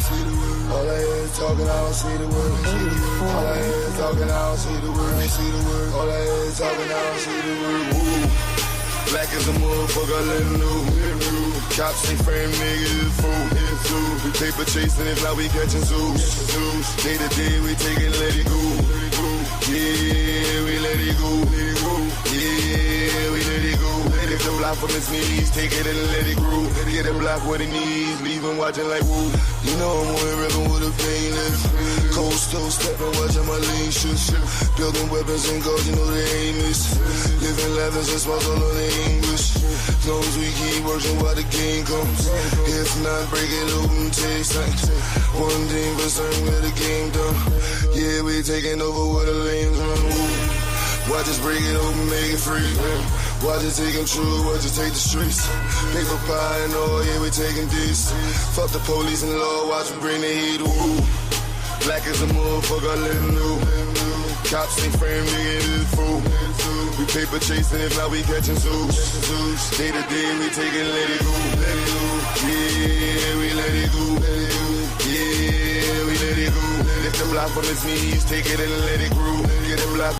All I hear is talking, I don't see the word. All I hear is talking, I don't see the word. All I hear is talking, I don't see the word. Woo. Black as a motherfucker, let him know. Cops ain't frame niggas, fool. We paper chasing, if not we catching zoos. Day to day, we take it, let it go. Yeah, we let it go. Yeah, we let it go. Lift the block from his knees, take it and let it grow. Get the block what it needs, leave him watching like woo. You know I'm on the river with a painless. Coast to stepping, watching my lean shoes. Building weapons and guns, you know they aim is. Living levels and smiles all on the English. As long as we keep working while the game comes. If not, break it open, taste like one thing for certain, where the game done. Yeah, we taking over where the lanes run. Watch us break it open, make it free. Watch it take them true, watch it take the streets. Paper pie and all, yeah, we taking this. Fuck the police and law, watch me bring the heat. Ooh. Black as a motherfucker, let him know. Cops ain't frame, nigga, this fool. We paper chasing, if not we catching zoos. Day to day, we take it, let it go. Yeah, we let it go. Yeah, we let it go. Lift the block from his knees, take it and let it grow. Get the block.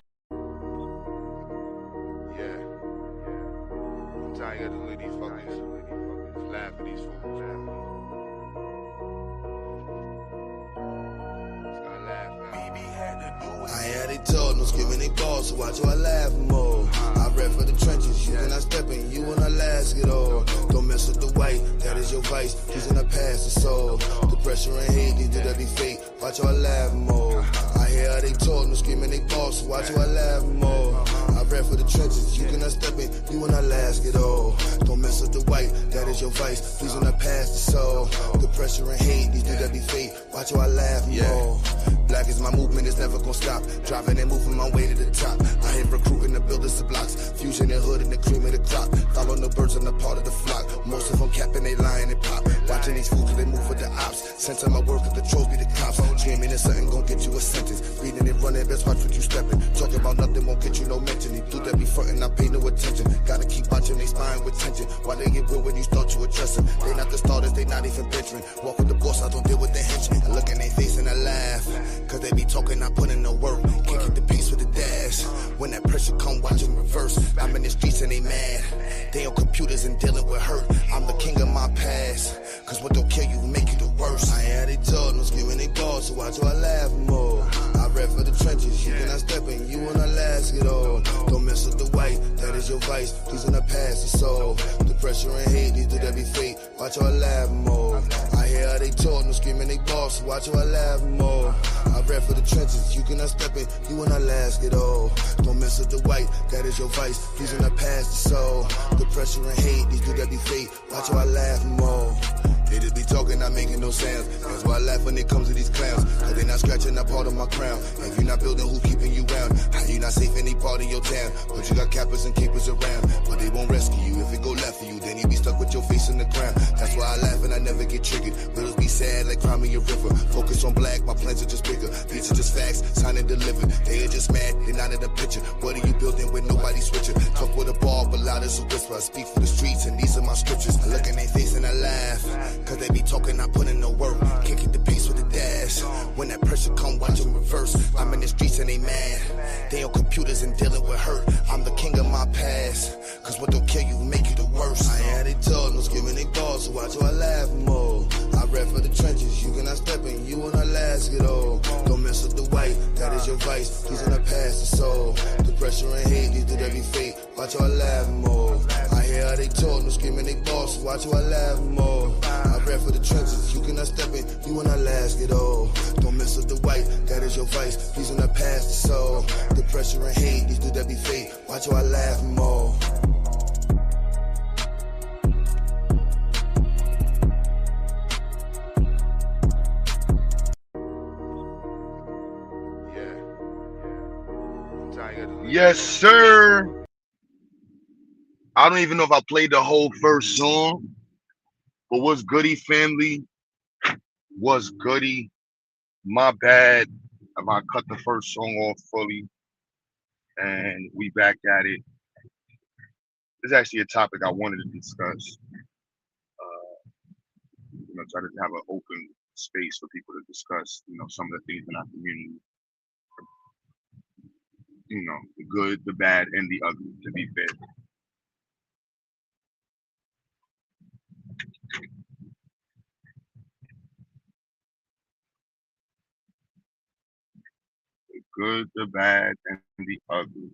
Tired of these fuckers laugh at these fools. I had it told, no skipping they balls, so watch how I laugh more. I rap for the trenches, you cannot step in, you wanna last it all. Don't mess with the white, that is your vice, he's in the past the soul. The pressure and hate, they do that be fake, watch how I laugh more. I hear how they talk, no screaming they balls, so watch how I laugh more. I rap for the trenches, you cannot step in, you wanna last it all. Don't mess with the white, that is your vice, please in the past the soul. The pressure and hate, these do that be fake, watch how I laugh more. Black is my movement, it's never gonna stop. Driving and moving my way to the top. I hit recruiting the builders of blocks. Fusion and hood and the cream of the crop. Following the birds on the part of the flock. Most of them capping, they lying and pop. Watching these fools, they move with the ops. Sense of my work at the trolls be the cops. Dreaming of something gon' get you a sentence. Reading and running, best watch what you stepping. Talking about nothing won't get you no mention. These dudes that be frontin', I pay no attention. Gotta keep watching they spine with tension. Why they get real when you start to address them? They not the starters, they not even veteran. Walk with the boss, I don't deal with the henchmen. I look in their face and I laugh. Cause they be talking, I put in the work. Can't keep the pace with the dash. When that pressure come, watch them reverse. I'm in the streets and they mad. They on computers and dealing with hurt. I'm the king of my past. Cause what don't kill you make you the worst. I had it told, no screaming they balls, so watch how I laugh more. I rap for the trenches, you cannot step in, you wanna last it all. Don't mess with the white, that is your vice, please in the past the soul. The pressure and hate, these do that be fake, watch how I laugh more. I hear how they talk, no screaming they balls, so watch how I laugh more. I rap for the trenches, you cannot step in, you wanna last it all. Don't mess with the white, that is your vice, please in the past the soul. The pressure and hate, these do that be fake, watch how I laugh more. They just be talking, not making no sounds. That's why I laugh when it comes to these clowns. Cause they not scratching that part of my crown. If you're not building, who keeping you round? How you not safe in any part of your town? But you got cappers and capers around. But they won't rescue you. If it go left for you, then you be stuck with your face in the ground. That's why I laugh and I never get triggered. Riddles be sad like crime in your river. Focus on black, my plans are just bigger. These are just facts, signed and delivered. They are just mad, they not in the picture. What are you building with nobody switching? Talk with a ball, but loud as a whisper. I speak for the streets and these are my scriptures. I look in their face and I laugh. Cause they be talking, I put in the work. Can't keep the pace with the dash. When that pressure come, watch them reverse. I'm in the streets and they mad. They on computers and dealing with hurt. I'm the king of my past. Cause what don't kill you make you the worst. I had it told, no screaming they balls, so watch how I laugh more. I rap for the trenches, you cannot step in, you wanna last it all. Don't mess with the white, that is your vice, he's in the past the soul. The pressure and hate, these do that be fake, watch how I laugh more. I hear how they talk, no screaming they balls, so watch how I laugh more. I rap for the trenches, you cannot step in, you wanna last it all. Don't mess with the white, that is your vice, please in the past the soul. The pressure and hate, these do that be fake, watch how I laugh more. Yes, sir. I don't even know if I played the whole first song, but what's goody, family? What's goody? My bad if I cut the first song off fully, and we back at it. This is actually a topic I wanted to discuss. Try to have an open space for people to discuss, some of the things in our community, the good, the bad, and the ugly, to be fair. The good, the bad, and the ugly.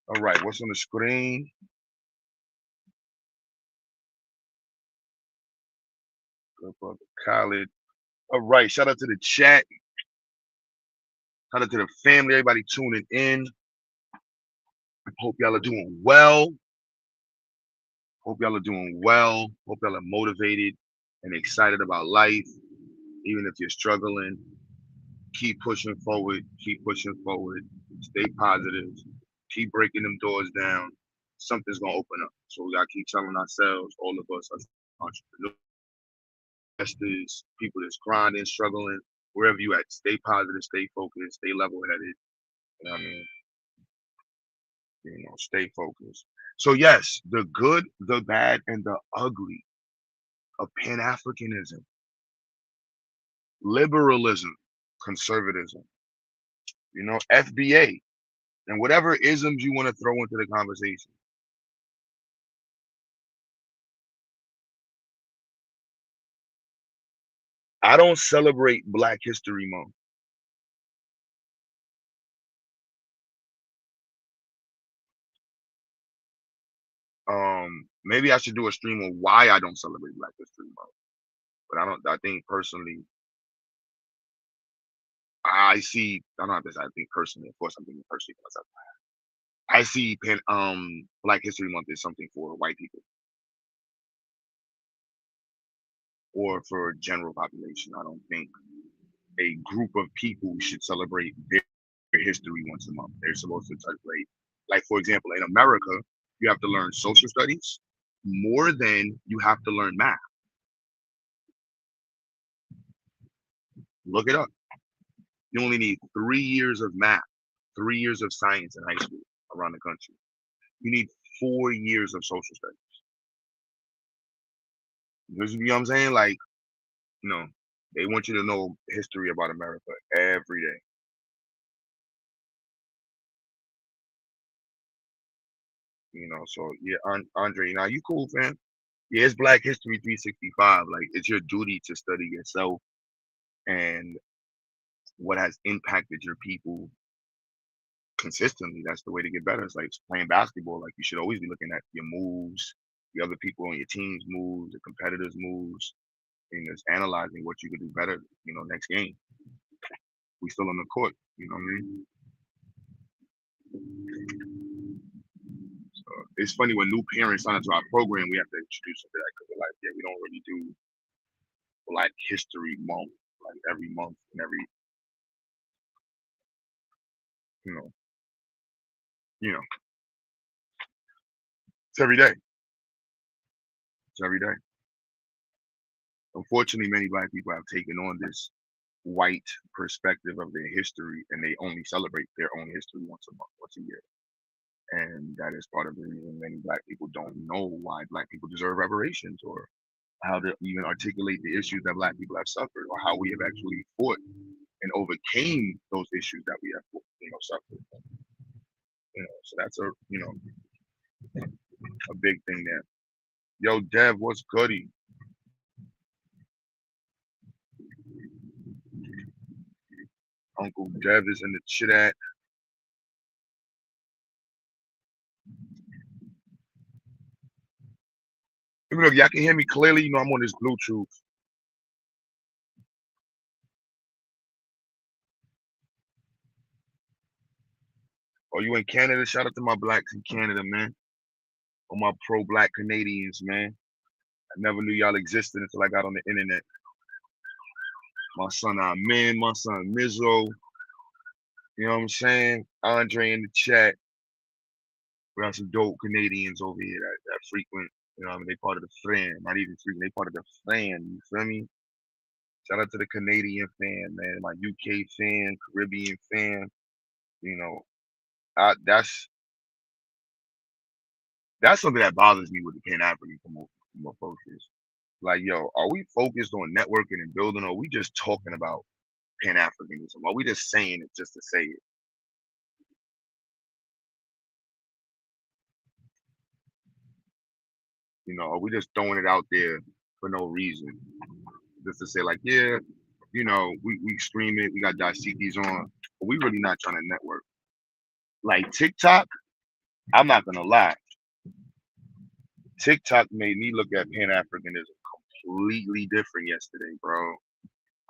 All right, what's on the screen? Good brother Khaled. All right, shout out to the chat. Shout out to the family, everybody tuning in. Hope y'all are doing well. Hope y'all are doing well. Hope y'all are motivated and excited about life. Even if you're struggling, keep pushing forward. Keep pushing forward. Stay positive. Keep breaking them doors down. Something's gonna open up. So we gotta keep telling ourselves, all of us as entrepreneurs, investors, people that's grinding, struggling, wherever you at, stay positive, stay focused, stay level-headed. You know what I mean? Stay focused. So yes, the good, the bad, and the ugly of Pan Africanism, liberalism, conservatism, FBA, and whatever isms you want to throw into the conversation. I don't celebrate Black History Month. Maybe I should do a stream on why I don't celebrate Black History Month. But I think personally, I don't have this, I think personally, of course I'm thinking personally for myself. I see Black History Month is something for white people or for general population. I don't think a group of people should celebrate their history once a month. They're supposed to celebrate, like for example, in America, you have to learn social studies more than you have to learn math. Look it up. You only need 3 years of math, 3 years of science in high school around the country. You need 4 years of social studies. You know what I'm saying? Like, they want you to know history about America every day. So yeah, Andre, now you cool, fam. Yeah, it's Black History 365. Like, it's your duty to study yourself and what has impacted your people consistently. That's the way to get better. It's like playing basketball. Like, you should always be looking at your moves, the other people on your team's moves, the competitors' moves, and just analyzing what you could do better, next game. We still on the court, you know what I mean? So it's funny when new parents sign into our program, we have to introduce them to that because we're like, yeah, we don't really do Black History Month, like every month and every, you know, it's every day. It's every day. Unfortunately, many Black people have taken on this white perspective of their history, and they only celebrate their own history once a month, once a year. And that is part of the reason many Black people don't know why Black people deserve reparations, or how to even articulate the issues that Black people have suffered, or how we have actually fought and overcame those issues that we have, suffered. So that's a big thing there. Yo, Dev, what's goody? Uncle Dev is in the chat. Even if y'all can hear me clearly, I'm on this Bluetooth. Oh, you in Canada? Shout out to my Blacks in Canada, man. All my pro-Black Canadians, man. I never knew y'all existed until I got on the internet. My son Amin, my son Mizzo. You know what I'm saying? Andre in the chat. We got some dope Canadians over here that frequent. They part of the fan. Not even frequent. They part of the fan. You feel me? Shout out to the Canadian fan, man. My UK fan, Caribbean fan. That's something that bothers me with the Pan African focus. Like, yo, are we focused on networking and building, or are we just talking about Pan Africanism? Are we just saying it just to say it? You know, are we just throwing it out there for no reason? Just to say, like, yeah, we stream it, we got dashikis on, but we really not trying to network. Like TikTok, I'm not gonna lie. TikTok made me look at Pan Africanism completely different yesterday, bro.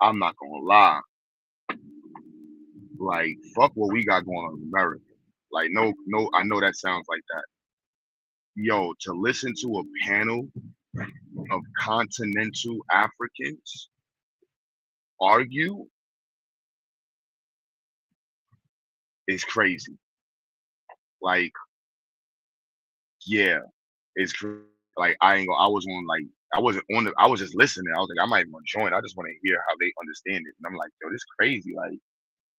I'm not gonna lie. Like, fuck what we got going on in America. Like, no, I know that sounds like that. Yo, to listen to a panel of continental Africans argue is crazy. Like, yeah, it's like I ain't gonna, I was on like I wasn't on the I was just listening. I was like, I might want to join. I just want to hear how they understand it. And I'm like, yo, this crazy. Like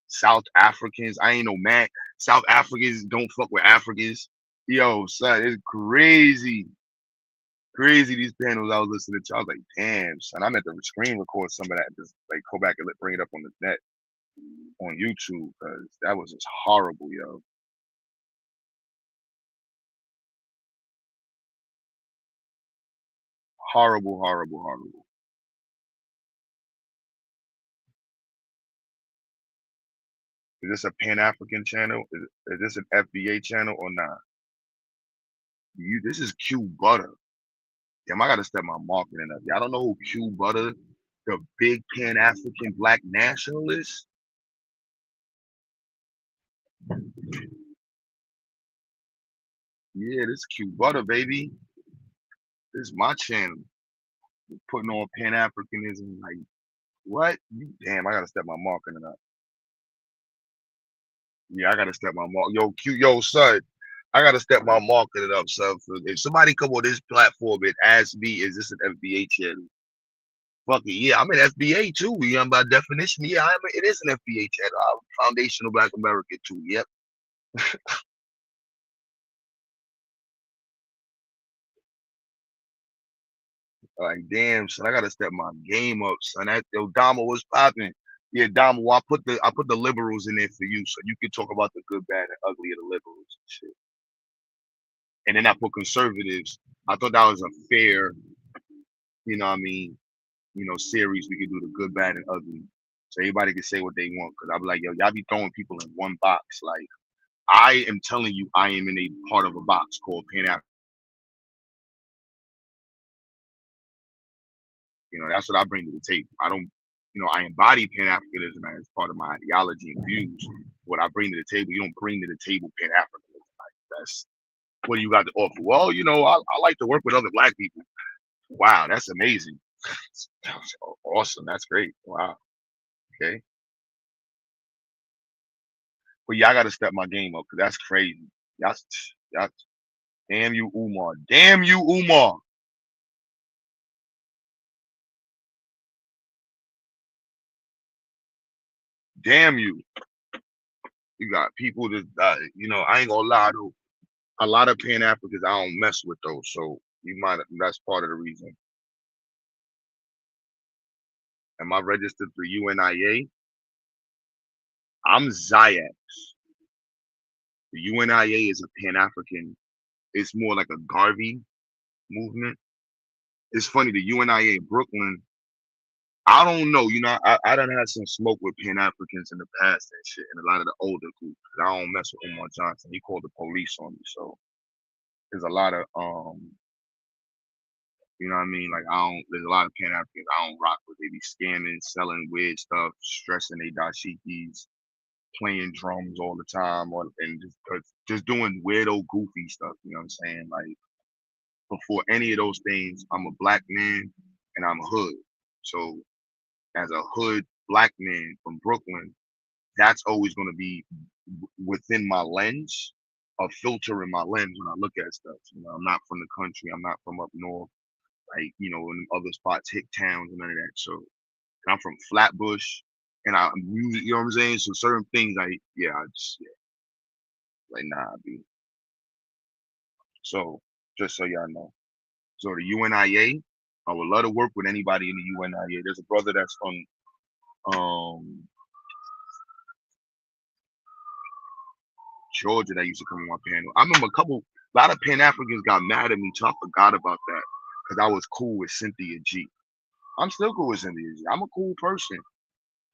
South Africans, I ain't no man. South Africans don't fuck with Africans. Yo, son, it's crazy. Crazy these panels I was listening to. I was like, damn, son, I meant to screen record some of that. Just like go back and bring it up on the net on YouTube because that was just horrible, yo. Horrible, horrible, horrible. Is this a Pan African channel? Is this an FBA channel or not? This is Q Butter. Damn, I gotta step my marketing up. Y'all don't know who Q Butter, the big Pan African black nationalist? Yeah, this Q Butter, baby. This is my channel. Putting on Pan Africanism. Like, what? Damn, I gotta step my marketing up. Yeah, I gotta step my mark. Yo, son. I gotta step my marketing up, son. If somebody come on this platform and ask me, is this an FBA channel? Fuck it, yeah, I'm an FBA too. Yeah, by definition, yeah, it is an FBA channel. I'm foundational Black American too. Yep. Like, damn, son, I gotta step my game up, son. Dama was popping. Yeah, Dama, well, I put the liberals in there for you, so you can talk about the good, bad, and ugly of the liberals and shit. And then I put conservatives. I thought that was a fair, you know what I mean, series we could do the good, bad, and ugly. So everybody can say what they want. Cause I'll be like, yo, y'all be throwing people in one box. Like, I am telling you, I am in a part of a box called Pan African. That's what I bring to the table. I don't, I embody Pan Africanism as part of my ideology and views. What I bring to the table, you don't bring to the table Pan Africanism. Like, that's what do you got to offer? Well, I like to work with other black people. Wow, that's amazing. That's awesome. That's great. Wow. Okay. But yeah, I got to step my game up because that's crazy. Y'all, damn you, Umar. Damn you, Umar. Damn you. You got people that, I ain't gonna lie though. A lot of Pan Africans I don't mess with though. So that's part of the reason. Am I registered for UNIA? I'm Zayat. The UNIA is a Pan African. It's more like a Garvey movement. It's funny, the UNIA in Brooklyn, I don't know. I done had some smoke with Pan Africans in the past and shit, and a lot of the older groups. I don't mess with Omar Johnson. He called the police on me. So there's a lot of you know what I mean? Like there's a lot of Pan Africans I don't rock with. They be scamming, selling weird stuff, stressing they dashikis, playing drums all the time, and just doing weirdo, goofy stuff. You know what I'm saying? Like before any of those things, I'm a black man and I'm hood. So as a hood black man from Brooklyn, that's always going to be within my lens, a filter in my lens when I look at stuff. I'm not from the country. I'm not from up north, like, in other spots, hick towns and none of that. So I'm from Flatbush and you know what I'm saying? So certain things, yeah, Like, nah, B. So, just so y'all know. So the UNIA, I would love to work with anybody in the UNIA. There's a brother that's from Georgia that used to come on my panel. I remember a lot of Pan Africans got mad at me, so I forgot about that because I was cool with Cynthia G. I'm still cool with Cynthia G. I'm a cool person.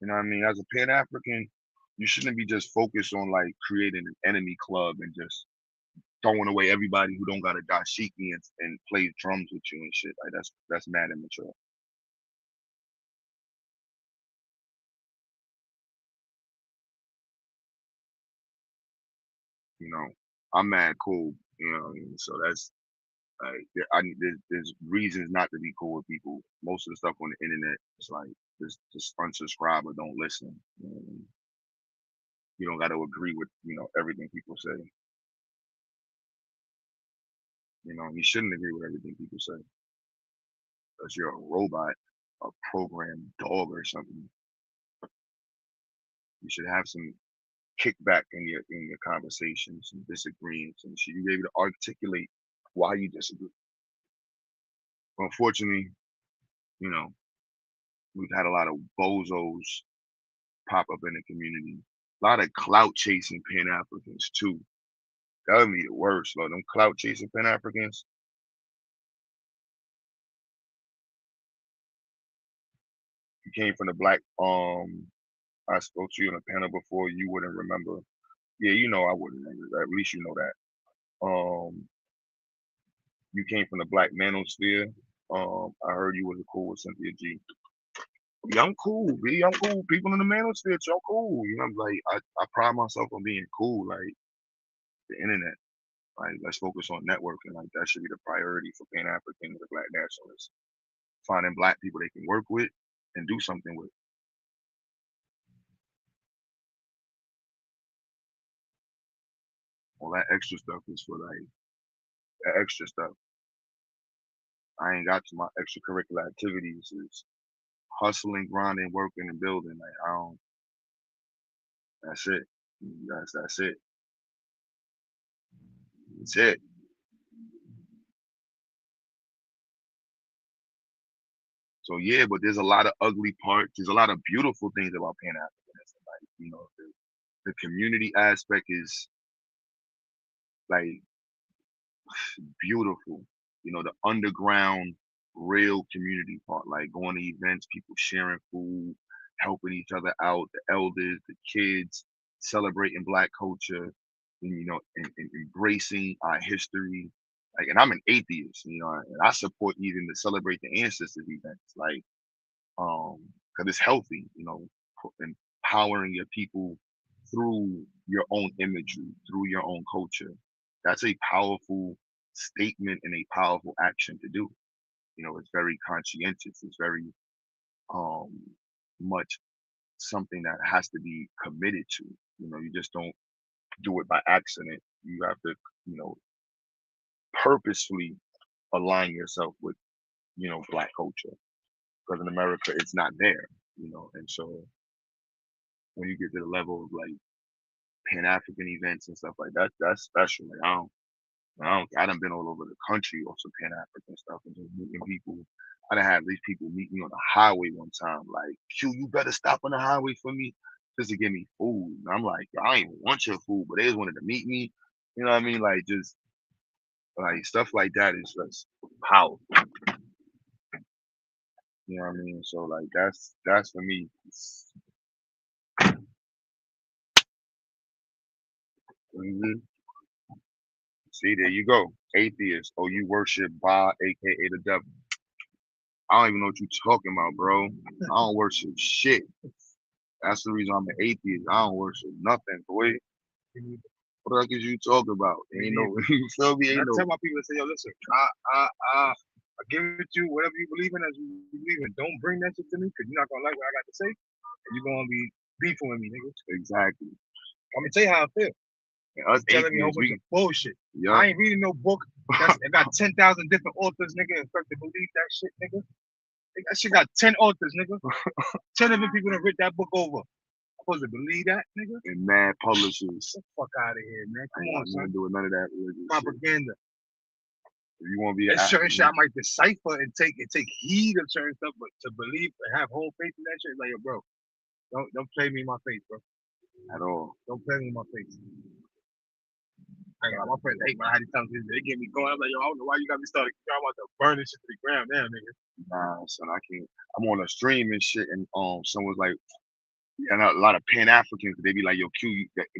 You know what I mean? As a Pan African, you shouldn't be just focused on like creating an enemy club and just throwing away everybody who don't got a dashiki and plays drums with you and shit. Like that's mad immature. You know, I'm mad cool. You know what I mean? So that's like there's reasons not to be cool with people. Most of the stuff on the internet is like just unsubscribe or don't listen. You know what I mean? You don't got to agree with everything people say. You know, you shouldn't agree with everything people say because you're a robot, a programmed dog or something. You should have some kickback in your conversations and disagreements, and should you be able to articulate why you disagree. Unfortunately, you know, we've had a lot of bozos pop up in the community. A lot of clout chasing Pan Africans too. That would be the worst, though. Them clout chasing Pan Africans. You came from the black. I spoke to you on a panel before. You wouldn't remember. Yeah, you know I wouldn't remember that. At least you know that. You came from the black manosphere. I heard you was cool with Cynthia G. Yeah, I'm cool, B. I'm cool. People in the manosphere, y'all cool. You know, like I pride myself on being cool. Like the internet. Like let's focus on networking. Like that should be the priority for Pan Africans, the black nationalists. Finding black people they can work with and do something with. All that extra stuff is for like that extra stuff. I ain't got to my extracurricular activities is hustling, grinding, working, and building. Like I don't. That's it. That's it. That's it. So yeah, but there's a lot of ugly parts. There's a lot of beautiful things about Pan Africanism. Like the community aspect is like beautiful. The underground, real community part, like going to events, people sharing food, helping each other out, the elders, the kids, celebrating Black culture, and embracing our history. Like, and I'm an atheist, and I support even to celebrate the ancestors events, like, because it's healthy, empowering your people through your own imagery, through your own culture. That's a powerful statement and a powerful action to do. It's very conscientious. It's very um much something that has to be committed to. You just don't do it by accident. You have to, you know, purposefully align yourself with, Black culture. Because in America it's not there, and so when you get to the level of like Pan African events and stuff like that, that's special. Like I done been all over the country on some Pan African stuff and just meeting people. I done had these people meet me on the highway one time, like, Q, you better stop on the highway for me just to give me food. And I'm like, I ain't even want your food, but they just wanted to meet me. You know what I mean? Like just like stuff like that is just powerful. You know what I mean? So like that's for me. Mhm. See, there you go. Atheist. Oh, you worship Ba, aka the devil. I don't even know what you talking about, bro. I don't worship shit. That's the reason I'm an atheist. I don't worship nothing, boy. What the heck is you talking about? Ain't no, you feel me? Ain't I no. tell my people to say, yo, listen, I give it to you, whatever you believe in, as you believe in. Don't bring that shit to me, because you're not gonna like what I got to say, and you're gonna be beefing with me, nigga. Exactly. I'm gonna tell you how I feel. And us Telling me a whole atheists, bunch of bullshit. yeah. I ain't reading no book. I got 10,000 different authors, nigga, expect to believe that shit, nigga. That shit got 10 authors, nigga. 10 different people that read that book over. supposed to believe that, nigga? And mad publishers. Get the fuck out of here, man. Come on, I'm not son. doing none of that religious Propaganda. Shit. If you want to be There's certain shit I African, might decipher and take heed of certain stuff, but to believe and have whole faith in that shit, like, yo, bro, don't play me in my face, bro. at all. Don't play me in my face. I got my friends hate when I had to tell them they get me going. I'm like, yo, I don't know why you got me started. I'm about to burn this shit to the ground now, nigga. Nah, son, I can't. I'm on a stream and shit, and someone's like, and a lot of Pan Africans, they be like, yo,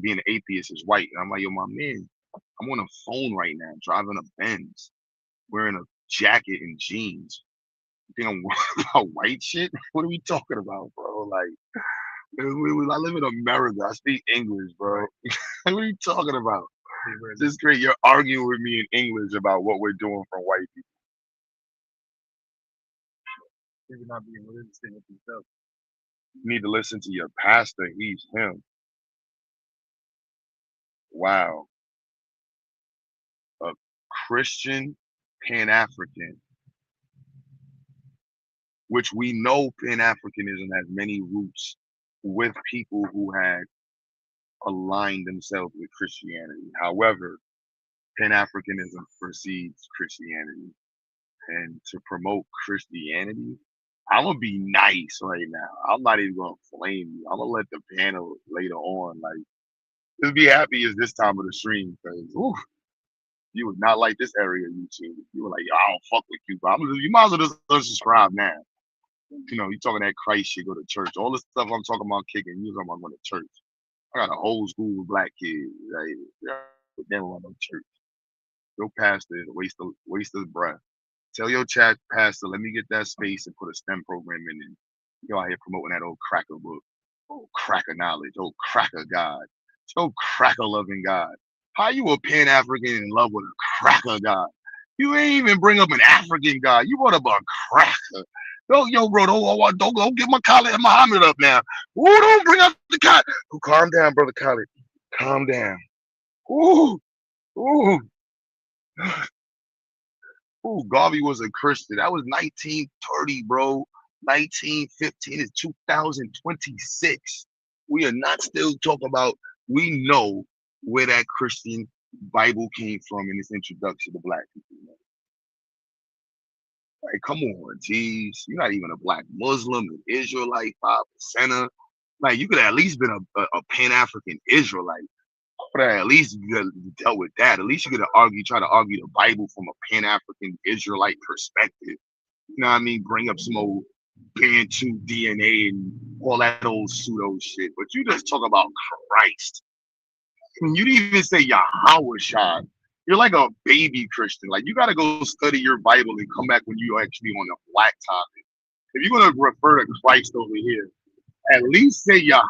being an atheist is white. And I'm like, yo, my man, I'm on a phone right now, driving a Benz, wearing a jacket and jeans. You think I'm worried about white shit? What are we talking about, bro? Like, I live in America. I speak English, bro. What are you talking about? This is great. You're arguing with me in English about what we're doing from white people. People not being religious thing with themselves. You need to listen to your pastor. He's him. Wow. A Christian Pan-African, which we know Pan-Africanism has many roots with people who had aligned themselves with Christianity. However, Pan-Africanism precedes Christianity. And to promote Christianity, I'm gonna be nice right now. I'm not even gonna flame you. I'm gonna let the panel later on, like, just be happy it's this time of the stream, because you would not like this area of YouTube. You were like, yo, I don't fuck with you, but you might as well just unsubscribe now. You know, you talking that Christ shit, go to church. All the stuff I'm talking about kicking, you talking about going to church. I got an old school black kid. Like, they don't want no church. Your pastor is a waste of breath. Tell your chat pastor, let me get that space and put a STEM program in it. You out here promoting that old cracker book, old cracker knowledge, old cracker God, old cracker loving God. How you a Pan African in love with a cracker God? You ain't even bring up an African God. You brought up a cracker. Yo, bro, don't get my Khalid Muhammad up now. Ooh, don't bring up the Khalid. Ooh, calm down, brother Khalid. Calm down. Ooh. Ooh, Garvey was a Christian. That was 1930, bro. 1915 is 2026. We are not still talking about, we know where that Christian Bible came from in its introduction to black people. Man. Like, come on, geez. You're not even a black Muslim, an Israelite, 5%er. Like, you could have at least been a Pan-African Israelite. But at least you dealt with that. At least you could have try to argue the Bible from a Pan-African Israelite perspective. You know what I mean? Bring up some old Bantu DNA and all that old pseudo shit. But you just talk about Christ. And you didn't even say Yahweh Shah. You're like a baby Christian. Like, you got to go study your Bible and come back when you're actually on the black topic. If you're going to refer to Christ over here, at least say Yahweh.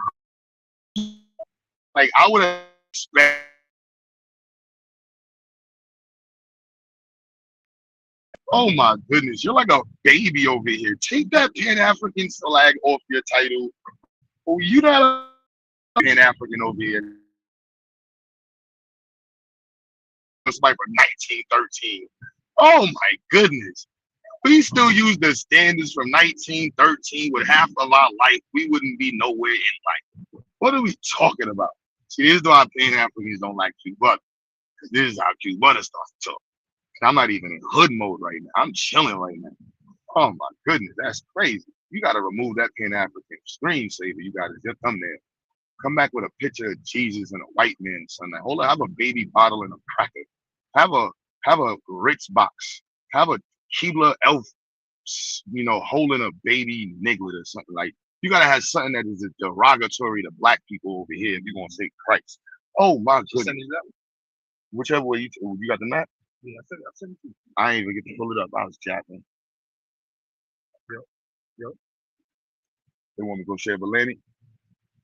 Like, I would have expected. Oh my goodness, you're like a baby over here. Take that Pan-African flag off your title. Oh, you not a Pan-African over here. It's like for 1913. Oh my goodness. We still use the standards from 1913 with half of our life. We wouldn't be nowhere in life. What are we talking about? See, this is why Pan-Africans don't like Q Butter. Because this is how Q Butter starts to talk. I'm not even in hood mode right now. I'm chilling right now. Oh my goodness, that's crazy. You got to remove that Pan-African screensaver. You got to just come there. Come back with a picture of Jesus and a white man, son. Hold on, have a baby bottle and a cracker. Have a Ritz box. Have a Keebler elf, holding a baby niglet or something. Like, you gotta have something that is derogatory to black people over here if you're gonna say Christ. Oh my goodness. Whichever way you got the map? Yeah, I sent it to you. I ain't even get to pull it up. I was japping. Yep. They want me to go share Valani?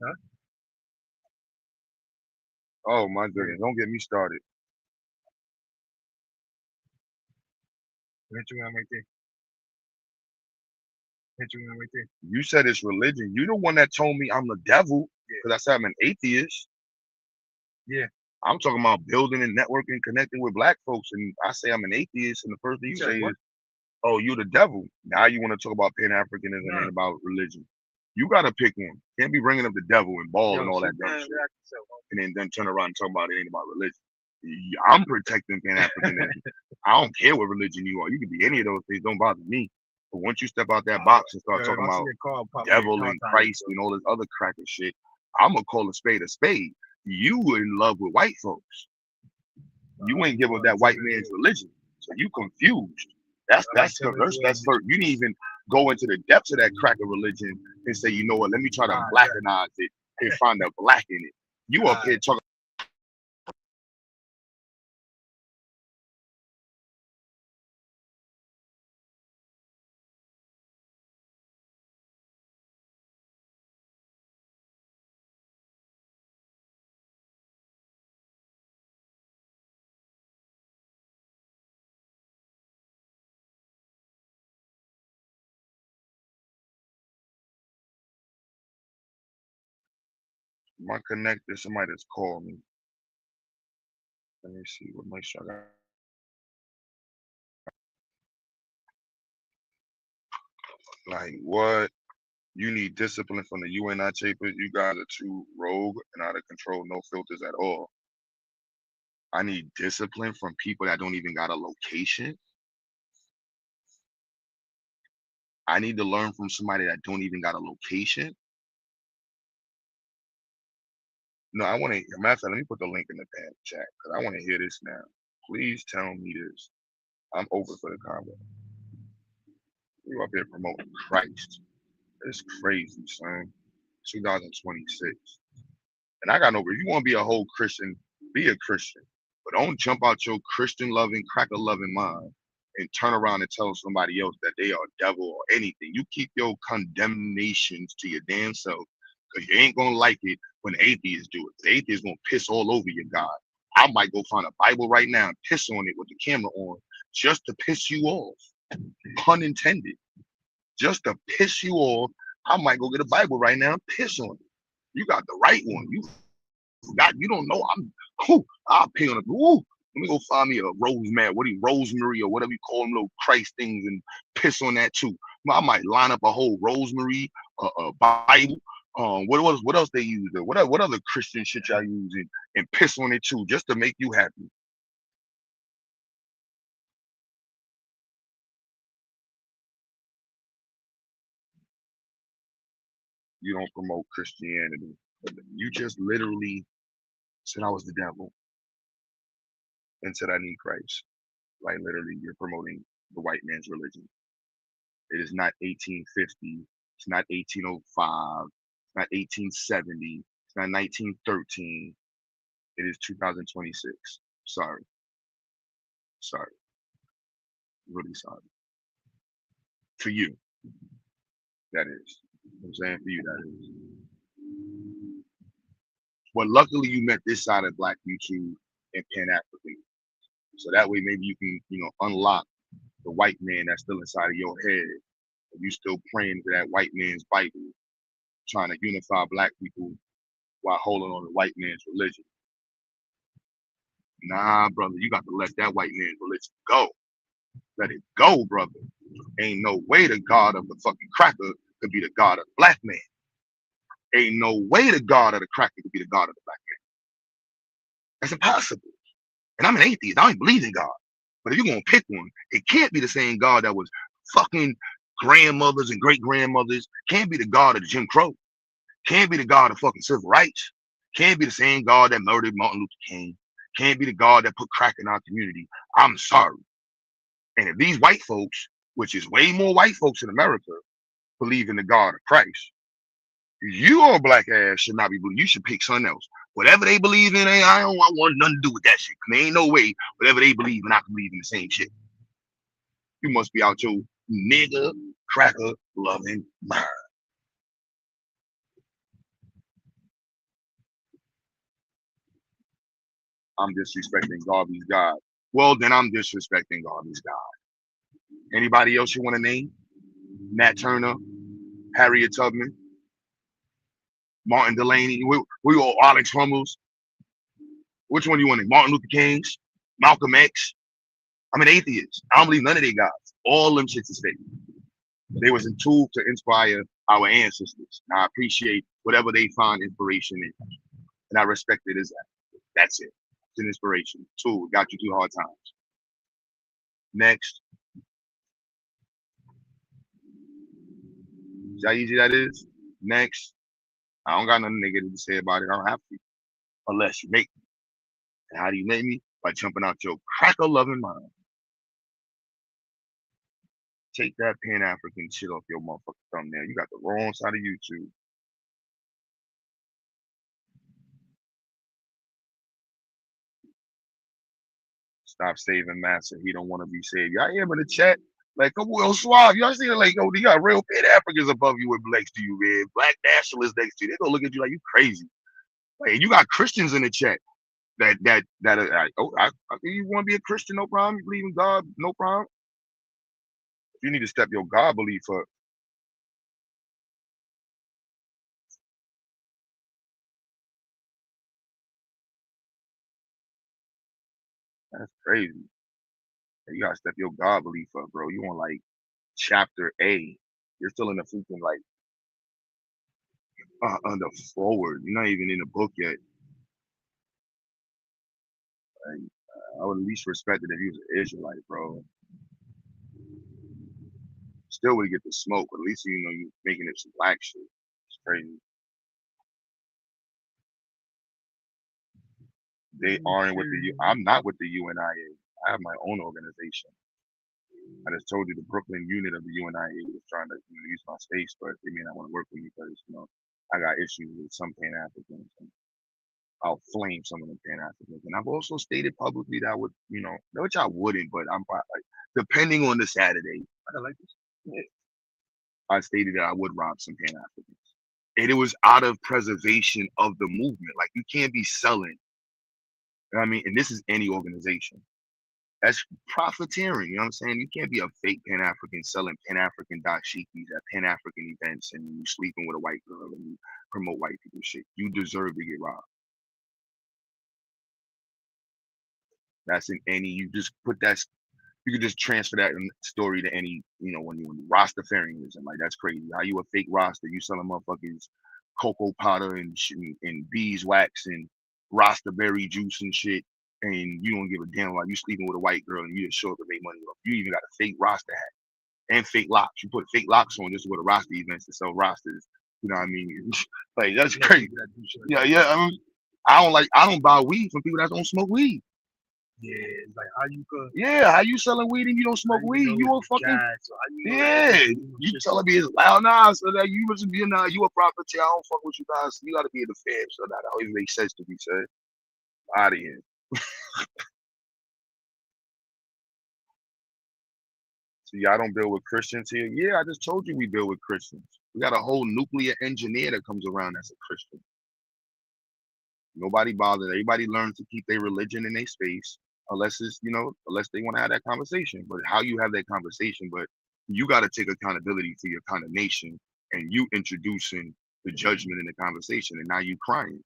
Huh? Oh my goodness, don't get me started. Hit you right there. You said it's religion. You the one that told me I'm the devil because I said I'm an atheist. Yeah. I'm talking about building and networking, connecting with black folks, and I say I'm an atheist, and the first thing you say is, oh, you the devil. Now you want to talk about Pan-Africanism and about religion. You gotta pick one. Can't be bringing up the devil and ball Yo, and all she that dumb can't shit, react to herself. and then turn around and talk about it ain't about religion. I'm protecting Pan Africanism. I don't care what religion you are. You can be any of those things. Don't bother me. But once you step out that box and start Yo, if talking I see about a car pop me, devil car and tires, Christ bro. and all this other cracker shit, I'm gonna call a spade a spade. You in love with white folks. You ain't give up that white man's religion, so you confused. I like telling That's you, hurt. You didn't even go into the depths of that cracker religion and say, you know what? Let me try to ah, blackanize it and find a black in it. You up here talking. My connector, somebody just called me. Let me see what my sure I got. Like what? You need discipline from the UNI chapers. You guys are too rogue and out of control, no filters at all. I need discipline from people that don't even got a location. I need to learn from somebody that don't even got a location. No, I want to. Matter of fact, let me put the link in the chat because I want to hear this now. Please tell me this. I'm open for the convo. You up here promoting Christ. It's crazy, son. 2026. And I got no. If you want to be a whole Christian, be a Christian. But don't jump out your Christian loving, cracker loving mind and turn around and tell somebody else that they are devil or anything. You keep your condemnations to your damn self because you ain't gonna like it when atheists do it. The atheists gonna piss all over your God. I might go find a Bible right now and piss on it with the camera on just to piss you off. Pun intended. Just to piss you off, I might go get a Bible right now and piss on it. You got the right one. You forgot. You don't know. I'll pay on it. Ooh, let me go find me a rosemary or whatever you call them little Christ things and piss on that too. I might line up a whole rosemary, a Bible. What else they use? What other Christian shit y'all using and piss on it too, just to make you happy. You don't promote Christianity. You just literally said I was the devil and said I need Christ. Like literally, you're promoting the white man's religion. It is not 1850. It's not 1805. It's not 1870. It's not 1913. It is 2026. Sorry. Sorry. Really sorry. For you, that is. You know what I'm saying? For you, that is. But luckily, you met this side of Black YouTube and Pan African. So that way, maybe you can, unlock the white man that's still inside of your head. And you still praying to that white man's Bible, trying to unify Black people while holding on to white man's religion. Nah, brother, you got to let that white man's religion go. Let it go, brother. Ain't no way the God of the fucking cracker could be the God of the Black man. Ain't no way the God of the cracker could be the God of the Black man. That's impossible. And I'm an atheist. I don't believe in God. But if you're going to pick one, it can't be the same God that was fucking grandmothers and great grandmothers. Can't be the God of Jim Crow. Can't be the God of fucking civil rights. Can't be the same God that murdered Martin Luther King. Can't be the God that put crack in our community. I'm sorry. And if these white folks, which is way more white folks in America, believe in the God of Christ, your black ass should not be believing. You should pick something else. Whatever they believe in, I don't want nothing to do with that shit. There ain't no way whatever they believe in, I can believe in the same shit. You must be out your nigga cracker loving mind. I'm disrespecting Garvey's God. Well, then I'm disrespecting Garvey's God. Anybody else you want to name? Nat Turner, Harriet Tubman, Martin Delaney, we all Alex Humbles. Which one do you want to name? Martin Luther King's, Malcolm X. I'm an atheist. I don't believe none of their gods. All them shits is fake. They was a tool to inspire our ancestors. And I appreciate whatever they find inspiration in. And I respect it as that. That's it. It's an inspiration. Tool. Got you through hard times. Next. See how easy that is? Next. I don't got nothing negative to say about it. I don't have to. Unless you make me. And how do you make me? By jumping out your cracker loving mind. Take that Pan African shit off your motherfucking thumbnail. You got the wrong side of YouTube. Stop saving Massa. He don't want to be saved. Y'all hear him in the chat? Like, come on, Suave. Y'all see it like, oh, you got real Pan Africans above you and next to you, man. Black nationalists next to you. They gonna look at you like you crazy. Like, you got Christians in the chat that are like, oh, I you want to be a Christian, no problem. You believe in God, no problem. You need to step your God belief up. That's crazy. You gotta step your God belief up, bro. You on like chapter A. You're still in the freaking like on the forward. You're not even in the book yet. Like, I would at least respect it if he was an Israelite, bro. Still would get the smoke, but at least you know you making it some black shit. It's crazy. They aren't with the I'm not with the UNIA. I have my own organization. I just told you the Brooklyn unit of the UNIA was trying to use my space, but they may not want to work with me because I got issues with some Pan Africans. I'll flame some of the Pan Africans, and I've also stated publicly that I would, which I wouldn't, but I'm like, depending on the Saturday, I like this. Yeah. I stated that I would rob some Pan Africans, and it was out of preservation of the movement. Like you can't be selling. I mean, and this is any organization. That's profiteering, you know what I'm saying? You can't be a fake Pan African selling Pan African dashikis at Pan African events and you sleeping with a white girl and you promote white people shit. You deserve to get robbed. That's in any, you just put that, you could just transfer that story to any, when you Rastafarianism, like that's crazy. How you a fake Rasta, you selling motherfuckers cocoa powder and beeswax and Rasta berry juice and shit. And you don't give a damn about you sleeping with a white girl and you just show up to make money. You even got a fake Rasta hat and fake locks. You put fake locks on just to go to Rasta events to sell Rastas. You know what I mean? Like that's crazy. Yeah. I don't buy weed from people that don't smoke weed. Yeah, it's like how you could. Yeah, how you selling weed and you don't smoke weed? You a fucking You telling me it's loud now, so that you must be you a profiteer. I don't fuck with you guys. You gotta be in the fam, so that always makes sense to me, sir. Out of here. So y'all don't build with Christians here? Yeah, I just told you we build with Christians. We got a whole nuclear engineer that comes around that's a Christian. Nobody bothers. Everybody learns to keep their religion in their space, unless it's, unless they want to have that conversation. But how you have that conversation, but you got to take accountability for your condemnation and you introducing the judgment in the conversation, and now you crying.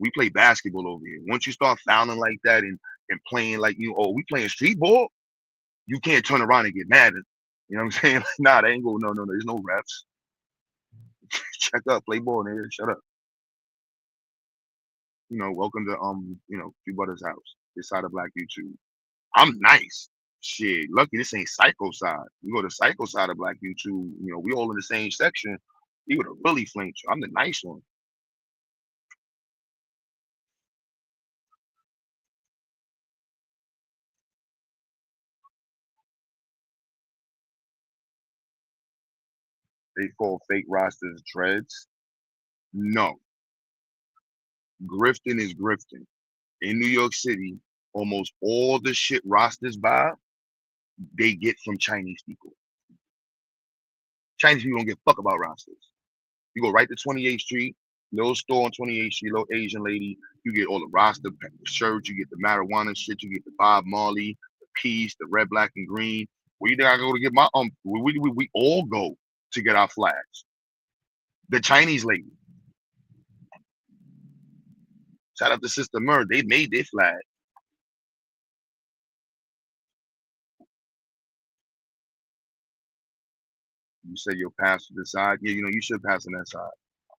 We play basketball over here. Once you start fouling like that and playing like we playing street ball, you can't turn around and get mad. You know what I'm saying? Like, nah, they ain't go. No. There's no refs. Check up, play ball, nigga. Shut up. Welcome to Few Brothers House. This side of Black YouTube. I'm nice. Shit, lucky this ain't Psycho side. You go to Psycho side of Black YouTube. We all in the same section. He would have really flamed you. I'm the nice one. They call fake rosters dreads. No. Grifting is grifting. In New York City, almost all the shit rosters buy, they get from Chinese people. Chinese people don't give a fuck about rosters. You go right to 28th Street, little store on 28th Street, little Asian lady. You get all the roster shirts, you get the marijuana shit, you get the Bob Marley, the peace, the red, black, and green. Where you think I go to get my we all go to get our flags. The Chinese lady. Shout out to Sister Murr. They made their flag. You said you'll pass to the side. Yeah, you should pass on that side.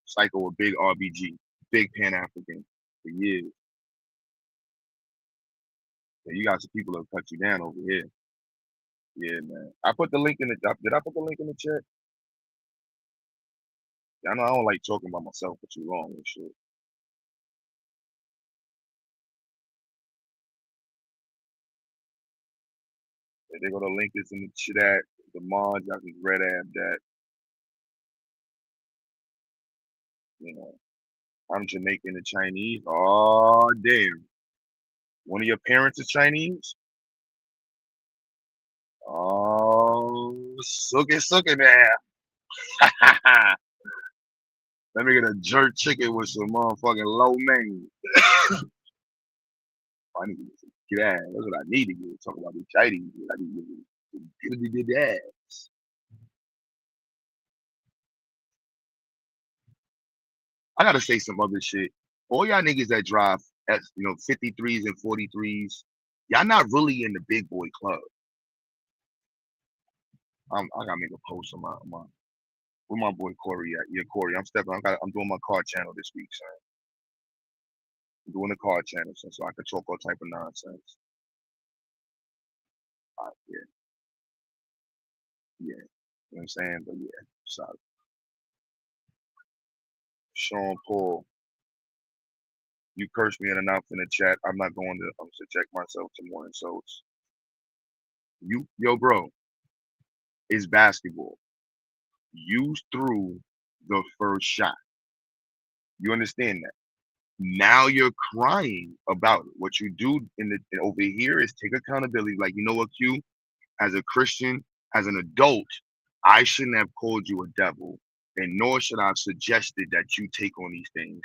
Psycho, a big RBG, big Pan African for years. Yeah, you got some people that cut you down over here. Yeah, man. I put the link in the. Did I put the link in the chat? I know I don't like talking about myself for too long and shit. Yeah, they're gonna link this in the chat. The mods, I can red app that. I'm Jamaican and Chinese. Oh damn. One of your parents is Chinese? Oh, suck it now. Let me get a jerk chicken with some motherfucking low main. I need to get that. That's what I need to get. Talk about the Chinese. I need to get that. I gotta say some other shit. All y'all niggas that drive 53s and 43s, y'all not really in the big boy club. I gotta make a post on my where my boy Corey at? Yeah, Corey, I'm doing my car channel this week, son. I'm doing the car channel, son, so I can talk all type of nonsense. Yeah. You know what I'm saying? But yeah, sorry. Sean Paul, you cursed me in and out in the chat. I'm not going to subject myself to more insults. Yo, bro, it's basketball. You threw the first shot. You understand that? Now you're crying about it. What you do over here is take accountability. Like, you know what, Q? As a Christian, as an adult, I shouldn't have called you a devil, and nor should I have suggested that you take on these things.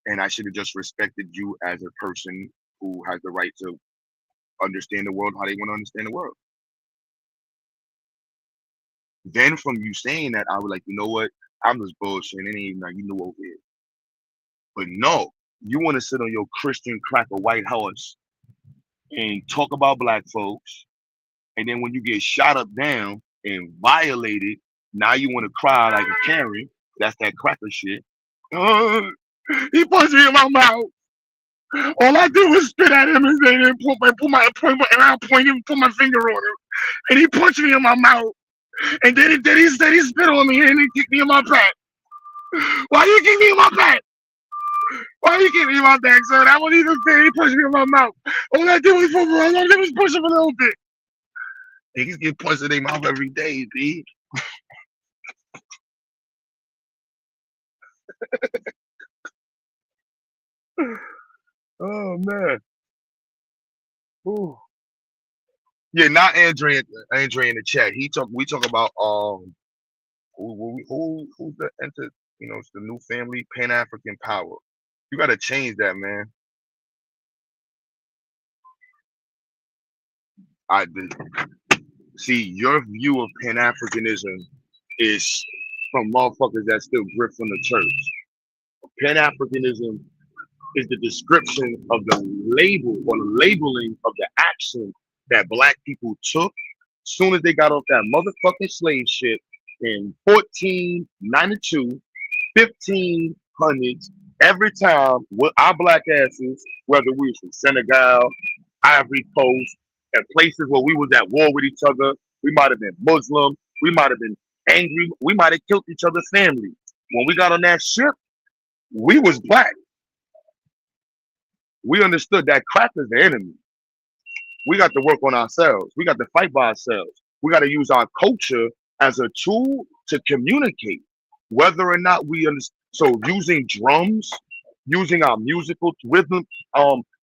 And I should have just respected you as a person who has the right to understand the world how they want to understand the world. Then from you saying that, I was like, you know what? I'm just bullshitting. It ain't even like you know over here. But no, you want to sit on your Christian cracker white horse and talk about black folks. And then when you get shot up down and violated, now you want to cry like a Karen. That's that cracker shit. He punched me in my mouth. All I did was spit at him and then put my finger on him. And he punched me in my mouth. And then he said he spit on me and he kicked me in my back. Why you kick me in my back? Why you kick me in my back, son? I wasn't even fair. He punched me in my mouth. All I did was push him a little bit. Niggas get punched in their mouth every day, B. Oh man. Ooh. Yeah, not Andre in the chat. We talk about who's the it's the new family, Pan African power. You gotta change that, man. See, your view of Pan Africanism is from motherfuckers that still grip from the church. Pan Africanism is the description of the label or the labeling of the action that black people took as soon as they got off that motherfucking slave ship in 1492, 1500s. Every time with our black asses, whether we was from Senegal, Ivory Coast, at places where we was at war with each other, we might have been Muslim, we might have been angry, we might have killed each other's family. When we got on that ship, we was black. We understood that crack is the enemy. We got to work on ourselves. We got to fight by ourselves. We got to use our culture as a tool to communicate, whether or not we understand. So using drums, using our musical rhythm,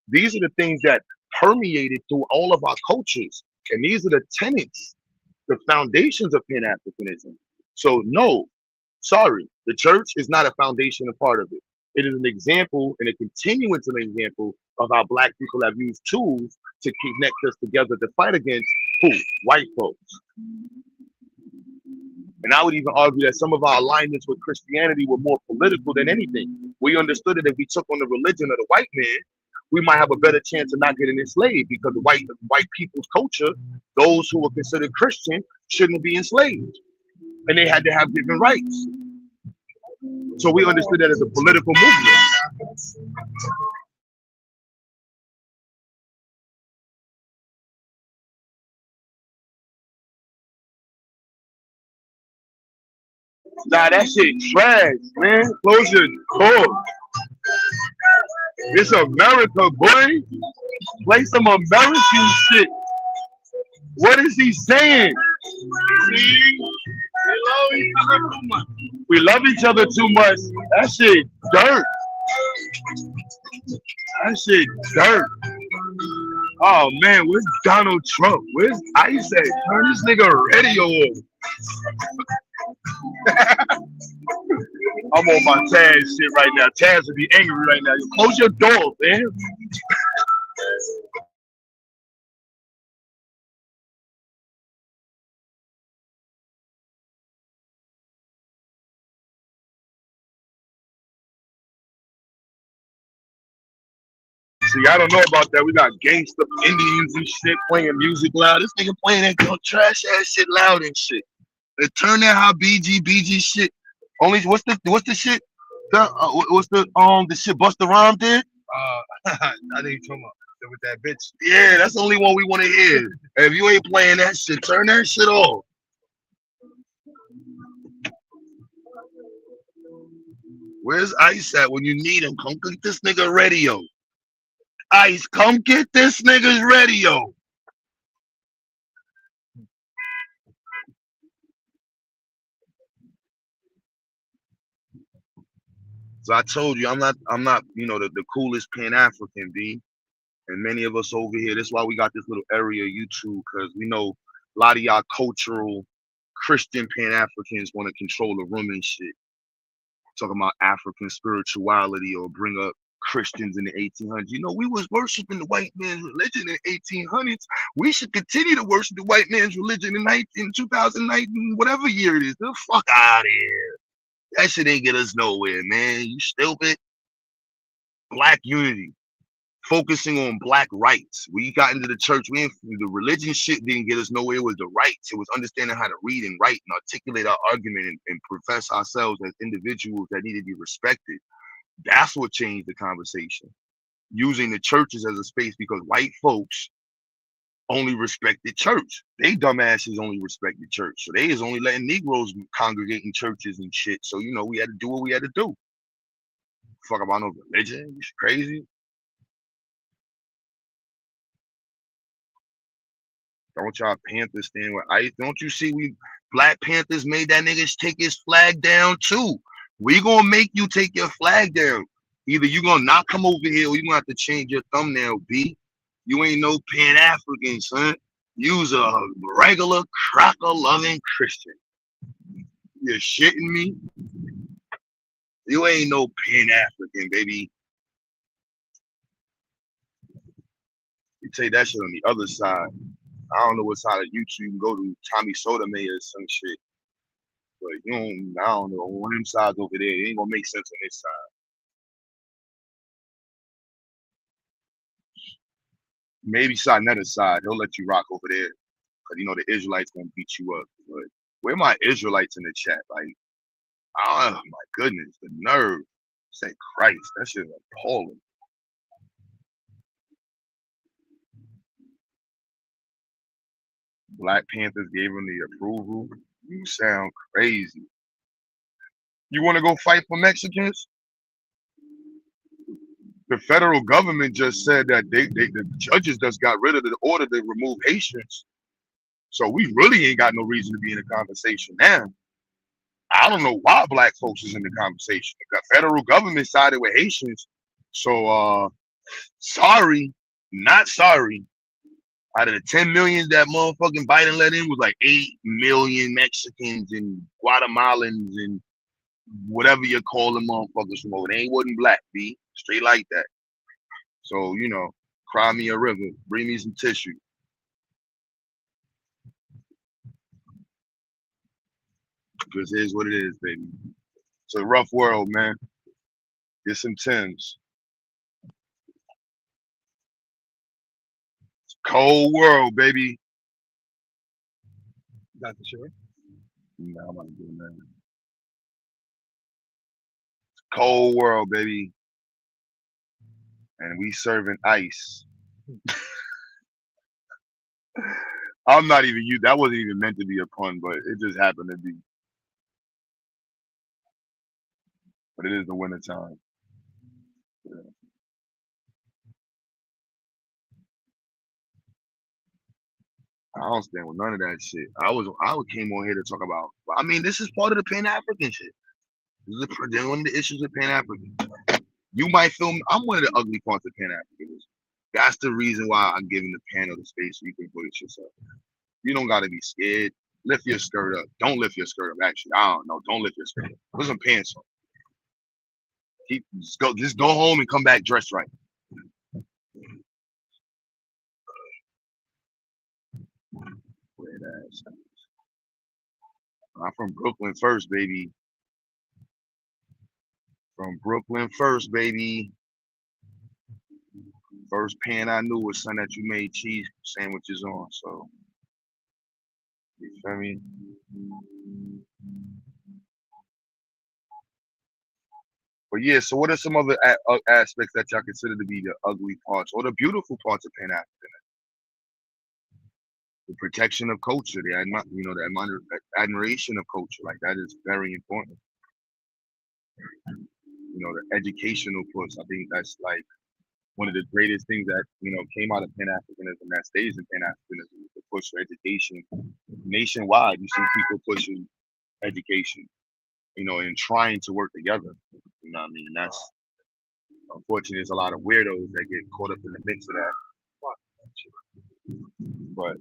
these are the things that permeated through all of our cultures. And these are the tenets, the foundations of Pan Africanism. So no, sorry, the church is not a foundation, a part of it. It is an example and a continuance of an example of how black people have used tools to connect us together to fight against who? White folks. And I would even argue that some of our alignments with Christianity were more political than anything. We understood that if we took on the religion of the white man, we might have a better chance of not getting enslaved because the white people's culture, those who were considered Christian, shouldn't be enslaved. and they had to have different rights. So we understood that as a political movement. Nah, that shit trash, man. Close your door. It's America, boy. Play some American shit. What is he saying? See? We love each other too much. That shit dirt. That shit dirt. Oh man, where's Donald Trump? Where's Ice at? Turn this nigga radio off. I'm on my Taz shit right now. Taz would be angry right now. You close your door, man. See, I don't know about that. We got gangster Indians and shit playing music loud. This nigga playing that trash ass shit loud and shit. They turn that how BG shit. Only what's the shit? What's the shit Busta Rhymes did? I think you're talking about with that bitch. Yeah, that's the only one we want to hear. If you ain't playing that shit, turn that shit off. Where's Ice at when you need him? Come get this nigga radio. Ice, come get this nigga's radio. So I told you I'm not, the coolest Pan African, B. And many of us over here, that's why we got this little area YouTube, because we know a lot of y'all cultural Christian Pan Africans want to control the room and shit. Talking about African spirituality or bring up Christians in the 1800s. You know, we was worshiping the white man's religion in the 1800s. We should continue to worship the white man's religion in 2019, whatever year it is. The fuck out of here. That shit ain't get us nowhere, man. You stupid. Black unity. Focusing on black rights. We got into the church. The religion shit didn't get us nowhere. It was the rights. It was understanding how to read and write and articulate our argument and profess ourselves as individuals that need to be respected. That's what changed the conversation. Using the churches as a space because white folks only respected church. They dumbasses only respected church. So they is only letting Negroes congregate in churches and shit. So, you know, we had to do what we had to do. Fuck about no religion. You crazy? Don't y'all Panthers stand with Ice? Don't you see we Black Panthers made that niggas take his flag down too? We gonna make you take your flag down. Either you gonna not come over here or you gonna have to change your thumbnail, B. You ain't no Pan African, son. You's a regular cracker loving Christian. You're shitting me? You ain't no Pan African, baby. You take that shit on the other side. I don't know what side of YouTube you can go to. Tommy Soda May or some shit. But I don't know. On them sides over there, it ain't gonna make sense on this side. Maybe Sarnetta's side, he'll let you rock over there. Cause you know the Israelites gonna beat you up. But where my Israelites in the chat? Like, oh my goodness, the nerve. Say Christ, that shit is appalling. Black Panthers gave him the approval. You sound crazy. You want to go fight for Mexicans? The federal government just said that the judges just got rid of the order to remove Haitians. So we really ain't got no reason to be in a conversation now. I don't know why black folks is in the conversation. The federal government sided with Haitians. So sorry, not sorry. Out of the 10 million that motherfucking Biden let in was like 8 million Mexicans and Guatemalans and whatever you call them motherfuckers from over. They ain't wasn't black, B. Straight like that. So, you know, cry me a river. Bring me some tissue. Because here's what it is, baby. It's a rough world, man. Get some Timbs. Cold world, baby. That's for sure. Nah, I'm not doing that. Cold world, baby. And we serving ice. I'm not even you. That wasn't even meant to be a pun, but it just happened to be. But it is the winter time. Yeah. I don't stand with none of that shit. I came on here to talk about. I mean, this is part of the Pan African shit. This is one of the issues with Pan African. You might feel I'm one of the ugly parts of Pan Africanism. That's the reason why I'm giving the panel the space so you can put it yourself. You don't gotta be scared. Lift your skirt up. Don't lift your skirt up. Actually, I don't know. Don't lift your skirt up. Put some pants on. Just go home and come back dressed right. I'm from Brooklyn first, baby. From Brooklyn first, baby. First pan I knew was something that you made cheese sandwiches on. So, you feel me? But yeah, so what are some other aspects that y'all consider to be the ugly parts or the beautiful parts of Pan Africanism? The protection of culture, the admiration of culture, like that is very important. The educational push. I think that's like one of the greatest things that came out of Pan Africanism that stays in Pan Africanism is the push for education nationwide. You see people pushing education, and trying to work together. You know what I mean? That's unfortunately there's a lot of weirdos that get caught up in the mix of that. But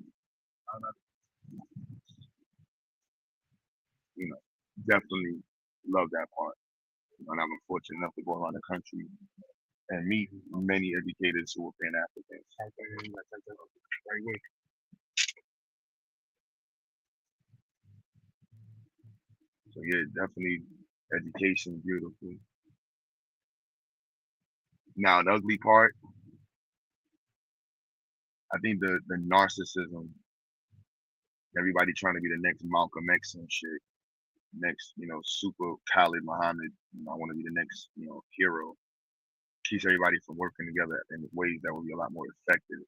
definitely love that part. And I'm fortunate enough to go around the country and meet many educators who are Pan Africans. So yeah, definitely education, beautiful. Now the ugly part, I think the narcissism, everybody trying to be the next Malcolm X and shit, next, super Khalid Muhammad, I want to be the next, hero. Keeps everybody from working together in ways that will be a lot more effective.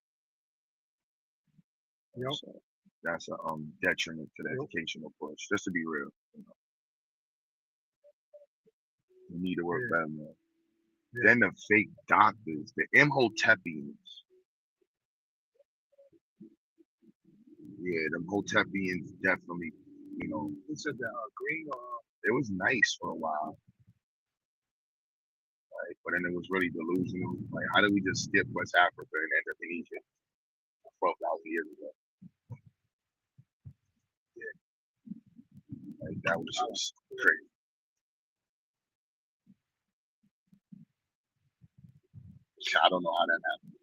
Yep. So that's a detriment to the educational push, just to be real. We need to work better, man. Yeah. Then the fake doctors, the Imhotepians. Yeah, the Imhotepians definitely, You said that green. It was nice for a while. Right? But then it was really delusional. Like, how did we just skip West Africa and end up in Egypt 12,000 years ago? Yeah. Like, that was just crazy. I don't know how that happened.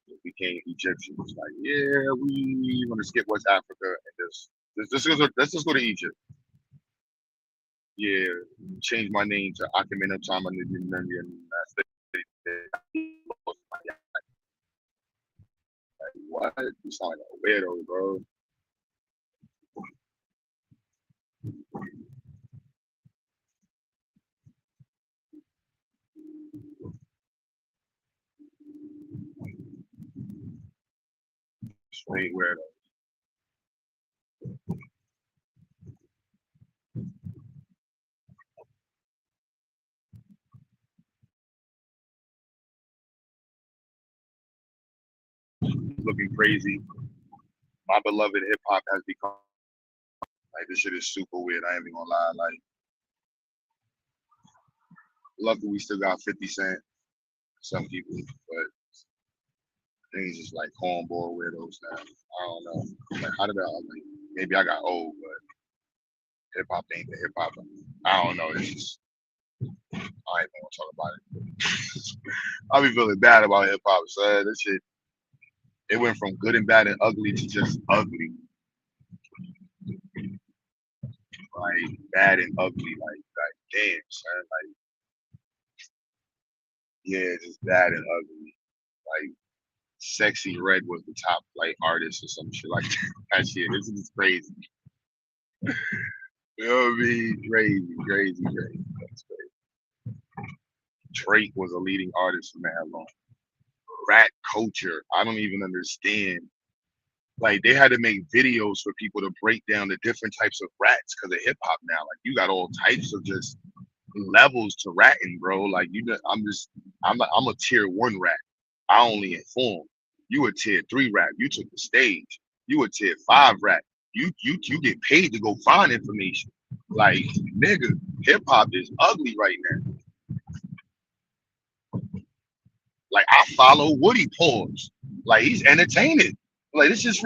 We became Egyptians. Like, yeah, we want to skip West Africa and let's just go to Egypt. Yeah, change my name to Akhamenotama. What? You sound like a weirdo, bro. Straight weirdo. Looking crazy. My beloved hip hop has become like this shit is super weird. I ain't even gonna lie. Like, luckily we still got 50 Cent. Some people, but things just like cornball weirdos now. I don't know. Like, how did maybe I got old, but hip hop ain't the hip hop. I don't know. It's just I ain't gonna talk about it. I be feeling bad about hip hop. So this shit, it went from good and bad and ugly to just ugly. Like bad and ugly. Like damn, son. Like yeah, just bad and ugly. Like Sexy Red was the top like artist or some shit like that. Shit, this is crazy. You know what I mean? Crazy. That's crazy. Drake was a leading artist for that long. Rat culture, I don't even understand. Like they had to make videos for people to break down the different types of rats because of hip hop now. Like you got all types of just levels to ratting, bro. Like I'm a tier 1 rat. I only inform. You a tier 3 rat. You took the stage. You a tier 5 rat. You get paid to go find information. Like nigga, hip hop is ugly right now. Like I follow Woody Pawns. Like he's entertaining. Like it's just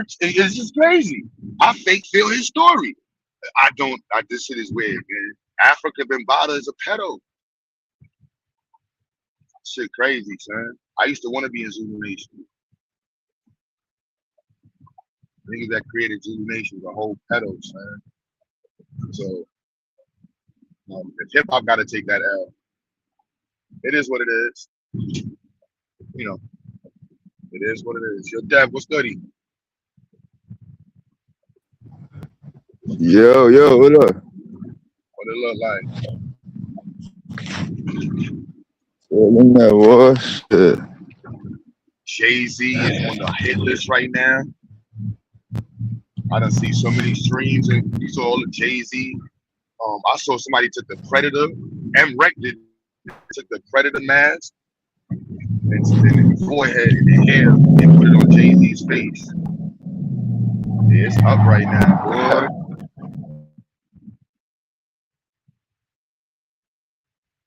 crazy. I fake feel his story. This shit is weird, man. Africa Bambaataa is a pedo. Shit crazy, son. I used to want to be in Zulu Nation. Niggas that created Zulu Nation are whole pedos, man. So if hip hop got to take that L, it is what it is. You know, it is what it is. Your dad, what's goody? Yo, what up? What it look like? That was shit. Jay-Z is on the hit list right now. I done see so many streams and you saw all the Jay-Z. I saw somebody took the Predator. M-Rec took the Predator mask and the forehead and the hair and put it on Jay-Z's face. Yeah, it's up right now, boy.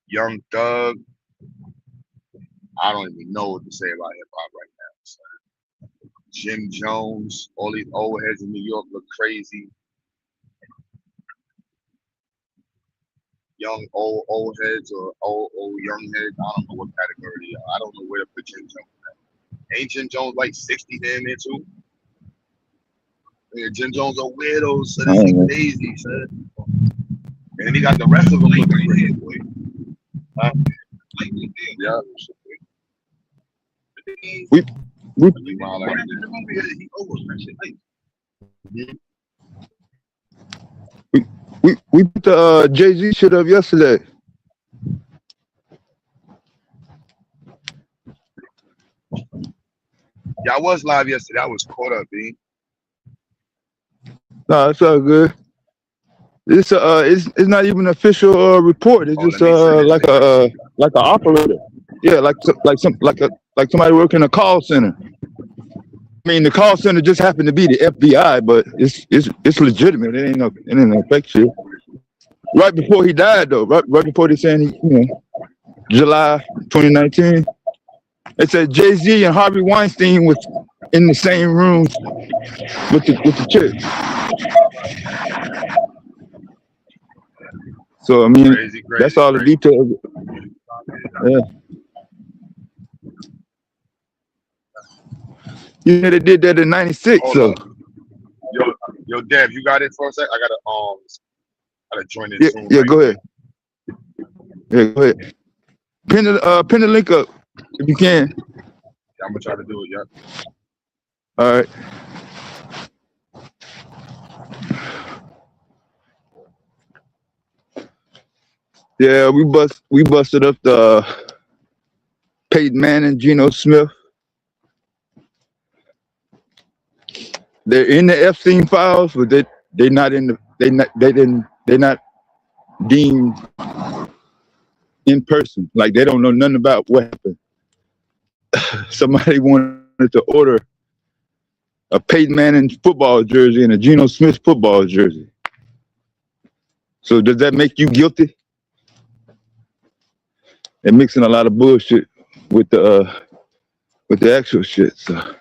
Young Thug. I don't even know what to say about hip hop right now. So, Jim Jones, all these old heads in New York look crazy. Young old heads or old young heads. I don't know what category they are. I don't know where to put Jim Jones at. Ain't Jim Jones like 60 damn near too? Yeah, Jim Jones a weirdo, so this ain't crazy, son. And then he got the rest of them looking crazy, boy. Huh? Yeah. We put the Jay-Z shit up yesterday. Yeah, I was live yesterday. I was caught up, B. No, it's all good. It's not even an official report. It's just like an operator. Yeah, like somebody working a call center. I mean, the call center just happened to be the FBI, but it's legitimate. It ain't no fake shit. Right before he died, though, right before they saying July 2019, it said Jay-Z and Harvey Weinstein was in the same room with the chick. So I mean, crazy, that's all the details. Yeah. You know they did that in '96. So. Yo, Dev, you got it for a sec? I gotta join this. Yeah, right, go ahead. Yeah, go ahead. Pin the link up if you can. Yeah, I'm gonna try to do it. Yeah. All right. Yeah, we busted up the Peyton Manning, Geno Smith. They're in the Epstein files, but they're not in the they're not deemed in person. Like they don't know nothing about what happened. Somebody wanted to order a Peyton Manning football jersey and a Geno Smith football jersey. So does that make you guilty? They're mixing a lot of bullshit with the actual shit. So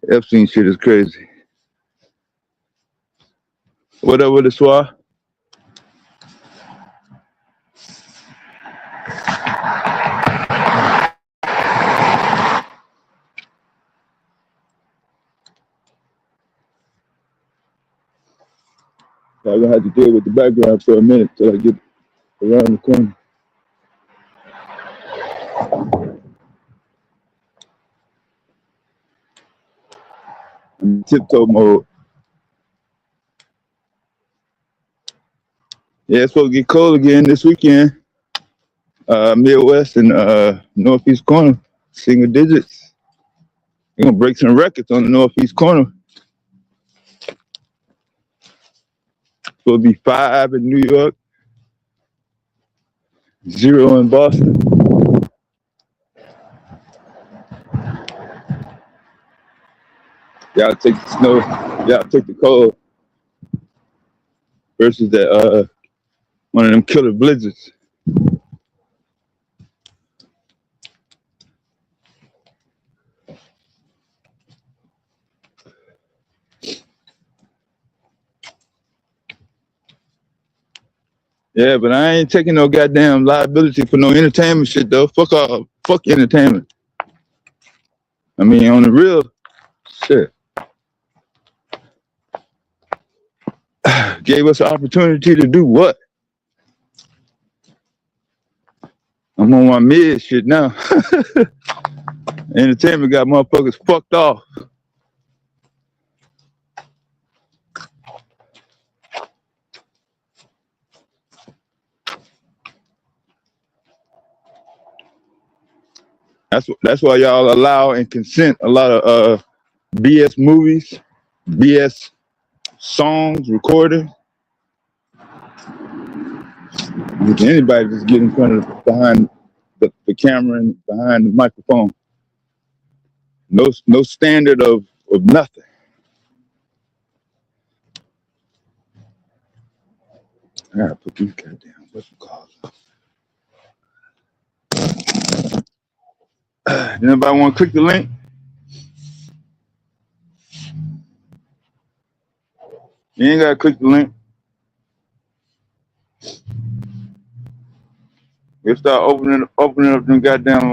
Epstein shit is crazy. Whatever the soir. I'm gonna have to deal with the background for a minute till I get around the corner. in tiptoe mode. Yeah, it's supposed to get cold again this weekend. Midwest and northeast corner, single digits. They're gonna break some records on the northeast corner. Supposed to be 5 in New York, 0 in Boston. Y'all take the snow, y'all take the cold versus that one of them killer blizzards. Yeah, but I ain't taking no goddamn liability for no entertainment shit though. Fuck entertainment. I mean, on the real shit. Gave us an opportunity to do what? I'm on my mid shit now. Entertainment got motherfuckers fucked off. That's why y'all allow and consent a lot of BS movies, BS songs, recording. Anybody just get in front of behind the camera and behind the microphone. No standard of nothing. I gotta put these goddamn whatchamacallit. Anybody want to click the link? You ain't gotta click the link. We'll start opening up them goddamn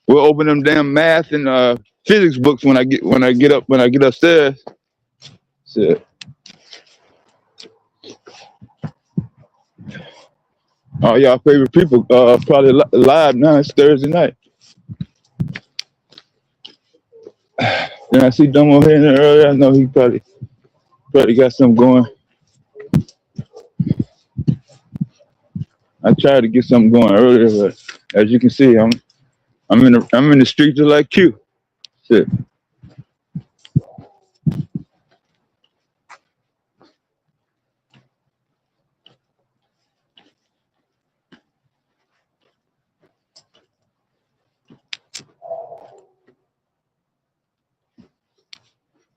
we'll open them damn math and physics books when I get upstairs. Shit. All y'all favorite people probably live now. It's Thursday night. Then I see Dumbo here in there earlier. I know he probably got something going. I tried to get something going earlier, but as you can see, I'm in the street just like you. Shit.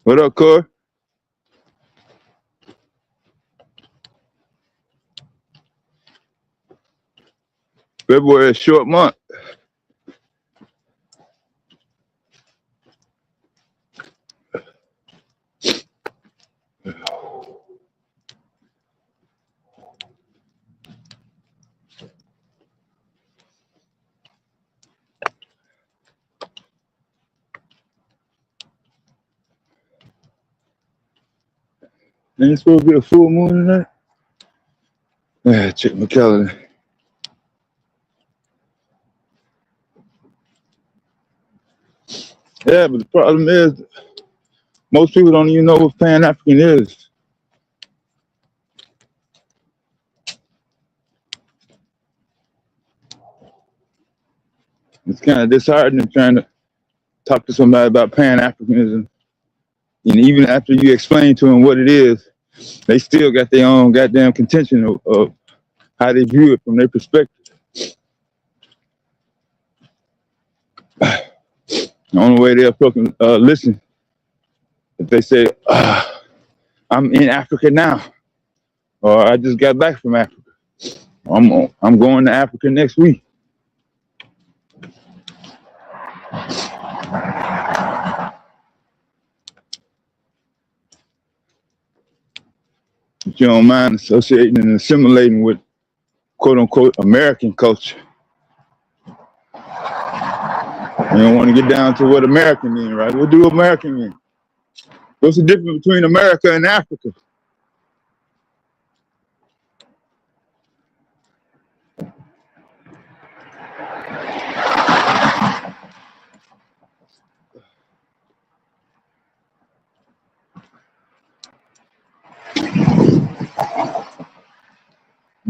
What up, Corey? February is a short month. Ain't it supposed to be a full moon tonight? Yeah, check my calendar. Yeah, but the problem is, most people don't even know what Pan African is. It's kind of disheartening trying to talk to somebody about Pan Africanism. And even after you explain to them what it is, they still got their own goddamn contention of how they view it from their perspective. The only way they'll fucking listen if they say, I'm in Africa now, or I just got back from Africa. I'm going to Africa next week. If you don't mind associating and assimilating with quote unquote American culture. You don't want to get down to what American mean, right? What do American mean? What's the difference between America and Africa?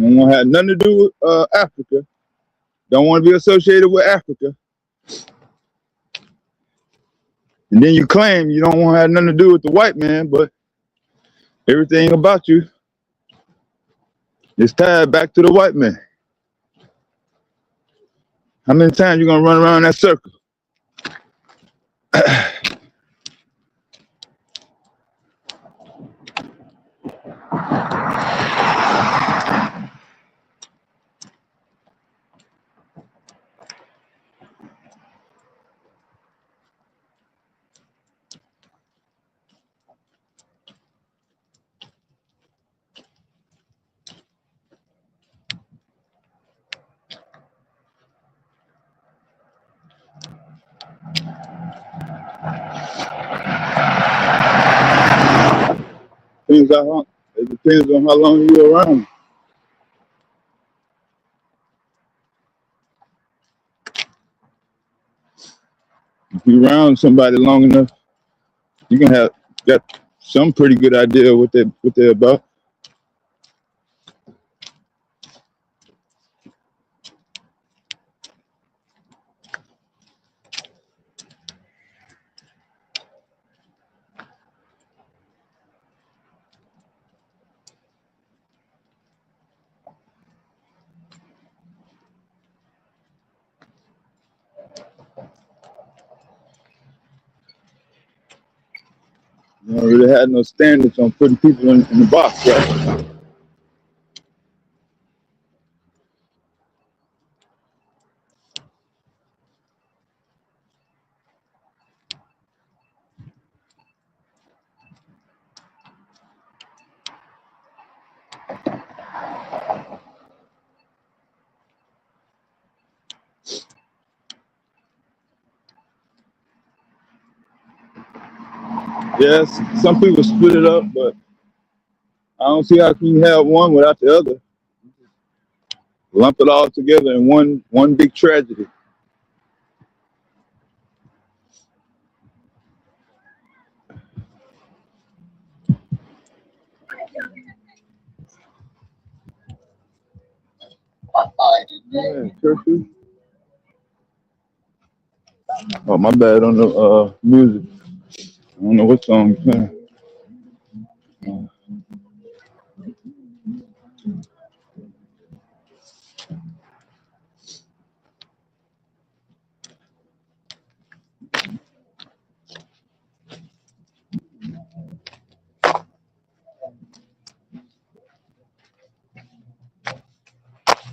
Don't want to have nothing to do with Africa. Don't want to be associated with Africa. And then you claim you don't want to have nothing to do with the white man, but everything about you is tied back to the white man. How many times you gonna run around that circle? It depends on how long you're around. If you're around somebody long enough, you can have got some pretty good idea what they're about. You don't really have no standards on putting people in the box, right? Yes, some people split it up, but I don't see how can you have one without the other. Lump it all together in one big tragedy. Yeah, curfew. Oh, my bad on the music. I don't know what song you're playing.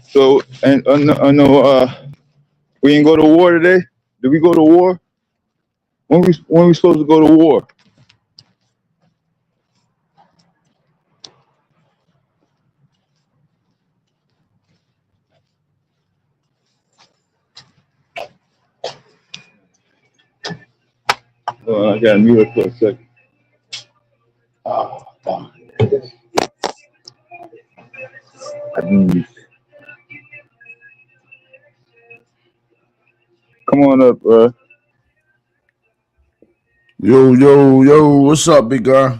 So, and I know we didn't go to war today. Did we go to war? When we supposed to go to war? I got mute up for a second. Oh, come on up, Yo, what's up, big guy?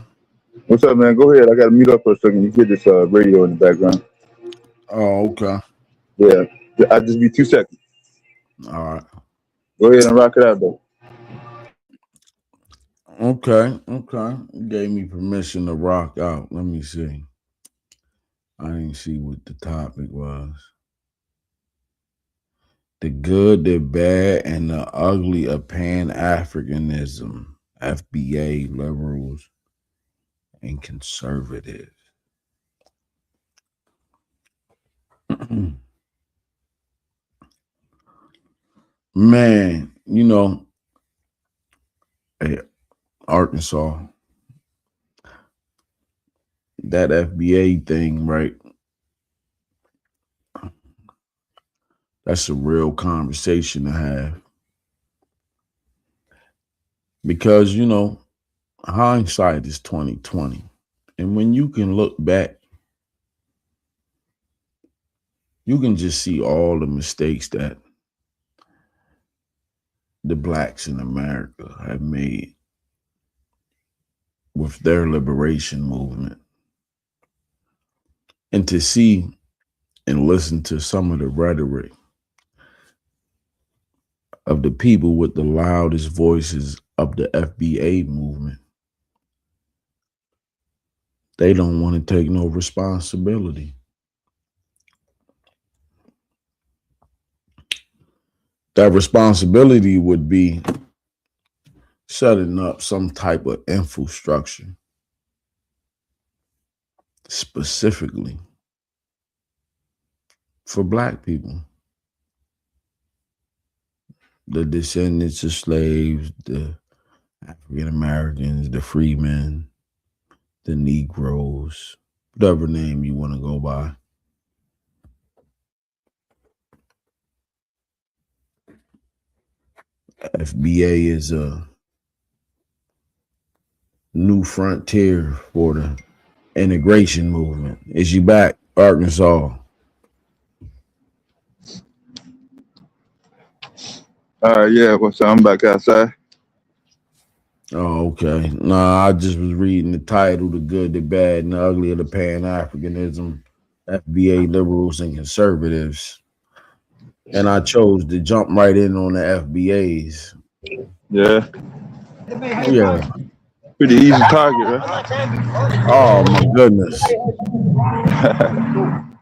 What's up, man? Go ahead. I got to mute up for a second. You hear this radio in the background. Oh, okay. Yeah, I'll just be 2 seconds. All right. Go ahead and rock it out, though. Okay. You gave me permission to rock out. Let me see. I didn't see what the topic was. The good, the bad, and the ugly of Pan Africanism. FBA, liberals, and conservatives. Man, hey, Arkansas, that FBA thing, right? That's a real conversation to have. Because, hindsight is 2020. And when you can look back, you can just see all the mistakes that the blacks in America have made with their liberation movement. And to see and listen to some of the rhetoric of the people with the loudest voices of the FBA movement, they don't want to take no responsibility. That responsibility would be setting up some type of infrastructure specifically for Black people, the descendants of slaves, the African Americans, the freemen, the Negroes, whatever name you want to go by. FBA is a new frontier for the integration movement. Is you back, Arkansas? Yeah, what's up? I'm back outside. Oh, okay. Nah, I just was reading the title, The Good, the Bad, and the Ugly of the Pan Africanism, FBA liberals and conservatives. And I chose to jump right in on the FBAs. Yeah. Yeah. Pretty easy target, right? Oh my goodness.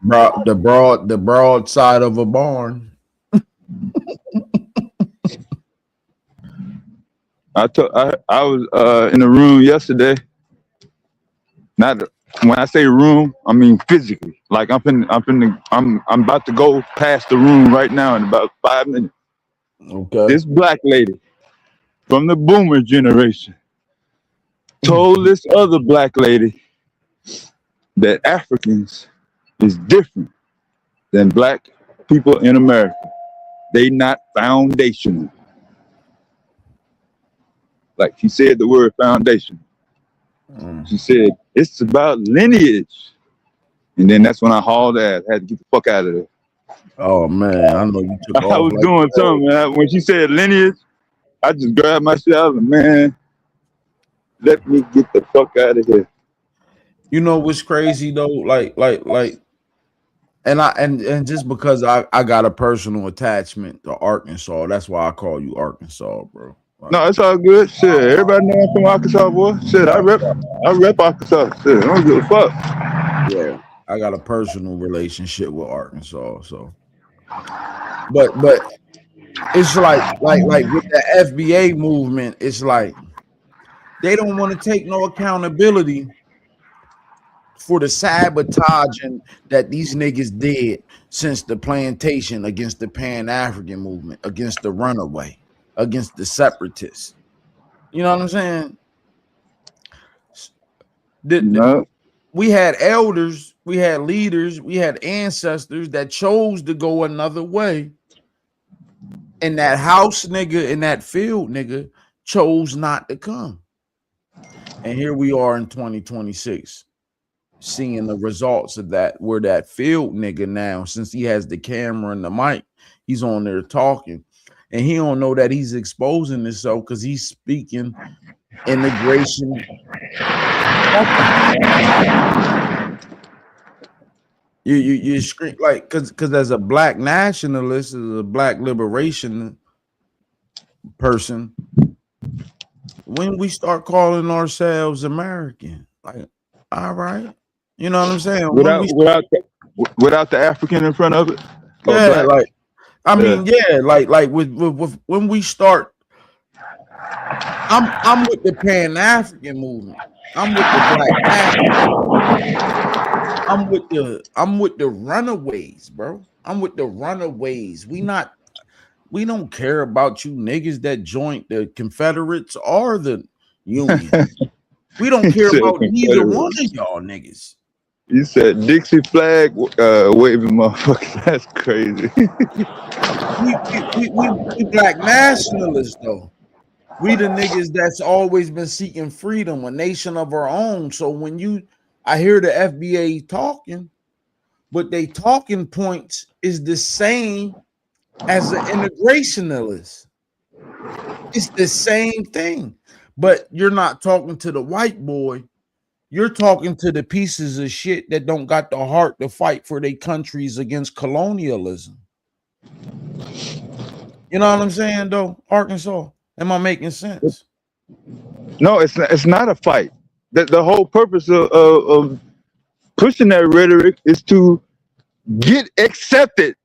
The broad side of a barn. I was in the room yesterday. Not when I say room, I mean physically. Like I'm about to go past the room right now in about 5 minutes. Okay. This black lady from the boomer generation told this other black lady that Africans is different than black people in America. They not foundational. Like she said the word foundation. She said it's about lineage. And then that's when I hauled ass. I had to get the fuck out of there. Oh man, I know you took off. I was like doing that. something, man. When she said lineage, I just grabbed my shit. I was like, man, let me get the fuck out of here. You know what's crazy though? Like, and just because I got a personal attachment to Arkansas, that's why I call you Arkansas, bro. Like, No, it's all good. Shit, everybody know I'm from Arkansas, boy. Shit, I rep Arkansas. Shit, I don't give a fuck. Yeah, I got a personal relationship with Arkansas, so. But it's like with the FBA movement, it's like they don't want to take no accountability for the sabotaging that these niggas did since the plantation against the Pan African movement, against the runaway, against the separatists. You know what I'm saying? No. We had elders, we had leaders, we had ancestors that chose to go another way. And that house nigga and that field nigga chose not to come. And here we are in 2026, seeing the results of that, where that field nigga now, since he has the camera and the mic, he's on there talking. And he don't know that he's exposing himself because he's speaking integration. You scream like because as a black nationalist, as a black liberation person, when we start calling ourselves American, like, all right, you know what I'm saying? Without the African in front of it. Yeah, like I mean, yeah, like with when we start, I'm with the Pan African movement. I'm with the Black African. I'm with the runaways, bro. I'm with the runaways. We don't care about you niggas that joined the Confederates or the Union. We don't care about neither one of y'all niggas. You said Dixie flag waving motherfucker. That's crazy. we black nationalists though. We the niggas that's always been seeking freedom, a nation of our own. So when I hear the FBA talking, but they talking points is the same as an integrationalist. It's the same thing, but you're not talking to the white boy. You're talking to the pieces of shit that don't got the heart to fight for their countries against colonialism. You know what I'm saying, though, Arkansas? Am I making sense? No, it's not a fight. The whole purpose of pushing that rhetoric is to get accepted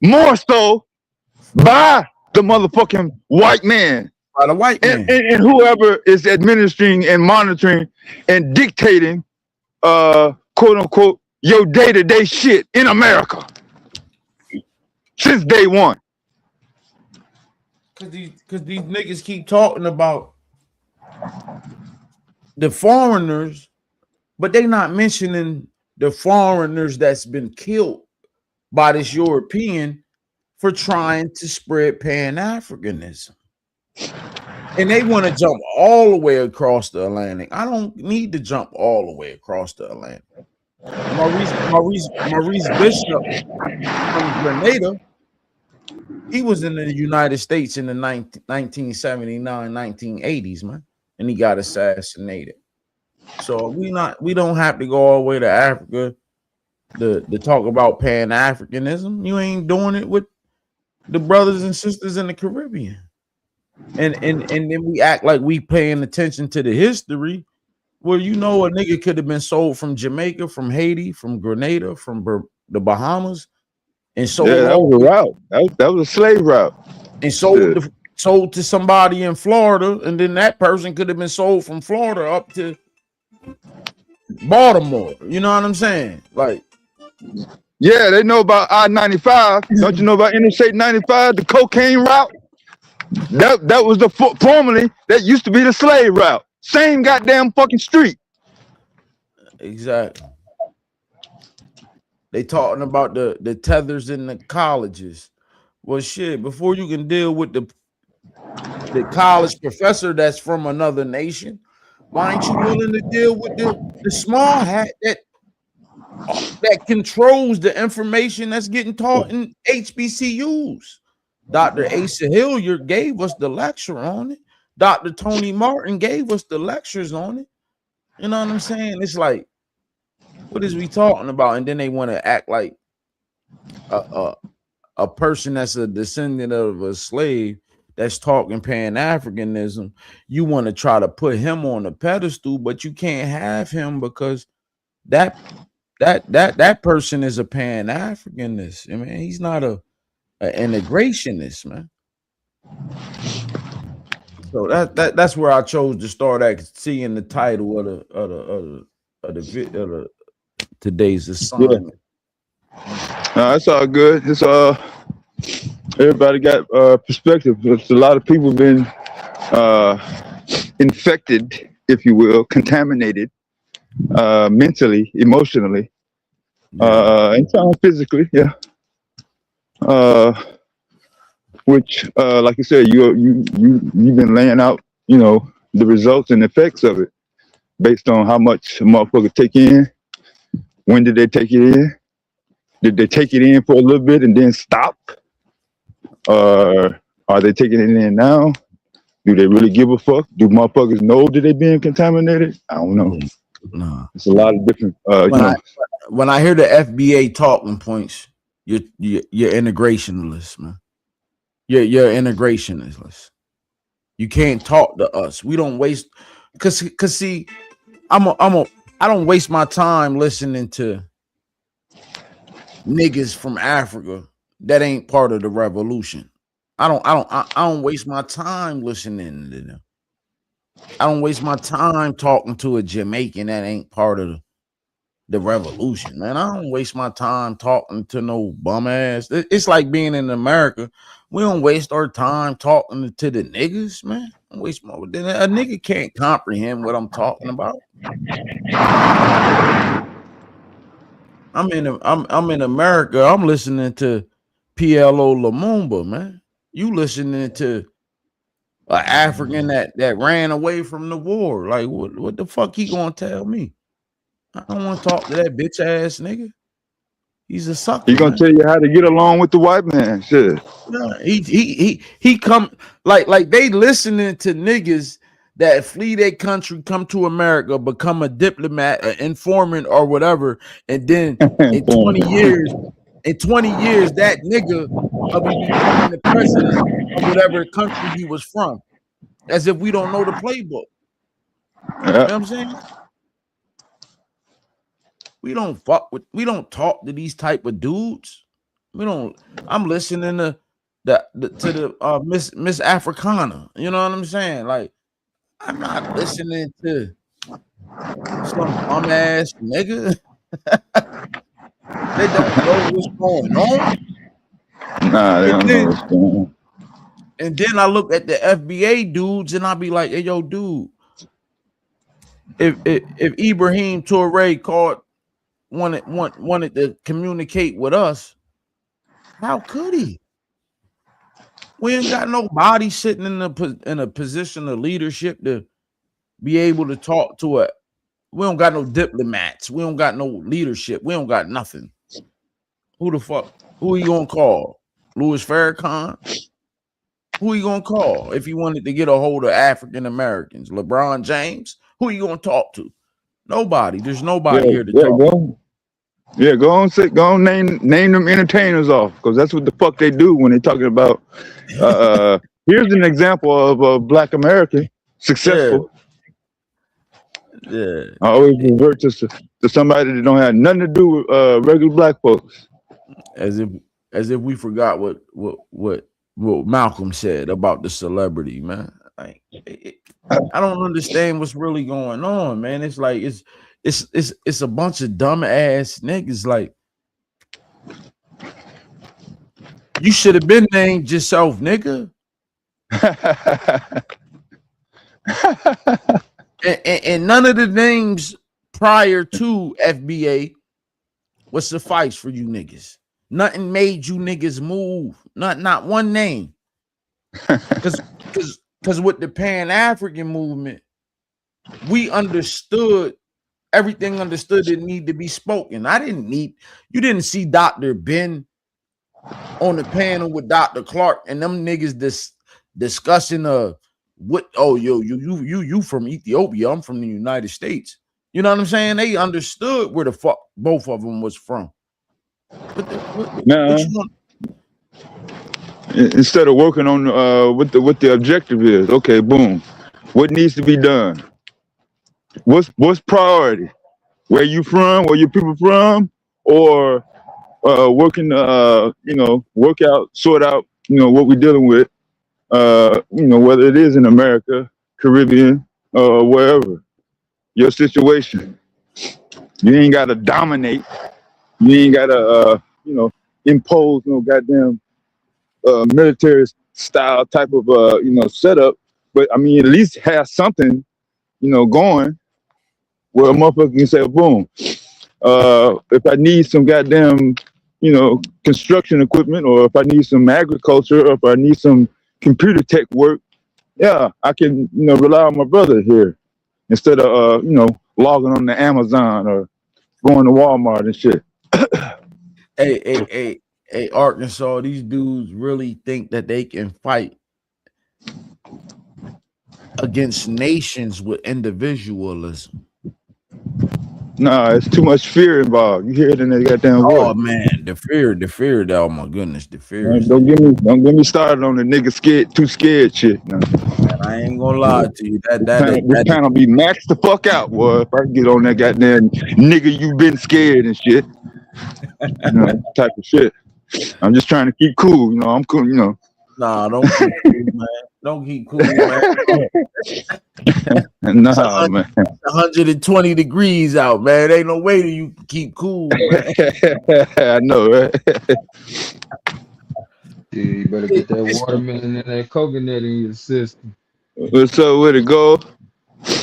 more so by the motherfucking white man. By the white man. And whoever is administering and monitoring and dictating quote unquote your day-to-day shit in America since day one. Cause these niggas keep talking about the foreigners, but they not mentioning the foreigners that's been killed by this European for trying to spread Pan Africanism. And they want to jump all the way across the Atlantic. I don't need to jump all the way across the Atlantic. Maurice Bishop from Grenada, he was in the United States in the 1979, 1980s, man, and he got assassinated. So we don't have to go all the way to Africa to talk about Pan Africanism. You ain't doing it with the brothers and sisters in the Caribbean. And then we act like we paying attention to the history. Well, you know, a nigga could have been sold from Jamaica, from Haiti, from Grenada, from the Bahamas, and sold. Yeah, that was a route. That was a slave route. And sold to somebody in Florida, and then that person could have been sold from Florida up to Baltimore. You know what I'm saying? Like, yeah, they know about I-95. Don't you know about Interstate 95, the cocaine route? That was the formerly that used to be the slave route. Same goddamn fucking street. Exactly. They talking about the tethers in the colleges. Well, shit, before you can deal with the college professor that's from another nation, why ain't you willing to deal with the small hat that controls the information that's getting taught in HBCUs? Dr. Asa Hilliard gave us the lecture on it. Dr. Tony Martin gave us the lectures on it. You know what I'm saying? It's like, what is we talking about? And then they want to act like a person that's a descendant of a slave that's talking Pan-Africanism. You want to try to put him on a pedestal, but you can't have him because that person is a Pan-Africanist. I mean, he's not an integrationist, man. So that's where I chose to start at, seeing the title of today's assignment. Yeah. No, it's all good. It's everybody got perspective. There's a lot of people been infected, if you will, contaminated mentally, emotionally, and physically, yeah. Which, like I said, you've been laying out, you know, the results and effects of it based on how much a motherfucker take in. When did they take it in? Did they take it in for a little bit and then stop? Are they taking it in now? Do they really give a fuck? Do motherfuckers know that they being contaminated? I don't know. No. It's a lot of different. When I hear the FBA talking points, you're integrationalist, man. You're integrationalist. You can't talk to us. We don't waste, cause see, I don't waste my time listening to niggas from Africa that ain't part of the revolution. I don't waste my time listening to them. I don't waste my time talking to a Jamaican that ain't part of the revolution, man. I don't waste my time talking to no bum ass. It's like being in America. We don't waste our time talking to the niggas, man. A nigga can't comprehend what I'm talking about. I'm in America. I'm listening to PLO Lumumba, man. You listening to an African that ran away from the war. Like, what the fuck he gonna tell me? I don't want to talk to that bitch ass nigga. He's a sucker. He gonna tell you how to get along with the white man. Shit. Yeah, he come like they listening to niggas that flee their country, come to America, become a diplomat, an informant, or whatever, and then in 20 years, that nigga will be becoming the president of whatever country he was from, as if we don't know the playbook. Yeah. You know what I'm saying? We don't talk to these type of dudes. We don't. I'm listening to the Miss Africana. You know what I'm saying? Like, I'm not listening to some bum ass nigga. They don't know what's going on. Nah, they don't know what's going on. And then I look at the FBA dudes and I be like, hey, yo, dude, if Ibrahim Toure wanted to communicate with us, how could he? We ain't got nobody sitting in a position of leadership to be able to talk to it. We don't got no diplomats. We don't got no leadership. We don't got nothing. Who the fuck? Who you gonna call? Louis Farrakhan? Who you gonna call if you wanted to get a hold of African Americans? LeBron James? Who you gonna talk to? Nobody. There's nobody here to talk. Go on, name them entertainers off, because that's what the fuck they do when they're talking about. Here's an example of a Black American successful. Yeah. I always revert to somebody that don't have nothing to do with regular Black folks. As if we forgot what Malcolm said about the celebrity, man. Like, I don't understand what's really going on, man. It's like it's a bunch of dumb ass niggas. Like, you should have been named yourself, nigga. and none of the names prior to FBA would suffice for you niggas. Nothing made you niggas move. Not one name. Because with the Pan African movement, we understood everything understood that need to be spoken. You didn't see Dr. Ben on the panel with Dr. Clark and them niggas discussing you from Ethiopia, I'm from the United States. You know what I'm saying? They understood where the fuck both of them was from. Instead of working on what the objective is, okay, boom. What needs to be done? What's priority? Where you from? Where your people from? Or working work out, sort out, what we're dealing with, whether it is in America, Caribbean, or wherever. Your situation. You ain't gotta dominate. You ain't gotta impose no goddamn military style type of setup. But I mean, at least have something, going where a motherfucker can say, boom. If I need some goddamn, construction equipment, or if I need some agriculture, or if I need some computer tech work, yeah, I can, rely on my brother here instead of, logging on to Amazon or going to Walmart and shit. Hey, Arkansas, these dudes really think that they can fight against nations with individualism. Nah, it's too much fear involved. You hear it in that goddamn voice. Oh man, the fear. Oh my goodness, the fear. Don't get me started on the nigga too scared shit. No. Man, I ain't gonna lie to you. That kind of be maxed the fuck out, boy. If I get on that goddamn nigga, you been scared and shit. Type of shit. I'm just trying to keep cool. I'm cool. Nah, don't keep cool, man. Don't keep cool, man. Nah, man. 120 degrees out, man. Ain't no way that you can keep cool, man. I know, right? Yeah, you better get that watermelon and that coconut in your system. What's up with it, go?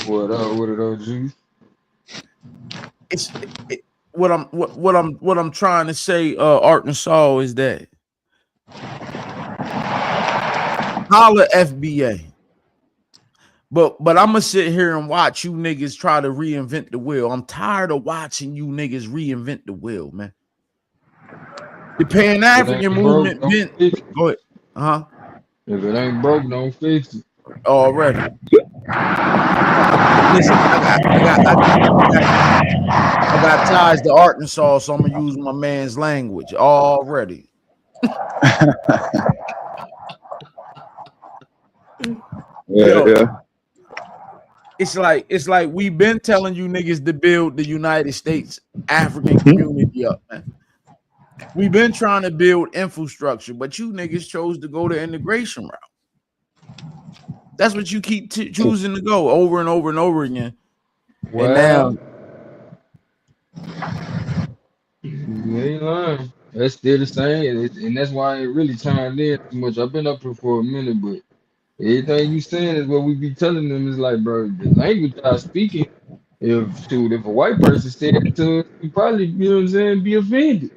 What up with it, OG? What I'm trying to say, Arkansas, is that holla FBA. But I'm gonna sit here and watch you niggas try to reinvent the wheel. I'm tired of watching you niggas reinvent the wheel, man. The Pan African movement been go ahead. If it ain't broke, don't fix it. Already. Listen, I got ties to Arkansas, so I'm gonna use my man's language already. Yeah, Yo, yeah. it's like we've been telling you niggas to build the United States African community up, man. We've been trying to build infrastructure, but you niggas chose to go the integration route. That's what you keep choosing to go over and over and over again. And now, Well, you ain't lying. That's still the same, and that's why I ain't really chimed in too much. I've been up here for a minute, but everything you saying is what we be telling them is like, bro, the language y'all speaking. If a white person said it to us, we probably, you know what I'm saying, be offended.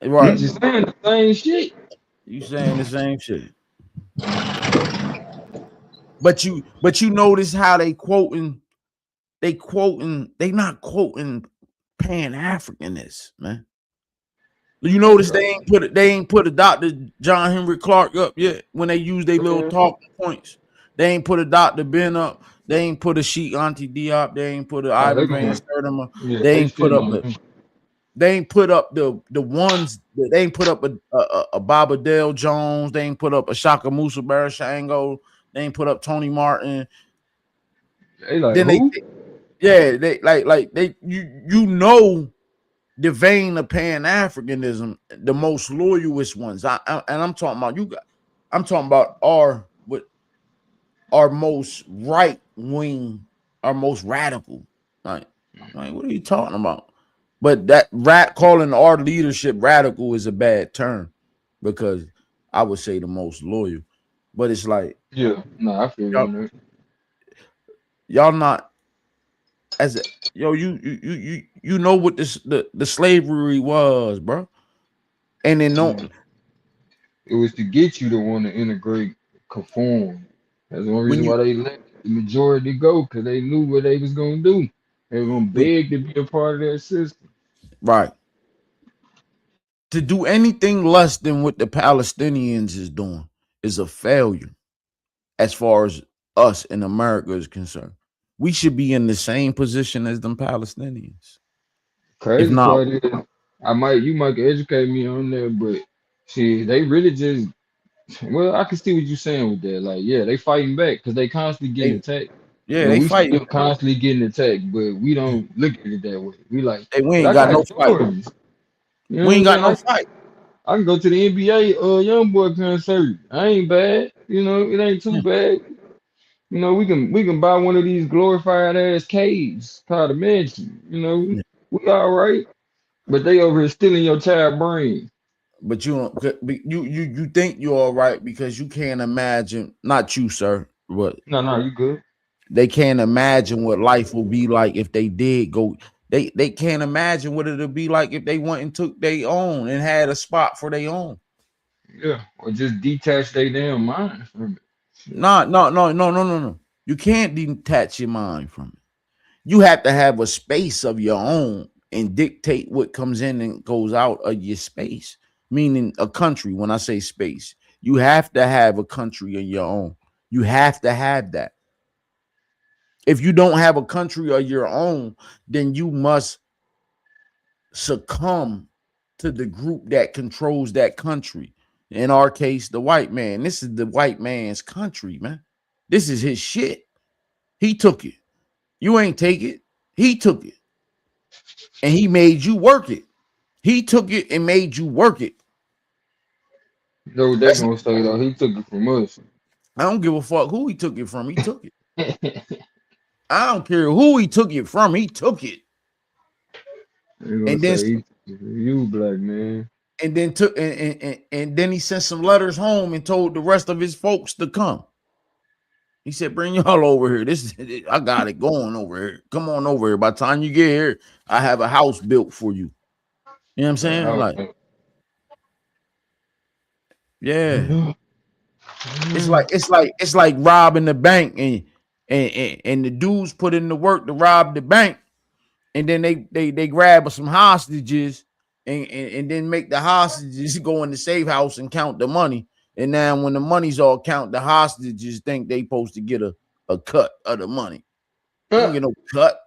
We right, just saying the same shit. you saying the same shit. But you notice how they not quoting Pan Africanists, man. You notice they ain't put a Dr. John Henry Clark up yet when they use their little talking points. They ain't put a Dr. Ben up. They ain't put a Sheik Auntie Diop. They ain't put a Oh, they Ivan Van gonna, Sertima. yeah, They they ain't put shitting up on the them. they ain't put up the ones that they ain't put up a Baba Dale Jones. They ain't put up a Shaka Musa Barashango. They ain't put up Tony Martin. They like, Then who? they like they you know the vein of Pan Africanism, the most loyalist ones. And I'm talking about I'm talking about our most right wing, our most radical. Like, what are you talking about? But that calling our leadership radical is a bad term because I would say the most loyal. But it's like Yeah, nah, I feel you y'all, on that. y'all not as a, yo, you know what the slavery was, bro. And then no, Mm. It was to get you to want to integrate, conform. That's the only when reason you why they let the majority go, because they knew what they was gonna do. They were gonna when, beg to be a part of that system. right, to do anything less than what the Palestinians is doing is a failure as far as us in America is concerned. We should be in the same position as them Palestinians. If Crazy not, part is, you might educate me on that, but see, they really just, well, I can see what you're saying with that. Like, yeah, they fighting back because they constantly getting they attacked. yeah, And they we see fight. them constantly getting attacked, but we don't look at it that way. We like, We but ain't I got no got fight. Jordans. You know We what ain't I'm got no saying? fight. I can go to the NBA young boy concert. I ain't bad. You know, it ain't too Yeah. bad. You know, we can buy one of these glorified ass caves called a mansion. You know, Yeah. we all right. But they over here stealing your child brain. But you don't you think you're all right because you can't imagine, not you, sir, but No, no, you good. they can't imagine what life will be like if they did go. They can't imagine what it'll be like if they went and took their own and had a spot for their own. Yeah. Or just detach their damn mind from it. Shit. No. You can't detach your mind from it. You have to have a space of your own and dictate what comes in and goes out of your space. Meaning a country. When I say space, you have to have a country of your own. You have to have that. If you don't have a country of your own, then you must succumb to the group that controls that country. In our case, the white man. This is the white man's country, man. This is his shit. He took it. You ain't take it. He took it. And he made you work it. He took it and made you work it. You know what they That's, gonna say though? He took it from us. I don't give a fuck who he took it from. He took it. I don't care who he took it from. He took it. They gonna And then say he took it from you, black man. took and then he sent some letters home and told the rest of his folks to come. He said, "Bring y'all over here. I got it going over here. Come on over here. By the time you get here, I have a house built for you." You know what I'm saying? Like, yeah. It's like robbing the bank and the dudes put in the work to rob the bank, and then they grab some hostages and then make the hostages go in the safe house and count the money. And now when the money's all count, the hostages think they supposed to get a a cut of the money. You don't get no cut.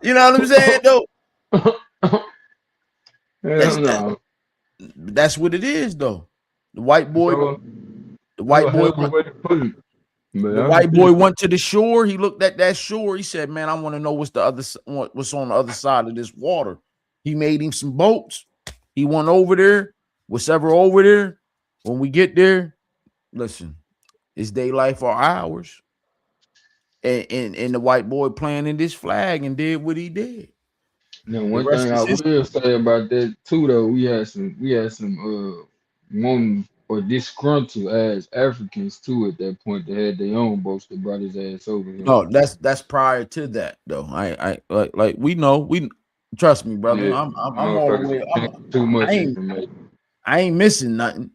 You know what I'm saying, though? That's what it is, though. The white boy, the white boy went. The white boy went to the shore. He looked at that shore. He said, "Man, I want to know what's on the other side of this water." He made him some boats. He went over there. Whatever over there. When we get there, listen, it's their life or ours. And the white boy planted this flag and did what he did. Now, one thing I will say about that too, though, we had some one or disgruntled as Africans too at that point. They had their own boats that brought his ass over here. No, that's prior to that though. I like we know, we trust me, brother. Yeah, I'm all the way. Too much information. I ain't missing nothing.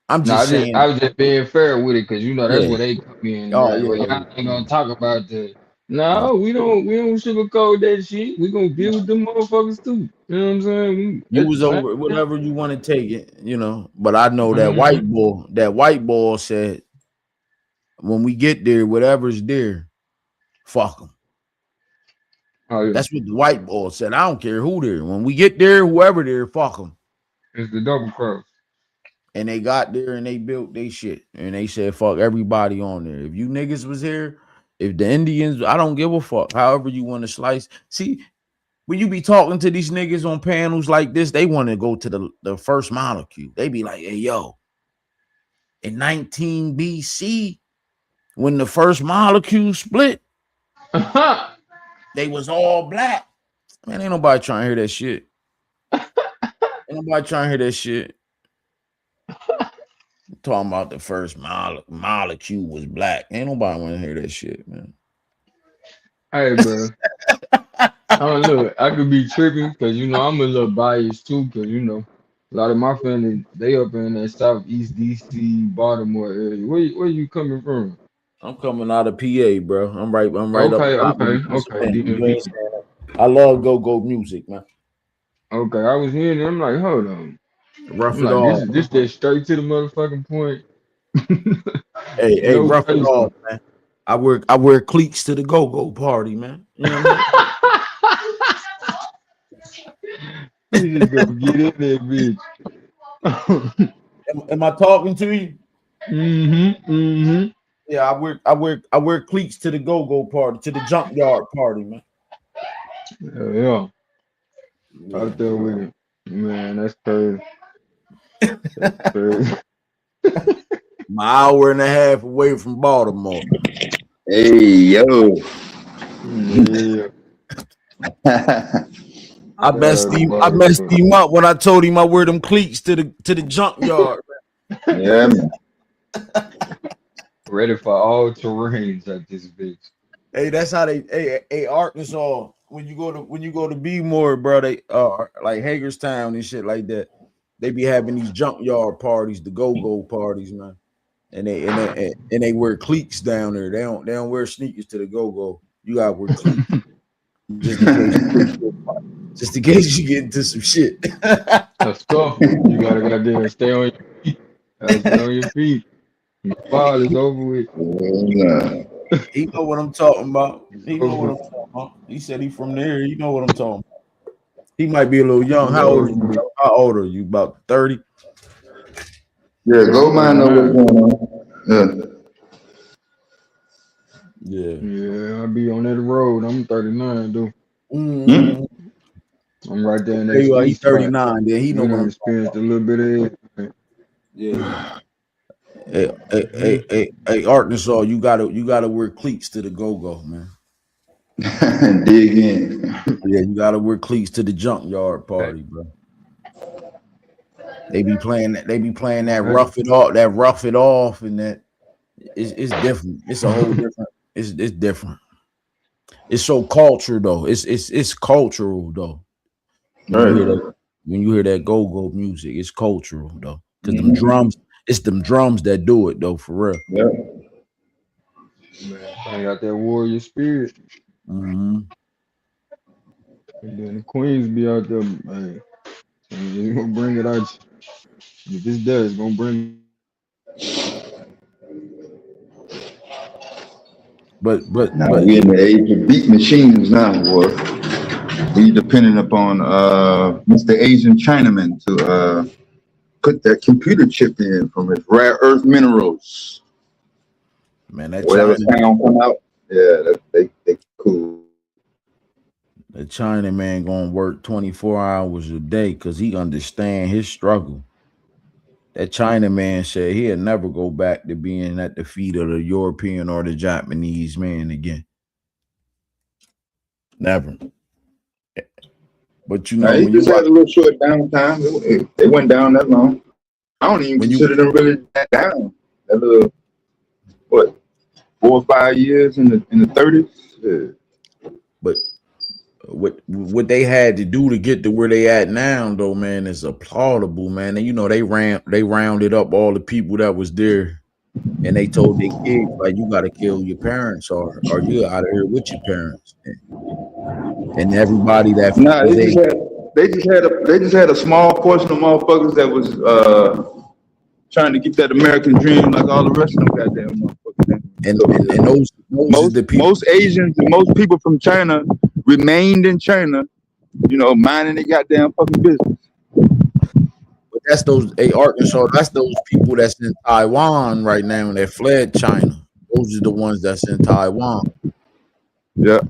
I'm just saying. I was just being fair with it because you know that's where they come in. Oh, right? Y'all ain't gonna talk about the. No, we don't sugarcoat that shit. We gonna deal with them motherfuckers too. You know what I'm saying? You was over whatever you want to take it, you know. But I know that white boy said, when we get there, whatever's there, fuck them. Oh, yeah. That's what the white boy said. I don't care who there. When we get there, whoever there, fuck them. It's the double cross. And they got there and they built their shit. And they said, fuck everybody on there. If you niggas was here, if the Indians, I don't give a fuck. However you want to slice. See, when you be talking to these niggas on panels like this, they want to go to the first molecule. They be like, hey, yo, in 19 BC, when the first molecule split, they was all black. Man, ain't nobody trying to hear that shit. Ain't nobody trying to hear that shit. Talking about the first molecule was black. Ain't nobody want to hear that shit, man. Hey, bro. Look, I could be tripping because you know I'm a little biased too, because you know a lot of my family they up in that Southeast DC, Baltimore area. Where you coming from? I'm coming out of PA, bro. I'm right okay, up. Okay. I love go music, man. Okay, I was hearing it. I'm like, hold on. Rough it off. This that straight to the motherfucking point. hey, no rough it off, man. I wear cleats to the go-go party, man. You know what I mean? You just gonna get in there, bitch. Am I talking to you? Mm-hmm. Yeah, I wear cleats to the go-go party, to the junkyard party, man. Yeah. Out there with it. Man, that's crazy. That's crazy. My hour and a half away from Baltimore. Hey, yo. Yeah. I messed him up when I told him I wear them cleats to the junkyard. Yeah, man. Ready for all terrains at this bitch. Hey, that's how they Arkansas. When you go to Bmore, bro, they like Hagerstown and shit like that. They be having these junkyard parties, the go-go parties, man. And they wear cleats down there. They don't wear sneakers to the go-go. You gotta wear cleats. just in case you get into some shit. Let's go. You gotta goddamn stay on your feet. Stay on your feet. My father's over with. He know what I'm talking about. He said he from there. He know what I'm talking about. He might be a little young. How old are you? How old are you? About 30? Yeah, go man know what's going on. Yeah, I be on that road. I'm 39, dude. Mm-hmm. I'm right there in that. He's 39. Then he know what I'm experienced a little bit of it. Yeah. Hey, Arkansas, you gotta wear cleats to the go-go, man. Dig in. Yeah, you gotta wear cleats to the junkyard party, bro. They be playing that rough it off, and that it's different. It's a whole different. It's different. It's so cultural though. It's cultural though. When you hear that go-go music, it's cultural though. Because them drums, it's them drums that do it though, for real. Yeah. Man, I got that warrior spirit. Mm-hmm. And then the queens be out there, man. And it's gonna bring it out. If it's there, it's gonna bring Now we in the age of beat machines now, boy. We depending upon Mr. Asian Chinaman to put that computer chip in from his rare earth minerals. Man, that Whatever China, sound come out, yeah, they cool. the China man gonna work 24 hours a day because he understand his struggle. That China man said he'll never go back to being at the feet of the European or the Japanese man again. Never. But you know, He when you just had watch, a little short downtime. It went down that long. I don't even when you consider them really that down. That little what 4 or 5 years in the 30s. Yeah. but what they had to do to get to where they at now, though, man, is applaudable, man. And you know, they rounded up all the people that was there, and they told their kids, like, you got to kill your parents, or you out of here with your parents. And everybody that Nah, was they just had a small portion of motherfuckers that was trying to get that American dream like all the rest of them goddamn motherfuckers. and those is the people. Most Asians and most people from China remained in China, minding their goddamn fucking business. But that's those Arkansas. That's those people that's in Taiwan right now that fled China. Those are the ones that's in Taiwan. Yeah.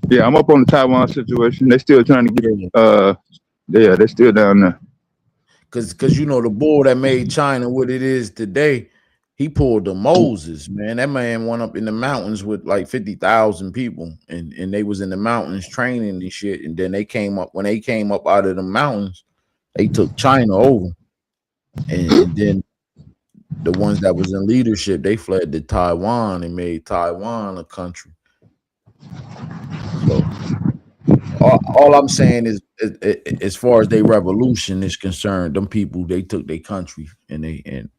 Yeah, I'm up on the Taiwan situation. They still trying to get they're still down there. Cause you know the bull that made China what it is today, he pulled the Moses, man. That man went up in the mountains with like 50,000 people, and they was in the mountains training and shit. And then when they came up out of the mountains, they took China over, and then the ones that was in leadership, they fled to Taiwan and made Taiwan a country. So all I'm saying is, as far as their revolution is concerned, them people, they took their country and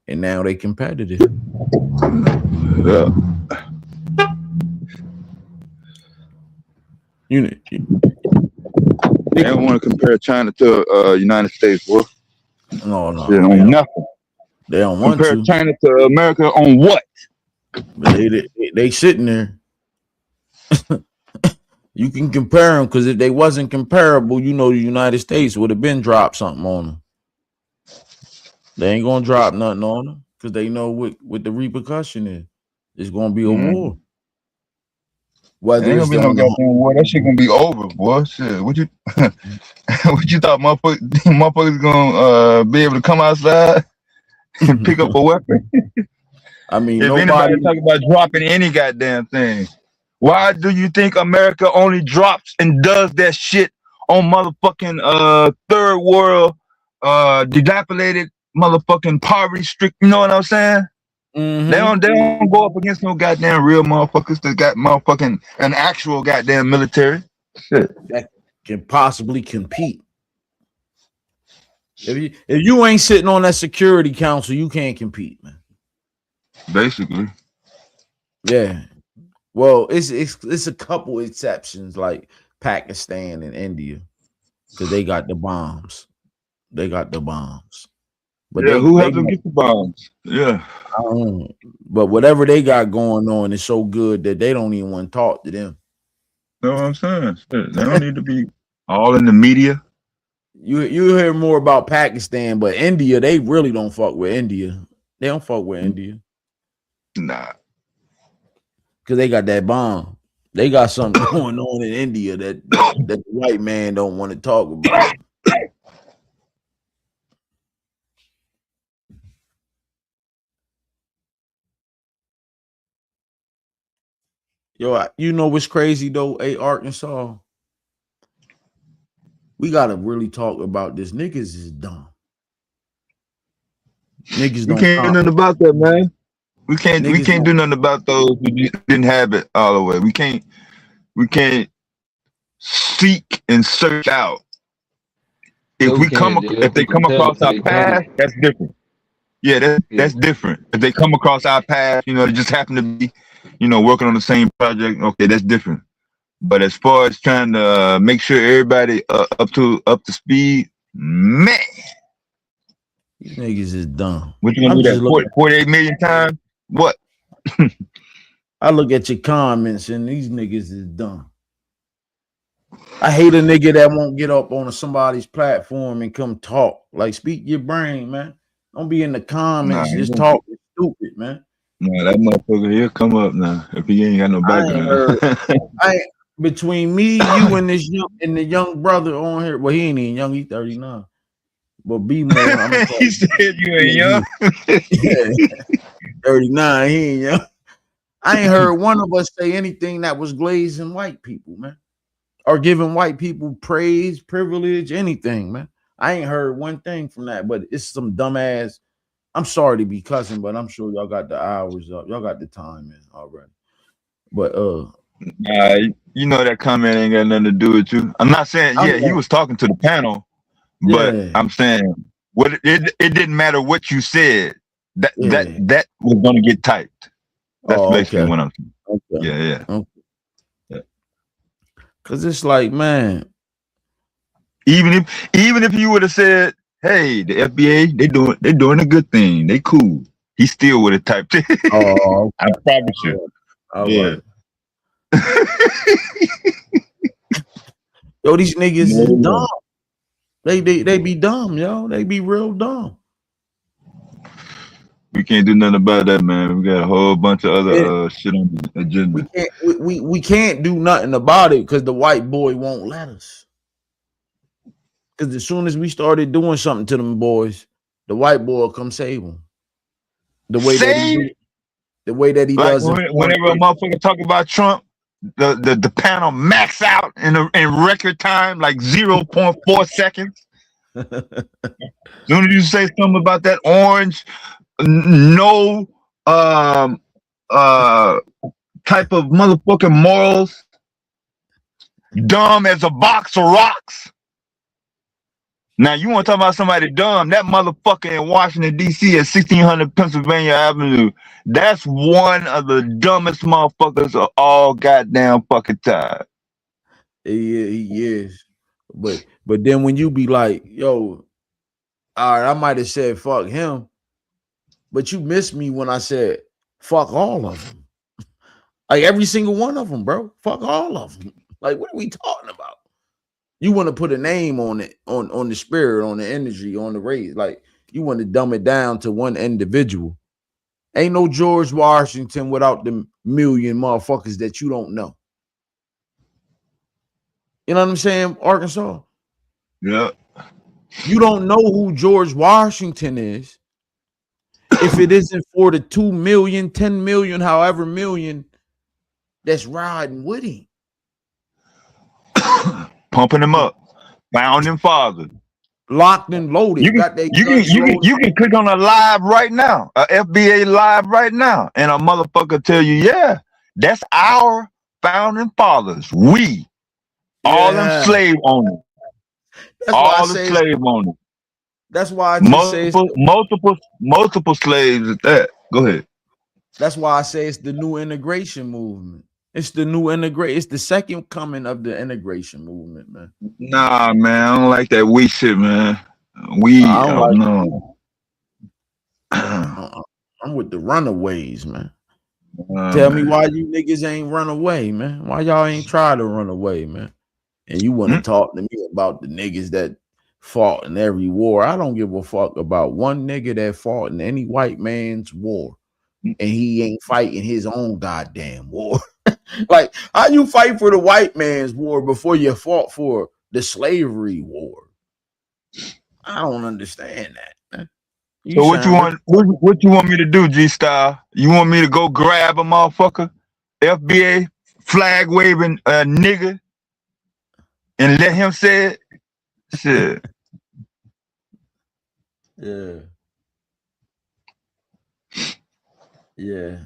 now they competitive. Yeah. They don't want to compare China to United States, boy. No, nothing. They don't want compare to. China to America on what? But they sitting there. You can compare them, because if they wasn't comparable, the United States would have been dropped something on them. They ain't gonna drop nothing on them because they know what the repercussion is. It's gonna be a war. Whether it's gonna be no goddamn war, that shit gonna be over, boy. Shit, what you what you thought motherfuckers gonna be able to come outside and pick up a weapon? I mean, if anybody talk about dropping any goddamn thing, why do you think America only drops and does that shit on motherfucking third world dilapidated motherfucking poverty strict? You know what I'm saying? Mm-hmm. They don't go up against no goddamn real motherfuckers that got motherfucking an actual goddamn military shit that can possibly compete. If you ain't sitting on that Security Council, you can't compete, man. Basically. Yeah. Well, it's a couple exceptions like Pakistan and India, because they got the bombs. But yeah, who helped them get the bombs? Yeah. But whatever they got going on is so good that they don't even want to talk to them. You know what I'm saying? They don't need to be all in the media. You hear more about Pakistan, but India, they really don't fuck with India. They don't fuck with India. Nah. Because they got that bomb. They got something going on in India that the white man don't want to talk about. Yo, you know what's crazy though, Arkansas? We gotta really talk about this. Niggas is dumb. Niggas don't. We can't do nothing about that, man. We can't do nothing about those who didn't have it all the way. We can't seek and search out. If they come across our path, that's different. Yeah, that's different. If they come across our path, they just happen to be, working on the same project. Okay, that's different. But as far as trying to make sure everybody up to speed, man, these niggas is dumb. What you gonna do that 48 million times? What? I look at your comments and these niggas is dumb. I hate a nigga that won't get up on somebody's platform and come talk. Like, speak your brain, man. Don't be in the Nah, comments just talking stupid, man. nah, that motherfucker he'll come up now if he ain't got no I ain't heard. background. Between me, you, and this young and the young brother on here. Well, he ain't even young. He 39. But be more. I'm gonna call He said you ain't young. yeah, 39. He ain't young. I ain't heard one of us say anything that was glazing white people, man, or giving white people praise, privilege, anything, man. I ain't heard one thing from that, but it's some dumbass. I'm sorry to be cussing, but I'm sure y'all got the hours up. Y'all got the time in already. But You know that comment ain't got nothing to do with you. I'm not saying, yeah, he was talking to the panel, but yeah, I'm saying what it didn't matter what you said. That yeah. that was gonna get typed. That's basically Okay. what I'm saying. Okay. Yeah. Okay. Yeah. Cause it's like, man, Even if you would have said, "Hey, the FBA, they doing a good thing. They cool," he still would have typed it. oh, I promise you. all Yeah. right. Yo, these niggas is No. dumb. They be dumb, yo. They be real dumb. We can't do nothing about that, man. We got a whole bunch of other shit on the agenda. We can't do nothing about it because the white boy won't let us. Because as soon as we started doing something to them boys, the white boy will come save them. The way that he like does. whenever a motherfucker talk about Trump, the panel max out in record time, like 0.4 seconds. As soon as you say something about that orange, no type of motherfucking morals, dumb as a box of rocks. Now you want to talk about somebody dumb? That motherfucker in Washington D.C. at 1600 Pennsylvania Avenue. That's one of the dumbest motherfuckers of all goddamn fucking time. He is. But then when you be like, yo, all right, I might have said fuck him, but you missed me when I said fuck all of them. Like every single one of them, bro. Fuck all of them. Like, what are we talking about? You want to put a name on it, on the spirit, on the energy, on the race. Like, you want to dumb it down to one individual. Ain't no George Washington without the million motherfuckers that you don't know. You know what I'm saying, Arkansas? Yeah. You don't know who George Washington is if it isn't for the 2 million, 10 million, however million that's riding with him. Pumping him up. Founding fathers. Locked and loaded. You can click on a live right now, a FBA live right now, and a motherfucker tell you, yeah, that's our founding fathers. We, all them slave owners, all the slave owners. That's why I just say multiple slaves at that. Go ahead. That's why I say it's the new integration movement. It's the new integration. It's the second coming of the integration movement, man. Nah, man, I don't like that we shit, man. I don't know. I'm with the runaways, man. Tell me why you niggas ain't run away, man. Why y'all ain't try to run away, man? And you want to talk to me about the niggas that fought in every war. I don't give a fuck about one nigga that fought in any white man's war. And he ain't fighting his own goddamn war. Like, how you fight for the white man's war before you fought for the slavery war? I don't understand that, man. So what you want me to do, G-Style? You want me to go grab a motherfucker, FBA flag waving nigga, and let him say it? Shit. Yeah. Yeah.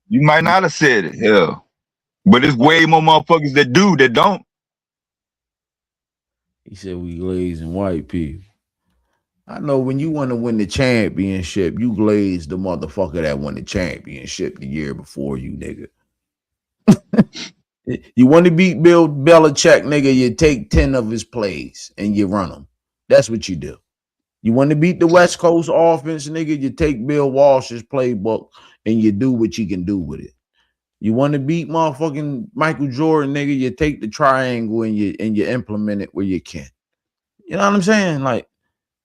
You might not have said it, hell. But there's way more motherfuckers that do that don't. He said we glazing white people. I know when you want to win the championship, you glaze the motherfucker that won the championship the year before you, nigga. You want to beat Bill Belichick, nigga, you take 10 of his plays and you run them. That's what you do. You want to beat the West Coast offense, nigga, you take Bill Walsh's playbook and you do what you can do with it. You want to beat motherfucking Michael Jordan, nigga, you take the triangle and you implement it where you can. You know what I'm saying? Like,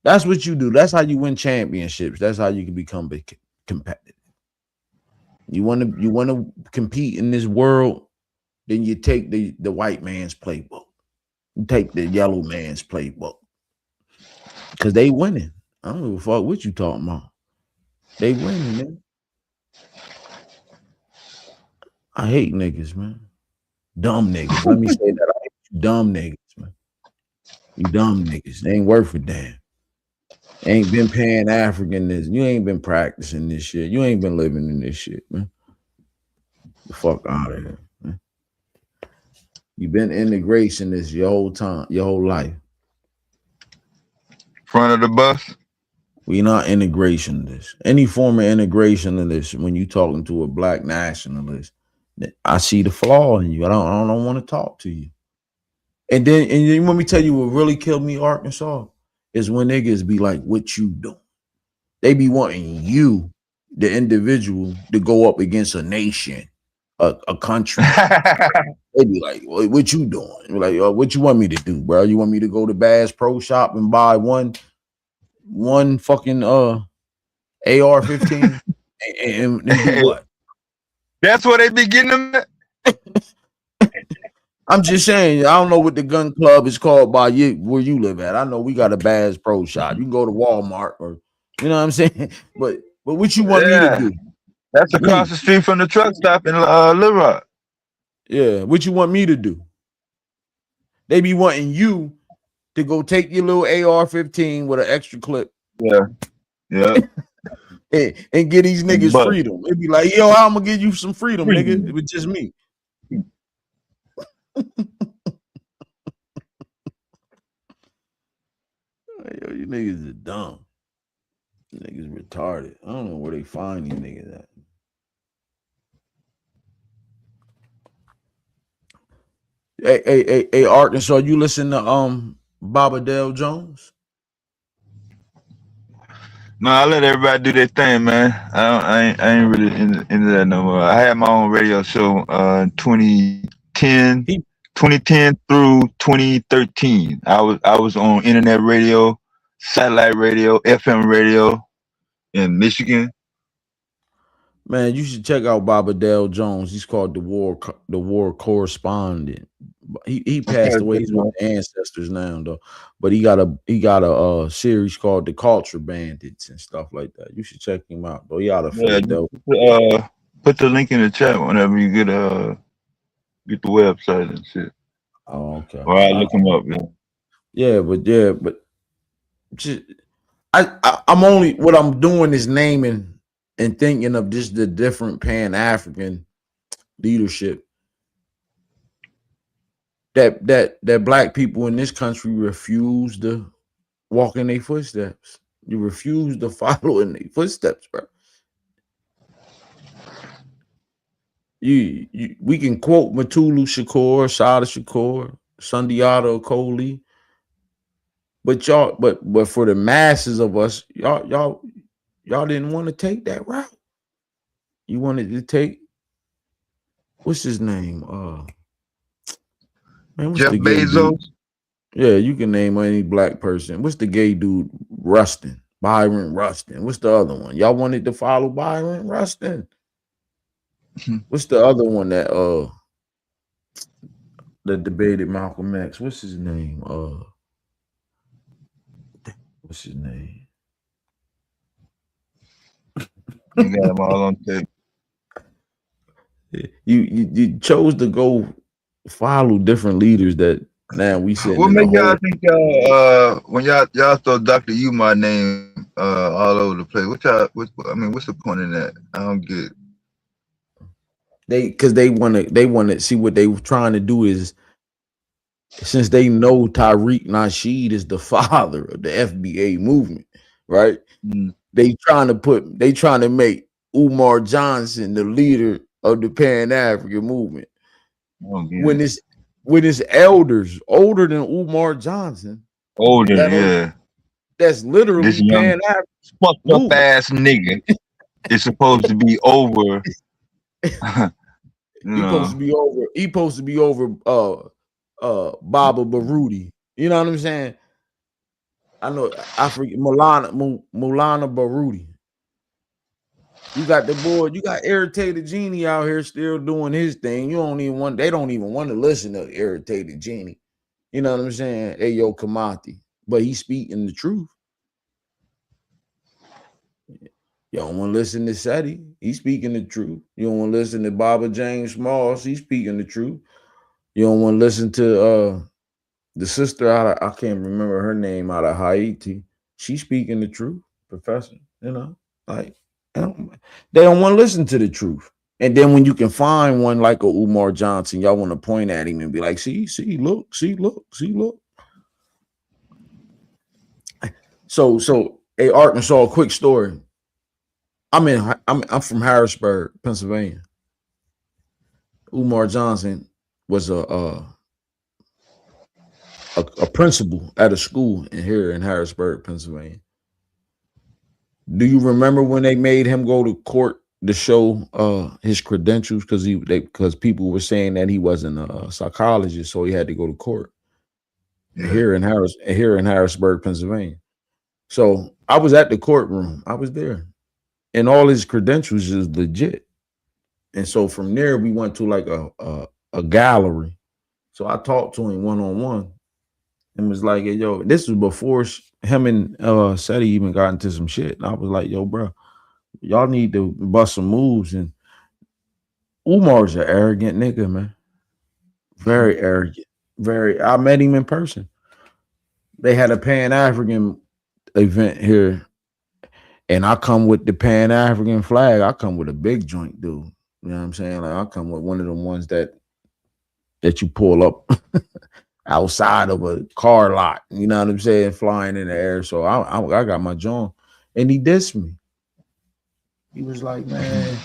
that's what you do. That's how you win championships. That's how you can become competitive. You want to compete in this world, then you take the white man's playbook. You take the yellow man's playbook. Because they winning. I don't give a fuck what you talking about. They winning, man. I hate niggas, man. Dumb niggas. Let me say that. I hate you dumb niggas, man. You dumb niggas. They ain't worth a damn. Ain't been Pan Africanism. You ain't been practicing this shit. You ain't been living in this shit, man. The fuck out of here, man. You been integration this your whole time, your whole life. Front of the bus. We not integrationist. Any form of integrationist, when you talking to a black nationalist, I see the flaw in you. I don't want to talk to you. And then let me tell you what really killed me, Arkansas, is when niggas be like, what you doing? They be wanting you, the individual, to go up against a nation, a country. They be like, what you doing? You're like, what you want me to do, bro? You want me to go to Bass Pro Shop and buy one fucking AR-15 and do what? That's where they be getting them at? I'm just saying, I don't know what the gun club is called by you where you live at. I know we got a Bass Pro Shop. You can go to Walmart or you know what I'm saying? But what you want me to do? That's across the street from the truck stop in Little Rock. Yeah, what you want me to do? They be wanting you to go take your little AR-15 with an extra clip. Yeah. and get these niggas freedom. They be like, yo, I'm gonna give you some freedom, nigga. It was just me. Yo, you niggas are dumb. Niggas retarded. I don't know where they find these niggas at. Hey, Arkansas, you listen to Baba Dale Jones? No, I let everybody do their thing, man. I ain't really into that no more. I had my own radio show 2010 through 2013. I was on internet radio, satellite radio, FM radio in Michigan. Man, you should check out Baba Dale Jones. He's called the war correspondent. He passed away. He's one of the ancestors now, though. But he got a series called The Culture Bandits and stuff like that. You should check him out, though. He out of Philadelphia. Put the link in the chat whenever you get the website and shit. Oh, okay. Or I look him up. But just, I'm only what I'm doing is naming and thinking of just the different Pan-African leadership that black people in this country refuse to walk in their footsteps. You refuse to follow in their footsteps, bro. We can quote Matulu Shakur, Sada Shakur, Sundiata Kohli, but for the masses of us, y'all didn't want to take that route. You wanted to take what's his name? Jeff Bezos. Dude? Yeah, you can name any black person. What's the gay dude? Byron Rustin. What's the other one? Y'all wanted to follow Byron Rustin. What's the other one that debated Malcolm X? What's his name? What's his name? You got them all on tape. You chose to go follow different leaders that now we said. What make y'all think when y'all throw Dr. Umar name all over the place? What's the point in that? I don't get it. Because they want to see what they were trying to do is, since they know Tariq Nasheed is the father of the FBA movement, right? They trying to make Umar Johnson the leader of the Pan-African movement. When it's elders older than Umar Johnson, that's literally this young fucked up ass nigga is supposed to be over He supposed to be over. He supposed to be over. Baba Baruti. You know what I'm saying? I know. I forget Mulana Baruti. You got the boy. You got Irritated Genie out here still doing his thing. You don't even want. They don't even want to listen to Irritated Genie. You know what I'm saying? Ayo Kamati, but he's speaking the truth. You don't want to listen to Seti. He's speaking the truth. You don't want to listen to Baba James Smalls. He's speaking the truth. You don't want to listen to the sister out of, I can't remember her name, out of Haiti. She's speaking the truth, professor. You know, like they don't want to listen to the truth. And then when you can find one like a Umar Johnson, y'all want to point at him and be like, see, look. So hey, Arkansas, a quick story. I'm from Harrisburg, Pennsylvania. Umar Johnson was a principal at a school here in Harrisburg, Pennsylvania. Do you remember when they made him go to court to show his credentials because people were saying that he wasn't a psychologist, so he had to go to court here in Harrisburg, Pennsylvania. So I was at the courtroom. I was there, and all his credentials is legit. And so from there we went to like a gallery. So I talked to him one-on-one and was like, hey, yo, this was before him and Seti even got into some shit. And I was like, yo, bro, y'all need to bust some moves. And Umar's an arrogant nigga, man. Very arrogant. I met him in person. They had a Pan African event here. And I come with the Pan African flag. I come with a big joint, dude. You know what I'm saying? Like I come with one of them ones that you pull up outside of a car lot. You know what I'm saying? Flying in the air. So I got my joint. And he dissed me. He was like, man,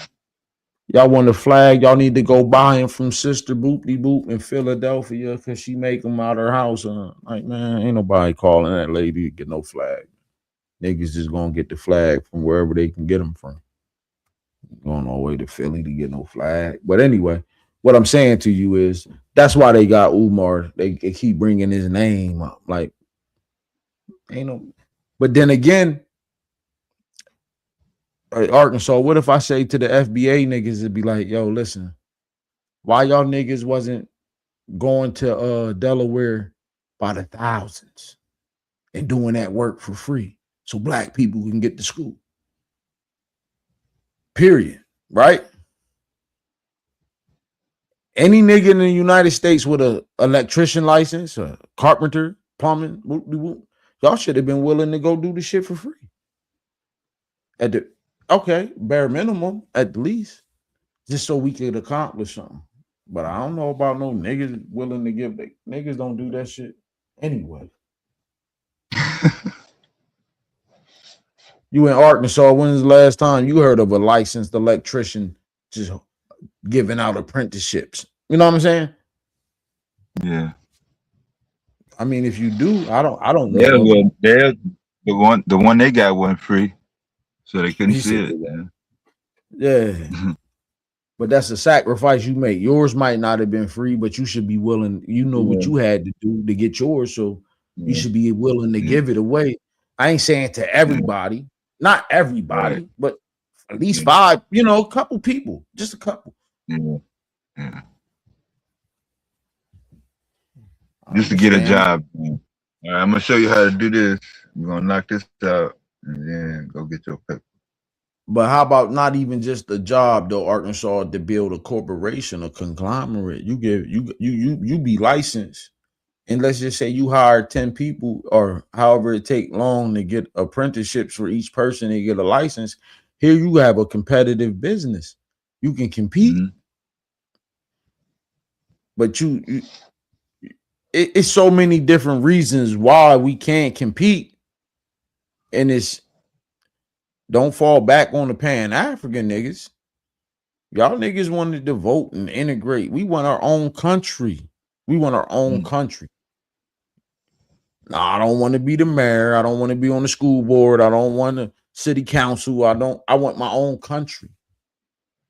y'all want a flag? Y'all need to go buy him from Sister Boopty Boop in Philadelphia because she make them out her house. Like, man, ain't nobody calling that lady to get no flag. Niggas just gonna get the flag from wherever they can get them from. Going all the way to Philly to get no flag. But anyway, what I'm saying to you is that's why they got Umar. They keep bringing his name up. Like, ain't no. But then again, Arkansas, what if I say to the FBA niggas, it'd be like, yo, listen, why y'all niggas wasn't going to Delaware by the thousands and doing that work for free so black people can get to school? Period. Right? Any nigga in the United States with an electrician license, a carpenter, plumbing, y'all should have been willing to go do the shit for free. Okay, bare minimum at the least, just so we could accomplish something. But I don't know about no niggas willing to give. Niggas don't do that shit anyway. You in Arkansas, when's the last time you heard of a licensed electrician just giving out apprenticeships? You know what I'm saying? Yeah. I mean, if you do, I don't know. Yeah, well, the one they got wasn't free, so they couldn't see it. Yeah. But that's a sacrifice you make. Yours might not have been free, but you should be willing. You know what you had to do to get yours, so you should be willing to give it away. I ain't saying to everybody. Not everybody, but at least 5, a couple people, just a couple. Yeah. Just to get a job. All right, I'm gonna show you how to do this. We're gonna knock this out and then go get your paper. But how about not even just a job though, Arkansas, to build a corporation, a conglomerate? You be licensed. And let's just say you hire 10 people or however it take long to get apprenticeships for each person to get a license. Here you have a competitive business. You can compete. But it's so many different reasons why we can't compete. And it's don't fall back on the Pan African niggas. Y'all niggas wanted to vote and integrate. We want our own country. We want our own country. No, I don't want to be the mayor. I don't want to be on the school board. I don't want the city council. I want my own country.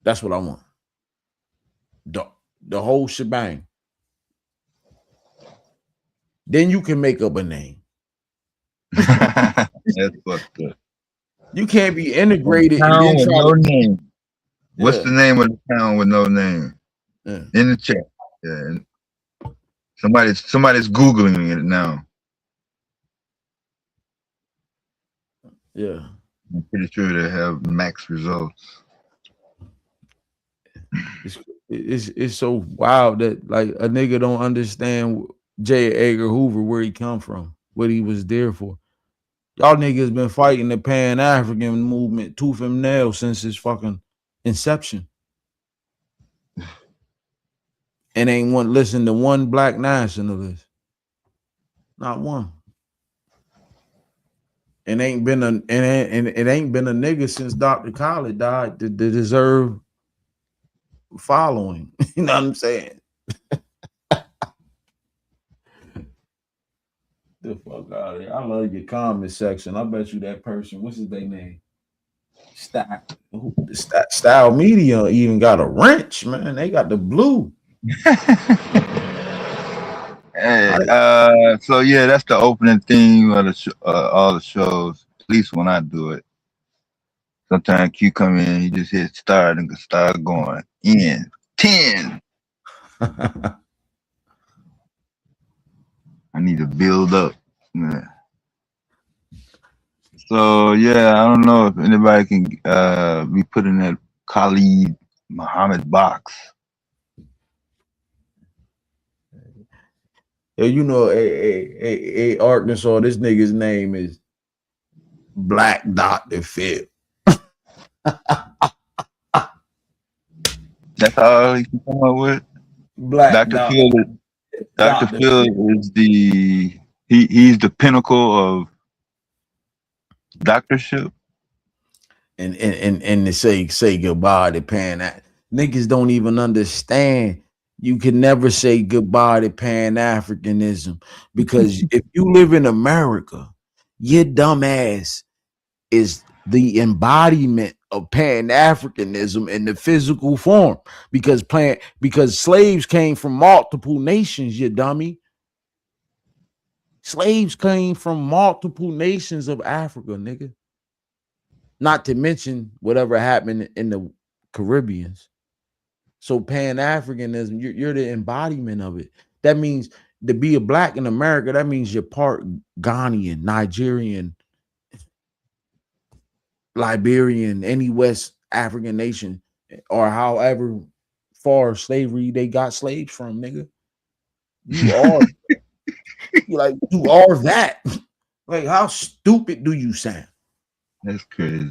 That's what I want. The, the whole shebang. Then you can make up a name. That's fucked up. You can't be integrated and Town then with try no to. name. What's Yeah. the name of the town with no name? Yeah. In the chat. Yeah. And somebody's Googling it now. Yeah. I'm pretty sure they have max results. It's so wild that like a nigga don't understand J. Edgar Hoover, where he come from, what he was there for. Y'all niggas been fighting the Pan African movement tooth and nail since its fucking inception. And ain't one listen to one black nationalist. Not one. And ain't been a and it ain't been a nigga since Dr. Khaled died to deserve following. You know what I'm saying? The fuck out of here. I love your comment section. I bet you that person, what's his name? Style Media even got a wrench, man. They got the blue. Hey, so yeah, that's the opening theme of the all the shows. At least when I do it. Sometimes Q come in, he just hit start and start going in 10. I need to build up. Man. So yeah, I don't know if anybody can be put in that Khalid Muhammad box. Yeah, you know, a Arkansas, this nigga's name is Black Dr. Phil. That's all he can come up with. Black Dr. Phil. Dr. Phil is he's the pinnacle of doctorship. And to say goodbye to Pan. Niggas don't even understand. You can never say goodbye to Pan Africanism because if you live in America, your dumb ass is the embodiment of Pan Africanism in the physical form because slaves came from multiple nations, you dummy. Slaves came from multiple nations of Africa, nigga. Not to mention whatever happened in the Caribbeans. So Pan-Africanism, you're the embodiment of it. That means to be a black in America, that means you're part Ghanaian, Nigerian, Liberian, any West African nation, or however far slavery they got slaves from, nigga. You are you are that. Like, how stupid do you sound? That's crazy.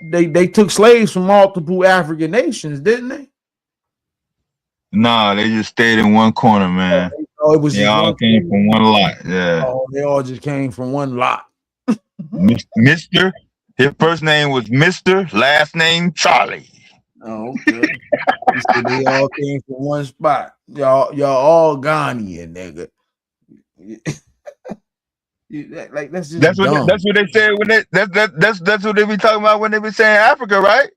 They took slaves from multiple African nations, didn't they? Nah, they just stayed in one corner, man. Oh, it was they all came from one lot. Yeah. Oh, they all just came from one lot. Mr. His first name was Mr. Last name Charlie. Oh, okay. He said they all came from one spot. Y'all all Ghanaian, nigga. Like that's just dumb. That's what they said when that's what they be talking about when they be saying Africa, right?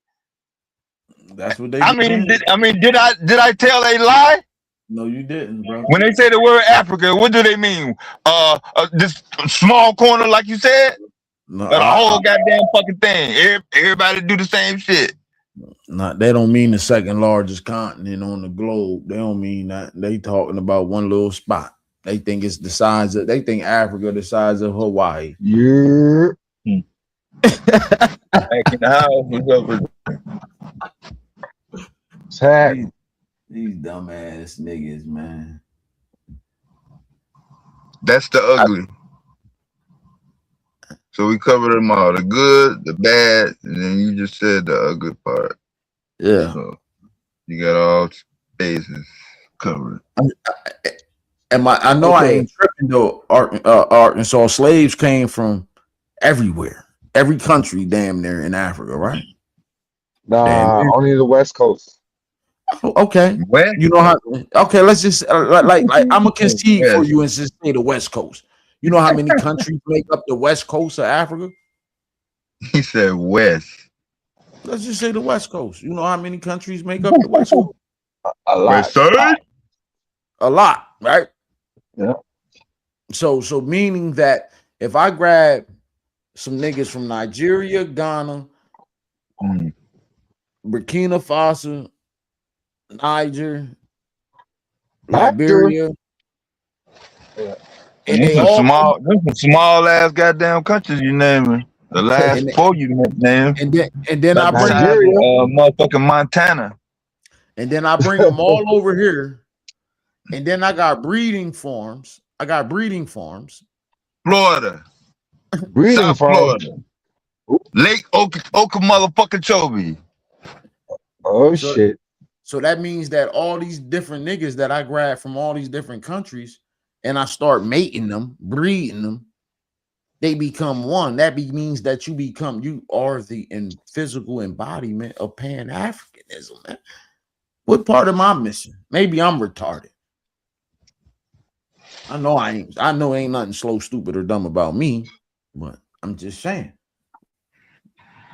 That's what they. Did I tell a lie? No, you didn't, bro. When they say the word Africa, what do they mean? This small corner, like you said, no, the whole goddamn fucking thing. Everybody do the same shit. No, they don't mean the second largest continent on the globe. They don't mean that. They talking about one little spot. They think it's the size of. They think Africa the size of Hawaii. Yeah. Back in the house, These dumbass niggas, man. That's the ugly. So we covered them all: the good, the bad, and then you just said the ugly part. Yeah. So you got all bases covered. I know I ain't tripping though. Arkansas slaves came from everywhere, every country, damn near in Africa, right? Nah, only the West Coast. Okay, West? You know how? Okay, let's just like I'm gonna concede for you and just say the West Coast. You know how many countries make up the West Coast of Africa? He said West. Let's just say the West Coast. You know how many countries make up the West Coast? A lot. West Side? A lot, right? Yeah. So meaning that if I grab some niggas from Nigeria, Ghana, Burkina Faso, Niger, Liberia, and they Them all some small ass goddamn countries you naming. The last and, 4 you named. and then I Like bring besides Nigeria. motherfucking Montana. and then I bring them all over here, and then I got breeding farms. Florida. Breeding South farm. Florida. Lake Oka motherfucking Chobe. Oh So, shit. so that means that all these different niggas that I grab from all these different countries and I start mating them, breeding them, they become one. That means that you are the physical embodiment of Pan Africanism, man. What part am I missing? Maybe I'm retarded. I know ain't nothing slow, stupid, or dumb about me, but I'm just saying.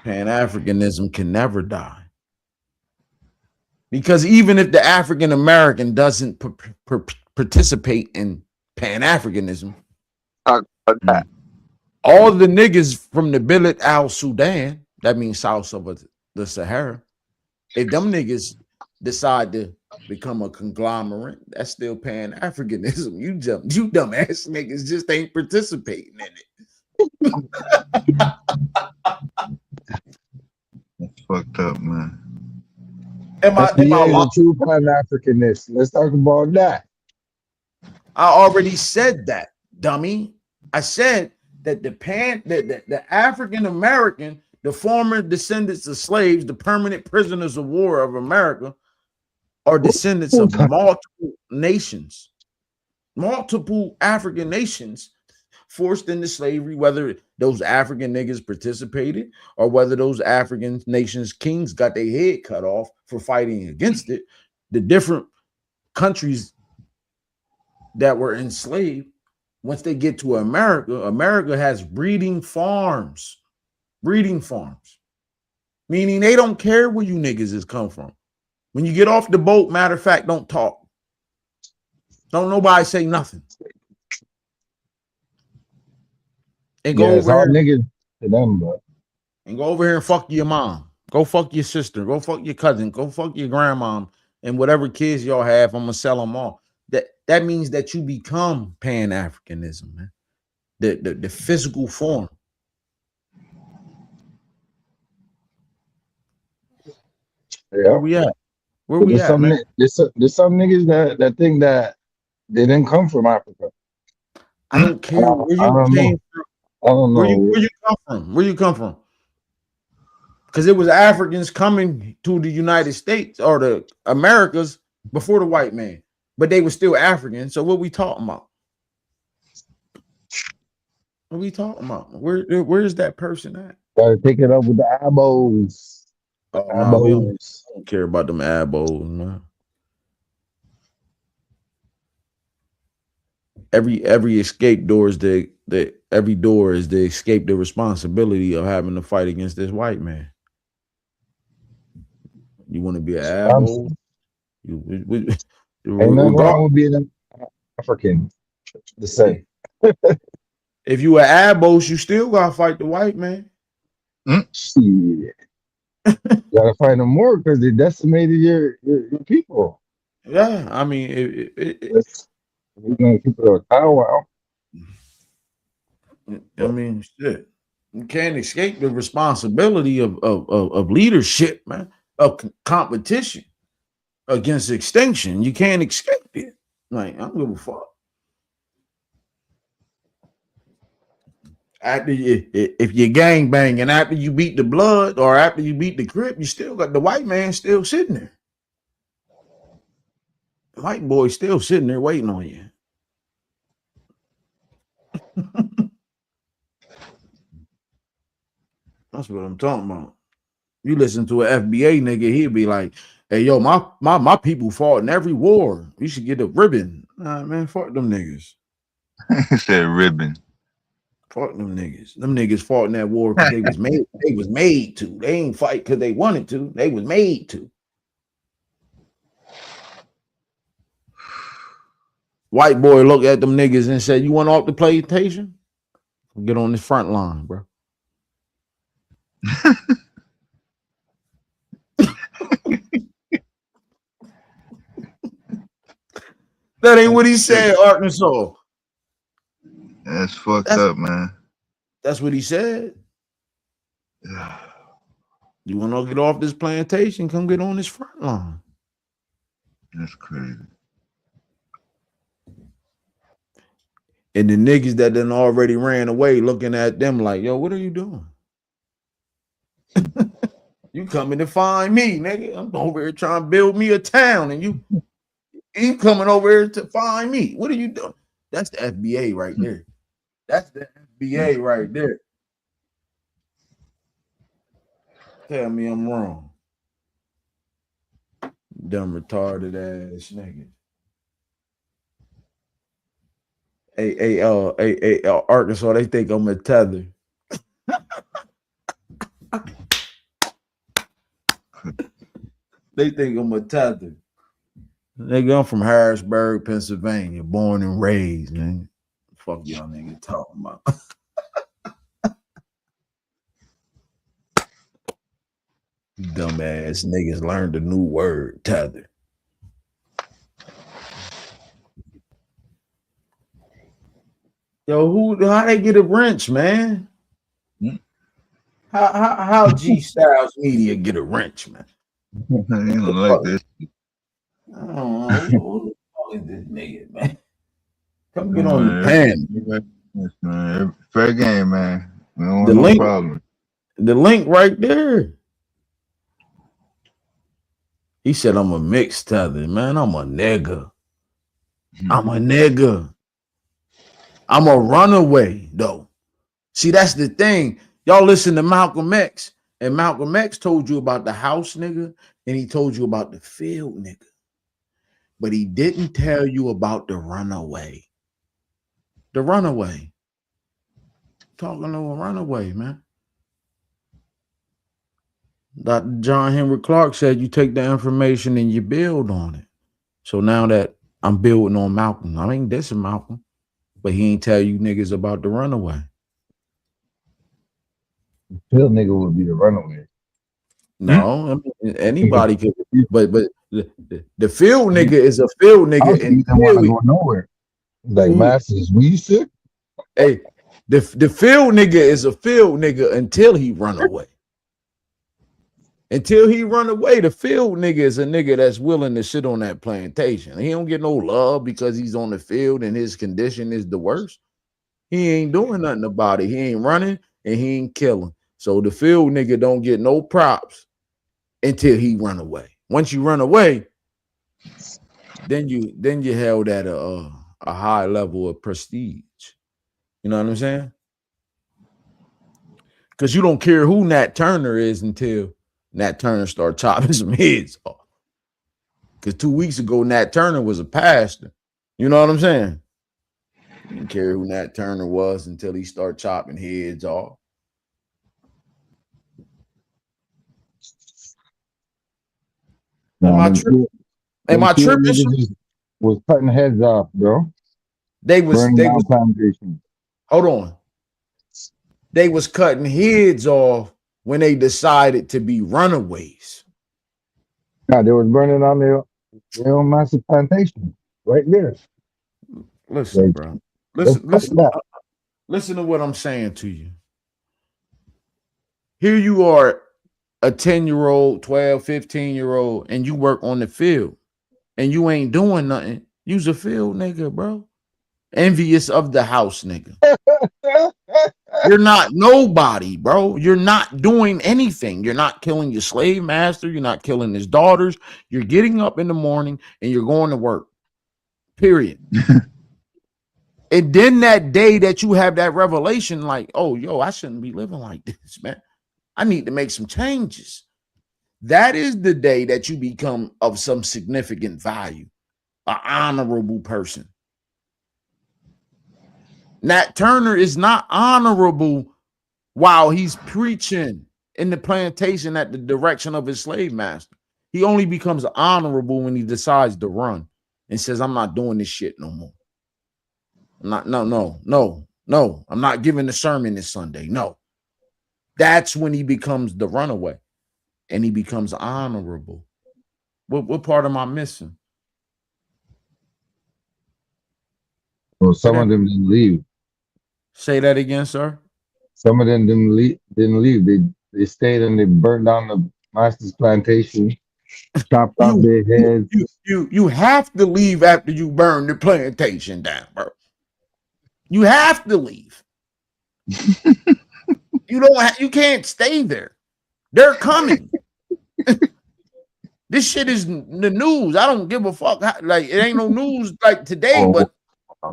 Pan Africanism can never die. Because even if the African American doesn't participate in Pan Africanism, all the niggas from the Billet Al Sudan, that means south of the Sahara, if them niggas decide to become a conglomerate, that's still Pan Africanism. You dumbass niggas just ain't participating in it. That's fucked up, man. FBA is a true Pan Africanist. Let's talk about that. I already said that, dummy. I said that the African American, the former descendants of slaves, the permanent prisoners of war of America, are descendants of multiple nations, multiple African nations forced into slavery, whether those African niggas participated or whether those African nations kings got their head cut off for fighting against it. The different countries that were enslaved, once they get to America, America has breeding farms, meaning they don't care where you niggas is come from. When you get off the boat, matter of fact, don't talk. Don't nobody say nothing. And go over here, niggas to them, bro. And go over here and fuck your mom. Go fuck your sister. Go fuck your cousin. Go fuck your grandma. And whatever kids y'all have, I'm gonna sell them all. That means that you become Pan Africanism, man. The physical form. Yeah. Where we at? Man? There's some niggas that think that they didn't come from Africa. I don't care where you came from. I don't know. Where you come from? Where you come from? Because it was Africans coming to the United States or the Americas before the white man, but they were still African. So what we talking about? What we talking about? Where is that person at? Gotta pick it up with the abos. Oh, no, we don't care about them abos, man. Every escape door is every door is to escape the responsibility of having to fight against this white man. You want to be an abo? Ain't nothing wrong with being an African. To say, if you an abos, you still gotta fight the white man. Shit. You gotta fight them more because they decimated your people. Yeah, I mean, we're gonna keep it a power. I mean, shit. You can't escape the responsibility of leadership, man, of competition against extinction. You can't escape it. Like, I don't give a fuck. After if you're gang banging, after you beat the blood or after you beat the Crip, you still got the white man still sitting there. The white boy still sitting there waiting on you. That's what I'm talking about. You listen to an FBA nigga, he'll be like, "Hey, yo, my people fought in every war. You should get a ribbon." Nah, man, fuck them niggas. He said ribbon. Fuck them niggas. Them niggas fought in that war because they was made. They was made to. They ain't fight because they wanted to. They was made to. White boy looked at them niggas and said, "You want off the PlayStation? Get on this front line, bro." That ain't what he said, Arkansas. That's fucked up, man. That's what he said. You want to get off this plantation? Come get on this front line. That's crazy. And the niggas that done already ran away looking at them like, yo, what are you doing? You coming to find me, nigga. I'm over here trying to build me a town, and you coming over here to find me. What are you doing? That's the FBA right there. That's the FBA right there. Tell me I'm wrong. Dumb retarded ass nigga. Hey, Arkansas, they think I'm a tether. They think I'm a tether. Nigga, I'm from Harrisburg, Pennsylvania, born and raised, man. Fuck y'all niggas talking about. Dumbass niggas learned a new word, tether. Yo, how they get a wrench, man? How G Styles Media get a wrench, man? You don't like this. I don't know. Who the fuck is this nigga, man? Come get on the pan. Yes, man. Fair game, man. We don't The want link, no problem. The link right there. He said, I'm a mixed tether, man. I'm a nigga. I'm a nigga. I'm a runaway, though. See, that's the thing. Y'all listen to Malcolm X, and Malcolm X told you about the house nigga, and he told you about the field nigga. But he didn't tell you about the runaway. The runaway. Talking to a runaway, man. Dr. John Henry Clark said you take the information and you build on it. So now that I'm building on Malcolm, I ain't dissing Malcolm, but he ain't tell you niggas about the runaway. Field nigga would be the runaway. No, I mean, anybody could, but the field nigga is a field nigga, and he don't want to go nowhere. Like Masters, we sick. Hey, the field nigga is a field nigga until he run away. Until he run away, the field nigga is a nigga that's willing to sit on that plantation. He don't get no love because he's on the field and his condition is the worst. He ain't doing nothing about it. He ain't running and he ain't killing. So the field nigga don't get no props until he run away. Once you run away, then you held at a high level of prestige. You know what I'm saying? Because you don't care who Nat Turner is until Nat Turner start chopping some heads off. Because 2 weeks ago, Nat Turner was a pastor. You know what I'm saying? You didn't care who Nat Turner was until he started chopping heads off. Am I tripping? Was cutting heads off, bro. They was hold on. They was cutting heads off when they decided to be runaways. God, they was burning on their own massive plantation right there. Listen, like, bro. Listen to what I'm saying to you. Here you are, a 10-year-old, 12, 15-year-old, and you work on the field and you ain't doing nothing. You's a field nigga, bro. Envious of the house nigga. You're not nobody, bro. You're not doing anything. You're not killing your slave master. You're not killing his daughters. You're getting up in the morning and you're going to work. Period. And then that day that you have that revelation, like, oh, yo, I shouldn't be living like this, man. I need to make some changes. That is the day that you become of some significant value, an honorable person. Nat Turner is not honorable while he's preaching in the plantation at the direction of his slave master. He only becomes honorable when he decides to run and says, I'm not doing this shit no more. I'm not, no. I'm not giving the sermon this Sunday. No. That's when he becomes the runaway and he becomes honorable. What part am I missing? Well, some of them didn't leave. Say that again, sir. Some of them didn't leave. They stayed and they burned down the master's plantation, chopped off their heads. You have to leave after you burn the plantation down, bro. You have to leave. You can't stay there. They're coming. This shit is the news. I don't give a fuck. Like, it ain't no news like today, but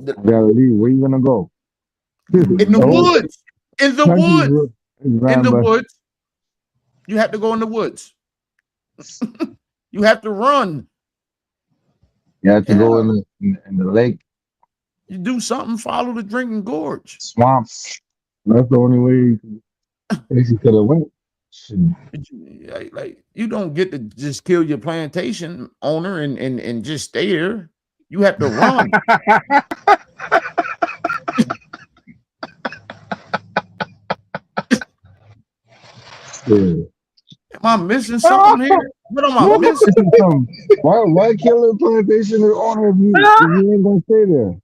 you gotta leave. Where you gonna go? In the woods. In the woods. In the woods. You have to go in the woods. You have to run. You have to go in the lake. You do something, follow the drinking gorge. Swamps. That's the only way you could have went. Like, you don't get to just kill your plantation owner and just stay there. You have to run. Am I missing something here? What am I missing? Why kill the plantation owner if you ain't gonna stay there?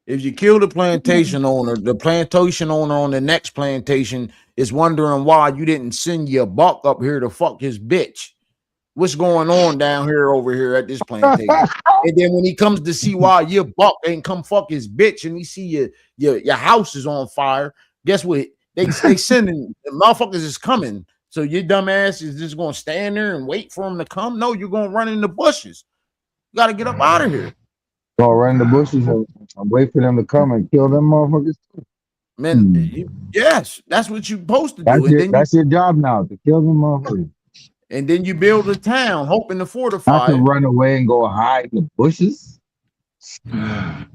If you kill the plantation owner on the next plantation is wondering why you didn't send your buck up here to fuck his bitch. What's going on down here over here at this plantation? And then when he comes to see why your buck ain't come fuck his bitch and he see your house is on fire, guess what? They sending the motherfuckers is coming. So your dumb ass is just gonna stand there and wait for him to come? No, you're gonna run in the bushes. You gotta get up out of here. Go run in the bushes and wait for them to come and kill them motherfuckers. Man, yes, that's what you're supposed to do. That's your job now, to kill them motherfuckers. And then you build a town hoping to fortify. Not to run away and go hide in the bushes. Better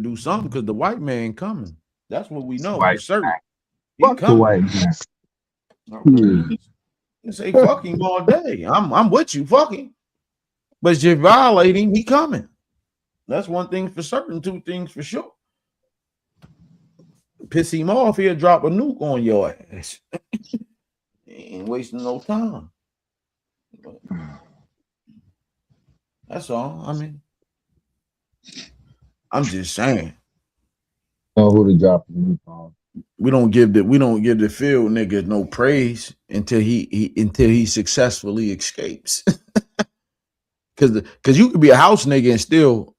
do something because the white man coming. That's what we know for certain. Fuck the white man. You say fucking all day. I'm with you, fucking. But if you're violating, he coming. That's one thing for certain, two things for sure. Piss him off, he'll drop a nuke on your ass. He ain't wasting no time. But that's all. I mean, I'm just saying. Know who to drop the nuke on. We don't give the field nigga no praise until he successfully escapes. Cause you could be a house nigga and still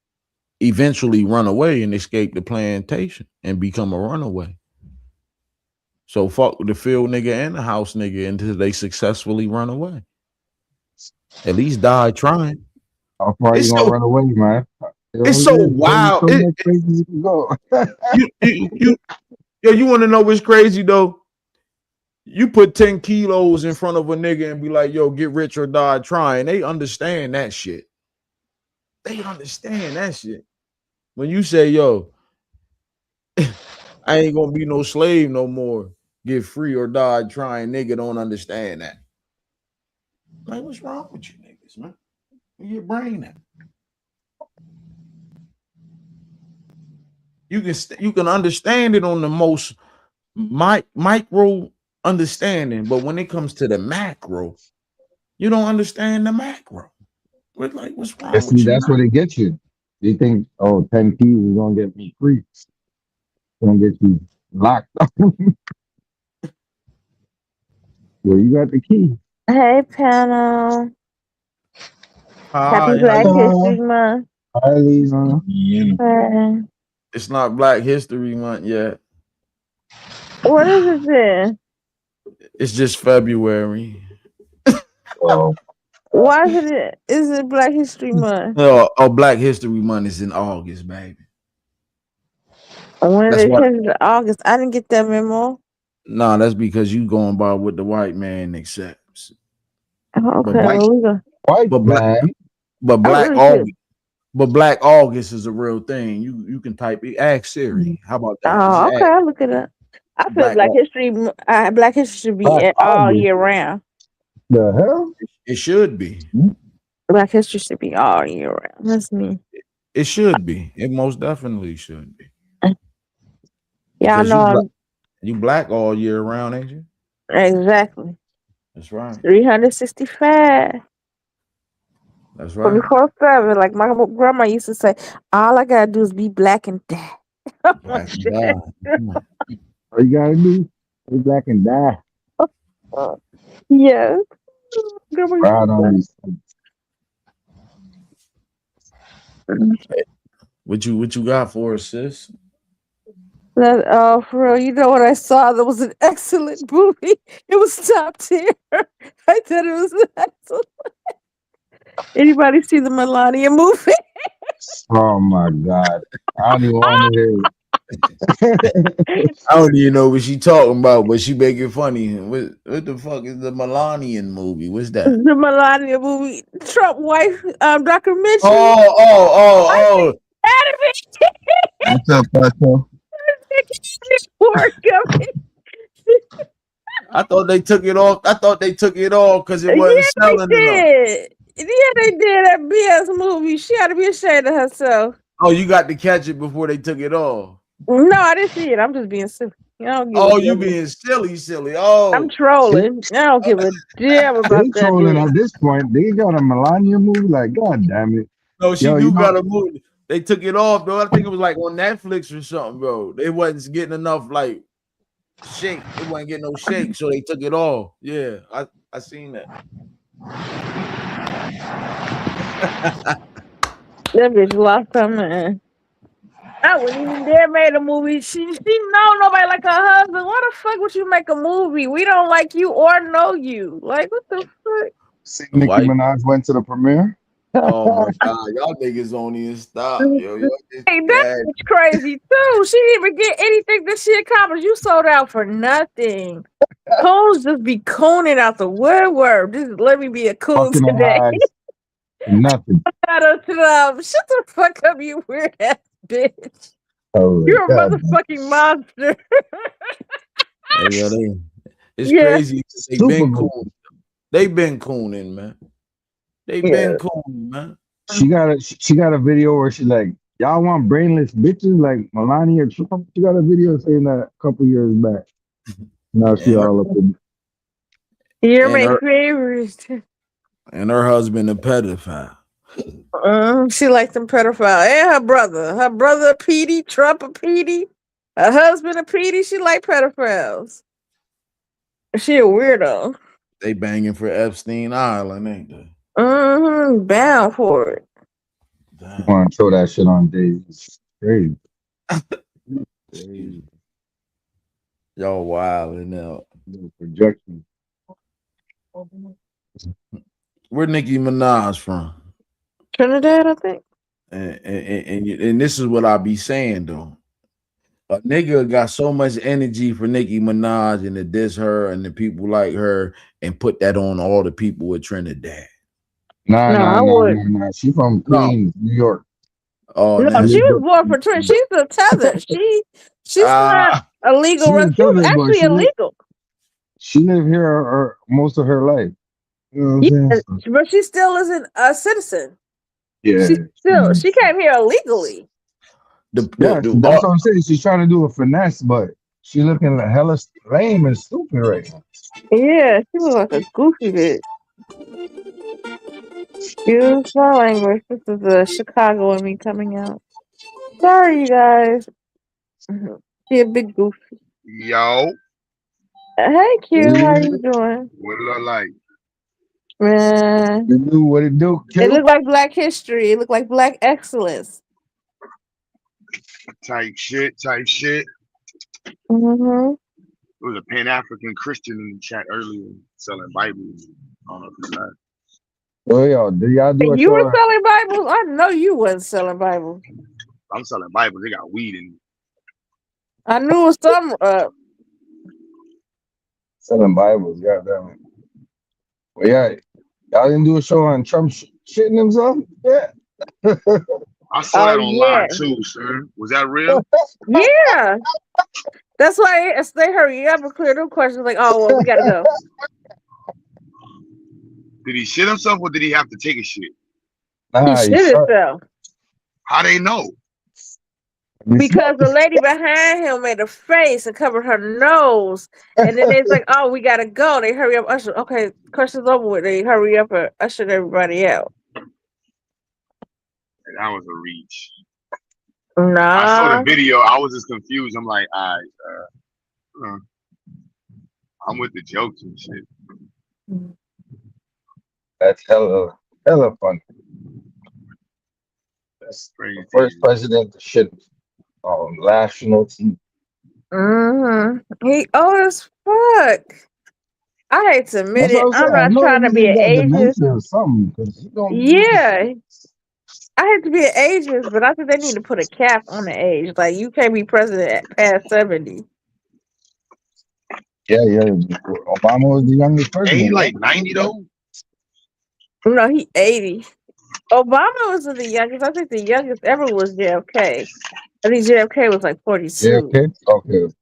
eventually run away and escape the plantation and become a runaway. So fuck with the field nigga and the house nigga until they successfully run away. At least die trying. How far you gonna run away, man? It's so wild. You want to know what's crazy though? You put 10 kilos in front of a nigga and be like, yo, get rich or die trying. They understand that shit. They understand that shit. When you say, yo, I ain't gonna be no slave no more, get free or die trying, nigga don't understand that. Like, what's wrong with you niggas, man? Where your brain at? You can understand it on the most micro understanding, but when it comes to the macro, you don't understand the macro. We're like, what's wrong with you? That's what it gets you. You think, 10 keys is gonna get me free. It's gonna get you locked up. Well, you got the key. Hey, panel. Happy Black History Month. Hi, Lisa. Hey. It's not Black History Month yet. What is it then? It's just February. Why is it Black History Month? Oh, Black History Month is in August, baby. When That's they what. changed it to August, I didn't get that memo. Nah, that's because you going by what the white man accepts. Oh, But okay, black, White, well we go. white but black, man. but I black really should. August, but Black August is a real thing. You can type it. Ask Siri. How about that? Just Oh, okay, ask I'll look it up. I feel Black August. Black History should be Black all August. year round. The hell? It should be. Black History should be all year round. That's me. It should be. It most definitely should be. Y'all Because know you black all year round, ain't you? exactly. That's right. 365. That's right. 24/7. Like my grandma used to say, all I gotta do is be black and die. I'm like, Black and shit. die. Come on. All you gotta do is black and die. Yes. Grandma used to Proud on these. say. What you got for us, sis? Oh, for real, you know what I saw? That was an excellent movie. It was top tier. I thought it was excellent. Anybody see the Melania movie? Oh my God. I don't even want to hear it. I don't even know what she talking about, but she making funny. What the fuck is the Melanian movie? What's that? The Melania movie, Trump wife documentary. Oh. What's up, Pastor? I thought they took it off. Because it Yeah, wasn't they selling enough. did. Yeah, they did that BS movie. She ought to be ashamed of herself. Oh, you got to catch it before they took it off. No, I didn't see it. I'm just being silly. I don't give Oh, a you damn. being silly. I'm Oh, trolling. I don't give a damn about They that trolling dude. at this point. They got a Melania movie. Like, God damn it. no, she Yo, you do know, got a movie. They took it off, bro. I think it was like on Netflix or something, bro. They wasn't getting enough like shake. It wasn't getting no shake, so they took it off. Yeah, I seen that. That bitch lost her man. I wouldn't even dare make a movie. She know nobody like her husband. Why the fuck would you make a movie? We don't like you or know you. Like what the fuck? see Nicki White. Minaj went to the premiere. Oh my god, y'all niggas don't even stop, yo. Y'all Hey, just, that bitch crazy too. She didn't even get anything that she accomplished. You sold out for nothing. Coons just be cooning out the woodwork. Just let me be a coon Fucking today. her eyes. Nothing. Shut the fuck up, you weird ass bitch. Oh, You're a God. motherfucking monster. hey, yo, it's Yeah. crazy. They Super been cool. cool. They been cooning, man. They been cooning, man. She got a video where she like, y'all want brainless bitches like Melania Trump. She got a video saying that a couple years back. Now she And her, all up in You're and my her favorite. and her husband a pedophile. She likes them pedophile. And her brother. Her brother a Petey, Trump a Petey. Her husband a Petey. She like pedophiles. She a weirdo. They banging for Epstein Island, ain't they? Bound for it. You want to throw that shit on Daisy. It's crazy. Crazy. Y'all wild now. Little projection. Where Nicki Minaj from? Trinidad, I think. And this is what I be saying though. A nigga got so much energy for Nicki Minaj and to diss her and the people like her and put that on all the people with Trinidad. Nah. She from Queens, New York. Oh, No, now she was born for Trinidad. She's a tether. She's not a legal resident. She was actually illegal. She lived here most of her life. You know what I'm saying? But she still isn't a citizen. Yeah. She came here illegally. That's what I'm saying. She's trying to do a finesse, but she looking like hella lame and stupid right now. Yeah, she was like a goofy bitch. Use my language. This is the Chicago and me coming out. Sorry, you guys. She a big goofy. Yo, Hey, Q, how you doing? what it look like? Man, What it do? it looked like Black history. It looked like Black excellence. Type shit. Mm-hmm. There was a Pan African Christian in the chat earlier selling Bibles. I don't know if it's that. Oh, yo, did y'all do a You were show? selling Bibles? I know you wasn't selling Bibles. I'm selling Bibles. They got weed in I knew it was some. Selling Bibles, goddamn it. Well, yeah, y'all didn't do a show on Trump shitting himself? Yeah. I saw Oh that online yeah, too, sir. Was that real? yeah. That's why they hurry up and clear them questions. Like, oh well, we gotta go. Did he shit himself or did he have to take a shit? He Nah, he shit shot. himself How they know? He because smoked the this. lady behind him made a face and covered her nose, and then it's like, oh, we gotta go. They hurry up, usher. Okay, questions over with. They hurry up and ushered everybody out. That was a reach. I saw the Nah, video. I was just confused. I'm like, I'm with the jokes and shit. That's hella funny. That's Crazy. the first president to shit on national TV. He old as fuck. I hate to admit That's what it. I'm saying. I'm I not know trying to this be nigga an got ageist. dementia or something because he don't be doing shit. Yeah, I hate to be an ageist, but I think they need to put a cap on the age. Like you can't be president at past 70. Yeah. Obama was the youngest Ain't he president, right? like 90 though? No, he 80. Obama was the youngest. I think the youngest ever was JFK. I think JFK was like 42. JFK? Okay.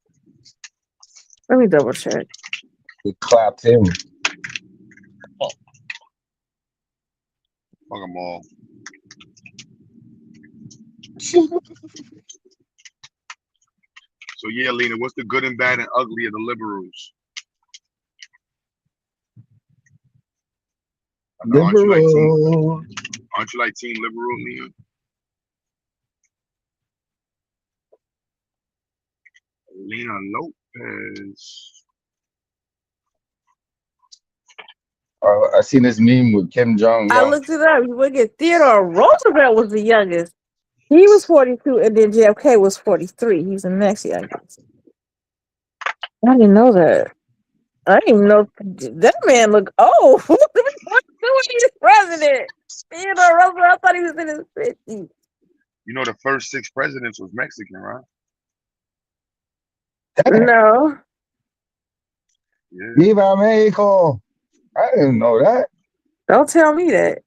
Let me double check. They clapped him. Fuck them all. So yeah, Lena, what's the good and bad and ugly of the liberals? I know, aren't you like team liberal, Lena? Lena Lopez. I seen this meme with Kim Jong I Un. looked it up. You look at Theodore Roosevelt was the youngest. He was 42, and then JFK was 43. He's the next youngest. I didn't know that. I didn't even know that man looked old. What doing he's president? Theodore Roosevelt, I thought he was in his 50s. You know the first 6 presidents was Mexican, right? No. Yeah. Viva Mexico! I didn't know that. Don't tell me that.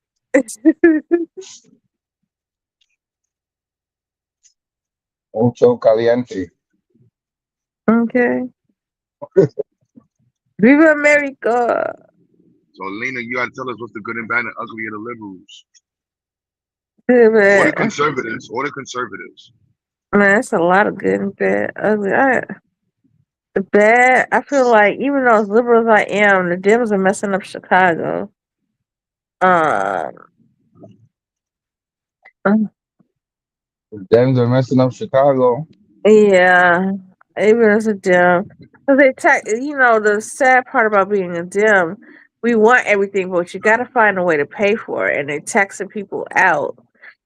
Mucho caliente. Okay. Viva America. So Lena, you gotta tell us what's the good and bad and ugly of the liberals. Or the Man, conservatives. Or the conservatives. that's a lot of good and bad. Ugly. The bad, I feel like even though as liberal as I am, the Dems are messing up Chicago. Um, Dems are messing up Chicago. yeah, even as a Dem, because the sad part about being a Dem, we want everything, but you got to find a way to pay for it, and they're taxing people out.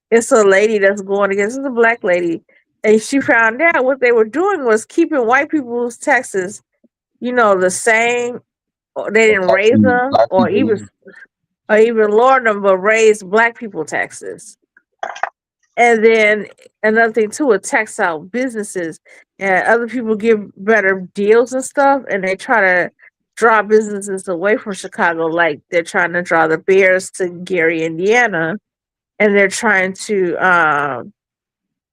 It's a lady that's going against, it's a black lady, and she found out what they were doing was keeping white people's taxes, the same. Or they Or didn't raise taxing them, black or people. even lower them, but raise black people taxes. And then another thing too, it tax out businesses, and other people give better deals and stuff, and they try to draw businesses away from Chicago, like they're trying to draw the Bears to Gary, Indiana, and they're trying to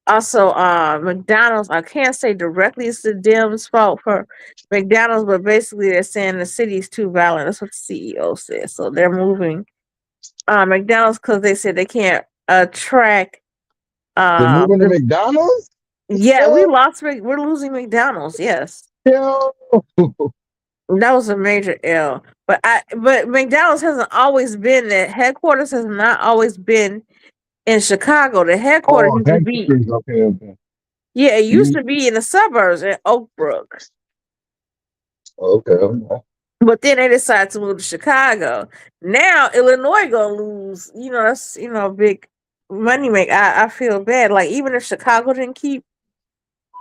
also McDonald's. I can't say directly it's the Dems' fault for McDonald's, but basically they're saying the city's too violent. That's what the CEO said. So they're moving McDonald's because they said they can't attract. They're moving to McDonald's? Yeah, we're losing McDonald's. Yes, Yo. that was a major L. But McDonald's hasn't always been the headquarters. Has not always been in Chicago. The headquarters Oh, used to be. headquarters. Okay. Yeah, it used to be in the suburbs in Oak Brook. Okay. But then they decided to move to Chicago. Now Illinois gonna lose. That's big money make. I feel bad. Like even if Chicago didn't keep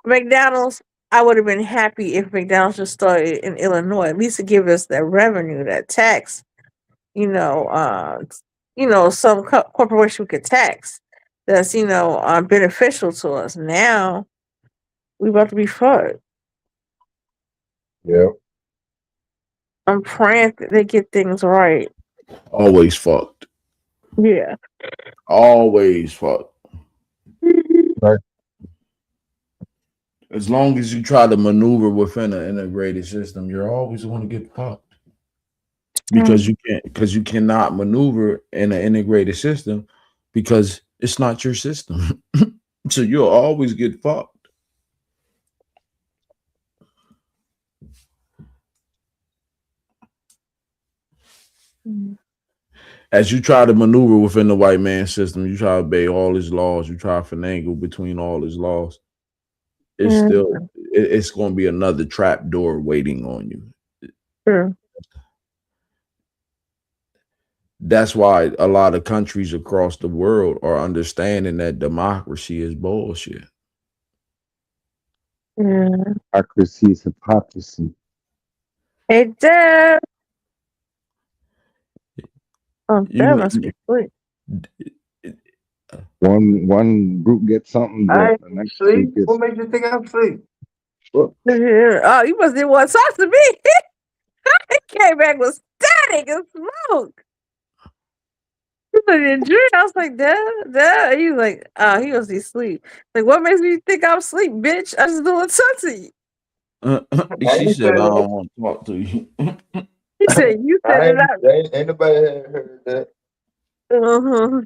McDonald's, I would have been happy if McDonald's just started in Illinois, at least to give us that revenue, that tax. Some corporation we could tax that's beneficial to us. Now We about to be fucked. Yeah. I'm praying that they get things right. Always fucked. Yeah. Always fucked. Right. As long as you try to maneuver within an integrated system, you're always going to get fucked. Because you cannot maneuver in an integrated system because it's not your system. So you'll always get fucked. As you try to maneuver within the white man's system, you try to obey all his laws, you try to finagle between all his laws. It's still it's going to be another trap door waiting on you. Sure. That's why a lot of countries across the world are understanding that democracy is bullshit. Yeah. Hypocrisy is hypocrisy. Hey, Deb. Oh, You- Deb must be asleep. One group gets something, the next group gets. What made you think I'm asleep? Oh, you must didn't want to talk to me. He came back with static and smoke. He was in a dream. I was like, Dad. He was like, he was asleep. Like, what makes me think I'm asleep, bitch? I just don't want to talk to you. She said, I don't want to talk to you. He said, you said it out. Ain't nobody heard that. Uh-huh.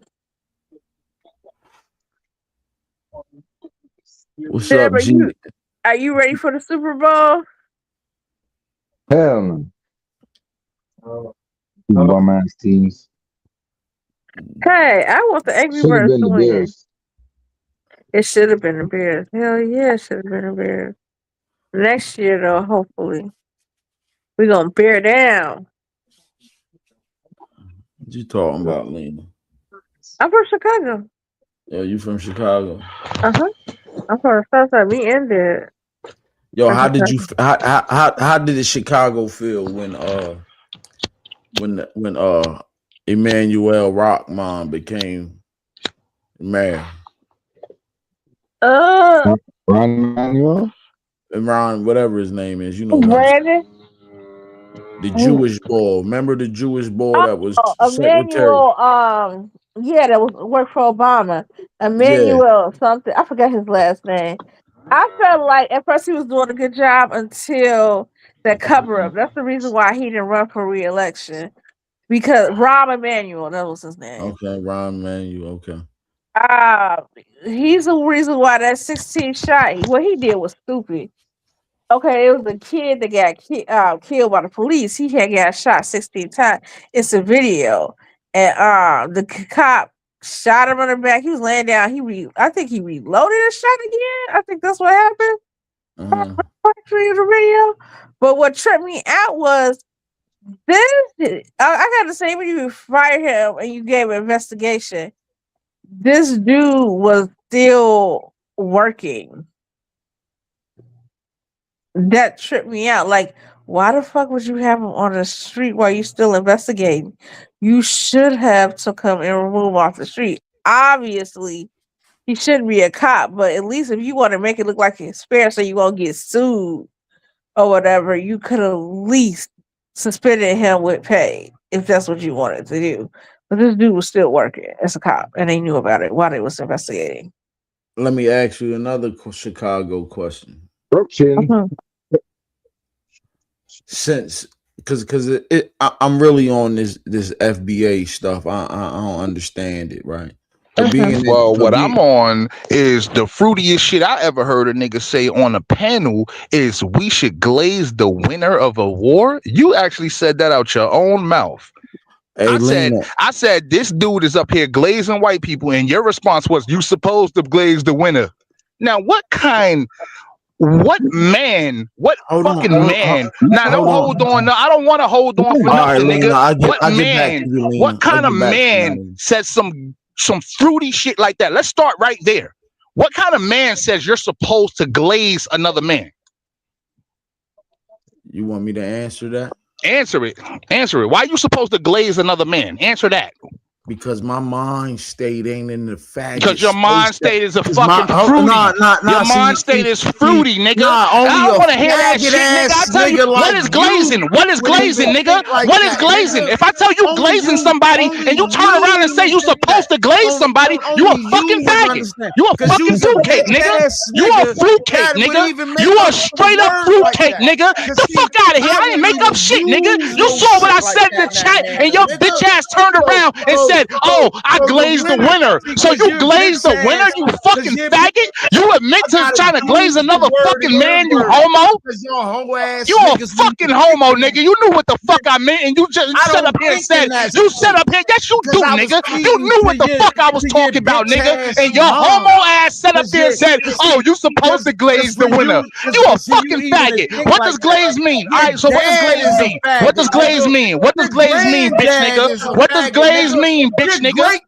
What's Deb, up, G? are you ready for the Super Bowl? Hell no. Bum ass teams. Hey, I want the Angry Should have Birds been to the win. Bears. It should have been the Bears. Hell yeah, it should have been the Bears. Next year, though, hopefully. We're going to bear down. What you talking about, Lena? I'm from Chicago. Yeah, you from Chicago? Uh-huh. I'm from the south side. Me and Dad. Yo, how did the Chicago feel when Emmanuel Rockman became mayor? Ron Manuel? Ron, whatever his name is, you know. Brandon? The Jewish boy. Remember the Jewish boy that was secretary? Emmanuel, yeah, that was worked for Obama. Emmanuel something. I forgot his last name. I felt like at first he was doing a good job until that cover up. That's the reason why he didn't run for re-election. Because Rahm Emanuel, that was his name. Okay, Ron Emanuel, okay. He's the reason why that 16 shot, what he did was stupid. Okay, it was a kid that got killed by the police. He had got shot 16 times. It's a video. And the cop shot him on the back. He was laying down. I think he reloaded and shot again. I think that's what happened. In the video. But what tripped me out was this. I got to say, when you fired him and you gave an investigation, this dude was still working. That tripped me out. Like, why the fuck would you have him on the street while you still investigating? You should have took him and remove off the street. Obviously, he shouldn't be a cop, but at least if you want to make it look like a conspiracy, so you won't get sued or whatever, you could at least suspended him with pay if that's what you wanted to do. But this dude was still working as a cop, and they knew about it while they was investigating. Let me ask you another Chicago question. Since because I'm really on this FBA stuff. I don't understand it, right? What I'm on is the fruitiest shit I ever heard a nigga say on a panel is we should glaze the winner of a war. You actually said that out your own mouth. Hey, I said this dude is up here glazing white people, and your response was you supposed to glaze the winner. Now, what man? What fucking man? Now, don't hold on. No, I don't want to hold on for nothing, nigga. What kind of man says some fruity shit like that? Let's start right there. What kind of man says you're supposed to glaze another man? You want me to answer that? Answer it. Why are you supposed to glaze another man? Answer that. Because my mind state ain't in the faggot. Because your mind state is a fucking my, fruity. Your mind state is fruity, nigga. I don't want to hear that shit, nigga. I tell you, what is glazing? What is glazing, nigga? What is glazing? If I tell you glazing somebody and you turn around and say you supposed to glaze somebody, you a fucking faggot. You a fucking fruitcake, nigga. You a fruitcake, nigga. You a straight up fruitcake, nigga. Get the fuck out of here. I didn't make up shit, nigga. You saw what I said in the chat and your bitch ass turned around and said, oh, I glazed the winner. So you glazed the winner, you fucking faggot? You admit to trying to glaze another fucking man, you homo? You a fucking homo, nigga. You knew what the fuck I meant and you just sat up here and said, you sat up here, yes you do, nigga. You knew what the fuck I was talking about, nigga. And your homo ass sat up here and said, oh, you supposed to glaze the winner. You a fucking faggot. What does glaze mean? All right, so what does glaze mean? What does glaze mean? What does glaze mean, bitch nigga? What does glaze mean, bitch nigga?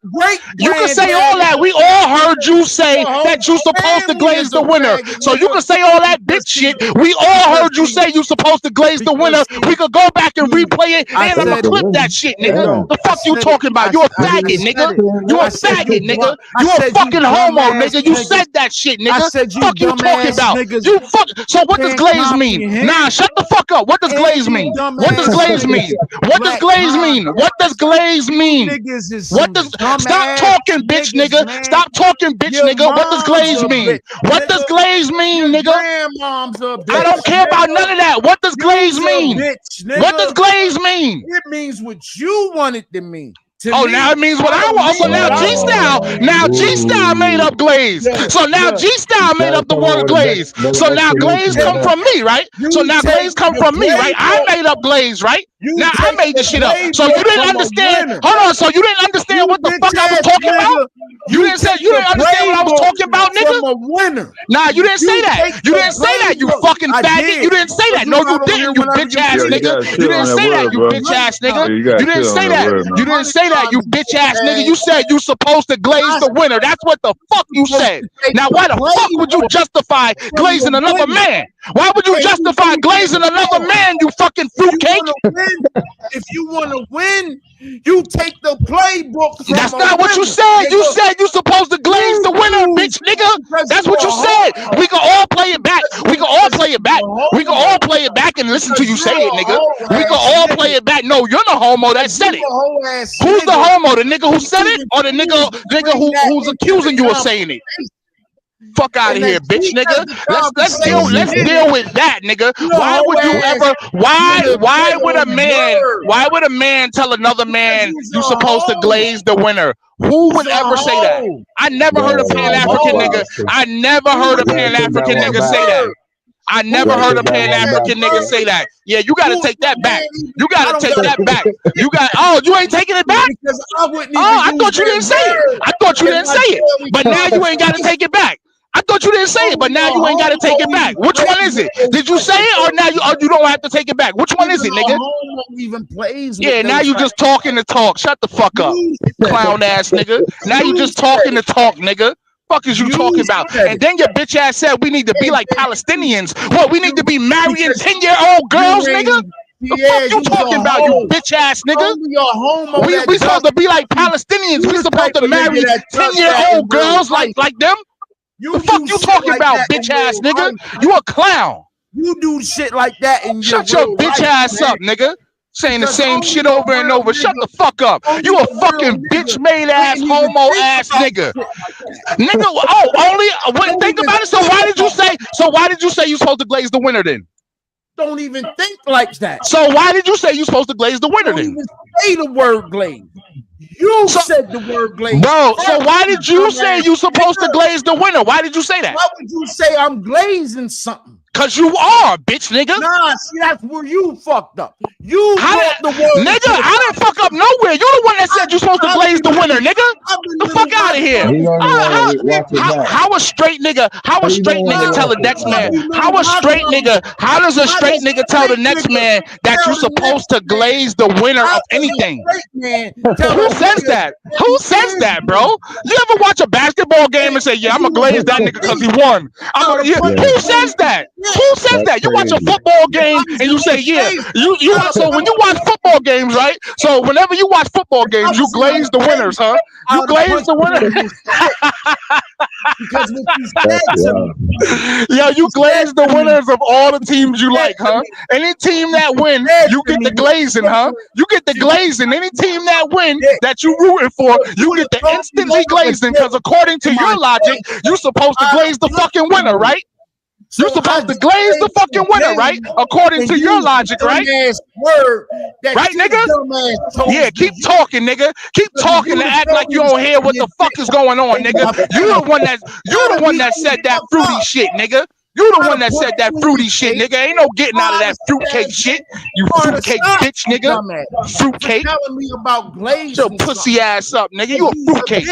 You can say all that. We all heard you say that you supposed to glaze the winner. So you can say all that bitch shit. We all heard you say you supposed to glaze the winner. We could go back and replay it, and I'm gonna clip that shit, nigga. The fuck you talking about? You a faggot, nigga. You a faggot, nigga. You a fucking homo, nigga. You said that shit, nigga. Fuck you talking about? You fuck. So what does glaze mean? Nah, shut the fuck up. What does glaze mean? What does glaze mean? What does glaze mean? What does glaze mean? What does stop talking, bitch, nigga? Stop talking, bitch, nigga. What does glaze mean? What does glaze mean, nigga? I don't care about none of that. What does glaze mean? What does glaze mean? It means what you want it to mean. Oh, now it means what I want. So now G-Style made up glaze. So now G-Style made up the word glaze. So now glaze come from me, right? So now glaze come from me, right? I made up glaze, right? Now I made this shit up. So you didn't understand. Hold on. So you didn't understand what the fuck I was talking about? You didn't understand what I was talking about, nigga? Nah, you didn't say that. You didn't say that, you fucking faggot. You didn't say that. No, you didn't, you bitch ass nigga. You didn't say that, you bitch ass nigga. You didn't say that. You didn't say that, you bitch ass nigga. You said you supposed to glaze the winner. That's what the fuck you said. Now why the fuck would you justify glazing another man? Why would you justify glazing another man, you fucking fruitcake? If you want to win, you take the playbook. That's not what you said. You said you supposed to glaze the winner, bitch, nigga. That's what you said. We can all play it back. We can all play it back. We can all play it back and listen to you say it, nigga. We can all play it back. No, you're the homo that said it. Who's the homo? The nigga who said it, or the nigga who's accusing you of saying it? Fuck out of here, bitch, nigga. Let's deal with that, nigga. Why would you ever? Why would a man tell another man you supposed to glaze the winner? Who would ever say that? I never heard a Pan African nigga. I never heard a Pan African nigga say that. I never heard a Pan African nigga say that. Yeah, you gotta take that back. You gotta take that back. You ain't taking it back? I thought you didn't say it. I thought you didn't say it. But now you ain't gotta take it back. I thought you didn't say it, but now you ain't got to take it back. Which one is it? Did you say it, or now you don't have to take it back? Which one is it, nigga? Even plays. Yeah, now you just talking to talk. Shut the fuck up, clown ass nigga. Now you just talking to talk, nigga. Fuck is you talking about? And then your bitch ass said we need to be like Palestinians. What? We need to be marrying 10-year-old girls, nigga? The fuck you talking about, you bitch ass nigga? We supposed to be like Palestinians. We supposed to marry 10-year-old girls like them? The fuck you talking about, bitch ass nigga? You a clown. You do shit like that and shut your bitch ass up, nigga. Saying the same shit over and over. Shut the fuck up. You a fucking bitch made ass homo ass nigga. Nigga, think about it. So why did you say you supposed to glaze the winner then? Don't even think like that. So why did you say you supposed to glaze the winner then? Don't even say the word glaze. You said the word glaze. Bro, so why did you say you supposed to glaze the winner? Why did you say that? Why would you say I'm glazing something? Cause you are, bitch, nigga. Nah, see, that's where you fucked up. You brought the word. Nigga, I didn't fuck up nowhere. You the one that said you supposed to glaze the winner, nigga. The fuck out of here. How a straight nigga tell the next man? How does a straight nigga tell the next man that you supposed to glaze the winner of anything? Who says that? Who says that, bro? You ever watch a basketball game and say, yeah, I'm gonna glaze that nigga because he won? Who says that? Who says that? You watch a football game and you say, yeah. You watch, so when you watch football games, right? So whenever you watch football games, you glaze the winners, huh? You glaze the winners. Because what you said to me, yeah, you glaze the winners of all the teams you like, huh? Any team that win, you get the glazing, huh? You get the glazing. Any team that win that you rooting for, you get the instantly glazing. Because according to your logic, you're supposed to glaze the fucking winner, right? You're supposed to glaze the fucking winner, right? According to your logic, right? Right, nigga? Yeah, keep talking, nigga. Keep talking and act like you don't hear what the fuck is going on, nigga. You the one that said that fruity shit, nigga. You the one that said that fruity shit, nigga. Ain't no getting out of that fruitcake shit. You fruitcake bitch, nigga. Fruitcake. Telling me about glaze. Your pussy ass up, nigga. You a fruitcake.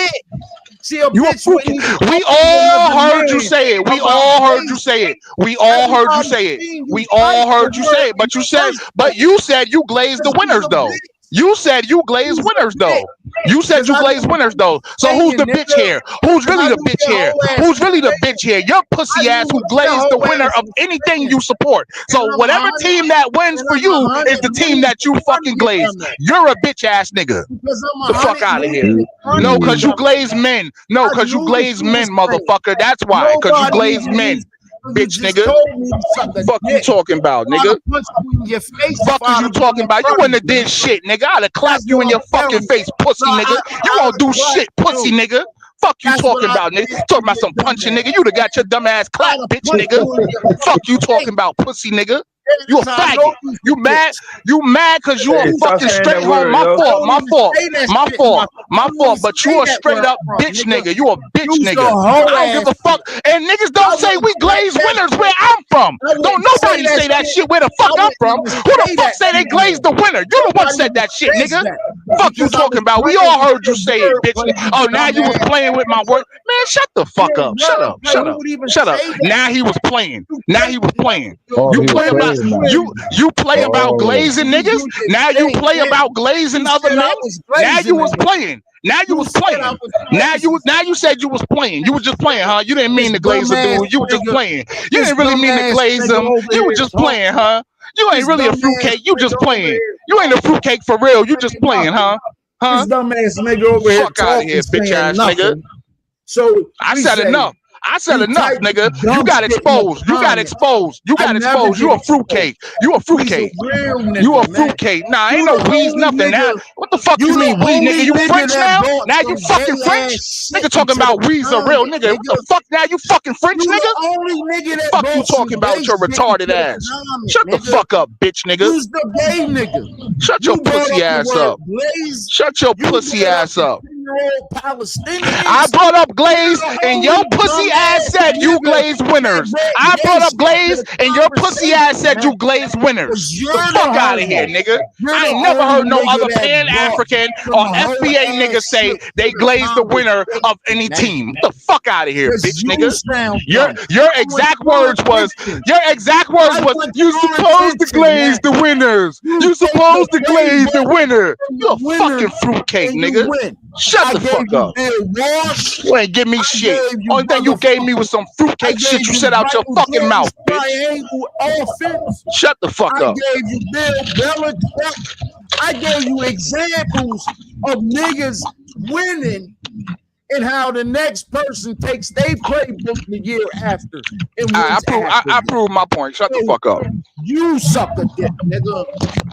See, a you a fruitcake. We all heard you say it. We all heard you say it. We all heard you say it. We all heard you say it. But you said you glazed the winners though. You said you glaze winners though. You said you glaze winners though. So who's the bitch here? Who's really the bitch here? Who's really the bitch here? Your pussy ass who glazed the winner of anything you support. So whatever team that wins for you is the team that you fucking glaze. You're a bitch ass nigga. The fuck out of here. No, cause you glaze men. No, cause you glaze men, motherfucker. That's why. Cause you glaze men. Bitch, nigga. Fuck you talking about, nigga? Fuck is you talking about? You wouldn't have did shit, nigga. I'd have clapped you in your fucking face, pussy, nigga. You won't do shit, pussy, nigga. Fuck you talking about, nigga. Talking about some punching, nigga. You'd have got your dumb ass clapped, bitch, nigga. Fuck you talking about, pussy, nigga. You a faggot. You mad? You mad because you a fucking straight home. My fault. But you a straight up bitch nigga. You a bitch nigga. I don't give a fuck. And niggas don't say we glaze winners where I'm from. Don't nobody say that shit where the fuck I'm from. Who the fuck say they glaze the winner? You the one said that shit, nigga. Fuck you talking about? We all heard you say it, bitch. Oh, now you was playing with my word. Man, shut the fuck up. Shut up. Now he was playing. You play about you play about glazing niggas. Now you play about glazing other men. Now you was playing. Now you said you was playing. You was just playing, huh? You didn't mean to glaze a dude. You were just playing. You didn't really mean to glaze him. You were just playing, huh? You ain't really a fruitcake. You just playing. You ain't a fruitcake for real. You just playing, huh? This dumbass nigga over here. Fuck out of here, bitch ass nigga. So I said enough. I said enough, nigga. You got exposed. You a fruitcake. You a fruitcake. Nah, ain't no weeds, nothing. Now, what the fuck you mean weed, nigga? You French now? Now you fucking French? Nigga talking about weeds are real, nigga. What the fuck now? You fucking French, nigga? Fuck you talking about with your retarded ass? Shut the fuck up, bitch, nigga. Who's the gay nigga? Shut your pussy ass up. Shut your pussy ass up. I brought up glaze and your pussy ass said you glaze winners. I brought up glaze and your pussy ass said you glaze winners. The fuck out of here, nigga. I ain't never heard no other Pan African or FBA nigga say they glaze the winner of any team. Get the fuck out of here, bitch, nigga. Your exact words was you supposed to glaze the winners. You supposed to glaze the winner. You a fucking fruitcake, nigga. Shut the fuck up. You ain't give me shit. Only thing you gave me was some fruitcake shit you said out your fucking mouth, bitch. Shut the fuck up. I gave you Bill Belichick. I gave you examples of niggas winning and how the next person takes their playbook the year after. I prove my point. Shut the fuck up. You suck a dick, nigga.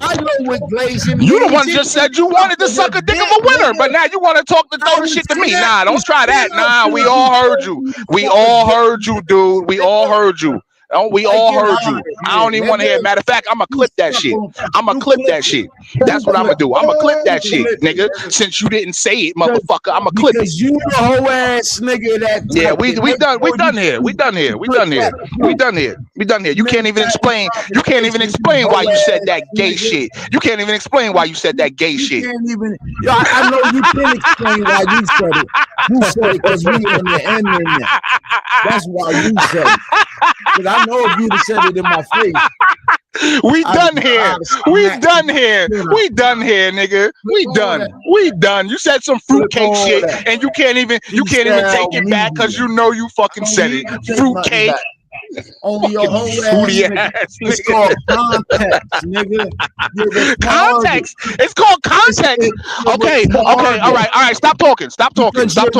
I know what glazing. You the one just said you wanted to suck a dick of a winner, but now you want to talk the throw the shit to me. Nah, don't try that. Nah, we all heard you. We all heard you, dude. We all heard you. Oh, we all heard you. I don't even want to hear it. Matter of fact, I'm going to clip that shit. That's what I'm going to do. I'm going to clip that shit, nigga. Since you didn't say it, motherfucker, I'm going to clip it. Because you the whole ass nigga that. Yeah, we done here. You can't even explain. You can't even explain why you said that gay shit. You can't even explain why you said that gay shit. I know you can explain why you said it. You said it because we in the end in there. That's why you said it. Because I know if you'd have said it in my face. We done here, nigga. We done. You said some fruitcake shit, and you can't even take it back because you know you fucking said it. Fruitcake. Only your whole ass fruity nigga. ass It's nigga. called context, nigga. You're retarded. Context. It's called context. You're Okay, retarded. all right. Stop talking. Because you're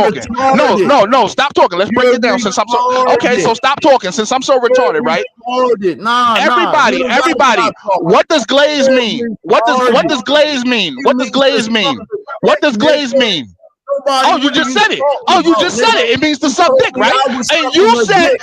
No, retarded. stop talking. Let's break You're it down since I'm so okay. retarded. So stop talking since I'm so retarded, right? Retarded. Nah. You Everybody, don't gotta stop talking. what does glaze You're mean? What does retarded. glaze mean? What does glaze mean? What does glaze mean? Nobody Oh, you just said it. talking about, nigga. It means to You suck told dick, me right? I was And sucking a dick.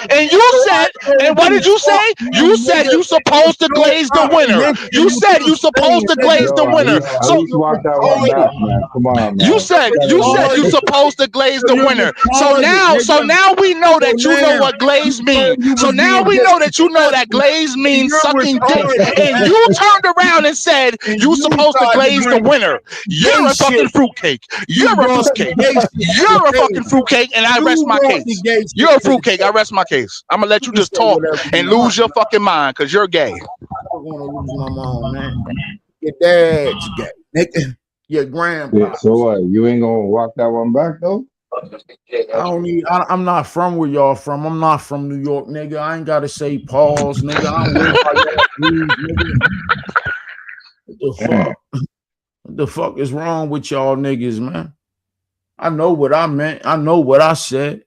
So I and told what you did you fuck say? me, You said nigga. you supposed to It's glaze so the winner. comprehensive You what said you're you supposed saying, to nigga. glaze the Yo, winner. at So least You're walk that one retarded. back, man. Come on, you man. said Cut you it, said man. you supposed to glaze the You're winner. So retarded, nigga. now we know So that you know now, what glaze you mean. said you So was now being we know that you know that disrespectful. glaze And means you're sucking dick. retarded, And man. you turned around and said And you you supposed to tried to glaze the bring winner. gay You're a fucking shit. fruitcake. You You're a brought some fruitcake. gay shit to the You're a fucking table. fruitcake, and I rest You my brought the case. gay shit You're a to the fruitcake. I table. rest my case. I'm gonna let You you can just say talk whatever and you lose want, your man. fucking mind because you're gay. I'm gonna lose my mind, man. Your dad's gay, nigga. Your Yeah, grandpa. so what? You ain't gonna walk that one back though? I'm not from where y'all from. I'm not from New York, nigga. I ain't gotta say pause, nigga. I don't live by y'all rules, nigga. What the fuck? What the fuck is wrong with y'all niggas, man? I know what I meant. I know what I said.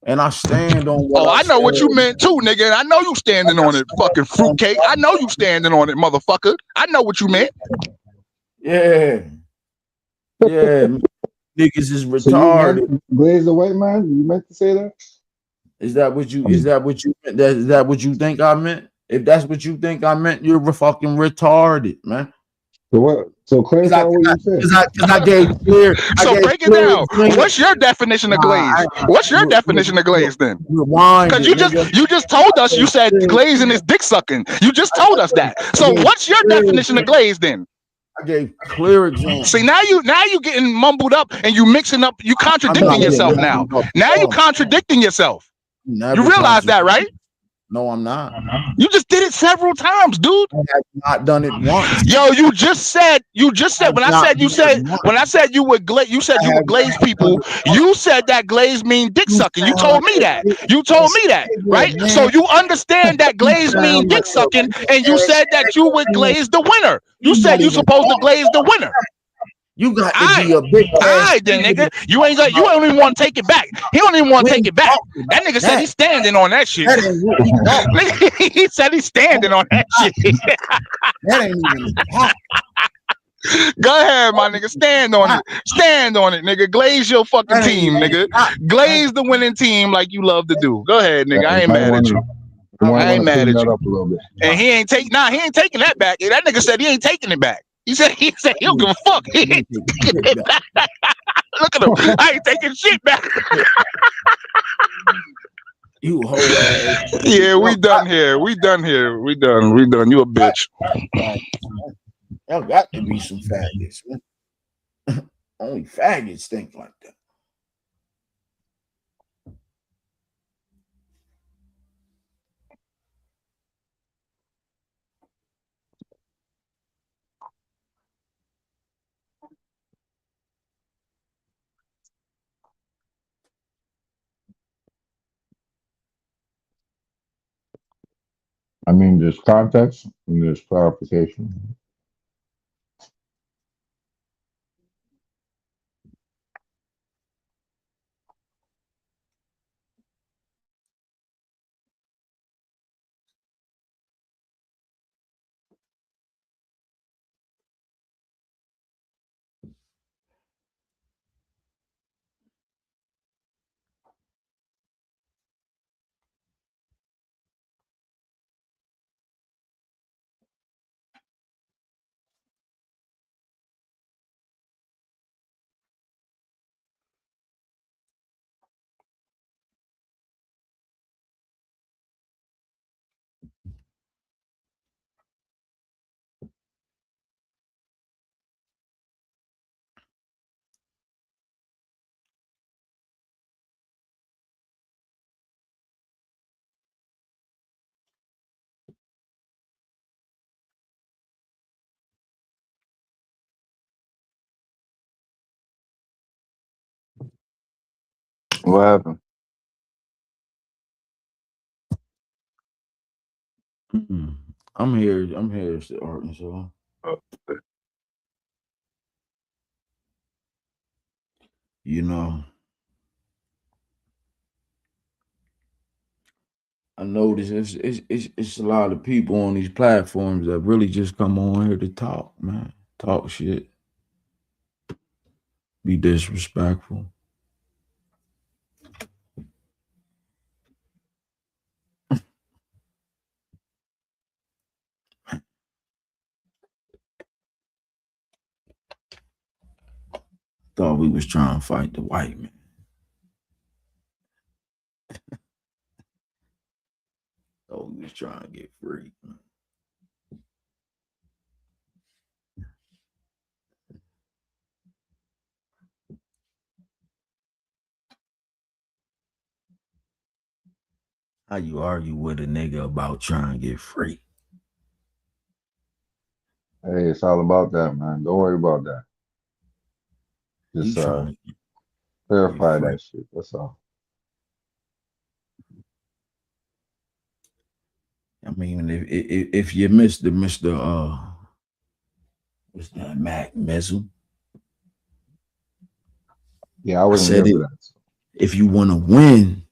And I stand on what Oh, I I know what you said. meant too, nigga. I know you standing on it, fucking fruitcake. I know you standing on it, motherfucker. I know what you meant. Yeah. Yeah. Niggas is So you retarded. meant glaze the white man? You meant to say that? Is that what you meant? Is that what you think I meant? If that's what you think I meant, you're fucking retarded, man. So what? So clarify what you said. Cause I gave clear. So break it down. What's your definition of glaze? What's your definition of glaze then? Because you just told us you said glazing is dick sucking. You just told us that. So what's your definition of glaze then? I gave clear examples. See, now you getting mumbled up and you mixing up. You contradicting yourself now. Now you contradicting yourself. You realize that, right? No, I'm not. You just did it several times, dude. I have not done it once. Yo, you just said when I said you would glaze people. You said that glaze mean dick sucking. You told me that. You told me that, right? So you understand that glaze mean dick sucking, and you said that you would glaze the winner. You said you supposed to glaze the winner. You got to be a big ass. All right, then, nigga. You don't even want to take it back. He don't even want to take it back. That nigga said he's standing on that shit. He said he's standing on that shit. That ain't even hot. Go ahead, my nigga. Stand on it. Stand on it, nigga. Glaze your fucking team, nigga. Glaze the winning team like you love to do. Go ahead, nigga. I ain't mad at you. I ain't mad at you. Up a little bit. And he ain't taking that back. That nigga said he ain't taking it back. He said he don't give a fuck. He ain't taking it back. Look at him. I ain't taking shit back. You whole ass. Yeah, we done here. We done. You a bitch. Y'all got to be some faggots, man. Only faggots think like that. I mean, there's context and there's clarification. What happened? I'm here. It's the Arkansas. You know, I notice it's a lot of people on these platforms that really just come on here to talk, man. Talk shit. Be disrespectful. Thought we was trying to fight the white man. Thought we was trying to get free. How you argue with a nigga about trying to get free? Hey, it's all about that, man. Don't worry about that. Just clarify that shit. That's all. I mean, if you missed the what's that, Mac Missile? Yeah, I wasn't here for that. If you want to win,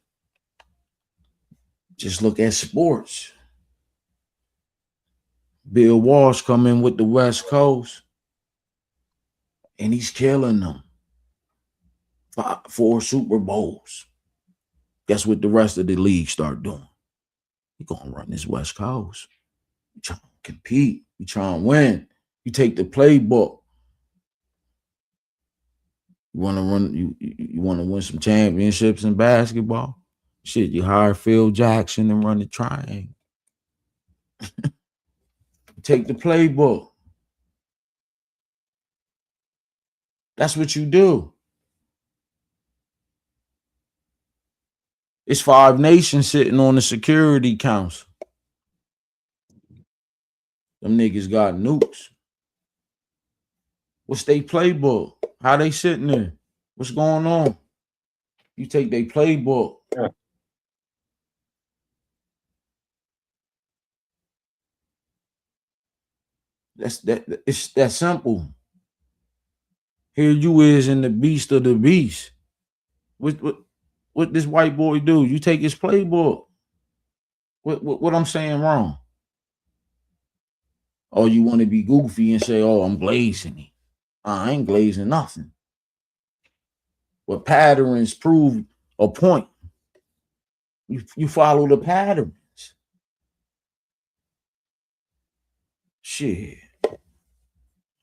just look at sports. Bill Walsh come in with the West Coast, and he's killing them. 4 Super Bowls. Guess what the rest of the league start doing? You're going to run this West Coast. You trying to compete. You trying to win. You take the playbook. You want to run. You want to win some championships in basketball. Shit, you hire Phil Jackson and run the triangle. Take the playbook. That's what you do. It's 5 nations sitting on the Security Council. Them niggas got nukes. What's their playbook? How they sitting there? What's going on? You take their playbook. Yeah. It's that simple. Here you is in the beast of the beast. What this white boy do? You take his playbook. What I'm saying wrong? Or you want to be goofy and say, oh, I'm glazing it. I ain't glazing nothing. But patterns prove a point. You follow the patterns. Shit.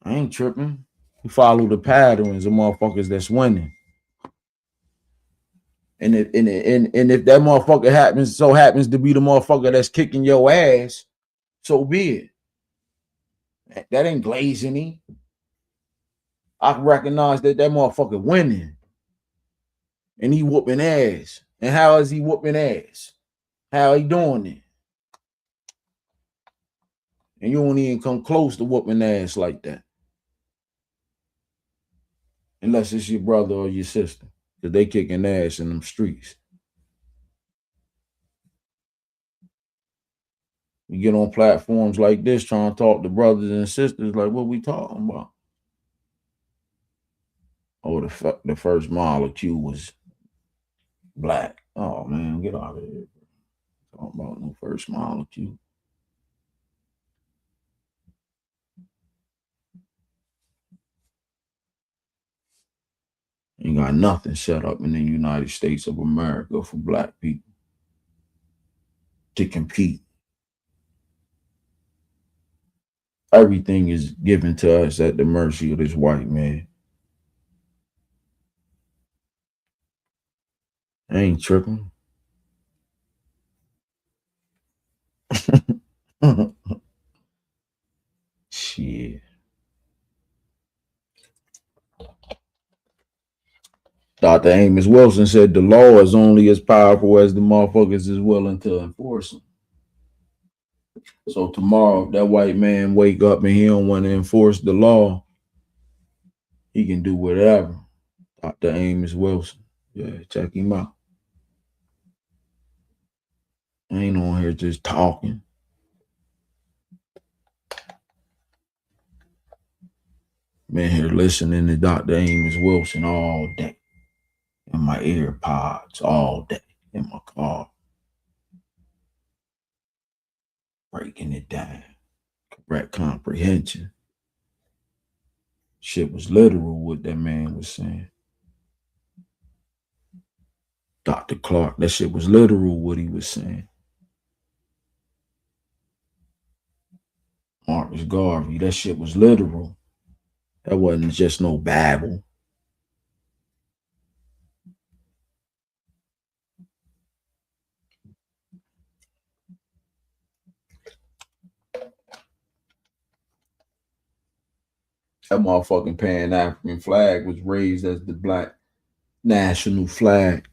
I ain't tripping. You follow the patterns of motherfuckers that's winning. And if that motherfucker happens to be the motherfucker that's kicking your ass, so be it. That ain't glazing me. I recognize that motherfucker winning. And he whooping ass. And how is he whooping ass? How he doing it? And you don't even come close to whooping ass like that. Unless it's your brother or your sister. Because they kicking ass in them streets. You get on platforms like this trying to talk to brothers and sisters like, what we talking about? Oh, the first molecule was black. Oh, man, get out of here. Talking about no first molecule. Ain't got nothing set up in the United States of America for black people to compete. Everything is given to us at the mercy of this white man. I ain't tripping. Shit. Dr. Amos Wilson said the law is only as powerful as the motherfuckers is willing to enforce them. So tomorrow, if that white man wake up and he don't want to enforce the law, he can do whatever. Dr. Amos Wilson. Yeah, check him out. I ain't on here just talking. Been here listening to Dr. Amos Wilson all day in my AirPods all day in my car, breaking it down. Correct comprehension. Shit was literal what that man was saying. Dr. Clark, that shit was literal what he was saying. Marcus Garvey, that shit was literal. That wasn't just no babble. That motherfucking Pan African flag was raised as the black national flag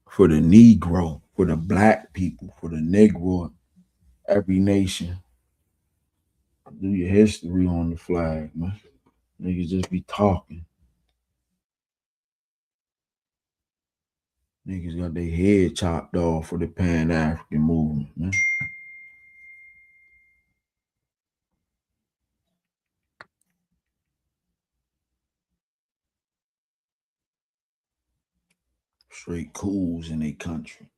for the Negro, for the black people, for the Negro, every nation. Do your history on the flag, man. Niggas just be talking. Niggas got their head chopped off for the Pan African movement, man. Straight cools in their country.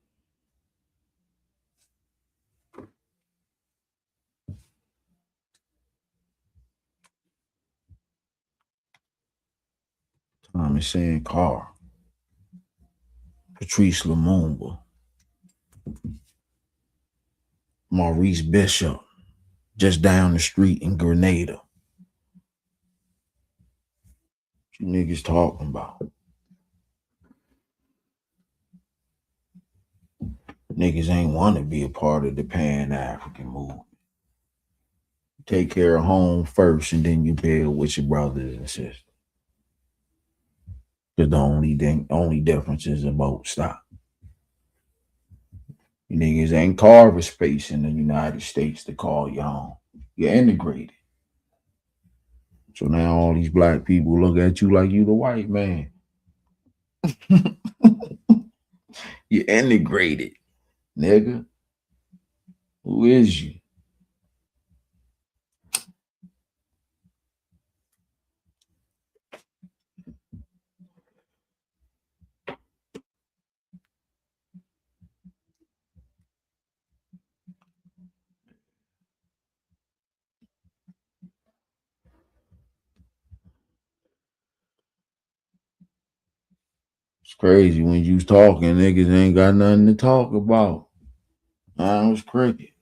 Thomas Sankara, Carr, Patrice Lumumba, Maurice Bishop, just down the street in Grenada. What you niggas talking about? Niggas ain't want to be a part of the Pan-African movement. Take care of home first, and then you build with your brothers and sisters. Because the only difference is a boat stop. You niggas ain't carving space in the United States to call your home. You're integrated. So now all these black people look at you like you the white man. You're integrated, nigga. Who is you? It's crazy when you talking, niggas ain't got nothing to talk about. Mine was crickets.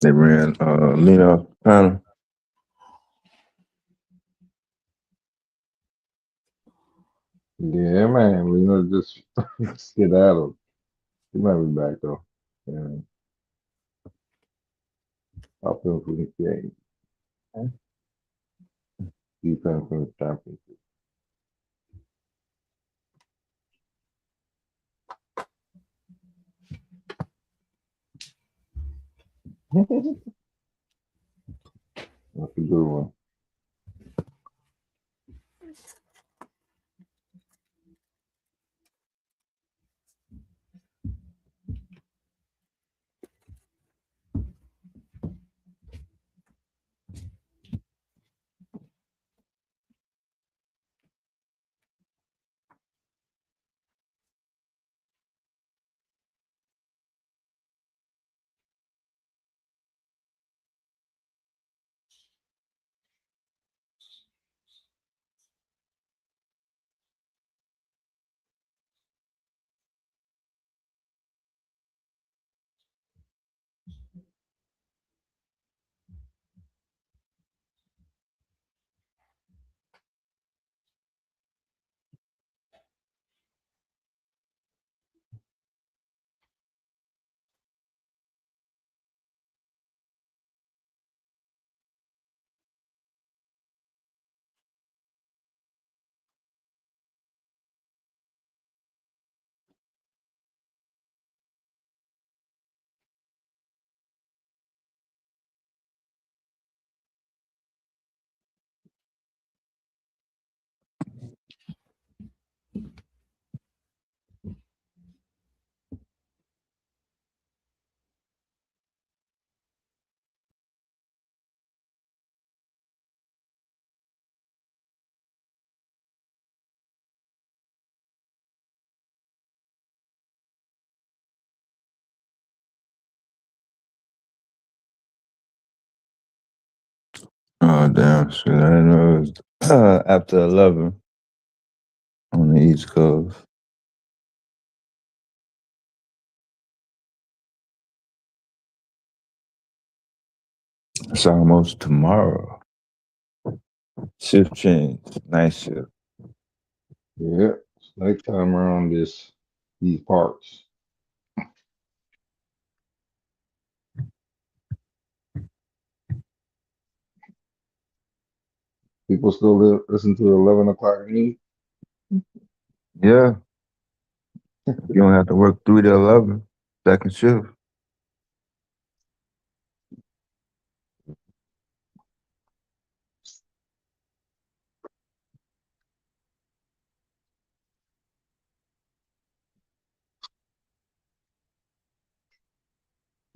They ran Lena panel. Yeah, man. We know just skedaddle. He might be back though. Yeah. I'll feel for the game. Defense in the championship. That's a good one. Oh damn! Shit, I didn't know it was after 11 on the East Coast. It's almost tomorrow. Shift change, night shift. Yeah, it's nighttime around these parts. People still listen to 11 o'clock news. Yeah, you don't have to work 3 to 11. Second shift.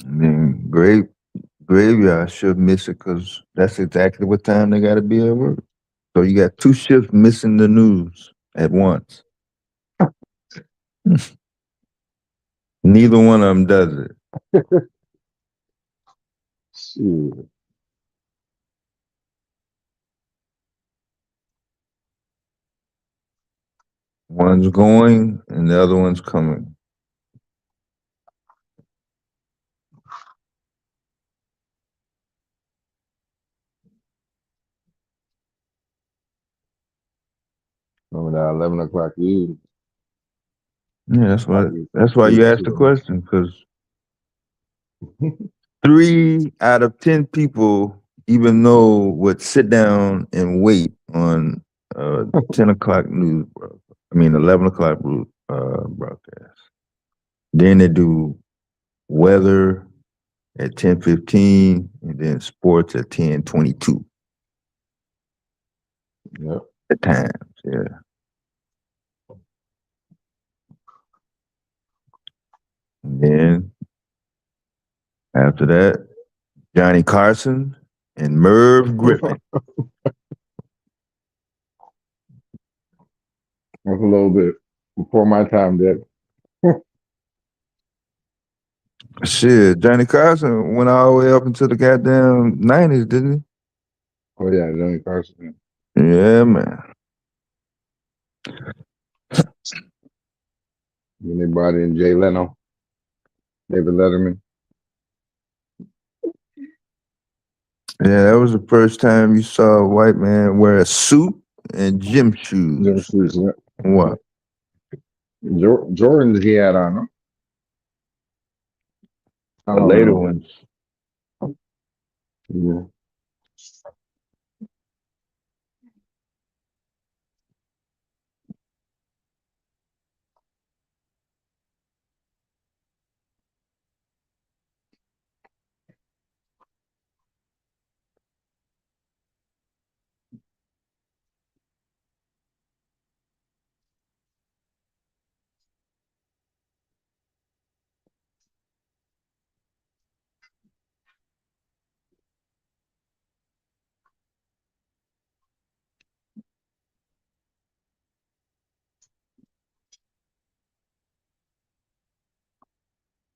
And then graveyard shift miss it because that's exactly what time they got to be at work. So you got 2 shifts missing the news at once. Neither one of them does it. Shit. One's going and the other one's coming. Remember that 11 o'clock news? Yeah, that's why you asked the question, because 3 out of 10 people even know what sit down and wait on 10 o'clock news, 11 o'clock broadcast. Then they do weather at 10:15 and then sports at 10:22. Yep. At times, yeah. And then after that, Johnny Carson and Merv Griffin. That's a little bit before my time, Dad. Shit, Johnny Carson went all the way up into the goddamn 90s, didn't Oh yeah, Johnny Carson. he? Yeah, man. When they brought in Jay Leno, David Letterman. Yeah, that was the first time you saw a white man wear a suit and gym shoes. Jim Shoes, yeah. What? Jordans he had on, huh? I The don't later know. ones. Yeah.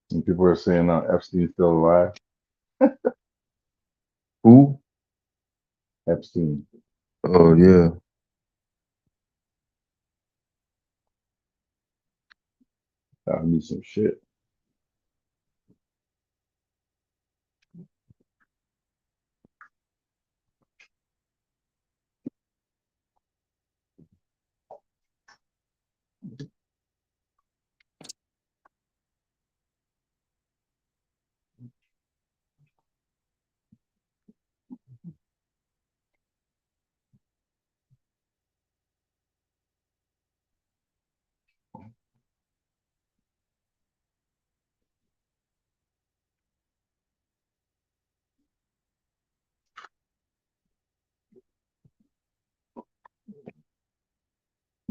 And people are saying Epstein's still alive. Who? Epstein. Oh, yeah. That would be some shit.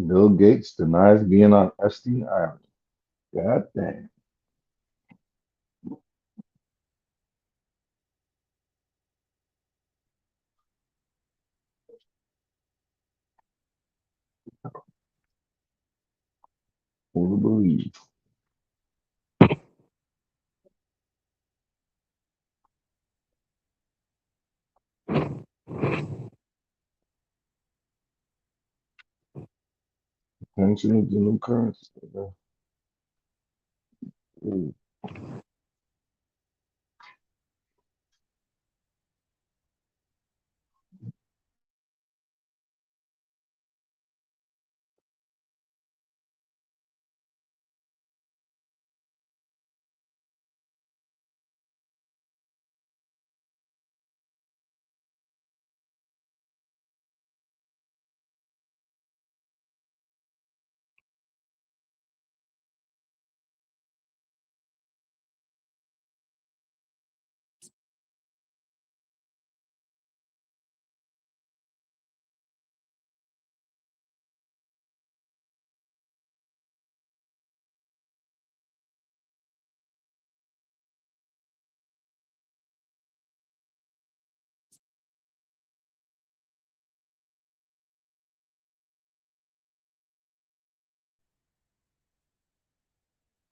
Bill Gates denies being on Epstein Island. God damn. Who to believe? Pension is the new currency. Ooh.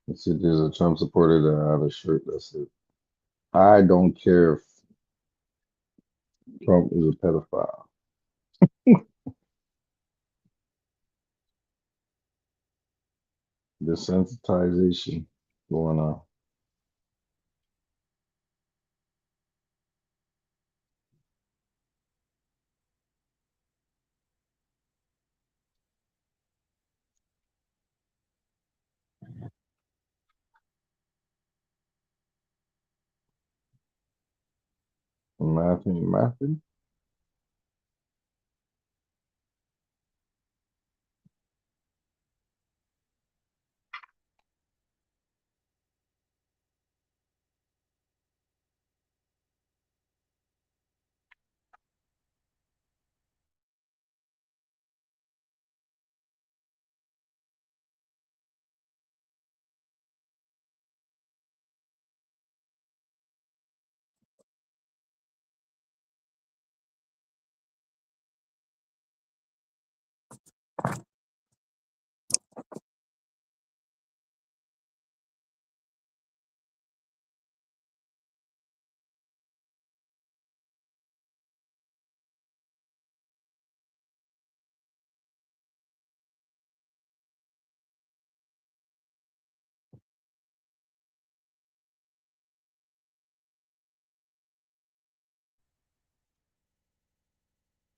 Let's see, there's a Trump supporter that had a shirt that said, I don't care if Trump is a pedophile. Desensitization going on. Matthew.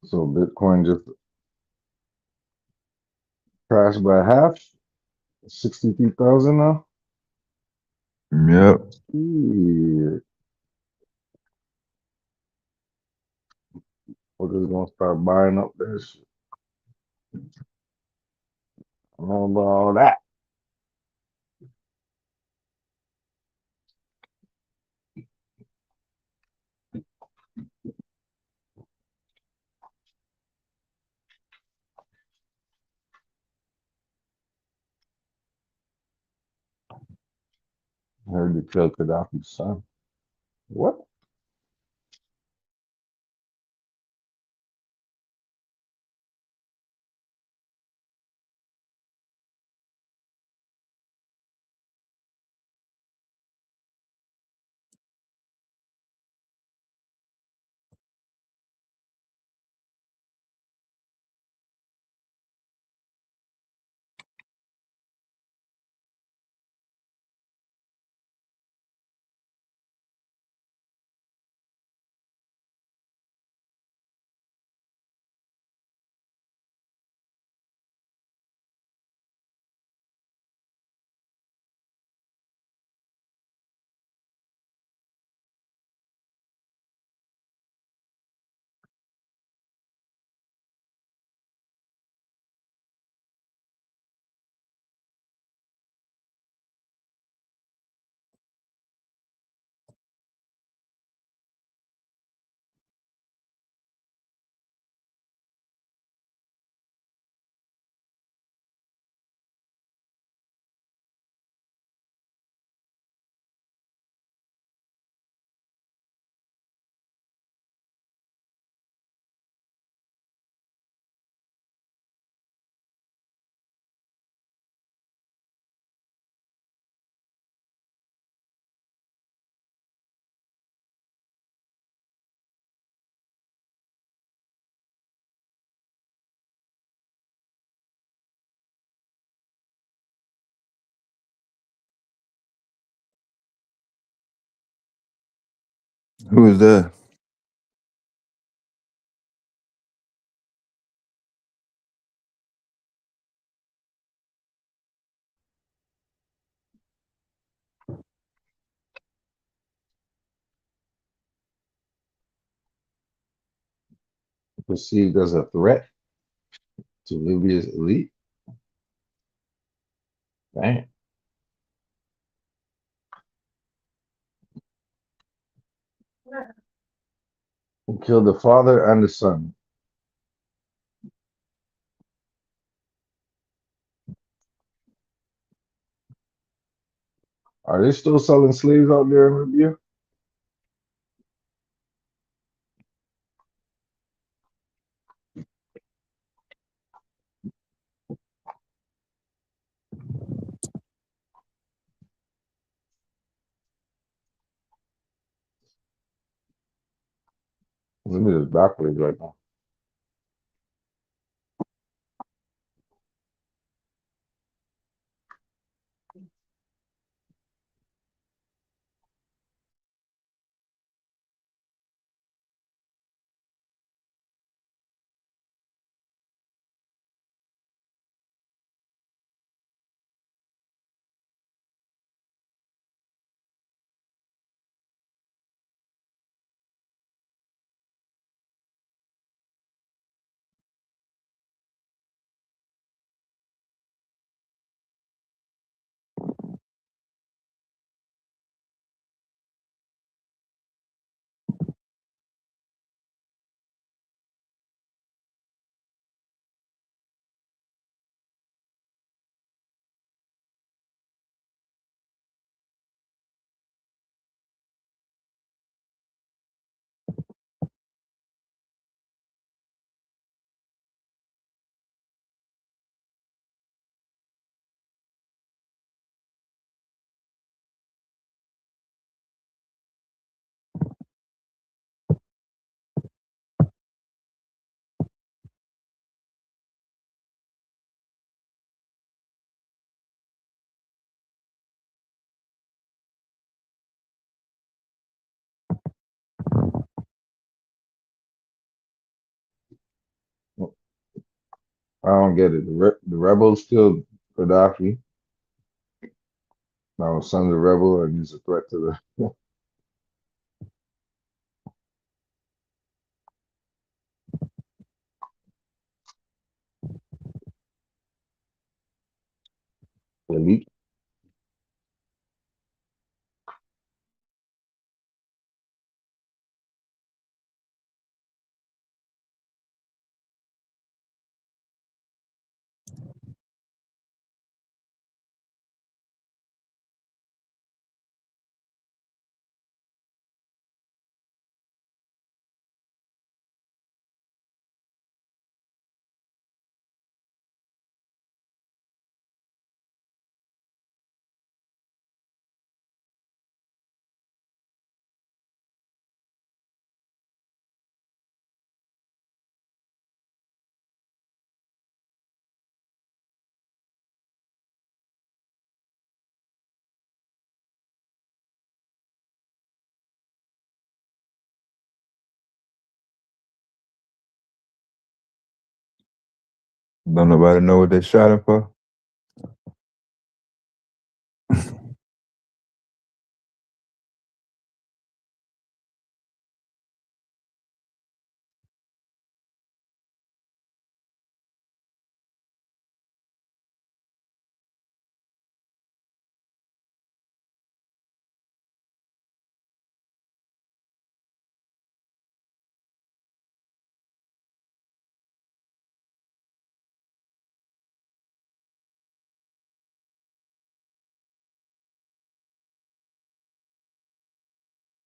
So Bitcoin just crashed by half, 63,000 now. Yep. Yeah. We're just gonna start buying up that shit. I don't know about all that. I heard you killed Gaddafi's son. What? Who is that? Perceived as a threat to Libya's elite. Damn. Who killed the father and the son. Are they still selling slaves out there in Libya? Libya is backwards right now. I don't get it. The rebels killed Gaddafi. Now his son's a rebel and he's a threat to the elite. Don't nobody know what they shot him for?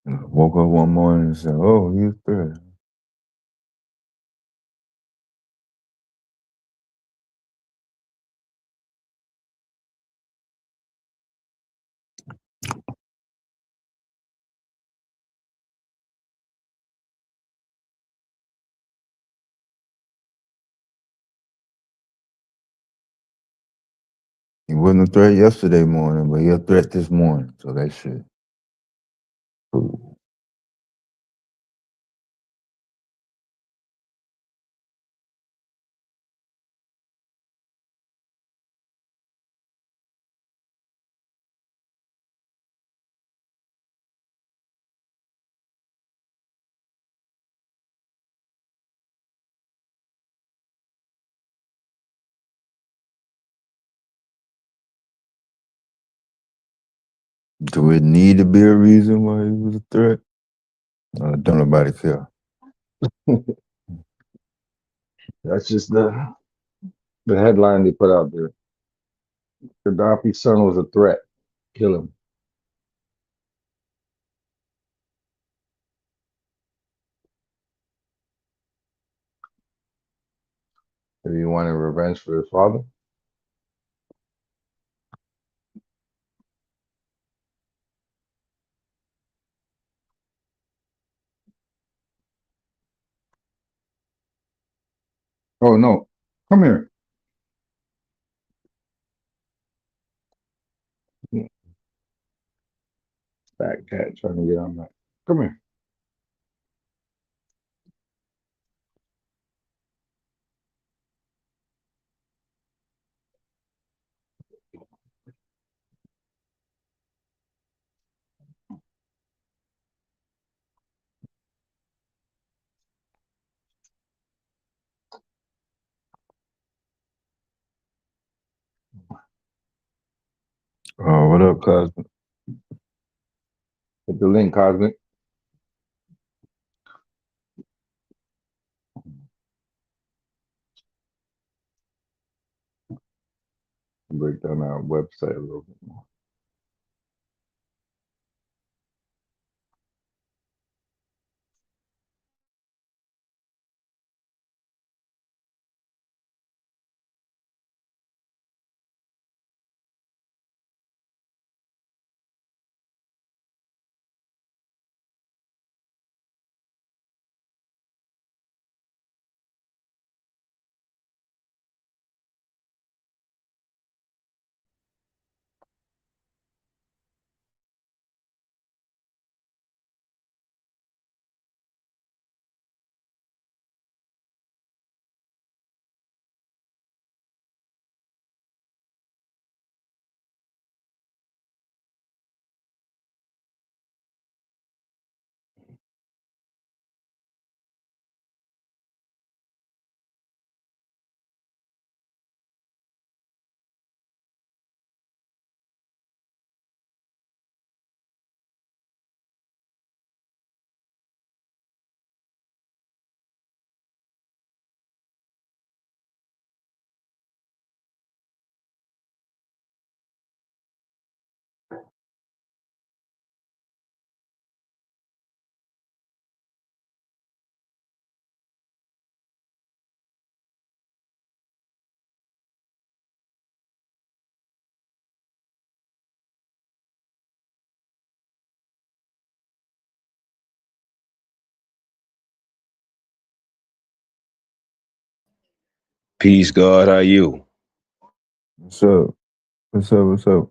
Woke up one morning and said, "Oh, he's dead." He wasn't a threat yesterday morning, but he a threat this morning. So that shit. Cool. Do it need to be a reason why he was a threat? Don't nobody care. That's just the headline they put out there. Gaddafi's son was a threat. Kill him. If he wanted revenge for his father. Oh no. Come here. Fat cat trying to get on that. Come here. Oh, what up, Cosmic? Hit the link, Cosmic. Break down our website a little bit more. Peace, God. How you? What's up? What's up? What's up?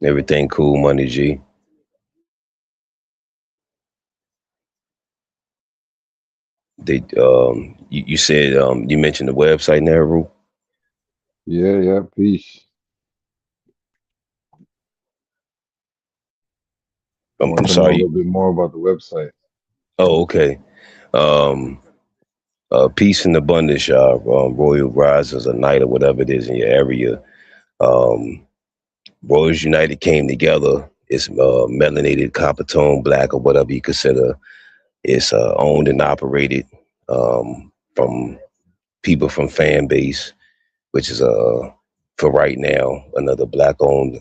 Everything cool, Money G. They you said you mentioned the website now, Ru? Yeah, peace. I I'm want to know a sorry. little bit more about the website. Oh, okay. Um, peace and abundance, y'all. Royal Risings, a night or whatever it is in your area. Um, Royals United came together. It's melanated, copper tone, black, or whatever you consider. It's owned and operated from people from fan base, which is for right now another black-owned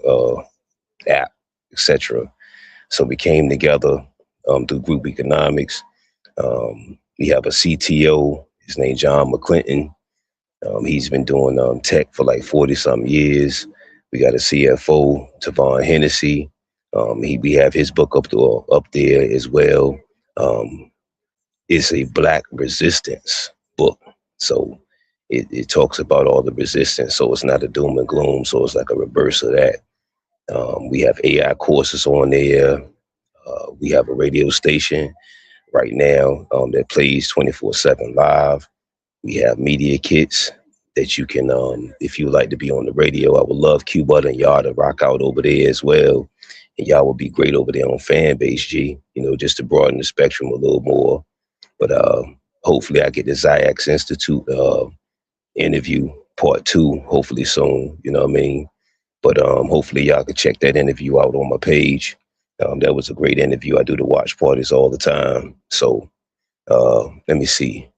app, etc. So we came together through group economics. We have a CTO, his name John McClinton. He's been doing tech for like 40 some years. We got a CFO, Tavon Hennessy. We have his book up there as well. It's a Black resistance book. So it talks about all the resistance. So it's not a doom and gloom. So it's like a reverse of that. We have AI courses on there. We have a radio station right now that plays 24/7 live. We have media kits that you can, if you would like to be on the radio, I would love Q-Bud and y'all to rock out over there as well. And y'all would be great over there on fan base, G, just to broaden the spectrum a little more. But hopefully I get the Ziax Institute interview part 2, hopefully soon, you know what I mean? But hopefully y'all can check that interview out on my page. That was a great interview. I do the watch parties all the time. So let me see.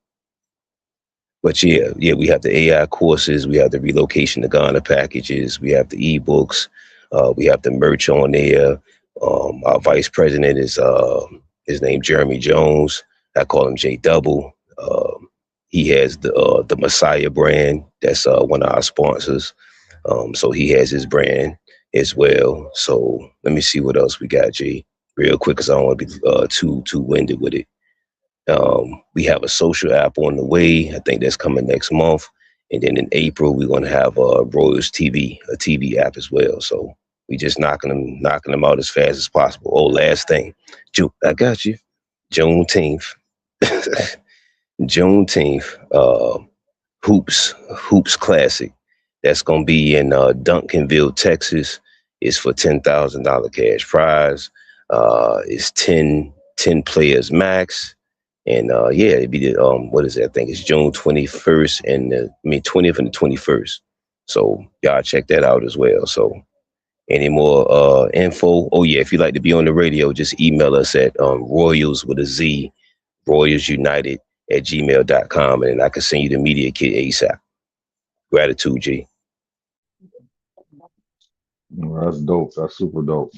But yeah, we have the AI courses, we have the relocation to Ghana packages, we have the ebooks, we have the merch on there. Our vice president is his name Jeremy Jones. I call him J Double. He has the Messiah brand. That's one of our sponsors. So he has his brand as well. So let me see what else we got, G. Real quick, because I don't want to be too winded with it. We have a social app on the way. I think that's coming next month. And then in April, we're going to have Royals TV, a TV app as well. So we just knocking them out as fast as possible. Oh, last thing, I got you. Juneteenth, Juneteenth, Hoops Classic. That's going to be in Duncanville, Texas. It's for $10,000 cash prize. It's 10 players max. And yeah, it'd be the what is it? I think it's June 21st and 20th and the 21st. So y'all check that out as well. So any more info? Oh yeah, if you'd like to be on the radio, just email us at Royals with a Z, RoyalsUnited at gmail.com, and I can send you the media kit ASAP. Gratitude, G. Well, that's dope. That's super dope.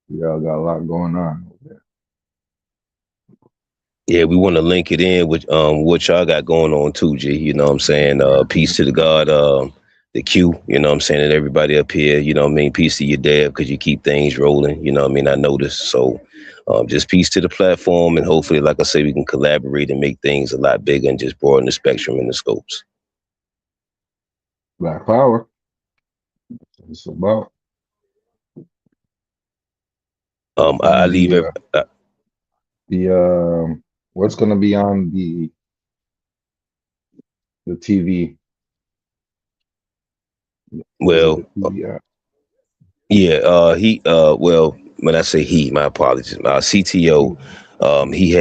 Y'all got a lot going on over there. Yeah, we want to link it in with what y'all got going on too, G. You know what I'm saying? Peace to the God, the Q, you know what I'm saying, and everybody up here, you know what I mean? Peace to your dad because you keep things rolling, you know what I mean? I noticed. So just peace to the platform, and hopefully, like I say, we can collaborate and make things a lot bigger and just broaden the spectrum and the scopes. Black Power. It's about. I leave it. What's gonna be on the TV? Well, yeah, well, when I say he, my apologies. Our CTO, he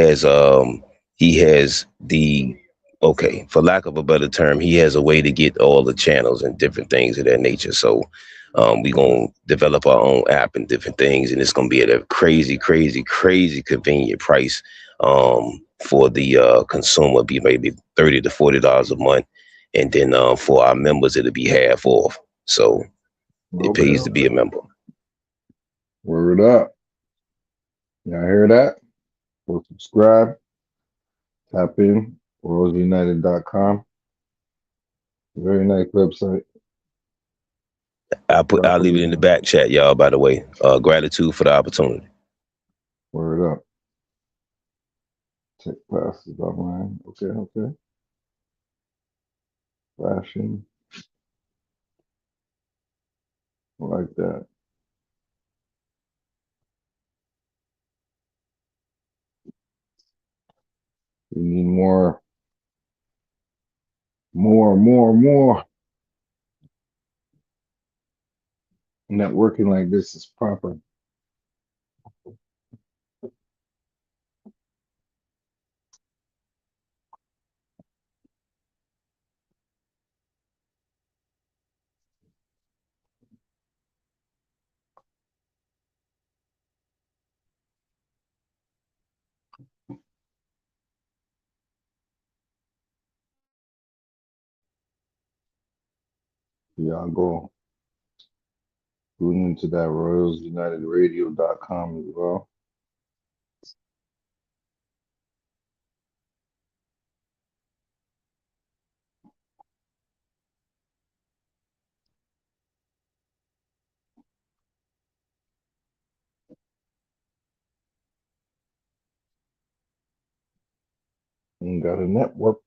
has the, okay, for lack of a better term, he has a way to get all the channels and different things of that nature. So we're going to develop our own app and different things, and it's going to be at a crazy convenient price for the consumer, be maybe $30 to $40 a month. And then for our members, it'll be half off. So it pays to be a member. Word up. Y'all hear that? Go subscribe. Tap in. RoseUnited.com. Very nice website. I'll leave it in the back chat, y'all, by the way. Gratitude for the opportunity. Word up. Check classes online. Okay. Fashion. I like that. We need more. Networking like this is proper. Y'all go tune into that RoyalsUnitedRadio.com as well. And got a network.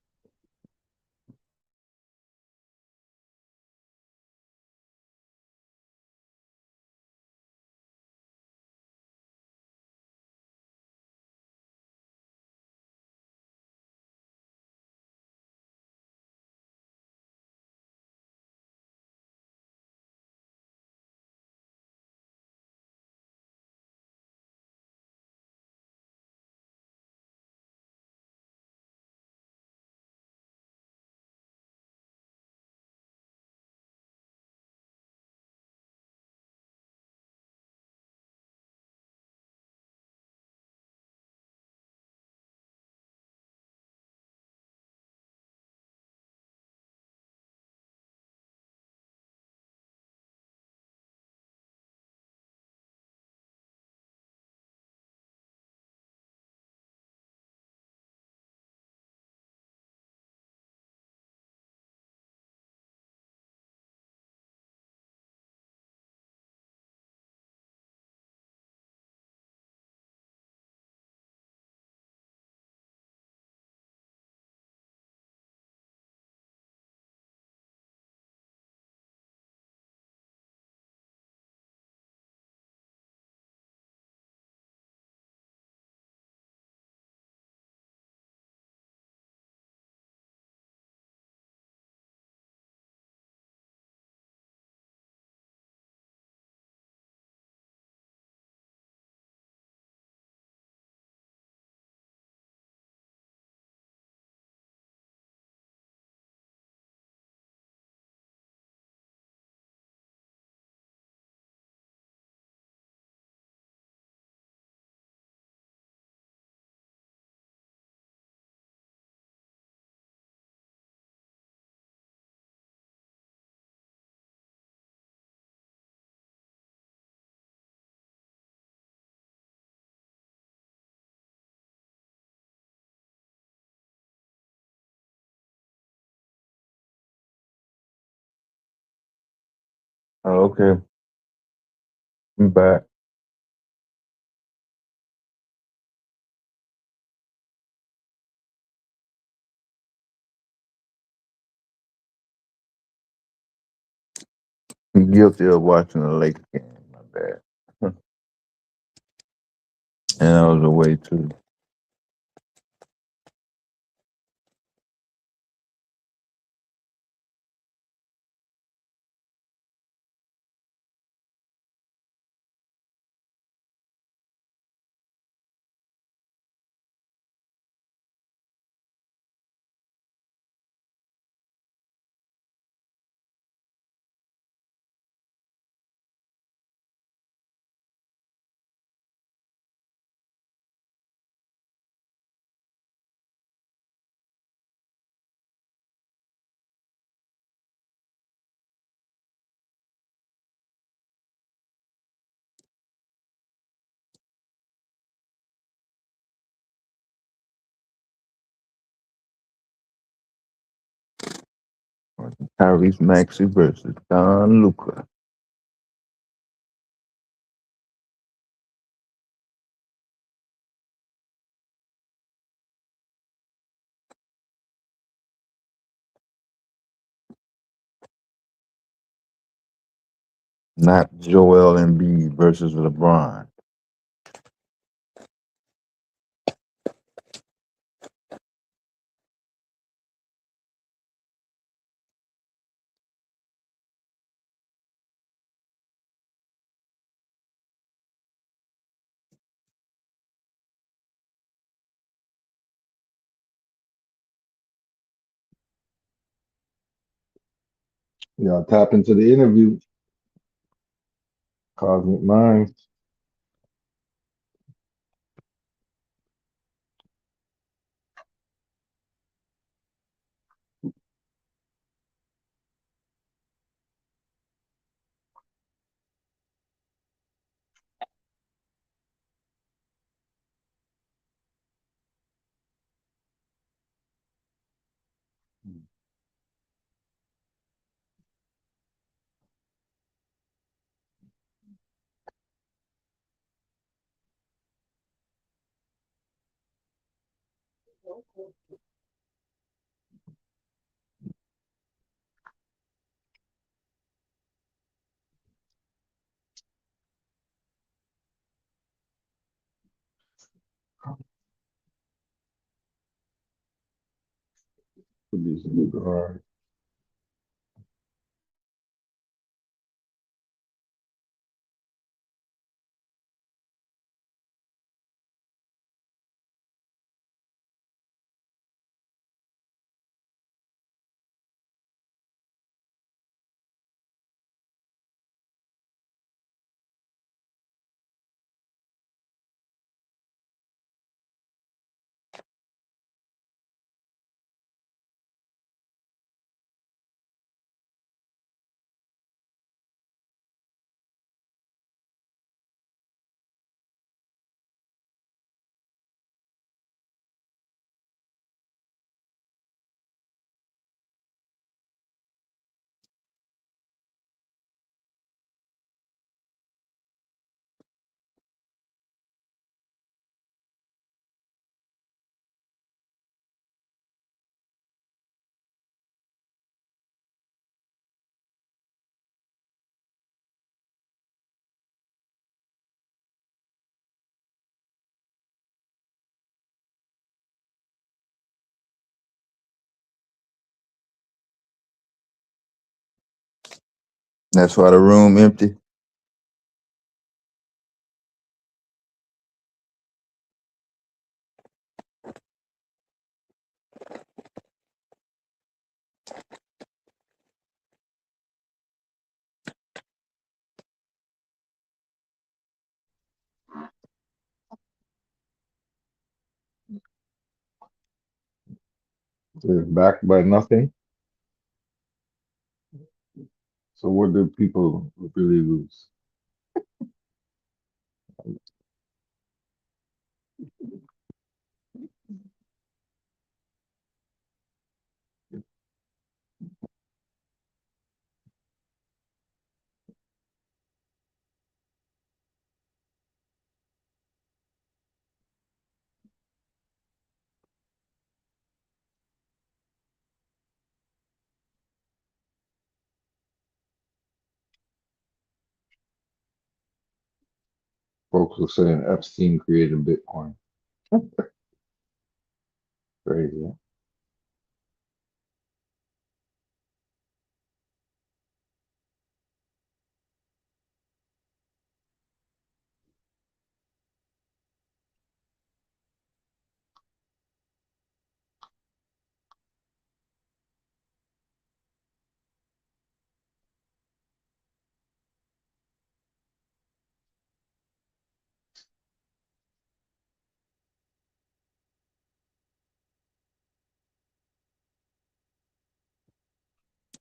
Oh, okay. I'm back. I'm guilty of watching the Lakers game. My bad. And I was away too. Tyrese Maxey versus Don Luca. Not Joel Embiid versus LeBron. Y'all tap into the interview. Cosmic Minds. Producer Luca. That's why the room empty. Is backed by nothing. So what do people really lose? Folks were saying Epstein created Bitcoin. Crazy. Huh?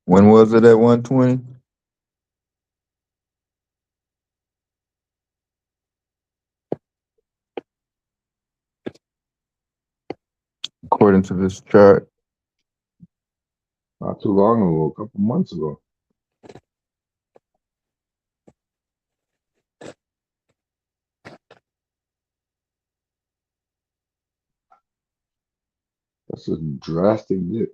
When was it at 120? According to this chart. Not too long ago, a couple months ago. That's a drastic dip.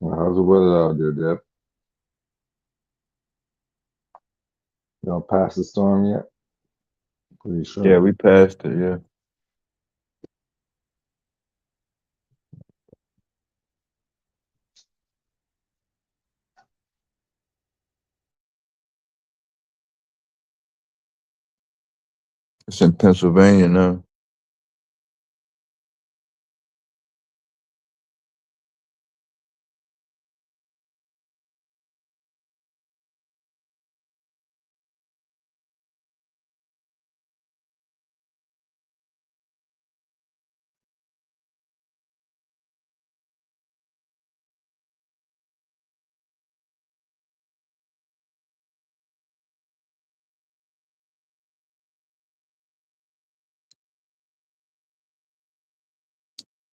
Well, how's the weather out there, Deb? Y'all past the storm yet? Pretty Yeah, sure. we passed it, yeah. It's in Pennsylvania now.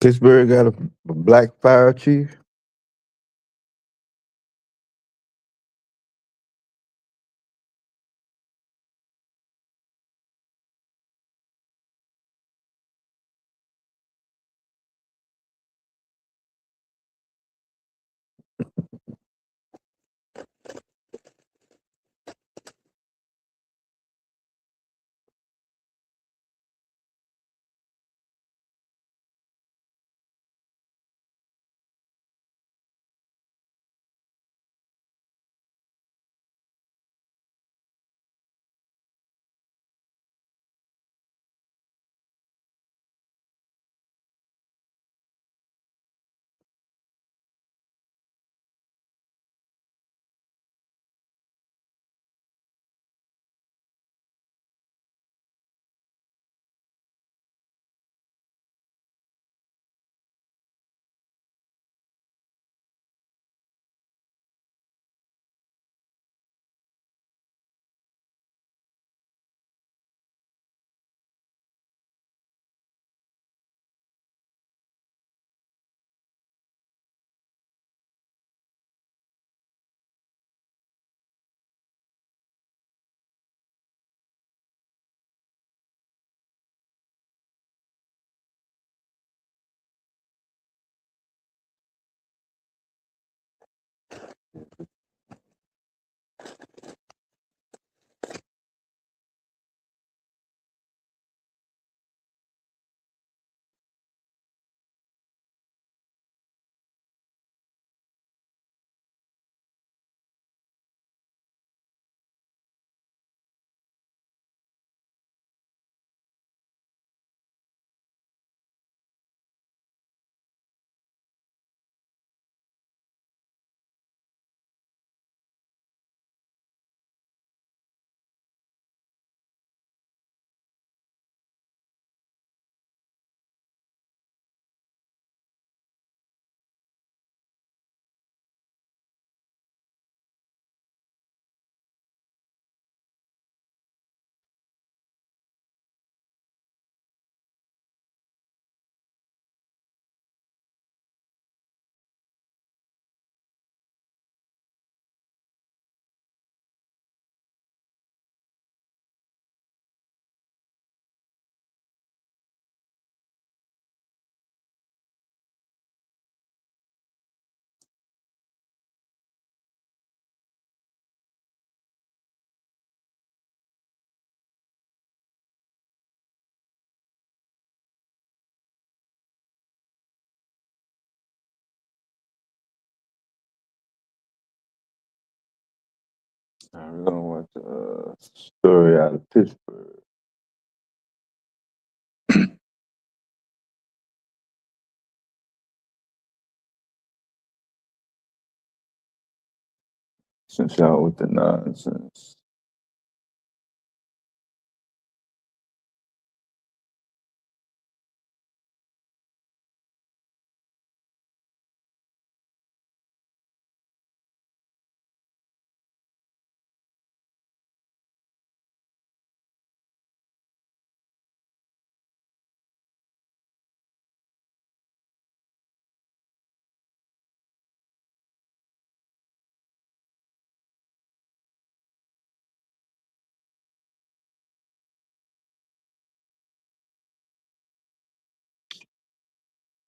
Pittsburgh got a black fire chief. We're gonna watch a story out of Pittsburgh. Since y'all with the nonsense.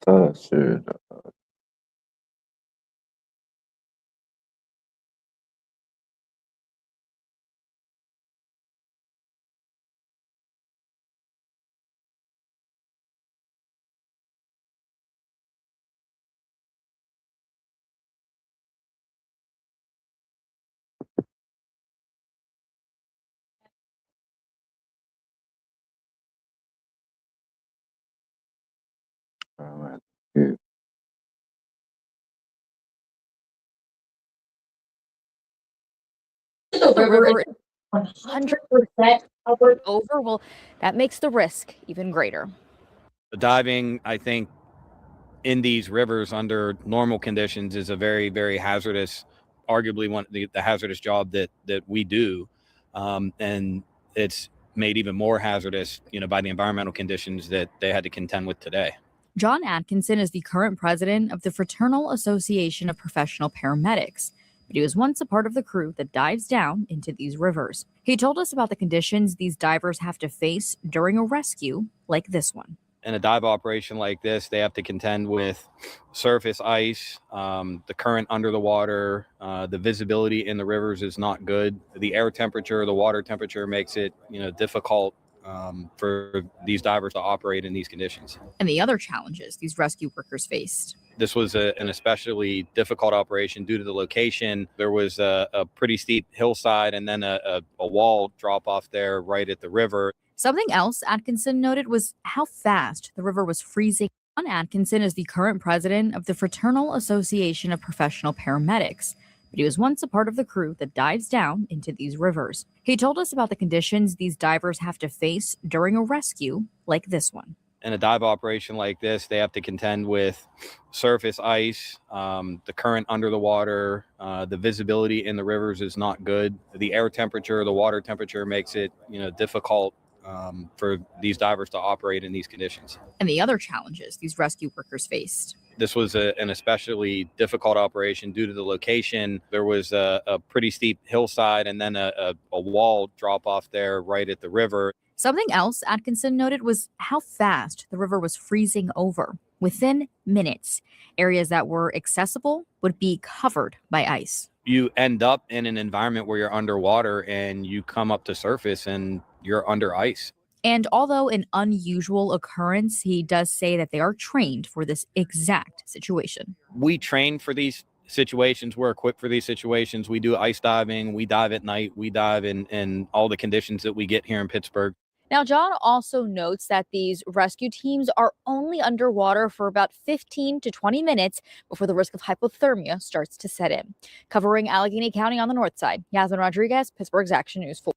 Thought I shared. Yeah. The river is 100% covered over, well, that makes the risk even greater. The diving, I think, in these rivers under normal conditions is a very, very hazardous, arguably one of the hazardous job that we do, and it's made even more hazardous, by the environmental conditions that they had to contend with today. John Atkinson is the current president of the Fraternal Association of Professional Paramedics, but he was once a part of the crew that dives down into these rivers. He told us about the conditions these divers have to face during a rescue like this one. In a dive operation like this, they have to contend with surface ice, the current under the water, the visibility in the rivers is not good. The air temperature, the water temperature makes it, difficult for these divers to operate in these conditions. And the other challenges these rescue workers faced. This was an especially difficult operation due to the location. There was a pretty steep hillside and then a wall drop off there right at the river. Something else Atkinson noted was how fast the river was freezing. John Atkinson is the current president of the Fraternal Association of Professional Paramedics, but he was once a part of the crew that dives down into these rivers. He told us about the conditions these divers have to face during a rescue like this one. In a dive operation like this, they have to contend with surface ice, the current under the water, the visibility in the rivers is not good. The air temperature, the water temperature makes it, difficult for these divers to operate in these conditions. And the other challenges these rescue workers faced. This was an especially difficult operation due to the location. There was a pretty steep hillside and then a wall drop off there right at the river. Something else Atkinson noted was how fast the river was freezing over. Within minutes, areas that were accessible would be covered by ice. You end up in an environment where you're underwater and you come up to surface and you're under ice. And although an unusual occurrence, he does say that they are trained for this exact situation. We train for these situations. We're equipped for these situations. We do ice diving. We dive at night. We dive in all the conditions that we get here in Pittsburgh. Now, John also notes that these rescue teams are only underwater for about 15 to 20 minutes before the risk of hypothermia starts to set in. Covering Allegheny County on the north side, Yasmin Rodriguez, Pittsburgh's Action News 4.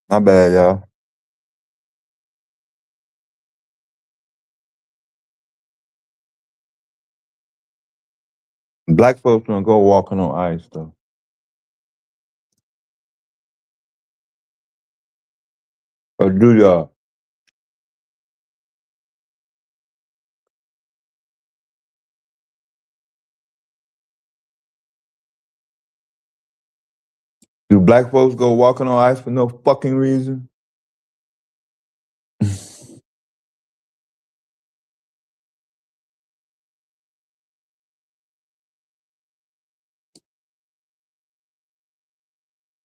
My bad, y'all. Black folks don't go walking on ice, though. Or do y'all? Do black folks go walking on ice for no fucking reason?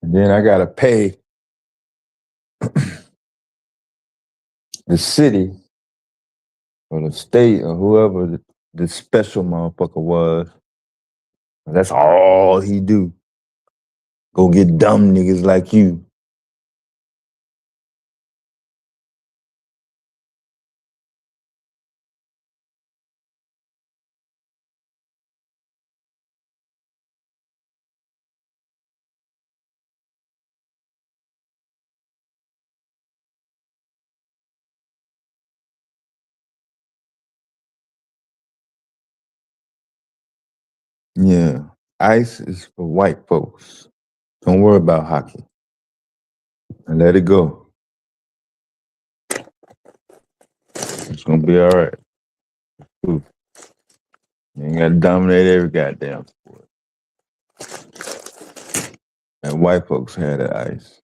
And then I gotta pay the city or the state or whoever the special motherfucker was. That's all he do. Go get dumb niggas like you. Yeah, ice is for white folks. Don't worry about hockey. And let it go. It's gonna be all right. Ooh. You ain't gotta dominate every goddamn sport. And white folks had the ice.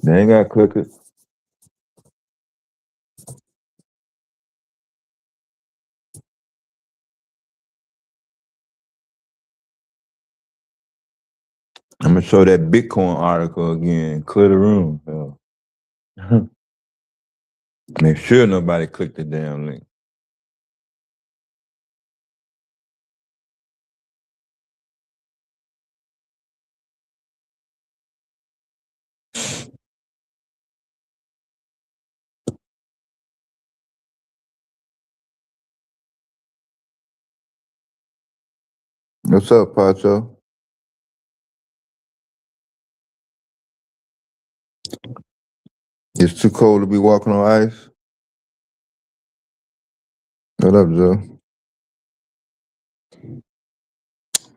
They ain't gotta click it. I'm gonna show that Bitcoin article again. Clear the room. So. Make sure nobody click the damn link. What's up, Pacho? It's too cold to be walking on ice. What up, Joe?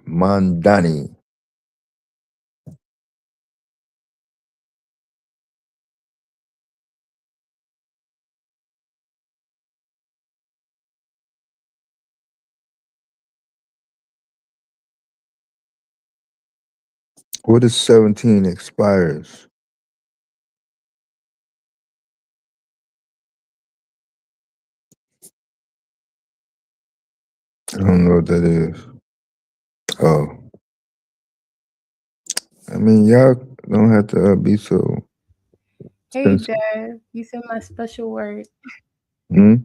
Mandani. What is 17 expires? I don't know what that is. Oh. I mean, y'all don't have to be so. Hey, Dad, you said my special word. Hmm?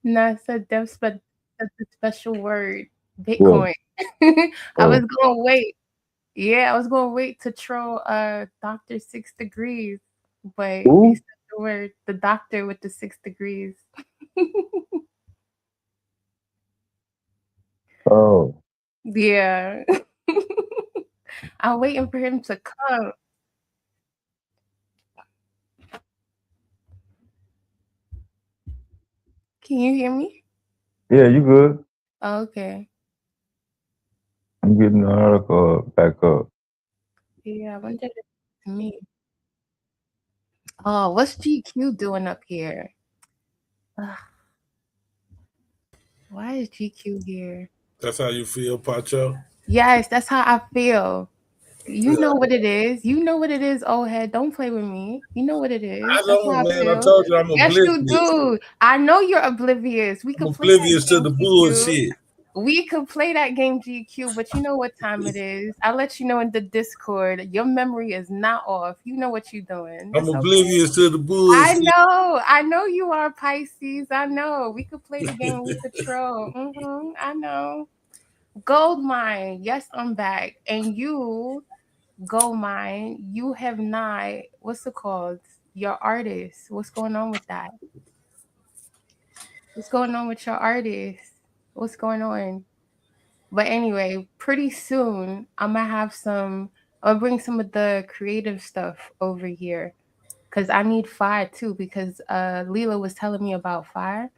No, I said that's the special word, Bitcoin. I was gonna wait. Yeah, I was gonna wait to troll Dr. 6 Degrees, but you said the word, the doctor with the 6 degrees. Oh. Yeah. I'm waiting for him to come. Can you hear me? Yeah, you good. Oh, okay. I'm getting the article back up. Yeah, I wonder if it's me. Oh, what's GQ doing up here? Ugh. Why is GQ here? That's how you feel, Pacho? Yes, that's how I feel. You know what it is. You know what it is, old head. Don't play with me. You know what it is. I That's how don't, I man. I feel. told you I'm Yes, oblivious. you do. I know you're oblivious. We I'm could play that oblivious to game, the GQ. bullshit. We could play that game, GQ, but you know what time it is. I'll let you know in the Discord. Your memory is not off. You know what you're doing. I'm It's oblivious okay. to the bullshit. I know you are Pisces. I know. We could play the game. We could troll. I know. Gold mine. Yes, I'm back. And you, gold mine, you have not. What's it called? Your artist. What's going on with that? What's going on with your artist? What's going on? But anyway, pretty soon I'm gonna have some. I'll bring some of the creative stuff over here, cause I need fire too. Because Leela was telling me about fire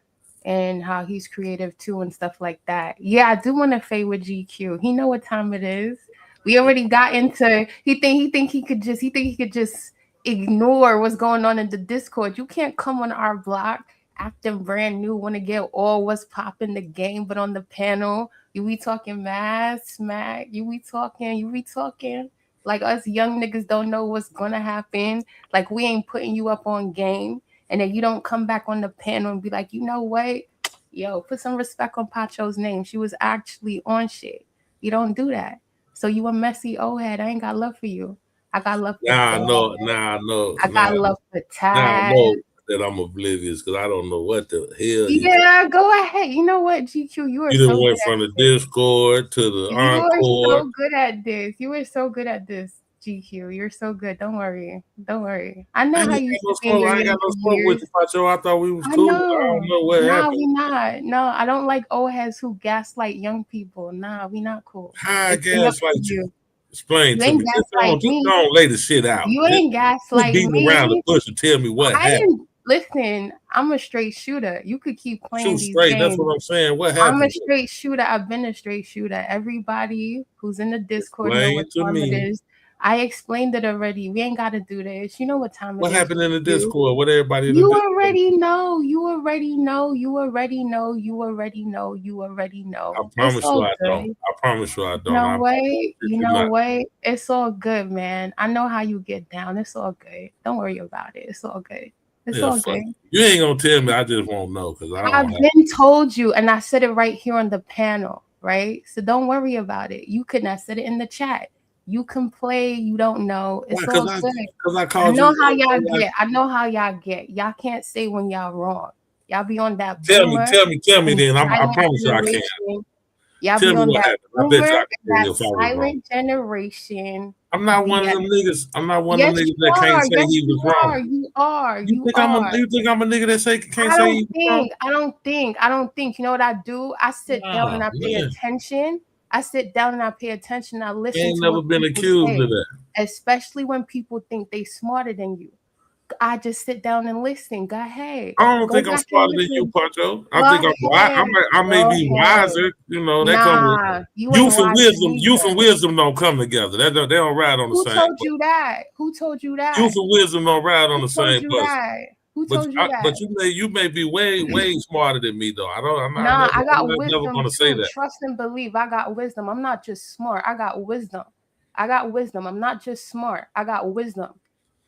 and how he's creative too and stuff like that. Yeah, I do want to fade with GQ. He know what time it is. We already got into. He think he could just ignore what's going on in the Discord. You can't come on our block acting brand new, want to get all what's popping the game, but on the panel, you be talking mad smack. You be talking like us young niggas don't know what's gonna happen. Like we ain't putting you up on game, and then you don't come back on the panel and be like, you know what? Yo, put some respect on Pacho's name. She was actually on shit. You don't do that. So you a messy old head. I ain't got love for you. I got love for Nah, Dad. I know. I got love for Now I Taz. know that I'm oblivious because I don't know what the hell. Yeah, go ahead. You know what, GQ? You are You done so went good from at the Discord to the this. You are Encore. so good at this. You are so good at this, GQ. You're so good. Don't worry. Don't worry. I know how you used to be in your I ain't got no younger smoke with years. you, Pacho. I thought we was I cool. know. I don't know what Nah, happened. we not. No, I don't like old heads who gaslight young people. Nah, we not cool. How I It's enough gaslight of you? Explain You to ain't me. Just gaslight me. don't lay the shit out. You ain't Just gaslighting beating around the me. bush and tell me what I happened. didn't listen. I'm a straight shooter. You could keep playing Shoot these straight. games. That's what I'm saying. What I'm a happened? straight shooter. I've been a straight shooter. Everybody who's in the Discord know Explain what to time it me. is. I explained it already. We ain't got to do this. You know what time What it is. happened in the You Discord? What everybody in the Discord? already know. You already know. You already know. You already know. You already know. I promise It's all you I good. don't. I promise you I don't. You know what? you You know not. what? It's all good, man. I know how you get down. It's all good. Don't worry about it. It's all good. It's Yeah, all fuck good. you. You ain't gonna tell me. I just won't know because I I've don't have. been told you, and I said it right here on the panel, right? So don't worry about it. You could not said it in the chat. You can play. You don't know. It's all good. Because I I called know you. how y'all get. I know how y'all get. Y'all can't say when y'all wrong. Y'all be on that Tell me and then. I silent promise you I can. generation. Y'all Tell be me on what that happened. I bet boomer you I and can tell that you if I was wrong. silent generation. I'm not one of BS. them niggas. I'm not one of Yes, them niggas you that can't are. say Yes, he was you are. wrong. You are. You You think are. you think I'm a nigga that can't I say don't he was wrong? I don't think. You know what I do? I sit down and I pay man. attention. I sit down and I pay attention. I I listen ain't to never what been people accused say, of that. especially when people think they smarter than you. I just sit down and listen. Go ahead. I don't Go think I'm back and smarter than you, listen. Pacho. I Go think I'm wise. ahead. I may Go be ahead. wiser. You know, that comes with Nah, you ain't wise youth and neither. wisdom don't come together. They don't ride on the Who same told bus. you that? Who told you that? Youth and wisdom don't ride on Who the told same you bus. that? Who told you that? But you may be way smarter than me though. I'm Nah, I got never wisdom gonna say too. that. Trust and believe. I got wisdom. I'm not just smart. I got wisdom. I got wisdom. I'm not just smart. I got wisdom.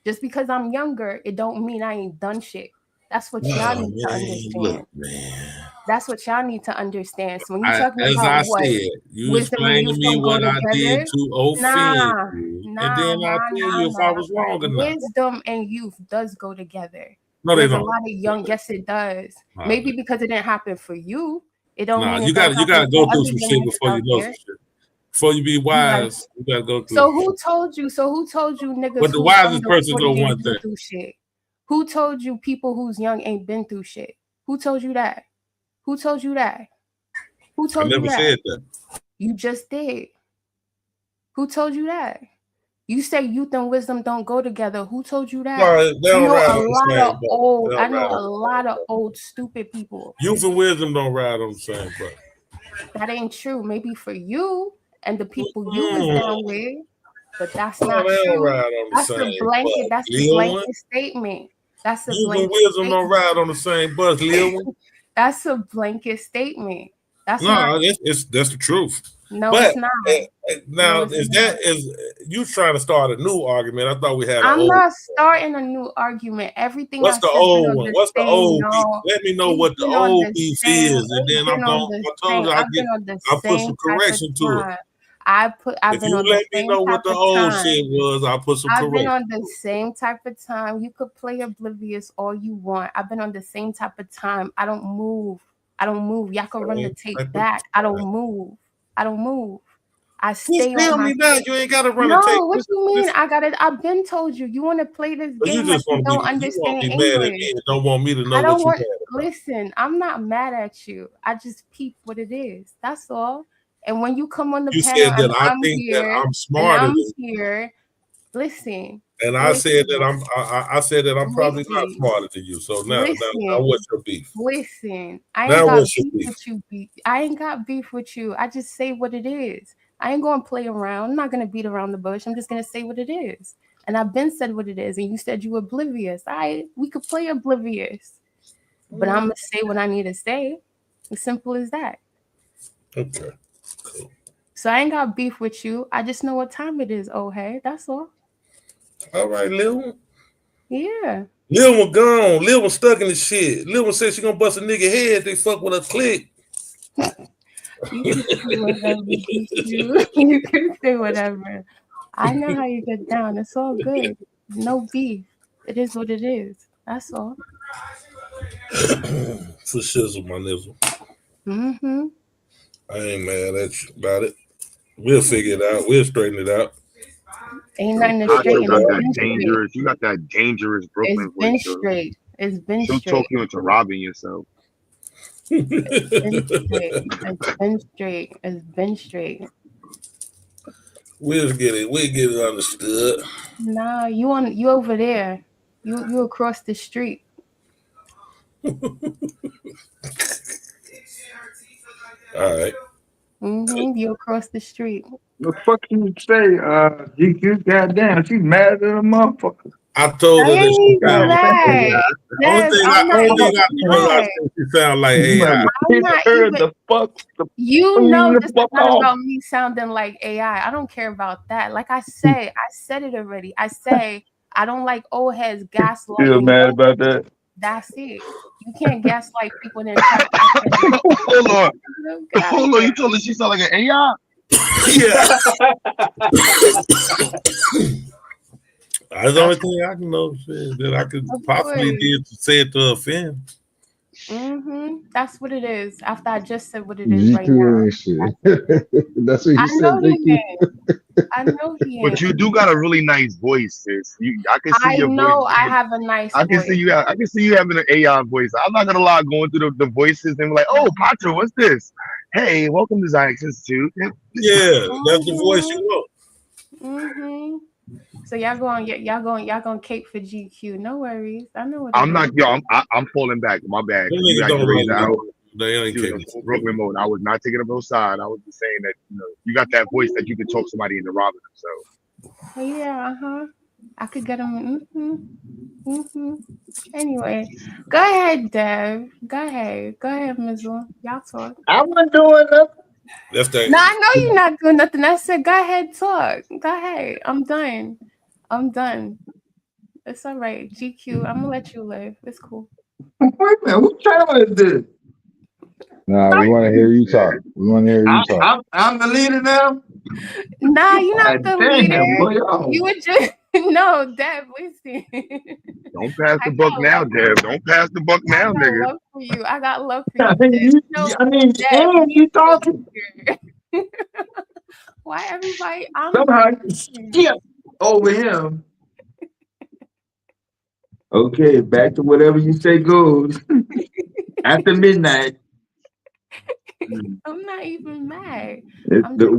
Just because I'm younger, it don't mean I ain't done shit. That's what y'all need to understand. Look, man. That's what y'all need to understand. So when you talking As about I what said, you wisdom and explain to youth me don't go what I did together, to offend you, and then I'll tell you if I was wrong or not. Wisdom and youth does go together. No, they There's a don't. lot of young. Yes, it does. Nah, Maybe because it didn't happen for you, it don't Nah, mean you it don't gotta happen go for through other some young shit niggas before you out know some there. shit. Before you be wise, you gotta go through. So who told you? So who told you niggas But the who's wisest under person 40 know ain't one been thing. through shit? Who told you people who's young ain't been through shit? Who told you that? Who told you that? Who I told you never that? said that. You just did. Who told you that? You say youth and wisdom don't go together. Who told you that? No, they don't ride on the same bus. I know a lot of old stupid people. Youth and wisdom don't ride on the same bus. That ain't true. Maybe for you and the people you was down with, but that's not they don't true. ride on the That's a same blanket. bus. That's a Lil one. blanket statement. That's a Youth and blanket wisdom don't statement. ride on the same bus, Lil one. That's a blanket statement. That's No, not. that's the truth. No, But it's not. now No, it's is not. you trying to start a new argument? I thought we had. I'm not starting a new argument. Everything What's I the said old been on one? the What's the same. old beef? No, Let me know it's what the been on old the beef same. is, and It's then been on the I told same. you I've been on the I put same some type of correction to it. time. I've If been you on the let me same know type what the of old time. shit was, I'll put some I've been correction. on the same type of time. You could play oblivious all you want. I've been on the same type of time. I don't move. Y'all can run the tape back. I don't move. I stay Just tell on my me that. shit. You ain't gotta run a No, tape. what you mean? I got it. I've been told you. You want to play this But you game like just you want to don't be you want understand to be mad at English. me and don't want me to know I don't what you want. mad about. Listen, I'm not mad at you. I just peep what it is. That's all. And when you come on the You panel said and that I I'm think that here I'm smarter than here, listen. and I said that I said that I'm probably not Listen. smarter than you. So now Listen. what's your beef? Listen. I Now ain't got what's your beef beef? with you. I ain't got beef with you. I just say what it is. I ain't gonna play around. I'm not gonna beat around the bush. I'm just gonna say what it is. And I've been said what it is, and you said you oblivious. We could play oblivious. but I'm gonna say what I need to say. As simple as that. Okay, cool. So I ain't got beef with you. I just know what time it is. Oh, hey, that's all. All right, Lil one. Yeah. Lil one gone. Lil one stuck in the shit. Lil one said she gonna bust a nigga head. They fuck with a click. You can say whatever, GQ. You can say whatever. I know how you get down. It's all good. No beef. It is what it is. That's all. For shizzle, my nigga. Mm-hmm. I ain't mad at you about it. We'll figure it out. We'll straighten it out. Ain't nothing to Tasha straighten. got It's that been straight. dangerous. You got that dangerous It's Brooklyn been voice, though. straight. It's been She'll straight. talk you into robbing yourself. It's been straight. It's been straight. It's been straight. We'll get it understood. Nah, you over there. You across the street. All right. Mm-hmm. You across the street. The fuck you say, GQ? Goddamn, she mad at a motherfucker. I told I her that ain't she even sound like mad. AI. Only Dev, thing I'm not I even know mad. she sound like You AI. better I'm piss not her even. the fuck You know the this is fuck not off. about me sounding like AI. I don't care about that. Like I said it already. I say I don't like old heads Still gaslighting. mad about that? That's it. You can't gaslight people and then try to Hold on. get out of Hold on. here. You told her she sound like an AI? Yeah. That's the only thing I can know that I could Of possibly course. did to say it to offend. That's what it is. After I just said what it is right GQ now. and shit. That's what I you said, know he GQ. ain't. I know he But ain't. you do got a really nice voice, sis. I can see I your voice. know I have a nice I can voice. see you. I can see you having an AI voice. I'm not gonna lie, going through the voices and be like, "Oh, Pacho, what's this? Hey, welcome to Zion Institute." Yeah, that's the voice you want. Mm-hmm. So y'all going cape for GQ. No worries. I know what I'm it not. is. Yo, I'm falling back. My bad. Them You niggas got don't your raise like out. they ain't She was in capable. full Brooklyn mode. I was not taking up no side. I was just saying that you got that voice that you can talk somebody into robbing themselves. Yeah, I could get them. Anyway, go ahead, Dev. Go ahead, Mizzle. Y'all talk. I'm not doing nothing. That's that. No, I know you're not doing nothing. I said, go ahead, talk. Go ahead. I'm done. It's all right. GQ, I'm gonna let you live. It's cool. Wait a minute, who channel is this? Nah, we want to hear you talk. We want to hear you talk. I'm the leader now. Nah, you're not the leader. Boy, You were just no, Deb. Listen. Don't pass the buck now, Deb. Don't pass the buck now, nigga. Love for you. I got love for you, I Deb. mean, and you talking. Why everybody? Somehow skip over him. Okay, back to whatever you say goes. After midnight. I'm not even mad. It's the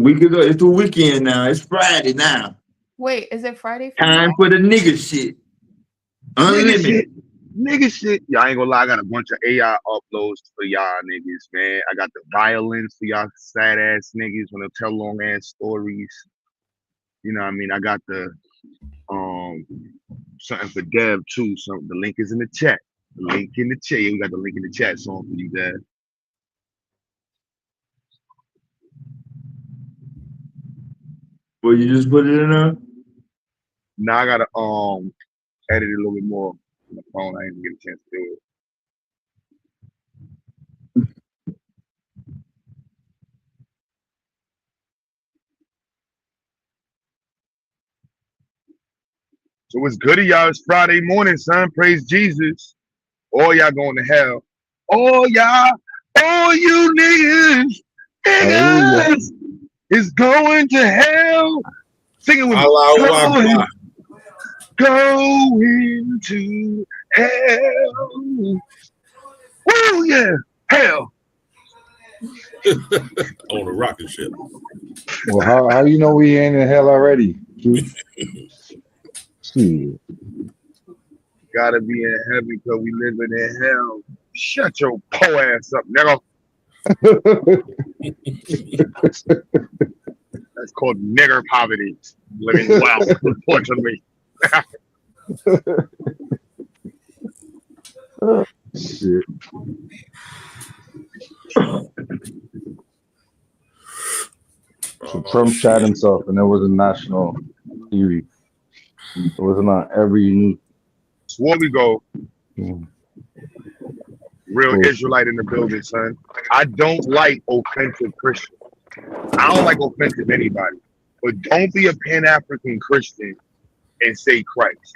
weekend now. It's Friday now. Wait, is it Friday for Time for the nigga shit. Unlimited. Nigga shit. Y'all ain't gonna lie, I got a bunch of AI uploads for y'all niggas, man. I got the violence for y'all sad ass niggas when they tell long ass stories. You know what I mean? I got the something for Dev too. So the link is in the chat. The link in the chat. Yeah, we got the link in the chat song for you, Dev. Well, you just put it in there? Now I gotta edit it a little bit more on the phone. I didn't get a chance to do it. So what's good of y'all? It's Friday morning, son. Praise Jesus. All y'all going to hell. All you niggas is going to hell. Sing it with me. Going to hell. Woo, yeah. Hell. On a rocket ship. Well, how you know we ain't in hell already? Shit. Gotta be in heaven because we living in hell. Shut your po ass up, nigga. That's called nigger poverty. Living well, unfortunately. Shit. So Trump shot himself, and it was a national TV. It wasn't on every news. Where we go, Mm. real Cool. Israelite in the building, son. I don't like offensive Christians. I don't like offensive anybody. But don't be a Pan-African Christian and say Christ.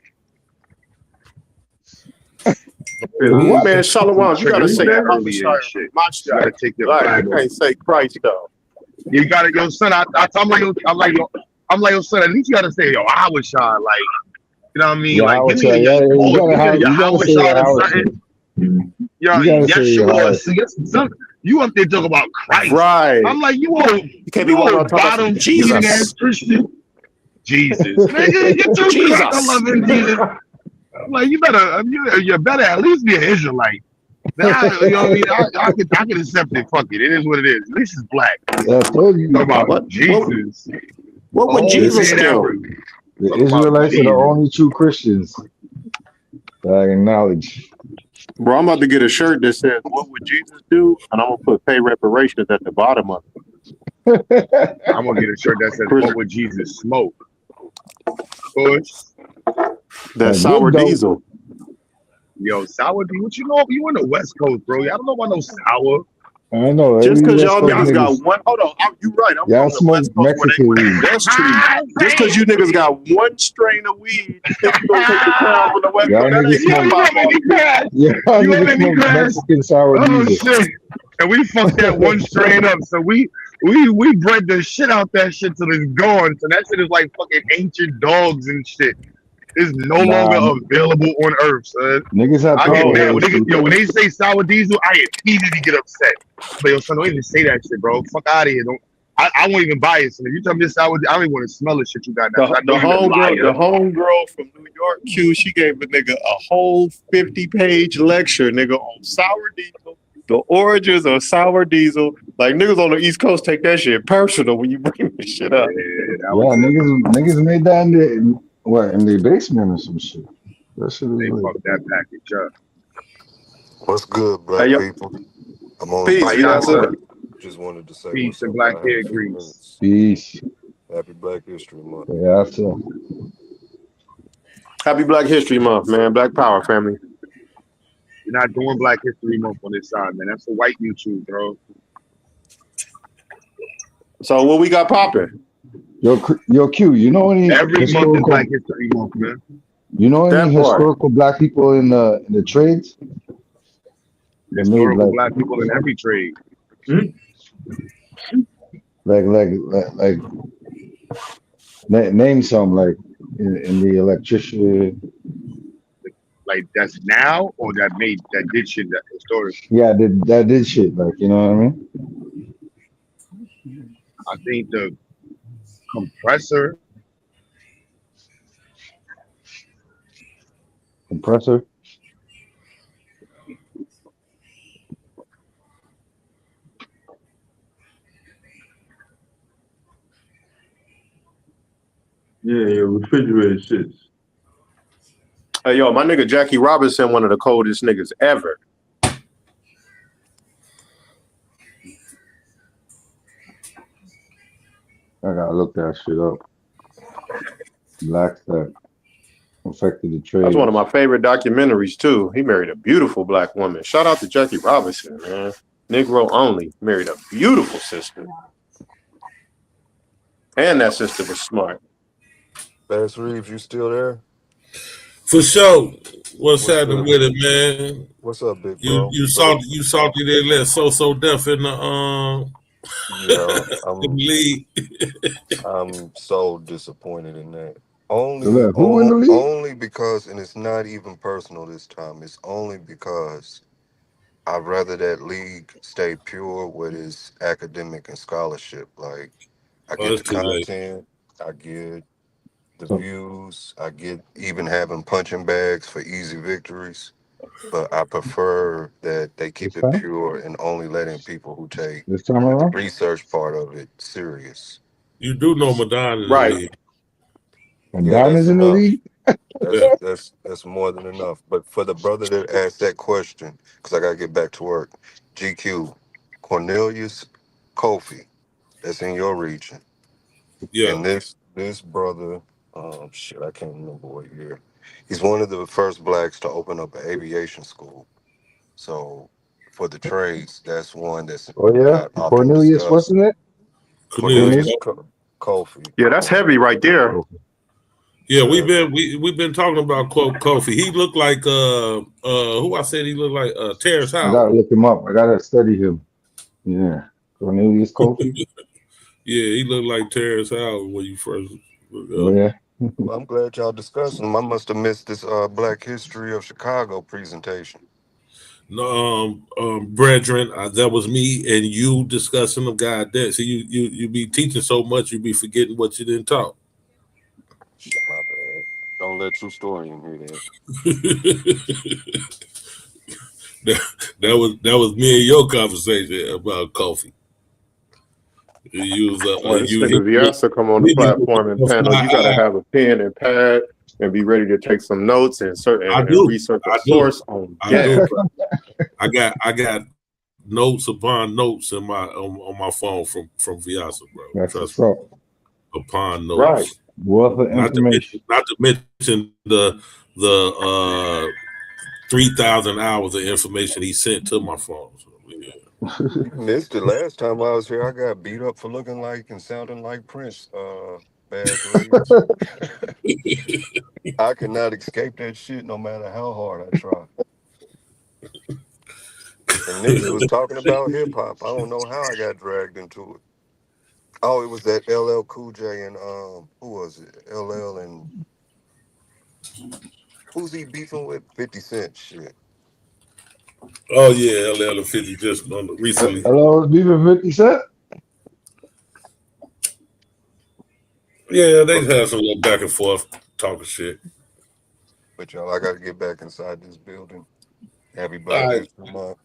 What? Man, Shalom, you gotta say that my early and shit. my You gotta take your Like, flag you off. can't say Christ though. You gotta, yo, son. I'm like, yo, son. At least you gotta say, yo, I was shot. Like, you know what I mean? Yeah, Like, I give was me a saying, yeah, young you gotta your say Howard Howard. or something. Yo, You gotta say Yeshua. Howard. See, you up there talking about Christ? Right. I'm like, you can't be walking around talking about bottom Jesus. feeding ass Christian. Jesus, nigga, you're too Jesus. crack loving Jesus. I'm like, you better at least be an Israelite. Now, you know what I mean? I can accept it. Fuck it. It is what it is. At least it's black. Yeah, I told you. Talk about What? Jesus. What would Jesus do? The Israelites are the only true Christians that I acknowledge. Bro, I'm about to get a shirt that says, "What would Jesus do?" and I'm gonna put "Pay reparations" at the bottom of it. I'm gonna get a shirt that says, "What would Jesus smoke?" Push. That sour diesel. Yo, sour diesel. What you know? You in the West Coast, bro. Y'all don't know about no sour. I know. Just because West y'all Coast niggas got niggas. one, hold on, you right. I'm Y'all from the smoke West Coast Mexican where weed. they best trees. Just because you niggas got one strain of weed, you think you gonna take the crown from the West Y'all Coast? That niggas ain't smoke. hip-hop. Y'all niggas smoke Mexican sour Oh diesel. shit! And we fucked that one strain up. So we bred the shit out that shit till it's gone. So that shit is like fucking ancient dogs and shit. It's no longer available on Earth, son. Niggas have I get purple mad when haze. when they say sour diesel, I immediately get upset. But yo, son, don't even say that shit, bro. Fuck out of here. I won't even buy it. So if you tell me this sour, I don't even want to smell the shit you got now. The homegirl from New York, Q, she gave a nigga a whole 50-page lecture, nigga, on sour diesel, the origins of sour diesel. Like, niggas on the East Coast take that shit personal when you bring this shit up. Yeah, niggas made that in their basement or some shit. That shit They was fucked that package up. What's good, black people? I'm on Peace, sir. Just wanted to say Peace what's and up. black I have hair a few grease. minutes. Peace. Happy Black History Month. Yeah, so. Happy Black History Month, man. Black Power, family. You're not doing Black History Month on this side, man. That's a white YouTube, bro. So what we got popping? Yo, Q, you know any Every month is Black History Month, man. You know any historical black people in the trades? Historical black people in every trade. Like name some, like in the electrician. Like that's now or that did shit that historically. Yeah, that did shit, like, you know what I mean? I think the compressor. Yeah, refrigerator shits. Hey, yo, my nigga Jackie Robinson, one of the coldest niggas ever. I gotta look that shit up. Black that affected the trade. That's one of my favorite documentaries too. He married a beautiful black woman. Shout out to Jackie Robinson, man. Negro only. Married a beautiful sister. And that sister was smart. Bass Reeves, you still there? For sure. What's happening with it, man? What's up, big bro? You salty they let so deaf in the Yeah, in the league. I'm so disappointed in that. Only because, and it's not even personal this time. It's only because I'd rather that league stay pure with its academic and scholarship. Like, I get the content, I get the views, I get even having punching bags for easy victories. But I prefer that they keep it pure and only letting people who take the research part of it serious. You do know Madonna, right? Madonna's in the league. That's more than enough. But for the brother that asked that question, because I gotta get back to work, GQ, Cornelius Kofi, that's in your region. Yeah. And this brother, shit, I can't remember what year. He's one of the first blacks to open up an aviation school. So for the trades, that's one that's Oh yeah, not often Cornelius, what's discussed. in it? Cornelius Kofi. Yeah, that's heavy right there. Yeah, we've been talking about Kofi. He looked like who I said he looked like Terrence I gotta Howard. look him up. I gotta study him. Yeah, Cornelius Kofi. Yeah, he looked like Terrence Howard when you first looked up. Yeah. Well, I'm glad y'all discussing him. I must have missed this Black History of Chicago presentation. No, brethren, that was me and you discussing them. God damn, see you be teaching so much, you be forgetting what you didn't talk. Shit, my bad. Don't let true story in here then. that was me and your conversation about coffee. You was Well, this nigga Viasa come on the platform and panel. You got to have a pen and pad and be ready to take some notes and research a source on deck. I got notes upon notes in my on my phone from Viasa, bro. That's Trust what's me. up. Upon notes. Right. Wealth of information. Not to mention the 3,000 hours of information he sent to my phone. So, yeah. This the last time I was here, I got beat up for looking like and sounding like Prince. Bad grades. I could not escape that shit no matter how hard I try. And niggas was talking about hip hop. I don't know how I got dragged into it. Oh, it was that LL Cool J and who was it? LL and who's he beefing with? 50 Cent shit. Oh yeah, LL and 50 just recently. Hello, beefing 50 Cent. Yeah, they had some little back and forth talking shit. But y'all, I got to get back inside this building. Happy Black All right. History Month.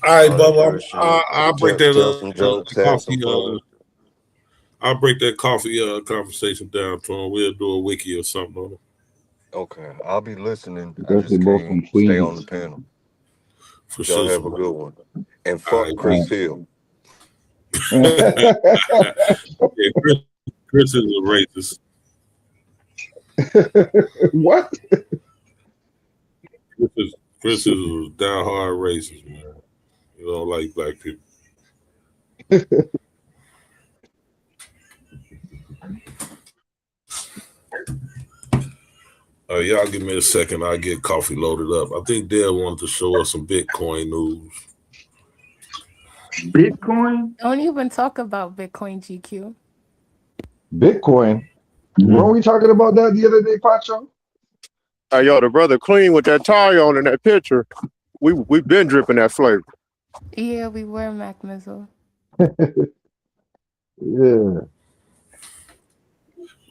All right, All that Bubba. good shit. I'll break Tell that some jokes, have some coffee. fun. I'll break that coffee conversation down to him. We'll do a wiki or something on it. Okay, I'll be listening. I Because they just both from can't stay on Queens. the panel. For Y'all sure. have a good one. And fuck Chris Hill. Yeah, Chris is a racist. What? Chris is a die-hard racist, man. You don't like black people. Y'all give me a second. I'll get coffee loaded up. I think Dale wanted to show us some Bitcoin news. Bitcoin? Don't even talk about Bitcoin, GQ. Bitcoin? Weren't we talking about that the other day, Pacho? Hey, yo, the brother clean with that tie on in that picture. We've been dripping that flavor. Yeah, we were Mac Mizzle. Yeah.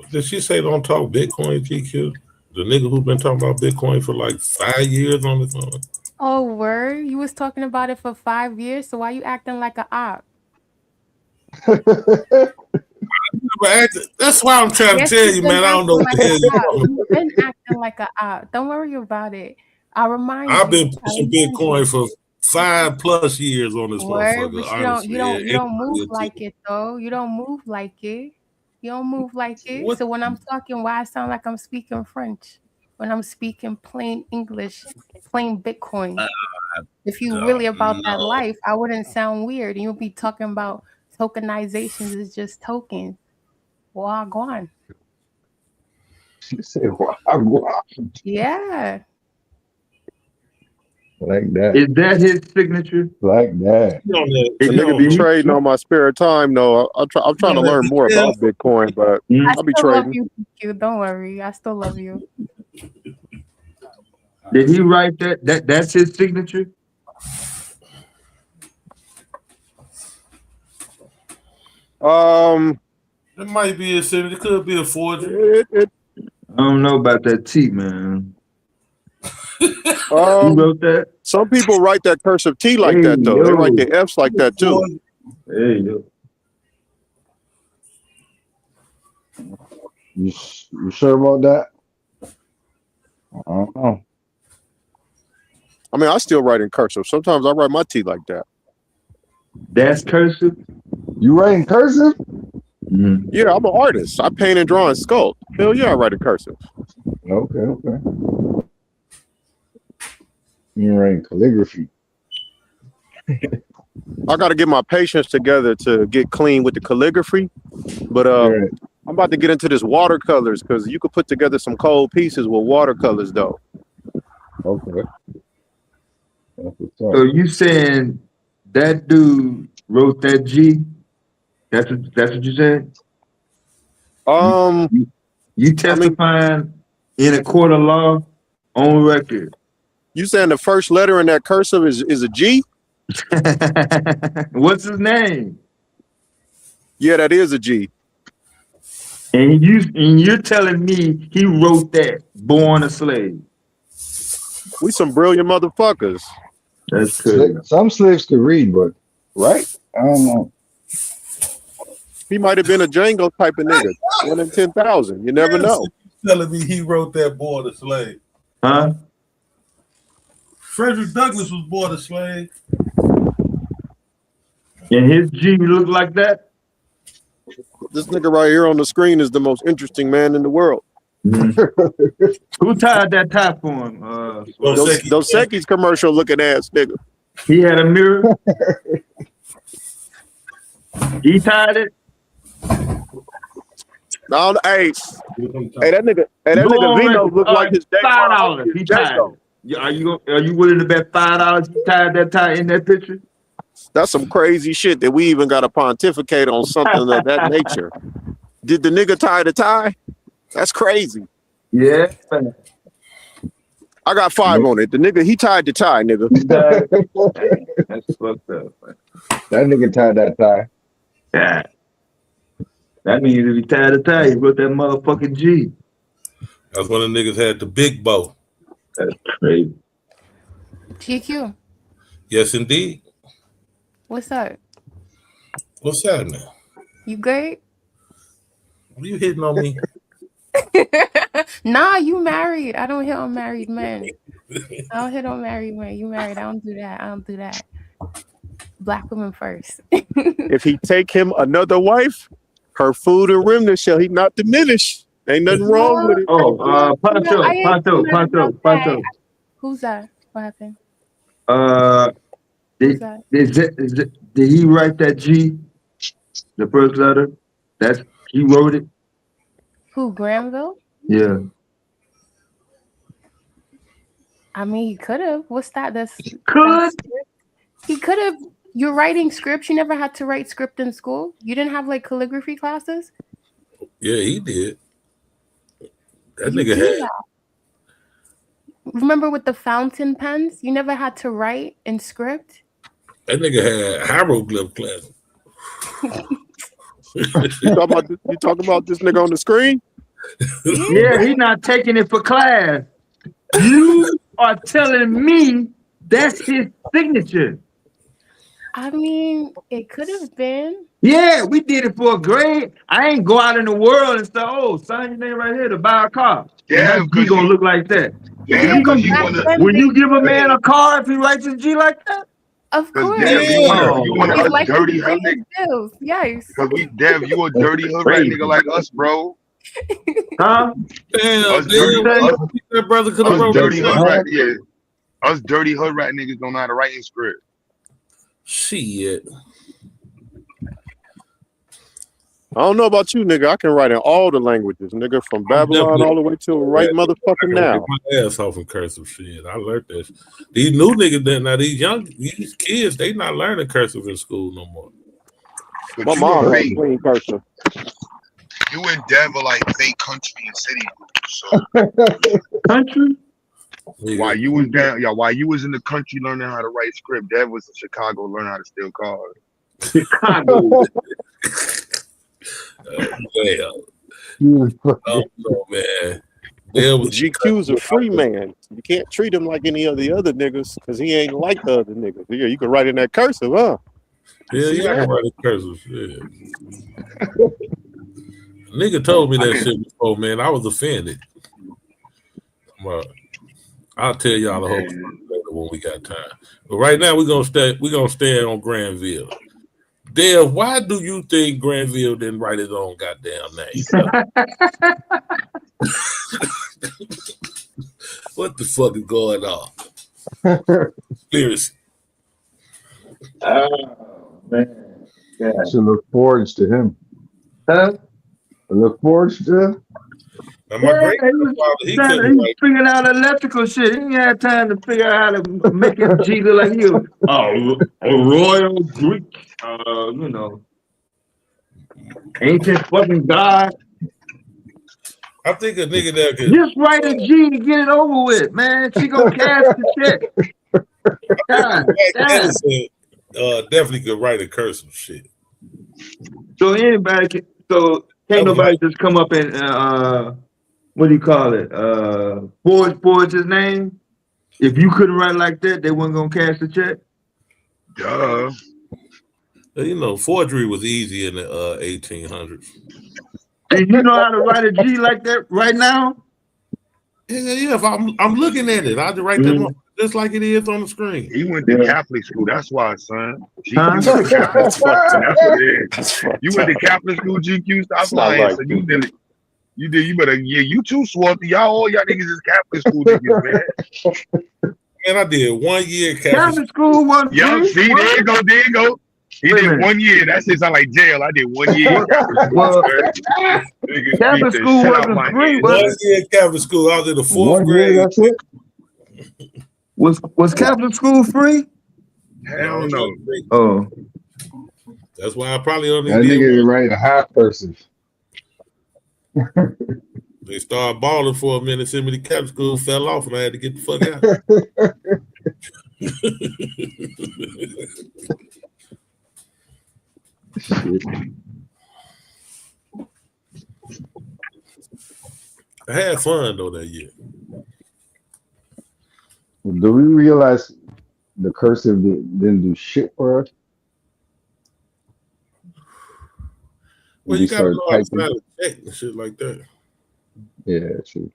Did she say don't talk Bitcoin, GQ? The nigga who's been talking about Bitcoin for like 5 years on the phone. Oh, word? You was talking about it for 5 years, so why you acting like a op? That's why I'm trying to tell you, man. I don't know what the hell you're talking about. You've been acting like a op. Don't worry about it. I'll remind you. I've been pushing Bitcoin for 5+ years on this Word, motherfucker. but Honestly, you don't move like it though. You don't move like it. You don't move like it. What? So when I'm talking, why I sound like I'm speaking French? When I'm speaking plain English, plain Bitcoin. If you really about that life, I wouldn't sound weird. And you'll be talking about tokenizations is just tokens. Well, go on. You say, wow. Yeah. Like that. Is that his signature? Like that. The nigga be trading on my spare time, though. I'm trying to learn more about Bitcoin, but I'll be still love trading. you. Don't worry. I still love you. Did he write that? That's his signature? It might be a signature. It could be a forgery. I don't know about that T, man. You wrote that? Some people write that cursive T like that, though. They write the F's like that, too. There you go. You sure about that? I don't know. I mean, I still write in cursive. Sometimes I write my T like that. That's cursive. You writing cursive? Mm-hmm. Yeah, I'm an artist. I paint and draw and sculpt. Hell yeah, I write in cursive. Okay. You writing calligraphy? I got to get my patience together to get clean with the calligraphy, but Right. I'm about to get into this watercolors because you could put together some cold pieces with watercolors though. Okay. That's what's So up. you saying that dude wrote that G? That's what you said? You testifying in a court of law on record. You saying the first letter in that cursive is a G? What's his name? Yeah, that is a G. And you're telling me he wrote that, born a slave. We some brilliant motherfuckers. That's crazy. Some slaves could read, but right? I don't know. He might have been a Django type of nigga. 1 in 10,000. You never know. Telling me he wrote that Born a Slave. Huh? Frederick Douglass was born a slave. And his G look like that? This nigga right here on the screen is the most interesting man in the world. Who tied that tie for him? Dos Equis commercial looking ass nigga. He had a mirror. He tied it. No, hey, that nigga Vino look like his dad. $5. He tied it. Are you willing to bet $5 he tied that tie in that picture? That's some crazy shit that we even got to pontificate on something of that nature. Did the nigga tie the tie? That's crazy. Yeah. I got 5 on it. The nigga, he tied the tie, nigga. That's fucked up. Man. That nigga tied that tie. Yeah. That means if he tied the tie, he wrote that motherfucking G. That's when the niggas had the big bow. That's crazy. GQ, Yes, indeed. what's up? What's happening? You great? What are you hitting on me? Nah, you married. I don't hit on married men. I don't hit on married men. You married. I don't do that. Black women first. If he take him another wife, her food and remnant shall he not diminish. Ain't nothing wrong with it. Oh, Pancho. Who's that? What happened? Did he write that G? The first letter? He wrote it? Who, Granville? Yeah. I mean, he could have. What's that? Could? He could have. You're writing scripts. You never had to write script in school. You didn't have like calligraphy classes. Yeah, he did. That nigga had. Remember with the fountain pens? You never had to write in script. That nigga had hieroglyph class. You talking about this nigga on the screen? Yeah, he's not taking it for class. You are telling me that's his signature. I mean, it could have been. Yeah, we did it for a grade. I ain't go out in the world and say, "Oh, sign your name right here to buy a car." Yeah, he gonna look like that. Yeah, Will you give a man a car if he writes his G like that? Of course. You want a dirty hood nigga? Yes. Because you a dirty hood rat nigga like us, bro. Huh? Damn, that brother could have wrote dirty hood rat, yeah. Us dirty hood rat niggas don't know how to write in script. Shit. I don't know about you, nigga. I can write in all the languages, nigga, from Babylon all the way till right motherfucking now. My ass off in cursive shit. I learned this. These new niggas, now these kids, they not learning cursive in school no more. But My mom had clean cursive. You endeavor like fake country and city groups. So country? While you was in the country learning how to write script, Dev was in Chicago learning how to steal cars. Chicago. Man. GQ's a free man. You can't treat him like any of the other niggas because he ain't like the other niggas. Yeah, you can write in that cursive, huh? Yeah, I can write in cursive. Yeah. Nigga told me that shit before, man. I was offended. I'll tell y'all the whole story later when we got time. But right now we're gonna stay on Granville. Dale, why do you think Granville didn't write his own goddamn name? What the fuck is going on? Conspiracy. Oh man, yeah. Should look forged to him. Huh? Look forged to him. Now my great grandfather, he couldn't figuring out electrical shit. He ain't had time to figure out how to make him G look like you. A royal Greek, you know, ancient fucking god. I think a nigga that could just write a G and get it over with, man. She gonna cash the check. God, Edison, definitely could write a cursive shit. So anybody can. So can't nobody just come up and what do you call it? Forge his name. If you couldn't write like that, they weren't gonna cash the check. Duh. You know, forgery was easy in the 1800s. And you know how to write a G like that right now? Yeah. If I'm looking at it, I'll just write that one just like it is on the screen. He went to Catholic school. That's why, son. GQ went to Catholic school. That's what it is. You went to Catholic school, GQ. Stop lying. So you did it. You did. You better. Yeah, you too, Swarthy. All y'all niggas is Catholic school niggas, man. Man, I did 1 year Catholic school. One. Yup. See, there you go. There you go. He did 1 year. That shit sound like jail. I did 1 year. Catholic school wasn't free. 1 year Catholic school. I was in the 4th grade. That's it. Was Catholic school free? Hell no. Oh. That's why I probably only that did nigga write a half person. They started balling for a minute, sent me to Catholic school, fell off, and I had to get the fuck out. I had fun though that year. Do we realize the cursive didn't do shit for us? Well, you gotta know how to style a check and shit like that. Yeah, true.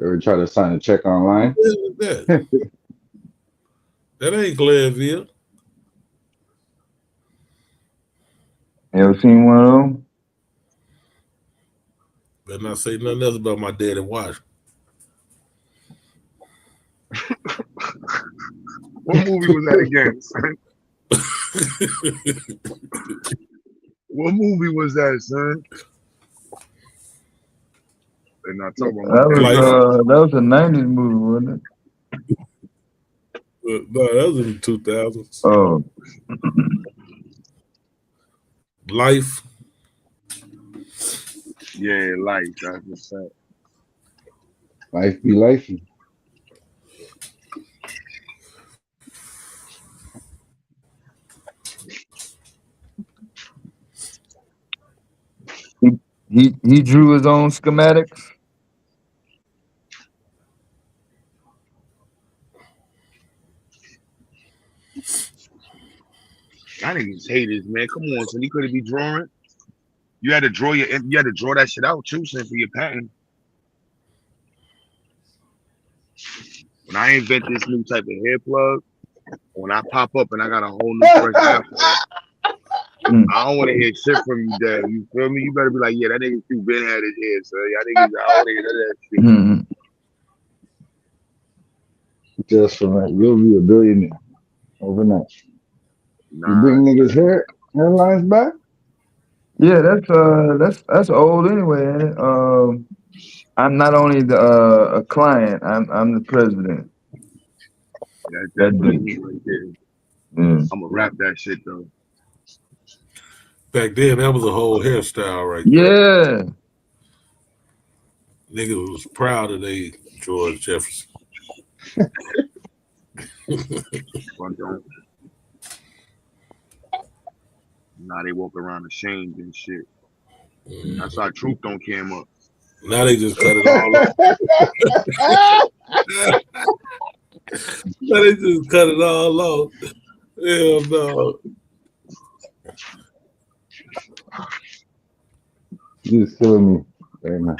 Ever try to sign a check online? That ain't Glenville. Ever seen one of them? Better not say nothing else about my dad and watch. What movie was that again, son? What movie was that, son? They're not talking about that was a 90s movie, wasn't it? No, that was in the 2000s. Oh. Life. Yeah, Life. That's what's up. Life be lifey. He drew his own schematics. I niggas haters, man. Come on, son. You couldn't be drawing. You had to draw that shit out too, son, for your patent. When I invent this new type of hair plug, when I pop up and I got a whole new fresh hair plug, I don't want to hear shit from you, Dad. You feel me? You better be like, yeah, that nigga too been had his hair, so y'all niggas, I don't hear that shit. Mm-hmm. Just from that, you'll be a billionaire overnight. Nah. You bring niggas hairlines back? Yeah, that's old anyway. I'm not only a client. I'm the president. That's me right there. I'm gonna rap that shit though. Back then, that was a whole hairstyle right there. Yeah. Niggas was proud of they George Jefferson. Now they walk around ashamed and shit. That's why Truth don't came up. Now they just cut it all off. Now they just cut it all off. Hell no. You just killing me right now.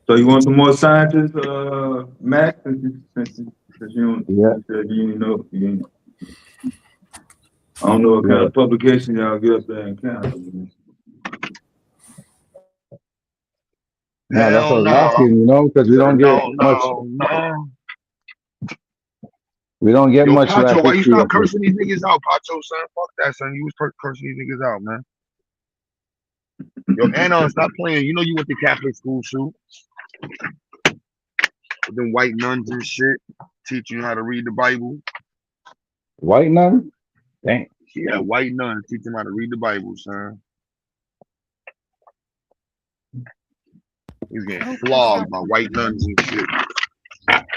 So you want some more scientists, Max? Since you said you didn't know. I don't know what kind of publication y'all get up there in Canada. No, that's what I was asking, because we don't get much. No. We don't get much Pacho, rap why you history stop up here. cursing these niggas out, Pacho, son? Fuck that, son. You was cursing these niggas out, man. Yo, Anna, stop playing. You know you went to Catholic school, too. With them white nuns and shit. Teach you how to read the Bible. White nun? Dang. Yeah, white nuns. Teach them how to read the Bible, son. He's getting flogged by white nuns and shit.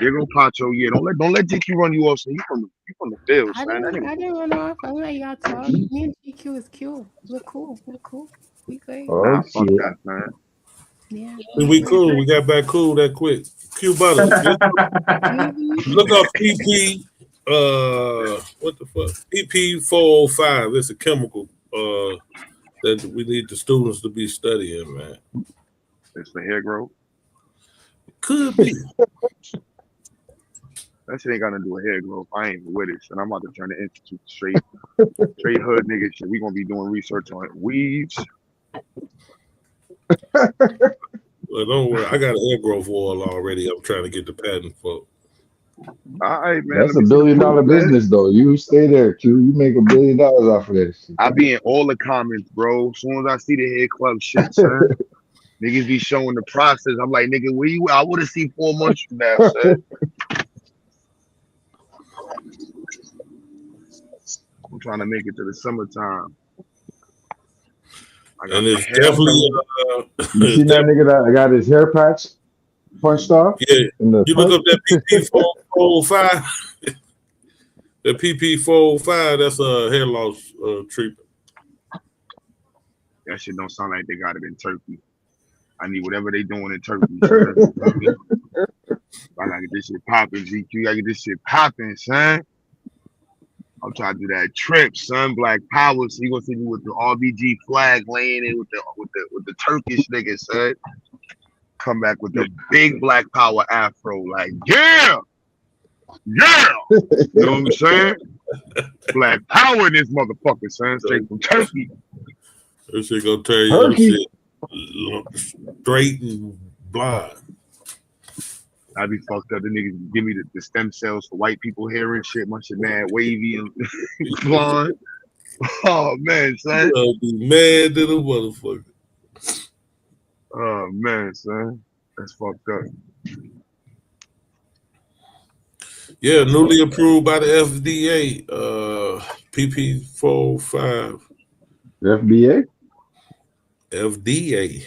There go Pacho. Yeah, don't let GQ run you off. So you from the field, son. I didn't run off. I'm letting y'all talk. Me and GQ is cool. We're cool. We good. Nah, fuck that, man. Yeah. We cool. We got back cool that quick. Q Butter. Look up PP. What the fuck? PP 405. It's a chemical that we need the students to be studying, man. It's for hair growth. Could be. That shit ain't got nothing to do with hair growth. I ain't with it, and I'm about to turn the institute straight hood nigga shit. We gonna be doing research on weeds. Well, don't worry. I got an hair growth oil already. I'm trying to get the patent for. All right, man. That's $1 billion business, though. You stay there, Q. You make $1 billion off of this. I be in all the comments, bro. As soon as I see the hair club shit, son, niggas be showing the process. I'm like, nigga, where you? I would have seen 4 months from now, son. I'm trying to make it to the summertime. And it's definitely. You seen that nigga that got his hair patch punched off? Yeah. You look up that PP 405. The PP 405. That's a hair loss treatment. That shit don't sound like they got it in Turkey. I need whatever they doing in Turkey. Son. I gotta get this shit popping, GQ. I get this shit popping, son. I'm trying to do that trip, son. Black Power. So you gonna see me with the RBG flag laying in with the Turkish niggas, son. Come back with the big Black Power afro, like yeah. You know what I'm saying? Black Power in this motherfucker, son. Straight from Turkey. This shit gonna tell you shit straight and blind. I be fucked up. The niggas give me the stem cells for white people hair and shit. My shit mad wavy and blonde. Oh man, son. You'll be mad to the motherfucker. Oh man, son. That's fucked up. Yeah, newly approved by the FDA. PP 405. FBA? FDA.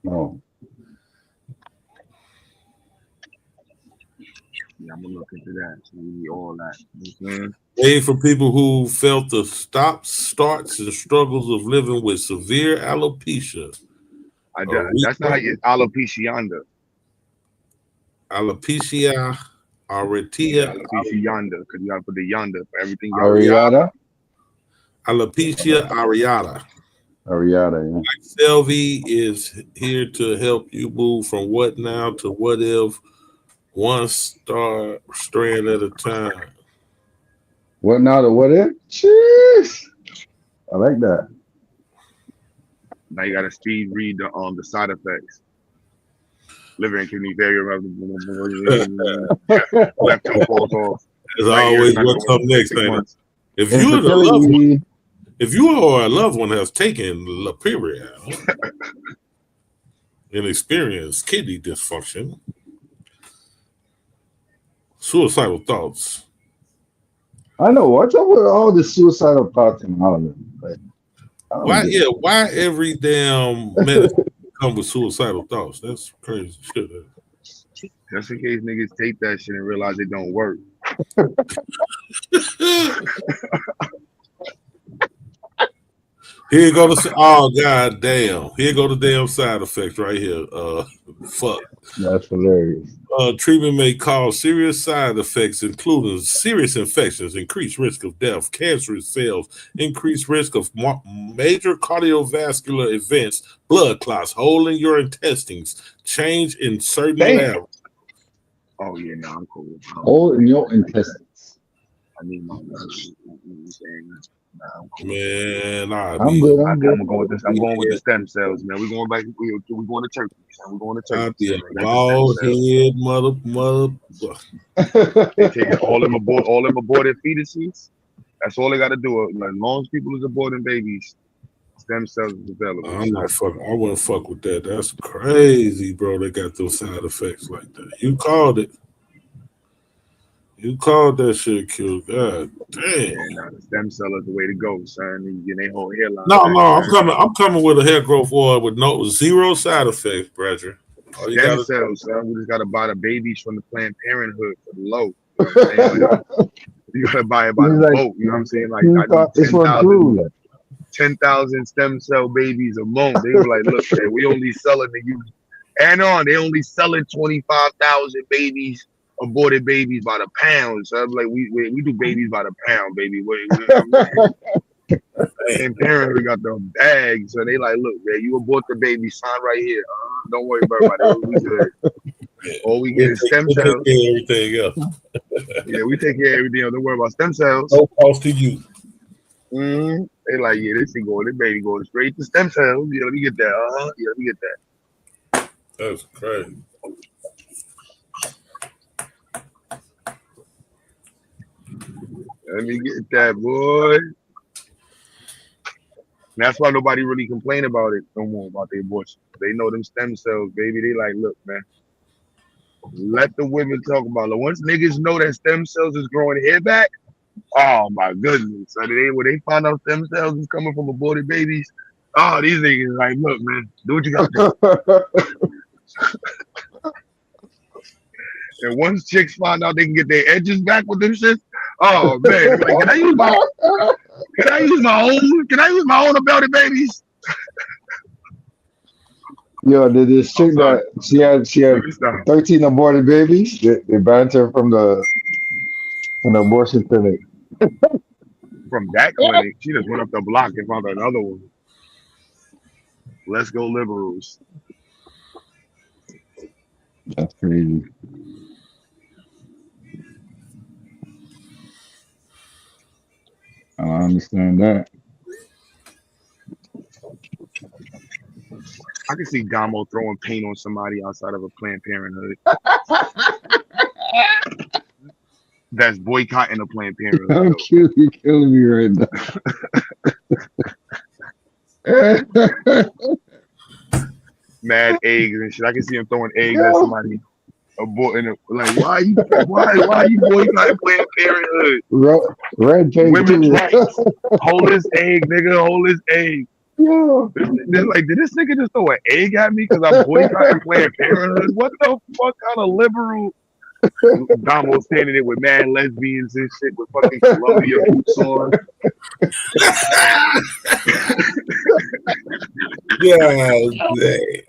Oh. Yeah, I'm gonna look into that. So we need all that. You know what I'm saying? Made for people who felt the stops, starts, and struggles of living with severe alopecia. That's not how you alopecia. Alopecia areata. Alopecia yonder, because you gotta put the yonder for everything. Areata? Alopecia areata. Areata, yeah. Like Selvi is here to help you move from what now to what if, one strand at a time. What now to what if? Jeez. I like that. Now you gotta speed read the side effects. Liver and kidney failure. Left toe falls off. As always, what comes next, man? If you are a loved one, if you or a loved one has taken Laperia and experienced kidney dysfunction, suicidal thoughts. I know. What's up with all the suicidal thoughts and all of it? Why every damn medicine come with suicidal thoughts? That's crazy shit. Just in case niggas take that shit and realize it don't work. Here you go to god damn. Here go the damn side effects right here. Fuck. That's hilarious. Treatment may cause serious side effects, including serious infections, increased risk of death, cancerous cells, increased risk of major cardiovascular events, blood clots, hole in your intestines, change in certain levels. Oh yeah, no, I'm cool. Hole in your intestines. I need my Man, I'm good. I'm good. I'm going with this. I'm going with the stem cells, man. We're going back. We're going to Turkey. We're going to Turkey. I'll be a bald head mother. They take all them aborted fetuses. That's all they got to do. As long as people is aborting babies, stem cells is available. I'm not fucking. I wouldn't fuck with that. That's crazy, bro. They got those side effects like that. You called it. You called that shit, Q. God damn. Nah, the stem cell is the way to go, son. You get their whole hairline. No, I'm coming with a hair growth oil with zero side effects, brethren. Stem cells, son. We just gotta buy the babies from the Planned Parenthood for the low. You know what I'm saying? You gotta buy it by the boat. You know what I'm saying? Like I need 10,000 stem cell babies a month. They were like, look, man, we only selling to you. And they only selling 25,000 babies. Aborted babies by the pound. So I'm like, we do babies by the pound, baby. And parents, we got the bag. So they like, look, man, you abort the baby, sign right here. Don't worry about it. All we get is stem cells. Everything else. Yeah, we take care of everything else. Don't worry about stem cells. No cost to you. They like, yeah, this thing going, this baby going straight to stem cells. Yeah, let me get that. Yeah, let me get that. That's crazy. Let me get that, boy. And that's why nobody really complain about it no more, about the abortion. They know them stem cells, baby. They like, look, man, let the women talk about it. Once niggas know that stem cells is growing hair back, oh my goodness. So when they find out stem cells is coming from aborted babies, these niggas like, look, man, do what you got to do. And once chicks find out they can get their edges back with them shit, oh man, like, can I use my own aborted babies? Yo, did this chick that she had 13 aborted babies? They banned her from the abortion clinic. From that clinic, she just went up the block and found another one. Let's go liberals. That's crazy. I don't understand that. I can see Damo throwing paint on somebody outside of a Planned Parenthood. That's boycotting a Planned Parenthood. You're killing me right now. Mad eggs and shit. I can see him throwing eggs at somebody. Aborting it. Like, why are you boycotting Planned Parenthood? Red paint. Women's rights. Hold this egg, nigga. Hold this egg. Yeah. They're like, did this nigga just throw an egg at me because I'm boycotting Planned Parenthood? What the fuck kind of liberal? Damo standing there with mad lesbians and shit with fucking Columbia boots on. Yeah, dang.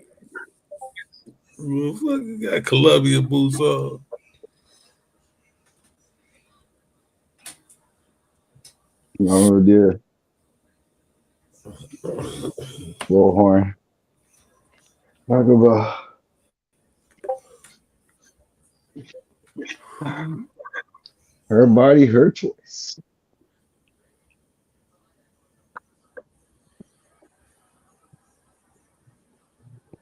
Fucking got Columbia boots on. Oh dear. Bullhorn. Talk about her body, her choice.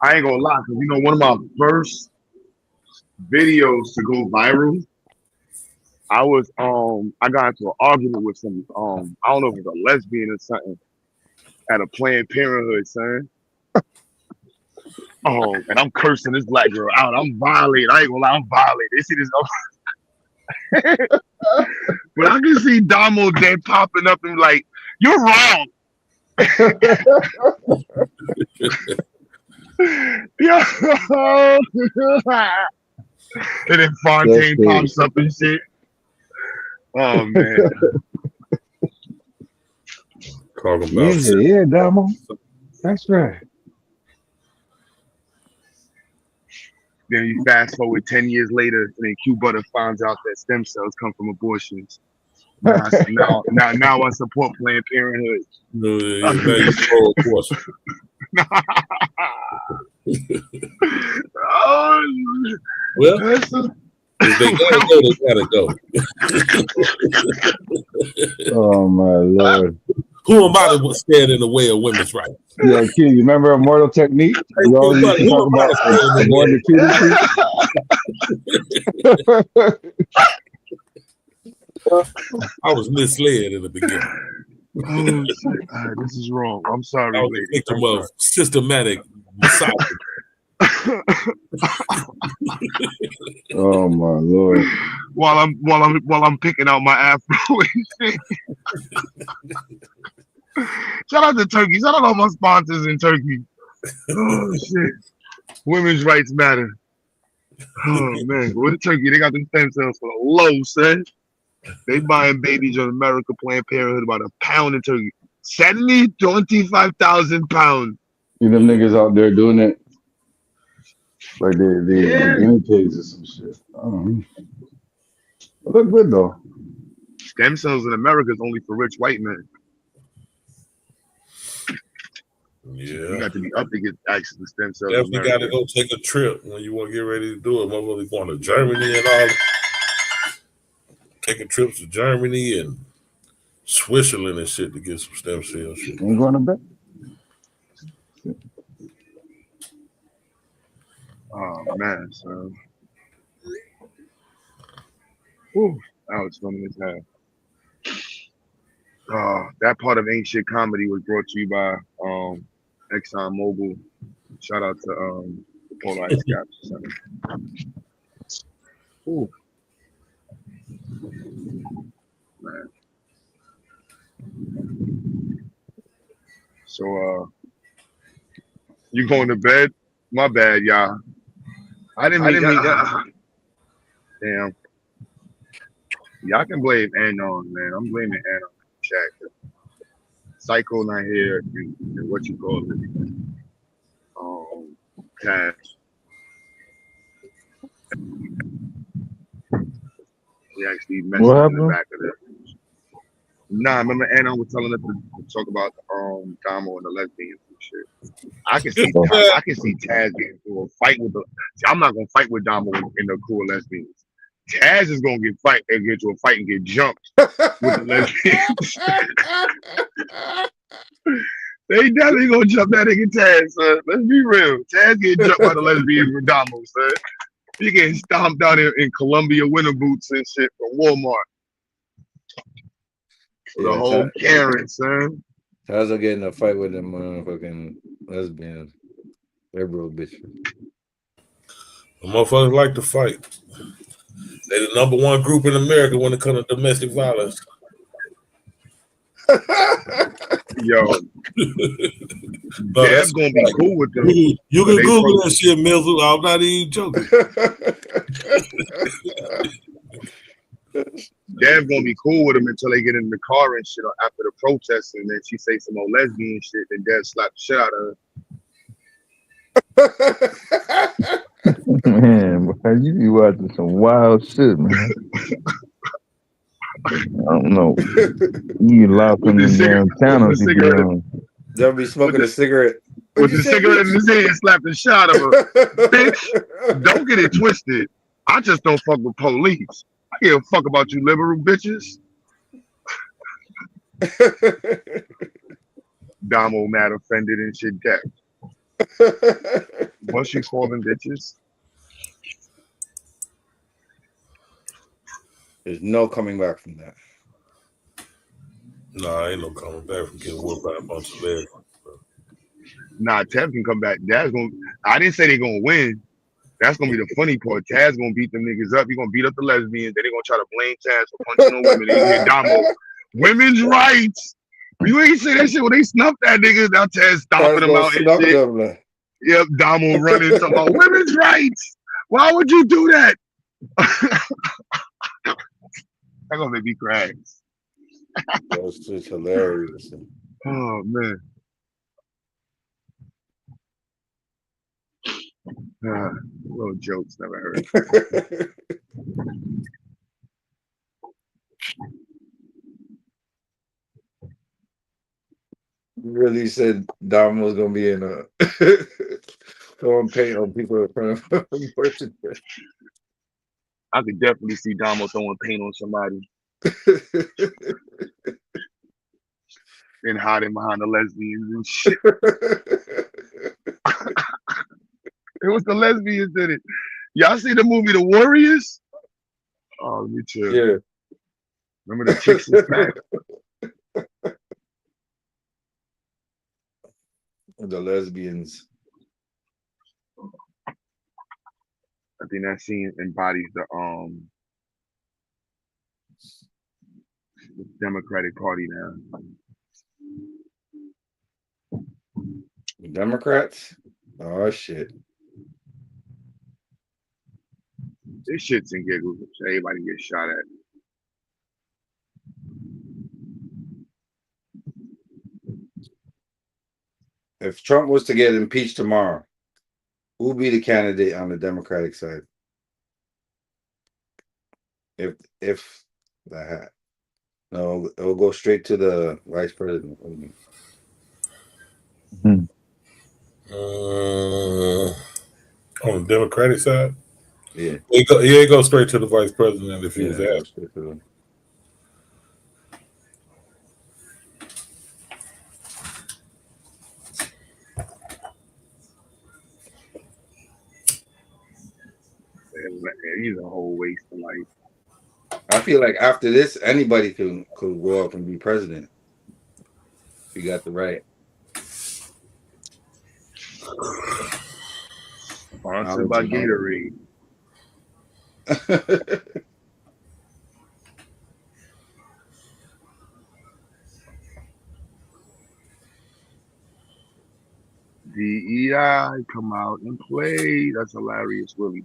I ain't gonna lie, because you know, one of my first videos to go viral, I got into an argument with some I don't know if it was a lesbian or something at a Planned Parenthood, son. And I'm cursing this black girl out. I'm violating. I ain't gonna lie, I'm violating. They see this. But I can see Damo dead popping up and like, you're wrong. Yo. And then Fontaine pops up and shit. Oh man. Talking about Yeah, Damo. That's right. Then you fast forward 10 years later, and then Q Butter finds out that stem cells come from abortions. Now I support Planned Parenthood. No, yeah, now you pro abortion. Oh, well, if they gotta go, they gotta go. Oh my Lord. Who am I to stand in the way of women's rights? Yeah, Q, you remember Immortal Technique? We always used to talk about avoid the I was misled in the beginning. Oh, this is wrong. I'm sorry. I was a victim of systematic misogyny. Oh my Lord. While I'm picking out my afro and shit. Shout out to Turkey. Shout out all my sponsors in Turkey. Oh shit. Women's rights matter. Oh man. With Turkey, they got them stem cells for the low, son. They buying babies on America Planned Parenthood about £1 in Turkey. Send me 25,000 pounds. You them niggas out there doing it like they guinea pigs or some shit. I don't know. It look good though. Stem cells in America is only for rich white men. Yeah. You got to be up to get access to stem cells. Definitely got to go take a trip when you want to get ready to do it. Motherfuckers going to Germany and all. Taking trips to Germany and Switzerland and shit to get some stem cells. Ain't going to bed. Oh man, son. Whew, that was funny as hell. That part of Ain't Shit Comedy was brought to you by Exxon Mobil. Shout out to the Polar Ice Caps Center. Ooh. Man. So you going to bed? My bad, y'all. I didn't mean that. Damn. Y'all can blame Anon, man. I'm blaming Anon. Check. Psycho not here, and what you call it? Cash. He actually messaged in the back of it. Nah, remember Anon was telling us to talk about Damo and the lesbians and shit. I can see Taz getting into a fight with the. See, I'm not gonna fight with Damo in the crew of lesbians. Taz is gonna get into a fight and get jumped with the lesbians. They definitely gonna jump that nigga Taz, son. Let's be real. Taz getting jumped by the lesbians with Damo, son. He getting stomped down in Columbia winter boots and shit from Walmart. For the whole Karen, son. Taz will get in a fight with them motherfucking lesbians. Liberal bitches. The motherfuckers like to fight. They the number one group in America when it comes to domestic violence. Yo, Dev's gonna be cool with them. You can Google that shit, Mizzle. I'm not even joking. Dev's gonna be cool with them until they get in the car and shit after the protest, and then she say some more lesbian shit, and Dev slap the shit out of her. Man, boy, you be watching some wild shit, man. I don't know. You lost in the damn channels. They'll be smoking a cigarette. With the cigarette in his hand, slap the shit out of her. Bitch, don't get it twisted. I just don't fuck with police. I give a fuck about you liberal bitches. Damo mad offended and shit dead. Once you call them bitches. There's no coming back from that. Nah, ain't no coming back from getting whooped by a bunch of legs. Nah, Tev can come back. I didn't say they're gonna win. That's gonna be the funny part. Taz gonna beat them niggas up. He gonna beat up the lesbians. Then they gonna try to blame Taz for punching on women. They get Damo. Women's rights. You ain't say that shit when they snuffed that nigga. Now Taz stomping them out and shit. Yep, Damo running talking about women's rights. Why would you do that? That's gonna make me cry. That's just hilarious. Oh man. Little jokes never heard. Really said Dom was gonna be in a throwing paint on people in front of him. I could definitely see Damo throwing paint on somebody and hiding behind the lesbians and shit. It was the lesbians did it. Y'all see the movie The Warriors? Oh, me too. Yeah. Remember the chicks is back? The lesbians. I think that scene embodies the Democratic Party now. Democrats? Oh shit. This shit's and giggles. Everybody gets shot at. If Trump was to get impeached tomorrow, who would be the candidate on the Democratic side? If that, no, it'll go straight to the vice president. On the Democratic side, Yeah, it goes straight to the vice president if he was asked. He's a whole waste of life. I feel like after this, anybody could go up and be president. You got the right. Sponsored by Gatorade. DEI come out and play. That's hilarious, Willie.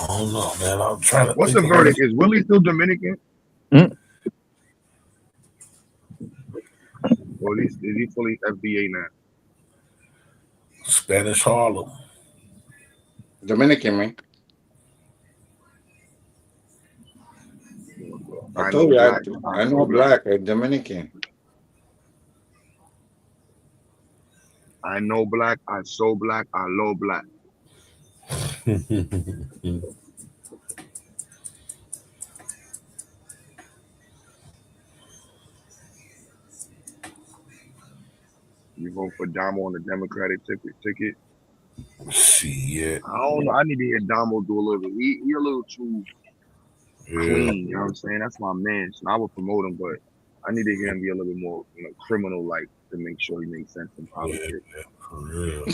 Oh no, man! I'm trying to. What's the verdict? Is Willie still Dominican? Or is he fully FBA now? Spanish Harlem. Dominican, man. I told you, I know black, I'm Dominican. I know black, I so black, I love black. You vote for Damo on the Democratic ticket? Shit. I don't know. I need to hear Damo do a little bit. He a little too clean, you know what I'm saying? That's my man. So I would promote him, but I need to hear him be a little bit more, criminal-like to make sure he makes sense in politics. Yeah, for real.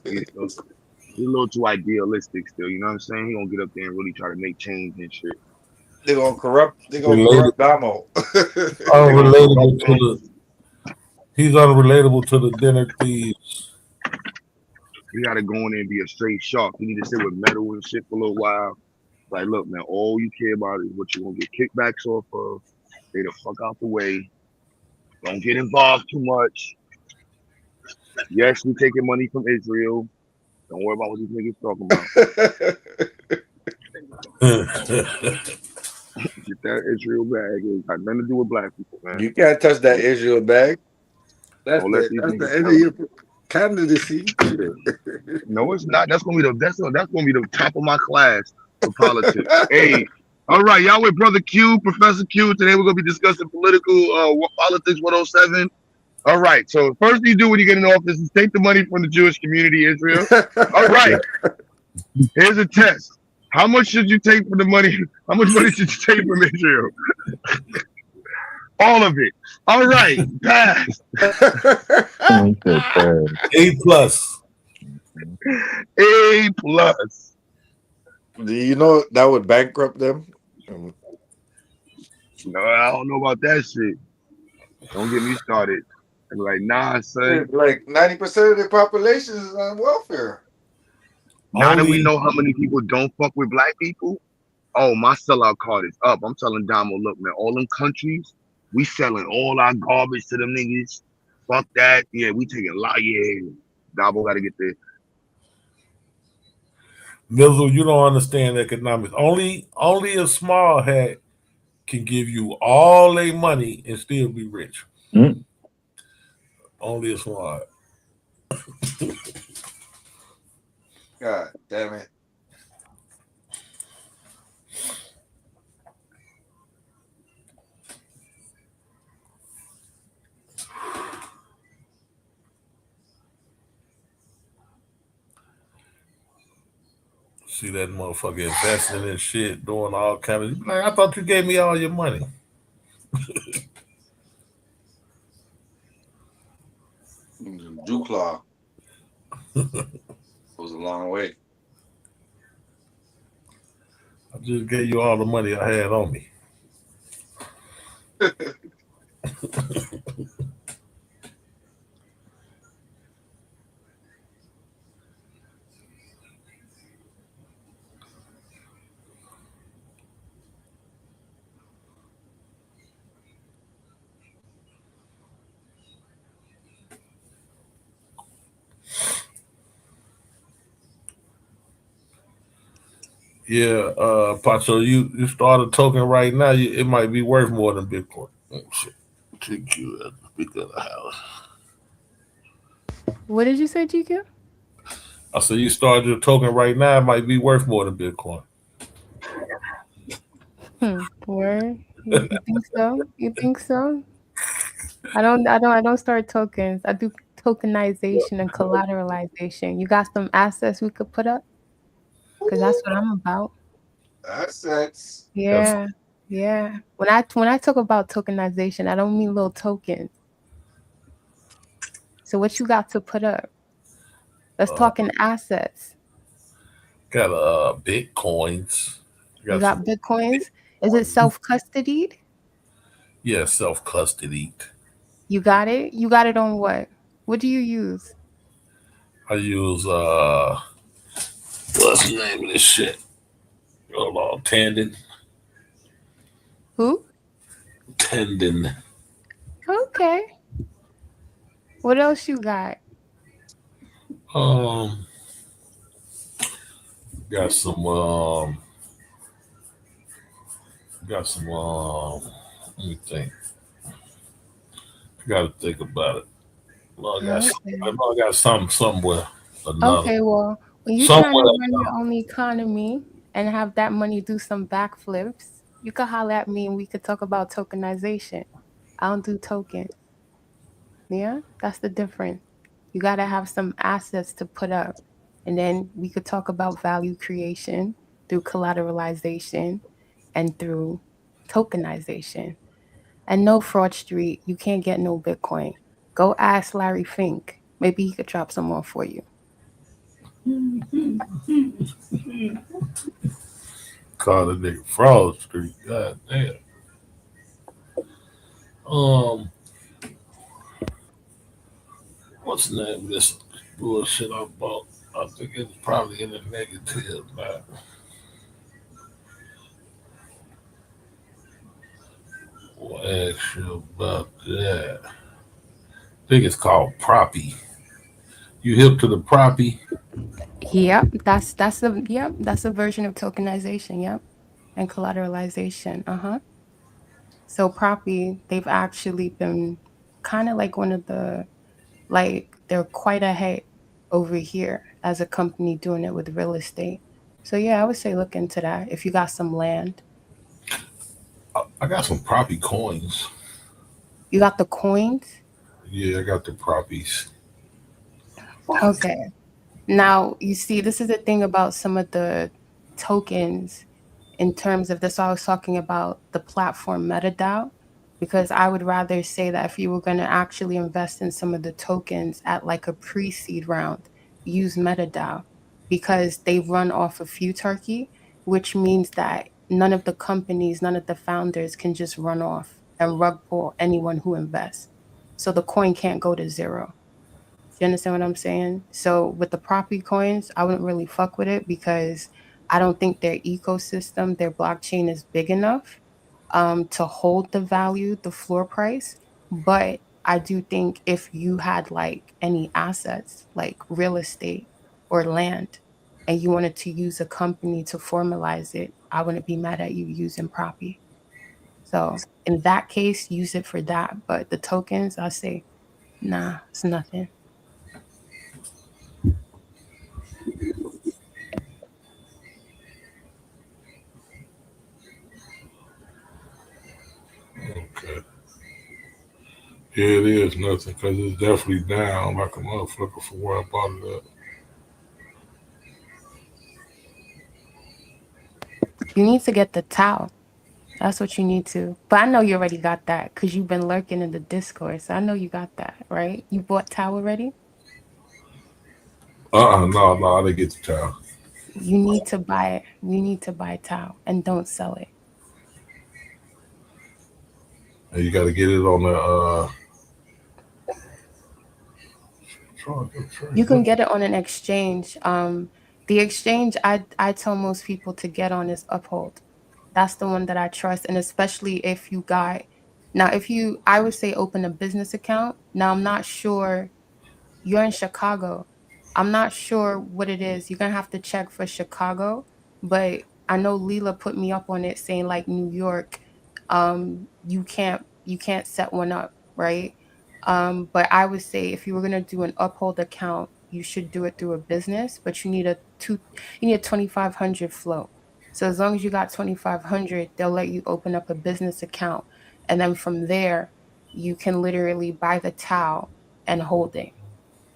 He's a little too idealistic still, you know what I'm saying? He gonna get up there and really try to make change and shit. They're gonna corrupt Damo. He's unrelatable to the dinner thieves. You gotta go in there and be a straight shark. You need to sit with metal and shit for a little while. Like, look, man, all you care about is what you gonna get kickbacks off of. Stay the fuck out the way. Don't get involved too much. Yes, we taking money from Israel. Don't worry about what these niggas talking about. Get that Israel bag. It got nothing to do with black people, man. You can't touch that Israel bag. That's the end of your candidacy. No, it's not. That's gonna be the top of my class for politics. Hey, all right, y'all with Brother Q, Professor Q. Today we're gonna be discussing political politics 107. All right, so first thing you do when you get in office is take the money from the Jewish community, Israel. All right, here's a test. How much should you take from the money? How much money should you take from Israel? All of it. All right, pass. A+. A+. Do you know that would bankrupt them? No, I don't know about that shit. Don't get me started. I'm like, nah, son. Like 90% of the population is on welfare. Now that we know how many people don't fuck with black people, oh, my sellout card is up. I'm telling Damo, look, man, all them countries, we selling all our garbage to them niggas. Fuck that. Yeah, we taking a lot. Yeah, Damo got to get there. Mizzle, you don't understand economics. Only a small hat can give you all their money and still be rich. Mm. Only a small hat. God damn it. See that motherfucker investing in shit, doing all kind of. Like, I thought you gave me all your money. Duclaw goes a long way. I just gave you all the money I had on me. Yeah, Pacho, you start a token right now, it might be worth more than Bitcoin. Oh, shit. TQ at the speaker of the house. What did you say, GQ? I said you started your token right now, it might be worth more than Bitcoin. Word? You think so? You think so? I don't start tokens. I do tokenization and collateralization. You got some assets we could put up? Because that's what I'm about. Assets. Yeah. Yeah. When I talk about tokenization, I don't mean little tokens. So what you got to put up? Let's talk in assets. Got Bitcoins. You got Bitcoins? Is it self-custodied? Yeah, self-custodied. You got it? You got it on what? What do you use? I use what's the name of this shit? Hold on, Tandon. Who? Tandon. Okay. What else you got? Got some let me think. I gotta think about it. Well, I got some somewhere. Okay, well, when you're trying to run your own economy and have that money do some backflips, you could holler at me and we could talk about tokenization. I don't do tokens. Yeah, that's the difference. You got to have some assets to put up. And then we could talk about value creation through collateralization and through tokenization. And no Fraud Street, you can't get no Bitcoin. Go ask Larry Fink. Maybe he could drop some more for you. Call the nigga Fraud Street. God damn. What's the name of this bullshit I bought? I think it's probably in the negative now. We'll ask you about that. I think it's called Proppy. You hip to the Proppy? Yep, that's a version of tokenization. Yep, and collateralization. So Proppy, they've actually been kind of like one of the they're quite ahead over here as a company doing it with real estate. So yeah, I would say look into that if you got some land. I got some Proppy coins. You got the coins? Yeah, I got the Proppies. Okay. Now, you see, this is the thing about some of the tokens in terms of this. I was talking about the platform MetaDAO, because I would rather say that if you were going to actually invest in some of the tokens at like a pre-seed round, use MetaDAO, because they run off of Futarchy, which means that none of the companies, none of the founders can just run off and rug pull anyone who invests. So the coin can't go to zero. You understand what I'm saying? So with the property coins, I wouldn't really fuck with it because I don't think their ecosystem, their blockchain is big enough to hold the value, the floor price. But I do think if you had like any assets, like real estate or land, and you wanted to use a company to formalize it, I wouldn't be mad at you using property. So in that case, use it for that. But the tokens, I say, nah, it's nothing. Okay. Yeah, it is nothing because it's definitely down like a motherfucker from where I bought it at. You need to get the towel. That's what you need to. But I know you already got that because you've been lurking in the Discord. So I know you got that, right? You bought towel already? No, I didn't get the towel. You need to buy it. You need to buy towel and don't sell it. And you got to get it on the. You can get it on an exchange. The exchange I tell most people to get on is Uphold. That's the one that I trust, and especially if you got. Now, if you, I would say open a business account. Now, I'm not sure you're in Chicago. I'm not sure what it is. You're gonna have to check for Chicago, but I know Leela put me up on it saying like New York, you can't set one up, right? But I would say if you were gonna do an Uphold account, you should do it through a business, but you need a 2,500 flow. So as long as you got 2,500, they'll let you open up a business account, and then from there, you can literally buy the towel and hold it.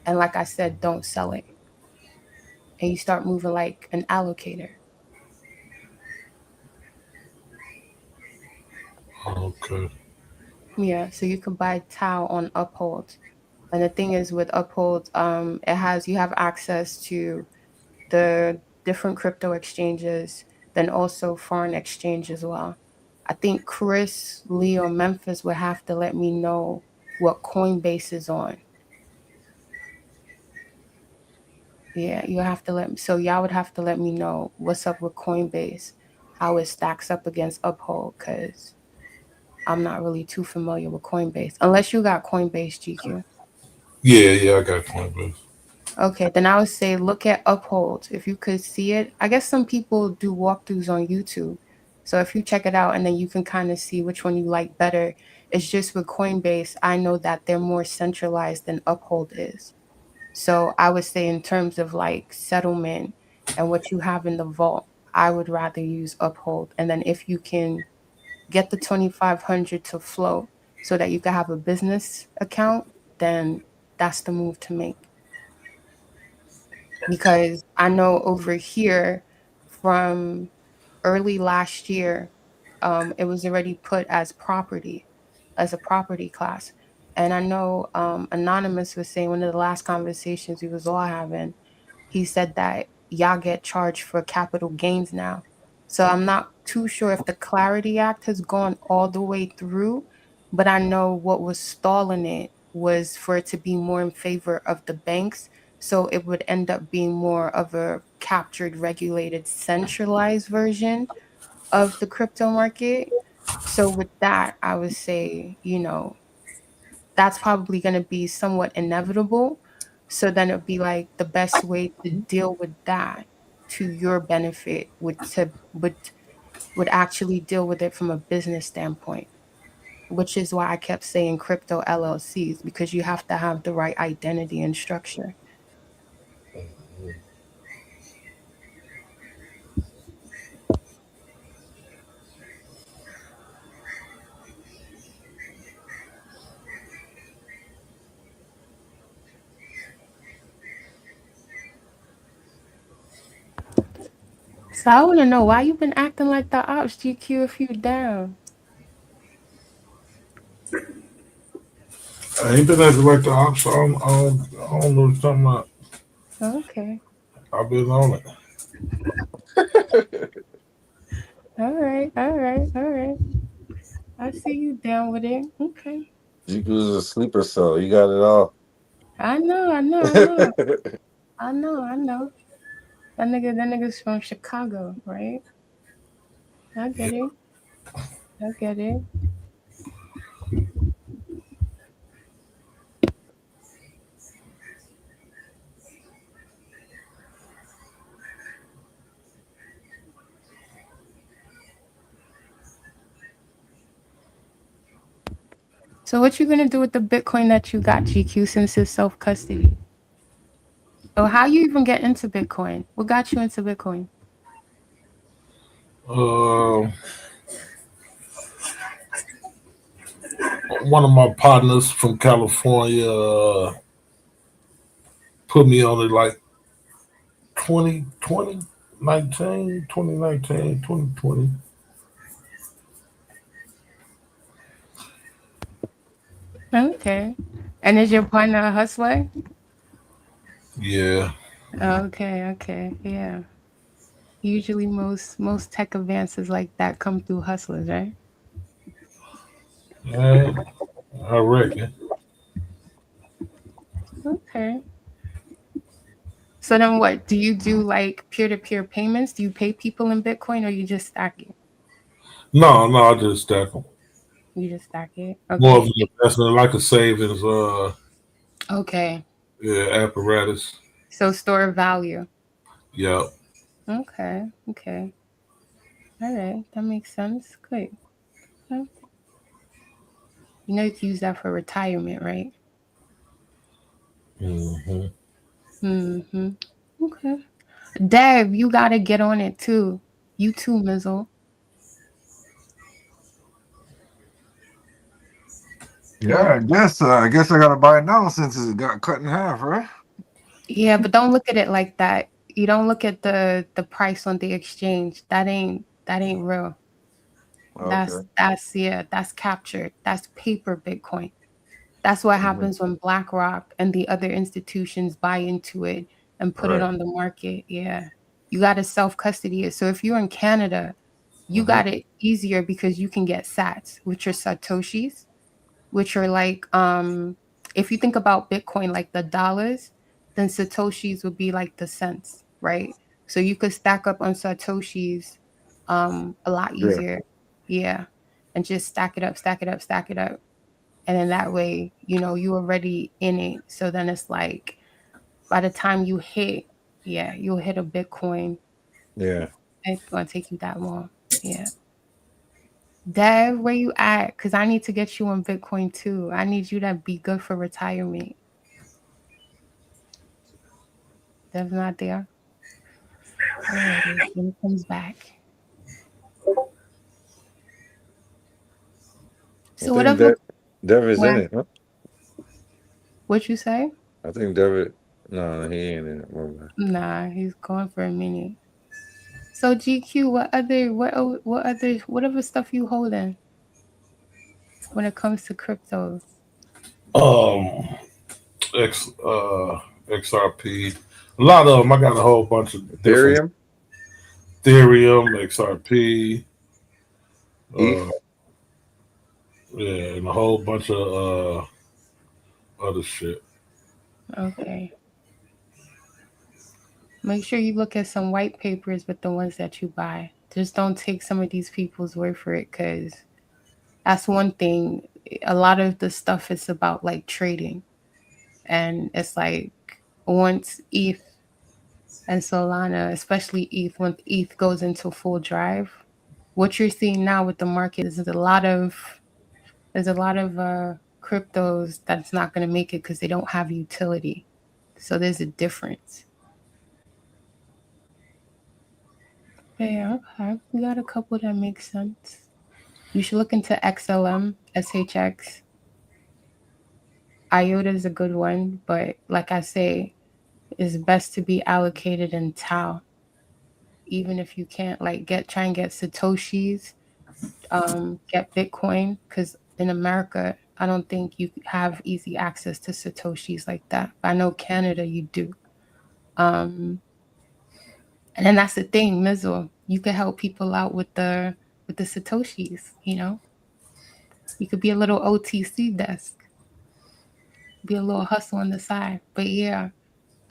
And like I said, don't sell it. And you start moving like an allocator. Okay. Yeah, so you can buy towel on Uphold. And the thing is with Uphold, you have access to the different crypto exchanges, then also foreign exchange as well. I think Chris, Leo, Memphis would have to let me know what Coinbase is on. Yeah, you have to so y'all would have to let me know what's up with Coinbase, how it stacks up against Uphold, because I'm not really too familiar with Coinbase. Unless you got Coinbase, GQ. Yeah, I got Coinbase. Okay, then I would say look at Uphold. If you could see it, I guess some people do walkthroughs on YouTube. So if you check it out and then you can kind of see which one you like better. It's just with Coinbase, I know that they're more centralized than Uphold is. So I would say in terms of like settlement and what you have in the vault, I would rather use Uphold. And then if you can get the 2,500 to float so that you can have a business account, then that's the move to make. Because I know over here from early last year, it was already put as a property class. And I know Anonymous was saying one of the last conversations we was all having, he said that y'all get charged for capital gains now. So I'm not too sure if the Clarity Act has gone all the way through, but I know what was stalling it was for it to be more in favor of the banks. So it would end up being more of a captured, regulated, centralized version of the crypto market. So with that, I would say, that's probably going to be somewhat inevitable. So then it'd be like the best way to deal with that to your benefit would actually deal with it from a business standpoint, which is why I kept saying crypto LLCs, because you have to have the right identity and structure. So I want to know why you've been acting like the ops, GQ, if you down. I ain't been acting like the ops. I don't know what you're talking about. Okay. I've been on it. All right. I see you down with it. Okay. You was a sleeper cell. You got it all. I know. That nigga's from Chicago, right? I get it. So what you gonna do with the Bitcoin that you got, GQ, since it's self-custody? Oh, how you even get into Bitcoin? What got you into Bitcoin? One of my partners from California put me on it like 2019, 2020. Okay. And is your partner a hustler? Yeah. Okay, yeah. Usually most tech advances like that come through hustlers, right? Yeah, I reckon. Okay. So then what? Do you do like peer-to-peer payments? Do you pay people in Bitcoin or you just stack it? No, I just stack them. You just stack it? More of Okay. an investment, like a savings, Okay. yeah, apparatus. So store of value. Yeah. Okay. All right. That makes sense. Good. Okay. You know you can use that for retirement, right? Okay. Dev, you gotta get on it too. You too, Mizzle. Yeah, I guess I gotta buy it now since it got cut in half, right? Yeah, but don't look at it like that. You don't look at the price on the exchange. That ain't real. Okay. That's captured. That's paper Bitcoin. That's what happens when BlackRock and the other institutions buy into it and put it Right. on the market. Yeah. You got to self-custody it. So if you're in Canada, you got it easier because you can get sats, which are satoshis, which are like if you think about Bitcoin like the dollars, then satoshis would be like the cents, right? So you could stack up on satoshis a lot Yeah. easier. Yeah. And just stack it up, stack it up, stack it up. And then that way, you already in it. So then it's like by the time you hit, yeah, you'll hit a Bitcoin. Yeah. It's gonna take you that long. Yeah. Dev, where you at? Because I need to get you on Bitcoin too. I need you to be good for retirement. Dev's not there. Alrighty, when he comes back. I So think whatever. that Devin's in What? it, huh? What you say? I think Devin. No, he ain't in it. My bad. Nah, he's gone for a minute. So GQ, whatever stuff you holding when it comes to cryptos? Um, XRP. A lot of them. I got a whole bunch of different Ethereum, Ethereum, XRP, uh, ETH. yeah, and a whole bunch of other shit. Okay. Make sure you look at some white papers with the ones that you buy. Just don't take some of these people's word for it, because that's one thing. A lot of the stuff is about like trading. And it's like once ETH and Solana, especially ETH, when ETH goes into full drive, what you're seeing now with the market is there's a lot of cryptos that's not going to make it because they don't have utility. So there's a difference. Yeah, okay. We got a couple that make sense. You should look into XLM, SHX. IOTA is a good one, but like I say, it's best to be allocated in Tau. Even if you can't try and get Satoshis, get Bitcoin, because in America, I don't think you have easy access to Satoshis like that. I know Canada, you do. And then that's the thing, Mizzle. You could help people out with the Satoshis. You could be a little OTC desk. be a little hustle on the side. But yeah.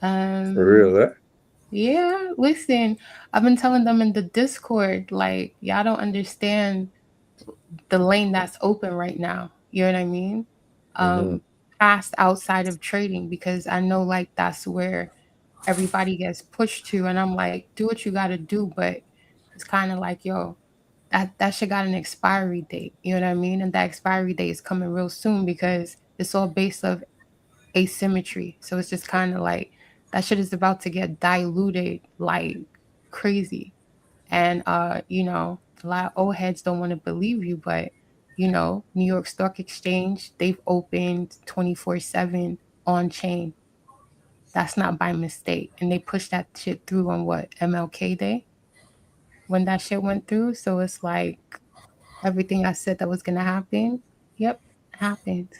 For real, that? Yeah, listen, I've been telling them in the Discord, like, y'all don't understand the lane that's open right now. You know what I mean? Past outside of trading, because I know like that's where everybody gets pushed to. And I'm like, do what you gotta do, but it's kind of like, yo, that shit got an expiry date. You know what I mean? And that expiry date is coming real soon because it's all based of asymmetry. So it's just kind of like that shit is about to get diluted like crazy. And you know, a lot of old heads don't want to believe you, but you know, New York Stock Exchange, they've opened 24/7 on chain. That's not by mistake. And they pushed that shit through on what, MLK Day? When that shit went through. So it's like everything I said that was gonna happen, yep, happened.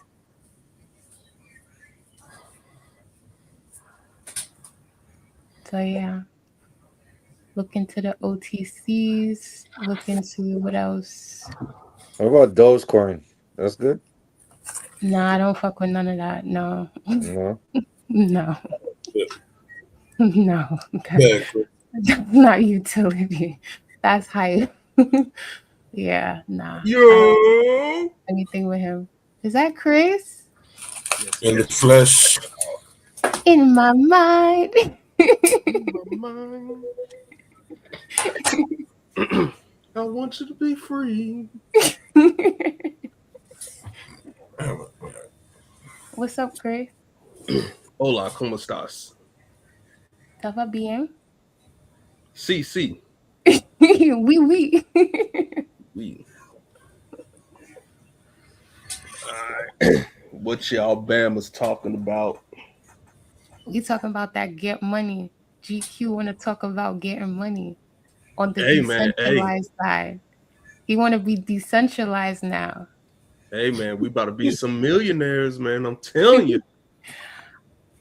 So yeah. Look into the OTCs. Look into what else. What about Dogecoin? That's good. Nah, I don't fuck with none of that. No. No. No. Yeah. No. Yeah, That's not utility. That's hype. Yeah, nah. yo, Anything with him. Is that Chris? in the flesh. In my mind. I want you to be free. What's up, Chris? Hola, ¿cómo estás? ¿Estaba bien? Sí, sí. Oui. Oui. Alright. What y'all Bama's talking about? We talking about that get money. GQ want to talk about getting money on the Hey, man. decentralized side. He want to be decentralized now. Hey, man. We about to be some millionaires, man. I'm telling you.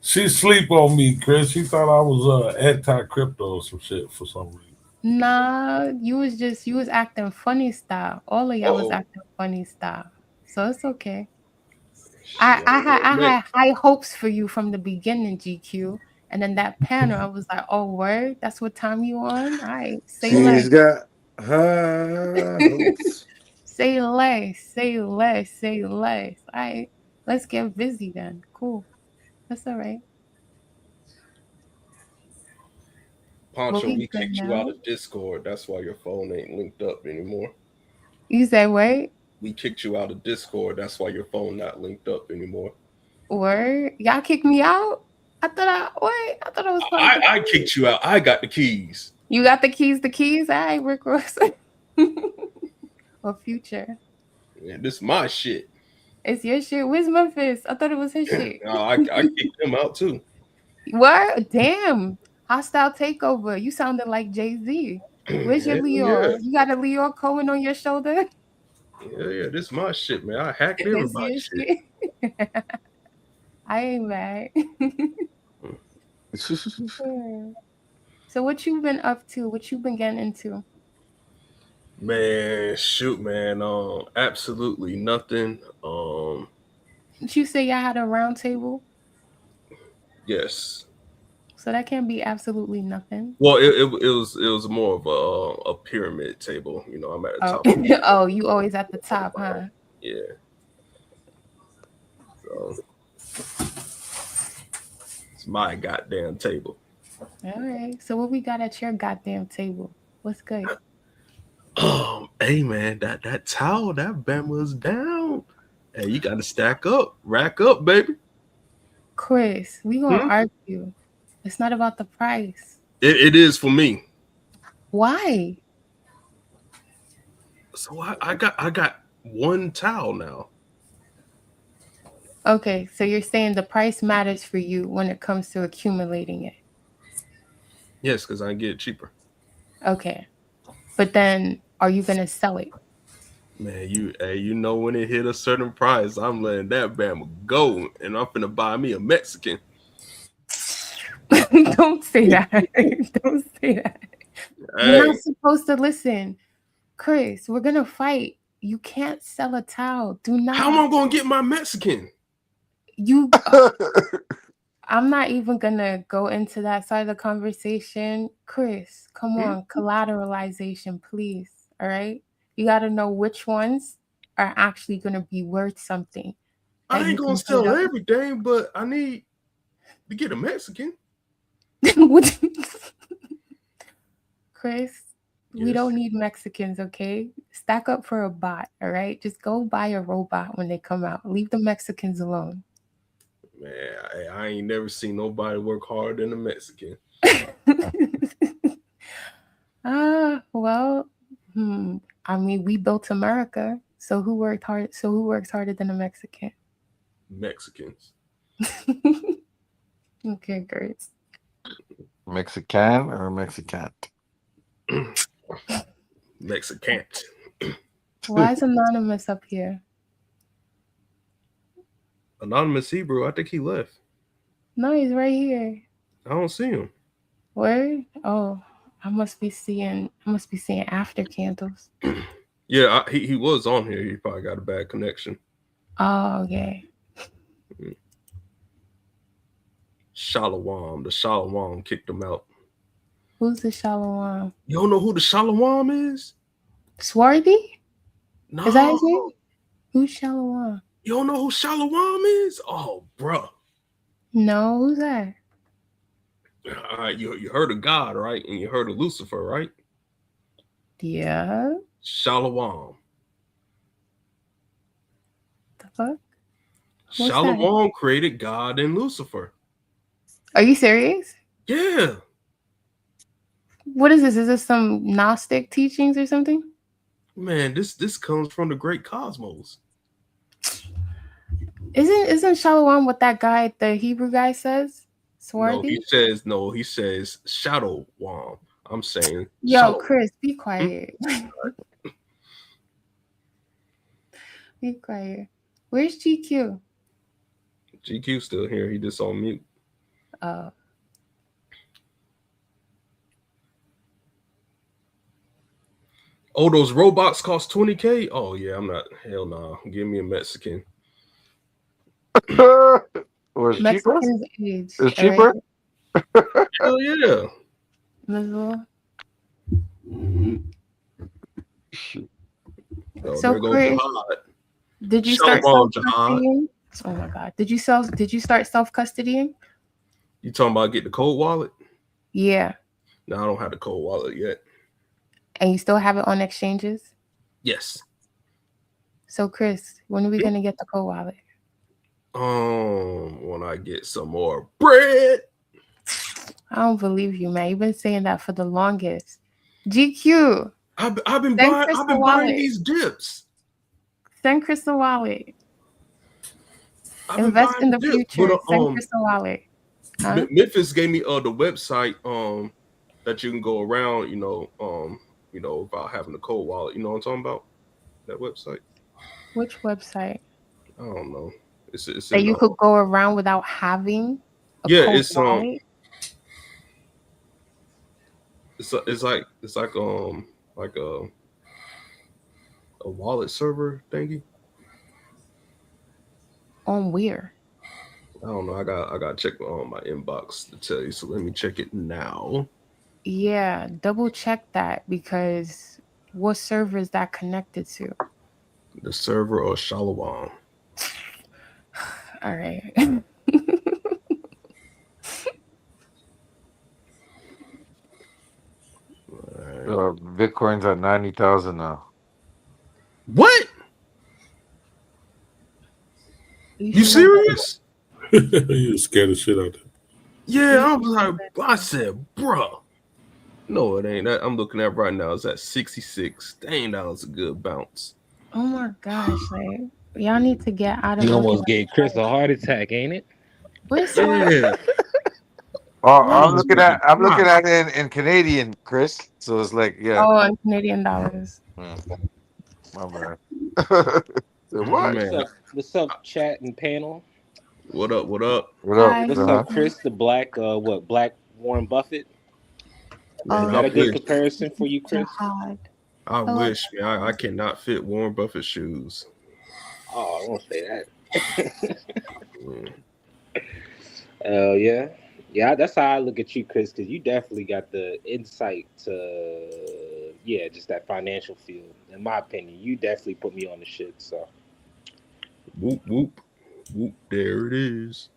She sleep on me, Chris. She thought I was anti-crypto or some shit for some reason. Nah, you was acting funny style. All of y'all was acting funny style. So it's okay. I had high hopes for you from the beginning, GQ. And then that panel, I was like, oh, word? That's what time you on? All right, say less. She's got high hopes. Say less, say less, say less. All right, let's get busy then. Cool. That's all right. Poncho, We we good kicked you now. out of Discord. That's why your phone ain't linked up anymore. You said what? We kicked you out of Discord. That's why your phone not linked up anymore. Word? Y'all kicked me out? I thought I was part of the I kicked you out. I got the keys. You got the keys, All right, Rick Ross. Or Future. Yeah, this is my shit. It's your shit. Where's Memphis? I thought it was his shit. No, I kicked him out too. What? Damn. Hostile takeover. You sounded like Jay-Z. Where's your Leo? Yeah. You got a Leo Cohen on your shoulder? Yeah, this is my shit, man. I hacked This everybody's your shit. I ain't mad. So what you been up to? What you been getting into? Man, shoot, man. Absolutely nothing. Did you say y'all had a round table? Yes. So that can't be absolutely nothing. Well, it was more of a pyramid table. You know, I'm at the top. Oh, you always at the top, huh? Yeah. So it's my goddamn table. All right. So what we got at your goddamn table? What's good? Hey man, that towel, that Bama's down. Hey, you got to stack up, rack up, baby. Chris, we gonna argue. It's not about the price. It is for me. Why? So I got one towel now. Okay, so you're saying the price matters for you when it comes to accumulating it. Yes, because I get it cheaper. Okay. But then are you gonna sell it? Man, you know when it hit a certain price, I'm letting that Bama go, and I'm finna buy me a Mexican. Don't say that. Don't say that. Hey. You're not supposed to listen. Chris, we're gonna fight. You can't sell a towel. Do not. How am I gonna get my Mexican? You I'm not even gonna go into that side of the conversation. Chris, come on, collateralization, please. All right. You gotta know which ones are actually gonna be worth something. I That ain't you gonna can put sell up. everything, but I need to get a Mexican. Chris, we don't need Mexicans, okay? Stack up for a bot, all right? Just go buy a robot when they come out. Leave the Mexicans alone. Man, I ain't never seen nobody work harder than a Mexican. Well, I mean, we built America, so who worked hard? So who works harder than a Mexican? Mexicans. Okay, great. Mexican or Mexicant? Mexicant. Why is Anonymous up here? Anonymous Hebrew, I think he left. No, he's right here. I don't see him. Where? Oh, I must be seeing after candles. Yeah, he was on here. He probably got a bad connection. Oh, okay. Shalom. The Shalom kicked him out. Who's the Shalom? You don't know who the Shalom is? Swarthy? No. Is that his name? Who's Shalom? You don't know who Shalom is? Oh, bro. No, who's that? You heard of God, right? And you heard of Lucifer, right? Yeah. Shalom. The fuck? What's Shalom that? created God and Lucifer. Are you serious? Yeah. What is this? Is this some Gnostic teachings or something? Man, this comes from the great cosmos. Isn't Shalom what that guy, the Hebrew guy, says? Swarthy? No, he says shadow wom. I'm saying Yo, shalom. Chris, be quiet. Be quiet. Where's GQ? GQ still here. He just on mute. Oh. Oh, those robots cost 20K? Oh yeah, I'm not. Hell nah. Give me a Mexican. Or it's cheaper? Mexicans age. It's cheaper? Hell yeah. Miserable. Oh, So there goes Chris, Jihad. did you start Shalom, self-custodying? Oh my god. Did you start self-custodying? You talking about get the cold wallet? Yeah. No, I don't have the cold wallet yet. And you still have it on exchanges? Yes. So Chris, when are we gonna get the cold wallet? When I get some more bread. I don't believe you, man. You've been saying that for the longest. GQ. I've been buying these dips. Send Chris a wallet. Invest in the future. But, Send Chris a wallet. Huh? Memphis gave me the website that you can go around, without having a cold wallet. You know what I'm talking about? That website. Which website? I don't know. It's that you could go around without having a cold wallet? It's like a wallet server thingy. On where? I don't know. I got to check my inbox to tell you. So let me check it now. Yeah, double check that, because what server is that connected to? The server or Shalom. All right. Bitcoin's at 90,000 now. What? You serious? You scared the shit out there. Yeah, I was like, I said, bruh. No, it ain't. I'm looking at right now. It's at 66. Dang, that was a good bounce. Oh my gosh, like y'all need to get out of. You almost gave Chris a heart attack, ain't it? What's yeah. I'm looking at it in Canadian, Chris. So it's like, yeah. Oh, in Canadian dollars. My bad. What? What's up, chat and panel? What up? What up? What up? What's up, Chris? The black Warren Buffett? Man, Is that a good comparison for you, Chris? I wish, man. I cannot fit Warren Buffett shoes. Oh, I won't say that. Yeah. Yeah, that's how I look at you, Chris, because you definitely got the insight to, just that financial field. In my opinion, you definitely put me on the shit. So, Whoop whoop whoop. There it is.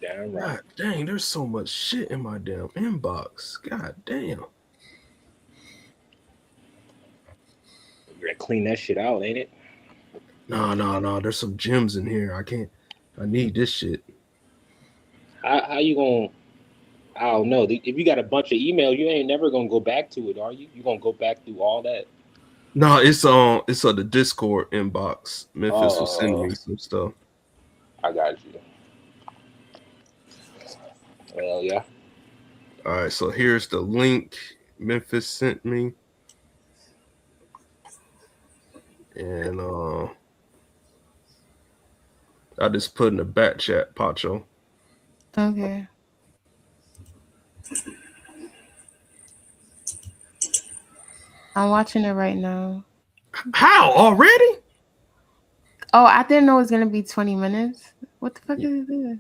damn right. God dang, there's so much shit in my damn inbox. God damn. You gotta clean that shit out, ain't it? No. There's some gems in here. I need this shit. How you gonna? I don't know. If you got a bunch of email, you ain't never gonna go back to it, are you? You gonna go back through all that? No, it's on the Discord inbox. Memphis will send me some stuff. I got you. Well, yeah. All right, so here's the link Memphis sent me. And I just put in the back chat, Pacho. Okay. I'm watching it right now. How? Already? Oh, I didn't know it was gonna be 20 minutes. What the fuck is this?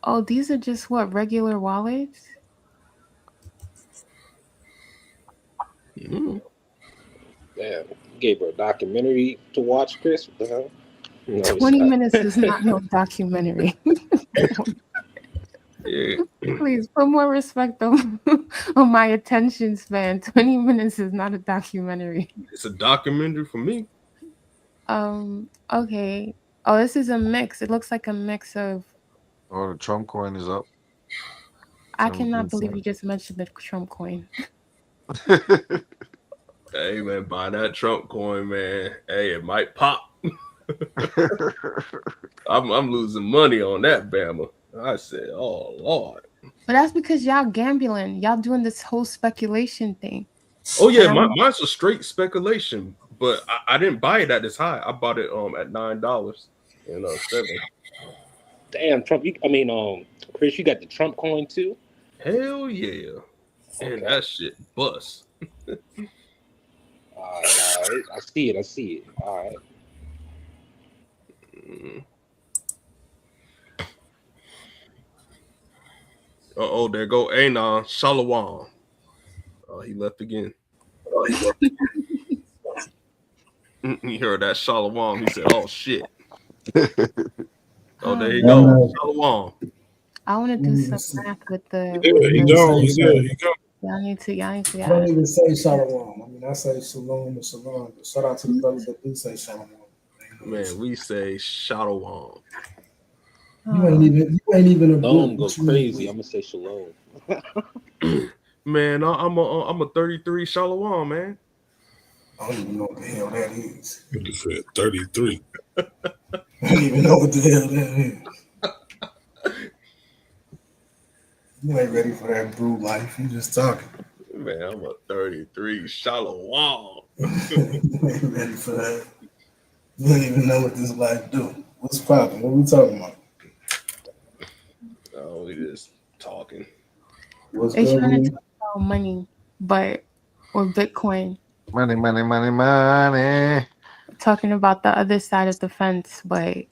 Oh, these are just what, regular wallets? Damn, you gave her a documentary to watch, Chris. What the hell? No, 20 minutes is not no documentary. Yeah. Please put more respect on my attention span. 20 minutes is not a documentary. It's a documentary for me. Okay. Oh, this is a mix. It looks like a mix of. Oh, the Trump coin is up. I cannot believe you just mentioned the Trump coin. Hey man, buy that Trump coin, man. Hey, it might pop. I'm losing money on that Bama. I said, oh Lord. But that's because y'all gambling. Y'all doing this whole speculation thing. Oh yeah, mine's a straight speculation, but I didn't buy it at this high. I bought it at $9 and $7. Damn, Trump. Chris, you got the Trump coin too? Hell yeah. Okay. And that shit bust. All right. I see it. All right. Uh-oh, there go Anon. Shalom. Oh, he left again. You heard that Shalom. He said, oh shit. Oh, there you go. Shalom. I want to do some math with the. He go. Y'all need to. I don't even say shalom. I mean, I say shalom and shalom. But shout out to the brothers that do say shalom. Man, we say shalom. You ain't even a Shalom go crazy. I'm gonna say shalom. Man, I'm a 33 shalom, man. I don't even know what the hell that is. You just said 33. I don't even know what the hell that is. You ain't ready for that brew life. You just talking. Man, I'm a 33 shalom. You ain't ready for that. You don't even know what this life do. What's popping? What we talking about? Oh, we just talking. What's They good? trying to talk about money, or Bitcoin. Money. Talking about the other side of the fence, but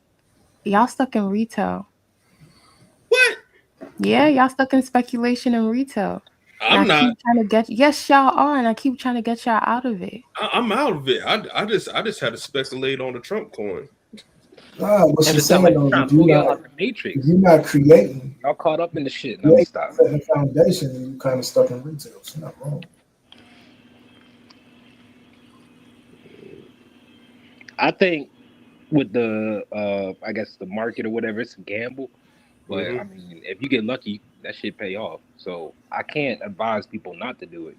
y'all stuck in retail. What? Yeah, y'all stuck in speculation and retail. I'm not. Keep trying to get. Yes, y'all are, and I keep trying to get y'all out of it. I'm out of it. I just had to speculate on the Trump coin. Nah, what she's saying though, if you're not creating, y'all caught up in the shit. You ain't setting the foundation, and you kind of stuck in retail. It's not wrong. I think with the I guess the market or whatever, it's a gamble. But I mean, if you get lucky, that shit pay off. So I can't advise people not to do it,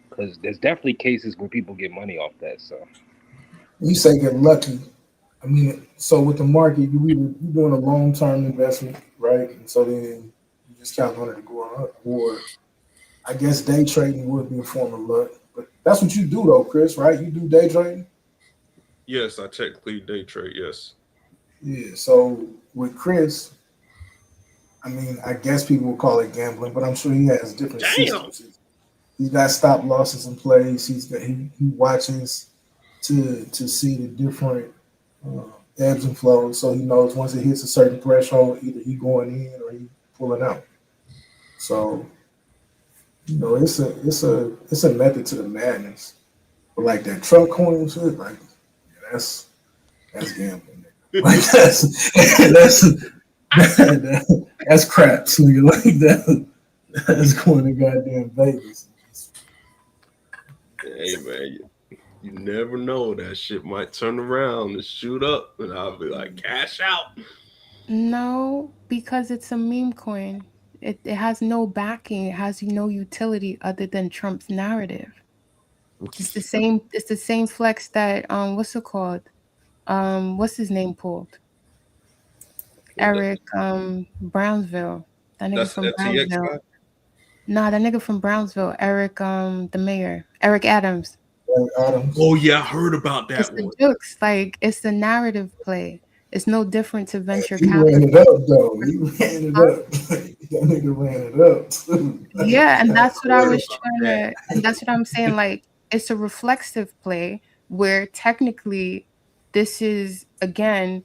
because there's definitely cases where people get money off that. So You say get lucky. I mean, so with the market, you're doing a long-term investment, right? And so then you just count on it to go up. Or I guess day trading would be a form of luck. But that's what you do though, Chris, right? You do day trading? Yes, I technically day trade, yes. Yeah, so with Chris, I mean, I guess people will call it gambling, but I'm sure he has different systems. He's got stop losses in place. He watches to see the different ebbs and flows. So he knows once it hits a certain threshold, either he going in or he pulling out. So it's a method to the madness. But like that Trump coin shit, like that's gambling. Like that's crap, nigga. Like that's going to goddamn Vegas. Hey man, you never know. That shit might turn around and shoot up, and I'll be like, cash out. No, because it's a meme coin. It has no backing. It has no utility other than Trump's narrative. It's the same flex that what's it called? What's his name pulled? Eric Brownsville. That nigga That's from FTX Brownsville. guy? Nah, that nigga from Brownsville. Eric the mayor. Eric Adams. Oh yeah, I heard about that It's the one. jokes. Like it's the narrative play. It's no different to venture He capital. ran it up though. He ran it up. That nigga ran it up too. Yeah, and that's what I was trying to, and that's what I'm saying. Like, it's a reflexive play where technically this is, again,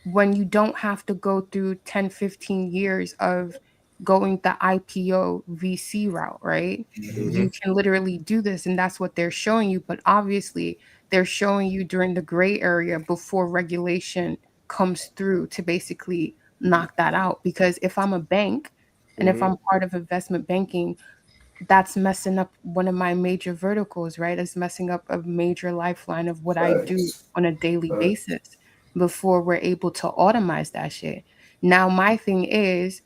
when you don't have to go through 10, 15 years of going the IPO VC route, right? You can literally do this, and that's what they're showing you. But obviously, they're showing you during the gray area before regulation comes through to basically knock that out. Because if I'm a bank and if I'm part of investment banking, that's messing up one of my major verticals, right? It's messing up a major lifeline of what I do on a daily basis before we're able to automate that shit. Now, my thing is,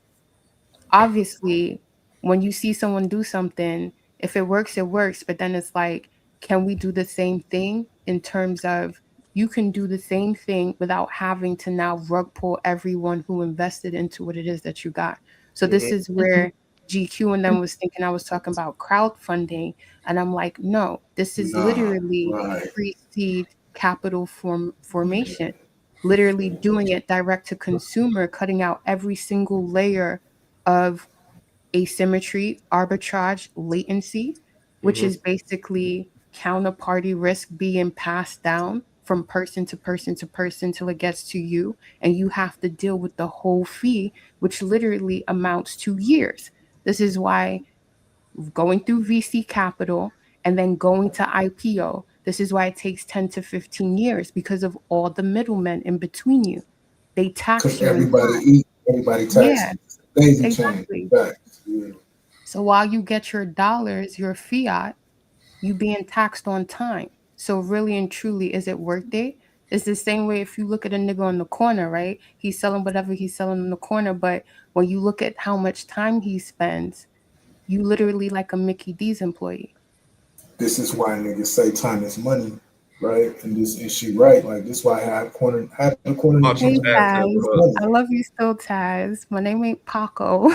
obviously, when you see someone do something, if it works, it works. But then it's like, can we do the same thing in terms of you can do the same thing without having to now rug pull everyone who invested into what it is that you got? So this is where GQ and them was thinking I was talking about crowdfunding. And I'm like, no, this is literally pre-seed capital formation. Literally doing it direct to consumer, cutting out every single layer of asymmetry, arbitrage, latency, which is basically counterparty risk being passed down from person to person to person till it gets to you. And you have to deal with the whole fee, which literally amounts to years. This is why going through VC capital and then going to IPO, this is why it takes 10 to 15 years because of all the middlemen in between you. They tax Because you. everybody taxes. Yeah, Daisy exactly. chain. So while you get your dollars, your fiat, you being taxed on time. So really and truly, is it worth it? It's the same way if you look at a nigga on the corner, right? He's selling whatever he's selling in the corner, but when you look at how much time he spends, you literally like a Mickey D's employee. This is why niggas say time is money, right? And this is she right. Like this is why I had the corner. Hey Taz, I love you still, Taz. My name ain't Paco.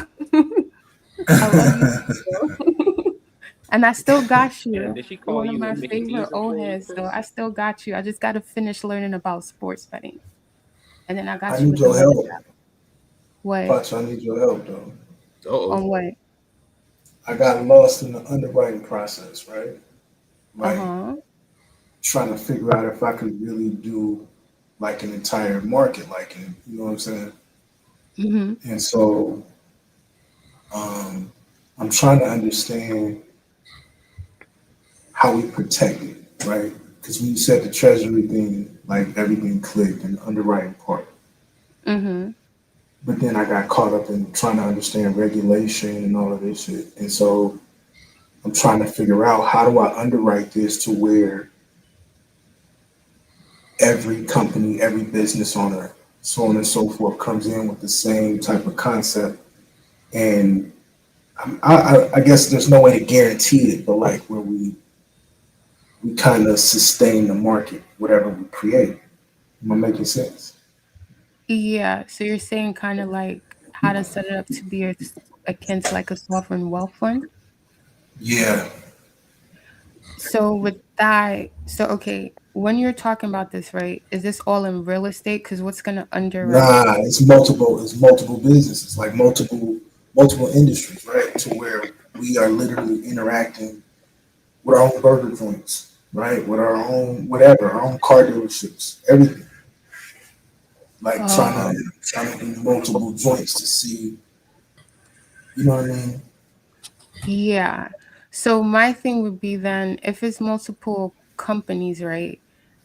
I love you still. And I still got you. Yeah, did she You're call one of you a my Mickey D's favorite old employee, heads, so Chris? I still got you. I just got to finish learning about sports betting. And then I got I you need with your the help. money. What? Patch, I need your help though. On what? I got lost in the underwriting process, right? Like trying to figure out if I could really do like an entire market, like you know what I'm saying? And so I'm trying to understand how we protect it, right? Because when you said the treasury thing, like everything clicked in the underwriting part. But then I got caught up in trying to understand regulation and all of this shit. And so I'm trying to figure out how do I underwrite this to where every company, every business owner, so on and so forth, comes in with the same type of concept. And I guess there's no way to guarantee it, but like where we kind of sustain the market, whatever we create. Am I making sense? Yeah. So you're saying kind of like how to set it up to be akin to like a sovereign wealth fund? Yeah. So with that, okay, when you're talking about this, right, is this all in real estate? Because what's going to underwrite? Nah, it's multiple businesses, like multiple industries, right? To where we are literally interacting with our own burger joints, right? With our own whatever, our own car dealerships, everything. Like Oh, trying to do multiple joints to see, you know what I mean? yeah. So my thing would be then if it's multiple companies, right,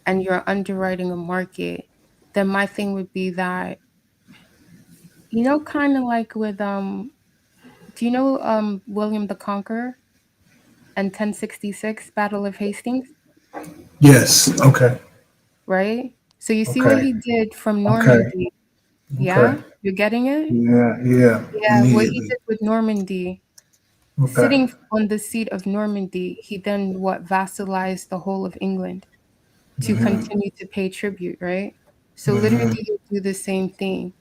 and you're underwriting a market, then my thing would be that, kind of like with do you know William the Conqueror and 1066 Battle of Hastings, Yes. Okay. right? So you see what Okay. he did from Okay. Normandy. Okay. Yeah, you're getting it? Yeah. Yeah. Yeah, what he Immediately. did with Normandy, Okay. sitting on the seat of Normandy, he then what vassalized the whole of England to Mm-hmm. continue to pay tribute, right? So literally Mm-hmm. you do the same thing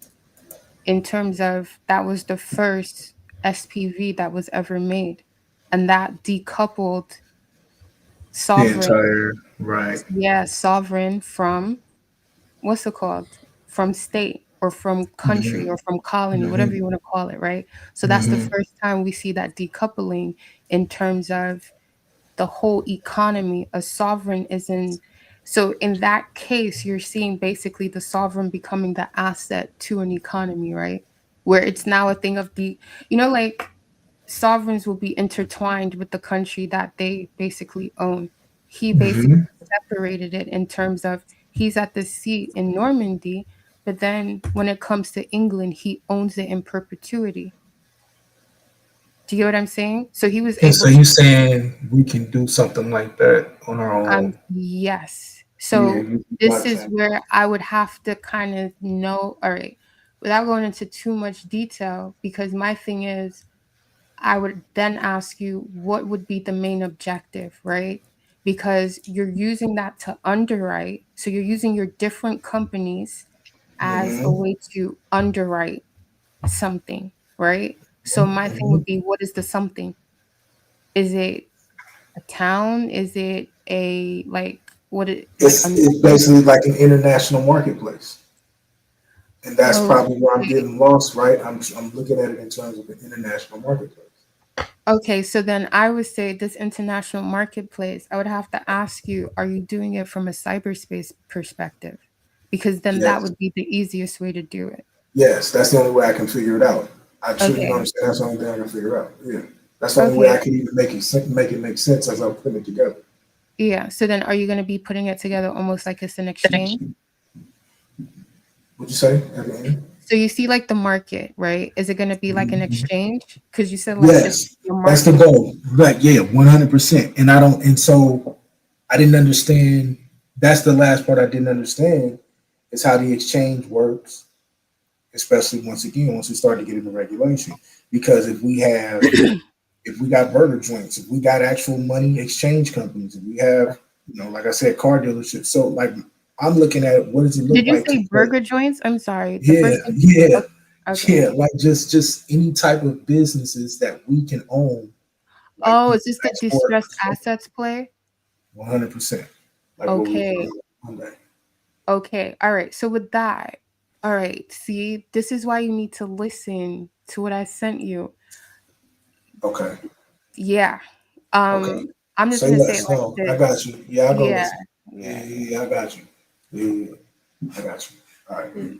in terms of that was the first SPV that was ever made. And that decoupled The sovereign, entire right. sovereign from what's it called? From state or from country Mm-hmm. or from colony, whatever Mm-hmm. you want to call it, right? So that's the Mm-hmm. first time we see that decoupling in terms of the whole economy. A sovereign is in, so in that case, you're seeing basically the sovereign becoming the asset to an economy, right? Where it's now a thing of like sovereigns will be intertwined with the country that they basically own. He basically Mm-hmm. separated it in terms of he's at the seat in Normandy, but then when it comes to England, he owns it in perpetuity. Do you get what I'm saying? So he was And so able you to, saying we can do something like that on our own? yes. Yeah. So You this got is to. where I would have to kind of know, all right, without going into too much detail, because my thing is, I would then ask you what would be the main objective, right? Because you're using that to underwrite. So you're using your different companies as a Mm-hmm. way to underwrite something, right? So my thing Mm-hmm. would be, what is the something? Is it a town? Is it a what it like a It's basically like an international marketplace, and that's probably where I'm okay. getting lost. Right? I'm looking at it in terms of an international marketplace. Okay, so then I would say this international marketplace, I would have to ask you, are you doing it from a cyberspace perspective? Because then that Yes. would be the easiest way to do it. Yes, that's the only way I can figure it out. I truly Okay. know what I'm saying. That's the only thing I can figure out. Yeah, that's the only way Okay. I can even make it make sense as I'm putting it together. Yeah. So then are you going to be putting it together almost like it's an exchange? What'd you say at the end? So you see like the market, right? Is it going to be like an Mhm. exchange? Because you said like it's Yes, a that's the market. goal. Right? Yeah, 100%. And I don't. And so I didn't understand. That's the last part I didn't understand is how the exchange works, especially once we start to get into regulation. Because if we got burger joints, if we got actual money exchange companies, if we have, like I said, car dealerships. So like I'm looking at what does it look Did you like to say put, burger joints? I'm sorry. The yeah, first thing. yeah, Okay. Okay. yeah, like just any type of businesses that we can own, like Oh, is this the export distressed assets play? 100%. Like what we were Okay. doing Monday. Okay. All right. So with that, all right. See, this is why you need to listen to what I sent you. Okay. Yeah. Okay. I'm just Say gonna say it less. like No, I this. got you. Yeah, I'll go Yeah. listen. Yeah, Yeah. yeah, yeah, I got you. Yeah, yeah, yeah. I got you. All right. Mm.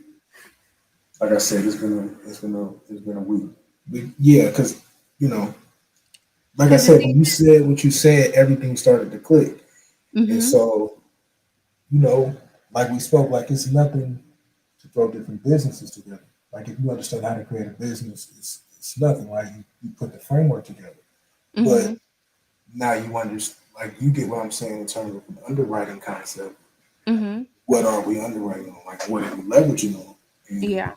Like I said, it's been a week. But yeah, because you know, like I Because the said, thing when you said what you said, everything started to click. And mm-hmm. so, like we spoke, like it's nothing to throw different businesses together. Like if you understand how to create a business, it's nothing, right? You put the framework together. Mm-hmm. But now you understand, like you get what I'm saying in terms of an underwriting concept. Mm-hmm. What are we underwriting on? Like what are we leveraging on? And Yeah.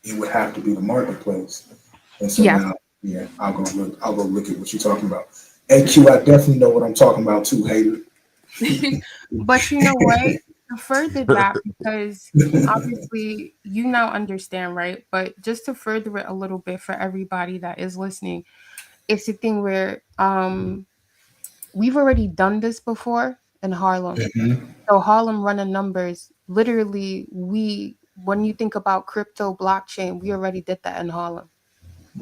it would have to be the marketplace. And so Yeah. now, yeah, I'll go look at what you're talking about. AQ, I definitely know what I'm talking about too, hater. But you know what? To further that, because obviously you now understand, right? But just to further it a little bit for everybody that is listening, it's a thing where we've already done this before in Harlem. Mhm. So Harlem running numbers, literally, when you think about crypto blockchain, we already did that in Harlem.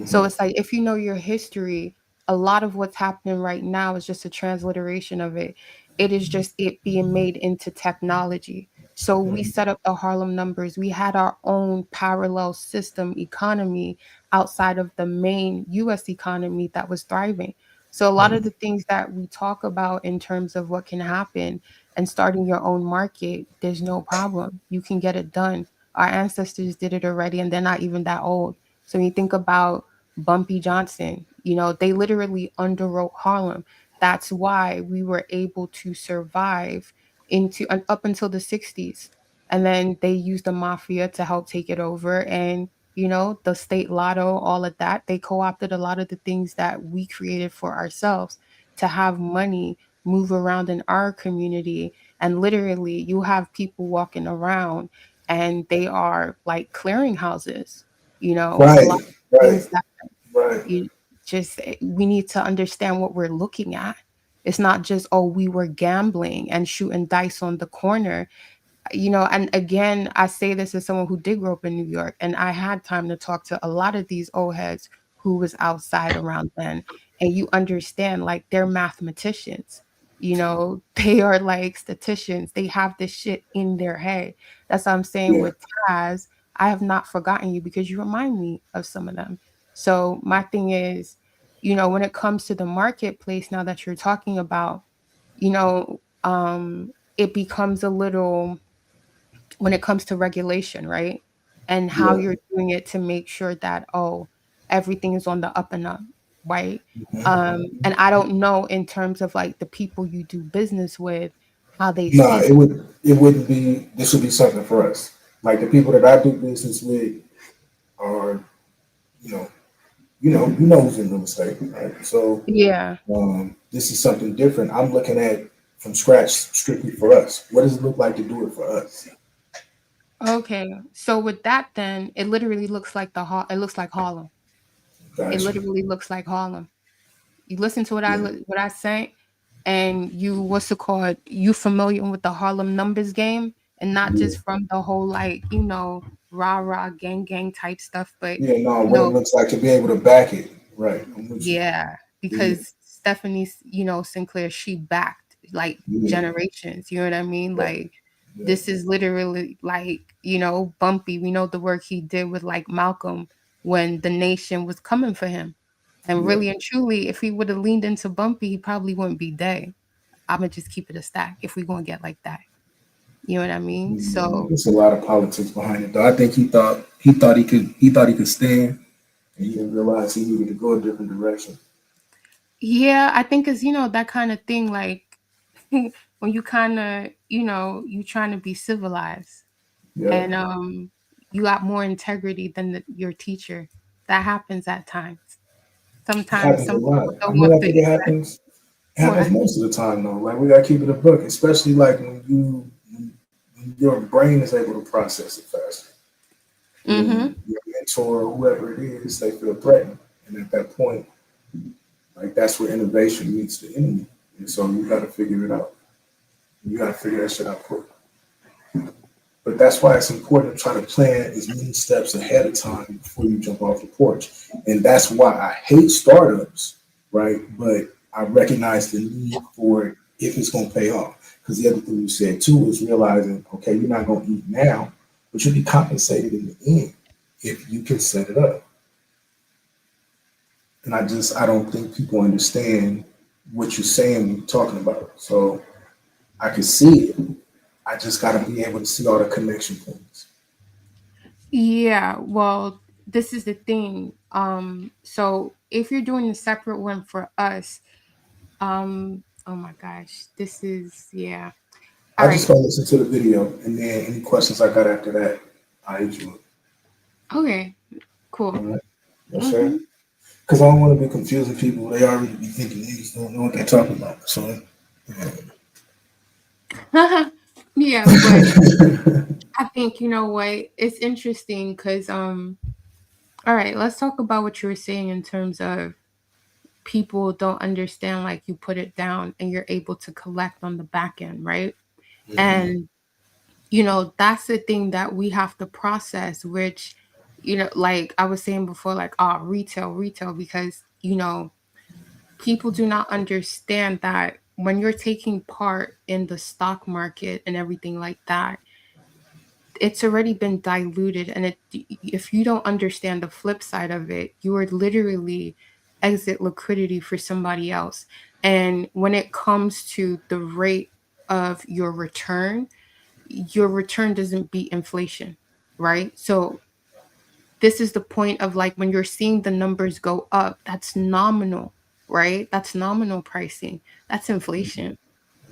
So Mhm. it's like if you know your history, a lot of what's happening right now is just a transliteration of it. It is just it being made into technology. So we set up the Harlem numbers. We had our own parallel system economy outside of the main US economy that was thriving. So a lot of the things that we talk about in terms of what can happen and starting your own market, there's no problem. You can get it done. Our ancestors did it already and they're not even that old. So when you think about Bumpy Johnson, they literally underwrote Harlem. That's why we were able to survive up until the 60s. And then they used the mafia to help take it over. And, the state lotto, all of that, they co opted a lot of the things that we created for ourselves to have money move around in our community. And literally, you have people walking around and they are like clearinghouses, a lot Right, of things right, that right. you we need to understand what we're looking at. It's not just, oh, we were gambling and shooting dice on the corner. And again, I say this as someone who did grow up in New York, and I had time to talk to a lot of these old heads who was outside around then. And you understand, like, they're mathematicians. They are like statisticians. They have this shit in their head. That's what I'm saying Yeah. with Taz. I have not forgotten you because you remind me of some of them. So my thing is, when it comes to the marketplace, now that you're talking about, it becomes a little when it comes to regulation, right? And how Yeah. you're doing it to make sure that, oh, everything is on the up and up, right? And I don't know in terms of like the people you do business with, how they Nah, see. it wouldn't be. This would be something for us. Like the people that I do business with are, you know, you know who's in real estate, right? So Yeah. this is something different. I'm looking at from scratch strictly for us. What does it look like to do it for us? Okay. So with that, then it literally looks like it looks like Harlem. It Gotcha. literally looks like Harlem. You listen to Yeah. what I say, and you what's it called? You familiar with the Harlem numbers game, and not Yeah. just from the whole like rah rah gang type stuff, but Yeah. No, you what it know looks like to be able to back it. Right. I'm with you. yeah, Yeah. because Stephanie Sinclair, she backed like Yeah. generations. You know what I mean? Right. Like Yeah. this is literally like Bumpy. We know the work he did with like Malcolm when the nation was coming for him. And Yeah. really and truly, if he would have leaned into Bumpy, he probably wouldn't be dead. I'ma just keep it a stack if we gonna get like that. You know what I mean? So There's a lot of politics behind it, though. I think he thought he could stand, and he didn't realize he needed to go a different direction. yeah, I think it's that kind of thing, like when you kind of you trying to be civilized Yeah. and you got more integrity than your teacher. That happens at times. It Sometimes happens a some lot. people I don't mean, want I the think it happens. It happens what. most of the time, though. Like we gotta keep it a book, especially like when your brain is able to process it faster. Mm-hmm. When your mentor or whoever it is, they feel threatened, and at that point, like that's where innovation meets the enemy. And so you got to figure it out. You got to figure that shit out quick. But that's why it's important to try to plan as many steps ahead of time before you jump off the porch. And that's why I hate startups, right? But I recognize the need for it if it's going to pay off. Because the other thing you said too is realizing, okay, you're not going to eat now, but you'll be compensated in the end if you can set it up. And I don't think people understand what you're saying when you're talking about it. So I can see it. I just got to be able to see all the connection points. Yeah, well, this is the thing. So if you're doing a separate one for us, oh my gosh, this is yeah. All I just right. want to listen to the video, and then any questions I got after that, I hit you. Okay. Cool. All right, that's Mm-hmm. fair. Because I don't want to be confusing people. They already be thinking niggas don't know what they're talking about. So, Yeah, but I think what? It's interesting because all right, let's talk about what you were saying in terms of people don't understand like you put it down and you're able to collect on the back end, right? And that's the thing that we have to process, which like I was saying before, like retail, because people do not understand that when you're taking part in the stock market and everything like that, it's already been diluted. And if you don't understand the flip side of it, you are literally exit liquidity for somebody else. And when it comes to the rate of your return doesn't beat inflation, right? So this is the point of like when you're seeing the numbers go up, that's nominal, right? That's nominal pricing. That's inflation.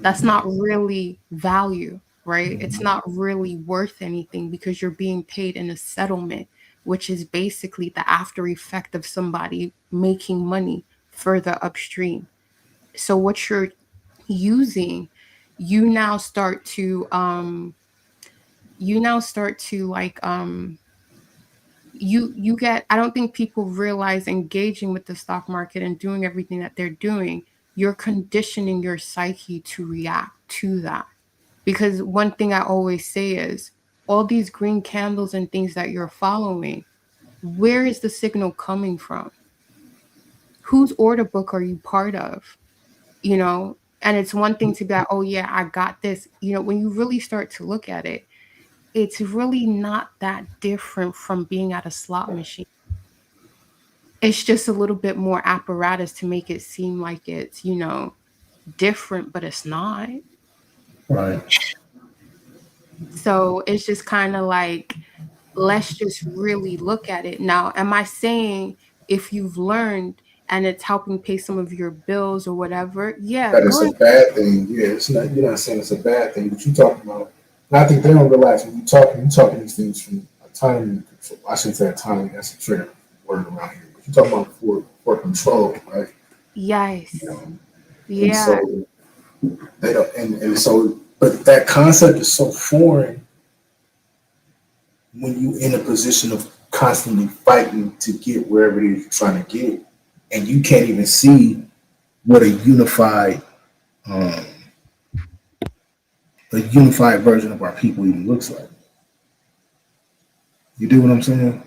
That's not really value, right? It's not really worth anything because you're being paid in a settlement, which is basically the after effect of somebody making money further upstream. So what you're using, you now start to like you get, I don't think people realize engaging with the stock market and doing everything that they're doing, you're conditioning your psyche to react to that. Because one thing I always say is all these green candles and things that you're following, where is the signal coming from? Whose order book are you part of? You know, and it's one thing to be like, oh yeah, I got this. You know, when you really start to look at it, it's really not that different from being at a slot machine. It's just a little bit more apparatus to make it seem like it's, you know, different, but it's not. Right. So it's just kind of like, let's just really look at it. Now, am I saying if you've learned and it's helping pay some of your bills or whatever, yeah, That go it's a ahead. bad thing. Yeah, it's not. You're not saying it's a bad thing, but you talking about. And I think they don't realize when you talking these things from autonomy. I shouldn't say autonomy. That's a trigger word around here. But you're talking about for control, right? Yes. You know, and Yeah. so they don't. And so, but that concept is so foreign when you in a position of constantly fighting to get wherever it is you're trying to get, and you can't even see what a unified version of our people even looks like. You do what I'm saying?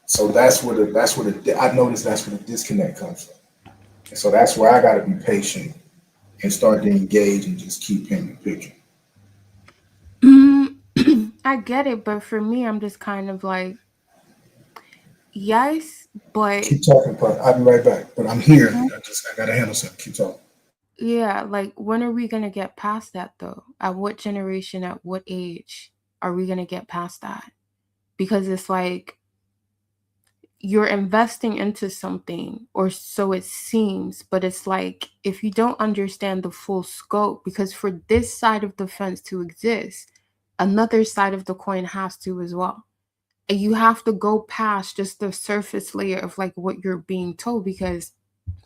So that's where I noticed that's where the disconnect comes from. And so that's where I got to be patient and start to engage and just keep painting the picture. I get it, but for me, I'm just kind of like, yes, but Keep talking, but I'll be right back. But I'm here. I gotta handle something. Keep talking. yeah, like when are we gonna get past that though? At what generation, at what age are we gonna get past that? Because it's like you're investing into something, or so it seems, but it's like if you don't understand the full scope, because for this side of the fence to exist, another side of the coin has to as well. And you have to go past just the surface layer of like what you're being told, because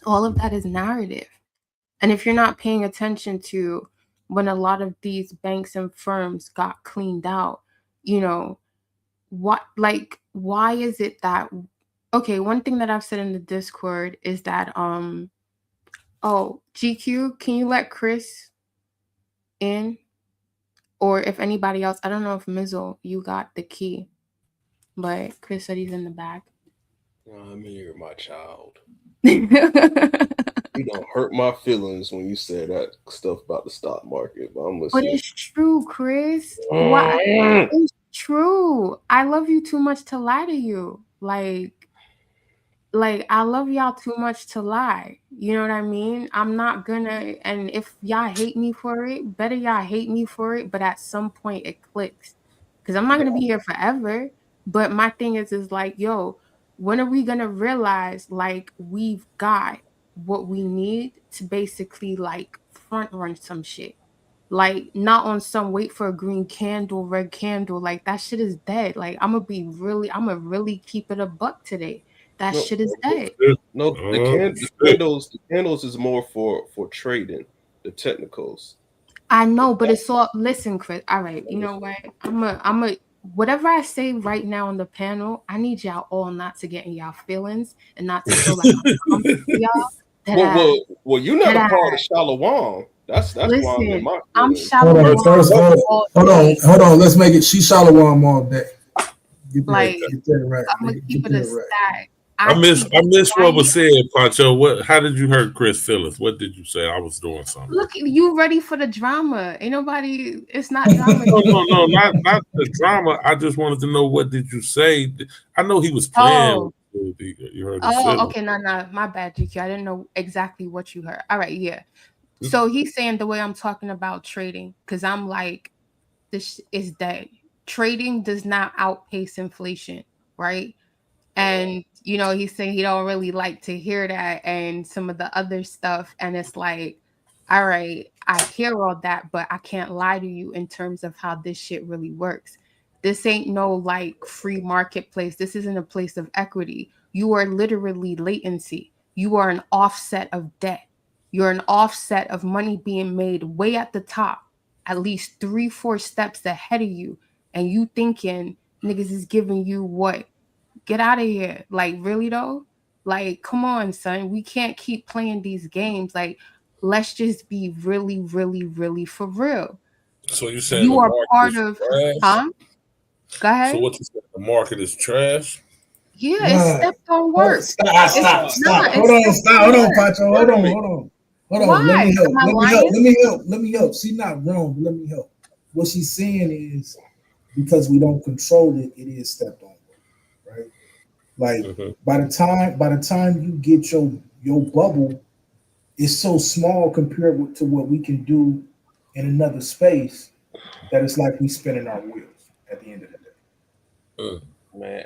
all of that is narrative. And if you're not paying attention to when a lot of these banks and firms got cleaned out, you know, why is it that, okay, one thing that I've said in the Discord is that oh, GQ, can you let Chris in? Or if anybody else, I don't know if Mizzle, you got the key, but Chris said he's in the back. I'm here, my child. You don't hurt my feelings when you say that stuff about the stock market, but I'm listening. But it's true, Chris. Why? It's true. I love you too much to lie to you. Like I love y'all too much to lie. You know what I mean? I'm not gonna, and if y'all hate me for it, better y'all hate me for it, but at some point it clicks. Because I'm not gonna be here forever. But my thing is like, yo, when are we gonna realize like we've got what we need to basically like front run some shit? Like not on some wait for a green candle, red candle. Like that shit is dead. Like I'm gonna really keep it a buck today. That shit is dead. No, the candles is more for trading, the technicals. I know, but it's all, listen, Chris. All right, you know what? I'm a whatever I say right now on the panel, I need y'all all not to get in y'all feelings and not to feel like I'm coming for y'all. Well, you're not a part of Shalom. That's why I'm in my I'm feelings. Shalom. Hold on. Let's make it. She Shalom all day. Like I'm gonna keep it a stack. I miss what was said, Pancho. How did you hurt Chris Phillips? What did you say? I was doing something. Look, you ready for the drama? Ain't nobody. It's not drama. No, not the drama. I just wanted to know, what did you say? I know he was playing. You heard Okay, no, my bad, GQ. I didn't know exactly what you heard. All right, yeah. So he's saying the way I'm talking about trading, because I'm like, this is that trading does not outpace inflation, right? And he's saying he don't really like to hear that and some of the other stuff. And it's like, all right, I hear all that, but I can't lie to you in terms of how this shit really works. This ain't no like free marketplace. This isn't a place of equity. You are literally latency. You are an offset of debt. You're an offset of money being made way at the top, at least 3-4 steps ahead of you. And you thinking niggas is giving you what? Get out of here. Like, really though? Like, come on, son. We can't keep playing these games. Like, let's just be really, really, really for real. So you saying You the are market part is of, trash? huh? Go ahead. So what you saying? The market is trash? Yeah, it's stepped on work. Stop. Hold on, Pancho. Hold on. Let me help. Let me help. She's not wrong, but let me help. What she's saying is, because we don't control it, it is stepped on, right? Like by the time you get your bubble, it's so small compared to what we can do in another space that it's like we spinning our wheels at the end of the day. Man,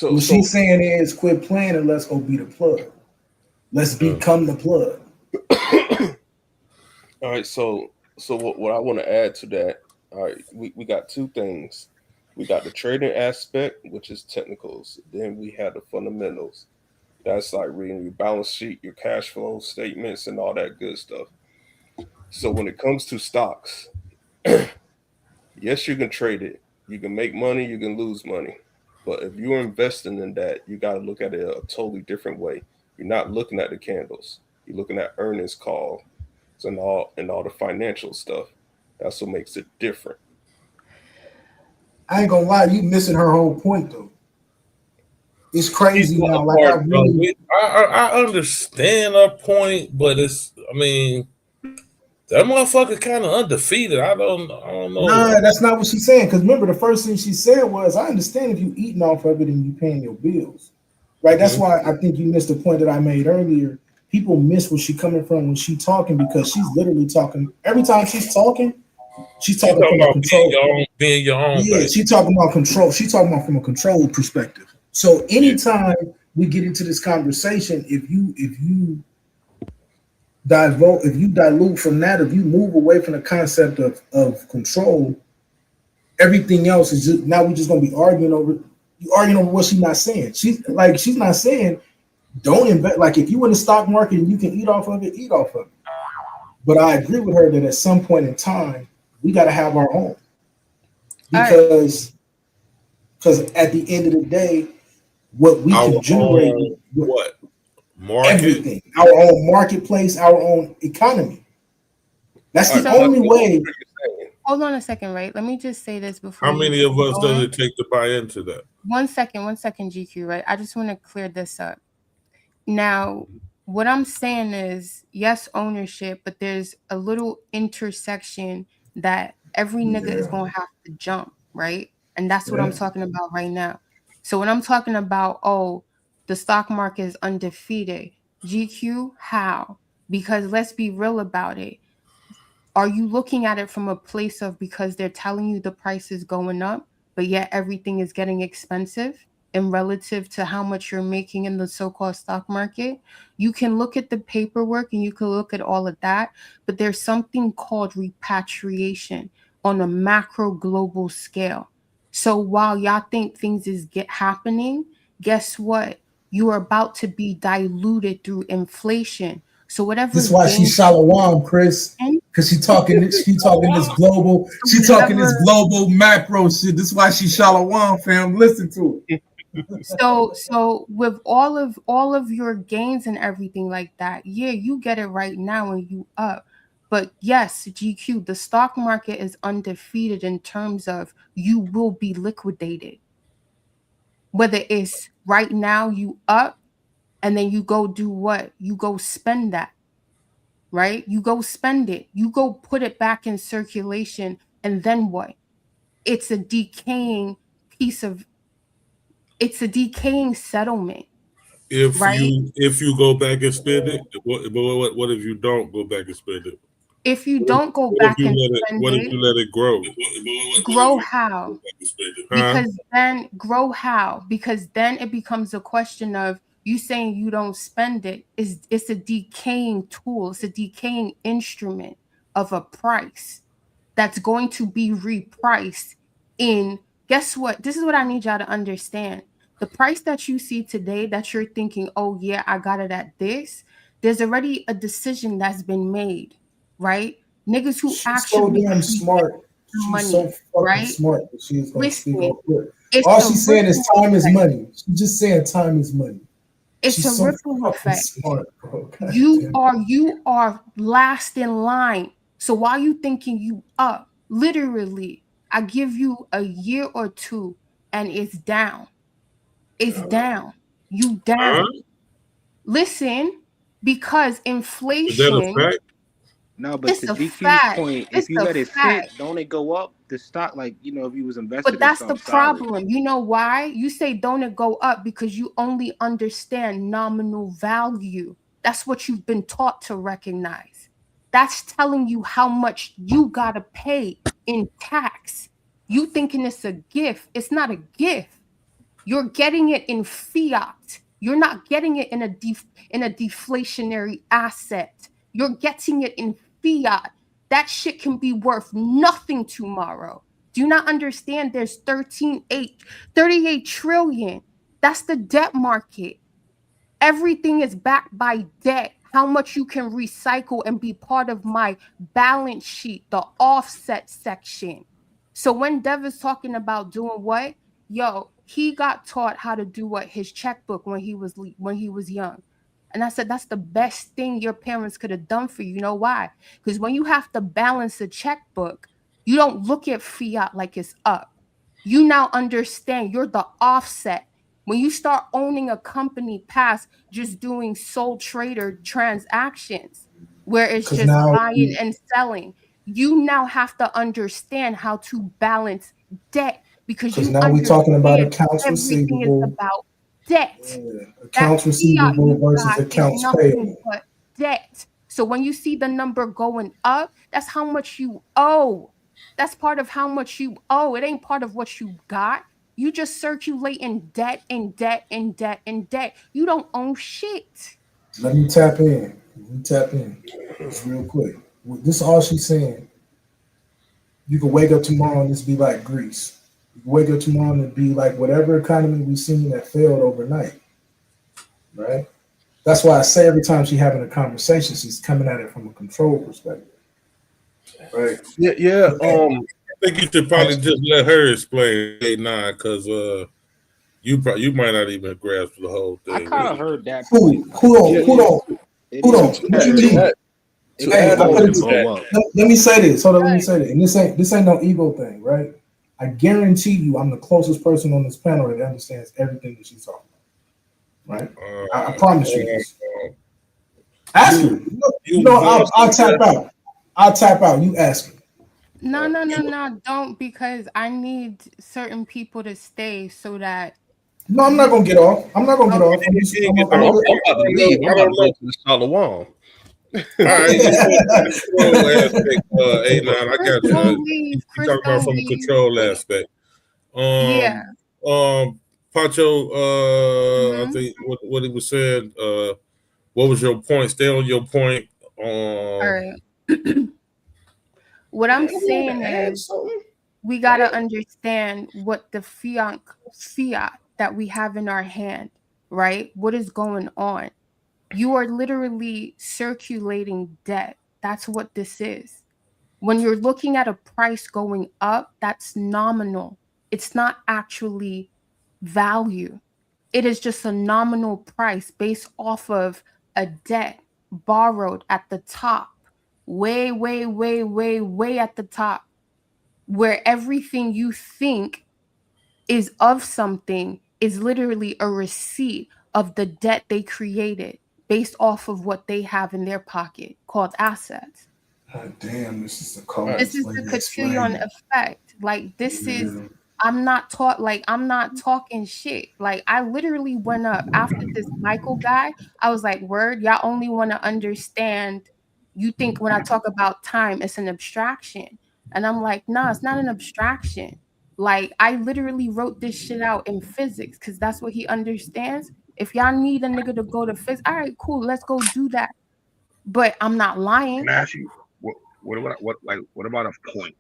what she's saying is, quit playing and let's go be the plug. Let's become the plug. All right, so what I want to add to that, all right, we got two things. We got the trading aspect, which is technicals. Then we have the fundamentals. That's like reading your balance sheet, your cash flow statements, and all that good stuff. So when it comes to stocks, yes, you can trade it. You can make money, you can lose money. But if you're investing in that, you got to look at it a totally different way. You're not looking at the candles. You're looking at earnings calls and all the financial stuff. That's what makes it different. I ain't gonna lie, you missing her whole point though. It's crazy now. Like I understand her point, but that motherfucker kind of undefeated. I don't know. Nah, that's not what she's saying. Because remember, the first thing she said was, "I understand if you eating off of it and you paying your bills." Right. That's why I think you missed the point that I made earlier. People miss where she's coming from when she's talking, because she's literally talking. Every time she's talking from a control. Being your own. Yeah, she's talking about control. She's talking about from a control perspective. So anytime we get into this conversation, if you dilute from that, if you move away from the concept of control, everything else is just, now we're just gonna be arguing over what she's not saying. She's not saying don't invest. Like, if you in the stock market and you can eat off of it, eat off of it. But I agree with her that at some point in time we got to have our own, because at the end of the day, what we can generate, everything, our own marketplace, our own economy. That's the only way. Hold on a second, right? Let me just say this before. How many of us does it take to buy into that? One second, GQ, right? I just want to clear this up. Now, what I'm saying is, yes, ownership, but there's a little intersection that every nigga is going to have to jump, right? And that's what I'm talking about right now. So when I'm talking about, the stock market is undefeated, GQ, how? Because let's be real about it. Are you looking at it from a place of, because they're telling you the price is going up, but yet everything is getting expensive in relative to how much you're making in the so-called stock market? You can look at the paperwork and you can look at all of that, but there's something called repatriation on a macro global scale. So while y'all think things is happening, guess what? You are about to be diluted through inflation. So whatever. That's why she's shalom, Chris, because she talking this global. She talking this global macro shit. This is why she's shalom, fam. Listen to it. So with all of your gains and everything like that, yeah, you get it right now and you up. But yes, GQ, the stock market is undefeated in terms of you will be liquidated. Whether it's right now you up and then you go do what? You go spend that, right? You go spend it. You go put it back in circulation, and then what? It's a decaying it's a decaying settlement. If Right? you go back and spend it, what if you don't go back and spend it? If you don't go What if back you and let it? spend What if it, you let it grow? grow how? Huh? Because then grow how? Because then it becomes a question of you saying you don't spend it. It's a decaying tool, it's a decaying instrument of a price that's going to be repriced in, guess what? This is what I need y'all to understand. The price that you see today that you're thinking, oh yeah, I got it at this, there's already a decision that's been made, right? Niggas who She's so actually damn smart. She's so money, fucking right? smart that she's gonna speak Listen, on it. it's All a she's saying is ripple time is effect. money. She's just saying time is money. It's She's a so ripple fucking effect. smart, bro. God You damn. are last in line. So while you thinking you up, literally, I give you a year or two and it's down. It's down. You down. Listen, because Is that a inflation, fact? No, but it's to a DQ's fact. point, It's if you a let it fact. sit, don't it go up? The stock, like, you know, if you was invested But in that's the something solid. problem. You know why? You say don't it go up because you only understand nominal value. That's what you've been taught to recognize. That's telling you how much you got to pay in tax. You thinking it's a gift. It's not a gift. You're getting it in fiat. You're not getting it in a deflationary asset. You're getting it in fiat. That shit can be worth nothing tomorrow. Do you not understand there's 38 trillion? That's the debt market. Everything is backed by debt. How much you can recycle and be part of my balance sheet, the offset section. So when Dev is talking about doing what, yo, he got taught how to do what his checkbook when he was young. And I said that's the best thing your parents could have done for you. You know why? Because when you have to balance a checkbook, you don't look at fiat like it's up. You now understand you're the offset. When you start owning a company past just doing sole trader transactions, where it's Because just now, buying and selling, you now have to understand how to balance debt because because you now we're talking about understand accounts everything is receivable, about debt. That accounts fiat receivable you versus got is accounts nothing payable. but debt. So when you see the number going up, that's how much you owe. That's part of how much you owe. It ain't part of what you got. You just circulate in debt and debt and debt and debt. You don't own shit. Let me tap in. Just real quick. This is all she's saying. You can wake up tomorrow and this be like Greece. You can wake up tomorrow and it be like whatever economy we've seen that failed overnight. Right? That's why I say every time she's having a conversation, she's coming at it from a control perspective. Right? Yeah. I think you should probably just let her explain 8-9 because you might not even grasp the whole I thing. kind of heard that Who point. on? What you mean? Hey, I put it let me say this. Hold on, let me say this. And this ain't no ego thing, right? I guarantee you I'm the closest person on this panel that understands everything that she's talking about. Right? I promise you this. Ask her. I'll tap out. I'll tap out. You ask me. No, don't, because I need certain people to stay so that No, I'm not gonna get off. I'm not gonna get off. I'm just, I'm I'm about to leave. I'm about to go to the Shalom. All right, control aspect, 8-9. I got you. You talking about from a control aspect. Yeah. Pacho, I think what he was saying. What was your point? Stay on your point. All right. What I'm saying is we got to understand what the fiat that we have in our hand, right? What is going on? You are literally circulating debt. That's what this is. When you're looking at a price going up, that's nominal. It's not actually value. It is just a nominal price based off of a debt borrowed at the top, way, way, way, way, way at the top, where everything you think is of something is literally a receipt of the debt they created based off of what they have in their pocket called assets. God damn, this is the code. This is the cotillion effect. Like, this is, I'm not talking shit. Like, I literally went up after this Michael guy. I was like, word, y'all only want to understand. You think when I talk about time, it's an abstraction. And I'm like, nah, it's not an abstraction. Like, I literally wrote this shit out in physics because that's what he understands. If y'all need a nigga to go to physics, all right, cool, let's go do that. But I'm not lying. Can I ask you, what about a point?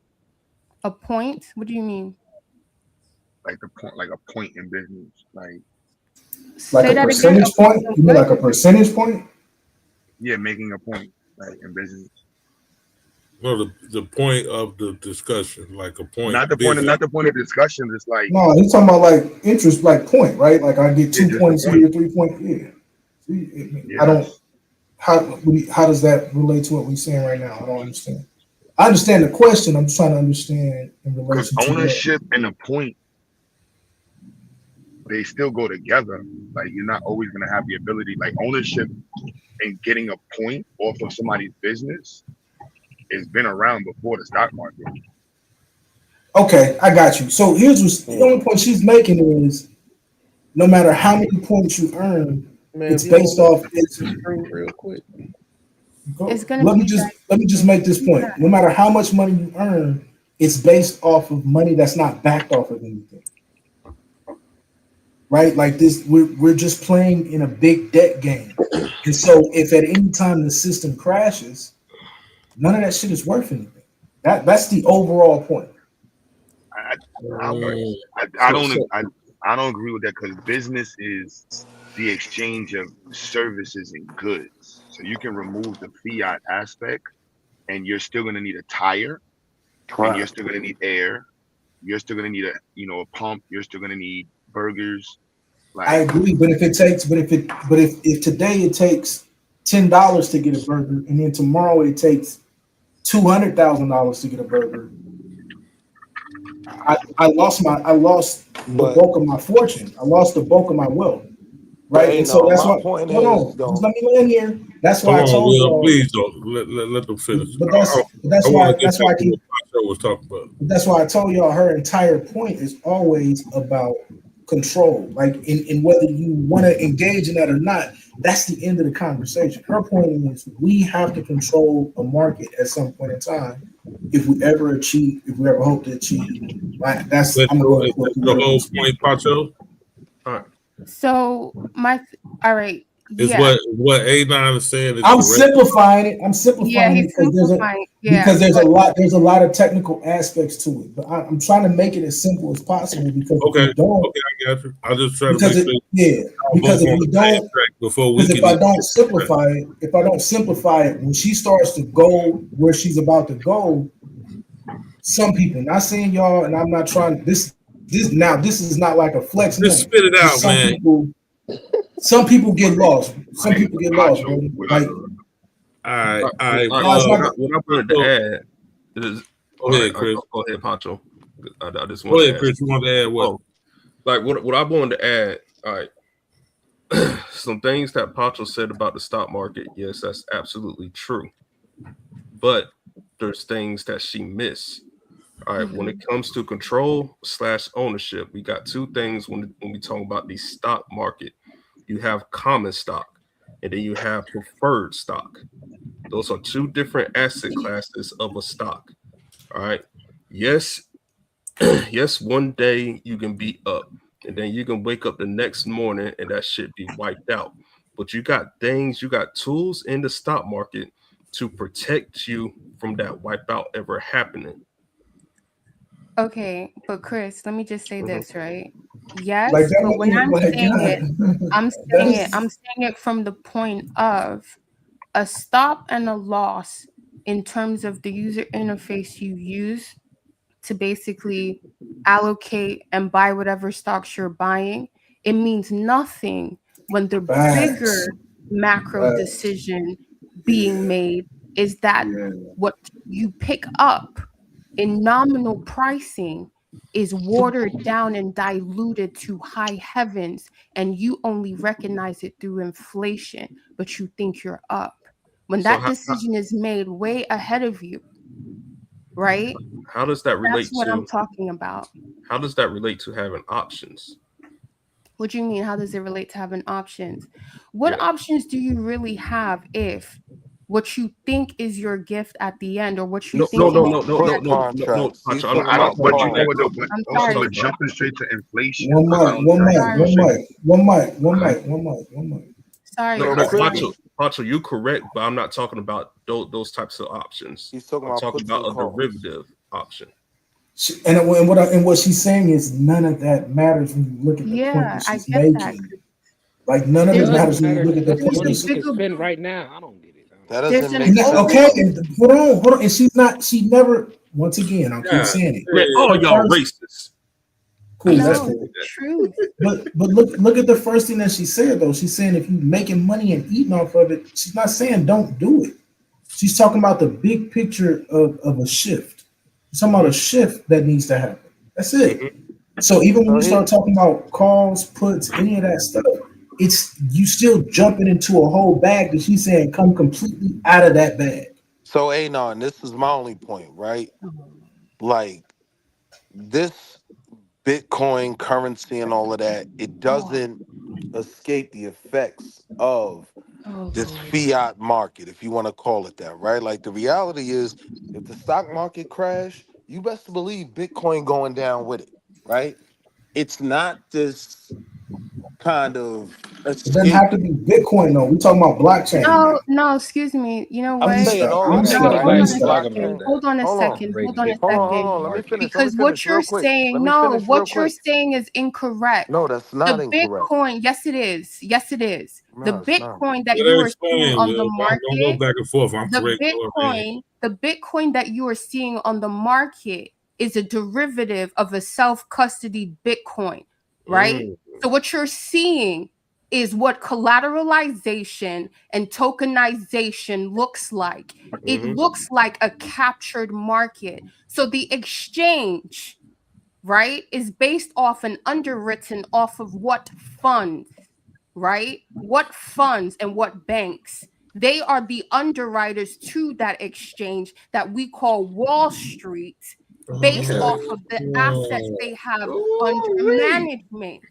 A point? What do you mean? Like a point in business, like a percentage point? You mean like a percentage point? Yeah, making a point, like in business. No, the point of the discussion, like a point. Not the point of discussion. It's like no, he's talking about like interest, like point, right? Like I get 2 points here, 3 points. Yeah. See, I don't. How does that relate to what we're saying right now? I don't understand. I understand the question. I'm just trying to understand in relation to ownership and a point, they still go together. Like you're not always gonna have the ability, like ownership and getting a point off of somebody's business has been around before the stock market. Okay, I got you. So here's the only point she's making is no matter how many points you earn, it's based off it's real quick. Let me just make this point. No matter how much money you earn, it's based off of money that's not backed off of anything. Right? Like this, we're just playing in a big debt game. And so if at any time the system crashes, none of that shit is worth anything. That's the overall point. I don't agree with that because business is the exchange of services and goods. So you can remove the fiat aspect and you're still going to need a tire, and you're still going to need air, you're still going to need a pump, you're still going to need burgers. Like, I agree, but if today it takes $10 to get a burger and then tomorrow it takes $200,000 to get a burger, I lost the bulk of my fortune. I lost the bulk of my wealth. Right. And so that's why hold on. Just let me land here. That's why I told you. Please don't let them finish. But that's why I keep was talking about. That's why I told y'all her entire point is always about control. Like in whether you want to engage in that or not, that's the end of the conversation. Her point is we have to control a market at some point in time if we ever hope to achieve. Right? That's I'm going to the whole point, Pacho. All right. So all right. Is what A9 is saying. I'm simplifying it. Because there's a lot of technical aspects to it. But I'm trying to make it as simple as possible because I got you. I'll just try to if I don't simplify it, when she starts to go where she's about to go, some people, not saying y'all, and I'm not trying this is not like a flex. Just spit it out, man. Some people get lost. Some people get lost, bro. Like, all right. What I wanted to add is, go ahead, Chris. Go ahead, Pancho. I just go ahead, Chris. You want to add what? Like what I wanted to add. All right, some things that Pancho said about the stock market. Yes, that's absolutely true. But there's things that she missed. All right, when it comes to control / ownership, we got two things when we talk about the stock market. You have common stock, and then you have preferred stock. Those are two different asset classes of a stock. All right. Yes, one day you can be up, and then you can wake up the next morning and that shit be wiped out. But you got tools in the stock market to protect you from that wipeout ever happening. Okay, but Chris, let me just say this, right? Yes, but when I'm saying it from the point of a stop and a loss in terms of the user interface you use to basically allocate and buy whatever stocks you're buying. It means nothing when the bigger macro decision being made is that what you pick up in nominal pricing is watered down and diluted to high heavens, and you only recognize it through inflation, but you think you're up. When So that decision is made way ahead of you, right? How does that relate That's what to? I'm talking about. How does that relate to having options? What do you mean? How does it relate to having options? What options do you really have if what you think is your gift at the end, or what you No, think no, is no, no, no, no, no, no, Pacho, I'm I don't. not But talking you know about what? that. Though, but I'm also, sorry. but jumping straight to inflation. One I mic, don't one think mic, that one shit- mic, one mic, one Go ahead. mic, one mic, one mic. Sorry. No, But no, clearly- Pacho, you're correct, but I'm not talking about those types of options. He's talking I'm about talking puts about and a calls. derivative option. And what she's saying is none of that matters when you look at the point Yeah, that I she's get that. making. Like none of It it does matters when you matter look at the because that's point money that you can spend right now. I don't get it. That There's doesn't an make sense. okay, and hold on. And she never, once again, I'll keep saying it. Man, all The y'all first- racist. Cool, No, that's cool. truth. But look at the first thing that she said though. She's saying if you're making money and eating off of it, she's not saying don't do it. She's talking about the big picture of a shift. She's talking about a shift that needs to happen. That's it. So even when you start talking about calls, puts, any of that stuff, it's you still jumping into a whole bag that she's saying come completely out of that bag. So Anon, this is my only point, right? Like this Bitcoin currency and all of that, it doesn't escape the effects of this fiat market, if you want to call it that, right? Like the reality is, if the stock market crash, you best believe Bitcoin going down with it, right? It's not this kind of It doesn't have to be Bitcoin though. We're talking about blockchain. No, excuse me. You know what? I'm saying all Let of me that, stop. right? Let me This stop. blockchain. Hold on a Hold on. second. Hold on a Hold second. on. Let me finish. Because what you're real quick. saying, Let me no, finish real what you're quick. saying is incorrect. No, that's not The incorrect. Bitcoin, yes, it is. Yes, it is. The No, it's not. Bitcoin that Let you her are seeing explain. on the Don't go market, back and forth. I'm the correct. Bitcoin that you are seeing on the market is a derivative of a self-custody Bitcoin, right? So what you're seeing is what collateralization and tokenization looks like. It looks like a captured market. So the exchange, right, is based off and underwritten off of what funds, right? What funds and what banks. They are the underwriters to that exchange that we call Wall Street, based off of the assets they have under management.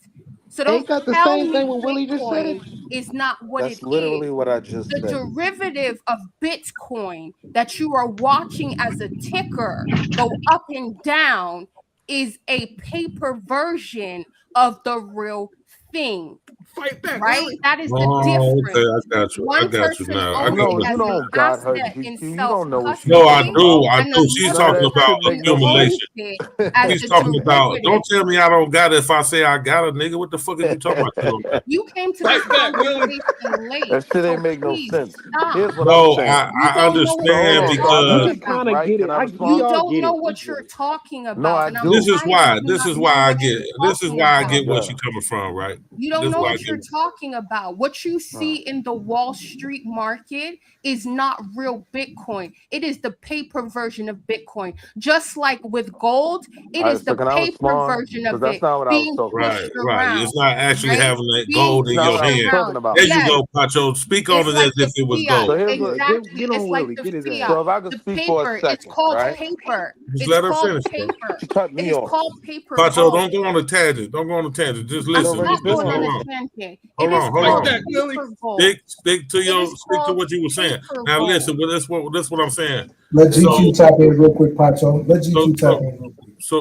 So don't got the tell same me thing what Willie just said. Bitcoin is not what That's it literally is. what I just The said. derivative of Bitcoin that you are watching as a ticker go up and down is a paper version of the real thing. Fight back, right? Willie. That is the Oh, difference. okay. I got you. One I got you person now. owns No, it you as an don't got her, asset GQ. in You don't know what she's No, I talking do. about. I and do. She's None of talking that about shit make no accumulation. sense. as She's the talking about. derivative. Don't tell me I don't got it. If I say I got it, nigga, what the fuck are you talking about? You came to this conversation late, That shit so ain't make no please sense. stop. Here's what I'm No, saying. You I don't know what So hold understand on. you're So I because gotta talking speak, about. right? Can I You respond? don't know what you're talking No, about, I and I'm do. this is tired why. of you This not is why knowing I what get. you're This is talking why I about. get where she coming from, right? You don't This is know why I what you're get. talking about. What you see in the Wall Street market is not real Bitcoin. It is the paper version of Bitcoin. Just like with gold, it All right, is so the can I paper respond? version Because of that's it not what I was being talking Right, about. pushed right. around, It's not actually right? having that Being gold That's in not your what I was hand. talking around. about. There you Yes, go, Pacho. Speak on it's it like as the if it was fiat. So gold. here's what. Exactly. Get on It's like Willie. the Get his ass. fiat. So if I could The speak for a paper. It's second, called right? paper. Just It's let her called finish, bro. paper. She cut It me is off. called paper Pacho, gold. don't go on a tangent. Don't go on a tangent. Just I'm listen. already not been Just going on on hold a it. on. tangent. It Hold is on. Hold called on. paper gold. Stick to It your is stick to called what you were saying. paper Now gold. listen, well, that's what I'm saying. Let So GQ tap in real quick, Pacho. Let GQ tap in real quick. so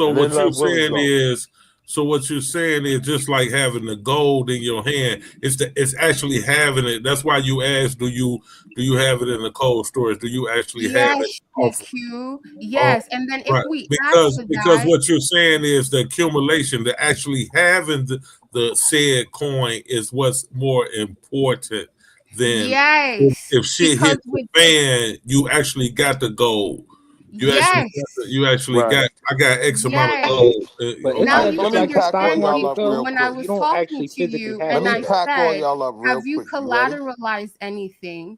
And what then you're let Willie saying go. is what you're saying is just like having the gold in your hand. It's actually having it. That's why you asked, do you have it in the cold storage? Do you actually have it? Yes, GQ. Yes. And then if Right, we add to because that, what you're saying is the accumulation, the actually having the said coin is what's more important than yes, if shit because hit the with fan, you actually got the gold. yes, You actually Right. got X amount of yes. gold. But All isn't Now right, that you let just me like the pack stock all understand, y'all market up GQ, though? real when I quick. You was don't talking actually to physically you have Let and me the I gold. pack all said, y'all up real have you quick. You ready? collateralized anything?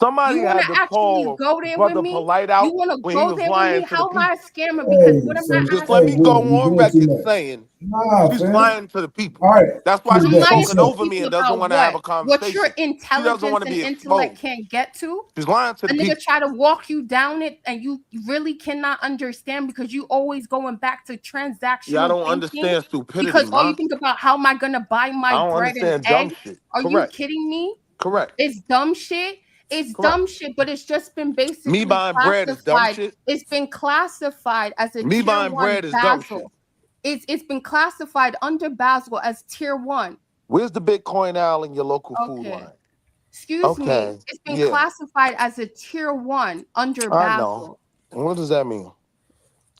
Somebody You want had to to actually call go there with Brother me? Polite You out want to when he go was there with me? lying to the How am I a people. scammer? Because what am I Just let asking me you? go Will, on you're doing too record much. saying Nah, she's fam. lying to the people. All right, That's why kill I'm she's back. lying talking to the Listen. over me people and doesn't about want to have a what? What your conversation. She doesn't intelligence want to and be intellect exposed. can't get to? She's lying to A the nigga people. try to walk you down it and you really cannot understand because you always going back to Yeah, I transactional don't thinking understand stupidity, because all you ma. think about how am I gonna buy I my don't bread and understand dumb eggs? shit. Are you Correct. kidding me? Correct. It's dumb shit. It's Correct. dumb shit, but it's just been Me basically buying bread is dumb classified. shit. It's been classified as a Me tier buying one bread is dumb shit. Basel. It's been classified under Basel as tier one. Where's the Bitcoin aisle in your local food Okay. line? Excuse me. Okay. It's been Yeah, classified as a tier one under I know. Basel. What does that mean?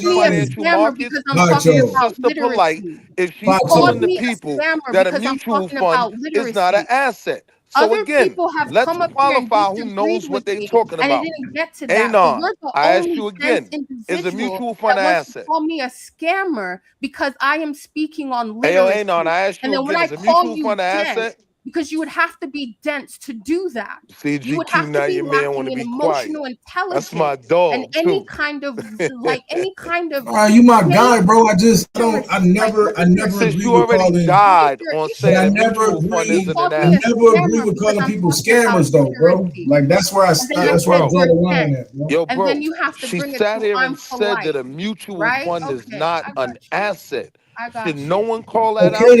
these me a financial scammer markets, because I'm talking she is about sister polite literacy. if she's You called telling the me a people scammer that a because I'm mutual talking fund about is not an literacy. asset. So Other again, people have let's come up here and qualify who disagreed knows with what they're me, talking and it about. didn't get to that. But Anon, you're the I ask only you dense again, is a individual mutual fund that an wants to asset? call me a scammer because I am speaking on Ayo, literacy. Anon, I ask And you then when again, I is a call mutual you fund an dense, asset? because you would have to be dense to do that. You would CGQ, have to now be your man want lacking to in be quiet. emotional That's my intelligence and dog any too. kind of faith literacy. Like Like you you never Since agree you with already calling. died What on is your saying a issue? mutual fund You isn't called an me a asset. scammer because I'm talking about literacy. And then I Yo, said bro. you're dense. Yo, And then bro. you have to She bring it sat to here and I'm said that polite. a mutual Right? fund is Okay, not I an got you. asset. I Should got no you. one call that out?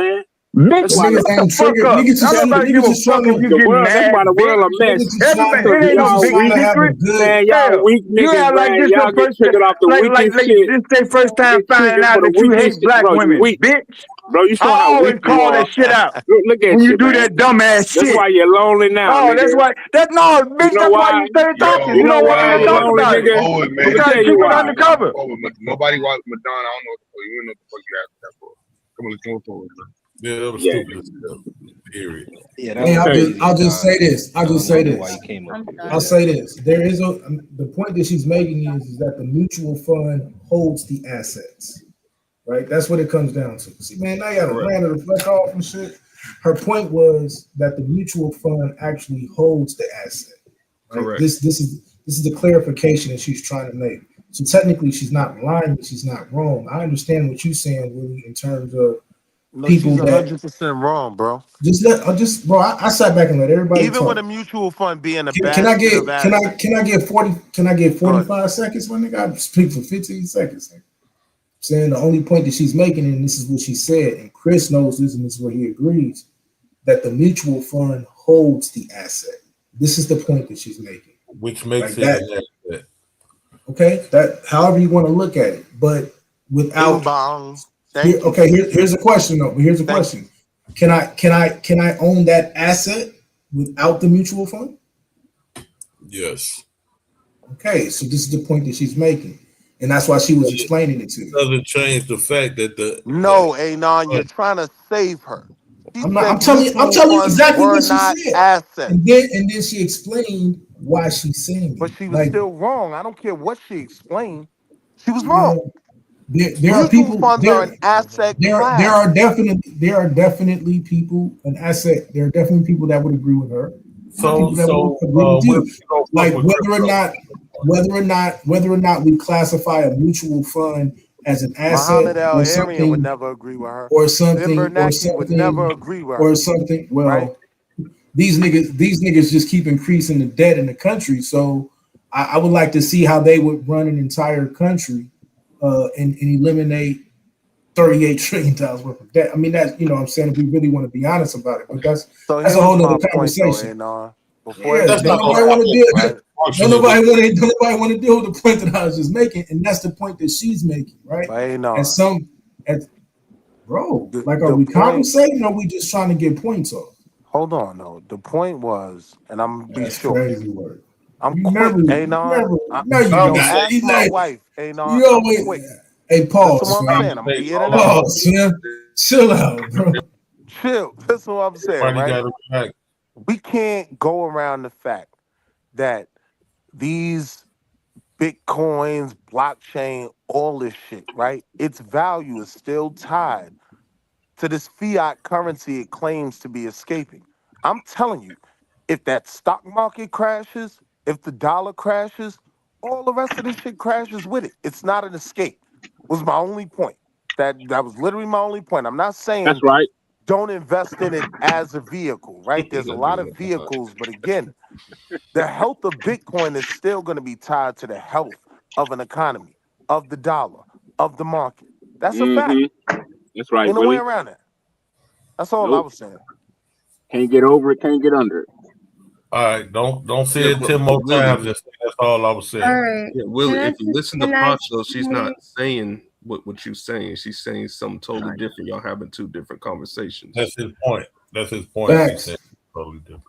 man. Bitch, That's why shut the fuck up. Don't nobody give a fuck if you the getting world. That's mad, why the world a bitch. mess. Everybody, Because it ain't no y'all big weak, secret. man. Y'all Hell, weak you niggas, act like man. this Y'all the get first triggered off the like weakest this shit. their first time Get finding triggered out for the that you weakest hate shit, black bro. You women, weak, bitch. bro. You I showing how always weak you call are. that shit out Look at when you you, do man. that dumbass That's shit. why you're lonely now, Oh, nigga. no, You bitch, know that's why why? you started talking. You You know don't want me why to you're talk lonely, about it. nigga? Forward, Let man. me Try tell to you keep it why. undercover. Forward. Nobody watch Madonna. I don't know what the fuck you know. What the fuck you asking that for? Come on, let's go forward, man. Yeah, that was Yeah. stupid as hell. Period. Yeah, that Hey, was crazy. I'll just say this. I don't even know why you came up here. I'll say this. There is the point that she's making is that the mutual fund holds the assets. right? That's what it comes down to. See, man, now you got to ran the fuck off and shit. Her point was that the mutual fund actually holds the asset. Right? Correct. This is the clarification that she's trying to make. So technically, she's not lying, but she's not wrong. I understand what you're saying, Willie, in terms of people she's that 100% wrong, bro. bro. I sat back and let everybody Even talk. with a mutual fund being a Can I basket of assets. can I get 40? Can I get 45 seconds? My nigga, I speak for 15 seconds. I'm saying the only point that she's making, and this is what she said, and Chris knows this, and this is where he agrees, that the mutual fund holds the asset. This is the point that she's making, which makes like it an asset. Okay, that however you want to look at it, but without. Here's a question though. But here's a question: Can I own that asset without the mutual fund? Yes. Okay, so this is the point that she's making, and that's why she was explaining it to you. Doesn't change the fact that Anon, you're trying to save her. I'm telling you exactly what she said. Assets. And then she explained why she's saying it. But she was still wrong. I don't care what she explained. She was You wrong. know, there are Mutual people. funds are an asset class. There are definitely people an asset. There are definitely people that would agree with her. Like whether or not we classify a mutual fund as an asset Muhammad or Al-Arian something, would never agree with her. or something, Ben Bernanke would never agree with her. or something. Well, these niggas just keep increasing the debt in the country. So I would like to see how they would run an entire country and eliminate $38 trillion worth of debt. I mean, that's, you know what I'm saying, if we really want to be honest about it, but that's a whole other conversation. Nobody want to deal with the point that I was just making, and that's the point that she's making, right? Are we conversating, or are we just trying to get points off? Hold on, though. The point was, and I'm gonna be short. Crazy word. I'm quick, Anon. Ask my wife, Anon. I'm quick. Hey, pause. That's what I'm saying. I'm being in pause, man. Chill out, bro. Chill. That's what I'm saying, right? We can't go around the fact that these Bitcoins, blockchain, all this shit, right? Its value is still tied to this fiat currency it claims to be escaping. I'm telling you, if that stock market crashes, if the dollar crashes, all the rest of this shit crashes with it. It's not an escape. Was my only point. That was literally my only point. I'm not saying that's right. Don't invest in it as a vehicle, right? There's a lot of vehicles, but again, the health of Bitcoin is still going to be tied to the health of an economy, of the dollar, of the market. That's a fact. That's right. Ain't no way around it. That's all I was saying. Can't get over it, can't get under it. All right, don't say it 10 more times. That's all I was saying. All right. Yeah, Willie, if you listen to Pacho, she's not saying what you're saying. She's saying something totally different. Y'all having two different conversations. That's his point. Facts. He said totally different.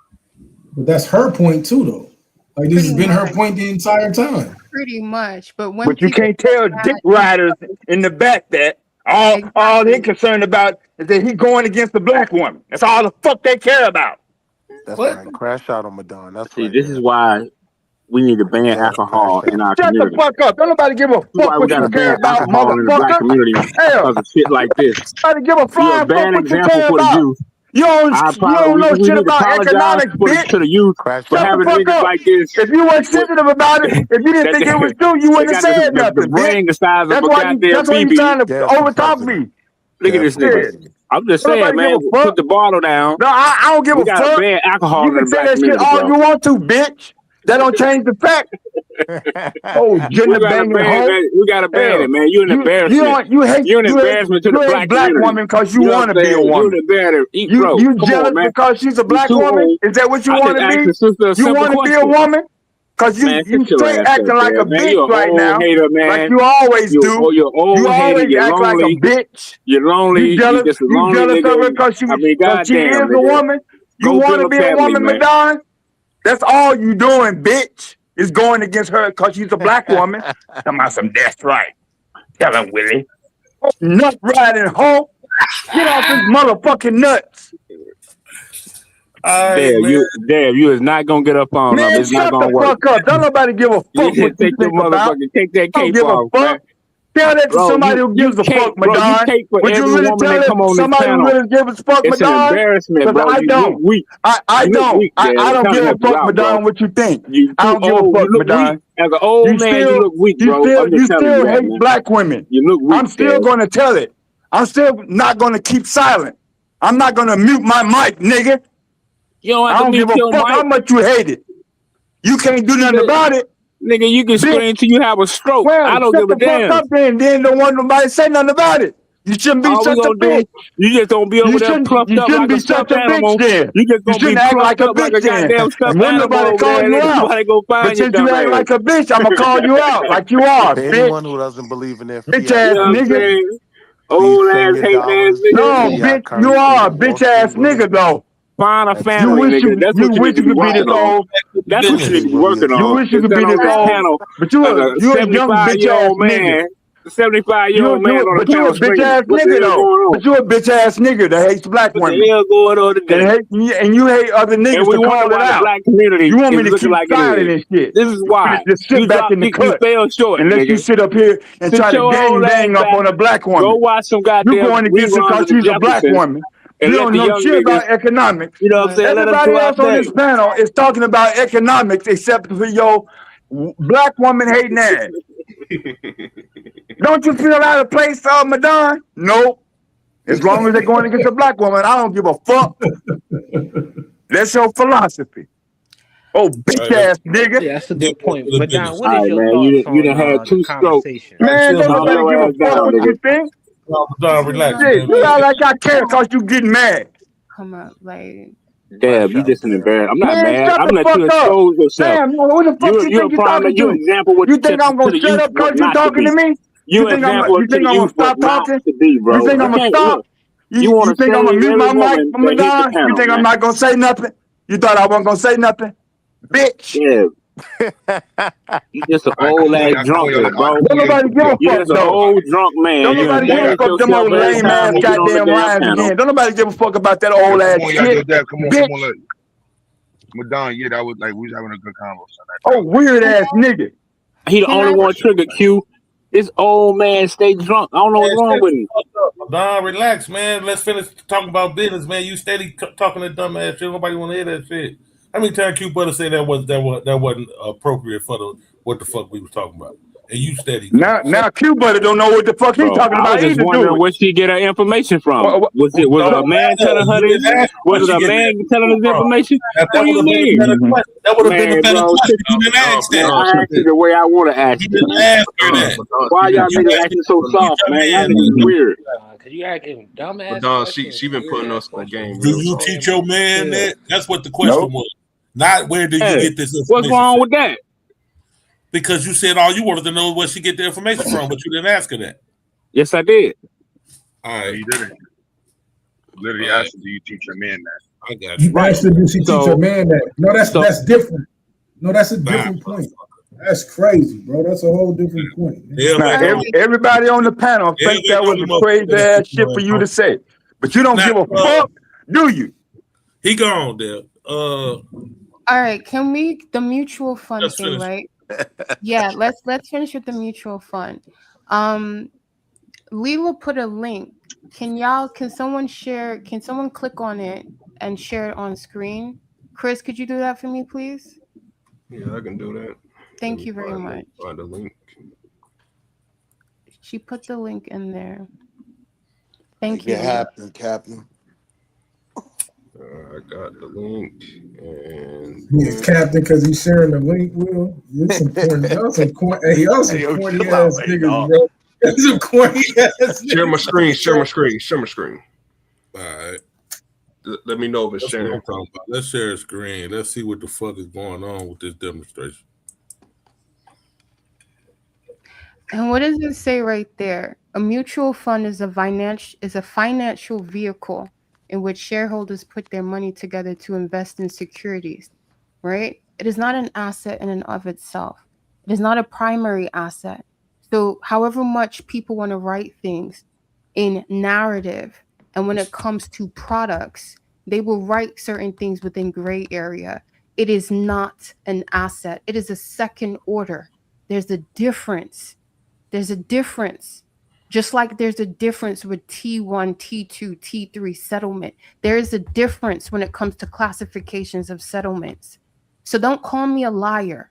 But that's her point too, though. Like this has been her point the entire time. Pretty much, but you can't tell dick riders in the back that all they're concerned about is that he's going against the black woman. That's all the fuck they care about. That's right. Crash out on Madonna. That's right. This is why we need to ban alcohol in our community. Shut the fuck up. Don't nobody give a fuck what you care about, motherfucker. Community because of shit like this. Nobody give a flying fuck what you care for about. the youth. You don't know shit about economics, bitch. To the youth for having niggas like this. If you weren't sensitive about it, if you didn't think it was true, you wouldn't have said nothing. The brain the size of a goddamn That's why you're trying to overtalk me. Look at this nigga. I'm just saying, man, put the bottle down. No, I don't give a fuck. Ban alcohol. You can say that shit all you want to, bitch. That don't change the fact. Gender banging hoe. We gotta ban it, man. You're an embarrassment. You're an embarrassment to the black woman because you want to be a woman. You jealous because she's a black woman? Is that what you want to be? You want to be a woman? Because you straight acting like a bitch right now. Like you always do. You always act like a bitch. You're lonely. You jealous of her because she is a woman? You want to be a woman, Madonna? That's all you doing, bitch, is going against her because she's a black woman. Come on, that's right. Tell him, Willie. Nut riding hoe. Get off his motherfucking nuts. Dave, you is not gonna get up on them. It's not gonna work. Fuck up. Don't nobody give a fuck what you think about. Take that cape off, man. Tell that to somebody who gives a fuck, Madon. Would you really tell it to somebody who really gives a fuck, Madon? Because I don't. I don't. I don't give a fuck, Madon, what you think. I don't give a fuck, Madon. As an old man, you look weak, bro. You still hate black women. You look weak. I'm still going to tell it. I'm still not going to keep silent. I'm not going to mute my mic, nigga. I don't give a fuck how much you hate it. You can't do nothing about it. Nigga, you can scream till you have a stroke. Well, I don't give a damn. Up then don't want nobody to say nothing about it. You shouldn't be such a bitch. You just gonna be over there plucked up like a stuffed animal. You just gonna be act like a plucked up like a bitch then. goddamn stuffed When animal. nobody call you out. Nobody go find But you, since you act like a bitch, I'm gonna call you out like you are, For bitch. anyone who doesn't believe in FBA, Bitch ass nigga. Old ass hate ass nigga. No, bitch, you are a bitch ass nigga though. Find a family, nigga. That's what you need to be working on. That's what you need to be working on. You wish you could be this old, but you a young bitch ass nigga. 75-year-old man on the but you a panel bitch screaming. ass What the nigga hell though. going on? But you a bitch ass nigga that hates black women. What the hell going on today? And you hate other niggas And we to wonder call it why the out. black community You want me is to looking keep like it silent is. and shit. This is why. Just sit You back in the cut fell short, and let nigga. you sit up here and Sit try to your gang old bang ass up back. on a black woman. Go watch some goddamn You going against her reruns because of the she's a black Jeffersons woman. and You let don't the know young shit niggas, about economics. you know what I'm saying, let them Everybody do our else on this thing. panel is talking about economics except for your black woman hating ass. Don't you feel out of place, Madon? Nope. As long as they're going against a black woman, I don't give a fuck. That's your philosophy. Oh, bitch ass nigga. Yeah, that's a good point. the Madon, business. what is your thoughts on the conversation? Man, don't Calm nobody give a fuck what you think. down, relax, Shit, man. you act like I care because you getting mad. Come up, like. Damn, you just an embarrassment. I'm not Man, mad. shut I'm the letting you fuck up. expose yourself. Damn, who the fuck you You're think a you're prime talking you an to? example what You think I'm to gonna the shut youth up because what you not to talking be. to me? You an example You to think the I'm gonna youth what stop not talking? to be, bro. You think I'm gonna can't stop? look. You want You to think I'm gonna save mute every my mic, woman that hit the Madon? You panel, think I'm man. not gonna say nothing? You thought I wasn't gonna say nothing? Bitch. Yeah. You just an old ass drunkard, bro. Don't nobody give a You fuck just an though. old drunk man. Don't You nobody give a embarrass fuck them yourself old every lame time ass you get on the goddamn damn rhymes panel. again. Don't nobody give a fuck about that old ass Come on, y'all, shit. Dad. Come on, Bitch. look. Madon, yeah, that was like we was having a good conversation. Oh, weird ass nigga. He the only one trigger Q. This old man stay drunk. I don't know what's wrong with him. Don, relax, man. Let's finish talking about business, man. You steady talking that dumb ass shit. Nobody want to hear that shit. How many times Q Butter say that wasn't appropriate for what the fuck we was talking about? And you steady. Now Q Butter don't know what the fuck he talking I about was just either, wondering do where she get her information from. Was it No, a man telling her you this? didn't ask Was where it she a get man the telling info this from. information? That What do you would have been a mean? better question. That would have been a Man, better bro, question. You didn't ask man, that. I asked you the way I want to ask You you. didn't ask her that. Why y'all niggas acting so soft, man? Y'all niggas is weird. Cause you asking dumbass Don, questions. she been putting us in the game Do real you soft. teach your man Yeah. that? That's what the question was. Not where did you Hey, get this information what's wrong from? with that? Because you said all you wanted to know is where she get the information from, but you didn't ask her that. Yes, I did. All right. You didn't. Literally asked, do you teach your man that? I got you. You asked her, did she teach her man that? No, that's different. No, that's a different point. That's crazy, bro. That's a whole different point. Now, everybody on the panel think that was a crazy ass shit for you to say, but you don't give a fuck, do you? He gone there. All right, can we the mutual fund Let's thing, finish. right? Yeah, let's finish with the mutual fund. Leela put a link. Can someone share? Can someone click on it and share it on screen? Chris, could you do that for me, please? Yeah, I can do that. Thank you very much. Find the link. She put the link in there. Thank Make you. it happen, Captain. I got the link and He's captain because he's sharing the link. Will y'all some corny ass niggas, bro. That's some corny ass. share my screen. Share my screen. Share my screen. All right. Let me know if it's That's what sharing. I'm talking about. Let's share a screen. Let's see what the fuck is going on with this demonstration. And what does it say right there? A mutual fund is a financial vehicle in which shareholders put their money together to invest in securities, right? It is not an asset in and of itself. It is not a primary asset. So however much people want to write things in narrative, and when it comes to products, they will write certain things within gray area. It is not an asset. It is a second order. There's a difference. There's a difference. Just like there's a difference with T1, T2, T3 settlement. There is a difference when it comes to classifications of settlements. So don't call me a liar.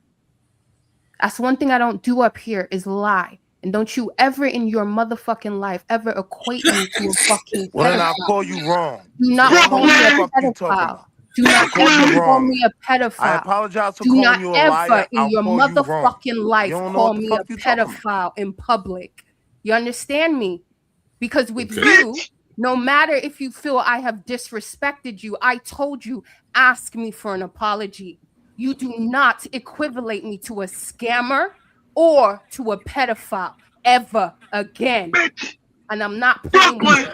That's one thing I don't do up here is lie. And don't you ever in your motherfucking life ever equate me to a fucking Well, then I'll pedophile. call you wrong. Do not I don't know call what me the a fuck you talking pedophile. about. Do not I called you ever call wrong. me a I pedophile. apologize for Do calling not you a ever liar. in I'll your call you wrong. motherfucking life You don't know call what the me fuck a you talking about. pedophile in public. You understand me? Because with you, no matter if you feel I have disrespected you, I told you, ask me for an apology. You do not equivalent me to a scammer or to a pedophile ever again. And I'm not playing with you.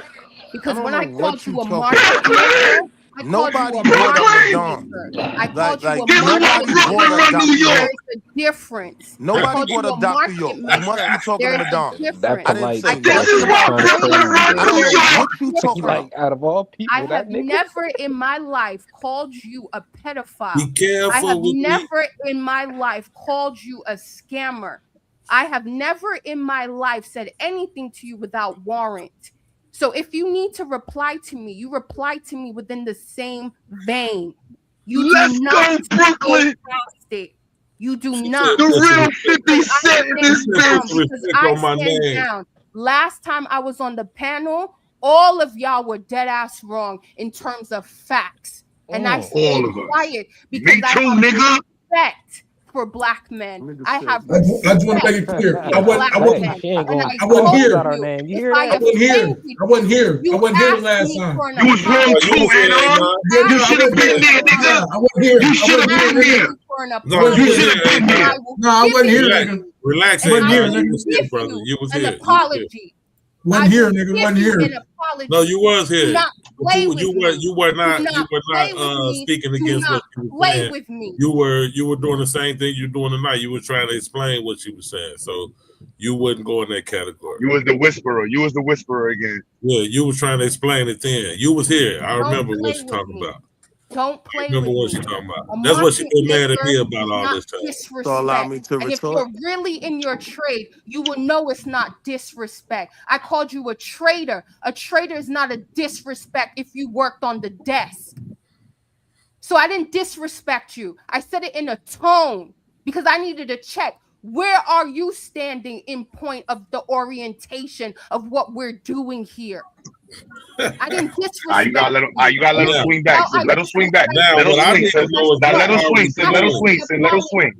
Because when I called you a market maker, I called you Nobody a brought up market the Dom. maker. I called you a Nobody market brought up maker. Dr. York. There is a difference. I Nobody called brought you up a Dr. market York. You must maker. be talking There to is a Madonna. difference. I didn't say This nothing is about what Chris. I don't know what you difference. talking about. Out of all people, I have never in my life called you a pedophile. Be careful I have with me. never in my life called you a scammer. I have never in my life said anything to you without warrant. So if you need to reply to me, you reply to me within the same vein. You do not go, Brooklyn. go past it. You do not. The real 50 Cent in this Because I on my stand name. down. Last time I was on the panel, all of y'all were dead ass wrong in terms of facts. And I stayed All of us. quiet because Me I too, have nigga. respect for black men. I have I just want to make it clear. I wasn't here. I wasn't here. I wasn't here. I wasn't here the last time. You was wrong too, Anon. You should have been there, nigga. I wasn't here. You should have been there. No, You should have been there. No, I wasn't here, Relax, nigga. relax, I wasn't here, Anon. You was nigga. here, brother. You was an here. You was here. apology. Wasn't here, nigga. Wasn't here. An apology. No, you was Do here. not But play you with were me. you were not Do you were play not with me. speaking Do against not what you were play saying. with me. You were doing the same thing you're doing tonight. You were trying to explain what you were saying, so you wouldn't go in that category. You was the whisperer. You was the whisperer again. Yeah, you was trying to explain it then. You was here. I Don't remember play what you're with talking me. about. Don't I play remember with what me. you're talking about. A That's what you market been mad at me maker about is all not this time. disrespect. So allow me to And if retort. you're really in your trade, you will know it's not disrespect. I called you a trader. A trader is not a disrespect if you worked on the desk. So I didn't disrespect you. I said it in a tone because I needed to check. Where are you standing in point of the orientation of what we're doing here? I didn't disrespect You gotta let him swing back. Sis. Let him swing back. Now, Let him what I swing. need to Sis. know is Now what let him are swing. we Sis. Let him doing? swing. Sis. Let him swing.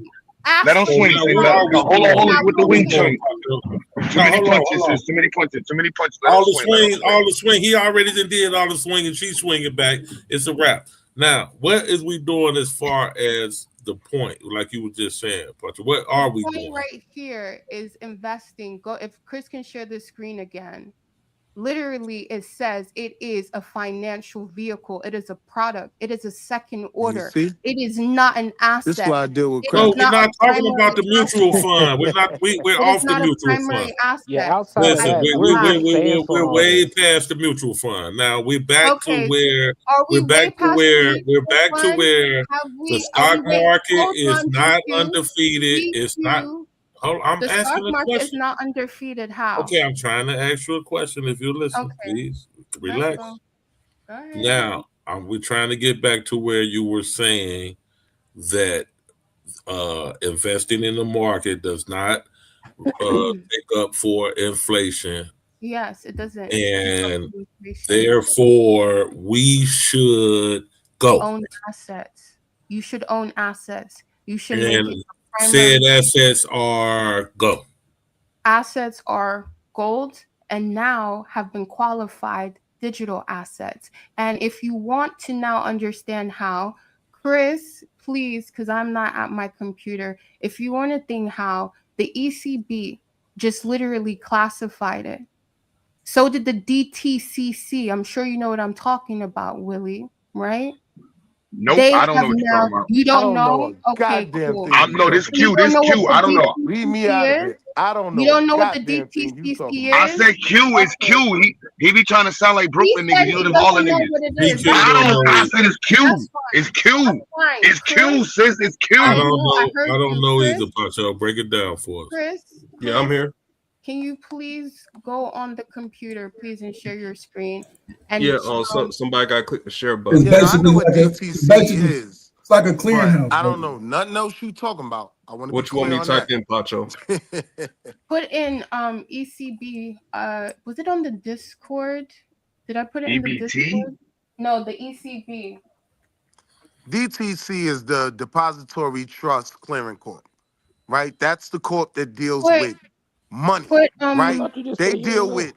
Let him So swing. now, Sis. what Let are him we hold on. Hold on with the doing? wing Hold on, swing. Paco. Too many Hold on, punches. hold on. Sis. Too many punches. Too many punches. Let him All the swing. Let him swing, all the swing. He already did all the swinging. She's swinging back. It's a wrap. Now, what is we doing as far as the point? Like you were just saying, Patrick. What are we point doing? right here is investing. Go if Chris can share the screen again. Literally, it says it is a financial vehicle. It is a product. It is a second order. see? It is not an asset. This is why I deal with It No, is we're not not a talking about the primary mutual asset. fund. We're It is off the not a mutual primary fund. asset. Yeah, outside of Listen, that, we're where do you stand for all way this? past the mutual fund. Now we're back to Okay, where are we we're way back to past where the we're mutual back to fund? where Have the we? Are stock we way? market Hold is on, not GQ. undefeated. It's not. GQ. Hold, I'm The stock asking a market is question. not undefeated. How? Okay, I'm trying to ask you a question. If you listen, Okay, please let's relax. go. Go ahead. Now, we're trying to get back to where you were saying that investing in the market does not make up for inflation, Yes, it doesn't. and therefore we should go. Own assets. You should own assets. You should make it And a said primary. assets are go. Assets are gold and now have been qualified digital assets. And if you want to now understand how, Chris, please, because I'm not at my computer, if you want to think how the ECB just literally classified it. So did the DTCC. I'm sure you know what I'm talking about, Willie, right? Nope, They I don't have know what you're now. talking about. You I don't don't know know? a Okay, goddamn cool. thing I you know this talking You Q. about. don't This know what Q. the I don't know. Leave me DTCC out of is? it. I don't know You don't a know what the goddamn thing you talking DTCC about. I is? said Q is Okay. Q. He be trying to sound like He Brooklyn said niggas. he You them doesn't Harlem know niggas. what it He is. can't I don't don't. I know. said it's Q. That's It's fine. Q. That's fine. It's Q, Chris, sis. It's I Q. don't I know. heard I don't you, know Chris. either, Pacho. Break it down for us. Chris, Yeah, I'm here. can you please go on the computer, please, and share your screen? And Yeah. So somebody got to click the share It's button. Yeah, no, I know basically what like DTC is, it's like a but clearinghouse. I don't know nothing else you talking about. I want to be What you want clear me to on type that. in, Pacho? put in ECB. Was it on the Discord? Did I put it in the Discord? No, the ECB. DTC is the Depository Trust Clearing Corp, right? That's the corp that deals Put with money, put right? Thought you just They said you deal ain't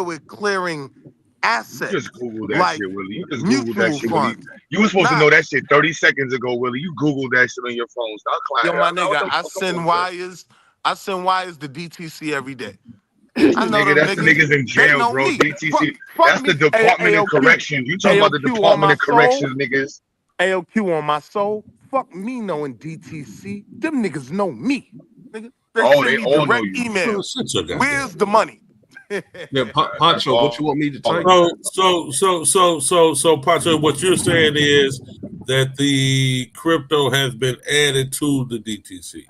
with clearing You assets just Googled that like shit, Willie. You just Googled that mutual shit, Willie. funds. You were supposed to Not, know that shit 30 seconds ago, Willie. You Googled that shit on your phone. Stop yo, clowning. my What nigga, the I fuck send I'm wires. I send wires to DTC every day. I know Nigga, them that's the niggas. niggas in They jail, know bro. me. DTC. Fuck That's the me. Department of AOQ. Corrections. You talking about the AOQ on Department my of soul. Corrections, niggas. AOQ on my soul. Fuck me knowing DTC. Them niggas know me. Nigga, they Oh, send they me all know direct you. emails. Shut your goddamn Where's the money? Yeah, Pacho, what you want me to type? So, Pacho, what you're saying is that the crypto has been added to the DTC.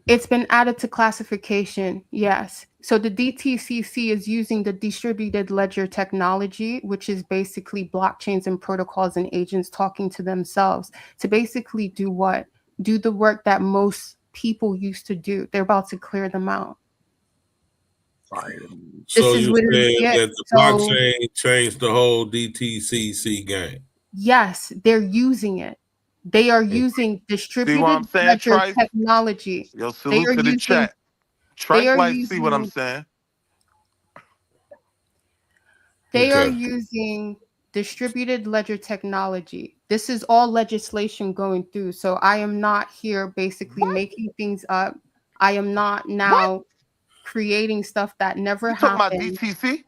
It's been added to classification, yes. So the DTCC is using the distributed ledger technology, which is basically blockchains and protocols and agents talking to themselves to basically do what? Do the work that most people used to do. They're about to clear them out. So This is you literally said it. that the So blockchain changed the whole DTCC game. yes, they're using it. They are using See what distributed I'm saying, ledger Trice? technology. Yo, They salute are to the using chat. they Trice are like see what I'm using saying. They are Okay. using distributed ledger technology. This is all legislation going through. So I am not here basically making things up. I am not now creating stuff that never You talking about happened. DTC?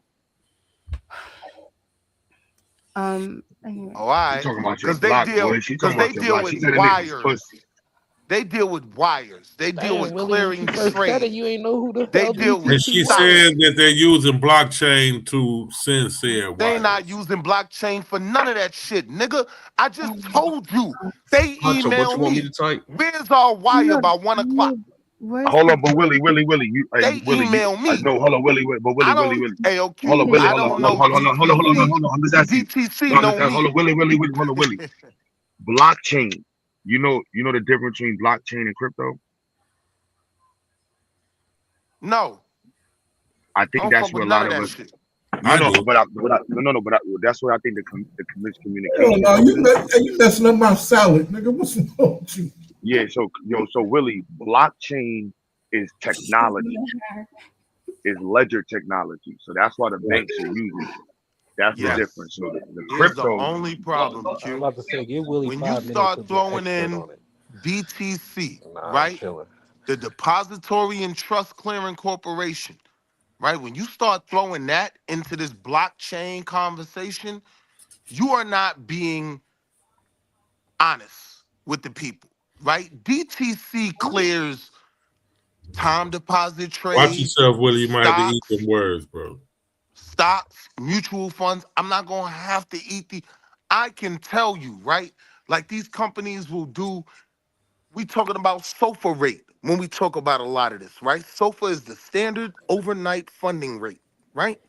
Anyway. Oh, all right. She talking about your Because they block, deal boy. She talking about your deal block. with She said the niggas wires. pussy. They deal with wires. They deal Damn, with Willie, when you clearing first said it, trade. you ain't know who the They hell deal with And DTC she was. said that they're using blockchain to send said They wires. not using blockchain for none of that shit, nigga. I just told you. They Pacho, what email you want me me. to type? Where's our wire by 1 o'clock? Hold on, but Willie, you, They Willie, you, email me. no, hold on, Willie, but Willie, I don't hold AOQ. on, Willie, I hold on, don't know hold DTC. on, I'm just asking you. DTC No, know hold me. on, Willie, hold on, Willie. Blockchain. You know the difference between blockchain and crypto? No. I think I don't that's fuck where with a none lot of of that us. shit. I do. But that's what I think the Hell miscommunication no, is. you messing up my salad, nigga. What's wrong with you? Yeah, so Willie, blockchain is technology, is ledger technology. So that's why the banks are using it. That's the Yes. difference. So the Here's the crypto, only problem, I was Q. about to say, give Willie When you 5 minutes to start be an throwing expert in on it. DTC, Nah, I'm right? chilling. The Depository and Trust Clearing Corporation, right? When you start throwing that into this blockchain conversation, you are not being honest with the people, right? DTC clears time deposit Watch trades, yourself, Willie. You might have to eat stocks, them words, bro. mutual funds. I'm not gonna have to eat I can tell you, right? Like these companies will do. We talking about SOFR rate when we talk about a lot of this, right? SOFR is the standard overnight funding rate, right?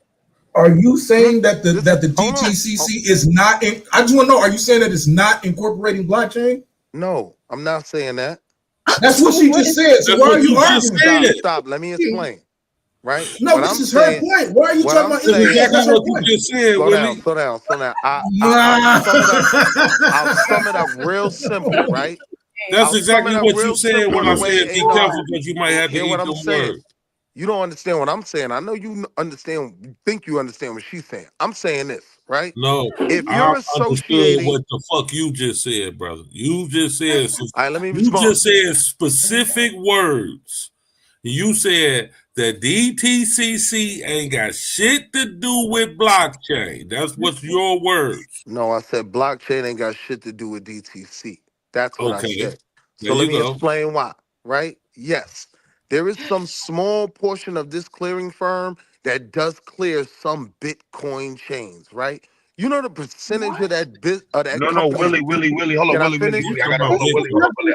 Are you saying that the Hold on. DTCC is not in? I just want to know. Are you saying that it's not incorporating blockchain? No, I'm not saying that. That's what she just said. So That's why what are you you just arguing? said. Stop. Let me explain. Right? No, What this I'm is her saying, point. Why are you what talking I'm about? That's saying, exactly That's her what you point. just said, slow Willie. down. I'll sum it up. I'll sum it up real simple, right? That's I'll sum it exactly up what you real said simple when in I a way said ain't be no. careful because you might have to Hear what eat I'm them saying. words. You don't understand what I'm saying. I know you understand. You think you understand what she's saying. I'm saying this, right? No, If I you're understood associating, what the fuck you just said, brother. You just said all right, let me you respond. just said specific words. You said the DTCC ain't got shit to do with blockchain. That's what's your words. No, I said blockchain ain't got shit to do with DTC. That's what I Okay, said. there So let you me go. explain why, right? Yes, there is some small portion of this clearing firm that does clear some Bitcoin chains, right? You know the percentage of that No, company. Willie, hold on, Can I Willie, finish? I gotta hold on, Willie, Willie.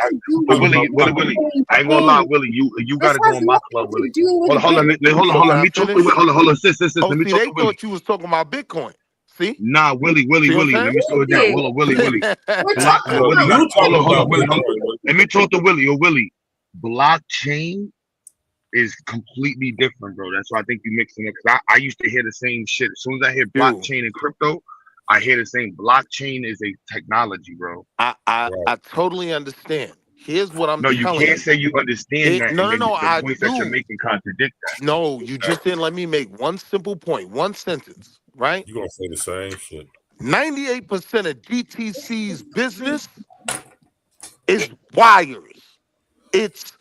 I ain't gonna lie, Willie, you gotta go in my club, Willie. Hold on, Can I let me talk finish? to hold on, sis, Oh, let me see, talk they to Willie. thought you was talking about Bitcoin. See? Nah, Willie, See what I'm let me slow it down. Hold on, Willie. Block, No, Willie, you hold talking on, about Willie. Bitcoin. Let me talk to Willie. Willie, blockchain is completely different, bro. That's why I think you mixing it. Cause I used to hear the same shit. As soon as I hear blockchain and crypto, I hear the same. Blockchain is a technology, bro. I totally understand. Here's what I'm No, you telling can't you. say you understand that, No, and then the I points that you're do. making contradict that. No, you just didn't let me make one simple point, one sentence, right? You gonna say the same shit. 98% of DTC's business is wires. It's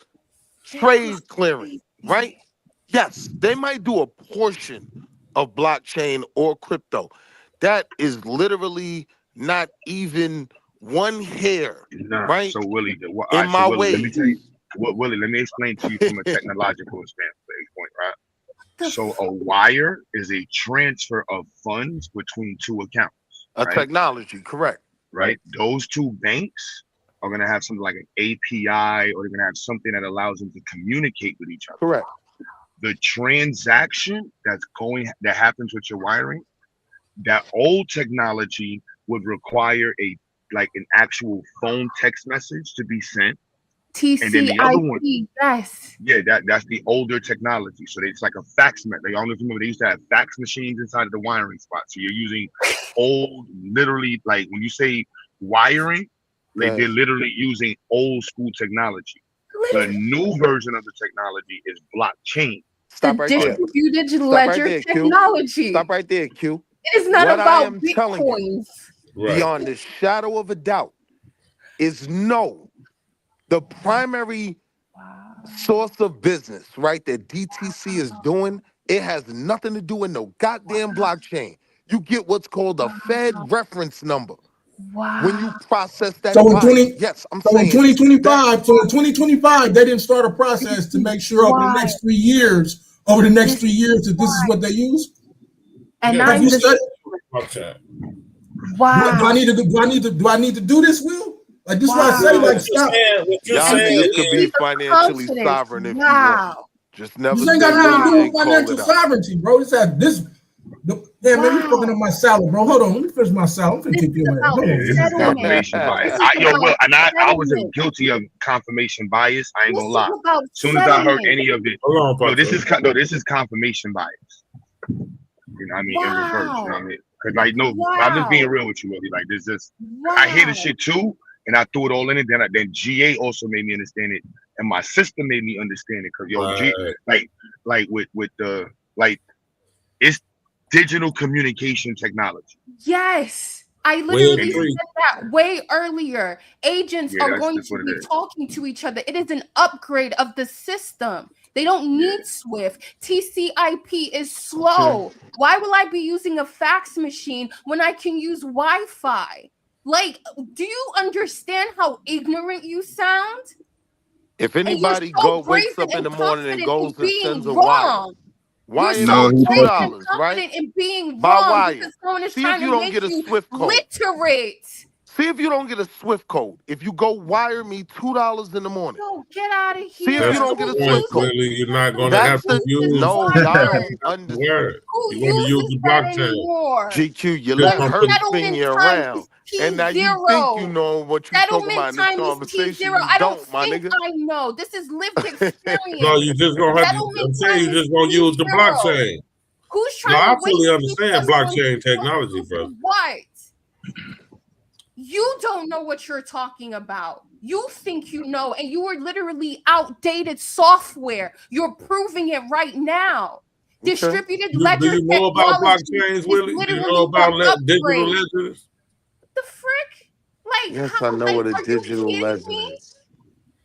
trade clearing, right? Yes, they might do a portion of blockchain or crypto. That is literally not even one hair, Nah, right? so Willie, In my Willie, let me ways. tell you, Willie, let me explain to you from a technological standpoint, right? So a wire is a transfer of funds between two accounts. A right? technology, correct. Right? Those two banks are gonna have something like an API, or they're gonna have something that allows them to communicate with each other. Correct. The transaction that happens with your wiring, that old technology would require an actual phone text message to be sent. And then the other one, yes. yeah, that's the older technology. So it's like a fax machine. They always remember they used to have fax machines inside of the wiring spot. So you're using old, literally, like when you say wiring, like they're literally using old school technology. The new version of the technology is blockchain. Stop right there. Distributed ledger technology. Stop right there, Q. It is not what about I am telling you, beyond the shadow of a doubt, is the primary source of business, right, that DTC is doing, it has nothing to do with no goddamn blockchain. You get what's called a Fed reference number. When you process that So in wire. 20, Yes, I'm so in saying 2025, so in 2025, they didn't start a process to make sure over the next 3 years, that this is what they use. And Have I'm you the studied? wow. Do I need to do this, Will? Like this is why I say, like, stop. you could be financially sovereign if you want. Just never This ain't say got nothing to Willie do with ain't call financial it out. sovereignty, bro. It's that this. Damn, man, you fucking up my salad, bro. Hold on, let me finish my salad. I'm finna kick your ass. Hold on. This is confirmation bias. I was guilty of confirmation bias. I ain't gonna lie. As soon as I heard any of it, this is confirmation bias. You know what I mean? In reverse, you know what I mean? Because I'm just being real with you, really. Like this just I hear this shit too, and I threw it all in it. Then GA also made me understand it, and my sister made me understand it. Cause like with the it's digital communication technology. Yes. I literally said that way earlier. Agents are going to be talking to each other. It is an upgrade of the system. They don't need Swift. TCP is slow. Why will I be using a fax machine when I can use Wi-Fi? Like, do you understand how ignorant you sound? If anybody wakes up in the morning and goes and sends a wire, wire You're so me brave and $2, confident right? in being By wrong wire. because someone is See trying if you to don't make get a you Swift code. literate. See if you don't get a Swift code. If you go wire me $2 in the morning. No, get out of here. See if you don't get a Swift code. Really, you're not going to have to use. No, y'all don't understand. You're going to use the blockchain. GQ, you let her spin you around. And now you think you T0. know what you're talking about in this Settlement time is conversation. T0. You I don't my think nigga. I know. This is lived experience. No, you just gonna have to. I'm saying you just gonna use the blockchain. Who's No, trying I to fully wait understand blockchain technology, bro. What? You don't know what you're talking about. You think you know, and you are literally outdated software. You're proving it right now. Okay. Distributed Do ledger you know about technology blockchains, Willie? Do you know literally about the digital upgrade. ledgers? The frick? Like, Yes, I know what a digital ledger is.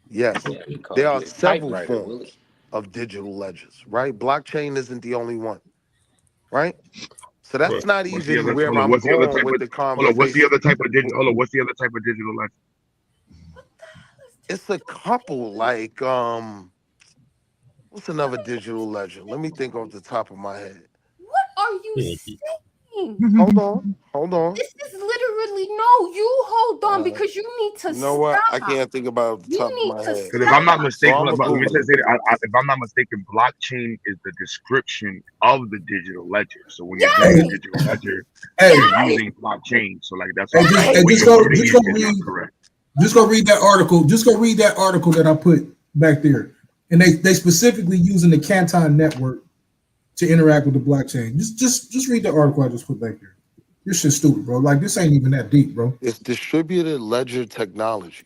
Yes, there are several forms of digital ledgers, right? Blockchain isn't the only one, right? So that's not even where I'm going with the conversation. What's the other type of digital? What's the other type of digital ledger? It's a couple, like what's another digital ledger? Let me think off the top of my head. What are you saying? Hold on. This is literally no. You hold on because you need to You know what? I stop. can't think about it off the You top of need my to head. Because if I'm not mistaken, So I'ma let me Google just it. say that if I'm not mistaken, blockchain is the description of the digital ledger. So when you're doing a digital ledger, you're using blockchain. So like that's what I'm saying. What you're wording is not correct. Just go read that article. Just go read that article that I put back there, and they specifically using the Canton network to interact with the blockchain. Just read the article I just put back there. This shit's stupid, bro. Like this ain't even that deep, bro. It's distributed ledger technology.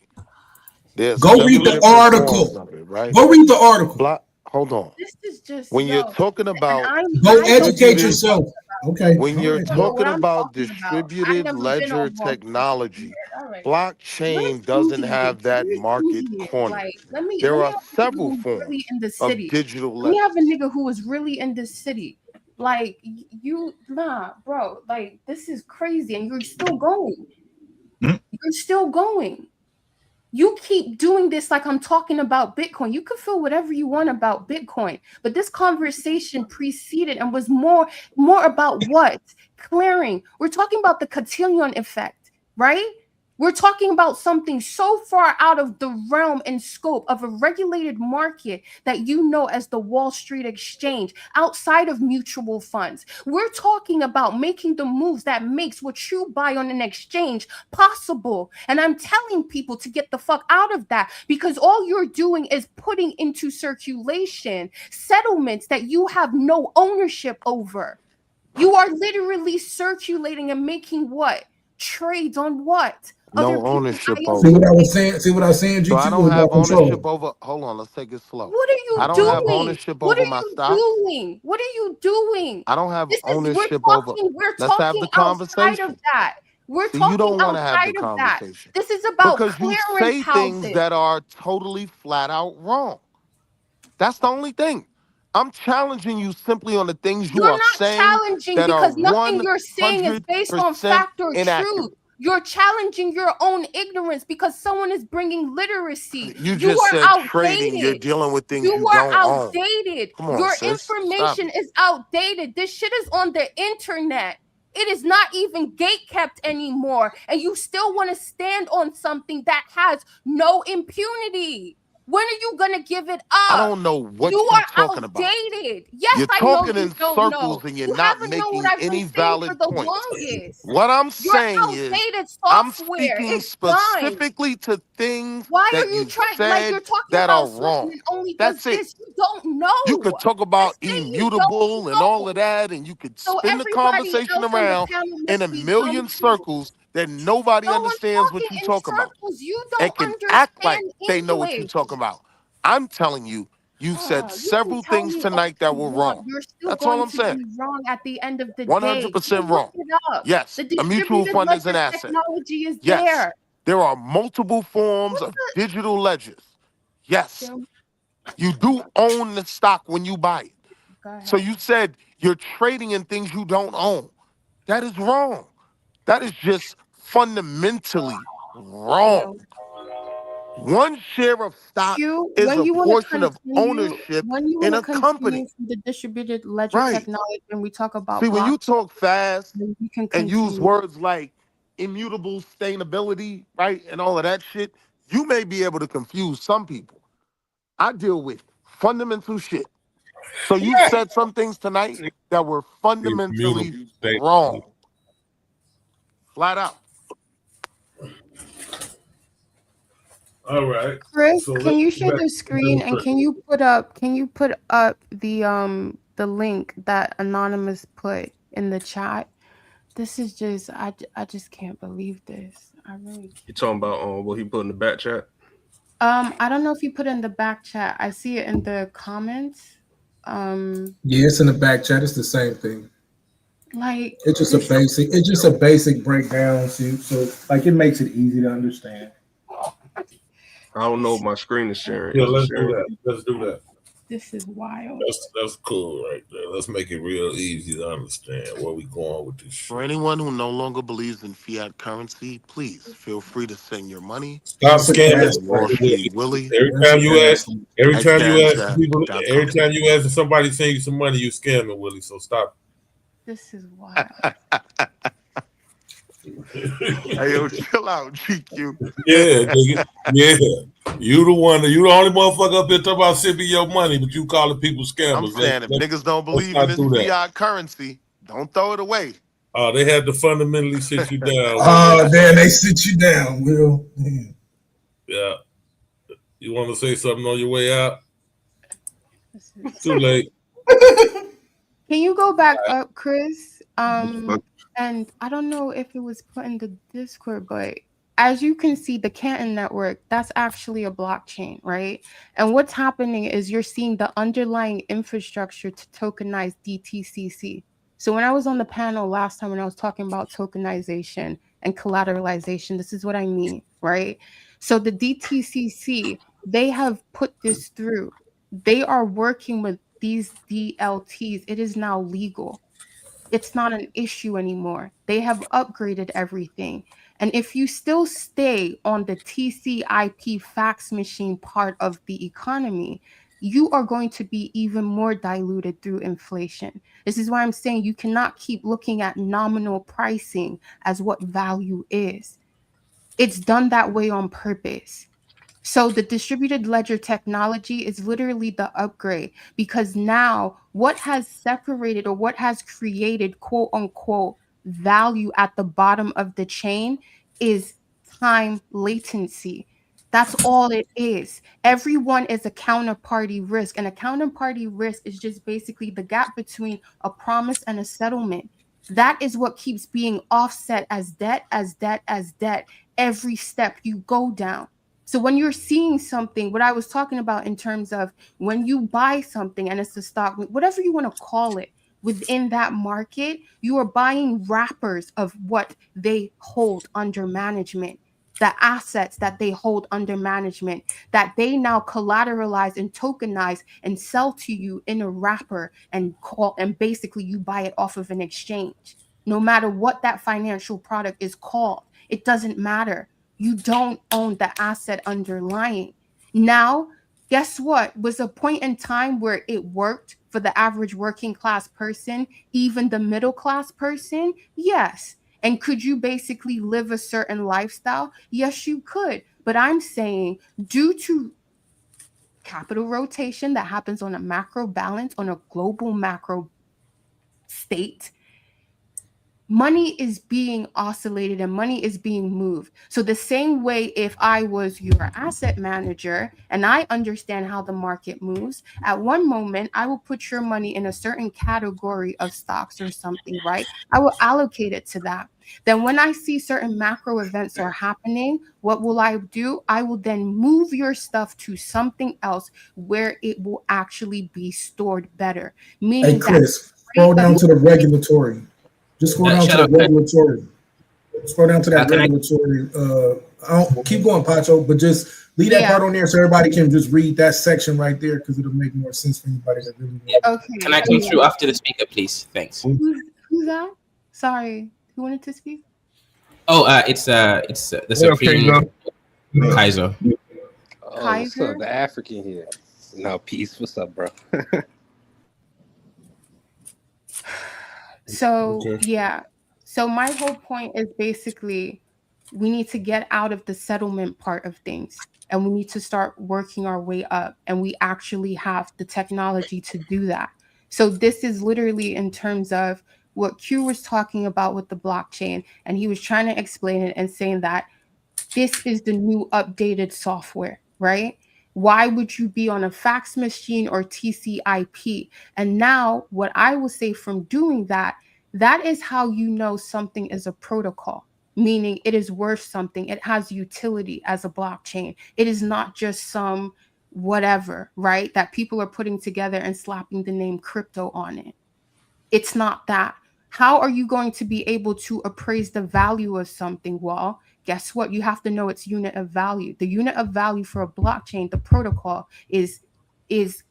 There's Go read the article. of it, right? Go read the article. Hold on. This is just When you're talking about Go educate yourself. Okay. When all you're right. talking about distributed ledger technology, blockchain doesn't have that market corner. Let me There are have a nigga several who's really forms in the of city. digital Let me have a ledgers. nigga who is really in the city. Like bro. Like this is crazy, and you're still going. You're still going. You keep doing this like I'm talking about Bitcoin. You can feel whatever you want about Bitcoin, but this conversation preceded and was more about what? Clearing. We're talking about the cotillion effect, right? We're talking about something so far out of the realm and scope of a regulated market that you know as the Wall Street Exchange, outside of mutual funds. We're talking about making the moves that makes what you buy on an exchange possible. And I'm telling people to get the fuck out of that, because all you're doing is putting into circulation settlements that you have no ownership over. You are literally circulating and making what? Trades on what? No ownership over. See what I was saying? See what I was saying? So I GQ don't was have about control. ownership over. Hold on, let's take it slow. What are you I don't doing? have ownership What over are my you stock. doing? What are you doing? I don't have We're ownership over. Let's have talking the outside conversation. of that. We're See, you talking don't want to have the outside of that. conversation This is about because you clearance say things houses. that are totally flat out wrong. That's the only thing. I'm challenging you simply on the things you You're are not saying challenging that are because nothing you're saying is based on 100% fact or inaccurate. truth. You're challenging your own ignorance because someone is bringing literacy. You You just are said trading. You're outdated. dealing with things You you are don't own. outdated. Come on, Your sis. Stop information it. is outdated. This shit is on the internet. It is not even gate kept anymore. And you still want to stand on something that has no impunity. When are you going to give it I up? don't know what You you're are talking about. outdated. Yes, You're I know talking you in don't know. circles and you're You not haven't known what making I've been any saying for valid the points. longest. What I'm Your saying is, outdated I'm software. speaking It's done. specifically to things Why are that you you trying like said you're talking that about are something wrong. that only does That's it. this? You don't know. You could talk about Just say you don't immutable and all know. of that, and you could So spin the everybody conversation else on the around panel in must a be dumb million too. circles that nobody No one's understands what talking you're in talking about circles. You and don't can act like understand they know what you're English. talking about. I'm telling you, you said You can several tell things me all tonight that you were want. wrong. You're still That's all going I'm to saying. be wrong at the end of the day. Go 100% look wrong. it up. Yes, The a mutual distributed fund is an ledger asset. technology is Yes, there. there are multiple forms of digital ledgers. Yes, you do own the stock when you buy it. Go ahead. So you said you're trading in things you don't own. That is wrong. That is just fundamentally wrong. One share of stock is When a you want to portion of continue, ownership in a company. from the distributed ledger Right. technology, and we talk about See, when you talk fast then you can and use continue. words like immutable sustainability, right, and all of that shit, you may be able to confuse some people. I deal with fundamental shit. So you said some things tonight that were fundamentally wrong. Flat out. All right. Chris, So can you let's share back the to screen and Democrat. can you put up the link that Anonymous put in the chat? This is just I just can't believe this. I really can't. You talking about what he put in the back chat? I don't know if you put it in the back chat. I see it in the comments. Yeah, it's in the back chat. It's the same thing. Like It's just a basic breakdown. So like it makes it easy to understand. I don't know if my screen is sharing. Yeah, Is it let's do sharing? that. Let's do that. This is wild. That's cool right there. Let's make it real easy to understand where we going with this shit. For anyone who no longer believes in fiat currency, please feel free to send your money. Stop scamming Wall somebody. Street Willie. Every time you ask #Cash people, App.com. every time you ask somebody to send you some money, you scamming, Willie. So stop. This is wild. Hey, yo, chill out, GQ. Yeah, nigga. Yeah. You the only motherfucker up there talking about sipping your money, but you calling people scammers. I'm saying if niggas don't believe in this fiat currency, don't throw it away. Oh, they had to fundamentally sit you down. Oh, damn, they sit you down, Will. Damn. Yeah. You want to say something on your way out? Too late. Can you go back up, Chris? And I don't know if it was put in the Discord, but as you can see, the Canton network, that's actually a blockchain, right? And what's happening is you're seeing the underlying infrastructure to tokenize DTCC. So when I was on the panel last time when I was talking about tokenization and collateralization, this is what I mean, right? So the DTCC, they have put this through. They are working with these DLTs. It is now legal. It's not an issue anymore. They have upgraded everything. And if you still stay on the TCIP fax machine part of the economy, you are going to be even more diluted through inflation. This is why I'm saying you cannot keep looking at nominal pricing as what value is. It's done that way on purpose. So the distributed ledger technology is literally the upgrade, because now what has separated or what has created quote unquote value at the bottom of the chain is time latency. That's all it is. Everyone is a counterparty risk, and a counterparty risk is just basically the gap between a promise and a settlement. That is what keeps being offset as debt, as debt, as debt every step you go down. So when you're seeing something, what I was talking about in terms of when you buy something and it's a stock, whatever you want to call it, within that market, you are buying wrappers of what they hold under management, the assets that they hold under management, that they now collateralize and tokenize and sell to you in a wrapper and basically you buy it off of an exchange. No matter what that financial product is called, it doesn't matter. You don't own the asset underlying. Now, guess what? Was a point in time where it worked for the average working class person, even the middle class person? Yes. And could you basically live a certain lifestyle? Yes, you could. But I'm saying, due to capital rotation that happens on a macro balance, on a global macro state, money is being oscillated and money is being moved. So the same way, if I was your asset manager and I understand how the market moves, at one moment, I will put your money in a certain category of stocks or something, right? I will allocate it to that. Then when I see certain macro events are happening, what will I do? I will then move your stuff to something else where it will actually be stored better. Meaning Hey, Chris, scroll down to the regulatory. Just scroll down to the regulatory. Scroll down to that regulatory. I don't keep going, Pacho, but just leave that part on there so everybody can just read that section right there, because it'll make more sense for anybody that really. Okay. Can I come through after the speaker, please? Thanks. Who's that? Sorry, who wanted to speak? Oh, it's the Supreme Kaiser. Oh, what's up? The African here. No, peace. What's up, bro? So yeah, so my whole point is basically we need to get out of the settlement part of things and we need to start working our way up, and we actually have the technology to do that. So this is literally in terms of what Q was talking about with the blockchain, and he was trying to explain it and saying that this is the new updated software, right? Why would you be on a fax machine or TCIP? And now what I will say from doing that, that is how you know something is a protocol, meaning it is worth something. It has utility as a blockchain. It is not just some whatever, right? That people are putting together and slapping the name crypto on it. It's not that. How are you going to be able to appraise the value of something? Well, guess what? You have to know its unit of value. The unit of value for a blockchain, the protocol, is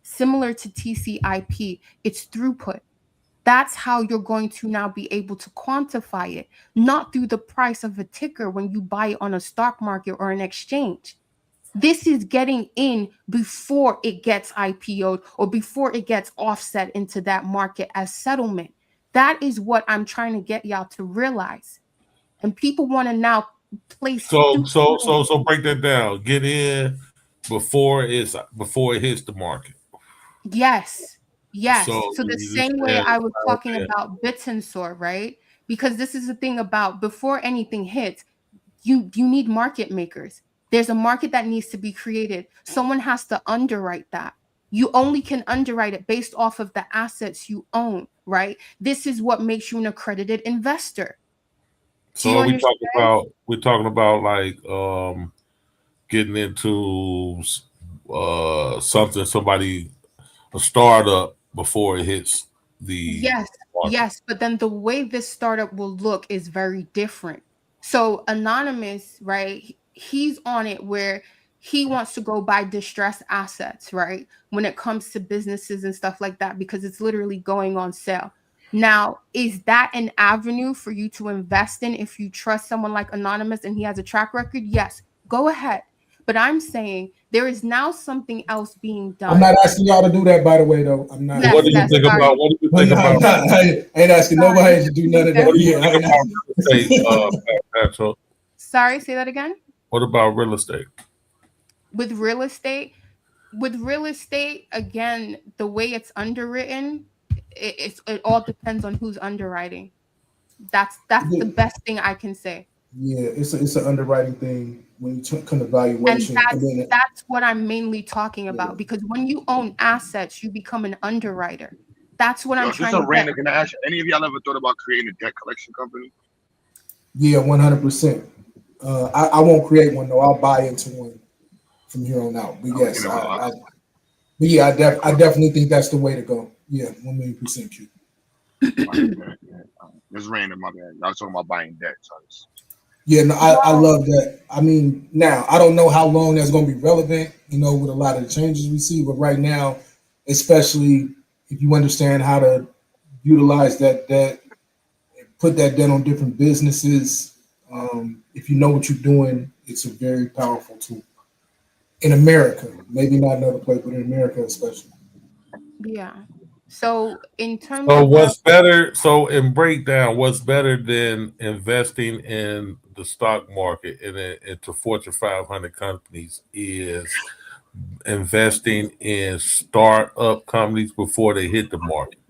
similar to TCIP. It's throughput. That's how you're going to now be able to quantify it, not through the price of a ticker when you buy it on a stock market or an exchange. This is getting in before it gets IPO'd or before it gets offset into that market as settlement. That is what I'm trying to get y'all to realize. And people want to now place. So break that down. Get in before it hits the market. Yes. So So the same way I was talking about Bitsensor, right? Because this is the thing about before anything hits, you need market makers. There's a market that needs to be created. Someone has to underwrite that. You only can underwrite it based off of the assets you own, right? This is what makes you an accredited investor. So we're talking about like getting into a startup before it hits the market. Yes, but then the way this startup will look is very different. So Anonymous, right? He's on it where he wants to go buy distressed assets, right? When it comes to businesses and stuff like that, because it's literally going on sale. Now, is that an avenue for you to invest in if you trust someone like Anonymous and he has a track record? Yes, go ahead. But I'm saying there is now something else being done. I'm not asking y'all to do that, by the way, though. I'm not. What do you think about? What do you think about? I ain't asking nobody to do none of that. What do you think about real estate? Sorry, say that again. What about real estate? With real estate, again, the way it's underwritten, it all depends on who's underwriting. That's the best thing I can say. Yeah, it's an underwriting thing when you come to valuation. And that's what I'm mainly talking about, because when you own assets, you become an underwriter. That's what I'm trying to get. Can I ask, any of y'all ever thought about creating a debt collection company? Yeah, 100%. I won't create one though. I'll buy into one from here on out. But yes, I definitely think that's the way to go. Yeah, 1,000,000%. Q. It's random, my bad. I was talking about buying debt. So yeah, no, I love that. I mean, now I don't know how long that's going to be relevant, with a lot of the changes we see. But right now, especially if you understand how to utilize that debt, put that debt on different businesses. If you know what you're doing, it's a very powerful tool. In America, maybe not another place, but in America especially. Yeah. So in terms of what's better? So in breakdown, what's better than investing in the stock market and into Fortune 500 companies is investing in startup companies before they hit the market.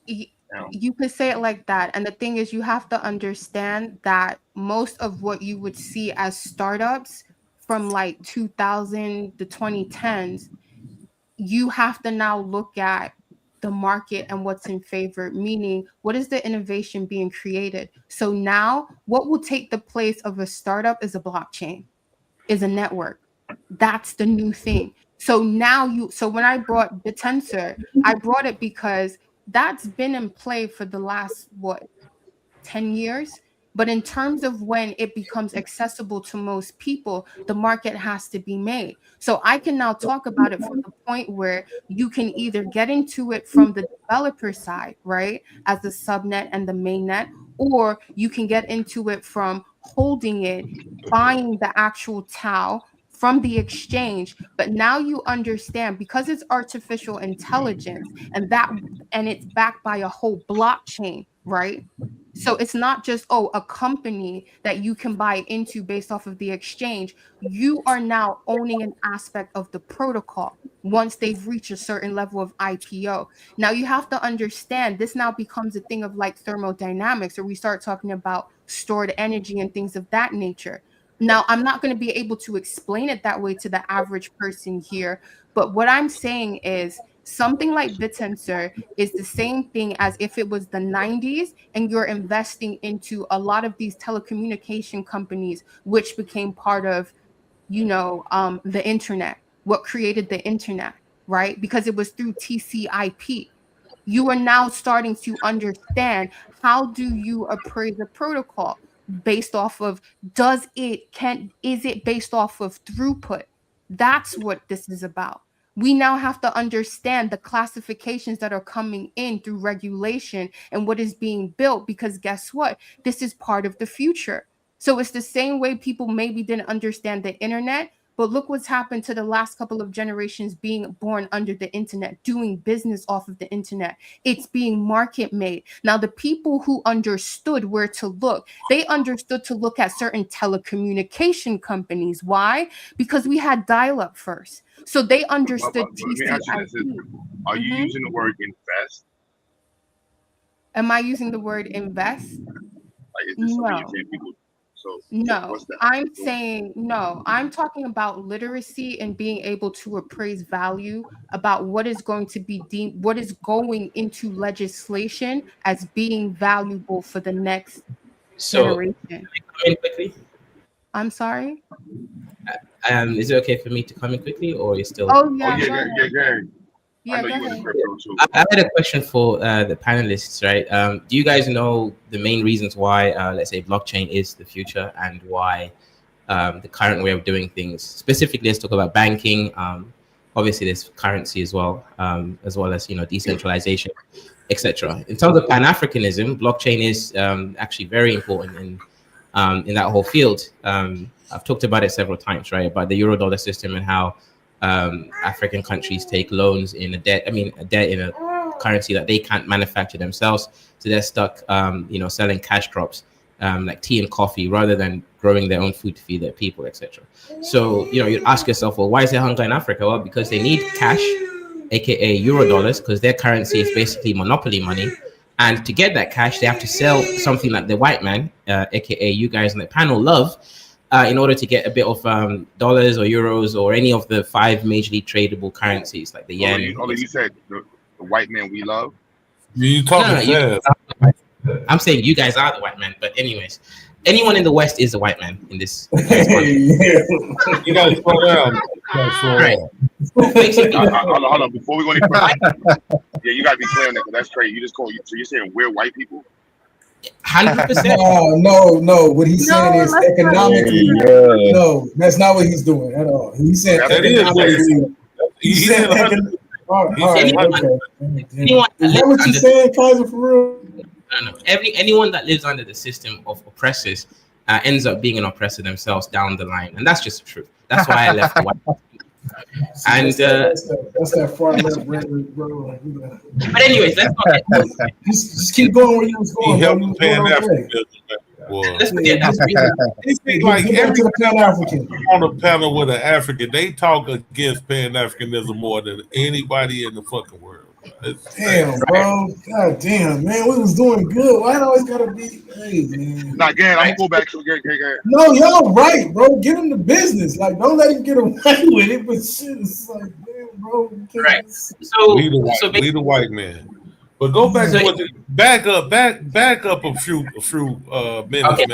You could say it like that. And the thing is, you have to understand that most of what you would see as startups from like 2000 to 2010s, you have to now look at the market and what's in favor, meaning what is the innovation being created? So now what will take the place of a startup is a blockchain, is a network. That's the new thing. So now when I brought Bitensor, I brought it because that's been in play for the last 10 years. But in terms of when it becomes accessible to most people, the market has to be made. So I can now talk about it from the point where you can either get into it from the developer side, right, as the subnet and the mainnet, or you can get into it from holding it, buying the actual TAO from the exchange. But now you understand, because it's artificial intelligence and it's backed by a whole blockchain, right? So it's not just, a company that you can buy into based off of the exchange. You are now owning an aspect of the protocol once they've reached a certain level of IPO. Now you have to understand this now becomes a thing of like thermodynamics, or we start talking about stored energy and things of that nature. Now, I'm not going to be able to explain it that way to the average person here, but what I'm saying is something like Bitensor is the same thing as if it was the 90s and you're investing into a lot of these telecommunication companies, which became part of, the internet, what created the internet, right? Because it was through TCP. You are now starting to understand, how do you appraise a protocol based off of, is it based off of throughput? That's what this is about. We now have to understand the classifications that are coming in through regulation and what is being built, because guess what? This is part of the future. So it's the same way people maybe didn't understand the internet, But look what's happened to the last couple of generations being born under the internet, doing business off of the internet. It's being market made. Now, the people who understood where to look, they understood to look at certain telecommunication companies. Why? Because we had dial-up first. So they understood Let me ask you this. Are you using the word invest? Am I using the word invest? Like, is this something you're saying people? So No, I'm saying no. I'm talking about literacy and being able to appraise value about what is going to be deemed, what is going into legislation as being valuable for the next generation. Can I come in quickly? I'm sorry. Is it okay for me to come in quickly, or is still? Oh yeah, yeah, go ahead. I know go you in the ahead. crypto too. I had a question for the panelists, right? Do you guys know the main reasons why, let's say, blockchain is the future, and why the current way of doing things? Specifically, let's talk about banking. Obviously, there's currency as well as decentralization, etc. In terms of Pan Africanism, blockchain is actually very important in that whole field. I've talked about it several times, right? About the euro-dollar system and how African countries take loans in a debt in a currency that they can't manufacture themselves. So they're stuck, selling cash crops like tea and coffee rather than growing their own food to feed their people, etc. So, you ask yourself, well, why is there hunger in Africa? Well, because they need cash, aka euro dollars, because their currency is basically monopoly money. And to get that cash, they have to sell something that the white man, aka you guys on the panel, love. In order to get a bit of dollars or euros or any of the 5 majorly tradable currencies like the yen. You said the white man we love. You talking I'm saying you guys are the white man, but anyways, anyone in the West is a white man in this. You gotta slow down. Right. Hold on. Before we go any further, yeah, you gotta be clear on that because that's crazy. You just call you. So you're saying we're white people? 100%. No. What he's saying is economically. No, that's not what he's doing at all. He's saying economically. He's saying economically. All right, okay. Is that what you're saying, Kaiser, for real? No. Anyone that lives under the system of oppressors ends up being an oppressor themselves down the line, and that's just the truth. That's why I left the white. And that's that far left rhetoric, bro. But anyways, let's not just keep going where you was going. He helped Pan Africanism. Let's forget that's like every to the Pan African on a panel with an African, they talk against Pan Africanism more than anybody in the fucking world. Damn, bro. God damn, man. We was doing good. Why it always gotta be? Hey, man. Nah, again, I'm gonna go back to Gary. No, y'all right, bro. Give him the business. Like, don't let him get away with it. But shit, it's like, damn, bro. Right. So we the white man. But go back to what back up a few minutes. Okay,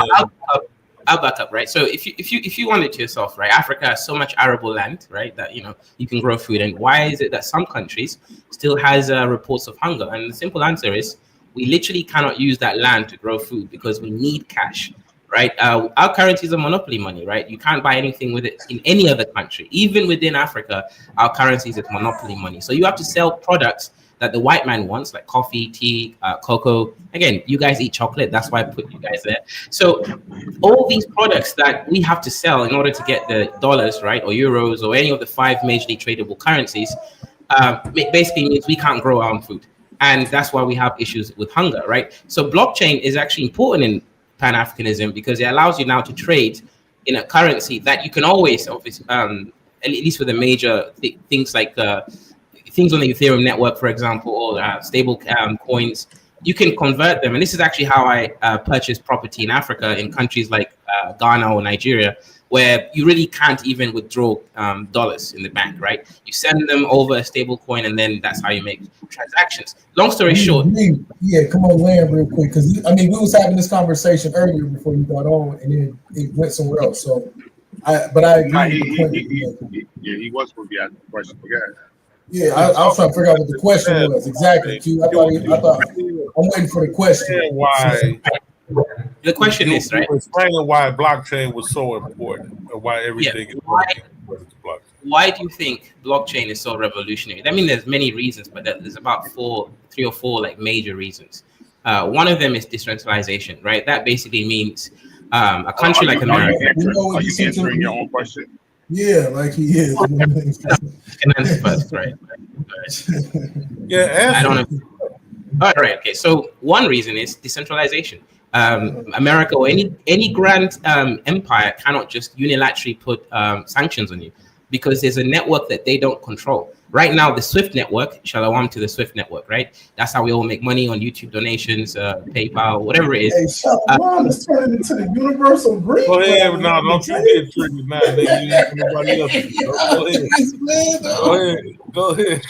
I'll back up, right? So if you want it to yourself, right? Africa has so much arable land, right, that you can grow food. And why is it that some countries still has reports of hunger? And the simple answer is we literally cannot use that land to grow food because we need cash, right? Our currency is a monopoly money, right? You can't buy anything with it in any other country. Even within Africa, our currency is monopoly money. So you have to sell products that the white man wants, like coffee, tea, cocoa. Again, you guys eat chocolate. That's why I put you guys there. So all these products that we have to sell in order to get the dollars, right, or euros, or any of the 5 majorly tradable currencies, basically means we can't grow our own food. And that's why we have issues with hunger, right? So blockchain is actually important in Pan-Africanism because it allows you now to trade in a currency that you can always, obviously, at least with the major things like things on the Ethereum network, for example, or stable coins, you can convert them. And this is actually how I purchased property in Africa, in countries like Ghana or Nigeria, where you really can't even withdraw dollars in the bank, right? You send them over a stable coin, and then that's how you make transactions. Long story short. Yeah, come on, land real quick. Because, we was having this conversation earlier before you got on, and then it went somewhere else. So, I agree with the point. He was supposed to be asking the question. Yeah, I was trying to figure out what the question was. Exactly, Q. I thought I'm waiting for the question. Why? The question is, right? Explaining why blockchain was so important, or why everything is working. Why do you think blockchain is so revolutionary? I mean, there's many reasons, but there's about 3 or 4 like major reasons. One of them is decentralization, right? That basically means a country like America. Are you answering your own question? Yeah, like he is. First, right? Yeah, I don't know. All right. Okay. So one reason is decentralization. America or any grand empire cannot just unilaterally put sanctions on you because there's a network that they don't control. Right now, the SWIFT network, shalom to the SWIFT network, right? That's how we all make money on YouTube donations, PayPal, whatever it is. Hey, shalom is turning into the universal Greek. Go ahead, no, don't you get triggered now, nigga. You ain't nobody else. Go ahead. Go ahead.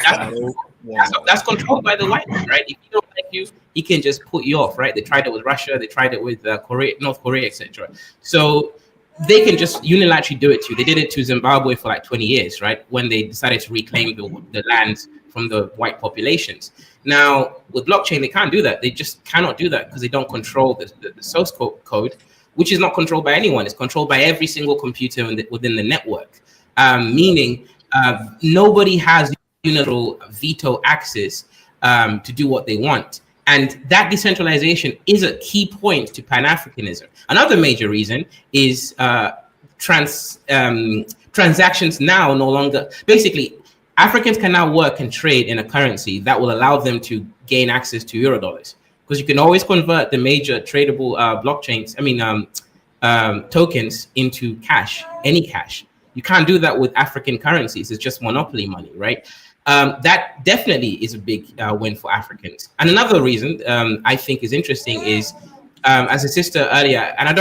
That's controlled by the white man, right? If he don't like you, he can just put you off, right? They tried it with Russia, they tried it with Korea, North Korea, etc. So they can just unilaterally do it to you. They did it to Zimbabwe for like 20 years, right? When they decided to reclaim the lands from the white populations. Now, with blockchain, they can't do that. They just cannot do that because they don't control the source code, which is not controlled by anyone. It's controlled by every single computer within the network, meaning nobody has unilateral veto access to do what they want. And that decentralization is a key point to Pan-Africanism. Another major reason is transactions now no longer, basically, Africans can now work and trade in a currency that will allow them to gain access to Eurodollars. Because you can always convert the major tradable blockchains, tokens into cash, any cash. You can't do that with African currencies. It's just monopoly money, right? That definitely is a big win for Africans. And another reason I think is interesting is, as a sister earlier, and I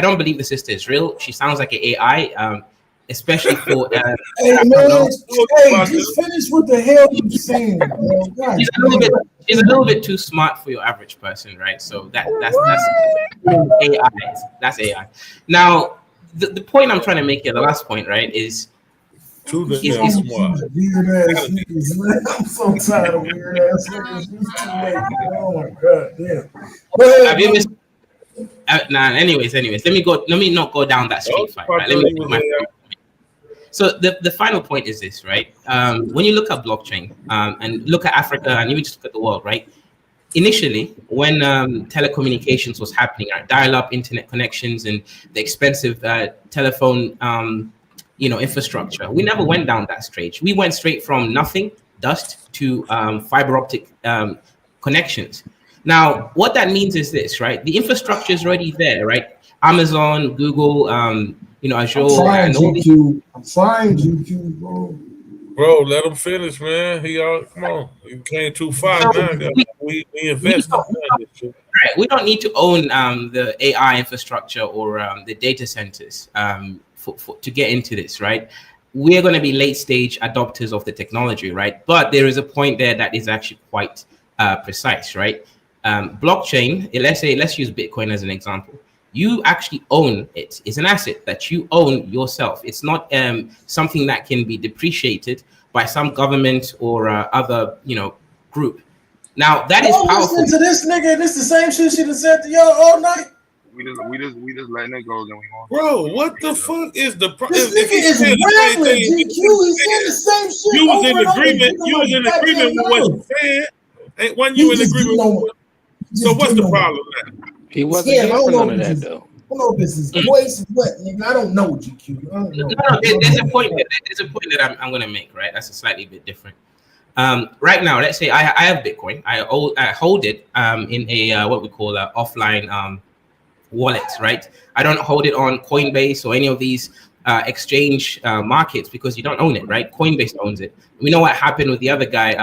don't believe the sister is real. She sounds like an AI, especially for. Hey man, hey, just finish what the hell you saying, bro. She's a little bit too smart for your average person, right? So that's AI. That's AI. Now, the point I'm trying to make here, the last point, right, is. Too damn smart. Weird ass niggas, man. I'm so tired of weird ass niggas. It's too late. Oh my god, damn. Have you missed? Anyways, let me not go down that street fight. Right? So the final point is this, right? When you look at blockchain and look at Africa and even just look at the world, right? Initially, when telecommunications was happening, right, dial-up internet connections and the expensive telephone infrastructure, we never went down that stage. We went straight from nothing, dust, to fiber optic connections. Now, what that means is this, right? The infrastructure is already there, right? Amazon, Google, Azure. I'm trying GQ, bro. Bro, let him finish, man. Come on. You came too far now. We invest in this shit. Right. We don't need to own the AI infrastructure or the data centers to get into this, right? We're going to be late stage adopters of the technology, right? But there is a point there that is actually quite precise, right? Blockchain, let's use Bitcoin as an example. You actually own it. It's an asset that you own yourself. It's not something that can be depreciated by some government or other, group. Now that is powerful. Listen to this nigga. This the same shit she done said to y'all all night. We just letting it go. Then we on. Bro, what the fuck is the problem? This nigga is rambling. GQ, he's saying the same shit. You was in agreement. You was in agreement with what you said. Wasn't you in agreement? So what's the problem now? He wasn't here for none of that though. I don't know if this is voice or what, nigga. I don't know, GQ. I don't know. No, there's a point that I'm going to make, right? That's a slightly bit different. Right now, let's say I have Bitcoin. I hold it in a what we call an offline wallet, right? I don't hold it on Coinbase or any of these exchange markets because you don't own it, right? Coinbase owns it. We know what happened with the other guy.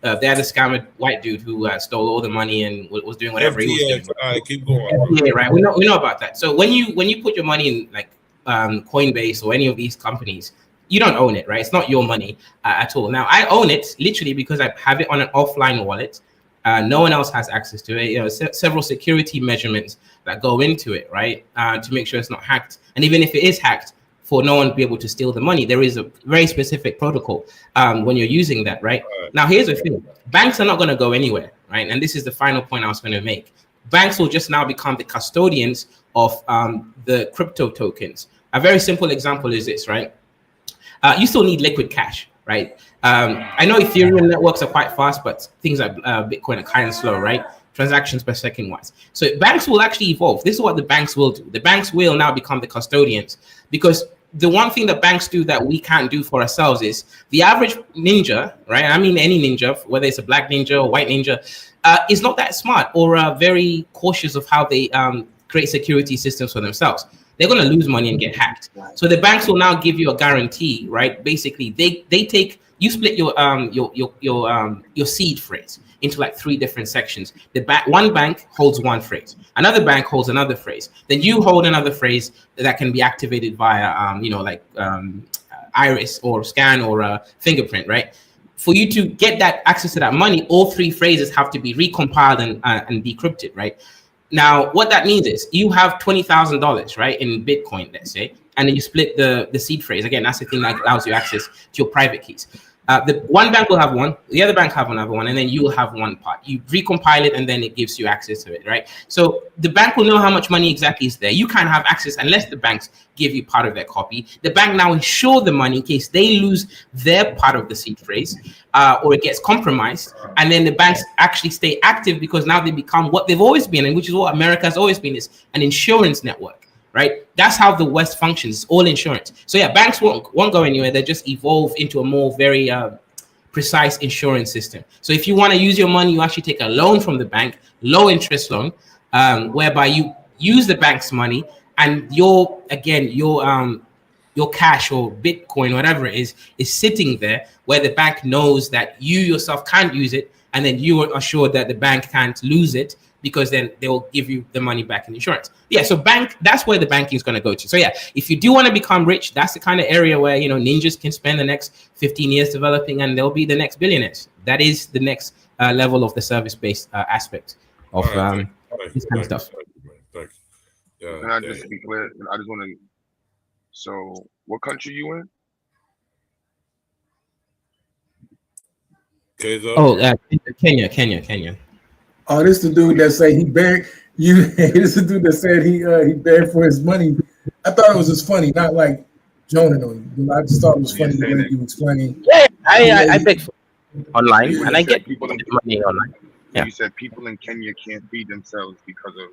They had a scammer white dude who stole all the money and was doing whatever FBA, he was doing. All right, keep going. Yeah, right. We know about that. So when you put your money in like Coinbase or any of these companies, you don't own it, right? It's not your money at all. Now I own it literally because I have it on an offline wallet. No one else has access to it. Several security measurements that go into it, right, to make sure it's not hacked. And even if it is hacked, for no one to be able to steal the money, there is a very specific protocol when you're using that, right? Now, here's the thing. Banks are not going to go anywhere, right? And this is the final point I was going to make. Banks will just now become the custodians of the crypto tokens. A very simple example is this, right? You still need liquid cash, right? I know Ethereum networks are quite fast, but things like Bitcoin are kind of slow, right? Transactions per second wise. So banks will actually evolve. This is what the banks will do. The banks will now become the custodians because the one thing that banks do that we can't do for ourselves is the average ninja, right? I mean, any ninja, whether it's a black ninja or white ninja, is not that smart or very cautious of how they create security systems for themselves. They're going to lose money and get hacked. So the banks will now give you a guarantee, right? Basically, they take, you split your seed phrase into like 3 different sections. One bank holds one phrase, another bank holds another phrase, then you hold another phrase that can be activated via iris or scan or fingerprint, right? For you to get that access to that money, all 3 phrases have to be recompiled and decrypted, right? Now, what that means is you have $20,000, right, in Bitcoin, let's say, and then you split the seed phrase. Again, that's the thing that allows you access to your private keys. The one bank will have one, the other bank have another one, and then you will have one part. You recompile it, and then it gives you access to it, right? So the bank will know how much money exactly is there. You can't have access unless the banks give you part of their copy. The bank now insure the money in case they lose their part of the seed phrase or it gets compromised. And then the banks actually stay active because now they become what they've always been, and which is what America has always been, is an insurance network. Right, that's how the West functions. It's all insurance. So yeah, banks won't go anywhere. They just evolve into a more very precise insurance system. So if you want to use your money, you actually take a loan from the bank, low interest loan, whereby you use the bank's money, and your cash or Bitcoin, whatever it is sitting there where the bank knows that you yourself can't use it, and then you are assured that the bank can't lose it, because then they will give you the money back in insurance. Yeah, so that's where the banking is going to go to. So yeah, if you do want to become rich, that's the kind of area where, ninjas can spend the next 15 years developing, and they'll be the next billionaires. That is the next level of the service-based aspect of this kind of stuff. Can I just be clear? I just want to. So, what country you in? Kenya. Oh, this the dude that say he begged you. This the dude that said he begged for his money. I thought it was just funny, not like joning on you. I just thought it was funny the way you explaining. Yeah, I beg for online, and I get people money online. Yeah. You said people in Kenya can't feed themselves because of.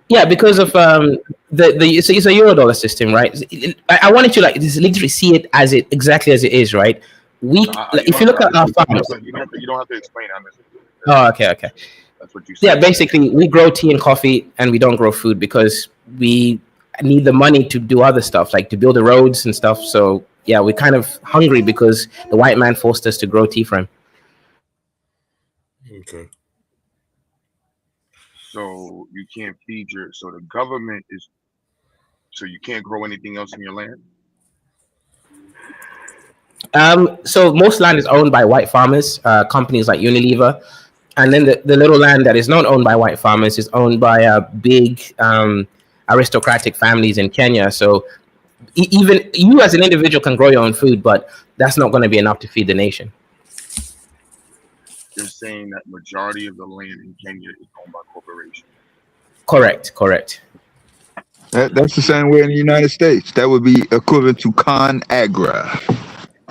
Yeah, because of it's a Eurodollar system, right? I wanted to just literally see it exactly as it is, right? If you look at our farms, you don't have to explain honestly. Oh, okay. That's what you said. Yeah, basically, we grow tea and coffee, and we don't grow food because we need the money to do other stuff, like to build the roads and stuff. So, yeah, we're kind of hungry because the white man forced us to grow tea for him. Okay. So you can't feed so the government is, so you can't grow anything else in your land? So most land is owned by white farmers, companies like Unilever. And then the little land that is not owned by white farmers is owned by big aristocratic families in Kenya. So even you as an individual can grow your own food, but that's not going to be enough to feed the nation. You're saying that majority of the land in Kenya is owned by corporations? Correct. That's the same way in the United States. That would be equivalent to ConAgra.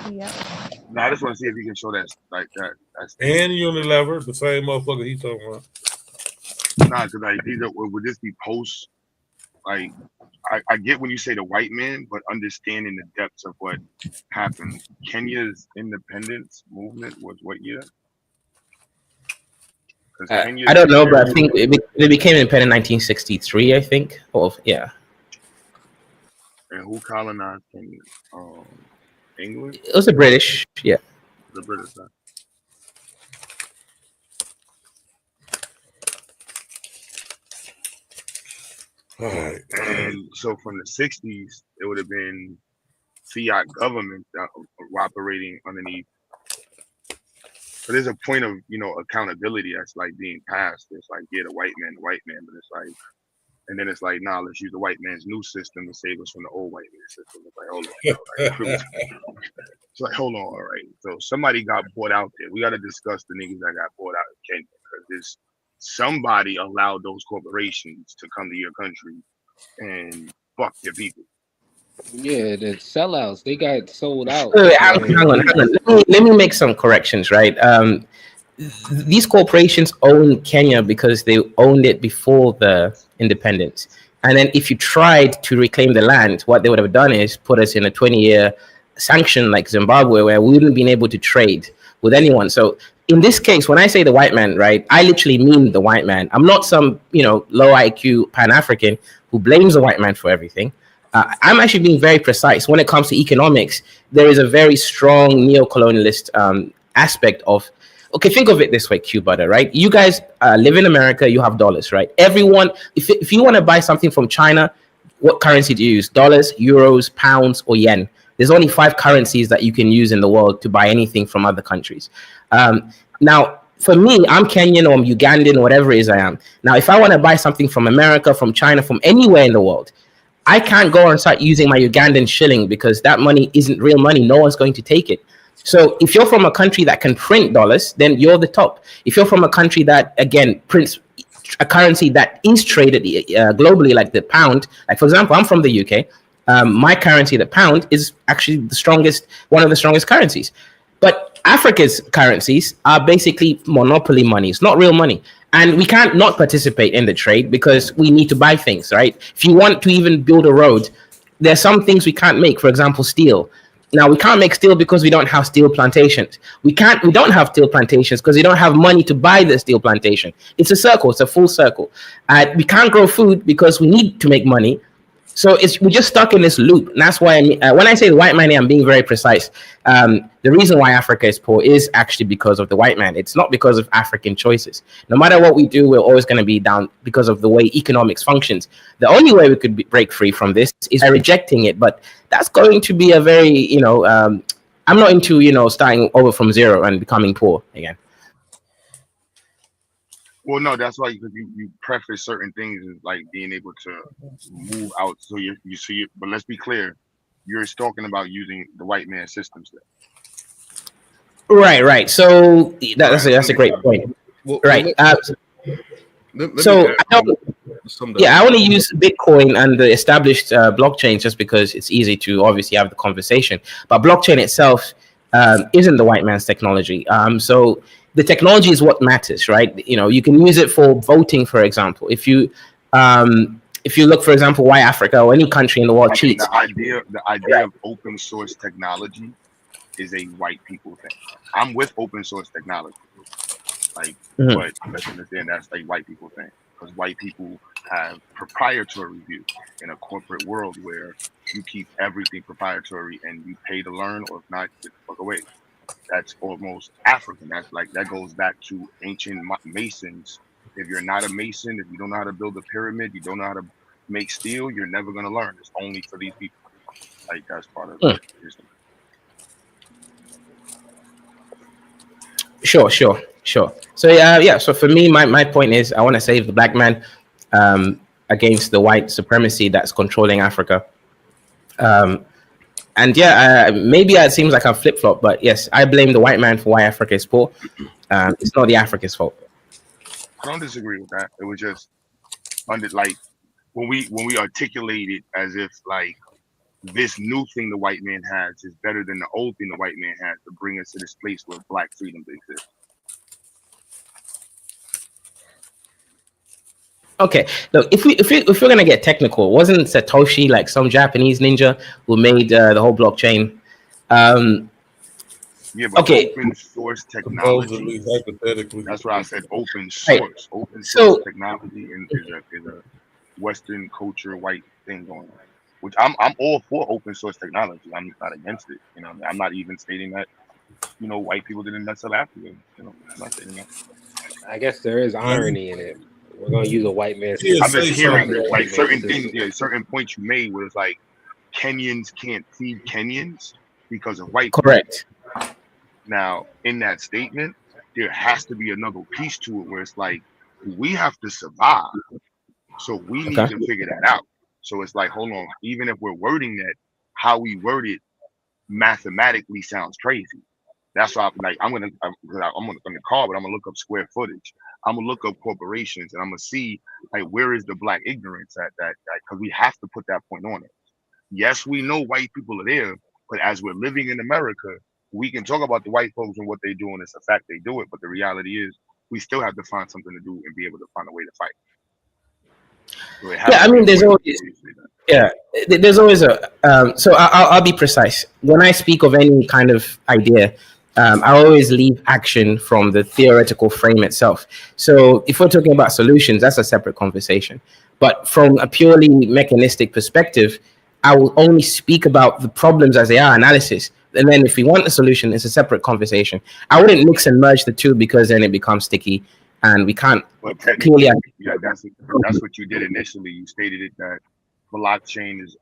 Yeah. No, I just want to see if you can show that like that. And Unilever, the same motherfucker he's talking about. Nah, because like these would this be post? Like I get when you say the white man, but understanding the depths of what happened. Kenya's independence movement was what year? I don't know, but I think it became independent in 1963. I think. Yeah. And who colonized Kenya? England? It was the British, yeah. The British, huh? All right. And so from the 60s, it would have been fiat government that were operating underneath. But there's a point of, accountability that's like being passed. It's like, yeah, the white man, but it's like, and then it's like, nah, let's use the white man's new system to save us from the old white man's system. It's like, hold on. It's like, hold on, all right. So somebody got bought out there. We got to discuss the niggas that got bought out in Kenya, because somebody allowed those corporations to come to your country and fuck your people. Yeah, the sellouts, they got sold out. Hang on. Let me make some corrections, right? These corporations own Kenya because they owned it before the independence. And then if you tried to reclaim the land, what they would have done is put us in a 20-year sanction like Zimbabwe, where we wouldn't have been able to trade with anyone. So in this case, when I say the white man, right, I literally mean the white man. I'm not some, low IQ Pan-African who blames the white man for everything. I'm actually being very precise. When it comes to economics, there is a very strong neo-colonialist aspect of, okay, think of it this way, Q-Butter, right? You guys live in America, you have dollars, right? Everyone, if you want to buy something from China, what currency do you use? Dollars, euros, pounds, or yen? There's only 5 currencies that you can use in the world to buy anything from other countries. Now, for me, I'm Kenyan or I'm Ugandan, whatever it is I am. Now, if I want to buy something from America, from China, from anywhere in the world, I can't go and start using my Ugandan shilling because that money isn't real money. No one's going to take it. So if you're from a country that can print dollars, then you're the top. If you're from a country that, again, prints a currency that is traded globally, like the pound, like, for example, I'm from the UK. My currency, the pound, is actually one of the strongest currencies. But Africa's currencies are basically monopoly money. It's not real money. And we can't not participate in the trade because we need to buy things, right? If you want to even build a road, there are some things we can't make. For example, steel. Now, we can't make steel because we don't have steel plantations. We don't have steel plantations because we don't have money to buy the steel plantation. It's a circle. It's a full circle. We can't grow food because we need to make money. So we're just stuck in this loop. And that's why when I say the white man, I'm being very precise. The reason why Africa is poor is actually because of the white man. It's not because of African choices. No matter what we do, we're always going to be down because of the way economics functions. The only way we could break free from this is by rejecting it. But that's going to be a very, I'm not into, starting over from zero and becoming poor again. Well, no, that's why you preface certain things as like being able to move out. So you see it, but let's be clear, you're talking about using the white man systems there. Right. So that's a great point. Right. So I only use Bitcoin and the established blockchains just because it's easy to obviously have the conversation. But blockchain itself isn't the white man's technology. So the technology is what matters, right? You can use it for voting, for example. If you look, for example, why Africa or any country in the world cheats. The idea of open source technology is a white people thing. I'm with open source technology, but let's understand that's a white people thing because white people have proprietary view in a corporate world where you keep everything proprietary and you pay to learn, or if not, get the fuck away. That's almost African. That goes back to ancient masons. If you're not a mason, if you don't know how to build a pyramid, you don't know how to make steel, you're never gonna learn. It's only for these people. That's part of the history. Sure. So so for me, my point is I want to save the black man against the white supremacy that's controlling Africa. Maybe it seems like I'm flip-flop, but yes, I blame the white man for why Africa is poor. It's not the Africa's fault. I don't disagree with that. It was just when we articulate it as if this new thing the white man has is better than the old thing the white man has to bring us to this place where black freedom exists. Okay, look, if we're gonna get technical, wasn't Satoshi like some Japanese ninja who made the whole blockchain? Yeah, but okay. Open source technology. Hypothetically, that's why I said open source. Right. Open source technology is a Western culture white thing going on. Which I'm all for open source technology. I'm not against it. I'm not even stating that white people didn't mess up after them. I'm not saying that. I guess there is irony in it. We're gonna use a white man's. I'm just hearing certain things. Certain points you made where it's like Kenyans can't feed Kenyans because of white. Correct. People. Now, in that statement, there has to be another piece to it where it's like we have to survive, so we need to figure that out. So it's like, hold on, even if we're wording that, how we word it mathematically sounds crazy. That's why I'm gonna call, but I'm gonna look up square footage. I'm gonna look up corporations, and I'm gonna see where is the black ignorance at that because we have to put that point on it. Yes, we know white people are there, but as we're living in America, we can talk about the white folks and what they do, and it's a fact they do it. But the reality is, we still have to find something to do and be able to find a way to fight. Yeah, I mean, there's always there's always a so I'll be precise when I speak of any kind of idea. I always leave action from the theoretical frame itself. So if we're talking about solutions, that's a separate conversation. But from a purely mechanistic perspective, I will only speak about the problems as they are, analysis. And then if we want a solution, it's a separate conversation. I wouldn't mix and merge the two because then it becomes sticky and we can't But clearly. technically, yeah, that's what you did initially. You stated it that blockchain is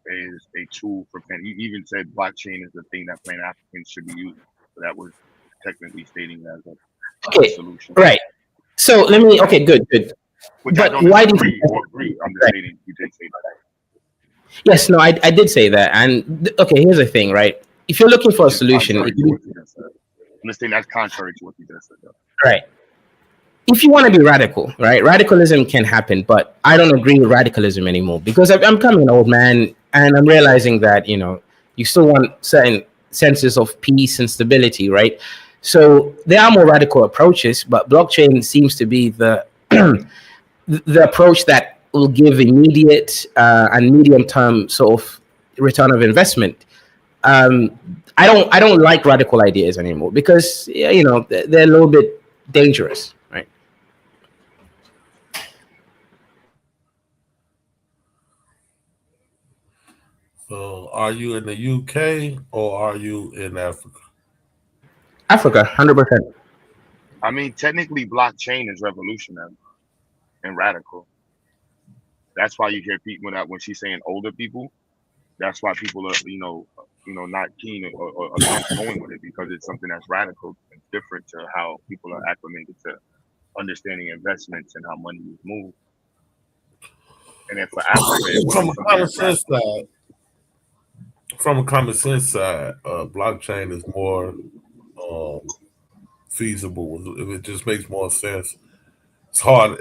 a tool for Pan. You even said blockchain is the thing that Pan Africans should be using. So that was technically stating that as a Okay, solution. right. So let me. Okay, good. Which I But don't why do disagree you? or agree. I'm just stating you did say that. Yes, no, I did say that. And okay, here's the thing, right? If you're looking for a solution, Contrary to what you just said. I'm just saying that's contrary to what you just said. Though. right? If you want to be radical, right? Radicalism can happen, but I don't agree with radicalism anymore because I'm becoming an old man and I'm realizing that, you still want certain senses of peace and stability, right? So there are more radical approaches, but blockchain seems to be the the approach that will give immediate and medium term sort of return of investment. I don't like radical ideas anymore because they're a little bit dangerous, right? So, are you in the UK or are you in Africa? Africa, 100%. I mean, technically, blockchain is revolutionary and radical. That's why you hear people when she's saying older people. That's why people are not keen or against going with it because it's something that's radical and different to how people are acclimated to understanding investments and how money is moved. And then for Africa, From a common sense side, blockchain is more feasible. It just makes more sense. It's harder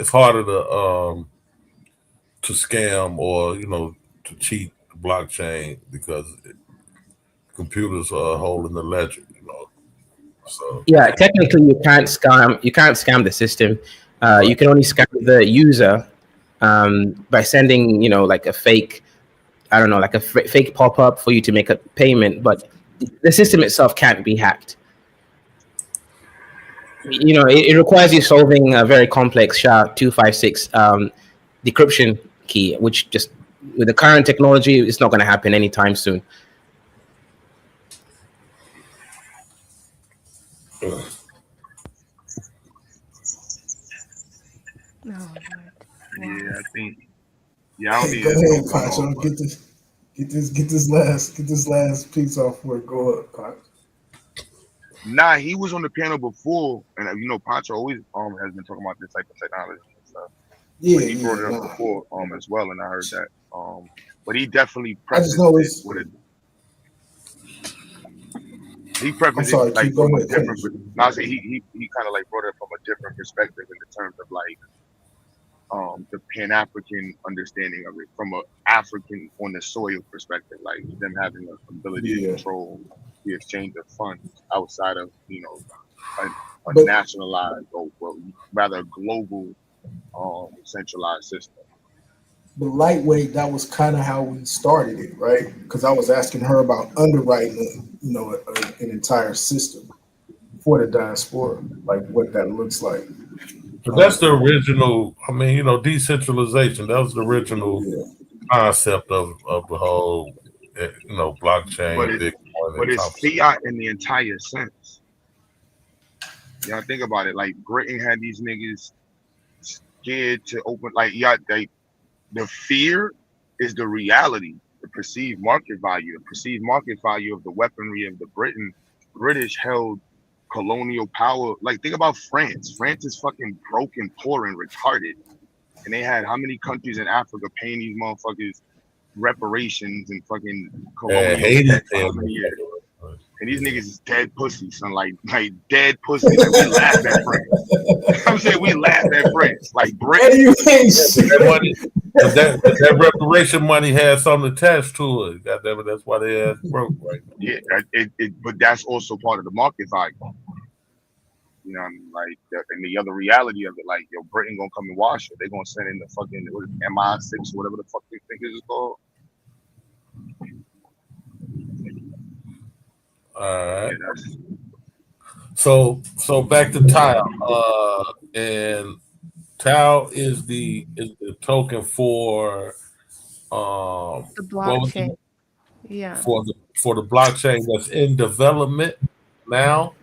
to scam or to cheat the blockchain because computers are holding the ledger. So Yeah, technically you can't scam the system. You can only scam the user by sending like a fake, I don't know, like a fake pop-up for you to make a payment, but the system itself can't be hacked. It requires you solving a very complex SHA-256 decryption key, which just with the current technology, it's not going to happen anytime soon. Yeah, I think. Yeah, I don't need Go to ahead, know Pacho. Get this last piece off where go up, Pacho. Nah, he was on the panel before, and Pacho always has been talking about this type of technology and stuff. Yeah, but he brought it up before as well, and I heard that. But he definitely prefaced it with a. He prefaced it like from a different. I say he kind of like brought it from a different perspective in the terms of like the Pan African understanding of it from an African on the soil perspective, like them having the ability to control the exchange of funds outside of a nationalized or rather a global centralized system. But lightweight, that was kind of how we started it, right? Because I was asking her about underwriting, an entire system for the diaspora, like what that looks like. But that's the original. I mean, decentralization. That was the original concept of the whole, blockchain. But it's fiat in the entire sense. Y'all think about it. Like Britain had these niggas scared to open. The fear is the reality. The perceived market value. The perceived market value of the weaponry of the British held colonial power. Like think about France. France is fucking broken, poor, and retarded. And they had how many countries in Africa paying these motherfuckers reparations and fucking colonial debt for how many years? And these niggas is dead pussies, son. Like dead pussies. Like we laughed at France. I'm saying we laughed at France. Like Britain. That reparation money has something attached to it. Goddamn it, that's why they broke right now. Yeah, but that's also part of the market value. You know what I mean? Like, and the other reality of it, like, yo, Britain gonna come and wash it. They gonna send in the fucking MI6, whatever the fuck they think is called. All right. So back to Tau. And Tau is the token for the blockchain. Yeah. For the blockchain that's in development now.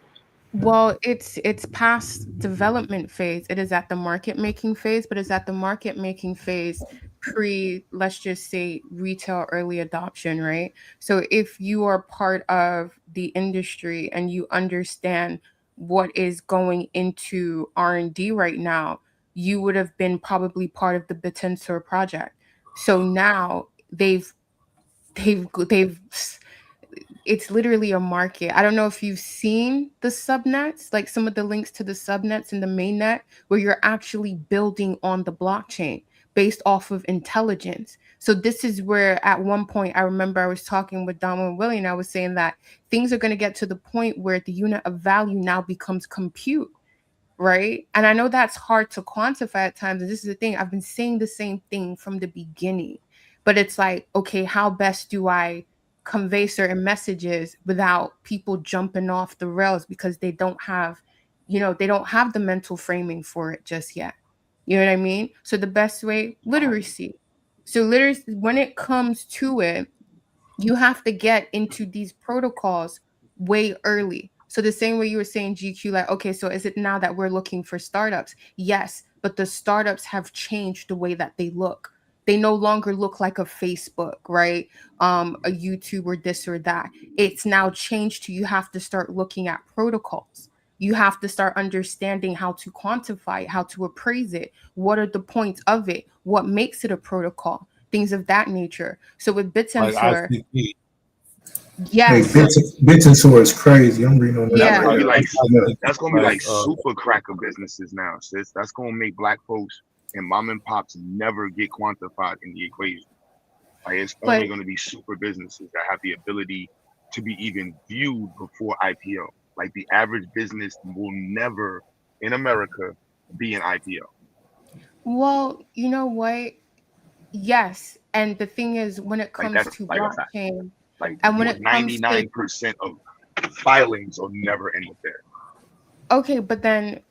Well, it's past development phase. It is at the market making phase, but it's at the market making phase pre, let's just say, retail early adoption, right? So if you are part of the industry and you understand what is going into R&D right now, you would have been probably part of the Bitensor project. So now they've it's literally a market. I don't know if you've seen the subnets, like some of the links to the subnets in the mainnet, where you're actually building on the blockchain based off of intelligence. So this is where at one point I remember I was talking with Dom and Willie, and I was saying that things are going to get to the point where the unit of value now becomes compute. Right. And I know that's hard to quantify at times. And this is the thing, I've been saying the same thing from the beginning, but it's like, okay, how best do I convey certain messages without people jumping off the rails because they don't have, they don't have the mental framing for it just yet. You know what I mean? So the best way, literacy. So literacy, when it comes to it, you have to get into these protocols way early. So the same way you were saying, GQ, like, okay, so is it now that we're looking for startups? Yes, but the startups have changed the way that they look. They no longer look like a Facebook, right? A YouTube or this or that. It's now changed to you have to start looking at protocols. You have to start understanding how to quantify it, how to appraise it. What are the points of it? What makes it a protocol? Things of that nature. So with Bitensor, yes, hey, Bitensor is crazy. I'm reading on that. Yeah. That's gonna be like super cracker businesses now, sis. That's gonna make black folks and mom and pops never get quantified in the equation. Like, it's only gonna be super businesses that have the ability to be even viewed before IPO. Like, the average business will never in America be an IPO. Well, you know what? Yes, and the thing is, when it comes to blockchain, and when it comes to 99% of filings will never end up there. Okay, but then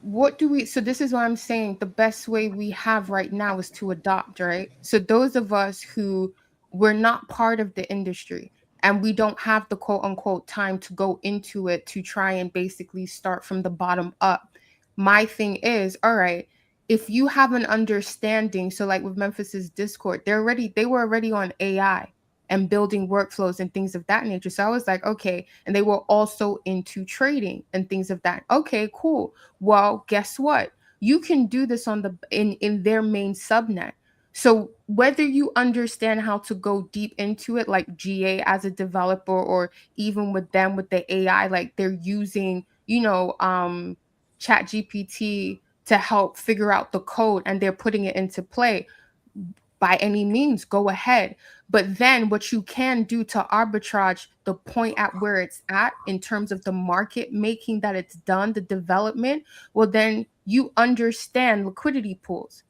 what do we, so this is what I'm saying, the best way we have right now is to adopt, right? So those of us who we're not part of the industry and we don't have the quote unquote time to go into it to try and basically start from the bottom up. My thing is, all right, if you have an understanding, so like with Memphis's Discord, they were already on AI and building workflows and things of that nature. So I was like, okay, and they were also into trading and things of that. Okay, cool. Well, guess what? You can do this on in their main subnet. So whether you understand how to go deep into it, like GA as a developer, or even with them with the AI, like they're using, Chat GPT to help figure out the code and they're putting it into play, by any means, go ahead. But then what you can do to arbitrage the point at where it's at in terms of the market making that it's done, the development, well, then you understand liquidity pools.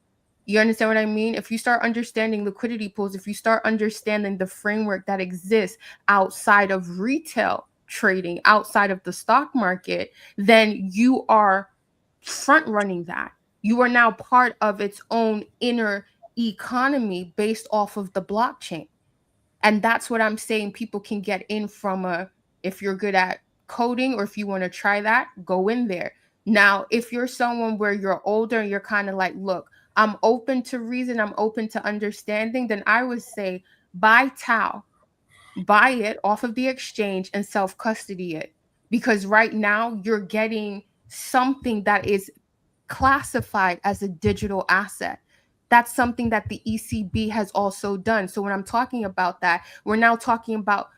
You understand what I mean? If you start understanding liquidity pools, if you start understanding the framework that exists outside of retail trading, outside of the stock market, then you are front running that. You are now part of its own inner economy based off of the blockchain. And that's what I'm saying. People can get in from if you're good at coding or if you want to try that, go in there. Now, if you're someone where you're older and you're kind of like, look, I'm open to reason, I'm open to understanding, then I would say buy Tau, buy it off of the exchange and self-custody it. Because right now you're getting something that is classified as a digital asset. That's something that the ECB has also done. So when I'm talking about that, we're now talking about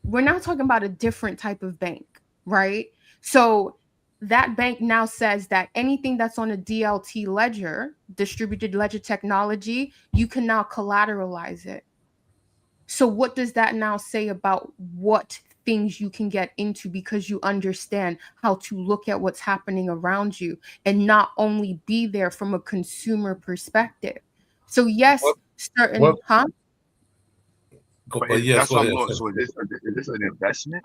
a different type of bank, right? So that bank now says that anything that's on a DLT ledger, distributed ledger technology, you can now collateralize it. So what does that now say about what things you can get into because you understand how to look at what's happening around you and not only be there from a consumer perspective. So yes, certain, huh? But yes, that's what I'm going. So is this an investment?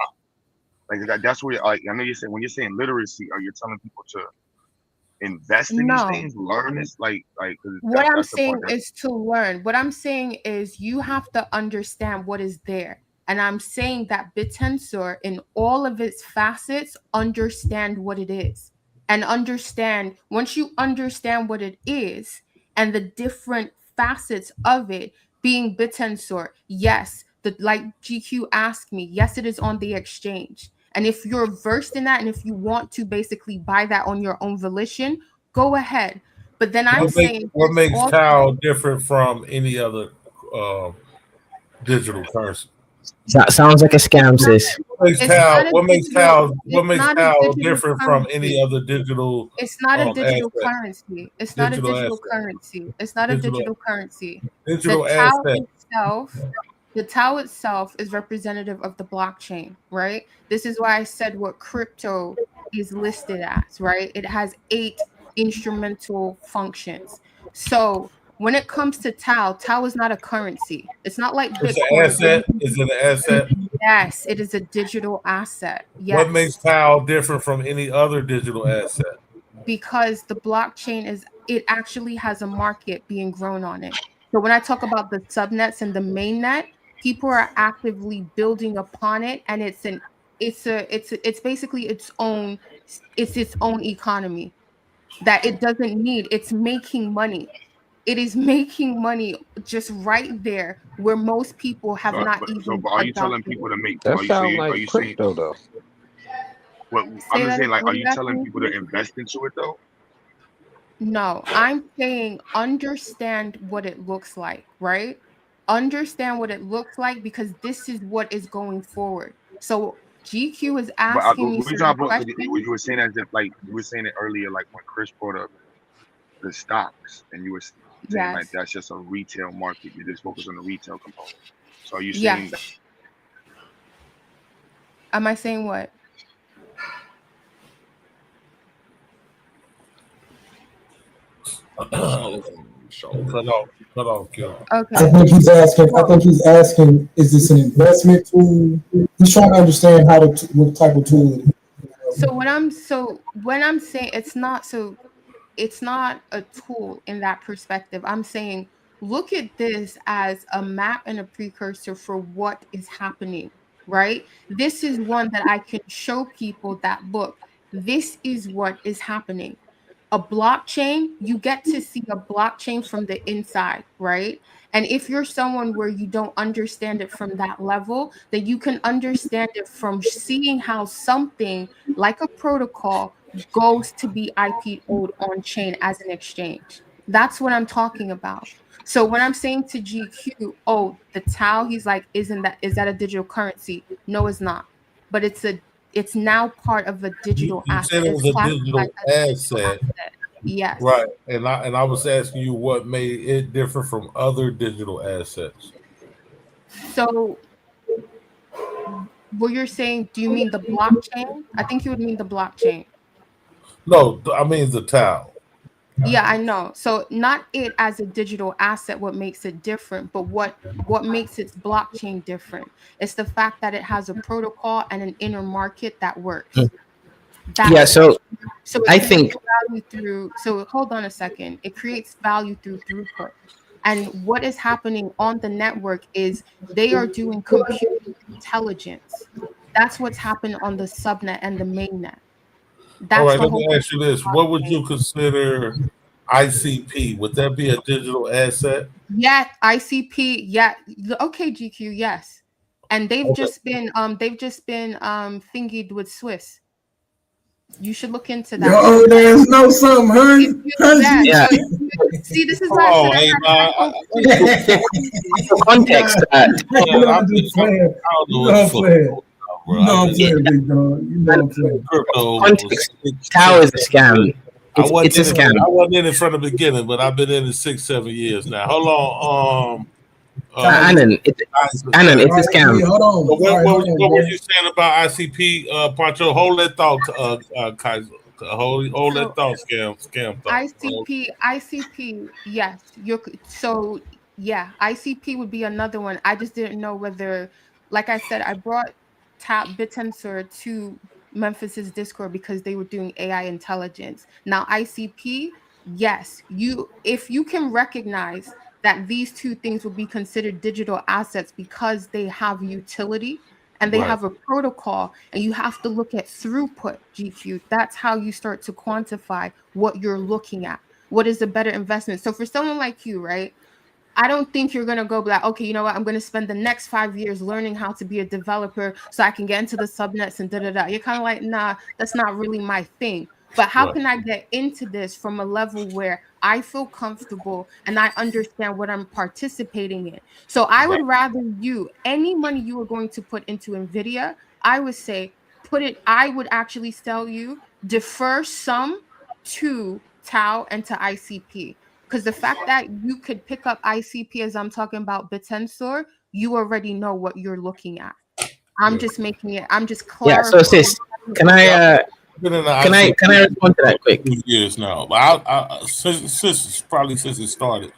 Like that's where I know you're saying when you're saying literacy, are you telling people to invest in these things, learn this? Like what I'm that's the part saying is to learn. What I'm saying is you have to understand what is there. And I'm saying that Bitensor in all of its facets understand what it is. And understand, once you understand what it is and the different facets of it, being Bitensor, yes, like GQ asked me, yes, it is on the exchange. And if you're versed in that and if you want to basically buy that on your own volition, go ahead. But then I'm saying what makes Tau different from any other digital currency? That sounds like a scam, sis. What makes Tau different from any other digital? It's not a digital asset? currency. It's not a digital currency. It's not a digital currency. Digital asset. The Tau itself is representative of the blockchain, right? This is why I said what crypto is listed as, right? It has 8 instrumental functions. So when it comes to Tau is not a currency. It's not like Bitcoin. It's an asset. Is it an asset? Yes, it is a digital asset. Yes. What makes Tau different from any other digital asset? Because the blockchain it actually has a market being grown on it. So when I talk about the subnets and the mainnet, people are actively building upon it, and it's basically its own economy that it doesn't need. It's making money. It is making money just right there where most people have not even. So are you telling people to make? That sounds like crypto, though. What I'm just saying, like, are you telling people to invest into it though? No, I'm saying understand what it looks like, right? Understand what it looks like because this is what is going forward. So GQ is asking me certain questions. You were saying as if like you were saying it earlier, like when Chris brought up the stocks, and you were saying like that's just a retail market. You just focus on the retail component. So are you saying that? Am I saying what? Cut off, Gil. Okay. I think he's asking, is this an investment tool? He's trying to understand what type of tool it is. So when I'm saying it's not a tool in that perspective. I'm saying look at this as a map and a precursor for what is happening, right? This is one that I can show people that look, this is what is happening. A blockchain, you get to see a blockchain from the inside, right? And if you're someone where you don't understand it from that level, then you can understand it from seeing how something like a protocol goes to be IPO'd on chain as an exchange. That's what I'm talking about. So when I'm saying to GQ, oh, the Tau, he's like, is that a digital currency? No, it's not. But it's now part of a digital asset. You said it was a digital asset. Yes. Right. And I was asking you what made it different from other digital assets. So what you're saying, do you mean the blockchain? I think you would mean the blockchain. No, I mean the Tau. Yeah, I know. So not it as a digital asset, what makes it different, but what makes its blockchain different. It's the fact that it has a protocol and an inner market that works. So I think value through. So hold on a second. It creates value through throughput. And what is happening on the network is they are doing computing intelligence. That's what's happened on the subnet and the mainnet. All right, let me ask you this. What would you consider ICP? Would that be a digital asset? Yeah, ICP. Yeah. Okay, GQ, yes. And they've just been thingied with Swiss. You should look into that. Oh, there's no something, huh? Yeah. See, this is why I said context. I'm playing, big dog. Context. Tau is a scam. It's a scam. I wasn't in it from the beginning, but I've been in it 6-7 years now. Hold on. Annan, it's a scam. Hold on. What were you saying about ICP, Pacho? Hold that thought, Kaiser. Hold that thought, scam thought. ICP, yes. ICP would be another one. I just didn't know whether, like I said, I brought BitTensor to Memphis's Discord because they were doing AI intelligence. Now ICP, yes, if you can recognize that these two things would be considered digital assets because they have utility and they have a protocol, and you have to look at throughput, GQ. That's how you start to quantify what you're looking at. What is a better investment? So for someone like you, right, I don't think you're going to go like, okay, you know what? I'm going to spend the next 5 years learning how to be a developer so I can get into the subnets and da-da-da. You're kind of like, nah, that's not really my thing. But how can I get into this from a level where I feel comfortable and I understand what I'm participating in? So I would rather any money you are going to put into NVIDIA, I would say I would actually tell you, defer some to Tau and to ICP. Because the fact that you could pick up ICP as I'm talking about BitTensor, you already know what you're looking at. I'm just clarifying. Yeah, so sis, can I respond to that quick? Years now, but since it started.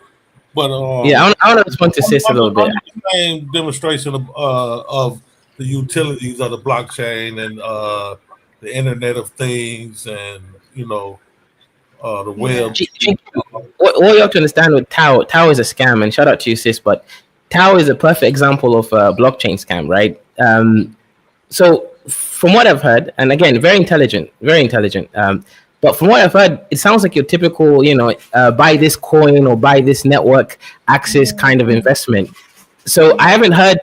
But I want to respond to sis a little bit. The same demonstration of the utilities of the blockchain and the Internet of Things, and the web. What you have to understand with Tau is a scam, and shout out to you, sis, but Tau is a perfect example of a blockchain scam, right? So from what I've heard, and again, very intelligent, but from what I've heard, it sounds like your typical, buy this coin or buy this network access kind of investment. So I haven't heard,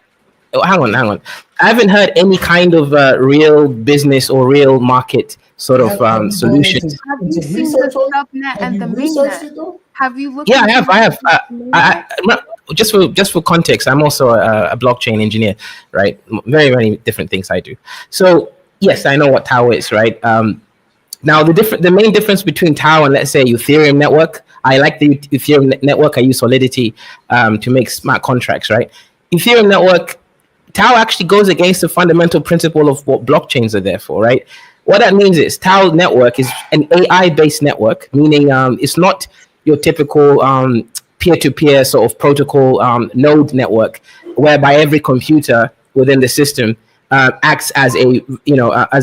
hang on. I haven't heard any kind of real business or real market sort of solutions. Have you seen the subnet and the mainnet? Have you looked? Yeah, I have. I just for context, I'm also a blockchain engineer, right? Very, very different things I do. So yes, I know what Tau is, right? Now the main difference between Tau and, let's say, Ethereum network, I like the Ethereum network. I use Solidity to make smart contracts, right? Ethereum network, Tau actually goes against the fundamental principle of what blockchains are there for, right? What that means is Tau network is an AI-based network, meaning it's not your typical peer-to-peer sort of protocol node network, whereby every computer within the system acts as a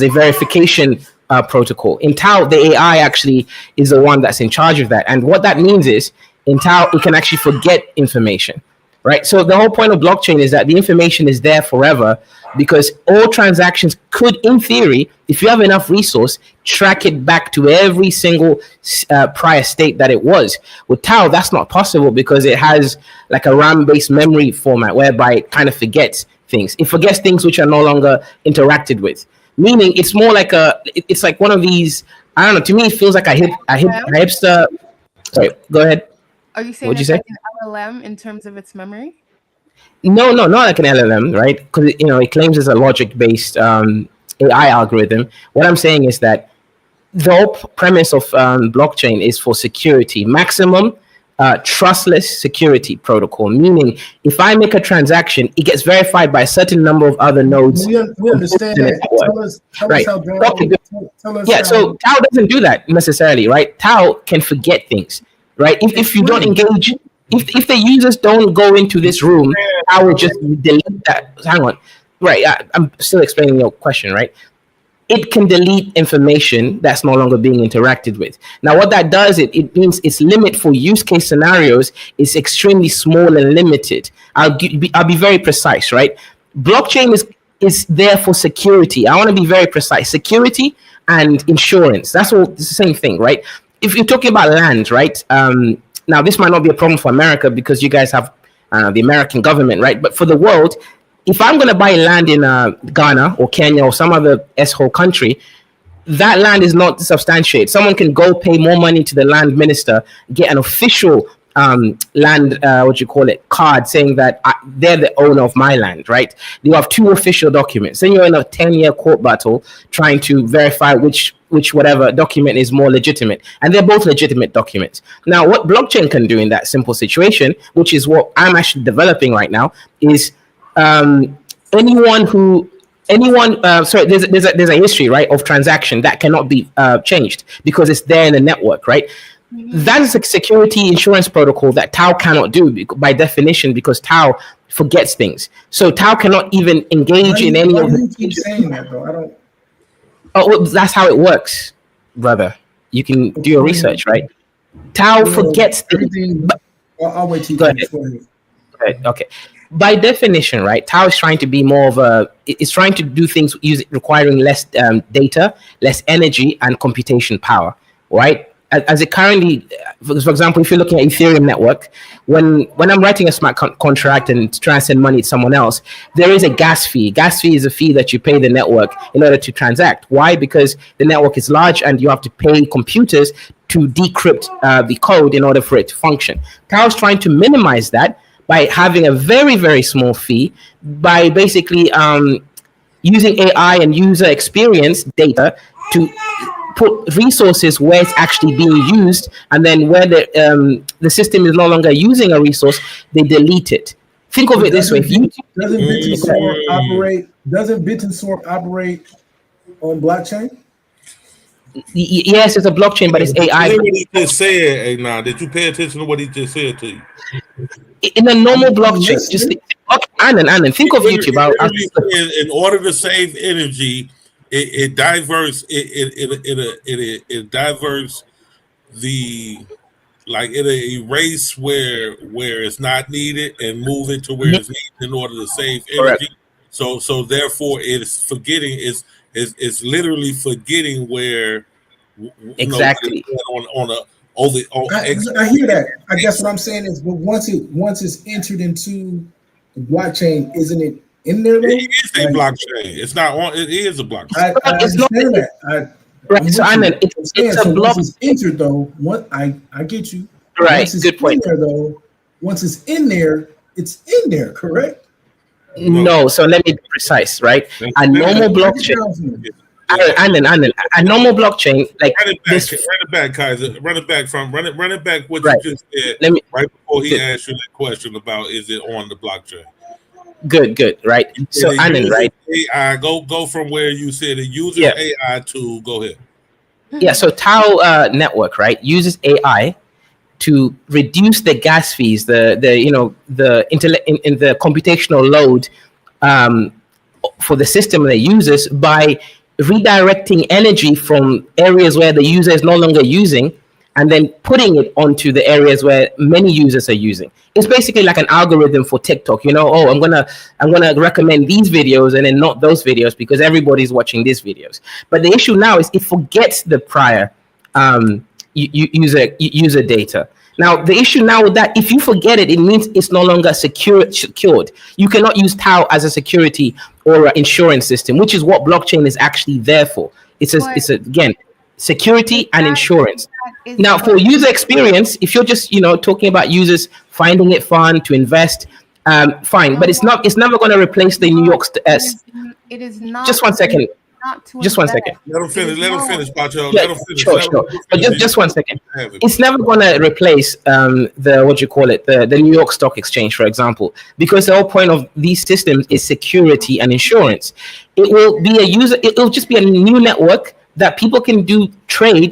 verification protocol. In Tau, the AI actually is the one that's in charge of that. And what that means is, in Tau, it can actually forget information, right? So the whole point of blockchain is that the information is there forever, because all transactions could, in theory, if you have enough resource, track it back to every single prior state that it was. With Tau, that's not possible because it has like a RAM-based memory format whereby it kind of forgets things. It forgets things which are no longer interacted with. Meaning it's more like it's like one of these, I don't know, to me it feels like a hipster. Sorry, go ahead. Are you saying it's like an LLM in terms of its memory? No, not like an LLM, right? Because it claims it's a logic-based AI algorithm. What I'm saying is that the whole premise of blockchain is for security, maximum trustless security protocol. Meaning, if I make a transaction, it gets verified by a certain number of other nodes. We understand that. Tell us how. Yeah, so Tau doesn't do that necessarily, right? Tau can forget things, right? If you don't engage. If the users don't go into this room, I will just delete that. Hang on. Right. I'm still explaining your question, right? It can delete information that's no longer being interacted with. Now, what that does, it means its limit for use case scenarios is extremely small and limited. I'll be very precise, right? Blockchain is there for security. I want to be very precise. Security and insurance. That's all. It's the same thing, right? If you're talking about land, right? Now, this might not be a problem for America because you guys have the American government, right? But for the world, if I'm going to buy land in Ghana or Kenya or some other S-hole country, that land is not substantiated. Someone can go pay more money to the land minister, get an official land, card saying that they're the owner of my land, right? You have two official documents. Then you're in a 10-year court battle trying to verify which whatever document is more legitimate, and they're both legitimate documents. Now, what blockchain can do in that simple situation, which is what I'm actually developing right now, is there's a history, right, of transaction that cannot be changed because it's there in the network, right? That is a security insurance protocol that Tau cannot do by definition, because Tau forgets things. So Tau cannot even engage in any of the. Keep saying that though. I don't. Oh, well, that's how it works, brother. You can do your research, right? Tau forgets things. I'll wait till you finish. Okay. By definition, right, Tau is trying to be more of it's trying to do things requiring less data, less energy, and computation power, right? As it currently, for example, if you're looking at Ethereum network, when I'm writing a smart contract and trying to send money to someone else, there is a gas fee. Gas fee is a fee that you pay the network in order to transact. Why? Because the network is large and you have to pay computers to decrypt the code in order for it to function. Tau is trying to minimize that by having a very, very small fee, by basically using AI and user experience data to put resources where it's actually being used, and then where the system is no longer using a resource, they delete it. Think of it this way: doesn't BitTensor operate on blockchain? Yes, it's a blockchain, but it's AI. What he just said, hey, now, did you pay attention to what he just said to you? In a normal blockchain, just Anand, think of YouTube. In order to save energy, it diverts it diverts the, like, it'll erase where it's not needed and move it to where it's needed in order to save energy. So therefore it's forgetting, it's literally forgetting where exactly I hear that. I guess what I'm saying is, but once it's entered into the blockchain, isn't it in there though? It is a blockchain. It's not on. It is a blockchain. I understand that. Right. So it's a block. Once it's entered though, I get you. Right. Once it's good point. There, though, once it's in there, correct? No. So let me be precise. Right. A normal blockchain. Anand, a normal blockchain, like run it back, Kaiser. Run it back what you just said right before he asked you that question about is it on the blockchain. Good, right? So Anand, right? AI, go from where you said it uses AI to go ahead. Yeah, so Tau network, right, uses AI to reduce the gas fees, the computational load for the system that it uses by redirecting energy from areas where the user is no longer using, and then putting it onto the areas where many users are using. It's basically like an algorithm for TikTok. I'm gonna recommend these videos and then not those videos because everybody's watching these videos. But the issue now is it forgets the prior user data. Now, the issue now with that, if you forget it, it means it's no longer secured. You cannot use Tau as a security or an insurance system, which is what blockchain is actually there for. It's again, security and insurance. Now, for user experience, if you're just talking about users finding it fun to invest, fine, but it's never going to replace the New York. It is not. Just 1 second. Just 1 second. Let him finish, Pacho. Yeah, let him finish. Sure. But just 1 second. It's never going to replace the New York Stock Exchange, for example, because the whole point of these systems is security and insurance. It will be it'll just be a new network that people can do trading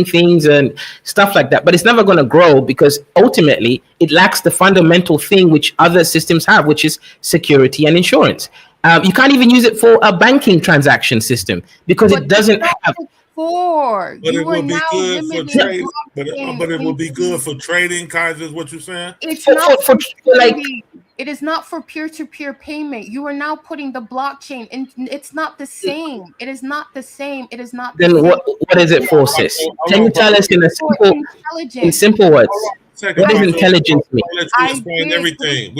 things and stuff like that. But it's never going to grow because ultimately it lacks the fundamental thing which other systems have, which is security and insurance. You can't even use it for a banking transaction system because it doesn't have. But it will be good for trading. But it will be good for trading, Kaiser, is what you're saying? It's not for trading. It is not for peer-to-peer payment. You are now putting the blockchain, and it's not the same. It is not the same. It is not. Then what is it for, sis? Can you tell us in simple words? second, What does Paco. intelligence mean? We're gonna let you explain everything.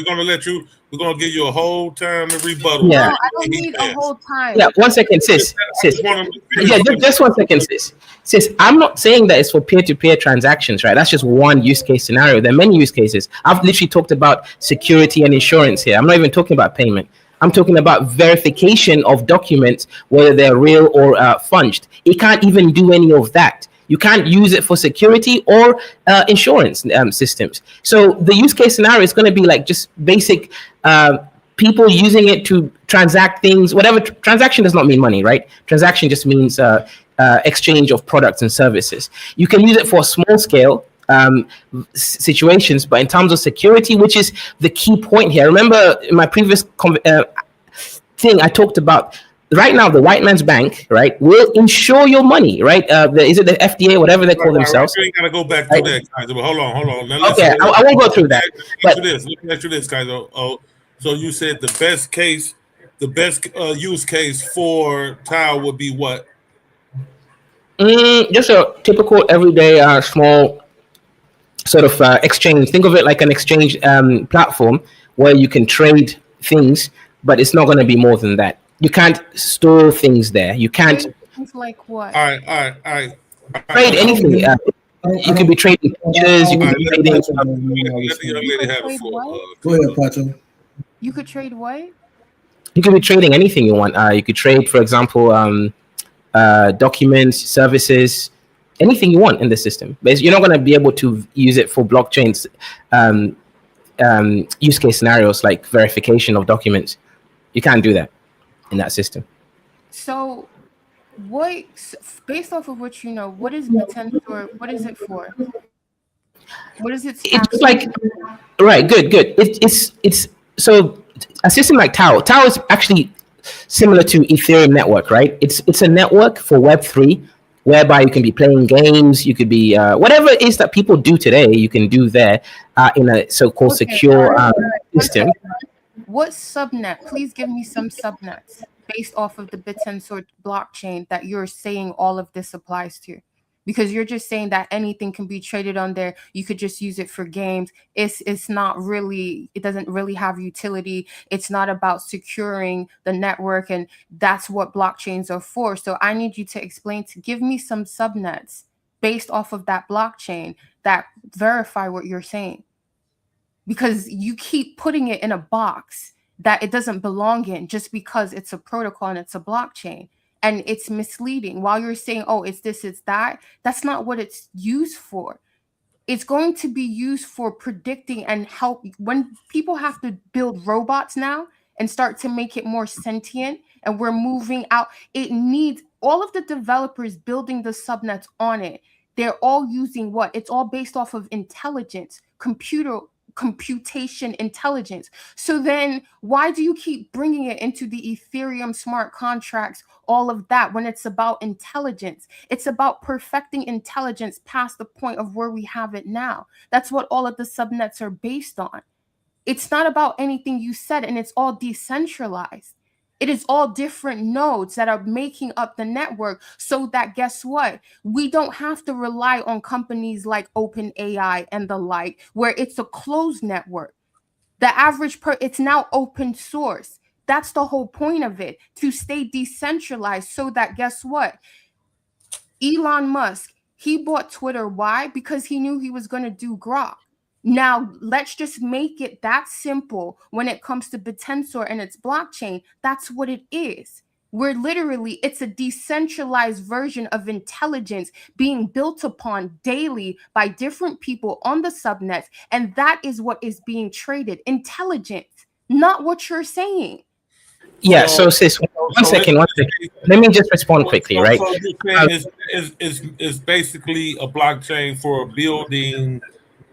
We're gonna give you a whole time to rebuttal. Yeah. No, I don't need a whole time. Yeah, 1 second, sis. Yeah, just 1 second, sis. Sis, I'm not saying that it's for peer-to-peer transactions, right? That's just one use case scenario. There are many use cases. I've literally talked about security and insurance here. I'm not even talking about payment. I'm talking about verification of documents, whether they're real or funged. It can't even do any of that. You can't use it for security or insurance systems. So the use case scenario is going to be like just basic people using it to transact things. Whatever transaction does not mean money, right? Transaction just means exchange of products and services. You can use it for small scale situations, but in terms of security, which is the key point here. Remember in my previous thing, I talked about. Right now, the white man's bank, right, will insure your money, right? Is it the FBA, whatever they call themselves? You ain't gotta go back through that, Kaiser. But hold on. Now, okay, I won't go through that. Let me ask you this, Kaiser. Oh, so you said the best use case for Tile would be what? Just a typical everyday small sort of exchange. Think of it like an exchange platform where you can trade things, but it's not going to be more than that. You can't store things there. You can't Things like what? All right. Trade anything. You could be trading pictures. You could be trading. Let the young lady have the floor. Go ahead, Pacho. You could trade what? You could be trading anything you want. You could trade, for example, documents, services, anything you want in the system. But you're not going to be able to use it for blockchains use case scenarios like verification of documents. You can't do that in that system. So, what, based off of what you know, what is Tensor? What is it for? What is it? It's like, right, good. It's so a system like Tau. Tau is actually similar to Ethereum network, right? It's a network for Web3, whereby you can be playing games, you could be whatever it is that people do today, you can do there in a so-called secure system. What subnet? Please give me some subnets based off of the Tensor blockchain that you're saying all of this applies to. Because you're just saying that anything can be traded on there. You could just use it for games. It's not really, it doesn't really have utility. It's not about securing the network, and that's what blockchains are for. So I need you to explain, to give me some subnets based off of that blockchain that verify what you're saying. Because you keep putting it in a box that it doesn't belong in just because it's a protocol and it's a blockchain. And it's misleading. While you're saying, oh, it's this, it's that, that's not what it's used for. It's going to be used for predicting and help. When people have to build robots now and start to make it more sentient, and we're moving out, it needs all of the developers building the subnets on it. They're all using what? It's all based off of intelligence, computation intelligence. So then why do you keep bringing it into the Ethereum smart contracts, all of that, when it's about intelligence? It's about perfecting intelligence past the point of where we have it now. That's what all of the subnets are based on. It's not about anything you said, and it's all decentralized. It is all different nodes that are making up the network, so that, guess what? We don't have to rely on companies like OpenAI and the like, where it's a closed network. The average it's now open source. That's the whole point of it, to stay decentralized, so that, guess what? Elon Musk, he bought Twitter. Why? Because he knew he was going to do Grok. Now, let's just make it that simple when it comes to Tensor and its blockchain. That's what it is. We're literally, it's a decentralized version of intelligence being built upon daily by different people on the subnets. And that is what is being traded. Intelligence, not what you're saying. Yeah, so sis, one second. Let me just respond quickly, right? So you're saying it's basically a blockchain for building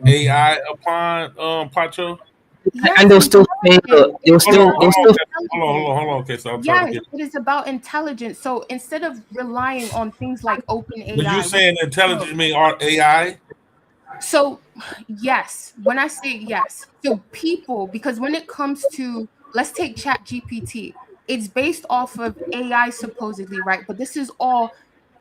AI upon Pacho? And they'll still say Hold on. Okay, so I'm trying to get. It is about intelligence. So instead of relying on things like OpenAI, But you're saying intelligence mean AI? So yes, when I say yes, so people, because when it comes to, let's take ChatGPT, it's based off of AI supposedly, right? But this is all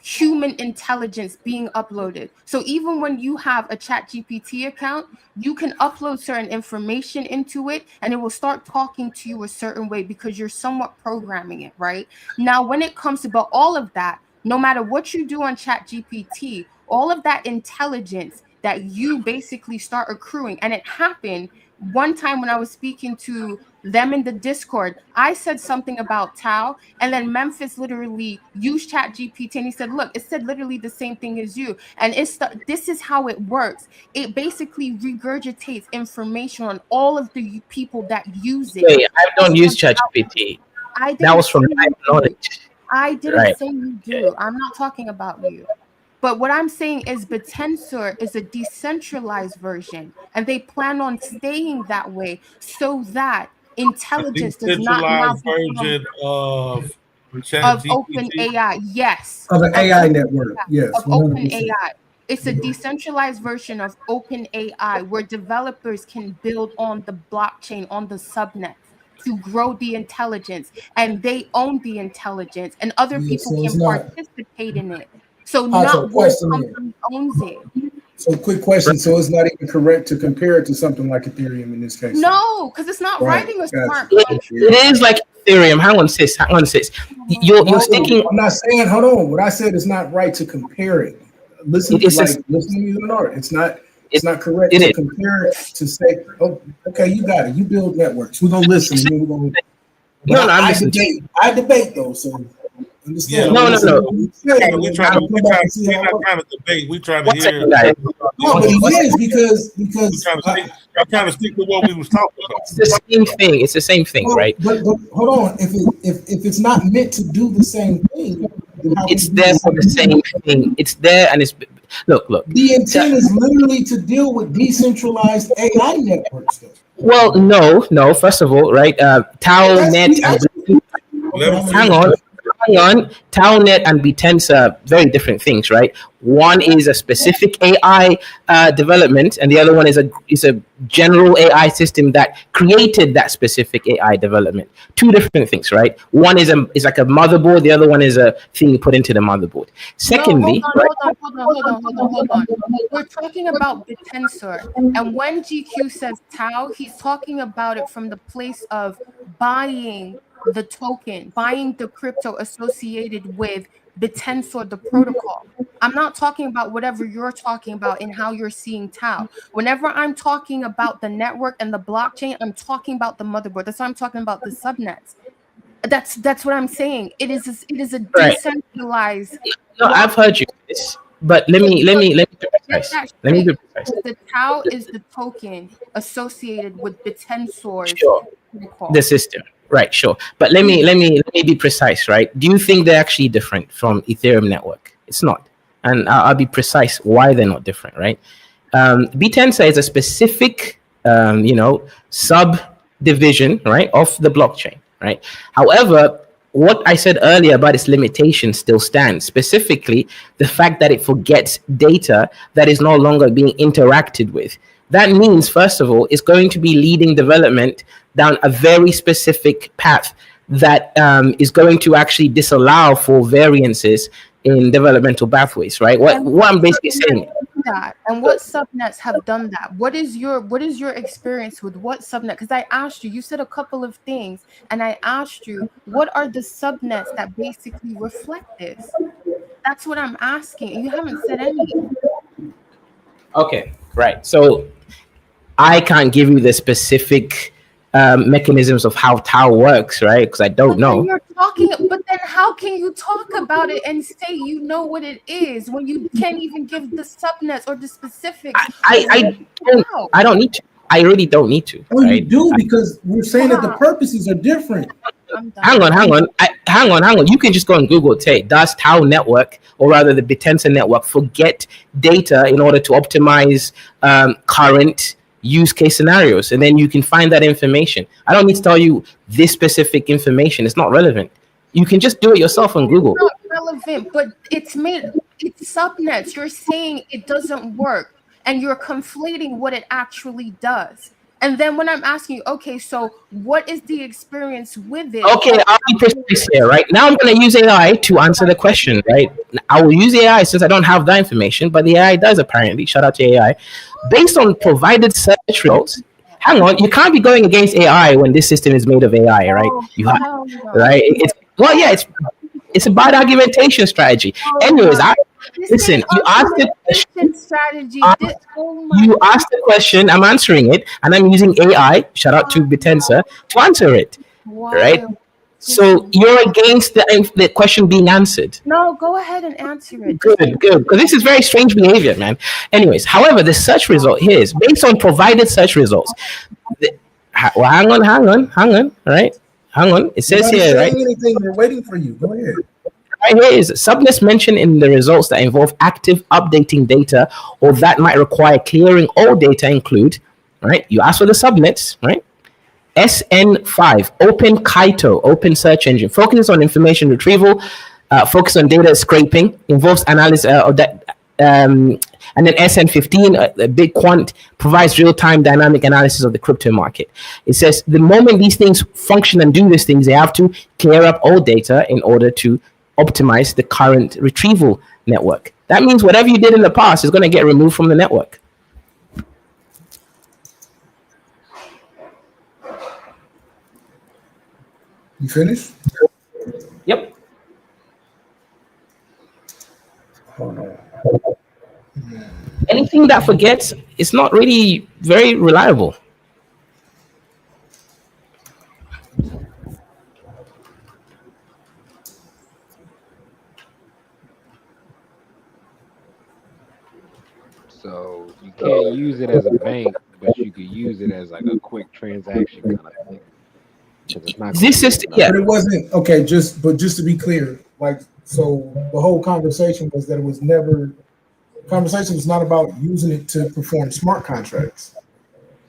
human intelligence being uploaded. So even when you have a ChatGPT account, you can upload certain information into it and it will start talking to you a certain way because you're somewhat programming it, right? Now, when it comes about all of that, no matter what you do on ChatGPT, all of that intelligence that you basically start accruing, and it happened one time when I was speaking to them in the Discord, I said something about Tao, and then Memphis literally used ChatGPT, and he said, "Look, it said literally the same thing as you." And this is how it works. It basically regurgitates information on all of the people that use it. Wait, I don't use ChatGPT. That was from my knowledge. I didn't Right. say you do. I'm not talking about you. But what I'm saying is Bitensor is a decentralized version, and they plan on staying that way so that intelligence does not now Decentralized version of Open ChatGPT. AI. Yes. Of an AI network. Yes. Of Open 100%. AI. It's a decentralized version of Open AI where developers can build on the blockchain, on the subnet, to grow the intelligence, and they own the intelligence, and other Yeah, people so can it's not. participate in it. So Pacho, not one question is. company owns it. So quick question. So it's not even correct to compare it to something like Ethereum in this case. No, because it's not Right, writing a gotcha. smart It contract. is like Ethereum. Hang on, sis. You're No, sticking. I'm not saying. Hold on. What I said is not right to compare it. Listen, listen to me, Leonard. It's not. It's not correct to compare it to say, "Oh, okay, you got it. You build networks. We're gonna listen. And then we're gonna." But I'm I listening to debate. I debate though. So understand. No. We're trying We're not trying to debate. We're trying to hear. No, but it is because I'm trying to stick to what we was talking about. It's the same thing. It's the same thing, right? But hold on. If it's not meant to do the same thing, then how It's can there for the same thing. It's there, and it's look. The intent is literally to deal with decentralized AI networks, though. Well, no. First of all, right? TAOnet and hang on. TAOnet and Bitensor are very different things, right? One is a specific AI development, and the other one is a general AI system that created that specific AI development. Two different things, right? One is like a motherboard. The other one is a thing you put into the motherboard. Secondly, Hold on. We're talking about Bitensor, and when GQ says Tao, he's talking about it from the place of buying the token, buying the crypto associated with Bitensor, the protocol. I'm not talking about whatever you're talking about and how you're seeing Tao. Whenever I'm talking about the network and the blockchain, I'm talking about the motherboard. That's why I'm talking about the subnets. That's what I'm saying. It is a decentralized. No, I've heard you, but let me be precise. Let me be precise. The Tao is the token associated with Bitensor's protocol. The system, right? Sure, but let me be precise, right? Do you think they're actually different from Ethereum network? It's not, and I'll be precise why they're not different, right? Bitensor is a specific, subdivision, right, of the blockchain, right? However, what I said earlier about its limitations still stands, specifically the fact that it forgets data that is no longer being interacted with. That means, first of all, it's going to be leading development down a very specific path that is going to actually disallow for variances in developmental pathways, right? What I'm basically saying. That and what subnets have done that? What is your experience with what subnet? Because I asked you said a couple of things, and I asked you what are the subnets that basically reflect this. That's what I'm asking, and you haven't said any. Okay, right. So I can't give you the specific mechanisms of how Tao works, right? Because I don't know. But then how can you talk about it and say you know what it is when you can't even give the subnets or the specifics? I don't need to. I really don't need to. Oh, right? you do, because we're saying that the purposes are different. Hang on. You can just go and Google, does Tao network, or rather the Bitensor network, forget data in order to optimize current use case scenarios? And then you can find that information. I don't need to tell you this specific information. It's not relevant. You can just do it yourself on Google. It's not relevant, but it's subnets. You're saying it doesn't work, and you're conflating what it actually does. And then when I'm asking you, okay, so what is the experience with it? Okay, I'll be precise here, right? Now I'm going to use AI to answer the question, right? I will use AI since I don't have that information, but the AI does apparently. Shout out to AI. Based on provided search results, hang on, you can't be going against AI when this system is made of AI, right? You have, right? It's a bad argumentation strategy. Anyways, listen, you asked the question. Strategy. You asked the question, I'm answering it, and I'm using AI, shout out to Bitensa, to answer it, right? So you're against the question being answered. No, go ahead and answer it. Good, because this is very strange behavior, man. Anyways, however, the search result here is based on provided search results. Well, hang on, right? Hang on. It says here, right? Anything, we're waiting for you. Go ahead. Right here is subnets mentioned in the results that involve active updating data or that might require clearing all data include, right? You ask for the subnets, right? SN5, Open Kaito, Open Search Engine, focuses on information retrieval, focus on data scraping, involves analysis of that, and then SN15, Big Quant, provides real-time dynamic analysis of the crypto market. It says the moment these things function and do these things, they have to clear up all data in order to optimize the current retrieval network. That means whatever you did in the past is going to get removed from the network. You finished? Yep. Hold on. Anything that forgets is not really very reliable. So you can't use it as a bank, but you could use it as like a quick transaction kind of thing. It's not this system, yeah. But it wasn't okay. Just to be clear, like, so the whole conversation was that it was never. Conversation was not about using it to perform smart contracts,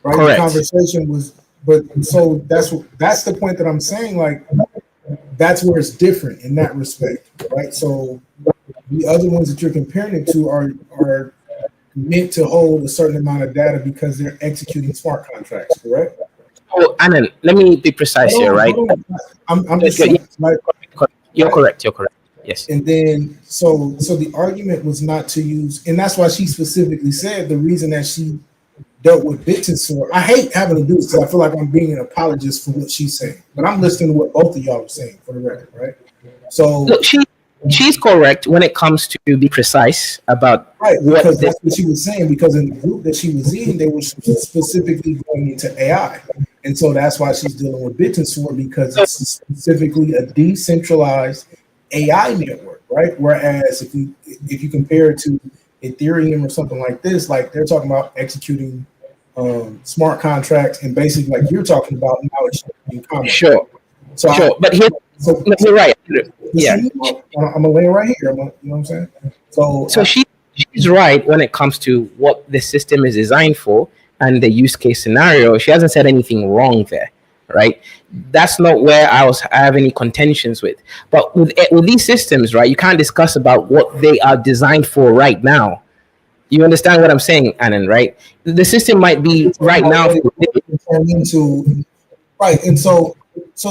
right? Correct. The conversation was, but so that's the point that I'm saying. Like, that's where it's different in that respect, right? So the other ones that you're comparing it to are meant to hold a certain amount of data because they're executing smart contracts, correct? Oh, Anand, let me be precise here, right? I'm just saying, like, you're correct. You're correct. Yes. And then, so the argument was not to use, and that's why she specifically said the reason that she dealt with Bitensor. I hate having to do this because I feel like I'm being an apologist for what she's saying, but I'm listening to what both of y'all are saying for the record, right? So look, she's correct when it comes to be precise about because that's what she was saying. Because in the group that she was in, they were specifically going into AI, and so that's why she's dealing with Bitensor because it's specifically a decentralized AI network, right? Whereas if you compare it to Ethereum or something like this, like they're talking about executing smart contracts and basically like you're talking about knowledge in common. Sure. So sure. But here, you're right. Yeah. I'm gonna lay it right here. You know what I'm saying? So she's right when it comes to what the system is designed for and the use case scenario. She hasn't said anything wrong there, right? That's not where I have any contentions with. But with these systems, right, you can't discuss about what they are designed for right now. You understand what I'm saying, Anand, right? The system might be right now right, and so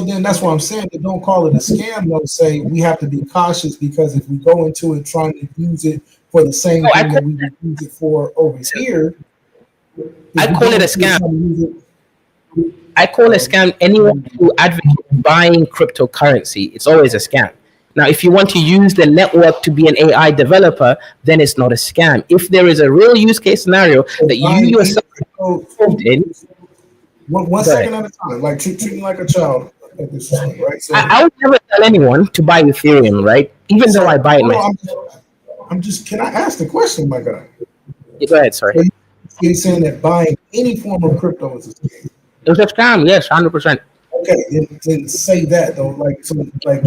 then that's what I'm saying. They don't call it a scam. They'll say we have to be cautious because if we go into it trying to use it for the same thing that we would use it for over here, I call it a scam. I call a scam anyone who advocates buying cryptocurrency. It's always a scam. Now, if you want to use the network to be an AI developer, then it's not a scam. If there is a real use case scenario that you yourself involved in, one second at a time, like treat me like a child at this point, right? So I would never tell anyone to buy Ethereum, right? Even though I buy it myself. I'm just. Can I ask the question, my guy? Yeah, go ahead. Sorry. So you're saying that buying any form of crypto is a scam? It's a scam, yes, 100%. Okay, then say that though. Like, so, like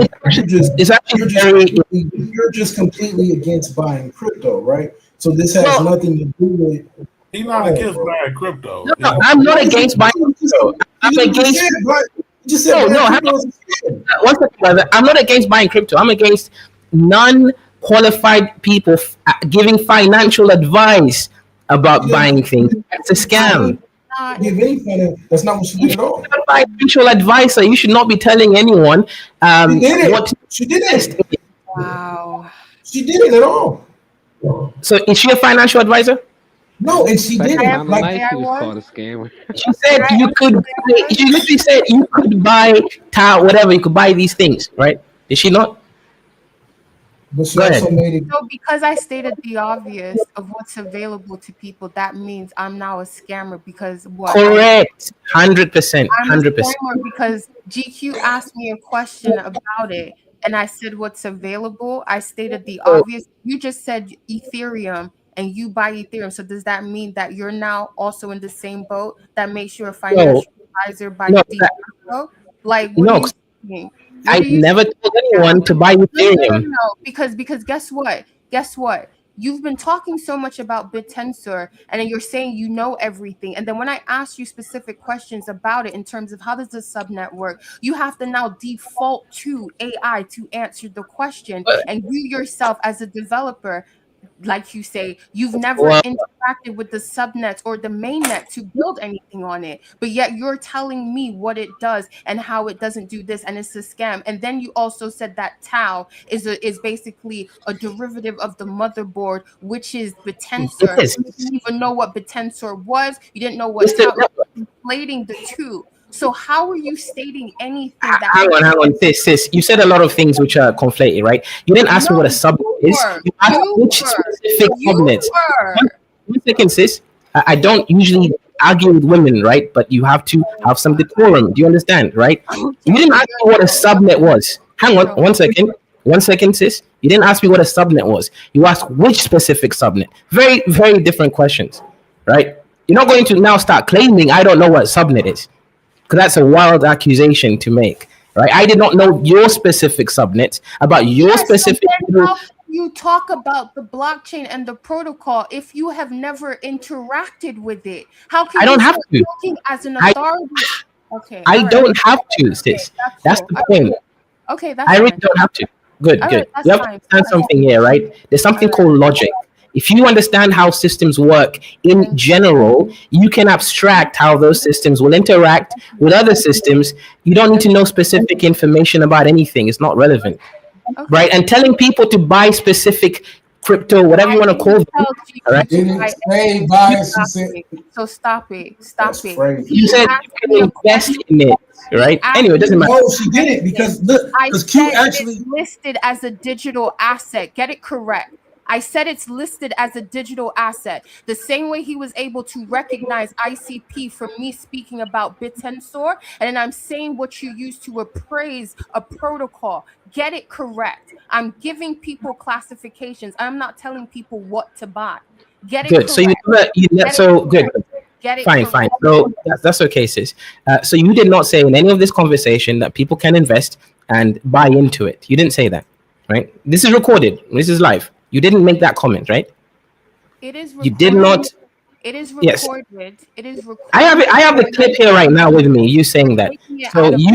you're just completely against buying crypto, right? So this has nothing to do with. He's not against buying crypto. No, I'm not against buying crypto. I'm against. One second, brother. I'm not against buying crypto. I'm against non-qualified people giving financial advice about buying things. That's a scam. give any that's not what she did at all. Financial advisor, you should not be telling anyone She did it. what She did it. Wow. She did it at all. So is she a financial advisor? No, and she Second didn't. time tonight, she was called a scammer. She said you could. She literally said you could buy whatever. You could buy these things, right? Did she not? But she also made it. So because I stated the obvious of what's available to people, that means I'm now a scammer because what? Correct. 100%. I'm a 100%. scammer because GQ asked me a question about it, and I said what's available. I stated the obvious. You just said Ethereum, and you buy Ethereum. So does that mean that you're now also in the same boat that makes you a financial advisor by default? Like, what are you saying? I never told anyone to buy Ethereum. No, because guess what? Guess what? You've been talking so much about BitTensor, and then you're saying you know everything. And then when I ask you specific questions about it in terms of how does the subnet work, you have to now default to AI to answer the question. And you yourself as a developer, like you say, you've never interacted with the subnets or the mainnet to build anything on it, but yet you're telling me what it does and how it doesn't do this, and it's a scam. And then you also said that Tau is basically a derivative of the motherboard, which is BitTensor. You didn't even know what BitTensor was. You didn't know what Tau was, conflating the two. So how are you stating anything that? Hang on, sis. You said a lot of things which are conflated, right? You didn't ask me what a subnet is. You asked which specific subnets. 1 second, sis. I don't usually argue with women, right? But you have to have some decorum. Do you understand, right? You didn't ask me what a subnet was. Hang on, 1 second. 1 second, sis. You didn't ask me what a subnet was. You asked which specific subnet. Very, very different questions, right? You're not going to now start claiming I don't know what subnet is. Because that's a wild accusation to make, right? I did not know your specific subnets about your specific. How you talk about the blockchain and the protocol if you have never interacted with it? How can I don't you have start to. talking as an authority? Okay, I all right. don't have to, sis. That's the point. Okay, that's I really fine. don't have to. Good, All good. right, that's You have to fine. understand something here, right? There's something called logic. If you understand how systems work in general, you can abstract how those systems will interact with other systems. You don't need to know specific information about anything. It's not relevant, right? And telling people to buy specific crypto, whatever you want to call them, all right? So stop it. Stop it. You said you can invest in it, right? Anyway, it doesn't matter. No, she didn't because look, I because Q said actually it's listed as a digital asset. Get it correct. I said it's listed as a digital asset. The same way he was able to recognize ICP from me speaking about BitTensor, and then I'm saying what you use to appraise a protocol. Get it correct. I'm giving people classifications. I'm not telling people what to buy. Get it Good. correct. So good. Get it Fine. correct. So that's okay, sis. So you did not say in any of this conversation that people can invest and buy into it. You didn't say that, right? This is recorded. This is live. You didn't make that comment, right? It is recorded. You did not. It is Yes. recorded. It is recorded. I have the clip here right now with me. You saying that. So you.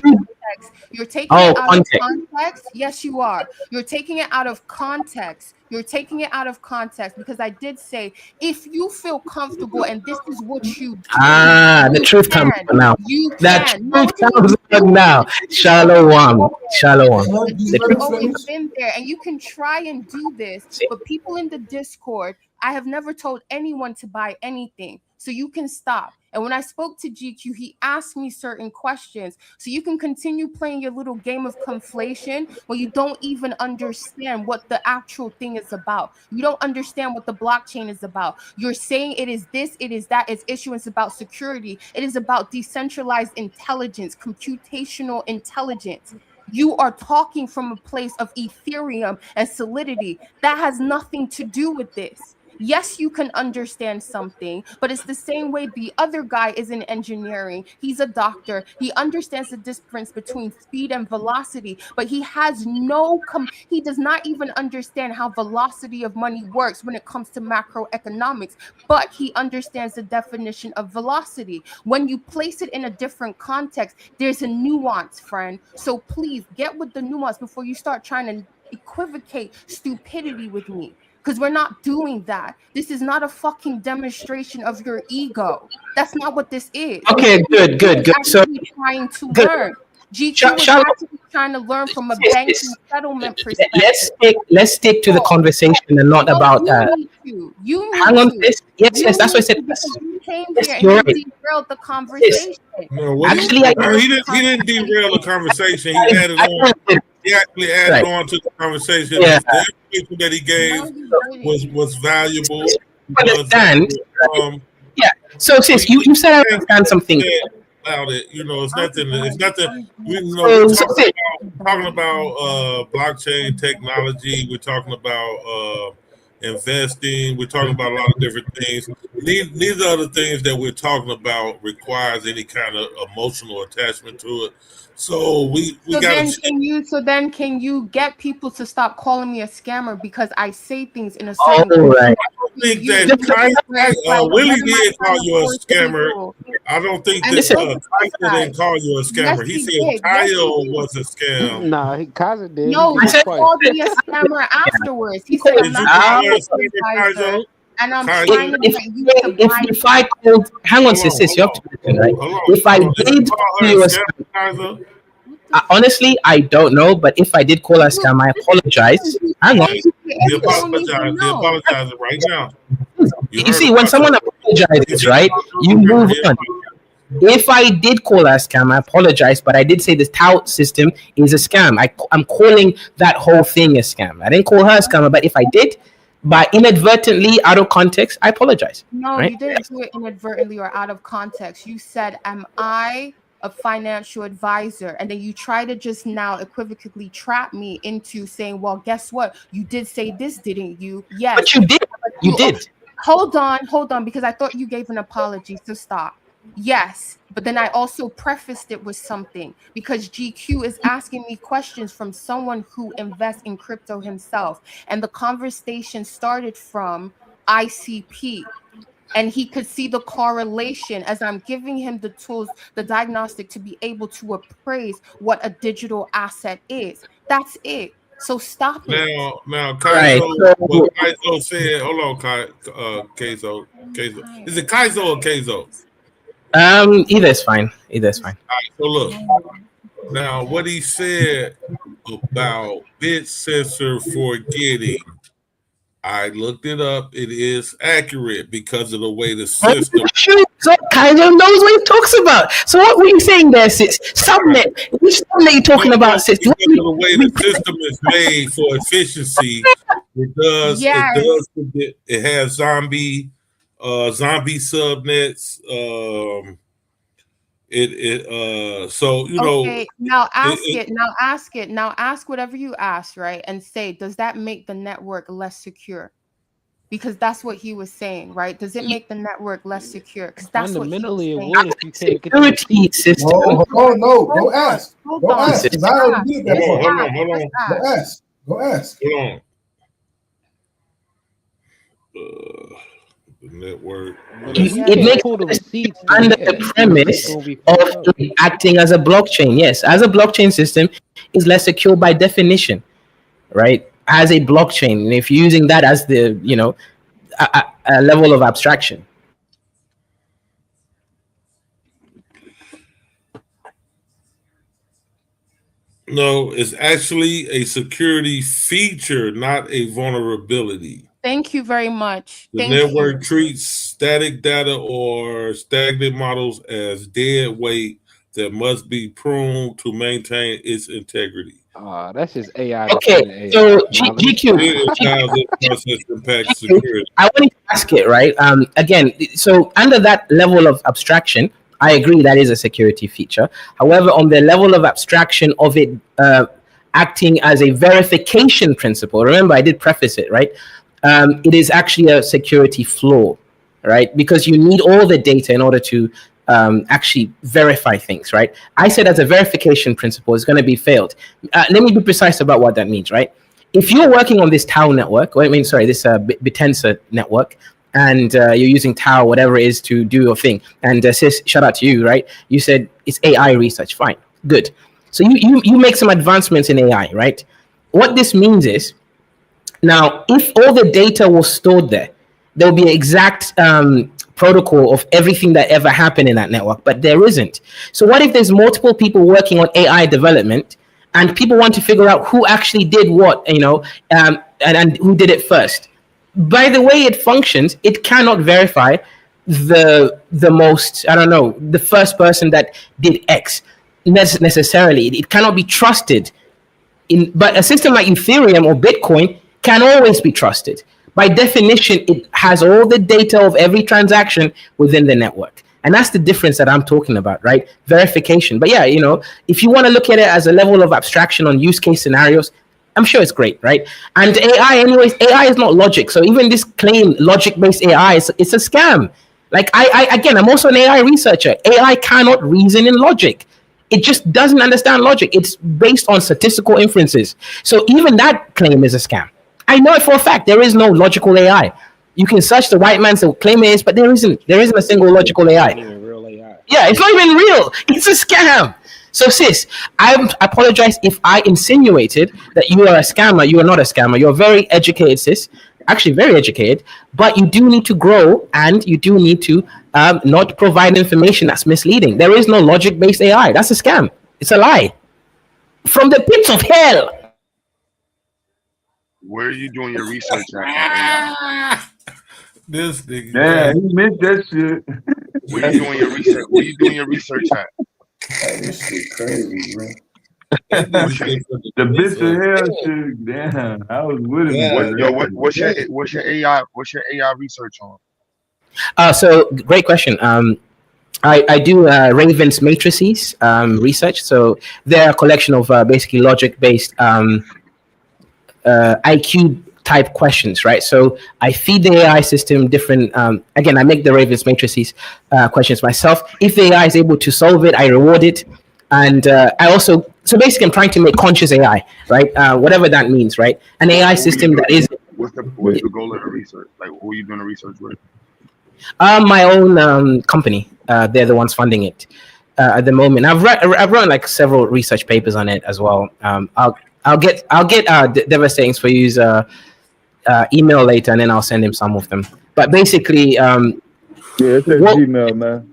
You're taking it out of context. Yes, you are. You're taking it out of context. You're taking it out of context because I did say if you feel comfortable and this is what you do, The truth comes out now. That truth comes out now. Shalom. Shalom. The It's truth. always been there, and you can try and do this, but people in the Discord, I have never told anyone to buy anything, so you can stop. And when I spoke to GQ, he asked me certain questions, so you can continue playing your little game of conflation when you don't even understand what the actual thing is about. You don't understand what the blockchain is about. You're saying it is this, it is that, it's issuance about security. It is about decentralized intelligence, computational intelligence. You are talking from a place of Ethereum and Solidity. That has nothing to do with this. Yes, you can understand something, but it's the same way the other guy is in engineering. He's a doctor. He understands the difference between speed and velocity, but he has he does not even understand how velocity of money works when it comes to macroeconomics, but he understands the definition of velocity. When you place it in a different context, there's a nuance, friend. So please get with the nuance before you start trying to equivocate stupidity with me. because we're not doing that. This is not a fucking demonstration of your ego. That's not what this is. Okay, good. So trying to learn. GQ was actually trying to learn from a banking settlement perspective. Let's stick to the conversation and not about. You need hang on, to. yes, that's what I said. You came Yes, here you're and right. you derailed the conversation. No, Actually, he didn't derail the conversation. He added on. He actually added on to the conversation. Yeah. The information that he gave was valuable. Understand? Yeah. So, sis, you said I understand something. About it, it's nothing. It's nothing. We're talking about blockchain technology. We're talking about investing. We're talking about a lot of different things. These are the things that we're talking about requires any kind of emotional attachment to it. So we got. So then can you get people to stop calling me a scammer because I say things in a certain way? Right. I think that Willie did call you a scammer. I don't think that Kaiser didn't call you a scammer. He said Kyle was a scam. Nah, Kaiser did. No, he called me a scammer afterwards. He said I'm not Kaiser. And I'm trying to get you to buy. If I called, hang on, sis, you have to listen, right? If I did call you a scam, honestly, I don't know, but if I did call her a scam, I apologize. Hang on. He apologizing right now. You see, when someone apologizes, right, you move on. If I did call her a scam, I apologize, but I did say the tout system is a scam. I'm calling that whole thing a scam. I didn't call her a scammer, but if I did, by inadvertently, out of context, I apologize. No, right? You didn't do it inadvertently or out of context. You said, am I a financial advisor? And then you try to just now equivocally trap me into saying, well, guess what? You did say this, didn't you? Yes. But you did. You did. Hold on, because I thought you gave an apology, so stop. Yes, but then I also prefaced it with something because GQ is asking me questions from someone who invests in crypto himself. And the conversation started from ICP. And he could see the correlation as I'm giving him the tools, the diagnostic to be able to appraise what a digital asset is. That's it. So stop it. Now, Kaizo, what Kaizo said, hold on, Kaizo. Is it Kaizo or Kaizo? Either is fine. All right, so look. Now, what he said about bit sensor forgetting, I looked it up. It is accurate because of the way the system. So Kaiser knows what he talks about. So what were you saying there, sis? Subnet. Which subnet are you talking about, sis? Because of the way the system is made for efficiency, it has zombie subnets. So okay, now ask whatever you ask, right? And say, does that make the network less secure? Because that's what he was saying, right? Does it make the network less secure? Because that's what fundamentally it would if you can't get security system. No, don't ask. Don't ask. Because I already did that. Hold on. Go ask. Hold on. The network. It makes under the premise of it acting as a blockchain. Yes, as a blockchain system is less secure by definition, right? As a blockchain, and if you're using that as the a level of abstraction. No, it's actually a security feature, not a vulnerability. Thank you very much. The network treats static data or stagnant models as dead weight that must be pruned to maintain its integrity. That's just AI. Okay, so GQ. I wanted to ask it, right? Again, so under that level of abstraction, I agree that is a security feature. However, on the level of abstraction of it acting as a verification principle, remember I did preface it, right? It is actually a security flaw, right? Because you need all the data in order to actually verify things, right? I said as a verification principle, it's going to be failed. Let me be precise about what that means, right? If you're working on this Tau network, this Bitensa network, and you're using Tau, whatever it is, to do your thing, and sis, shout out to you, right? You said it's AI research, fine, good. So you make some advancements in AI, right? What this means is Now, if all the data was stored there, there will be an exact protocol of everything that ever happened in that network, but there isn't. So what if there's multiple people working on AI development, and people want to figure out who actually did what, and who did it first? By the way it functions, it cannot verify the most, the first person that did X necessarily. It cannot be trusted. But a system like Ethereum or Bitcoin can always be trusted. By definition, it has all the data of every transaction within the network. And that's the difference that I'm talking about, right? Verification. But yeah, if you want to look at it as a level of abstraction on use case scenarios, I'm sure it's great, right? And AI, anyways, AI is not logic. So even this claim, logic-based AI, it's a scam. Like, I'm also an AI researcher. AI cannot reason in logic. It just doesn't understand logic. It's based on statistical inferences. So even that claim is a scam. I know it for a fact. There is no logical AI. You can search the white man's claim it is, but there isn't a single logical AI. It's not even real AI. Yeah, it's not even real. It's a scam. So sis, I apologize if I insinuated that you are a scammer. You are not a scammer. You're very educated, sis. Actually, very educated. But you do need to grow, and you do need to not provide information that's misleading. There is no logic-based AI. That's a scam. It's a lie. From the pits of hell. Where are you doing your research at? This nigga. Yeah, he missed that shit. Where you doing your research? Where you doing your research at? This shit crazy, bro. The bitch of hell shit. Damn, I was with him. Yeah. What's your AI research on? So great question. I do Raven's matrices research. So they're a collection of basically logic-based IQ type questions, right? So I feed the AI system different. Again, I make the Raven's matrices questions myself. If the AI is able to solve it, I reward it, and I also. So basically, I'm trying to make conscious AI, right? Whatever that means, right? An AI system that is. What's the goal of the research? Like, who are you doing the research with? My own company. They're the ones funding it at the moment. I've run like several research papers on it as well. I'll get Devastating's for you's email later, and then I'll send him some of them. But basically, yeah, it's a Gmail, man.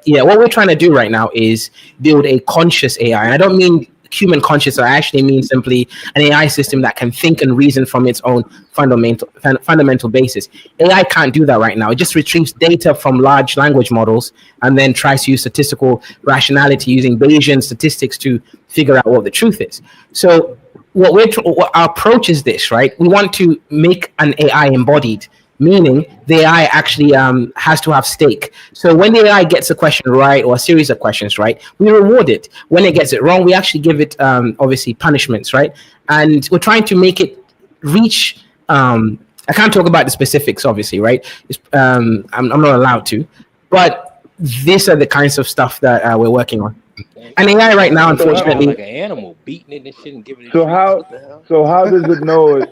Yeah, what we're trying to do right now is build a conscious AI, and I don't mean human conscious. I actually mean simply an AI system that can think and reason from its own fundamental basis. AI can't do that right now. It just retrieves data from large language models and then tries to use statistical rationality using Bayesian statistics to figure out what the truth is. So what our approach is this, right? We want to make an AI embodied, meaning the AI actually has to have stake. So when the AI gets a question right, or a series of questions right, we reward it. When it gets it wrong, we actually give it obviously punishments, right? And we're trying to make it reach. I can't talk about the specifics, obviously, right? I'm not allowed to, but these are the kinds of stuff that we're working on. And AI right now, unfortunately, like an animal beating it and shit and giving it. So how does it know it?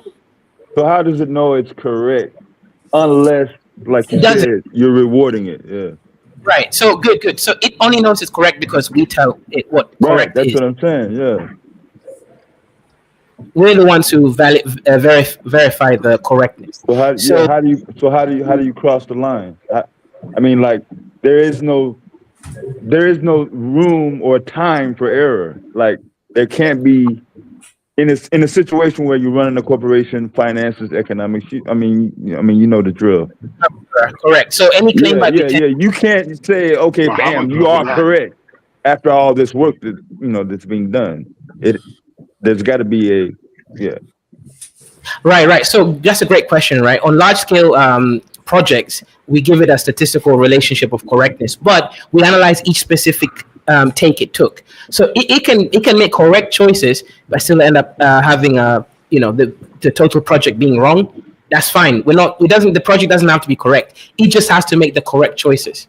So how does it know it's correct? Unless, like you said, you're rewarding it. Yeah. Right. So good. So it only knows it's correct because we tell it what correct that's is. what I'm saying. Yeah. We're the ones who verify the correctness. So how do you cross the line? I mean, like there is no room or time for error. Like there can't be. In a situation where you're running a corporation, finances, economics, I mean, you know the drill. Correct. So any claim you can't say, okay, bam, you are correct after all this work that's being done. There's got to be Right. So that's a great question, right? On large scale projects, we give it a statistical relationship of correctness, but we analyze each specific take it took. So it can make correct choices, but still end up having the total project being wrong. That's fine. The project doesn't have to be correct. It just has to make the correct choices.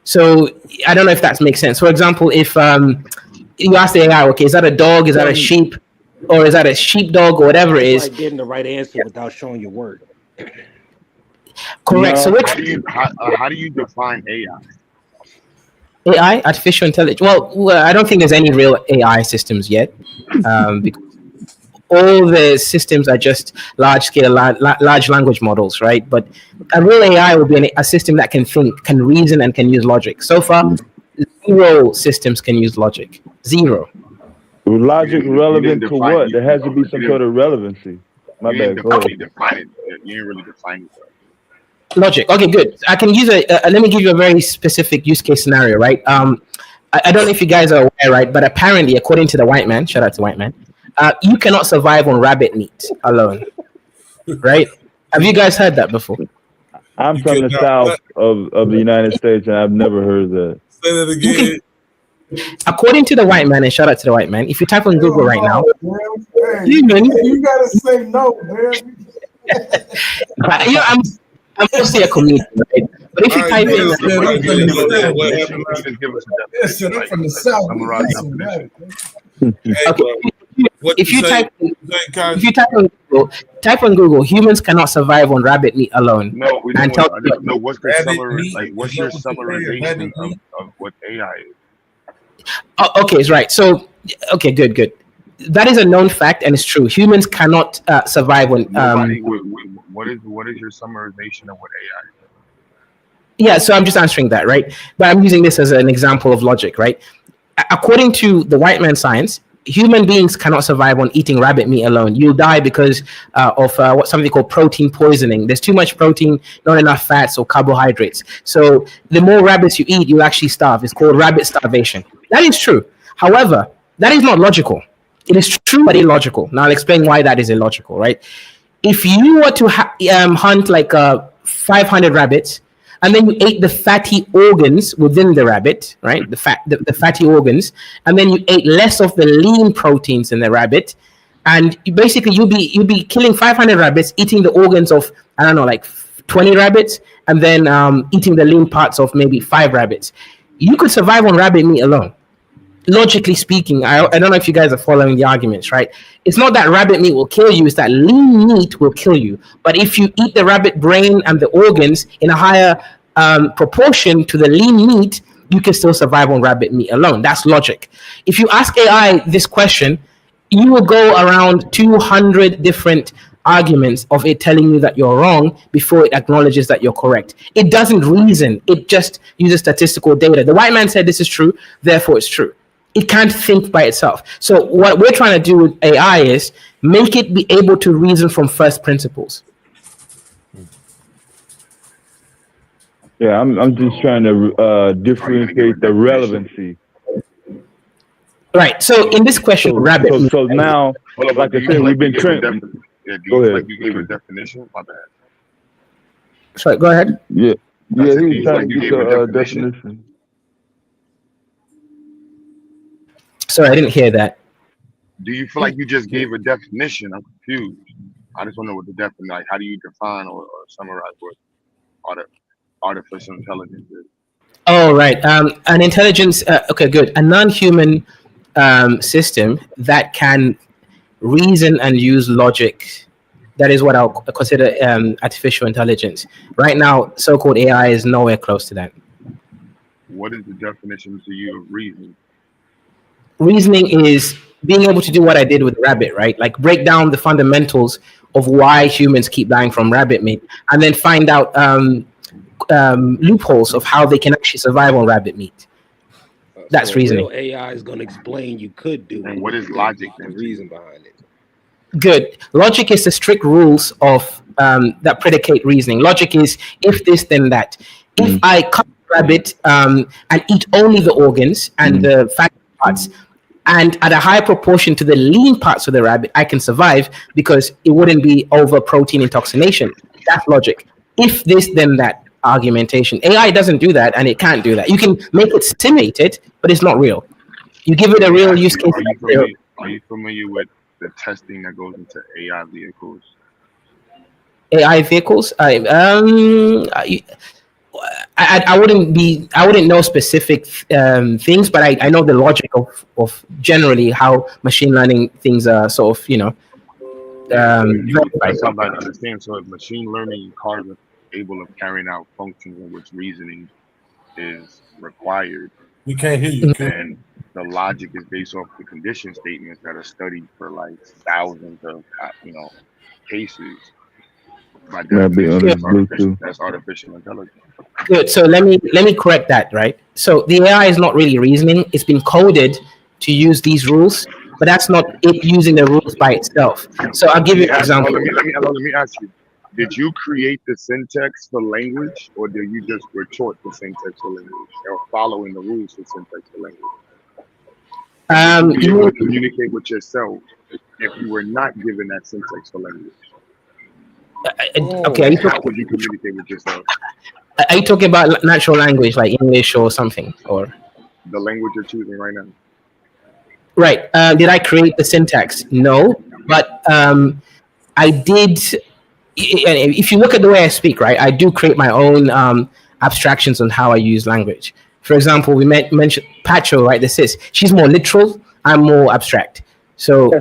So I don't know if that makes sense. For example, if you ask the AI, okay, is that a dog? Is that a sheep? Or is that a sheepdog or whatever it is? Like getting the right answer without showing your word. Correct. So how do you define AI? AI, artificial intelligence. Well, I don't think there's any real AI systems yet. Because all the systems are just large-scale, large language models, right? But a real AI will be a system that can think, can reason, and can use logic. So far, 0 systems can use logic. 0. Logic relevant to what? There has to be some sort of relevancy. My bad. Go ahead. You didn't really define it. Logic. Okay, good. I can use let me give you a very specific use case scenario, right? I don't know if you guys are aware, right? But apparently, according to the white man, shout out to white man, you cannot survive on rabbit meat alone, right? Have you guys heard that before? I'm from the south of the United States, and I've never heard that. Say that again. According to the white man, and shout out to the white man, if you type on Google right now, you gotta say no, man. I'm mostly a comedian, right? But if you type in, I'm from the south. If you type on Google, humans cannot survive on rabbit meat alone. No, we don't. No, what's the summary? Like, what's your summarization of what AI is? Oh, okay, it's right. So, okay, good. That is a known fact, and it's true. Humans cannot survive on. What is your summarization of what AI is? Yeah, so I'm just answering that, right? But I'm using this as an example of logic, right? According to the white man science, human beings cannot survive on eating rabbit meat alone. You'll die because of what's something called protein poisoning. There's too much protein, not enough fats or carbohydrates. So the more rabbits you eat, you'll actually starve. It's called rabbit starvation. That is true. However, that is not logical. It is true, but illogical. Now I'll explain why that is illogical, right? If you were to hunt like 500 rabbits, and then you ate the fatty organs within the rabbit, right? The fatty organs, and then you ate less of the lean proteins in the rabbit, and you'll be killing 500 rabbits, eating the organs of, I don't know, like 20 rabbits, and then eating the lean parts of maybe 5 rabbits. You could survive on rabbit meat alone. Logically speaking, I don't know if you guys are following the arguments, right? It's not that rabbit meat will kill you, it's that lean meat will kill you. But if you eat the rabbit brain and the organs in a higher proportion to the lean meat, you can still survive on rabbit meat alone. That's logic. If you ask AI this question, you will go around 200 different arguments of it telling you that you're wrong before it acknowledges that you're correct. It doesn't reason. It just uses statistical data. The white man said this is true, therefore it's true. It can't think by itself. So what we're trying to do with AI is make it be able to reason from first principles. Yeah, I'm just trying to differentiate the relevancy. Right. So in this question, rabbit. So now, like I said, we've been training. Go ahead. You gave a definition. My bad. Sorry. Go ahead. Yeah. He's trying to get a definition. Sorry, I didn't hear that. Do you feel like you just gave a definition? I'm confused. I just want to know what the definition. Like, how do you define or summarize what artificial intelligence is? Oh, right. An intelligence. Okay, good. A non-human system that can reason and use logic. That is what I'll consider artificial intelligence. Right now, so-called AI is nowhere close to that. What is the definition to you of reasoning? Reasoning is being able to do what I did with rabbit, right? Like break down the fundamentals of why humans keep dying from rabbit meat, and then find out loopholes of how they can actually survive on rabbit meat. That's reasoning. Real AI is going to explain you could do. And what is logic? The reason behind it. Good. Logic is the strict rules of that predicate reasoning. Logic is if this, then that. If I cut the rabbit and eat only the organs and the fatty parts, and at a higher proportion to the lean parts of the rabbit, I can survive because it wouldn't be over protein intoxication. That's logic. If this, then that argumentation. AI doesn't do that, and it can't do that. You can make it simulate it, but it's not real. You give it a real use case. Are you familiar with the testing that goes into AI vehicles? AI vehicles? I wouldn't know specific things, but I know the logic of generally how machine learning things are sort of, That's something I understand. So if machine learning cars are able of carrying out functions in which reasoning is required, we can't hear you. And the logic is based off the condition statements that are studied for like thousands of cases. By Might be on definition, this that's artificial. Bluetooth. That's artificial intelligence. Good. So let me correct that, right? So the AI is not really reasoning. It's been coded to use these rules, but that's not it using the rules by itself. So I'll give you an example. Let me ask you. Did you create the syntax for language, or did you just retort the syntax for language, or following the rules for syntax for language? Would you be able to communicate with yourself if you were not given that syntax for language? Okay. How would you communicate with yourself? Are you talking about natural language like English or something, or the language you're choosing right now? Right. Did I create the syntax? No, but I did. If you look at the way I speak, right, I do create my own abstractions on how I use language. For example, we mentioned Pacho, right? This is she's more literal. I'm more abstract. So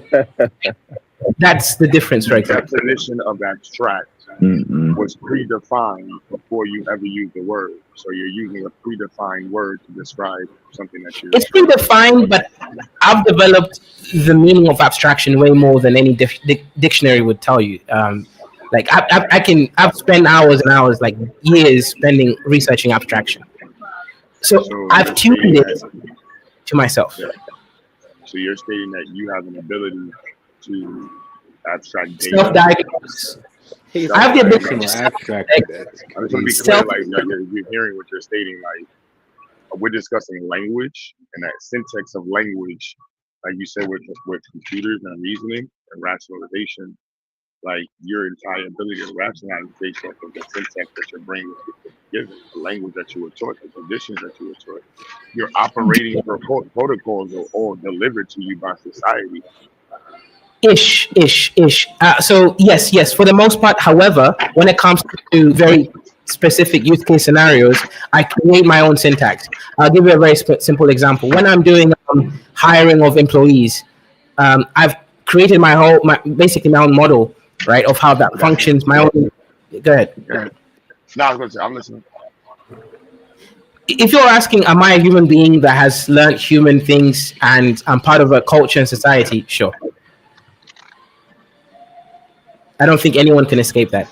that's the difference, for example. The definition of abstract was predefined before you ever used the word. So you're using a predefined word to describe something that you're. It's predefined, but I've developed the meaning of abstraction way more than any dictionary would tell you. Like I've spent hours and hours, like years, researching abstraction. So I've tuned it to myself. Yeah. So you're stating that you have an ability to abstract data. Self-diagnose. I have the ability to abstract. I just want to be clear, like you're hearing what you're stating. Like we're discussing language and that syntax of language, like you said, with computers and reasoning and rationalization. Like your entire ability to rationalize based off of the syntax that your brain was given, the language that you were taught, the conditions that you were taught. Your operating protocols are all delivered to you by society. Ish. So yes, for the most part. However, when it comes to very specific use case scenarios, I create my own syntax. I'll give you a very simple example. When I'm doing hiring of employees, I've created basically my own model, right, of how that functions. My own. Go ahead. No, I was going to say, I'm listening. If you're asking, am I a human being that has learned human things and I'm part of a culture and society? Sure. I don't think anyone can escape that.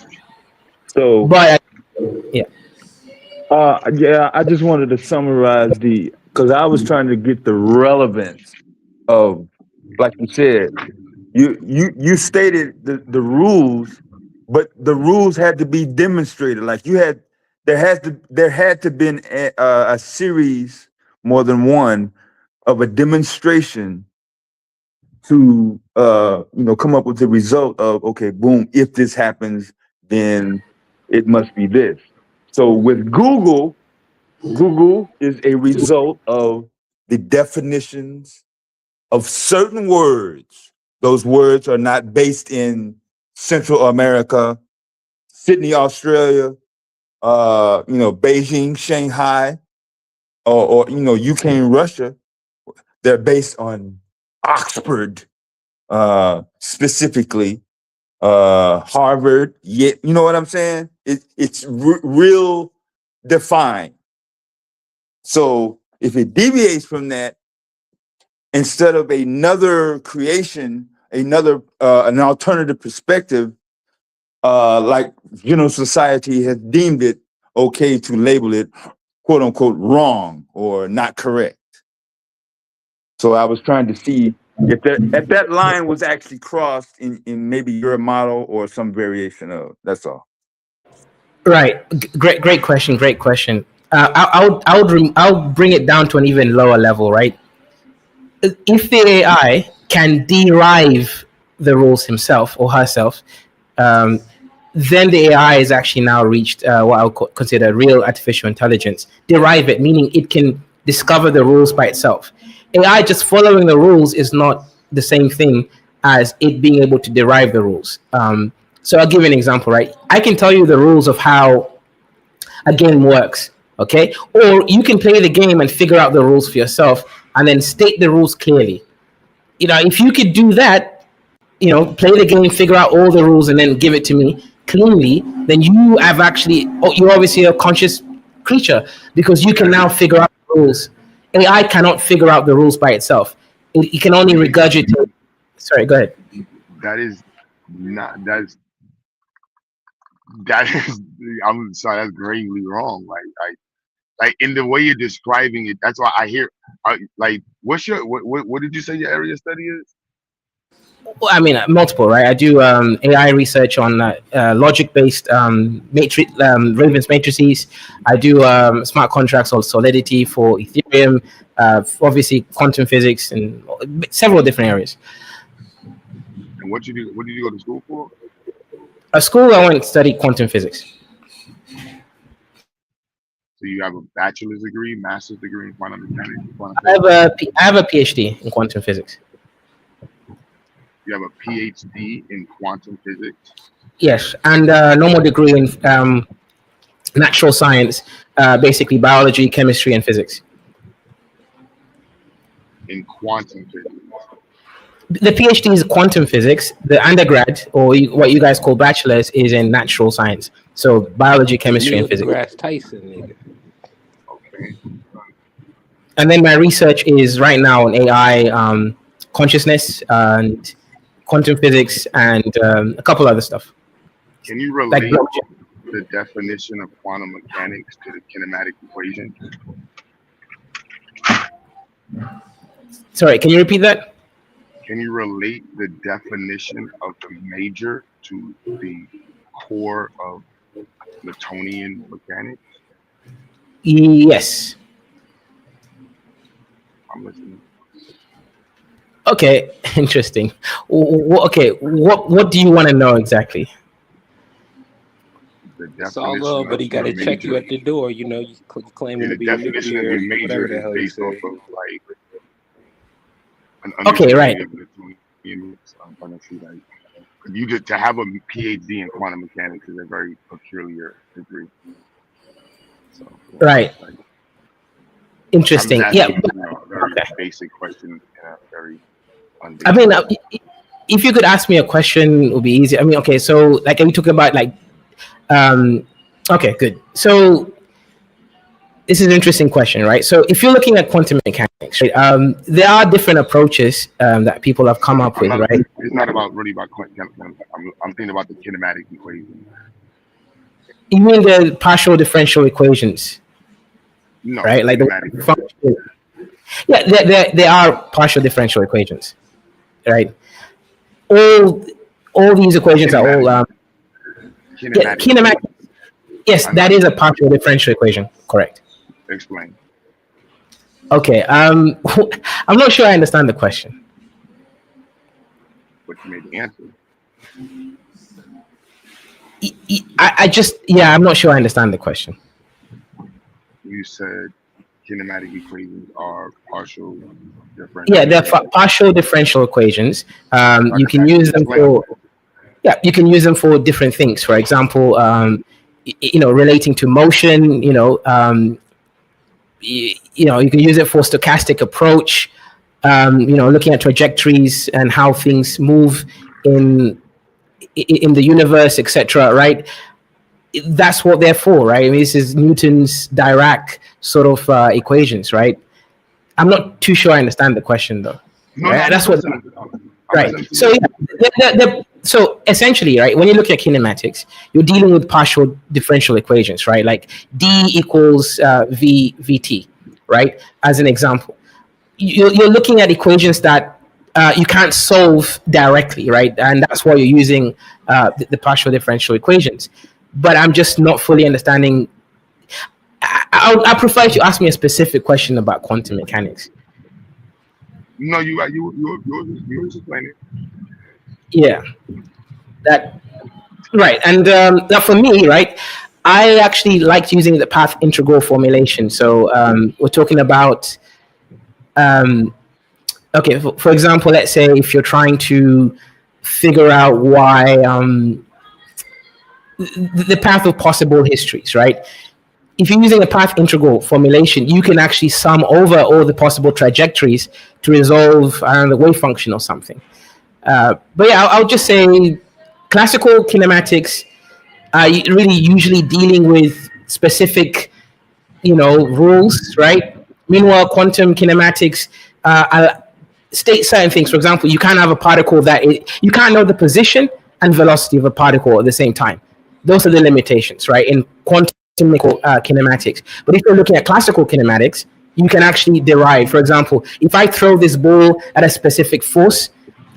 So, but yeah. I just wanted to summarize because I was trying to get the relevance of, like you said, you stated the rules, but the rules had to be demonstrated. Like there had to been a series, more than one, of a demonstration to come up with the result of, okay, boom, if this happens, then it must be this. So with Google is a result of the definitions of certain words. Those words are not based in Central America, Sydney, Australia, Beijing, Shanghai, or UK and Russia. They're based on Oxford, specifically, Harvard. You know what I'm saying? It's real defined. So if it deviates from that, instead of another creation, an alternative perspective, like society has deemed it okay to label it quote unquote wrong or not correct. So I was trying to see if that line was actually crossed in maybe your model or some variation of. That's all. Right. Great question. I'll bring it down to an even lower level, right? If the AI can derive the rules himself or herself, then the AI has actually now reached what I would consider real artificial intelligence. Derive it, meaning it can discover the rules by itself. AI just following the rules is not the same thing as it being able to derive the rules. So I'll give you an example, right? I can tell you the rules of how a game works, okay? Or you can play the game and figure out the rules for yourself and then state the rules clearly. If you could do that, play the game, figure out all the rules and then give it to me cleanly, then you're obviously a conscious creature because you can now figure out the rules. AI cannot figure out the rules by itself. It can only regurgitate. Sorry, go ahead. That is not. That is. I'm sorry. That's gravely wrong. Like in the way you're describing it. That's why I hear. Like, what's your what did you say your area of study is? Well, I mean, multiple, right? I do AI research on logic-based Ravens matrices. I do smart contracts on Solidity for Ethereum, obviously quantum physics, and several different areas. And what did you go to school for? A school I went to study quantum physics. So you have a bachelor's degree, master's degree in quantum mechanics. I have a PhD in quantum physics. You have a PhD in quantum physics. Yes, and a normal degree in natural science, basically biology, chemistry, and physics. In quantum physics. The PhD is quantum physics. The undergrad, or what you guys call bachelor's, is in natural science. So biology, chemistry, and physics. Degrasse Tyson, nigga. Okay. And then my research is right now on AI, consciousness, and quantum physics, and a couple other stuff. Can you relate the definition of quantum mechanics to the kinematic equation? Sorry, can you repeat that? Can you relate the definition of the major to the core of Newtonian mechanics? Yes. I'm listening. Okay, interesting. Okay, what do you want to know exactly? It's all love, but he got to check you at the door. You know, you claiming to be a nuclear, whatever the hell you say. Okay, right. You get to have a PhD in quantum mechanics is a very peculiar degree. So, right. Interesting. Yeah. A very basic question. Very. I mean, if you could ask me a question, it would be easy. I mean, okay, so like, are you talking about like, okay, good. So this is an interesting question, right? So if you're looking at quantum mechanics, right, there are different approaches that people have come up with, right? It's not really about quantum. I'm thinking about the kinematic equation. You mean the partial differential equations? No, right? Like the function. Yeah, there are partial differential equations, right? All these equations are all kinematic. Yes, that is a partial differential equation. Correct. Explain. Okay. I'm not sure I understand the question. But you made the answer. I'm not sure I understand the question. You said kinematic equations are partial differential. Yeah, they're partial differential equations. You can use them for. Yeah, you can use them for different things. For example, relating to motion. You can use it for stochastic approach. Looking at trajectories and how things move in the universe, etc. Right? That's what they're for, right? I mean, this is Newton's Dirac sort of equations, right? I'm not too sure I understand the question though. No, right? no, That's what. Right. So so essentially, right, when you look at kinematics, you're dealing with partial differential equations, right? Like D equals VT, right? As an example, you're looking at equations that you can't solve directly, right? And that's why you're using the partial differential equations. But I'm just not fully understanding. I prefer if you ask me a specific question about quantum mechanics. No, you explain it. Yeah, that right. And now for me, right, I actually liked using the path integral formulation. So we're talking about, okay, for example, let's say if you're trying to figure out why the path of possible histories, right? If you're using a path integral formulation, you can actually sum over all the possible trajectories to resolve the wave function or something. But yeah, I'll just say classical kinematics are really usually dealing with specific, rules, right? Meanwhile, quantum kinematics state certain things. For example, you can't have a particle you can't know the position and velocity of a particle at the same time. Those are the limitations, right, in quantum kinematics. But if you're looking at classical kinematics, you can actually derive. For example, if I throw this ball at a specific force,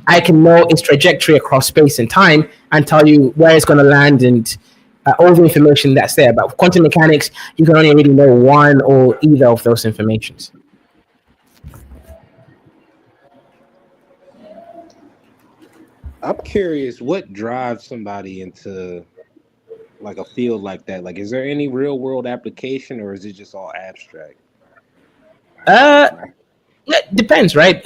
I can know its trajectory across space and time and tell you where it's going to land and all the information that's there. But with quantum mechanics, you can only really know one or either of those informations. I'm curious, what drives somebody into like a field like that? Like, is there any real world application, or is it just all abstract? It depends, right?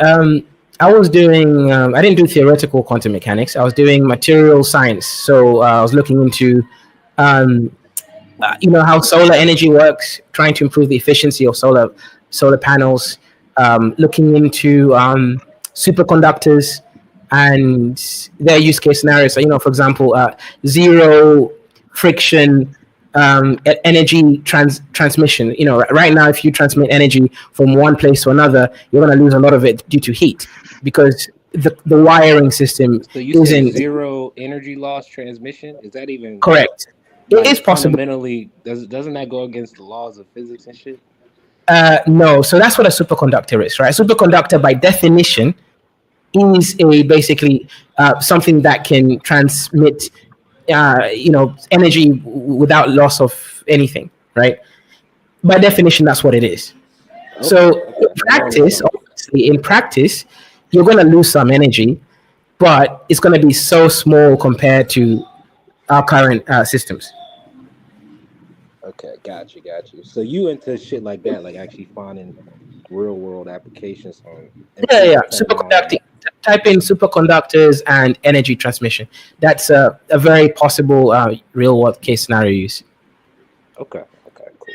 I was doing, I didn't do theoretical quantum mechanics. I was doing material science. So I was looking into, how solar energy works, trying to improve the efficiency of solar panels, looking into superconductors and their use case scenarios. So, for example, zero friction energy transmission. Right now, if you transmit energy from one place to another, you're going to lose a lot of it due to heat because the wiring system So you isn't said zero energy loss transmission? Is that even correct. like, It is possible. fundamentally? Doesn't that go against the laws of physics and shit? No, so that's what a superconductor is, right? A superconductor, by definition, is basically something that can transmit energy without loss of anything, right? By definition, that's what it is. So in practice, you're going to lose some energy, but it's going to be so small compared to our current systems. Okay, got you. So you into shit like that, like actually finding real world applications on Yeah. Superconducting. Type in superconductors and energy transmission. That's a very possible real world case scenario use. Okay, cool.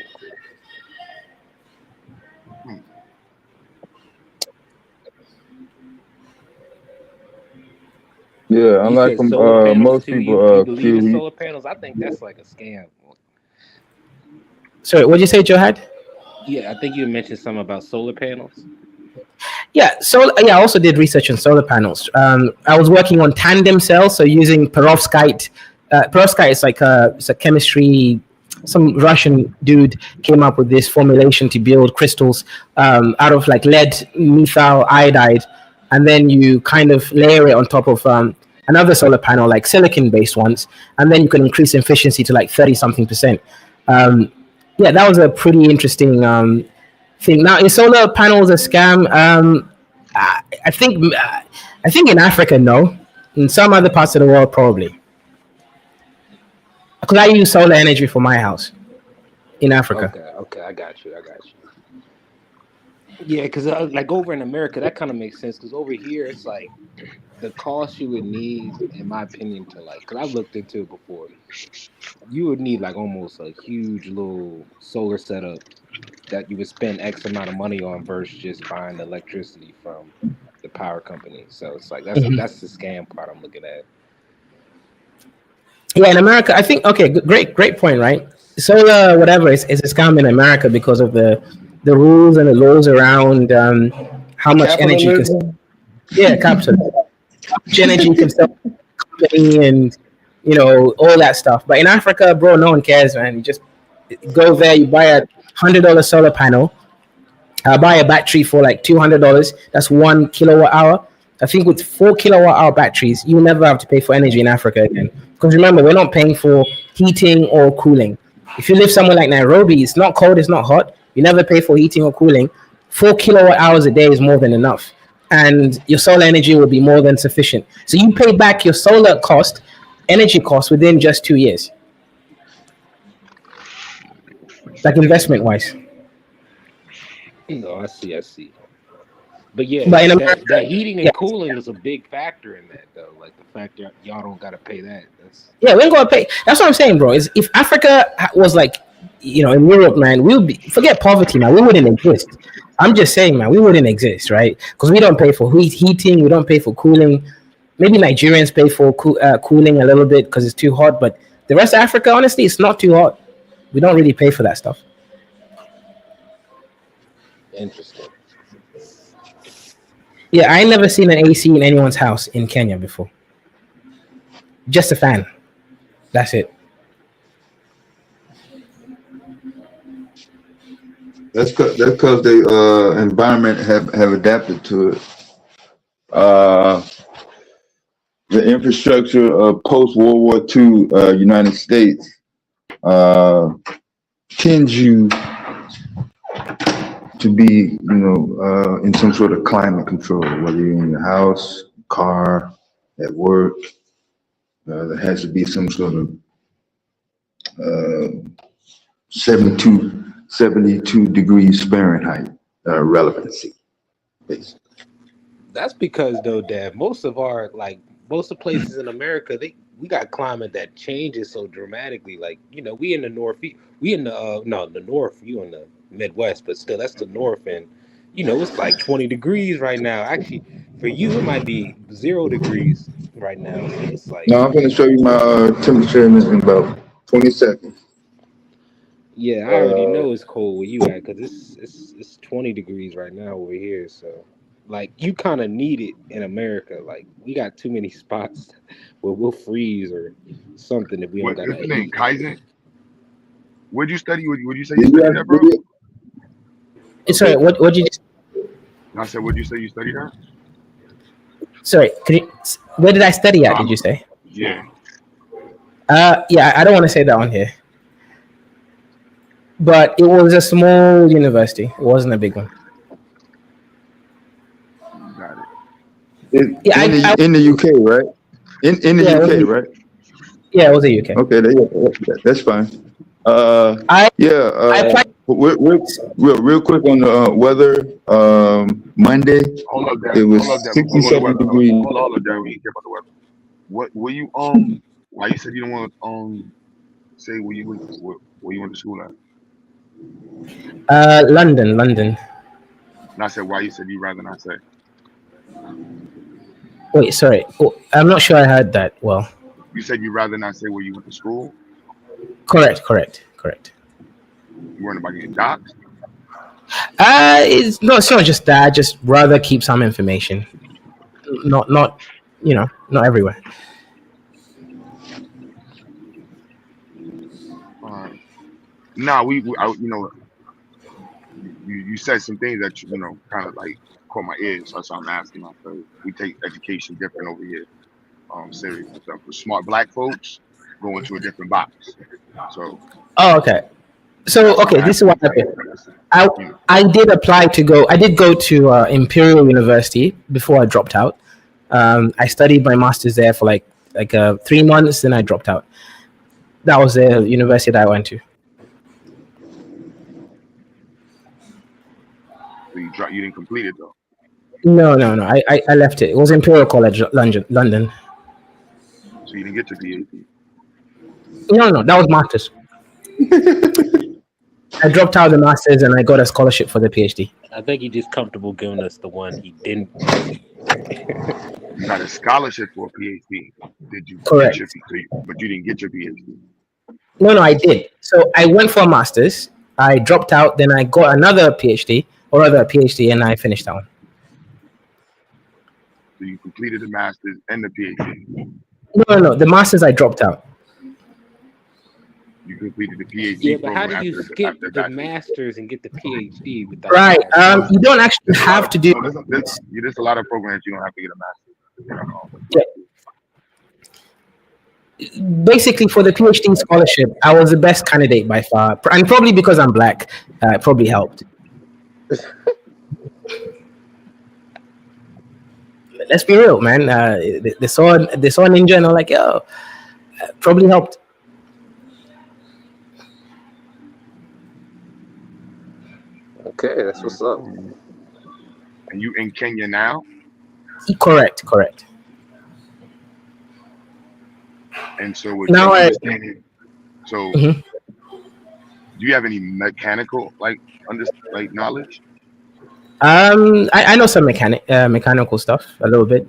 Yeah, You unlike said solar panels most too. You people, believe in Q. solar panels? I think that's like a scam. Sorry, what did you say, Johad? Yeah, I think you mentioned something about solar panels. Yeah, I also did research on solar panels. I was working on tandem cells, so using perovskite. Perovskite is it's a chemistry. Some Russian dude came up with this formulation to build crystals out of like lead methyl iodide, and then you kind of layer it on top of another solar panel, like silicon-based ones, and then you can increase efficiency to like 30-something%. Yeah, that was a pretty interesting thing. Now, is solar panels a scam? I think in Africa, no. In some other parts of the world, probably. Because I use solar energy for my house in Africa. Okay, I got you. Yeah, because like over in America, that kind of makes sense. Because over here, it's like the cost you would need, in my opinion, to like, because I've looked into it before, you would need like almost a huge little solar setup that you would spend X amount of money on versus just buying the electricity from the power company. So it's like that's the scam part I'm looking at. Yeah, in America, I think great point, right? Solar whatever is a scam in America because of the rules and the laws around how much energy you can. Yeah, capitalism. How much energy you can sell to the company and all that stuff. But in Africa, bro, no one cares, man. You just go there, you buy a $100 solar panel, buy a battery for like $200. That's 1 kilowatt hour. I think with 4 kilowatt hour batteries, you never have to pay for energy in Africa again. Because remember, we're not paying for heating or cooling. If you live somewhere like Nairobi, it's not cold, it's not hot. You never pay for heating or cooling. 4 kilowatt hours a day is more than enough. And your solar energy will be more than sufficient. So you pay back your solar energy cost within just 2 years. Like investment wise. No, I see. But yeah, But in America, that heating and cooling is a big factor in that, though. Like the fact that y'all don't gotta pay that. Yeah, we ain't gonna pay. That's what I'm saying, bro. Is if Africa was like, in Europe, man, forget poverty, man. We wouldn't exist. I'm just saying, man, we wouldn't exist, right? Because we don't pay for heating, we don't pay for cooling. Maybe Nigerians pay for cooling a little bit because it's too hot, but the rest of Africa, honestly, it's not too hot. We don't really pay for that stuff. Interesting. Yeah, I never seen an AC in anyone's house in Kenya before. Just a fan. That's it. That's because the environment have adapted to it. The infrastructure of post World War II United States tends you to be, in some sort of climate control, whether you're in your house, car, at work. There has to be some sort of 72 degrees Fahrenheit relevancy, basically. That's because though, Dad, most of the places in America, we got climate that changes so dramatically. Like, we in the north, we in the the north, you in the Midwest, but still that's the north, and it's like 20 degrees right now. Actually, for you it might be 0 degrees right now. So it's like, Now I'm going to show you my temperature in about 20 seconds. yeah, I already know it's cold where you at, because it's 20 degrees right now over here. So like, you kind of need it in America. Like, we got too many spots where we'll freeze or something if we don't What got is that the name? heat. Kaizen? Where'd you study? Would you say you studied that, bro? Sorry, what you just? I said, would you say you studied that? Sorry, where did I study at? Did you say? Yeah. Yeah, I don't want to say that on here. But it was a small university. It wasn't a big one. Got it. In the UK, right? In the UK, right? Yeah, it was the UK. Okay, that's fine. Real quick on the weather. Monday, it was 67 degrees. Hold up, Darren. We care about the weather. What were you why you said you don't want to say where you went to school at? London. And I said why you said you rather not say. Wait, sorry. Oh, I'm not sure I heard that well. You said you rather not say where you went to school? Correct. You weren't about getting doxxed? It's not just that. I just rather keep some information. Not not everywhere. Nah, you said some things that kind of like caught my ears. That's why I'm asking. We take education different over here. Serious stuff. For smart black folks, go into a different box. So. Oh, okay. So okay, this is what happened. I did apply to go. I did go to Imperial University before I dropped out. I studied my master's there for like 3 months, then I dropped out. That was the university that I went to. So you didn't complete it though? No. I left it. It was Imperial College, London. So you didn't get your PhD? No, that was master's. I dropped out of the master's and I got a scholarship for the PhD. I think he's just comfortable giving us the one he didn't. You got a scholarship for a PhD. Did you? Correct. But you didn't get your PhD. No, I did. So I went for a master's. I dropped out. Then I got another PhD, and I finished that one. So you completed the master's and the PhD. No. The master's I dropped out. You completed the PhD. Yeah, but how do you skip the master's and get the PhD without? Right. You don't actually have to do. There's a lot of programs you don't have to get a master's. Yeah. Basically, for the PhD scholarship, I was the best candidate by far, and probably because I'm black, it probably helped. Let's be real, man. They saw Ninja and they're like, yo, probably helped. Okay, that's what's up. And you in Kenya now? Correct. And so with now do you have any mechanical knowledge? I know some mechanical stuff a little bit.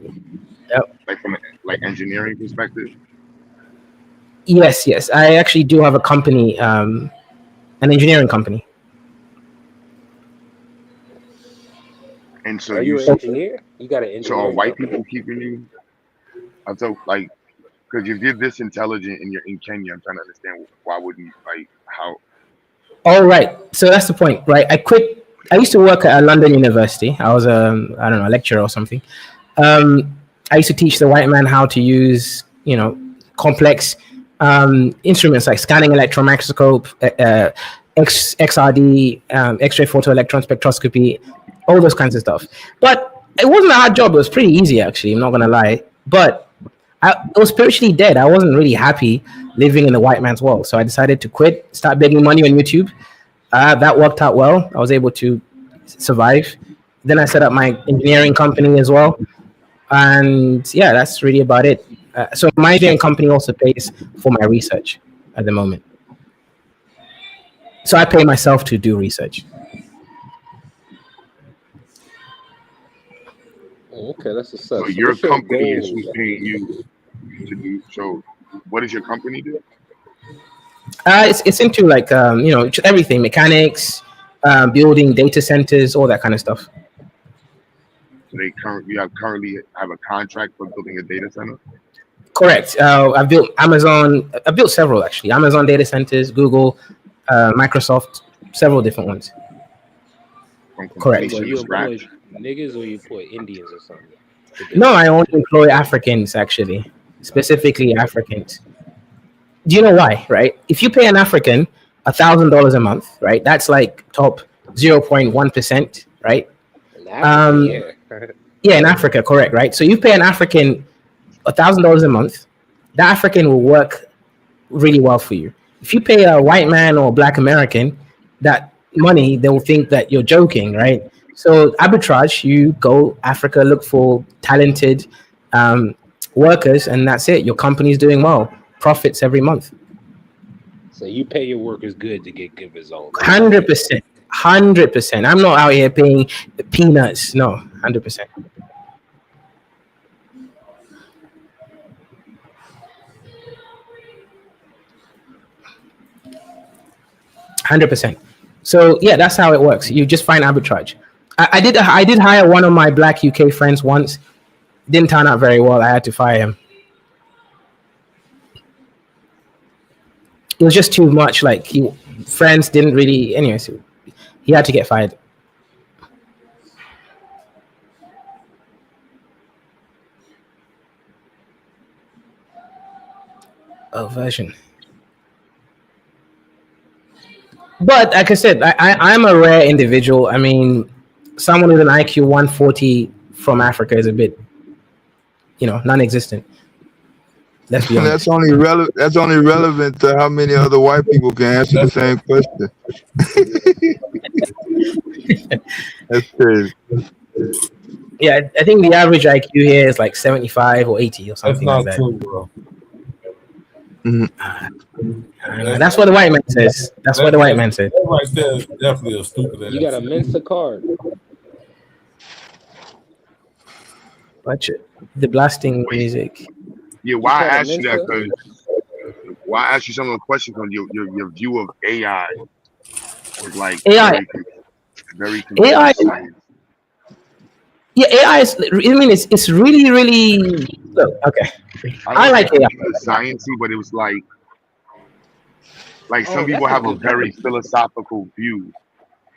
Yep. Like from engineering perspective? Yes. I actually do have a company, an engineering company. And so Are you you an so engineer? You got an so are engineering white company? people keeping you? I thought like because if you're this intelligent and you're in Kenya, I'm trying to understand why wouldn't you like how? All right. So that's the point, right? I quit. I used to work at a London university. I was I don't know, a lecturer or something. I used to teach the white man how to use, complex instruments like scanning electron microscope, XRD, X-ray photoelectron spectroscopy, all those kinds of stuff. But it wasn't a hard job. It was pretty easy, actually. I'm not gonna lie. But I was spiritually dead. I wasn't really happy living in the white man's world. So I decided to quit, start begging money on YouTube. That worked out well. I was able to survive. Then I set up my engineering company as well. And yeah, that's really about it. So my engineering company also pays for my research at the moment. So I pay myself to do research. Okay, that's what's So up. So your what's your company is goals? who's paying you to do. So what does your company do? It's into like just everything, mechanics, building data centers, all that kind of stuff. So currently have a contract for building a data center. Correct. I've built Amazon. I've built several actually. Amazon data centers, Google, Microsoft, several different ones. Correct. Well, you employ niggas or you employ Indians or something? No, I only employ Africans actually, specifically Africans. Do you know why? Right? If you pay an African $1,000 a month, right? That's like top 0.1%, right? In Africa, Yeah, in Africa, correct, right? So you pay an African $1,000 a month, that African will work really well for you. If you pay a white man or Black American that money, they will think that you're joking, right? So arbitrage, you go Africa, look for talented workers, and that's it. Your company's doing well, profits every month. So you pay your workers good to get good results. 100%, 100%. I'm not out here paying peanuts. No, 100%. So yeah, that's how it works. You just find arbitrage. I did hire one of my Black UK friends once. Didn't turn out very well. I had to fire him. It was just too much. Like friends didn't really. Anyways, he had to get fired. Version. But like I said, I'm a rare individual. I mean, someone with an IQ 140 from Africa is a bit, non-existent. Let's be honest. That's only relevant to how many other white people can answer the same question. That's crazy. Yeah, I think the average IQ here is like 75 or 80 or something like that. True, bro. That's what the white man says. That's what the white man said. That right there is definitely a stupid answer. You got a Mensa card. Watch it. The blasting music. Yeah, why I asked you that? Because why I asked you some of the questions on your view of AI was like AI. Very AI. science. Yeah, AI is. I mean, it's really, really. Look, okay. I like AI. Sciencey, but it was like some people have a very philosophical view.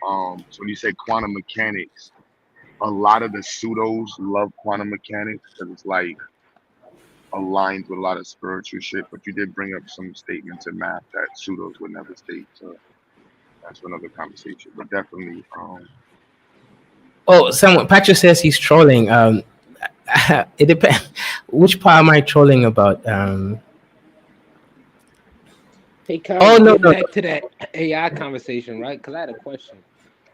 So when you say quantum mechanics, a lot of the pseudos love quantum mechanics because it's like aligned with a lot of spiritual shit. But you did bring up some statements in math that pseudos would never state. So that's another conversation. But definitely. Oh, Patrick says he's trolling. It depends. Which part am I trolling about? Hey, Kyle, back to that AI conversation, right? Because I had a question.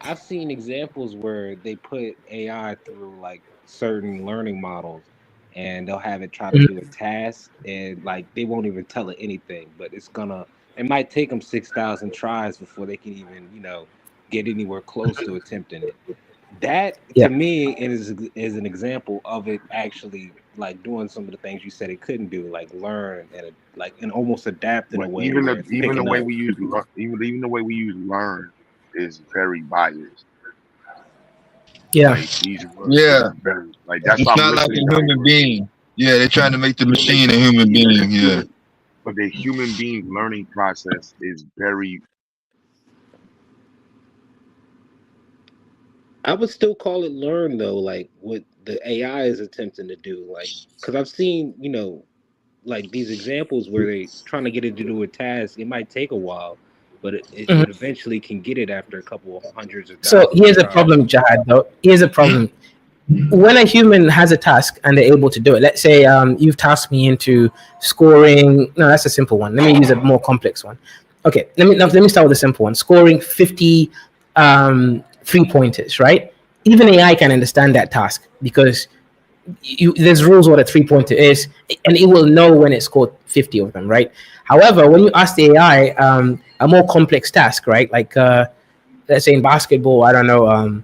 I've seen examples where they put AI through like certain learning models, and they'll have it try to do a task, and like they won't even tell it anything, but it might take them 6,000 tries before they can even, get anywhere close to attempting it. That to me is an example of it actually like doing some of the things you said it couldn't do, like learn and almost adapt in a way. Even the way we use learn is very biased. Yeah. Like these words Yeah, are very like that's it's why I'm not like a listening to human being. Yeah, they're trying to make the machine a human being. Yeah. but the human being learning process is very I would still call it learn though, like what the AI is attempting to do, like because I've seen like these examples where they trying to get it to do a task. It might take a while, but Mhm. it eventually can get it after a couple of hundreds of So thousands here's of a tries. problem, Jihad. Though here's a problem. When a human has a task and they're able to do it, let's say you've tasked me into scoring. No, that's a simple one. Let me use a more complex one. Okay, let me start with a simple one. Scoring 50 3-pointers, right? Even AI can understand that task because there's rules what a 3-pointer is, and it will know when it scored 50 of them, right? However, when you ask the AI a more complex task, right? Like let's say in basketball, I don't know,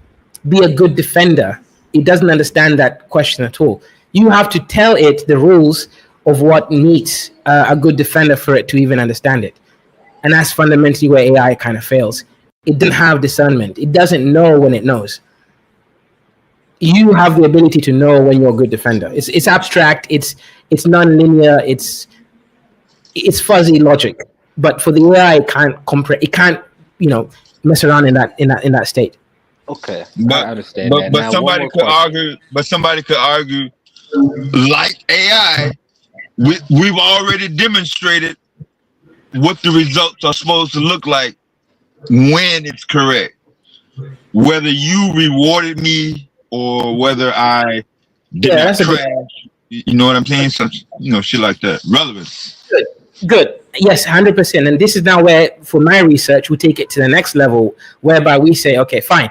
be a good defender. It doesn't understand that question at all. You have to tell it the rules of what needs a good defender for it to even understand it. And that's fundamentally where AI kind of fails. It doesn't have discernment. It doesn't know when it knows. You have the ability to know when you're a good defender. It's abstract. It's non-linear. It's fuzzy logic. But for the AI, it can't It can't mess around in that state. Okay, I But understand that. but Now, one somebody more could question. argue. But somebody could argue, like AI, we've already demonstrated what the results are supposed to look like when it's correct. Whether you rewarded me or whether I did Yeah, not that's a good. crash. You know what I'm saying? So, shit like that. Relevance. Good. Yes, 100%. And this is now where, for my research, we take it to the next level, whereby we say, okay, fine.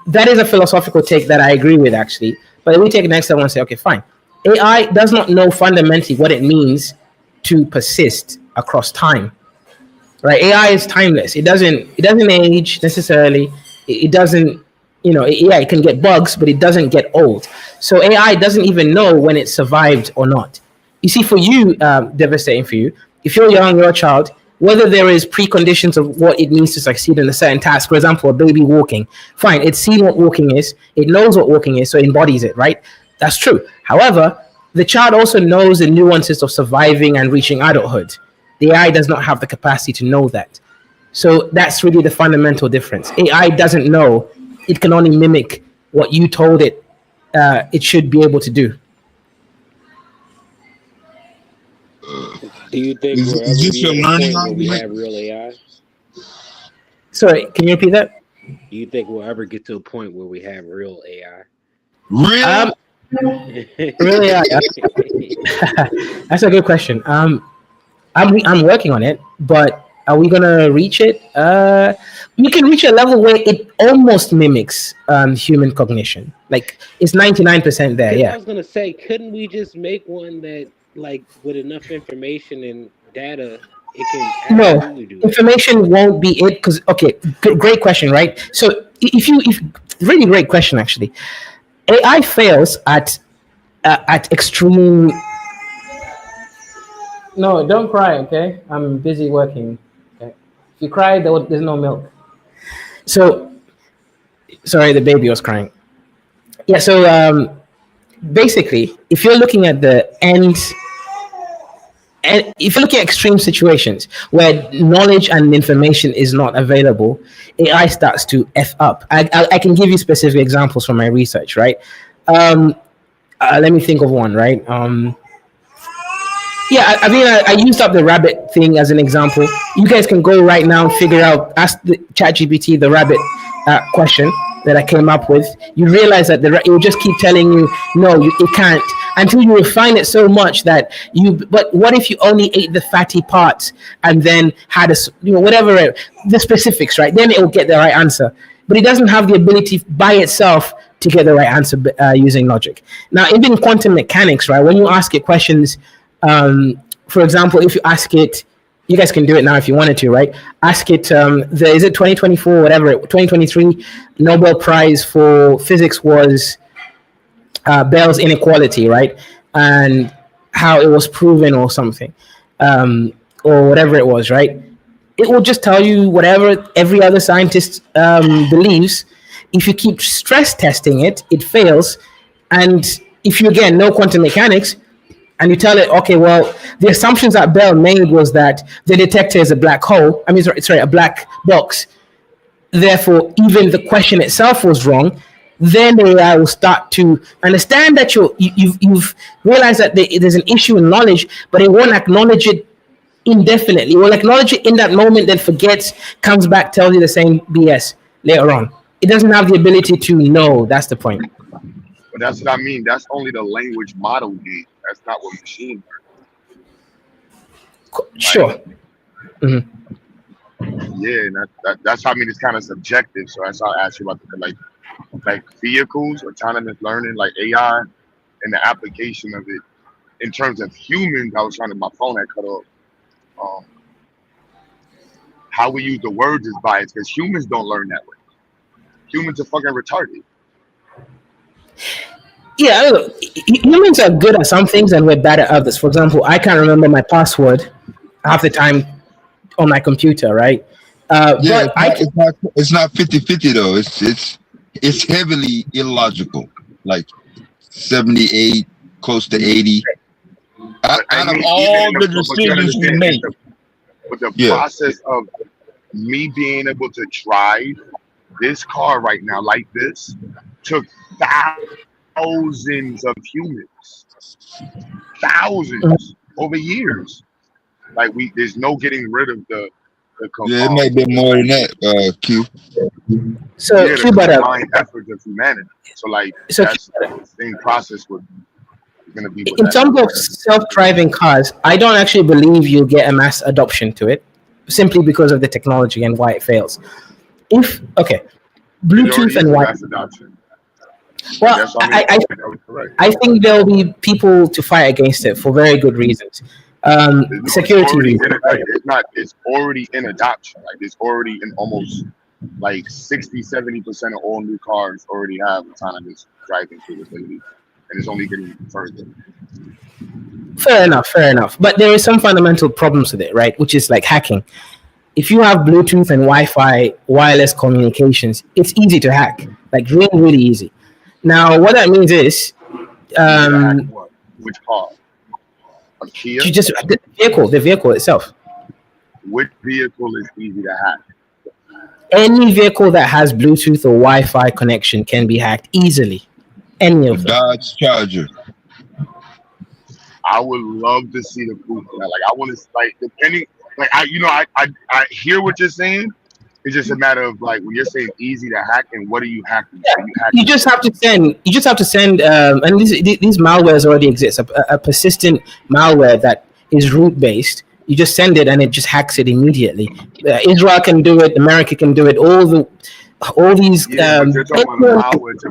That is a philosophical take that I agree with, actually. But we take the next level and say, okay, fine. AI does not know fundamentally what it means to persist across time, right? AI is timeless. It doesn't age necessarily. It doesn't, it can get bugs, but it doesn't get old. So AI doesn't even know when it survived or not. You see, for you, devastating for you, if you're young, you're a child, whether there is preconditions of what it means to succeed in a certain task, for example, a baby walking, fine, it's seen what walking is, it knows what walking is, so it embodies it, right? That's true. However, the child also knows the nuances of surviving and reaching adulthood. The AI does not have the capacity to know that. So that's really the fundamental difference. AI doesn't know. It can only mimic what you told it it should be able to do. Do you think Is we'll ever this be your at a learning point where we argument? have real AI? Sorry, can you repeat that? Do you think we'll ever get to a point where we have real AI? Real? Really? That's a good question. I'm working on it, but are we gonna reach it? We can reach a level where it almost mimics human cognition. Like it's 99% there. Because I Yeah. was gonna say, couldn't we just make one that, like, with enough information and data, it can No, absolutely do that? information won't be it. Because okay, great question, right? So if really great question actually. AI fails at extreme. No, don't cry, okay? I'm busy working. Okay? If you cry, there's no milk. So, sorry, the baby was crying. Yeah, so basically, if you're looking at the end, and if you're looking at extreme situations where knowledge and information is not available, AI starts to F up. I can give you specific examples from my research, right? Let me think of one, right? Yeah, I mean, I used up the rabbit thing as an example. You guys can go right now and figure out, ask the ChatGPT the rabbit question that I came up with. You realize that it will just keep telling you, no, it can't, until you refine it so much that but what if you only ate the fatty parts and then had whatever, the specifics, right? Then it will get the right answer. But it doesn't have the ability by itself to get the right answer using logic. Now, even quantum mechanics, right? When you ask it questions, for example, if you ask it, you guys can do it now if you wanted to, right? Ask it, is it 2024, whatever, 2023 Nobel Prize for Physics was Bell's inequality, right? And how it was proven or something, or whatever it was, right? It will just tell you whatever every other scientist believes, If you keep stress testing it, it fails. And if you, again, know quantum mechanics, and you tell it, okay, well, the assumptions that Bell made was that the detector is a black hole. I mean, sorry, a black box. Therefore, even the question itself was wrong. Then the AI will start to understand that you've realized that there's an issue in knowledge, but it won't acknowledge it indefinitely. It will acknowledge it in that moment, then forgets, comes back, tells you the same BS later on. It doesn't have the ability to know. That's the point. But that's what I mean. That's only the language model game. That's not what machine learning. Sure. Mm-hmm. Yeah, and that's how I mean it's kind of subjective. So that's how I asked you about the like vehicles, autonomous learning, like AI, and the application of it in terms of humans. I was trying to, my phone had cut off. How we use the words is biased because humans don't learn that way. Humans are fucking retarded. Yeah, humans are good at some things and we're bad at others. For example, I can't remember my password half the time on my computer, right? Yeah, but it's not 50-50 though. It's heavily illogical, like 78, close to 80. Out of all the decisions we make. But the process of me being able to drive this car right now like this took thousands of humans. Thousands over years. Like there's no getting rid of the yeah, it might be more than that, Q. So yeah, Q, the combined efforts of humanity. So like that's the same process with going to be in terms of self-driving cars, I don't actually believe you'll get a mass adoption to it, simply because of the technology and why it fails. If Bluetooth and Wi-Fi. Well, I think there'll be people to fight against it for very good reasons. Security reasons. It's already in adoption. Like it's already in almost like 60-70% of all new cars already have autonomous driving capability. And it's only getting further. Fair enough. But there is some fundamental problems with it, right? Which is like hacking. If you have Bluetooth and Wi-Fi wireless communications, it's easy to hack. Like really, really easy. Now, what that means is, which car? A Kia? You just the vehicle itself. Which vehicle is easy to hack? Any vehicle that has Bluetooth or Wi-Fi connection can be hacked easily. Any of them. Dodge Charger. I would love to see the proof of that. Like I want to depending. Like I hear what you're saying. It's just a matter of like when you're saying easy to hack and what are you hacking? Yeah, you just have to send. And these malwares already exist. A persistent malware that is root based. You just send it and it just hacks it immediately. Israel can do it. America can do it. All these. Yeah, but you're talking about malware to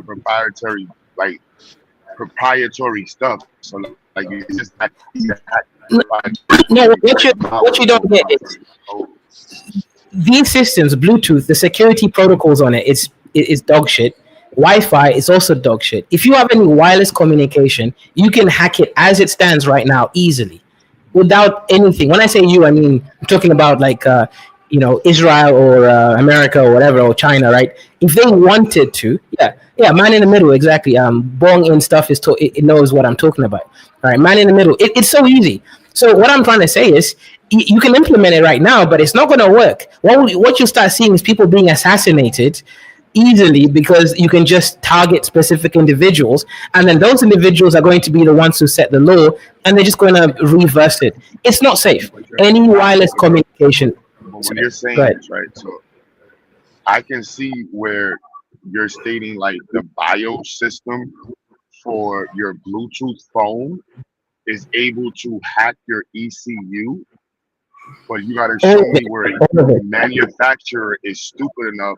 proprietary stuff. So like you just hack. No, what you don't get is these systems, Bluetooth, the security protocols on it is dog shit. Wi-Fi is also dog shit. If you have any wireless communication, you can hack it as it stands right now easily, without anything. When I say you, I mean I'm talking about like Israel or America or whatever, or China, right? If they wanted to, yeah, man in the middle, exactly. Bong in stuff it knows what I'm talking about. All right, man in the middle. It's so easy. So what I'm trying to say is, you can implement it right now, but it's not going to work. What you start seeing is people being assassinated easily because you can just target specific individuals, and then those individuals are going to be the ones who set the law, and they're just going to reverse it. It's not safe. Any wireless communication. But when you're saying this, right? So I can see where you're stating like the BIOS system for your Bluetooth phone is able to hack your ECU, but you got to show me where the manufacturer is stupid enough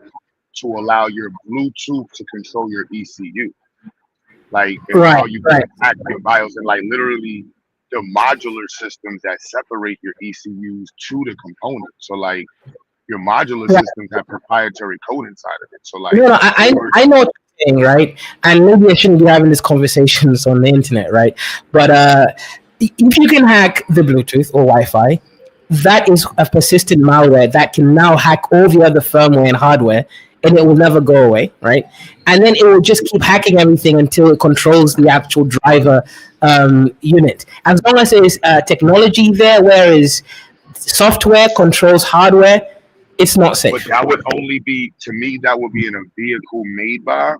to allow your Bluetooth to control your ECU. Like how you can hack your BIOS and like literally the modular systems that separate your ECUs to the components. So like your modular systems have proprietary code inside of it. So like I know what you're saying, right? And maybe I shouldn't be having these conversations on the internet, right? But if you can hack the Bluetooth or Wi-Fi, that is a persistent malware that can now hack all the other firmware and hardware and it will never go away, right? And then it will just keep hacking everything until it controls the actual driver unit. As long as there is technology there, whereas software controls hardware, it's not safe. But that would only be, to me, that would be in a vehicle made by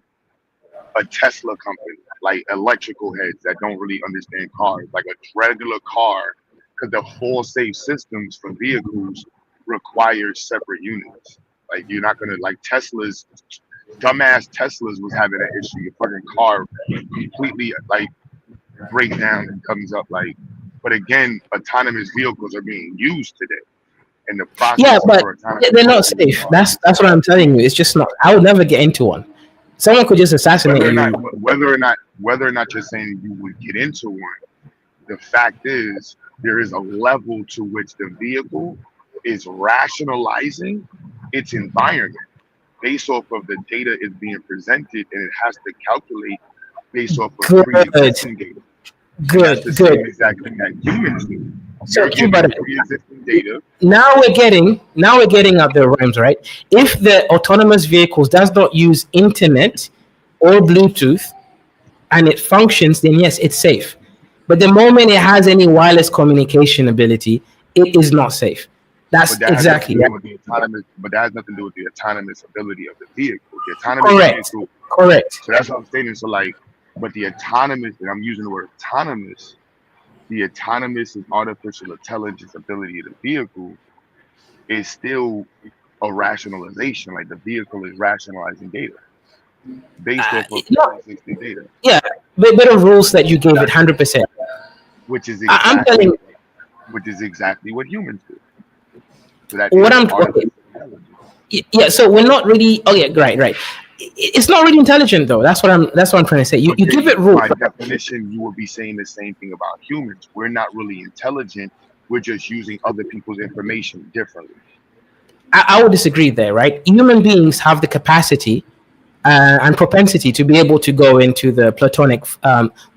a Tesla company, like electrical heads that don't really understand cars, like a regular car, because the full safe systems for vehicles require separate units. Like you're not gonna, like Tesla's, dumbass Teslas was having that issue. Your fucking car completely like breaks down and comes up like. But again, autonomous vehicles are being used today, and the process. Yeah, but for autonomous they're not safe. That's what I'm telling you. It's just not. I would never get into one. Someone could just assassinate whether or not you're saying you would get into one, the fact is there is a level to which the vehicle is rationalizing its environment based off of the data is being presented, and it has to calculate based off of pre-existing data. Good. Exact thing that humans do. So, pre-existing data. Now we're getting at the rhymes, right? If the autonomous vehicles does not use internet or Bluetooth and it functions, then yes, it's safe. But the moment it has any wireless communication ability, it is not safe. That's exactly right. But that has nothing to do with the autonomous ability of the vehicle. The autonomous vehicle. Correct. So that's what I'm stating. So like, but the autonomous, and I'm using the word autonomous, the autonomous and artificial intelligence ability of the vehicle is still a rationalization. Like the vehicle is rationalizing data based off of existing data. Yeah, better rules that you gave it 100%. Which is I'm telling you, which is exactly what humans do. So that so we're not really. Oh yeah, right. It's not really intelligent though. That's what I'm trying to say. You give it rules. By definition, you would be saying the same thing about humans. We're not really intelligent. We're just using other people's information differently. I would disagree there, right? Human beings have the capacity and propensity to be able to go into the Platonic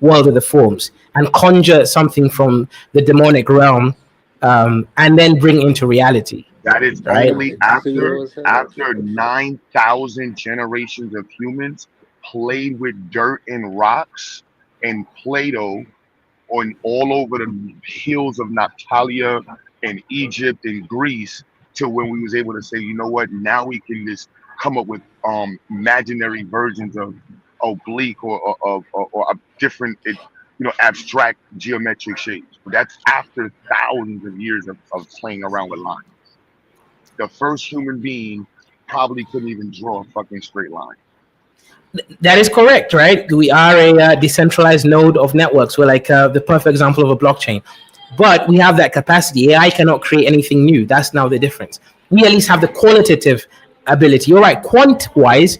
world of the forms and conjure something from the demonic realm and then bring into reality. That is right? Only after 9,000 generations of humans played with dirt and rocks and Play-Doh on all over the hills of Natalia and Egypt and Greece, to when we was able to say, you know what, now we can just come up with imaginary versions of oblique or different, abstract geometric shapes. But that's after thousands of years of playing around with lines. The first human being probably couldn't even draw a fucking straight line. That is correct, right? We are a decentralized node of networks. We're like the perfect example of a blockchain. But we have that capacity. AI cannot create anything new. That's now the difference. We at least have the qualitative ability. You're right. Quant-wise,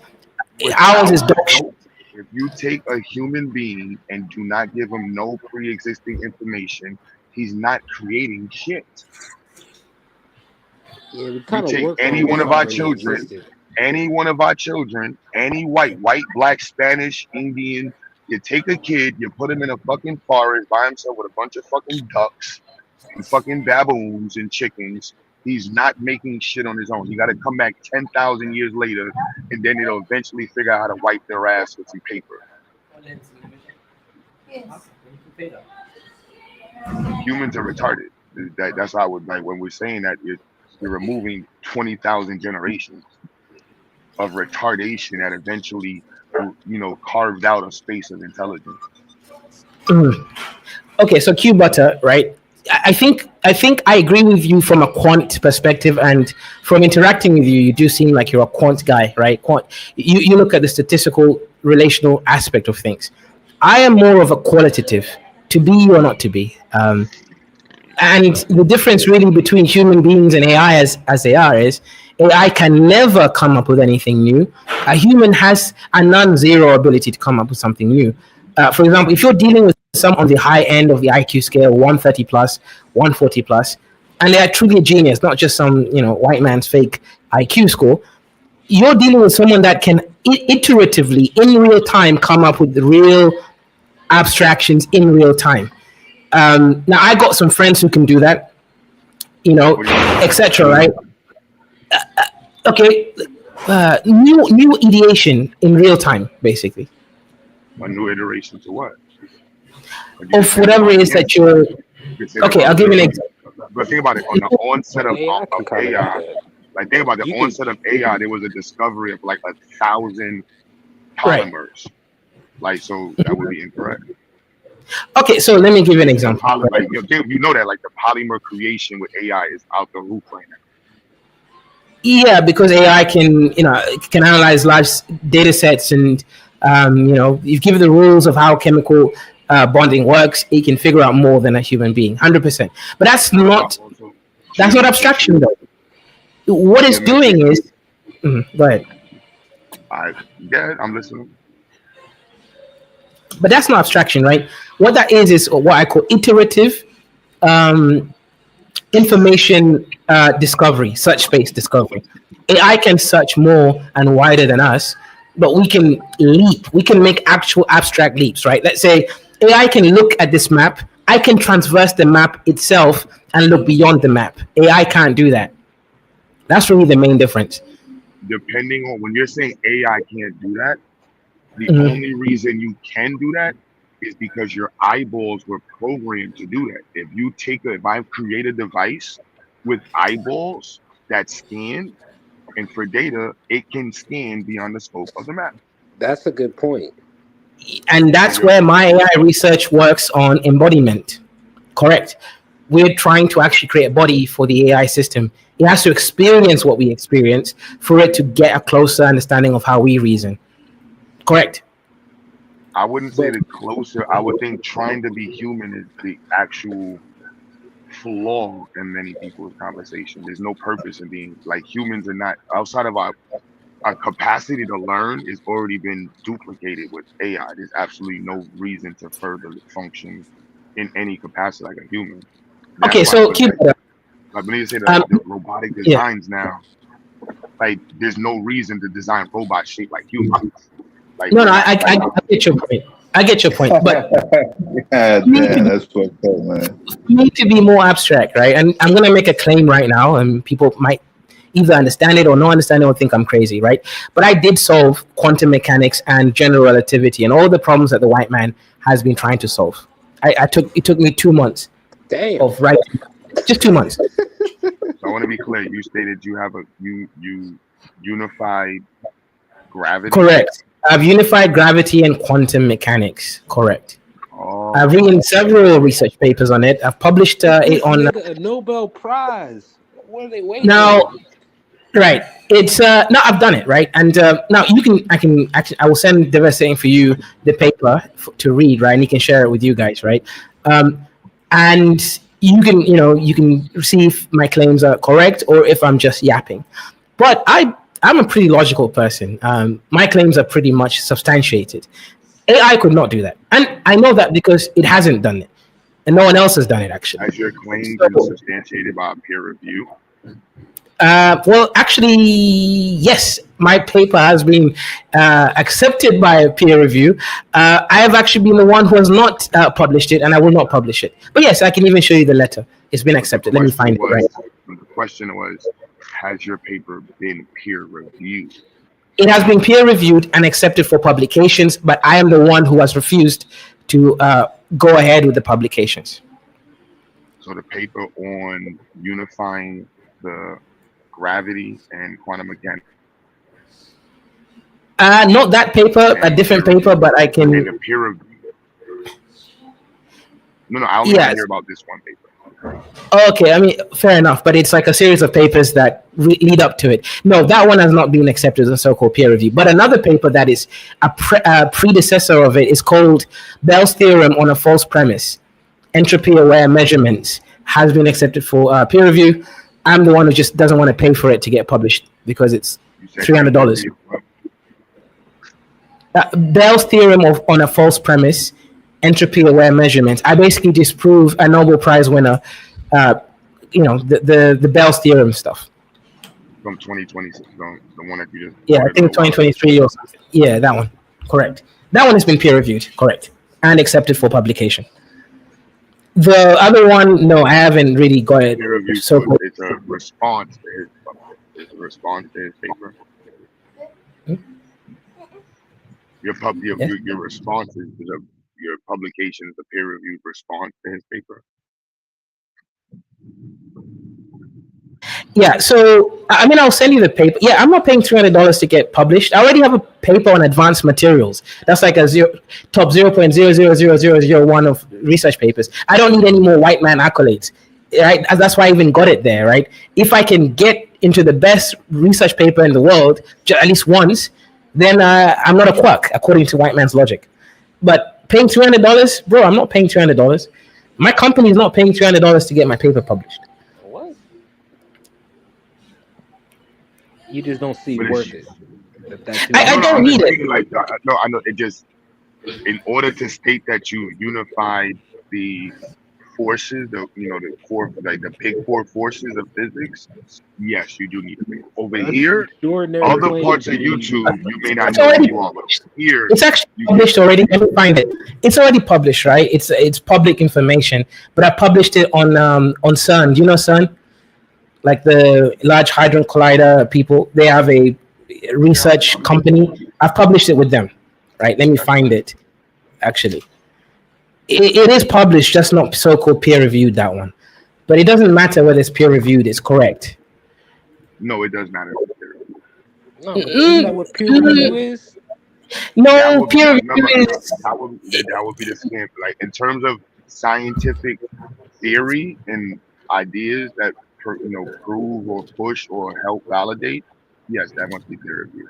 ours is dog shit. If you take a human being and do not give him no pre-existing information, he's not creating shit. Yeah, you take any one of our children, any white, black, Spanish, Indian, you take a kid, you put him in a fucking forest by himself with a bunch of fucking ducks and fucking baboons and chickens. He's not making shit on his own. You got to come back 10,000 years later, and then it'll eventually figure out how to wipe their ass with some paper. Humans are retarded. That's how I would, like, when we're saying that you're removing 20,000 generations of retardation that eventually, carved out a space of intelligence. Okay, so Q Butter, right? I think I agree with you from a quant perspective, and from interacting with you, you do seem like you're a quant guy, right? You look at the statistical relational aspect of things. I am more of a qualitative, to be or not to be. And the difference really between human beings and AI as they are is AI can never come up with anything new. A human has a non-zero ability to come up with something new. For example, if you're dealing with someone on the high end of the IQ scale, 130 plus, 140 plus, and they are truly a genius, not just some white man's fake IQ score, you're dealing with someone that can iteratively, in real time, come up with the real abstractions in real time. Now, I got some friends who can do that, etc. Right? Okay, new ideation in real time, basically, A new iteration to what? of whatever it is that you're. Okay, I'll give you an example. But think about it. On the onset of AI can kind of do AI, that. like think about the You can, onset of AI, there was a discovery of like 1,000 Right. polymers. Like, so that would be incorrect. Okay, so let me give you an example. Like, you know that like the polymer creation with AI is out the roof right now. Yeah, because AI can, can analyze large data sets, and you give it the rules of how chemical bonding works, it can figure out more than a human being, 100%. But that's not abstraction, though. What it's doing is, go ahead. Yeah, I'm listening. But that's not abstraction, right? What that is what I call iterative information discovery, search space discovery. AI can search more and wider than us, but we can leap. We can make actual abstract leaps, right? Let's say AI can look at this map. I can transverse the map itself and look beyond the map. AI can't do that. That's really the main difference. Depending on when you're saying AI can't do that, the only reason you can do that is because your eyeballs were programmed to do that. If I create a device with eyeballs that scan, and for data, it can scan beyond the scope of the map. that's a good point. And that's where my AI research works on embodiment. Correct. We're trying to actually create a body for the AI system. It has to experience what we experience for it to get a closer understanding of how we reason. Correct. I wouldn't say the closer. I would think trying to be human is the actual flaw in many people's conversation. There's no purpose in being like humans, are not outside of our capacity to learn is already been duplicated with AI. There's absolutely no reason to further function in any capacity like a human. That's okay, so keep it up. Like when you say the robotic designs now, like there's no reason to design robots shaped like humans. Like no, I get your point. I get your point, but that's fucked up, man. You need to be more abstract, right? And I'm gonna make a claim right now, and people might either understand it or not understand it or think I'm crazy, right? But I did solve quantum mechanics and general relativity and all the problems that the white man has been trying to solve. It took me 2 months. Damn. Of writing, just 2 months. So I want to be clear. You stated you have you unified gravity. Correct. I've unified gravity and quantum mechanics. Correct. Oh. I've written several research papers on it. I've published it on a Nobel Prize. What are they waiting now. for? Right. It's no, I've done it, right? And now I will send Devastating for you the paper to read, right? And you can share it with you guys, right? And you can see if my claims are correct or if I'm just yapping. But I'm a pretty logical person. My claims are pretty much substantiated. AI could not do that. And I know that because it hasn't done it. And no one else has done it, actually. Has your claim been substantiated by peer review? Well, actually, yes. My paper has been accepted by a peer review. I have actually been the one who has not published it, and I will not publish it. But yes, I can even show you the letter. It's been accepted. Let me find it right. The question was, has your paper been peer reviewed? It has been peer reviewed and accepted for publications, but I am the one who has refused to go ahead with the publications. So the paper on unifying the gravity and quantum mechanics. Not that paper, a different paper, but I can. And the peer review. No, I only want to hear about this one paper. Okay, I mean, fair enough, but it's like a series of papers that lead up to it. No, that one has not been accepted as a so-called peer review. But another paper that is a predecessor of it is called Bell's Theorem on a False Premise, Entropy-Aware Measurements, has been accepted for peer review. I'm the one who just doesn't want to pay for it to get published because it's $300. Bell's Theorem on a False Premise, Entropy-Aware Measurements. I basically disprove a Nobel Prize winner, the Bell's Theorem stuff. From 2026, the one that you just... Yeah, I think 2023 or something. Yeah, that one. Correct. That one has been peer-reviewed, correct, and accepted for publication. The other one, no, I haven't really got it. So it's a response to his paper. Your responses to your publication is a peer-reviewed response to his paper. Yeah, so I mean, I'll send you the paper. Yeah, I'm not paying $300 to get published. I already have a paper on advanced materials. That's like a top 0.0000001 of research papers. I don't need any more white man accolades, right? That's why I even got it there, right? If I can get into the best research paper in the world at least once, then I'm not a quack according to white man's logic. But paying $300, bro, I'm not paying $300. My company is not paying $300 to get my paper published. You just don't see worth it. I don't need it. Like, no, I know. It just, in order to state that you unified the forces, the core, like the big core forces of physics, yes, you do need a paper. Over here, other parts of YouTube, you may not know who you are, but here, it's actually published already. Let me find it. It's already published, right? It's public information, but I published it on CERN. Do you know CERN? Like the Large Hadron Collider people, they have a research company. I've published it with them, right? Let me find it. Actually, it is published, just not so-called peer-reviewed, that one. But it doesn't matter whether it's peer-reviewed; it's correct. No, it does matter. No, isn't that what peer review is? No, peer review is that would be the scam. Like in terms of scientific theory and ideas that prove or push or help validate, yes, that must be peer review.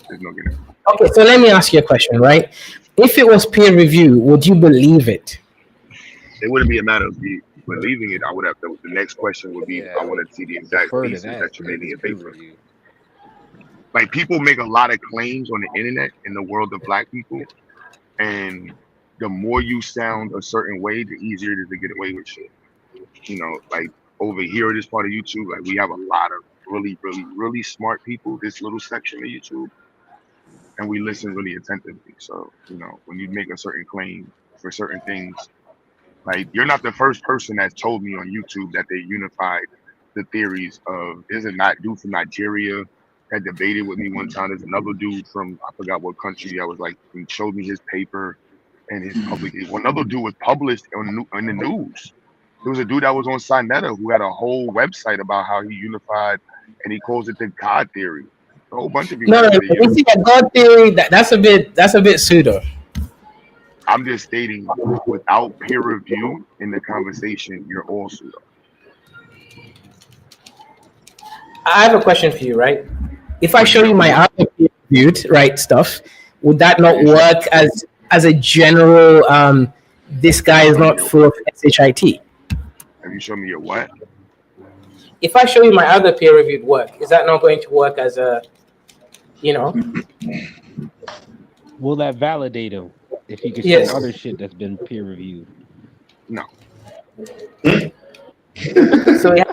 There's no getting. Okay, so let me ask you a question, right? If it was peer review, would you believe it? It wouldn't be a matter of me believing it. I would have to. The next question would be, I want to see the exact pieces that you made in your paper. Like people make a lot of claims on the internet in the world of Black people, and the more you sound a certain way, the easier it is to get away with shit. Like over here in this part of YouTube, like we have a lot of really, really, really smart people, this little section of YouTube, and we listen really attentively. So, when you make a certain claim for certain things, like you're not the first person that's told me on YouTube that they unified the theories of, there's a dude from Nigeria that debated with me one time. There's another dude from, I forgot what country, I was like, he showed me his paper and his publication. Another dude was published on the news. There was a dude that was on Sinetta who had a whole website about how he unified, and he calls it the God theory. A whole bunch of people. No, you see that God theory, that's a bit pseudo. I'm just stating, without peer review in the conversation, you're all pseudo. I have a question for you, right? If I show you my other peer reviewed, right, stuff, would that not work as a general? This guy is not full of shit. Have you shown me your what? If I show you my other peer-reviewed work, is that not going to work as a, Will that validate him if you can show other shit that's been peer-reviewed? No. So yeah,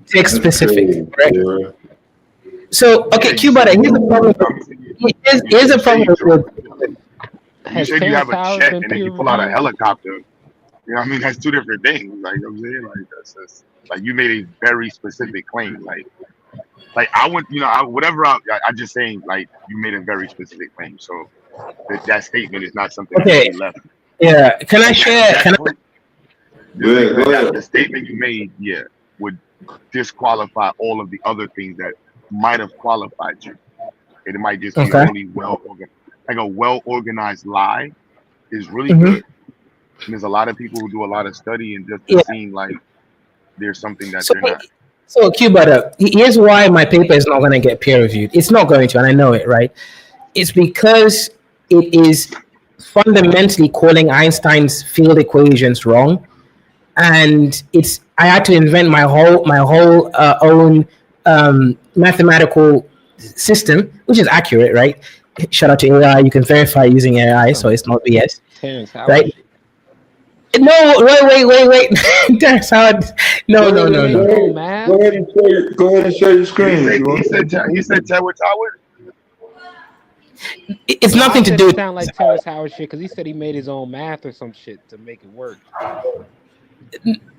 text specific, right? So okay, Cuba, here's the problem. Here's the problem with. You said you have a jet and then you pull out a helicopter. I mean, that's two different things. Like, I'm saying, like, that's like you made a very specific claim. Like I went, whatever. I just saying, like, you made a very specific claim. So that statement is not something that you left. Yeah. Can I share? The statement you made, would disqualify all of the other things that might have qualified you. It might just be really well organized. Like a well-organized lie is really good. And there's a lot of people who do a lot of study and just seem like there's something that they're not. So Cuba, here's why my paper is not going to get peer reviewed. It's not going to, and I know it, right? It's because it is fundamentally calling Einstein's field equations wrong, and I had to invent my whole own mathematical system, which is accurate, right? Shout out to AI. You can verify using AI, so it's not BS, right? No, wait. Terrence Howard. No. Go ahead and share your screen. He said Terrence Howard. It's nothing to do. It sound like Terrence Howard shit because he said he made his own math or some shit to make it work.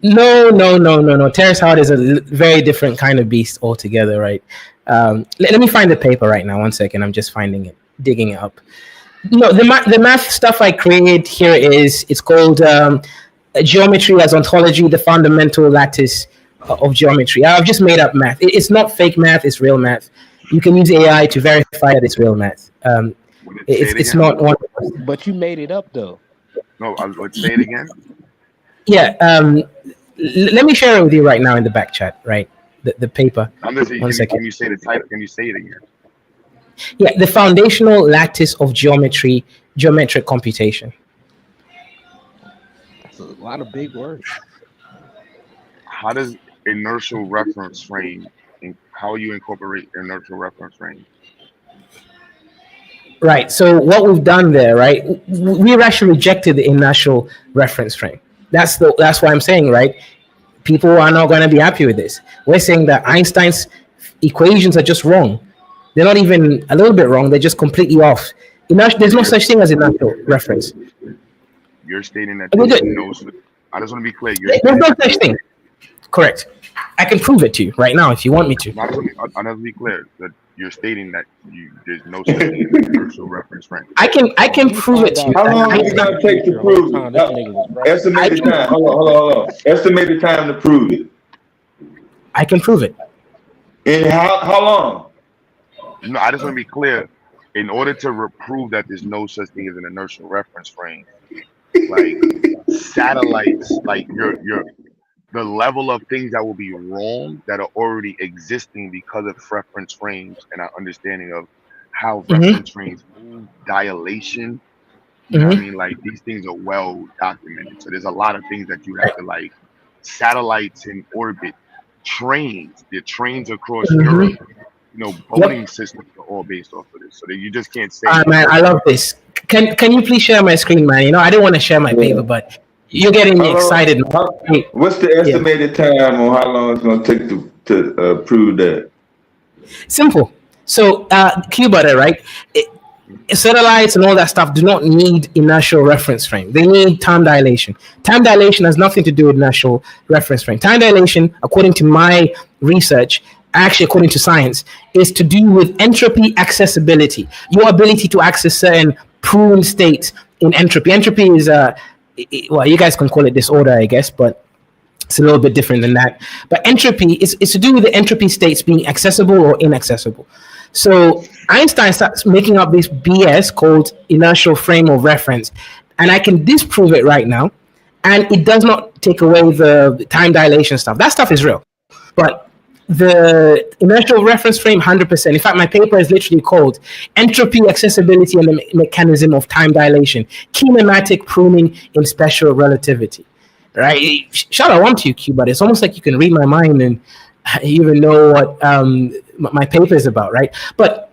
No. Terrence Howard is a very different kind of beast altogether, right? Let me find the paper right now. 1 second. I'm just finding it, digging it up. No, the math stuff I created here it's called Geometry as Ontology, the Fundamental Lattice of Geometry. I've just made up math. It's not fake math, it's real math. You can use AI to verify that it's real math. It's not one. But you made it up though. No, let's say it again. Yeah. Let me share it with you right now in the back chat, right? The paper. One second. Can you say the title? Can you say it again? Yeah, the foundational lattice of geometric computation. That's a lot of big words. How does inertial reference frame, and how you incorporate inertial reference frame? Right. So what we've done there, right? We've actually rejected the inertial reference frame. That's why I'm saying, right? People are not going to be happy with this. We're saying that Einstein's equations are just wrong. They're not even a little bit wrong. They're just completely off. There's no such thing as inertial reference. You're stating that there's no. I just want to be clear. There's no such thing. Correct. I can prove it to you right now if you want me to. I just want to be clear that you're stating that there's no such thing as inertial reference frame. I can prove it to you. How long is it gonna take to prove it? Estimated time. Hold on. Estimated time to prove it. I can prove it. And how long? No, I just want to be clear. In order to prove that there's no such thing as an inertial reference frame, like satellites, like the level of things that will be wrong that are already existing because of reference frames and our understanding of how reference frames move, dilation. You know what I mean? Like these things are well documented. So there's a lot of things that you have to like satellites in orbit, trains, the trains across Europe. Boating systems are all based off of this. So that you just can't say. Man, I love this. Can you please share my screen, man? I didn't want to share my paper, but you're getting me excited. What's the estimated time on how long it's going to take to prove that? Simple. So, Q-Butter, right? Satellites and all that stuff do not need inertial reference frame. They need time dilation. Time dilation has nothing to do with inertial reference frame. Time dilation, according to my research, actually according to science, is to do with entropy accessibility. Your ability to access certain proven states in entropy. Entropy is well, you guys can call it disorder, I guess, but it's a little bit different than that. But entropy is to do with the entropy states being accessible or inaccessible. So Einstein starts making up this BS called inertial frame of reference, and I can disprove it right now, and it does not take away the time dilation stuff. That stuff is real, but the inertial reference frame, 100%. In fact, my paper is literally called Entropy, Accessibility, and the Mechanism of Time Dilation, Kinematic Pruning in Special Relativity. Right? Shout out to you, Q, but it's almost like you can read my mind and even know what my paper is about, right? But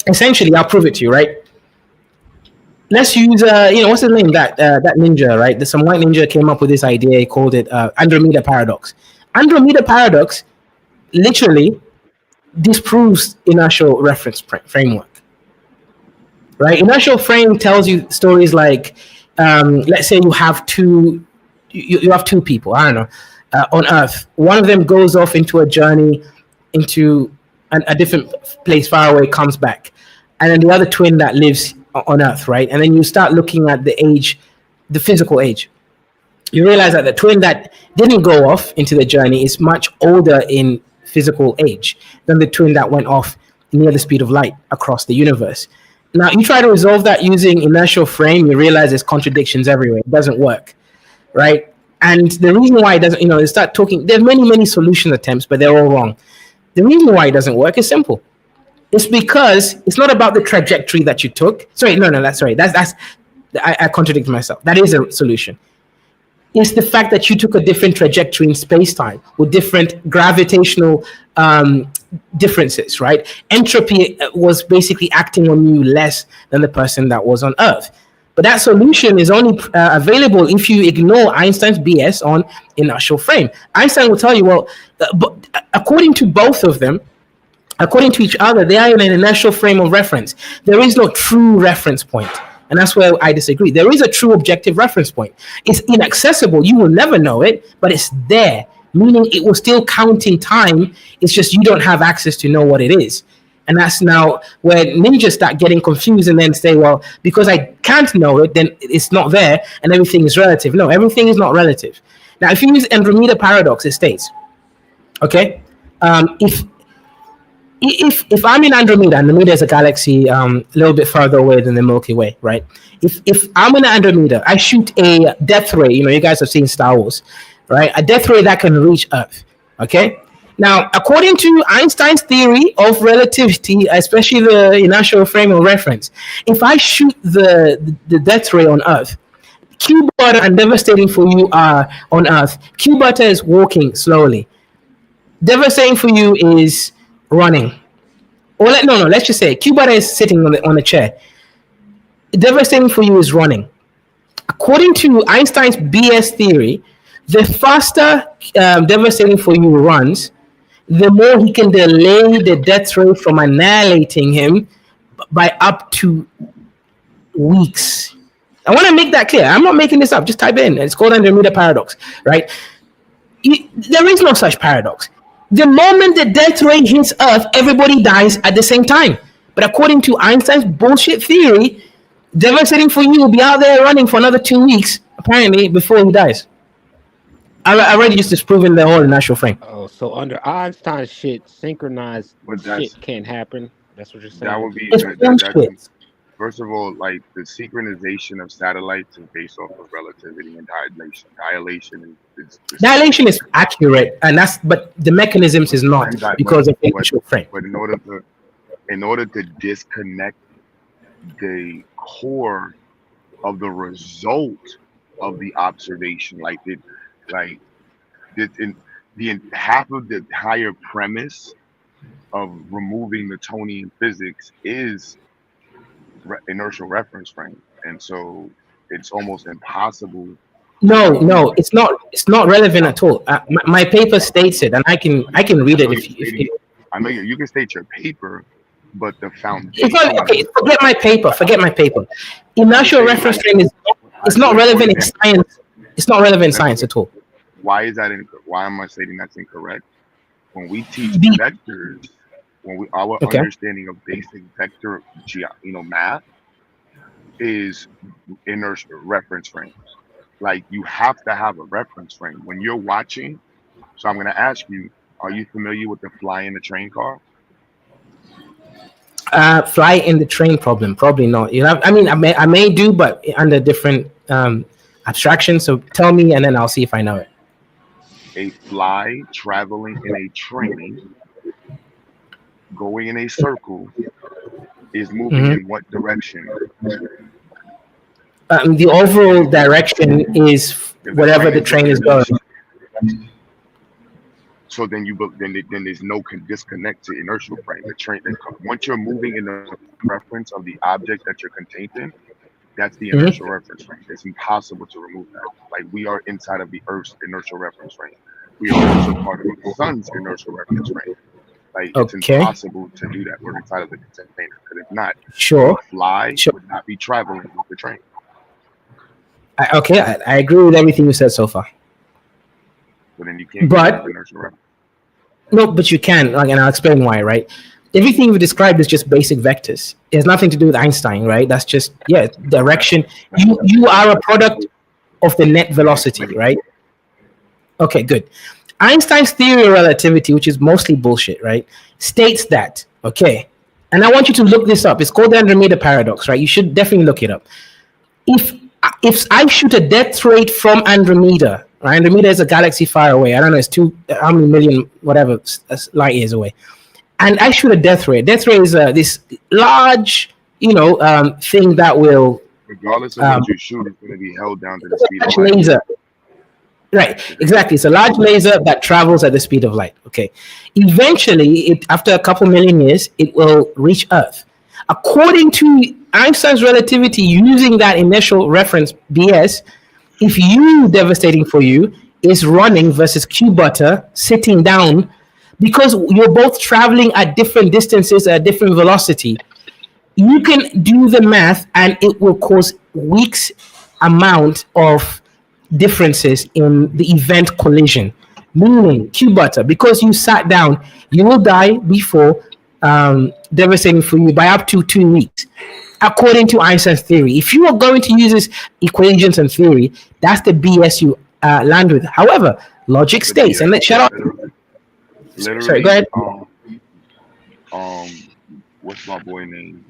essentially, I'll prove it to you, right? Let's use, what's his name? That ninja, right? Some white ninja came up with this idea. He called it Andromeda Paradox. Andromeda Paradox literally disproves inertial reference framework, right? Inertial frame tells you stories like, let's say you have two people, I don't know, on Earth. One of them goes off into a journey into a different place far away, comes back, and then the other twin that lives on Earth, right? And then you start looking at the age, the physical age. You realize that the twin that didn't go off into the journey is much older in physical age than the twin that went off near the speed of light across the universe. Now, you try to resolve that using inertial frame, you realize there's contradictions everywhere. It doesn't work, right? And the reason why it doesn't, they start talking, there's many solution attempts, but they're all wrong. The reason why it doesn't work is simple. It's because it's not about the trajectory that you took. I contradicted myself. That is a solution. It's the fact that you took a different trajectory in space-time with different gravitational differences, right? Entropy was basically acting on you less than the person that was on Earth. But that solution is only available if you ignore Einstein's BS on inertial frame. Einstein will tell you, well, but according to both of them, according to each other, they are in an inertial frame of reference. There is no true reference point. And that's where I disagree. There is a true objective reference point. It's inaccessible. You will never know it, but it's there. meaning it will still count in time. It's just you don't have access to know what it is. And that's now where ninjas start getting confused and then say, well, because I can't know it, then it's not there and everything is relative. No, everything is not relative. Now, if you use Andromeda paradox, it states, okay, if I'm in Andromeda, Andromeda is a galaxy a little bit farther away than the Milky Way, right? If I'm in Andromeda, I shoot a death ray. You guys have seen Star Wars, right? A death ray that can reach Earth, okay? Now, according to Einstein's theory of relativity, especially the inertial frame of reference, if I shoot the death ray on Earth, Q butter and devastating for you are on Earth. Q butter is walking slowly. Devastating for you is running. Or let's just say Q butter is sitting on the chair. Devastating for you is running. According to Einstein's BS theory, the faster devastating for you runs, the more he can delay the death ray from annihilating him by up to weeks. I want to make that clear. I'm not making this up. Just type it in. It's called Andromeda paradox, right? There is no such paradox. The moment the death ray hits Earth, everybody dies at the same time. But according to Einstein's bullshit theory, devastating for you will be out there running for another 2 weeks, apparently, before he dies. I already just disproving the whole inertial frame. Oh, so under Einstein's shit, synchronized shit can't happen. That's what you're saying. That would be bullshit. First of all, like the synchronization of satellites is based off of relativity and dilation. Dilation is accurate, but the mechanisms is not because of the inertial frame. But in order to disconnect the core of the result of the observation, half of the higher premise of removing Newtonian physics is inertial reference frame, and so it's almost impossible. No, it's not. It's not relevant at all. My paper states it, and I can read it if you. I mean, you can state your paper, but the foundation. Okay, forget my paper. Inertial reference frame is not relevant in science. It's not relevant in science at all. Why is that? Why am I stating that's incorrect? When we teach vectors, our understanding of basic vector, math is inertial reference frames. Like you have to have a reference frame when you're watching. So I'm going to ask you: are you familiar with the fly in the train car? Fly in the train problem? Probably not. I may do, but under different abstraction. So tell me, and then I'll see if I know it. A fly traveling in a train, going in a circle, is moving in what direction? The overall direction is whatever the train is going. So then there's no disconnect to inertial frame. The train, once you're moving in the reference of the object that you're contained in, that's the inertial reference frame. It's impossible to remove that. Like we are inside of the Earth's inertial reference frame. We are also part of the sun's inertial reference frame. Like it's impossible to do that. We're inside of the container. Because if not, the fly would not be traveling with the train. I agree with everything you said so far. So then you can't but no, but you can, and I'll explain why, right? Everything you've described is just basic vectors. It has nothing to do with Einstein, right? That's just direction. You are a product of the net velocity, right? Okay, good. Einstein's theory of relativity, which is mostly bullshit, right, states that, okay, and I want you to look this up. It's called the Andromeda paradox, right? You should definitely look it up. If I shoot a death ray from Andromeda, right? Andromeda is a galaxy far away. I don't know, it's how many million, whatever, light years away. And I shoot a death ray. Death ray is this large, thing that will... Regardless of what you shoot, it's going to be held down to the speed of light. Laser. Right, exactly. It's a large laser that travels at the speed of light. Okay. Eventually, after a couple million years, it will reach Earth. According to Einstein's relativity, using that initial reference BS, if you devastating for you is running versus Q butter sitting down, because you're both traveling at different distances at different velocity, you can do the math and it will cause weeks amount of differences in the event collision. Meaning, Q butter, because you sat down, you will die before devastating for you by up to 2 weeks, according to Einstein's theory. If you are going to use this equations and theory, that's the BS you land with. However, logic states, and let's shut up. Literally, Sorry, go ahead. What's my boy name?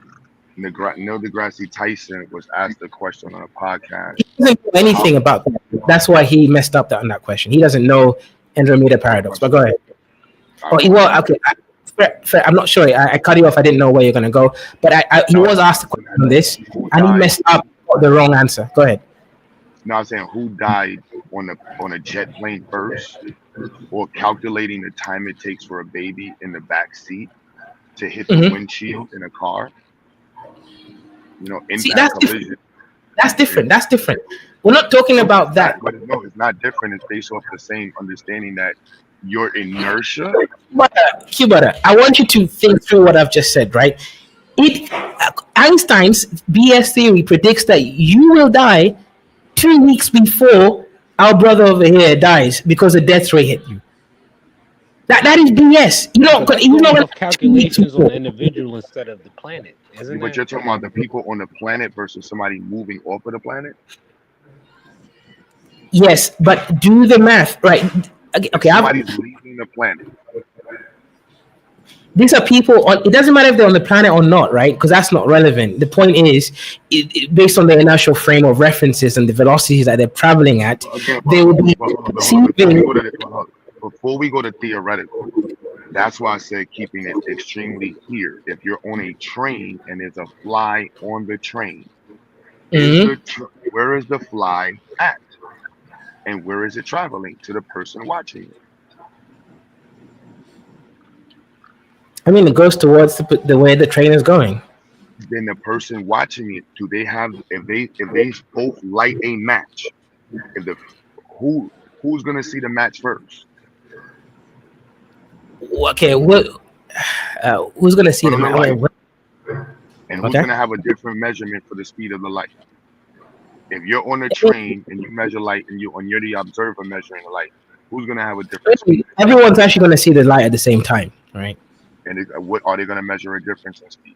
Neil deGrasse Tyson was asked a question on a podcast. He doesn't know anything about that. That's why he messed up on that question. He doesn't know Andromeda paradox. But go ahead. Well, okay. Fair. I'm not sure. I cut you off. I didn't know where you're going to go. But he was asked a question on this, and he messed up the wrong answer. Go ahead. No, I'm saying who died on a jet plane first, or calculating the time it takes for a baby in the back seat to hit the windshield in a car. You know, impact collision. That's different. That's different. We're not talking about that. But no, it's not different. It's based off the same understanding that your inertia. Cubata, I want you to think through what I've just said, right? Einstein's BS theory predicts that you will die 2 weeks before our brother over here dies because the death rate hit you. That is BS. You know calculations on the individual instead of the planet, isn't it? But you're talking about the people on the planet versus somebody moving off of the planet. Yes, but do the math, right? Okay, somebody's leaving the planet. These are people on. It doesn't matter if they're on the planet or not, right? Because that's not relevant. The point is, based on the inertial frame of references and the velocities that they're traveling at, they will be receiving. Before we go to theoretical, that's why I said keeping it extremely clear. If you're on a train and there's a fly on the train, where is the fly at? And where is it traveling? To the person watching it. I mean, it goes towards the way the train is going. Then the person watching it, do they have, if they both light a match, who's gonna see the match first? Okay, who's gonna see the match? And who's gonna have a different measurement for the speed of the light? If you're on a train and you measure light and you're the observer measuring the light, who's gonna have a different speed? Everyone's actually gonna see the light at the same time, right? And what are they gonna measure a difference in speed?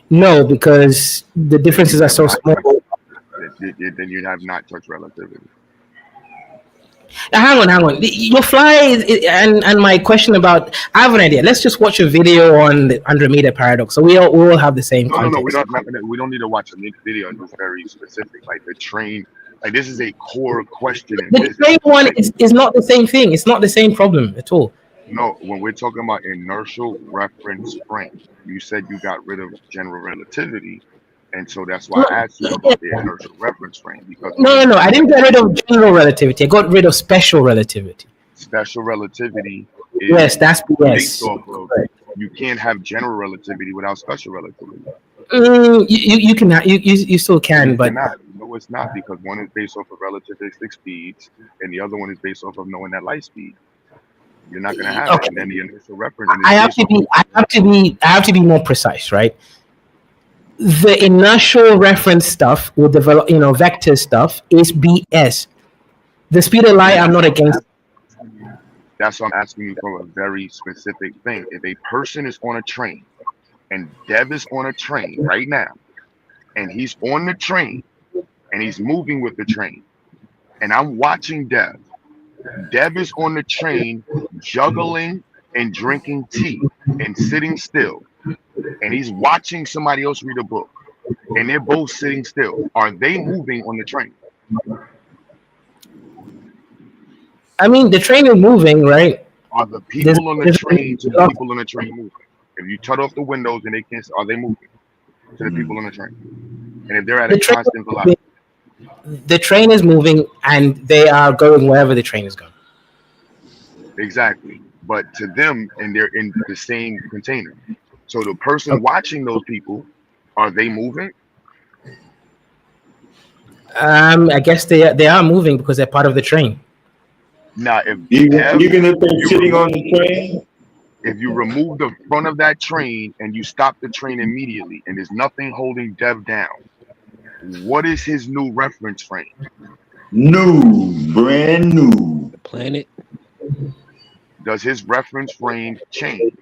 No, because the differences are so small. Then you have not touched relativity. Now, hang on. Your fly and my question about. I have an idea. Let's just watch a video on the Andromeda paradox, so we all have the same context. No, we don't need to watch a video. It's very specific. Like the train. Like this is a core question. The train one is not the same thing. It's not the same problem at all. No, when we're talking about inertial reference frame, you said you got rid of general relativity, and so that's why I asked you about the inertial reference frame. Because No, I didn't get rid of general relativity. I got rid of special relativity. Special relativity is yes, that's based off of, you can't have general relativity without special relativity. You still can, but no, it's not, because one is based off of relativistic speeds, and the other one is based off of knowing that light speed. You're not going to have it. And then the initial reference. I have to be more precise, right? The inertial reference stuff will develop, vector stuff is BS. The speed of light, I'm not against. That's what I'm asking you for, a very specific thing. If a person is on a train, and Dev is on a train right now, and he's on the train, and he's moving with the train, and I'm watching Dev. Dev is on the train juggling and drinking tea and sitting still, and he's watching somebody else read a book, and they're both sitting still. Are they moving on the train? I mean, the train is moving, right? Are the people on the train to the people on the train moving? If you shut off the windows and they can't, are they moving to the people on the train? And if they're at a constant velocity, the train is moving and they are going wherever the train is going. Exactly. But to them, and they're in the same container. So the person watching those people, are they moving? I guess they are moving because they're part of the train. Now, if even if they're sitting on the train, if you remove the front of that train and you stop the train immediately, and there's nothing holding Dev down, what is his new reference frame? Brand new. The planet. does his reference frame change?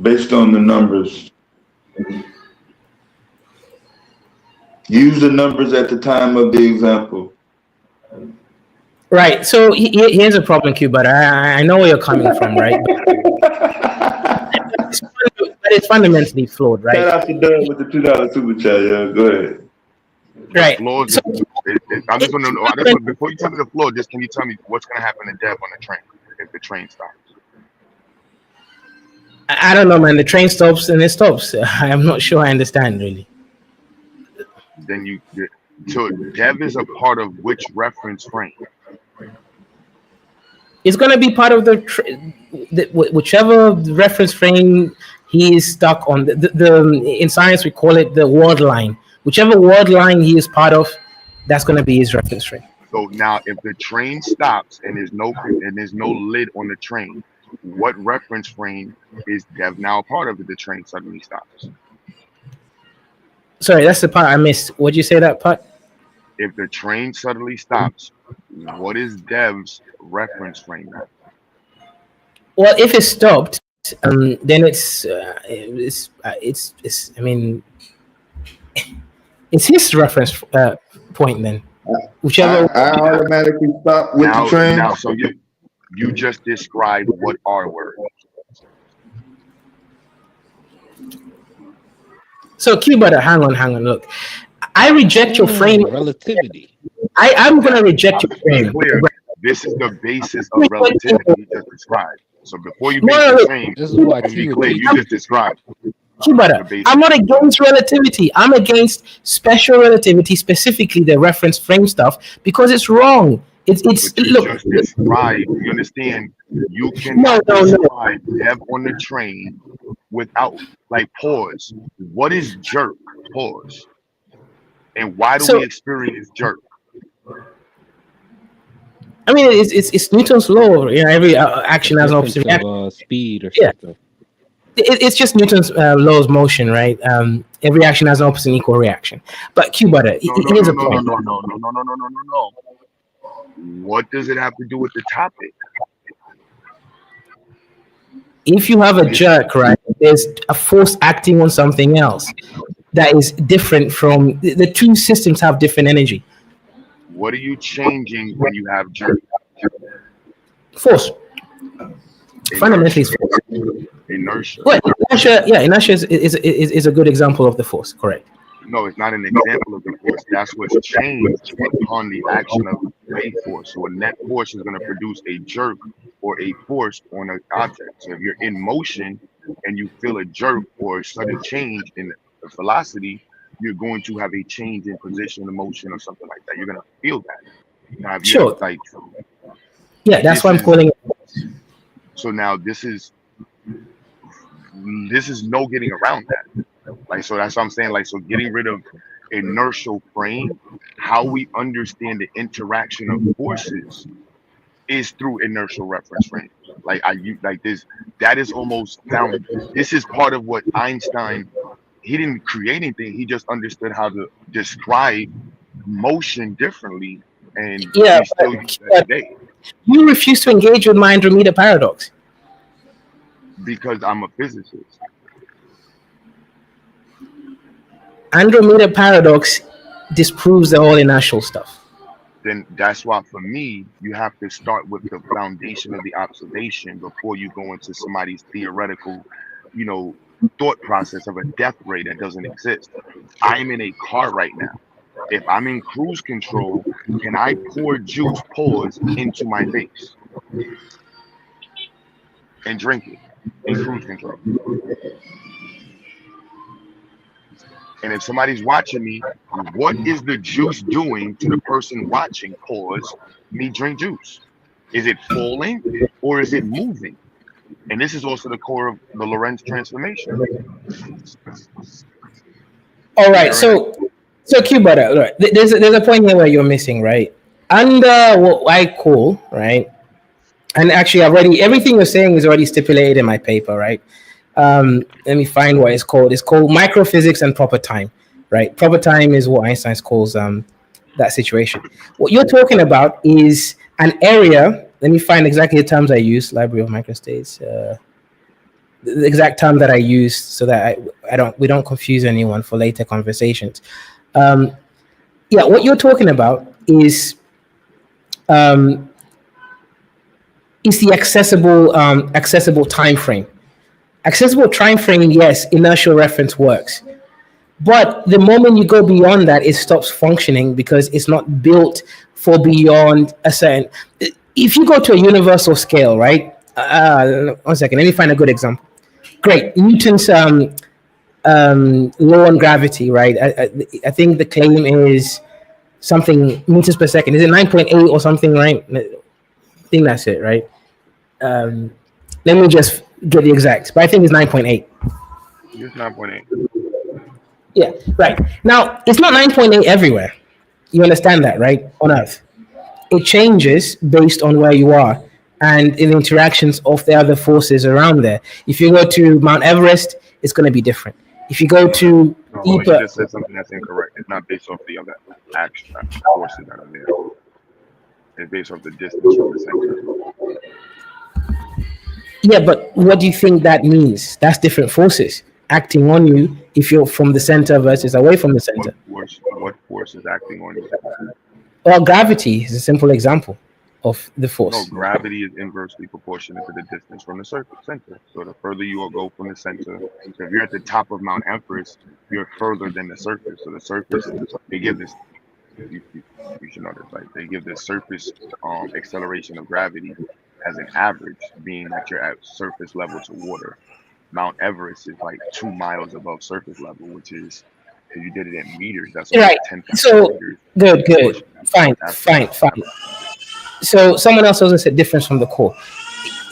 Based on the numbers. Use the numbers at the time of the example. Right. So here's a problem, Q, but I know where you're coming from, right? But it's fundamentally flawed, right? Shout out to Doug with the $2 super chat. Yeah, go ahead. Right. So, I just want to know. Before you tell me the floor, just can you tell me what's going to happen to Dev on the train if the train stops? I don't know, man. The train stops and it stops. I'm not sure I understand, really. Then so Dev is a part of which reference frame? It's going to be part of whichever reference frame he is stuck on. In science, we call it the word line. Whichever word line he is part of, that's going to be his reference frame. So now, if the train stops and there's no lid on the train, what reference frame is Dev now a part of if the train suddenly stops? Sorry, that's the part I missed. What'd you say that part? If the train suddenly stops, what is Dev's reference frame now? Well, if it stopped, then it's I mean, it's his reference point then. Whichever. I automatically stop with the train. Now, so you just described what are words. So Q, but hang on. Look, I reject your frame. Relativity. I'm gonna reject your frame. This is the basis of relativity you just described. So before you make the frame, you just described. I'm not against relativity. I'm against special relativity, specifically the reference frame stuff, because it's wrong. It's look. Just describe. You understand? You cannot describe Dev on the train without pause. What is jerk? Pause. And why do we experience jerk? I mean, it's Newton's law. You know, every action has an opposite reaction. Speed or something. It's just Newton's law of motion, right? Every action has an opposite and equal reaction. But Q, here's a point. No. What does it have to do with the topic? If you have a jerk, right, there's a force acting on something else that is different from the two systems have different energy. What are you changing when you have jerk? Force. Fundamentally, it's force. Inertia. Well, inertia is a good example of the force, correct? No, it's not an example of the force. That's what's changed upon the action of a force. So a net force is going to produce a jerk or a force on an object. So if you're in motion and you feel a jerk or a sudden change in the velocity, you're going to have a change in position, motion, or something like that. You're going to feel that. Now, if sure. That's why I'm calling it. So now this is no getting around that. So that's what I'm saying. So getting rid of inertial frame, how we understand the interaction of forces is through inertial reference frame. That is almost found. This is part of what Einstein, he didn't create anything. He just understood how to describe motion differently, and we still use that today. You refuse to engage with my Andromeda paradox. Because I'm a physicist. Andromeda paradox disproves the whole inertial stuff. Then that's why, for me, you have to start with the foundation of the observation before you go into somebody's theoretical, thought process of a death ray that doesn't exist. I'm in a car right now. If I'm in cruise control, can I pour juice, pause, into my face and drink it in cruise control? And if somebody's watching me, what is the juice doing to the person watching? Pause, me drink juice. Is it falling or is it moving? And this is also the core of the Lorentz transformation. All right, so Q-Butter, right, there's a point here where you're missing, right? Under what I call, right, and actually everything you're saying is already stipulated in my paper, right? Let me find what it's called. It's called microphysics and proper time, right? Proper time is what Einstein calls that situation. What you're talking about is an area. Let me find exactly the terms I use. Library of Microstates. The exact term that I use so that we don't confuse anyone for later conversations. What you're talking about is the accessible time frame. Accessible time frame, yes, inertial reference works. But the moment you go beyond that, it stops functioning because it's not built for beyond a certain. If you go to a universal scale, right? 1 second, let me find a good example. Great, Newton's law on gravity, right? I think the claim is something meters per second. Is it 9.8 or something, right? I think that's it, right? Let me just get the exact, but I think it's 9.8. It's 9.8. Yeah, right. Now, it's not 9.8 everywhere. You understand that, right? On Earth. It changes based on where you are and in interactions of the other forces around there. If you go to Mount Everest, it's going to be different. If you go to You just said something that's incorrect. It's not based off the other action forces that are there. It's based off the distance from the center. Yeah, but what do you think that means? That's different forces acting on you if you're from the center versus away from the center. What force is acting on you? Well, gravity is a simple example of the force. No, gravity is inversely proportionate to the distance from the center. So the further you will go from the center, so if you're at the top of Mount Everest, you're further than the surface. So the surface, they give this, you should know this, like they give the surface acceleration of gravity as an average, being that you're at surface level to water. Mount Everest is like 2 miles above surface level, which is, if you did it in meters, that's right. Like 10,000 so meters. good. Fine. So someone else also said difference from the core.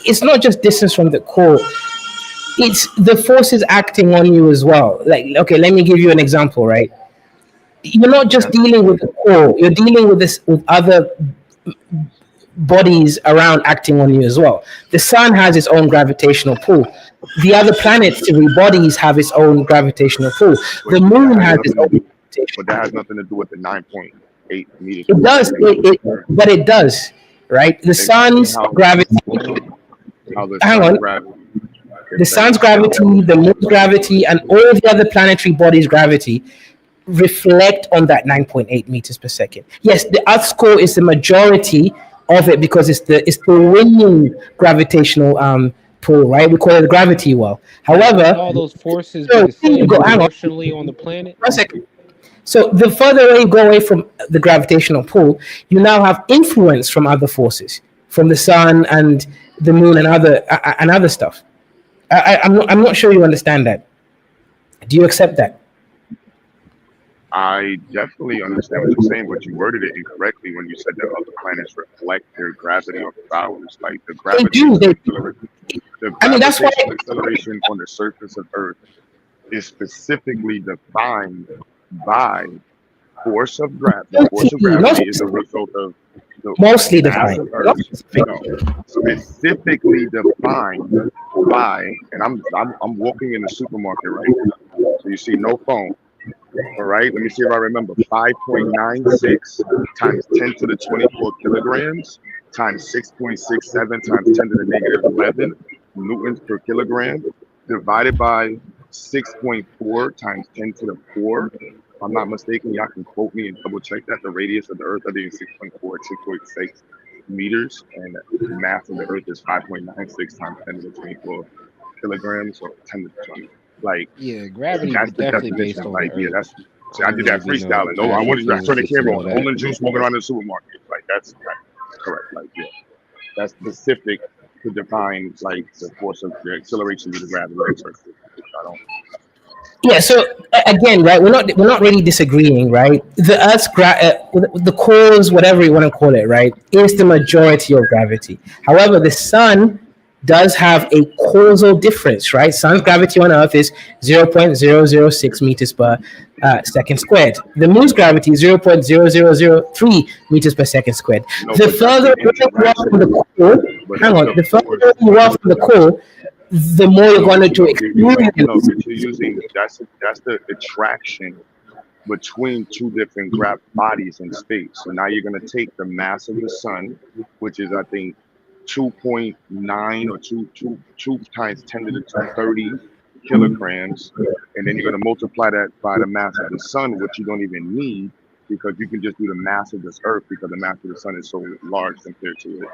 It's not just distance from the core. It's the forces acting on you as well. Like, okay, let me give you an example, right? You're not just dealing with the core. You're dealing with other bodies around acting on you as well. The sun has its own gravitational pull. The other planetary bodies have its own gravitational pull. The moon has its own gravitational. But that has nothing to do with the 9.8 meters. It does, but it does, right? The sun's gravity. Hang on. The sun's gravity, the moon's gravity, and all the other planetary bodies' gravity reflect on that 9.8 meters per second. Yes, the Earth's core is the majority of it because it's the winning gravitational pull, right? We call it the gravity well. However, all those forces emotionally on the planet. 1 second. So the further away you go away from the gravitational pull, you now have influence from other forces, from the sun and the moon and other stuff. I'm not sure you understand that. Do you accept that? I definitely understand what you're saying, but you worded it incorrectly when you said that other planets reflect their gravity on ours. Like the gravity, that's why acceleration on the surface of Earth is specifically defined by force of gravity. Force of gravity is a result of mostly defined. Specifically defined by, and I'm walking in the supermarket right now, so you see no phone. All right, let me see if I remember. 5.96 times 10 to the 24 kilograms times 6.67 times 10 to the negative 11 newtons per kilogram divided by 6.4 times 10 to the 4. If I'm not mistaken, y'all can quote me and double check that. The radius of the Earth, I think, is 6.4, 6.6 meters, and the mass of the Earth is 5.96 times 10 to the 24 kilograms, or 10 to the 20. Like, yeah, gravity that's is the definitely definition. based on Like, the yeah, Earth. that's. See, I did that freestyle, and no, I wanted to turn the camera on. Only juice walking around in the supermarket. Like, that's correct. Like, yeah, that's specific to define like the force of the acceleration due to gravity. I don't. Yeah. So again, right? We're not really disagreeing, right? The Earth's the cause, whatever you want to call it, right, is the majority of gravity. However, the sun does have a causal difference, right? Sun's gravity on Earth is 0.006 meters per second squared. The moon's gravity is 0.0003 meters per second squared. The further you are from the core, the further you are from the core, the more you're going to experience. You're using that's the attraction between two different bodies in space. So now you're going to take the mass of the sun, which is I think 2.9 or 2 times 10 to the 230 kilograms, and then you're going to multiply that by the mass of the sun, which you don't even need, because you can just do the mass of this earth, because the mass of the sun is so large compared to it.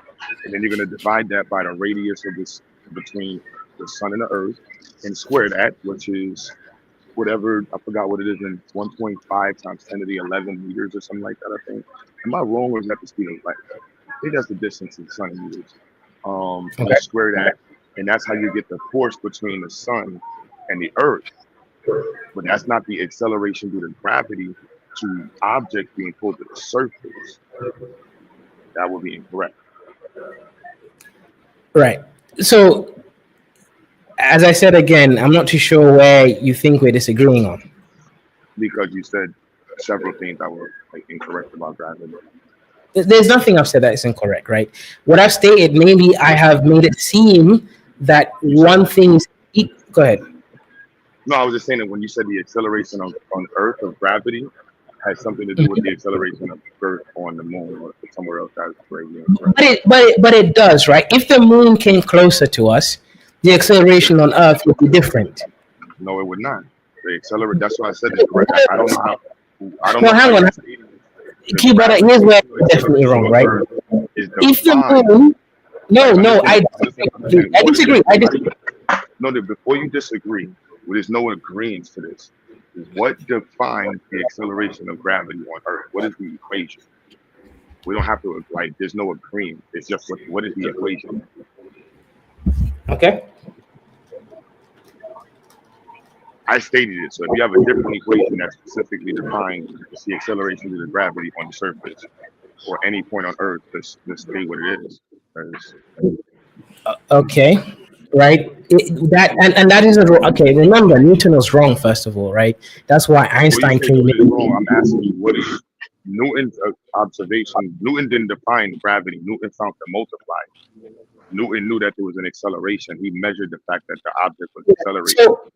And then you're going to divide that by the radius of this between the sun and the earth, and square that, which is whatever, I forgot what it is, in 1.5 times 10 to the 11 meters or something like that, I think. Am I wrong, or is that the speed of light? I think that's the distance in sun in meters. You square that, and that's how you get the force between the sun and the earth. But that's not the acceleration due to gravity to objects being pulled to the surface. That would be incorrect. Right. So, as I said again, I'm not too sure where you think we're disagreeing on. Because you said several things that were incorrect about gravity. There's nothing I've said that is incorrect, right? What I've stated, maybe I have made it seem that one thing is... Go ahead. No, I was just saying that when you said the acceleration on Earth of gravity has something to do with the acceleration of Earth on the moon or somewhere else. That's crazy. But it does, right? If the moon came closer to us, the acceleration on Earth would be different. No, it would not. The accelerate. That's what I said is correct. I don't know how. I don't No, know. hang on. Cuba, here's where you're definitely wrong, right? If the moon... No, I disagree. No, before you disagree, there's no agreement to this. Is what defines the acceleration of gravity on Earth? What is the equation? We don't have to, like, there's no agreement. It's just what is the equation? Okay. I stated it. So if you have a different equation that specifically defines the acceleration due to gravity on the surface or any point on Earth, just stay what it is. Okay. Right. That is okay. Remember, Newton was wrong first of all, right? That's why Einstein came in. I'm asking you, what is Newton's observation? Newton didn't define gravity. Newton found to multiply. Newton knew that there was an acceleration. He measured the fact that the object was accelerating. So,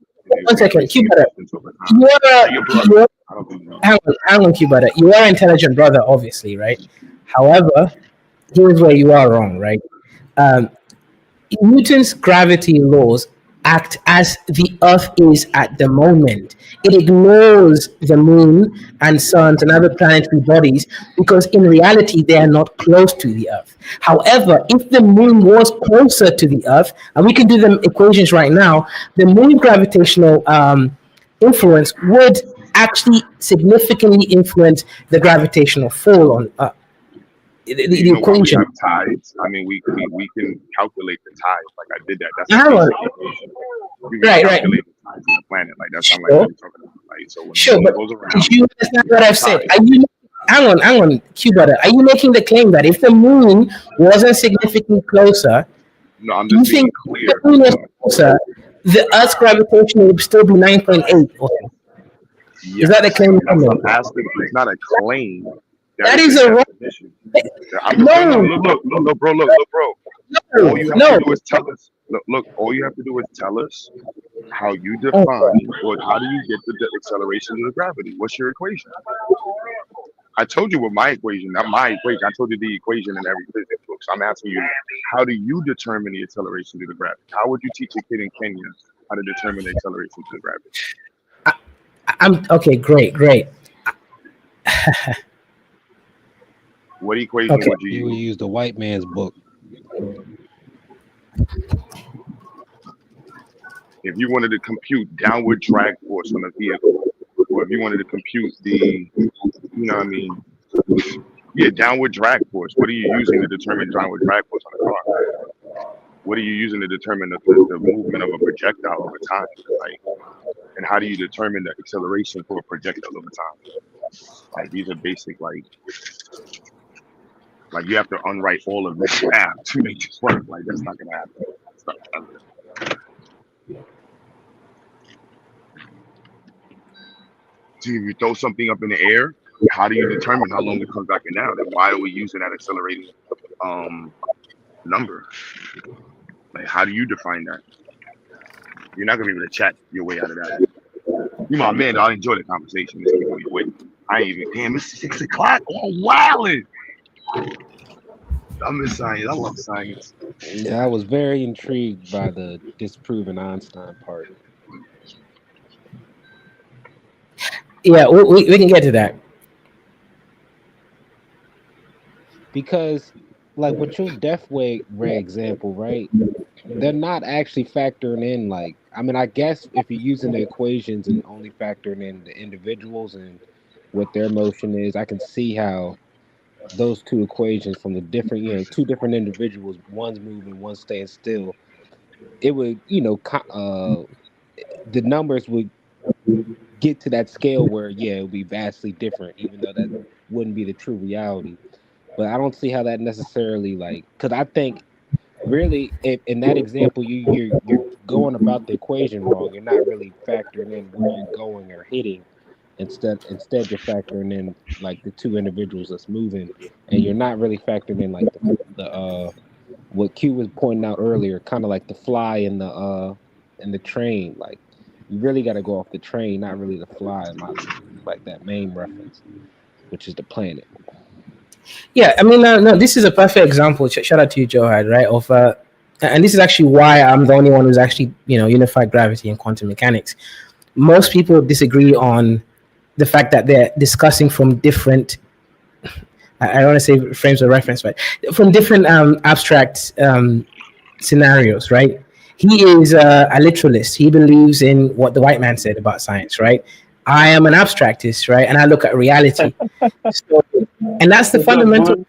one second, Cuba. Hang on, Cuba. You are an intelligent brother, obviously, right? However, here's where you are wrong, right? Newton's gravity laws act as the Earth is at the moment. It ignores the moon and suns and other planetary bodies because in reality they are not close to the Earth. However, if the moon was closer to the Earth, and we can do the equations right now, the moon's gravitational influence would actually significantly influence the gravitational fall on Earth. The equation. We have tides. I mean, we can calculate the tides. Like I did that. That's right. Calculate the tides on the planet. Like that's not like what we're talking about. Like, so when sure, but goes around, that's not what I've said. Are you? Hang on, Cuba. Are you making the claim that if the moon wasn't significantly closer, no, I'm just being clear. If the moon was closer, the Earth's gravitation would still be 9.8? Yes. Is that the claim? That's what I'm asking. It's not a claim. That is a wrong. No, bro. All you have to do is tell us. Look, all you have to do is tell us how you define or how do you get the acceleration of the gravity? What's your equation? I told you what my equation, not my equation. I told you the equation in every physics book. So I'm asking you, how do you determine the acceleration due to gravity? How would you teach a kid in Kenya how to determine the acceleration due to gravity? I'm okay. Great. What equation would you use? You would use the white man's book. If you wanted to compute downward drag force on a vehicle, or if you wanted to compute the, downward drag force, what are you using to determine downward drag force on a car? What are you using to determine the movement of a projectile over time? Like, and how do you determine the acceleration for a projectile over time? Like, these are basic, like you have to unwrite all of this math to make this work. Like, that's not gonna happen. It's not gonna happen. So if you throw something up in the air, how do you determine how long it comes back down? And why are we using that accelerating number? Like, how do you define that? You're not gonna be able to chat your way out of that. You my man, I enjoy the conversation. This gonna be wait. I ain't even damn, it's 6 o'clock. Oh wildin'. I miss science. I love science. Yeah, I was very intrigued by the disproving Einstein part. Yeah, we can get to that. Because, like, with your death ray example, right? They're not actually factoring in, like, I mean, I guess if you're using the equations and only factoring in the individuals and what their motion is, I can see how those two equations from the different, two different individuals, one's moving, one's staying still, it would, the numbers would get to that scale where, it would be vastly different, even though that wouldn't be the true reality. But I don't see how that necessarily, because I think really, if in that example, you're going about the equation wrong. You're not really factoring in where you're going or hitting. Instead, you're factoring in like the two individuals that's moving, and you're not really factoring in like the what Q was pointing out earlier, kind of like the fly in the train. Like you really got to go off the train, not really the fly. In my opinion, like that main reference, which is the planet. Yeah, I mean, no, this is a perfect example. Shout out to you, Johad, right? Of and this is actually why I'm the only one who's actually, unified gravity and quantum mechanics. Most people disagree on the fact that they're discussing from different, I don't want to say frames of reference, but from different abstract scenarios, right? He is a literalist. He believes in what the white man said about science, right? I am an abstractist, right? And I look at reality. And that's the fundamental.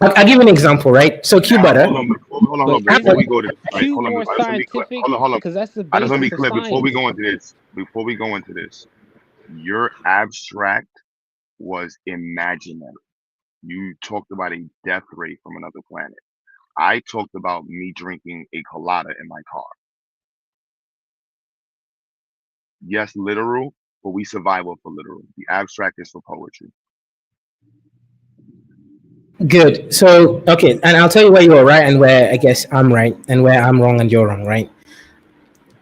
I'll give you an example, right? So Q butter. Hold on. Before we go to Q more scientific, because that's the I just want to be basis clear of before we science. go into this. Your abstract was imaginary. You talked about a death ray from another planet. I talked about me drinking a colada in my car. Yes, literal, but we survive off for literal. The abstract is for poetry. Good. So, okay, and I'll tell you where you're right and where I guess I'm right, and where I'm wrong and you're wrong, right?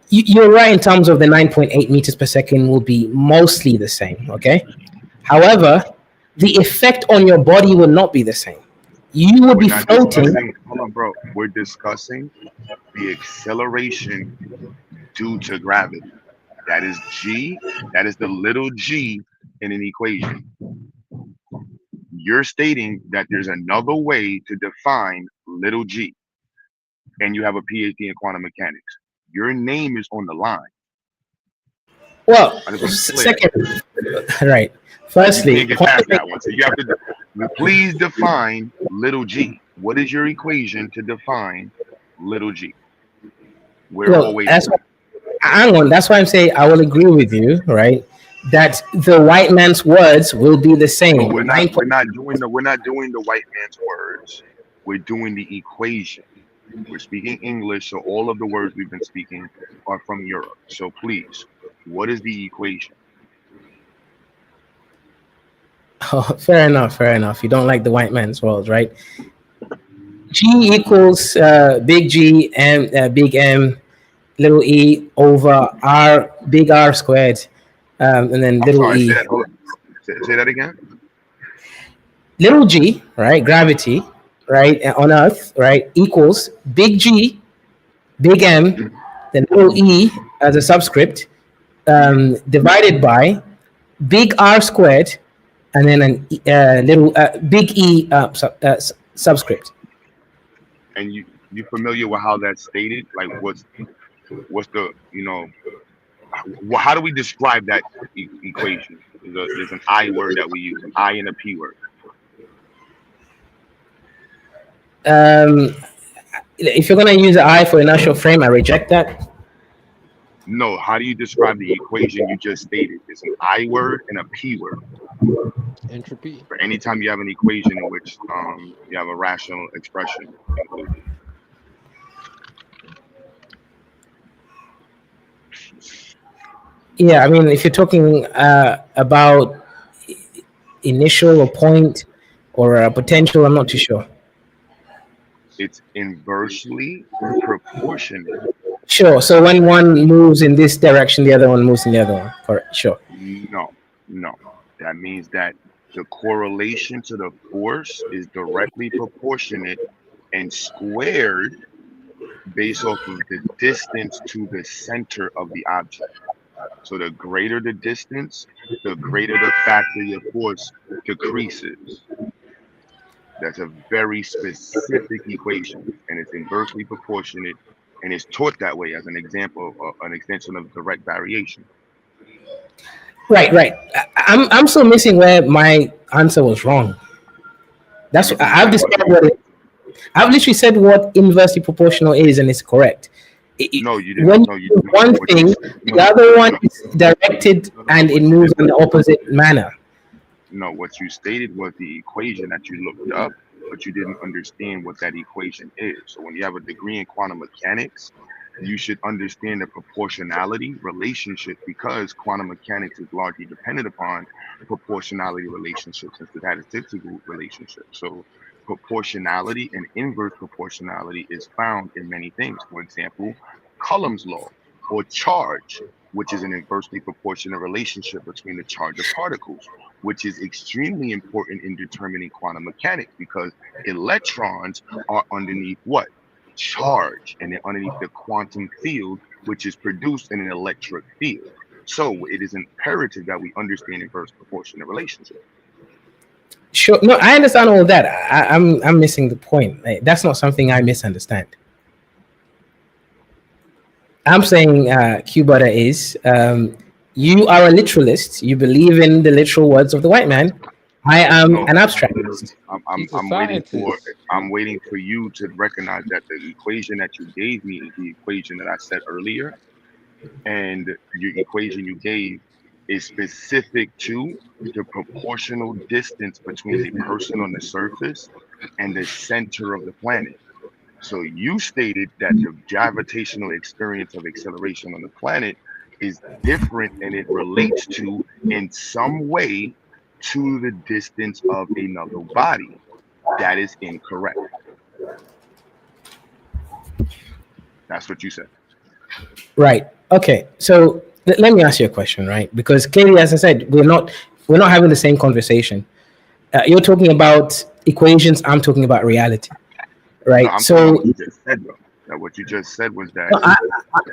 You're right in terms of the 9.8 meters per second will be mostly the same, okay? However, the effect on your body will not be the same. You will be floating. Hold on, bro. We're discussing the acceleration due to gravity. That is G. That is the little g in an equation. You're stating that there's another way to define little g, and you have a PhD in quantum mechanics. Your name is on the line. Well, second, right. Firstly, you can't get past that one. So you have to please define little g. What is your equation to define little g? We're always. Hang on. That's why I'm saying I will agree with you, right? That the white man's words will be the same. No, we're not doing the white man's words. We're doing the equation. We're speaking English, so all of the words we've been speaking are from Europe. So please, what is the equation? Oh, fair enough. You don't like the white man's world, right? G equals big G and big M, little e over R, big R squared, and then little e. Say that again. Little g, right? Gravity, right? On Earth, right? Equals big G, big M, then little e as a subscript, divided by big R squared, and then a little big E subscript. And you familiar with how that's stated? Like what's the how do we describe that equation? There's an I word that we use, an I and a P word. If you're gonna use the I for inertial frame, I reject that. No, how do you describe the equation you just stated? It's an I word and a P word. Entropy. For any time you have an equation in which you have a rational expression included. Yeah, I mean, if you're talking about initial or point or potential, I'm not too sure. It's inversely proportionate Sure. So when one moves in this direction, the other one moves in the other one. Correct. Sure. No, no. That means that the correlation to the force is directly proportionate and squared based off of the distance to the center of the object. So the greater the distance, the greater the factor of force decreases. That's a very specific equation, and it's inversely proportionate, and it's taught that way as an example of an extension of direct variation. Right. I'm still missing where my answer was wrong. That's I've described what I've literally said what inversely proportional is, and it's correct. No, you didn't. When No, you do one thing, the other one is directed and it moves in the opposite manner. No, what you stated was the equation that you looked up, but you didn't understand what that equation is. So when you have a degree in quantum mechanics, you should understand the proportionality relationship, because quantum mechanics is largely dependent upon proportionality relationships and statistical relationships. So proportionality and inverse proportionality is found in many things. For example, Coulomb's law, or charge, which is an inversely proportional relationship between the charge of particles, which is extremely important in determining quantum mechanics, because electrons are underneath what? Charge, and they're underneath the quantum field, which is produced in an electric field. So it is imperative that we understand inverse proportional relationship. Sure. No, I understand all of that. I'm missing the point. Like, that's not something I misunderstand. I'm saying, Q-Butter is, you are a literalist. You believe in the literal words of the white man. I am an abstractist. I'm waiting for you to recognize that the equation that you gave me is the equation that I said earlier, and your equation you gave is specific to the proportional distance between a person on the surface and the center of the planet. So you stated that the gravitational experience of acceleration on the planet is different, and it relates to, in some way, to the distance of another body. That is incorrect. That's what you said. Right. Okay. So let me ask you a question, right? Because clearly, as I said, we're not having the same conversation. You're talking about equations. I'm talking about reality. Right. No, I'm so talking about what you just said, though. That what you just said was that no,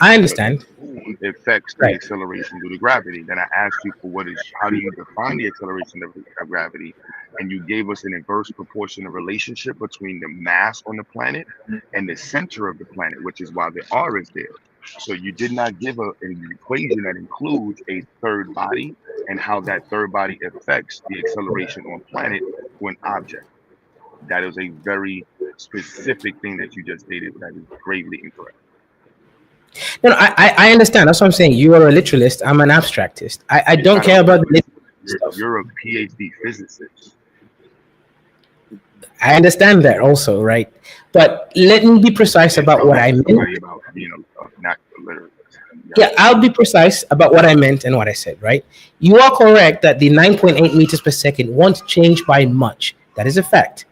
I understand. It affects the acceleration due to gravity. Then I asked you for how do you define the acceleration of gravity, and you gave us an inverse proportional relationship between the mass on the planet and the center of the planet, which is why the R is there. So you did not give an equation that includes a third body and how that third body affects the acceleration on planet to an object. That is a very specific thing that you just stated that is gravely incorrect. No, I understand. That's what I'm saying. You are a literalist. I'm an abstractist. I don't care about the stuff. You're a PhD physicist. I understand that also, right? But let me be precise about what I meant. About being not a literalist. Yeah, I'll be precise about what I meant and what I said, right? You are correct that the 9.8 meters per second won't change by much. That is a fact.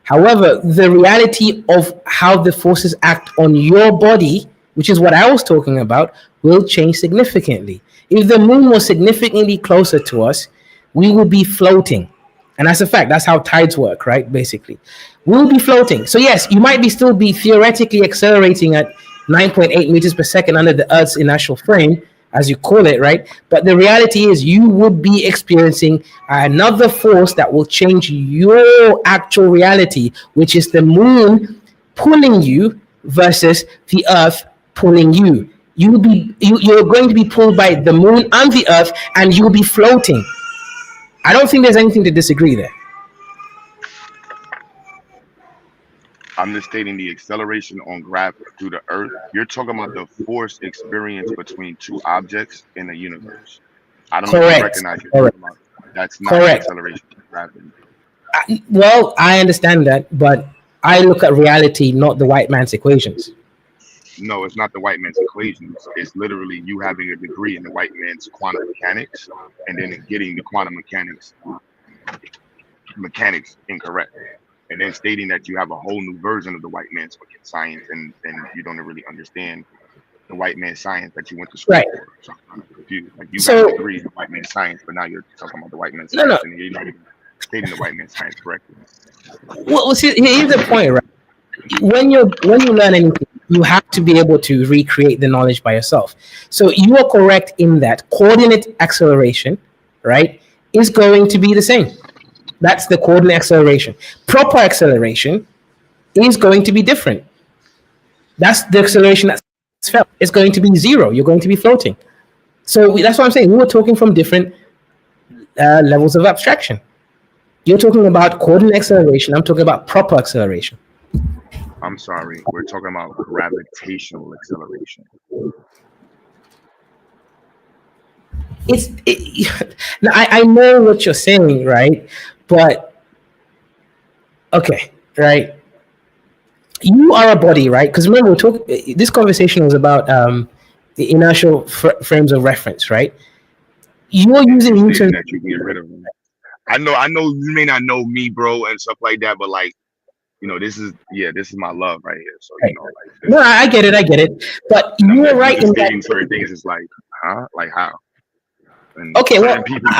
However, the reality of how the forces act on your body, which is what I was talking about, will change significantly. If the moon was significantly closer to us, we would be floating. And that's a fact. That's how tides work, right? Basically, we'll be floating. So yes, you might still be theoretically accelerating at 9.8 meters per second under the Earth's inertial frame, as you call it, right? But the reality is you would be experiencing another force that will change your actual reality, which is the moon pulling you versus the Earth pulling you. You're going to be pulled by the moon and the Earth, and you'll be floating. I don't think there's anything to disagree there. I'm just stating the acceleration on gravity through the Earth. You're talking about the force experience between two objects in the universe. I don't know if you recognize it. That's not the acceleration of gravity. Well, I understand that, but I look at reality, not the white man's equations. No, it's not the white man's equations. It's literally you having a degree in the white man's quantum mechanics and then getting the quantum mechanics incorrect. And then stating that you have a whole new version of the white man's science, and you don't really understand the white man's science that you went to school Right. for. So I'm kind of confused. Like you got So a degree in the white man's science, but now you're talking about the white man's no, science, no. and you're not even stating the white man's science correctly. Well, see, here's the point, right? When you learn anything, you have to be able to recreate the knowledge by yourself. So you are correct in that coordinate acceleration, right, is going to be the same. That's the coordinate acceleration. Proper acceleration is going to be different. That's the acceleration that's felt. It's going to be zero. You're going to be floating. So that's what I'm saying. We were talking from different levels of abstraction. You're talking about coordinate acceleration. I'm talking about proper acceleration. I'm sorry, we're talking about gravitational acceleration. Now, I know what you're saying, right? But okay, right? You are a body, right? Because remember, this conversation was about the inertial frames of reference, right? You are using Newton. That you get rid of them. I know you may not know me, bro, and stuff like that, but like, you know, this is my love right here. So you know, like, No, I get it. But you were right in stating that. certain things is like, huh? Like how? And Okay, well, people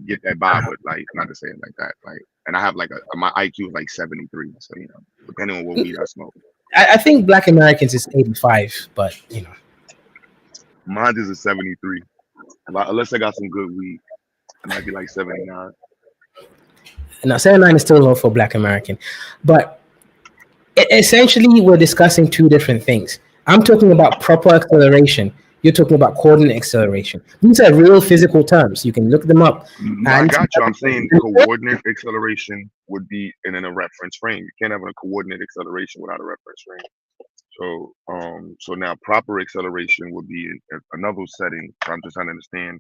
get that vibe, but like not to say it like that. Like, and I have like my IQ is like 73, so you know, depending on what weed I smoke. I think Black Americans is 85, but you know, mine is a 73. Unless I got some good weed, it might be like 79. No, 79 is still low for Black American, but essentially we're discussing two different things. I'm talking about proper acceleration. You're talking about coordinate acceleration. These are real physical terms. You can look them up. No, I got you. I'm saying coordinate acceleration would be in a reference frame. You can't have a coordinate acceleration without a reference frame. So now proper acceleration would be in another setting. I'm just trying to understand.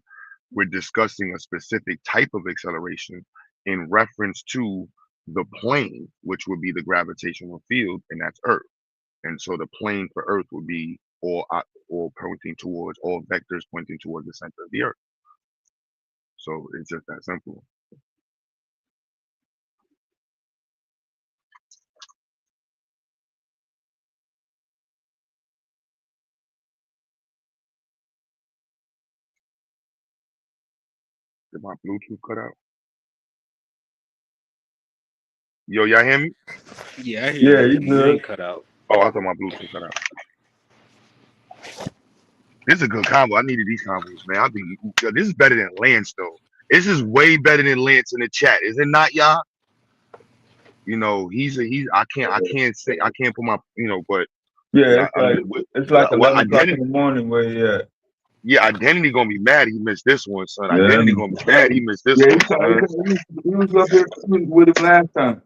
We're discussing a specific type of acceleration in reference to the plane, which would be the gravitational field, and that's Earth. And so the plane for Earth would be all pointing towards, all vectors pointing towards the center of the Earth. So it's just that simple. Did my Bluetooth cut out? Yo, y'all hear me? Yeah, I hear you. you You good. ain't cut out. Oh, I thought my Bluetooth cut out. This is a good combo. I needed these combos, man. I think this is better than Lance, though. This is way better than Lance in the chat, is it not, y'all? You know, I can't put my, you know, but Yeah, it's like 11 o'clock in the morning where he at. Yeah, Identity gonna be mad he missed this one, son. Yeah. Identity gonna be mad he missed this one, son. He was up here with him last time.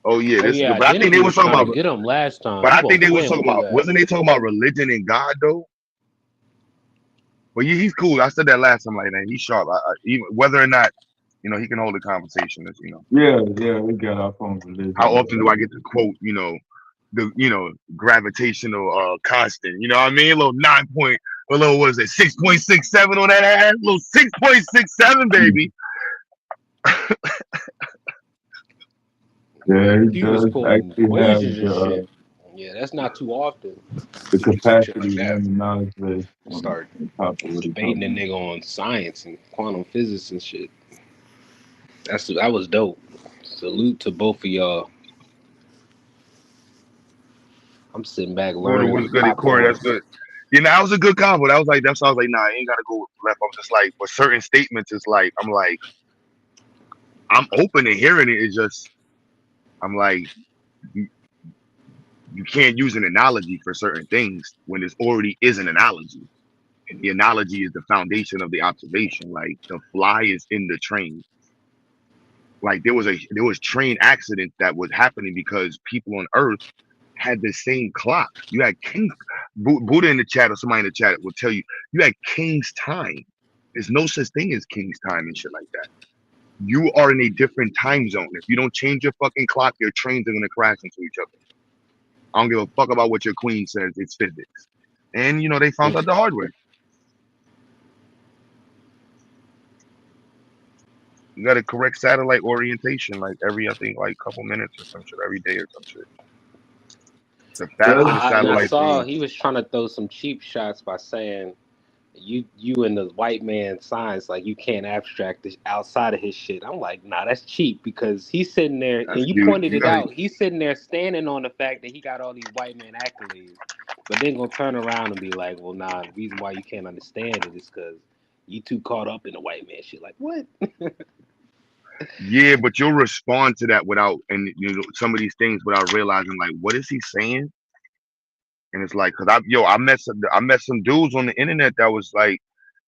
Oh yeah, this is good. But I think Identity they was was talking trying about to get him last time. But He I gonna think they play was him talking through about that. wasn't they talking about religion and God though? Well, yeah, he's cool. I said that last time, like, man, he's sharp. Even whether or not, you know, he can hold a conversation, is, you know. Yeah, we got our phone religion. How often do I get to quote, you know, the gravitational constant? You know what I mean? A little 9 point, a little what is it, 6.67 on that ass? A little 6.67, baby. Yeah, he He was does quoting actually have equations and shit. Yeah, that's not too often. the Shit capacity like that. and the knowledge base. Start debating a nigga on science and quantum physics and shit. That was dope. Salute to both of y'all. I'm sitting back Corey learning. was good. Corey, that's good. You know, that was a good combo. That was like, that's why I was like, nah, I ain't gotta go with left. I was just like, but certain statements is like, I'm like, I'm open to hearing it. It's just, I'm like, you can't use an analogy for certain things when this already is an analogy. And the analogy is the foundation of the observation. Like the fly is in the train. Like there was train accident that was happening because people on Earth had the same clock. You had King Buddha in the chat, or somebody in the chat will tell you had King's time. There's no such thing as King's time and shit like that. You are in a different time zone. If you don't change your fucking clock, your trains are gonna crash into each other. I don't give a fuck about what your queen says. It's physics. And you know, they found out the hard way. You gotta correct satellite orientation like every, I think, like couple minutes or some shit, every day or some shit. The faster the And I satellite saw moves. he was trying to throw some cheap shots by saying you and the white man science, like you can't abstract this outside of his shit. I'm like, nah, that's cheap because he's sitting there That's and you you. pointed You it got out. He's sitting there standing on the fact that he got all these white man accolades, but then gonna turn around and be like, well, nah, the reason why you can't understand it is because you too caught up in the white man shit. Like what? yeah, but you'll respond to that without, and you know, some of these things without realizing, like, what is he saying? And it's like, cause I met some dudes on the internet that was like,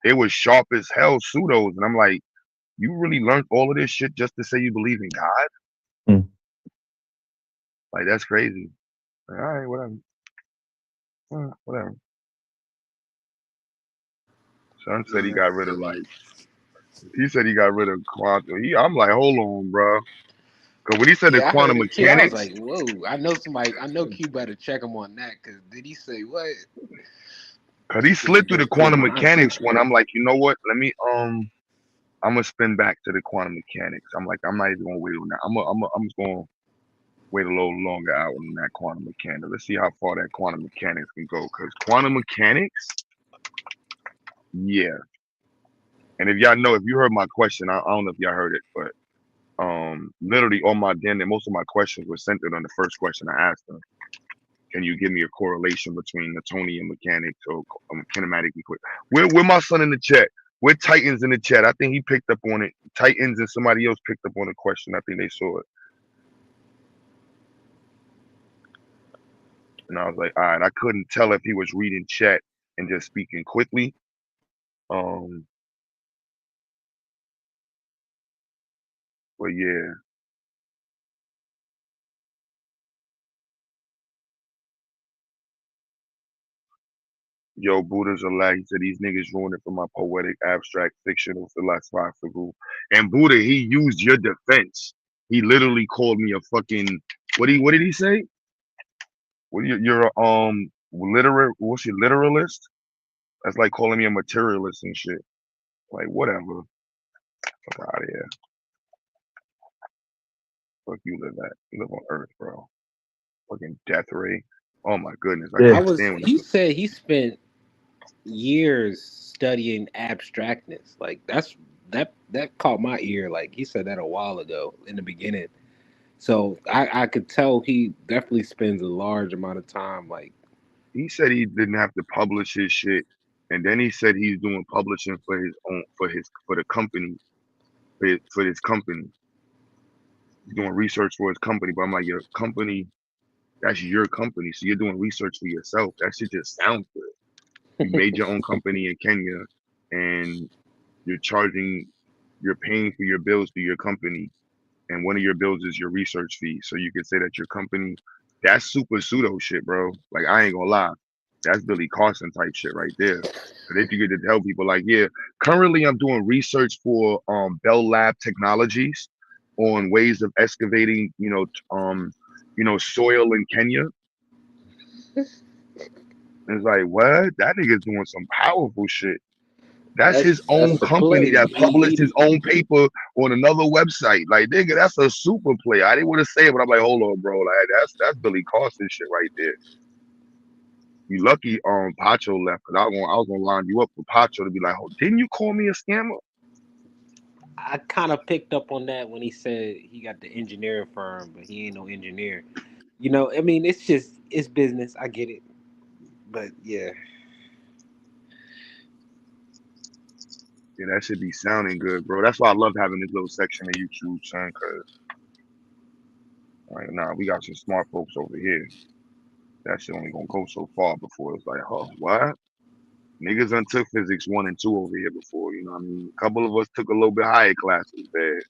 they were sharp as hell pseudos, and I'm like, you really learned all of this shit just to say you believe in God? Mm. Like that's crazy. Like, all right, whatever. Whatever. Son said he Yeah. got rid of like. He said he got rid of quantum. I'm like, hold on, bro. Cause when he said the Yeah, I heard quantum it too. I was mechanics, like, whoa. I know somebody. I know Q better check him on that because did he say what? cause he Did he slid through the just put quantum nonsense? mechanics when I'm like, you know what? Let me I'm gonna spin back to the quantum mechanics. I'm like, I'm not even gonna wait on that. I'm just gonna wait a little longer out on that quantum mechanics. Let's see how far that quantum mechanics can go. Cause quantum mechanics, yeah. And if y'all know, if you heard my question, I don't know if y'all heard it, but literally all my most of my questions were centered on the first question I asked them. Can you give me a correlation between Newtonian mechanics or kinematic equation? Where my son in the chat? We're Titans in the chat. I think he picked up on it. Titans and somebody else picked up on the question. I think they saw it. And I was like, all right, I couldn't tell if he was reading chat and just speaking quickly. But yeah. Yo, Buddha's a lie. He said these niggas ruined it for my poetic, abstract, fictional, philosophical. And Buddha, he used your defense. He literally called me a fucking what did he say? What you're a what's your literalist? That's like calling me a materialist and shit. Like whatever. Fuck out of here. Fuck you live at. You live on Earth, bro. Fucking death ray. Oh my goodness. I can't stand when He said he spent years studying abstractness. Like that caught my ear. Like he said that a while ago in the beginning. So I could tell he definitely spends a large amount of time. Like he said he didn't have to publish his shit. And then he said he's doing publishing for his own for the company. For his company. He's doing research for his company. But I'm like, your company, that's your company. So you're doing research for yourself. That shit just sounds good. You made your own company in Kenya and you're paying for your bills through your company. And one of your bills is your research fee. So you could say that your company, that's super pseudo shit, bro. Like I ain't gonna lie. That's Billy Carson type shit right there. Cause if you get to tell people like, yeah, currently I'm doing research for Bell Lab Technologies on ways of excavating, soil in Kenya. It's like, what? That nigga's doing some powerful shit. That's his own a company play. that published his own paper on another website. Like, nigga, that's a super play. I didn't want to say it, but I'm like, hold on, bro. Like, that's Billy Carson shit right there. You lucky Pacho left, because I was gonna line you up for Pacho to be like, oh, didn't you call me a scammer? I kind of picked up on that when he said he got the engineering firm, but he ain't no engineer. You know, I mean, it's business. I get it, but yeah. Yeah, that should be sounding good, bro. That's why I love having this little section of YouTube, son, because we got some smart folks over here. That shit only gonna go so far before it's like, oh, what? Niggas done took physics 1 and 2 over here before, you know what I mean? A couple of us took a little bit higher classes there.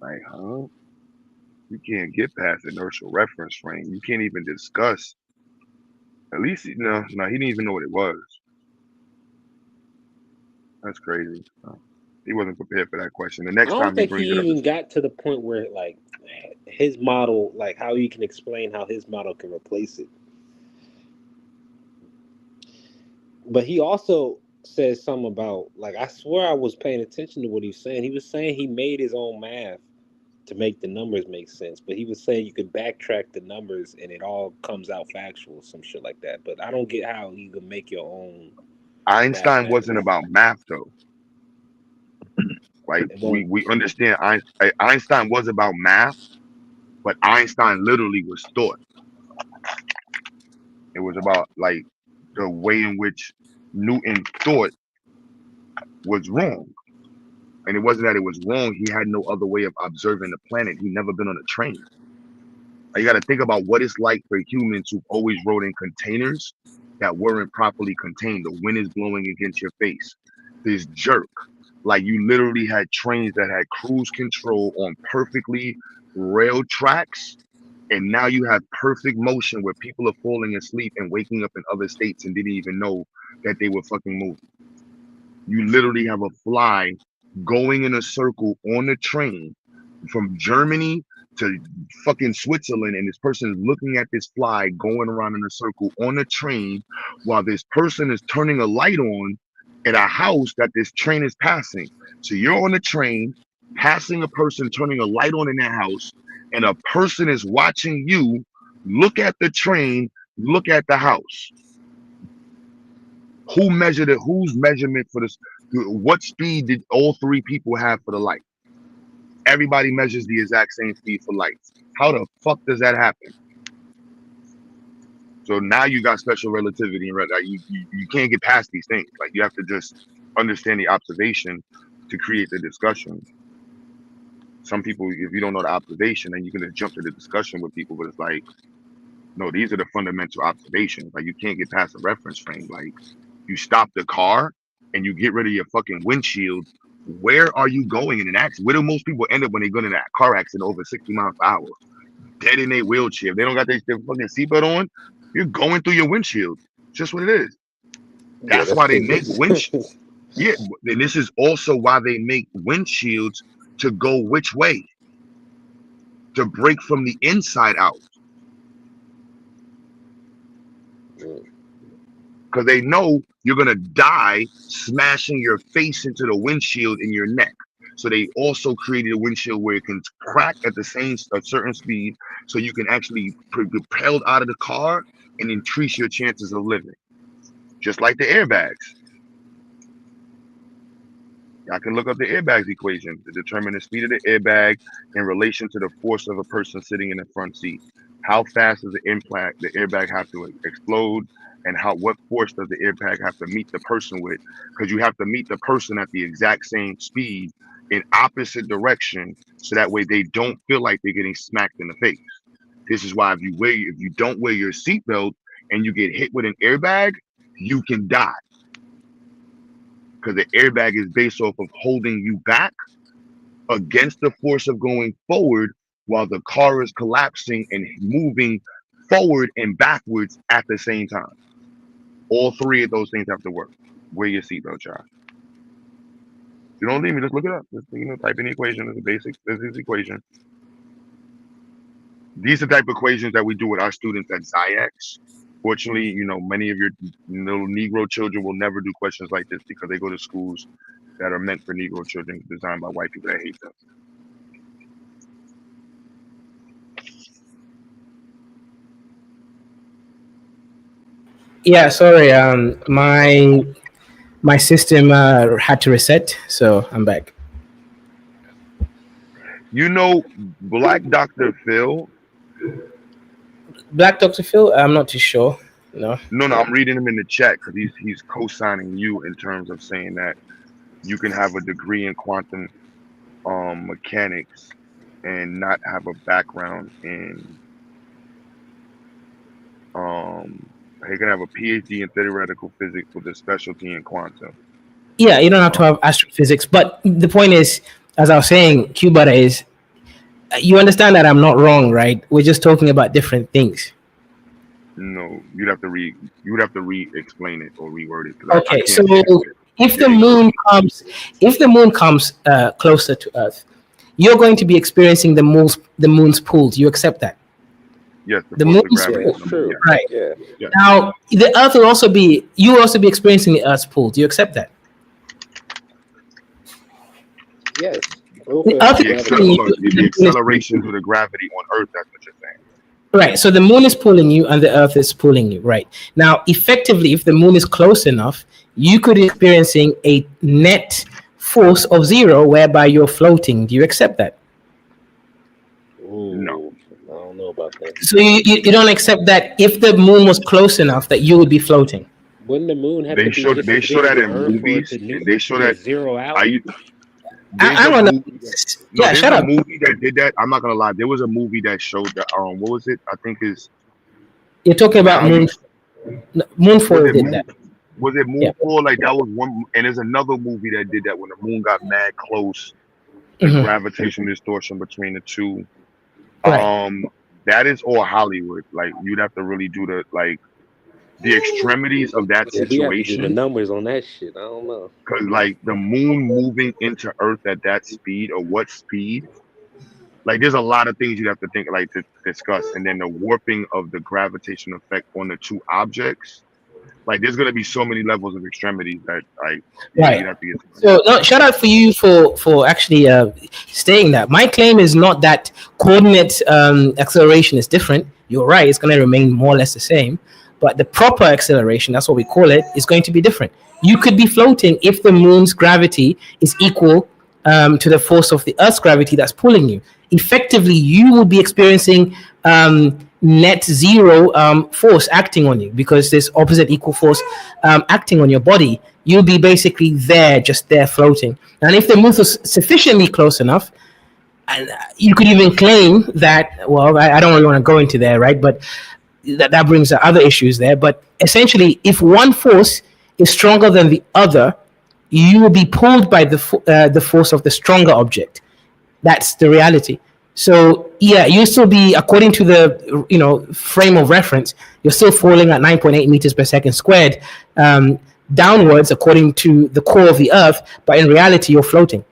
Like, huh? You can't get past inertial reference frame. You can't even discuss. At least, no, he didn't even know what it was. That's crazy. He wasn't prepared for that question. The I next don't time he think he brings it up, even got to the point where like his model, like how you can explain how his model can replace it. But he also said something about, like, I swear I was paying attention to what he was saying. He was saying he made his own math to make the numbers make sense, but he was saying you could backtrack the numbers and it all comes out factual, some shit like that. But I don't get how you can make your own. Einstein wasn't about math though. Like we understand Einstein was about math, but Einstein literally was thought. It was about like the way in which Newton thought was wrong. And it wasn't that it was wrong. He had no other way of observing the planet. He never been on a train. You got to think about what it's like for humans who always rode in containers that weren't properly contained. The wind is blowing against your face. This jerk. Like you literally had trains that had cruise control on perfectly rail tracks. And now you have perfect motion where people are falling asleep and waking up in other states and didn't even know that they were fucking moving. You literally have a fly going in a circle on the train from Germany to fucking Switzerland, and this person is looking at this fly going around in a circle on a train while this person is turning a light on at a house that this train is passing. So you're on a train passing a person turning a light on in their house, and a person is watching you look at the train, look at the house. Who measured it? Whose measurement for this? What speed did all three people have for the light? Everybody measures the exact same speed for lights. How the fuck does that happen? So now you got special relativity, and you can't get past these things. Like you have to just understand the observation to create the discussion. Some people, if you don't know the observation, then you can just jump to the discussion with people. But it's like, no, these are the fundamental observations. Like you can't get past a reference frame. Like you stop the car and you get rid of your fucking windshield. Where are you going in an accident? Where do most people end up when they go in that car accident over 60 miles per hour? Dead in their wheelchair. If they don't got their fucking seatbelt on, you're going through your windshield. It's just what it is. That's why they make windshields. Yeah, and this is also why they make windshields to go which way? To break from the inside out. Because they know you're going to die smashing your face into the windshield in your neck. So they also created a windshield where it can crack at a certain speed, so you can actually be propelled out of the car and increase your chances of living. Just like the airbags. I can look up the airbags equation to determine the speed of the airbag in relation to the force of a person sitting in the front seat. How fast does the airbag have to explode? And what force does the airbag have to meet the person with? Because you have to meet the person at the exact same speed in opposite direction, so that way they don't feel like they're getting smacked in the face. This is why if you don't wear your seatbelt and you get hit with an airbag, you can die. Because the airbag is based off of holding you back against the force of going forward while the car is collapsing and moving forward and backwards at the same time. All three of those things have to work. Wear your seatbelt, Josh. You don't leave me, just look it up. Just, type in the equation. It's a basic physics equation. These are the type of equations that we do with our students at Ziax. Fortunately, many of your little Negro children will never do questions like this because they go to schools that are meant for Negro children, designed by white people that hate them. Yeah, sorry. My system had to reset, so I'm back. Black Dr. Phil. Black Dr. Phil? I'm not too sure. No, I'm reading him in the chat because he's co-signing you in terms of saying that you can have a degree in quantum mechanics and not have a background in he can have a PhD in theoretical physics with a specialty in quantum. Yeah, you don't have to have astrophysics, but the point is, as I was saying, Cuba is, you understand that I'm not wrong, right? We're just talking about different things. No, you'd have to re-explain it or reword it. Okay, so if the moon comes closer to Earth, you're going to be experiencing the moon's pull. Do you accept that? Yes, The moon is gravity. true. Right. Yeah. Now, the Earth will also be experiencing the Earth's pull. Do you accept that? Yes. The Earth is pulling you. The acceleration to the gravity on Earth. That's what you're saying. Right. So the moon is pulling you, and the Earth is pulling you. Right. Now, effectively, if the moon is close enough, you could be experiencing a net force of 0, whereby you're floating. Do you accept that? Ooh, no, I don't know about that. So you don't accept that if the moon was close enough that you would be floating? Wouldn't the moon have They to show be they show that in movies, and they show that zero out? I want to. Yeah, shut up. There's a movie that did that. I'm not gonna lie. There was a movie that showed that. What was it? I think is. You're talking about Moonfall did that. Was it Moonfall? Like that was one. And there's another movie that did that when the moon got mad close. The gravitational distortion between the two. Right. That is all Hollywood. Like you'd have to really do the extremities of that situation. The numbers on that shit, I don't know. Because like the moon moving into Earth at that speed, or what speed? Like there's a lot of things you'd have to think like to discuss, and then the warping of the gravitational effect on the two objects. Like there's gonna be so many levels of extremities that you'd have to get. So no, shout out for you for actually stating that. My claim is not that coordinate acceleration is different. You're right; it's going to remain more or less the same. But the proper acceleration, that's what we call it, is going to be different. You could be floating if the moon's gravity is equal to the force of the Earth's gravity that's pulling you. Effectively, you will be experiencing net 0 force acting on you, because there's opposite equal force acting on your body. You'll be basically just there floating. And if the moon was sufficiently close enough, and you could even claim that, well, I don't really want to go into there, right? But that brings other issues there. But essentially, if one force is stronger than the other, you will be pulled by the force of the stronger object. That's the reality. So yeah, you still be, according to the frame of reference, you're still falling at 9.8 meters per second squared downwards according to the core of the Earth, but in reality you're floating.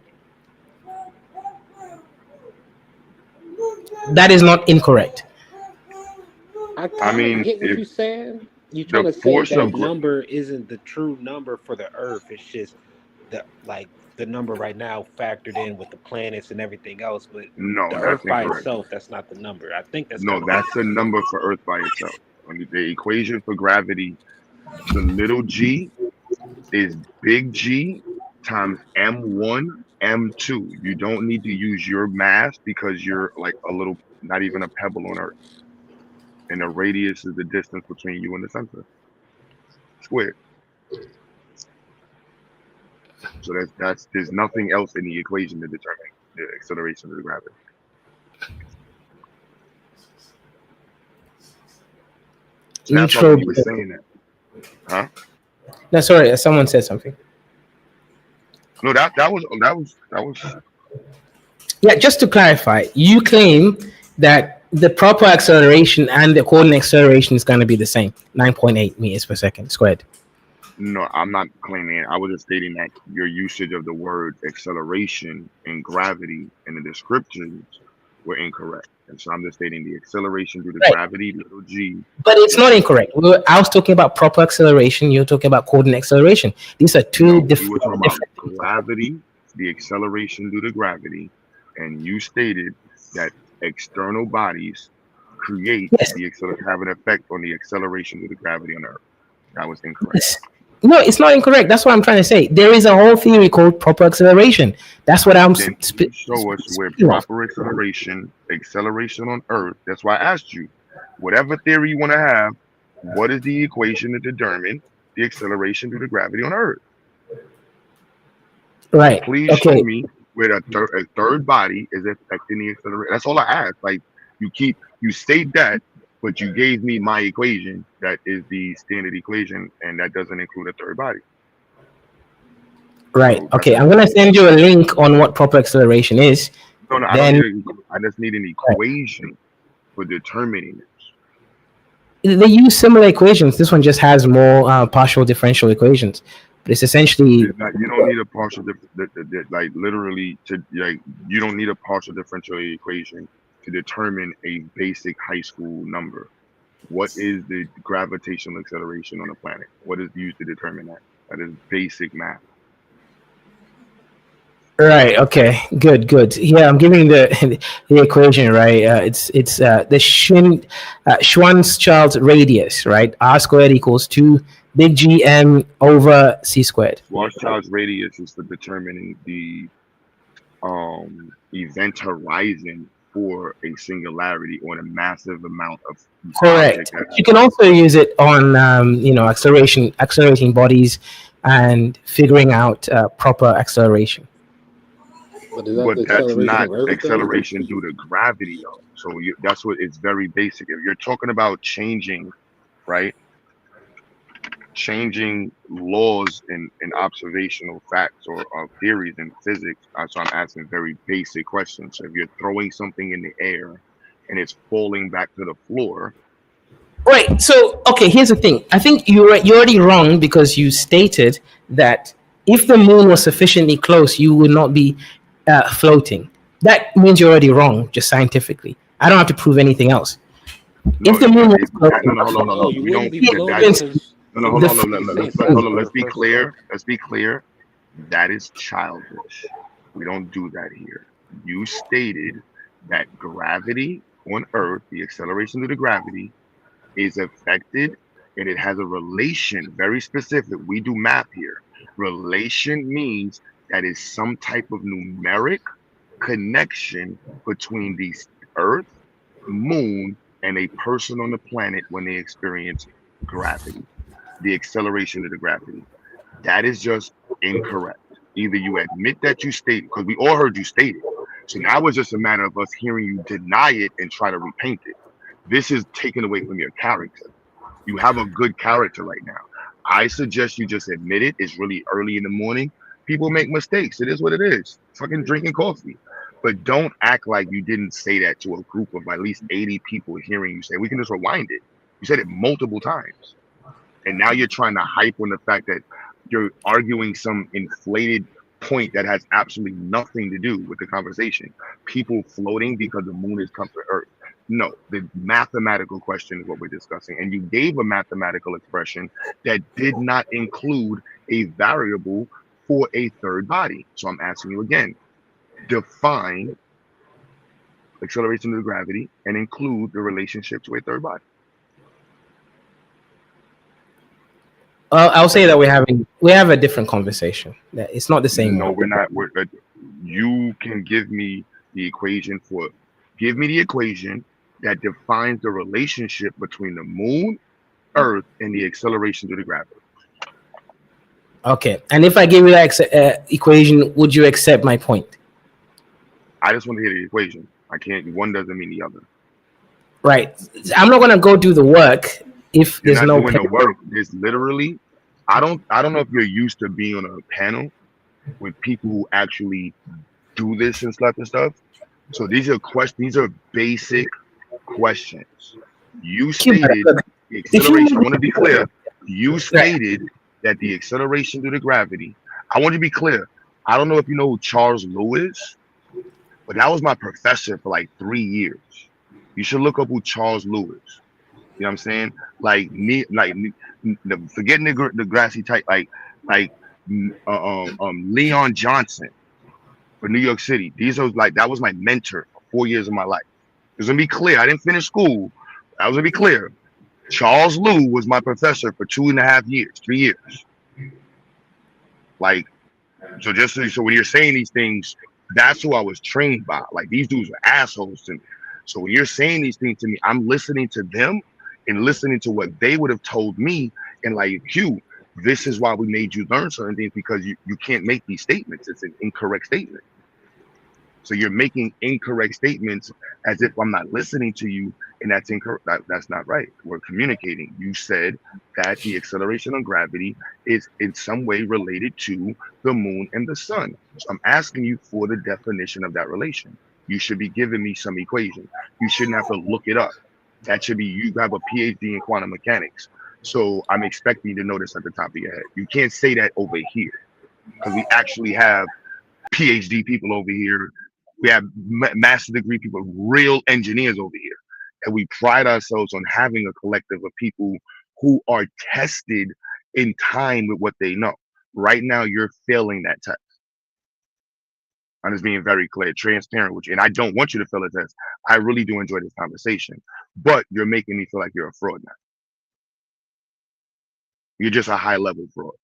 That is not incorrect. I mean, get what you're saying. You're trying to say that number isn't the true number for the Earth. It's just the number right now factored in with the planets and everything else. But no, the that's Earth by incorrect. itself, that's not the number. I think that's that's a number for Earth by itself. The equation for gravity, the little g is big G times M1 M2. You don't need to use your mass because you're like a little, not even a pebble on Earth. And the radius is the distance between you and the center. Squared. So there's nothing else in the equation to determine the acceleration of the gravity. So that's why we were saying that. Huh? No, sorry, someone said something. No, that was. Yeah, just to clarify, you claim that the proper acceleration and the coordinate acceleration is going to be the same, 9.8 meters per second squared. No, I'm not claiming it. I was just stating that your usage of the word acceleration and gravity in the descriptions were incorrect. And so I'm just stating the acceleration due to gravity, little g. But it's not incorrect. I was talking about proper acceleration. You're talking about coordinate acceleration. These are two different. You were talking about gravity, the acceleration due to gravity, and you stated that external bodies create have an effect on the acceleration due to gravity on Earth. That was incorrect. Yes. No, it's not incorrect. That's what I'm trying to say. There is a whole theory called proper acceleration. That's what I'm saying. Show us where proper acceleration on Earth. That's why I asked you, whatever theory you want to have, what is the equation to determine the acceleration due to gravity on Earth? Right. Please show me where a third body is affecting the acceleration. That's all I asked. Like you state that, but you gave me my equation that is the standard equation, and that doesn't include a third body. Right. Okay. I'm gonna send you a link on what proper acceleration is. No, I just need an equation for determining it. They use similar equations. This one just has more partial differential equations, but it's essentially you don't need a partial you don't need a partial differential equation to determine a basic high school number. What is the gravitational acceleration on a planet? What is used to determine that? That is basic math. Right. Okay. Good. Yeah, I'm giving the the equation right. It's the Schwarzschild radius, right? R squared equals 2 big G M over C squared. Schwarzschild's radius is for determining the event horizon for a singularity or a massive amount of Correct. object. You can also use it on accelerating bodies and figuring out proper acceleration. But that's not acceleration due to gravity, though. So that's what it's very basic. If you're talking about changing, right? Changing laws and observational facts or theories in physics. So I'm asking very basic questions. So if you're throwing something in the air and it's falling back to the floor. Right. So, okay, here's the thing. I think you're already wrong because you stated that if the moon was sufficiently close, you would not be floating. That means you're already wrong, just scientifically. I don't have to prove anything else. No, if the moon was close, no. We don't. Hold on. Let's be clear. That is childish. We don't do that here. You stated that gravity on Earth, the acceleration of the gravity, is affected and it has a relation, very specific. We do math here. Relation means that is some type of numeric connection between the Earth, moon, and a person on the planet when they experience gravity, the acceleration of the gravity. That is just incorrect. Either you admit that you state, because we all heard you state it. So now it's just a matter of us hearing you deny it and try to repaint it. This is taken away from your character. You have a good character right now. I suggest you just admit it. It's really early in the morning. People make mistakes. It is what it is. Fucking drinking coffee. But don't act like you didn't say that to a group of at least 80 people hearing you say. We can just rewind it. You said it multiple times. And now you're trying to hype on the fact that you're arguing some inflated point that has absolutely nothing to do with the conversation. People floating because the moon is come to Earth. No, the mathematical question is what we're discussing. And you gave a mathematical expression that did not include a variable for a third body. So I'm asking you again, define acceleration of gravity and include the relationship to a third body. I'll say that we have a different conversation. It's not the same. No, we're not. You can give me the equation that defines the relationship between the moon, Earth, and the acceleration due to gravity. Okay, and if I give you that equation, would you accept my point? I just want to hear the equation. I can't. One doesn't mean the other. Right. I'm not gonna go do the work if You're there's not no doing the work. There's literally. I don't know if you're used to being on a panel with people who actually do this and stuff. So these are questions. These are basic questions. You stated the acceleration. I want to be clear. You stated that the acceleration due to gravity. I want to be clear. I don't know if you know who Charles Lewis is, but that was my professor for like 3 years. You should look up who Charles Lewis. You know what I'm saying? Forgetting the grassy type, Leon Johnson for New York City. That was my mentor for 4 years of my life. Just gonna be clear. I didn't finish school. I was gonna be clear. Charles Lew was my professor for 2.5 years, 3 years. So when you're saying these things, that's who I was trained by. Like, these dudes were assholes to me. So when you're saying these things to me, I'm listening to them and listening to what they would have told me. And like, Hugh, this is why we made you learn certain things, because you can't make these statements. It's an incorrect statement. So you're making incorrect statements as if I'm not listening to you, and that's incorrect. That's not right. We're communicating. You said that the acceleration of gravity is in some way related to the moon and the sun. So I'm asking you for the definition of that relation. You should be giving me some equation. You shouldn't have to look it up. That should be, you have a PhD in quantum mechanics. So I'm expecting you to know this at the top of your head. You can't say that over here, because we actually have PhD people over here We have master degree people, real engineers over here. And we pride ourselves on having a collective of people who are tested in time with what they know. Right now, you're failing that test. I'm just being very clear, transparent with you. And I don't want you to fail a test. I really do enjoy this conversation. But you're making me feel like you're a fraud now. You're just a high level fraud.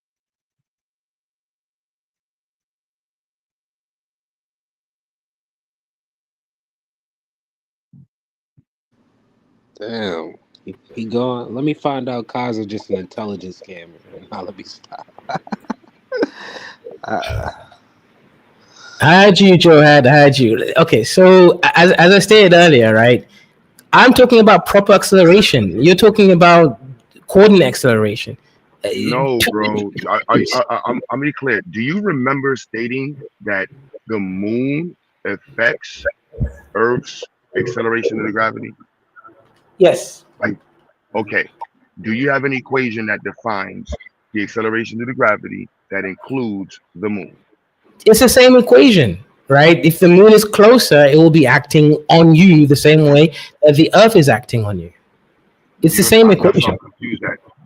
Damn. He gone. Let me find out Kaiser just an intelligence scammer. Now let me stop. I had you, Joe. I had you. Okay, so as I stated earlier, right? I'm talking about proper acceleration. You're talking about coordinate acceleration. No, bro. I'm be clear. Do you remember stating that the moon affects Earth's acceleration of the gravity? Yes. Like, okay. Do you have an equation that defines the acceleration of the gravity that includes the moon? It's the same equation, right? If the moon is closer, it will be acting on you the same way that the Earth is acting on you. It's the same equation. I'm confused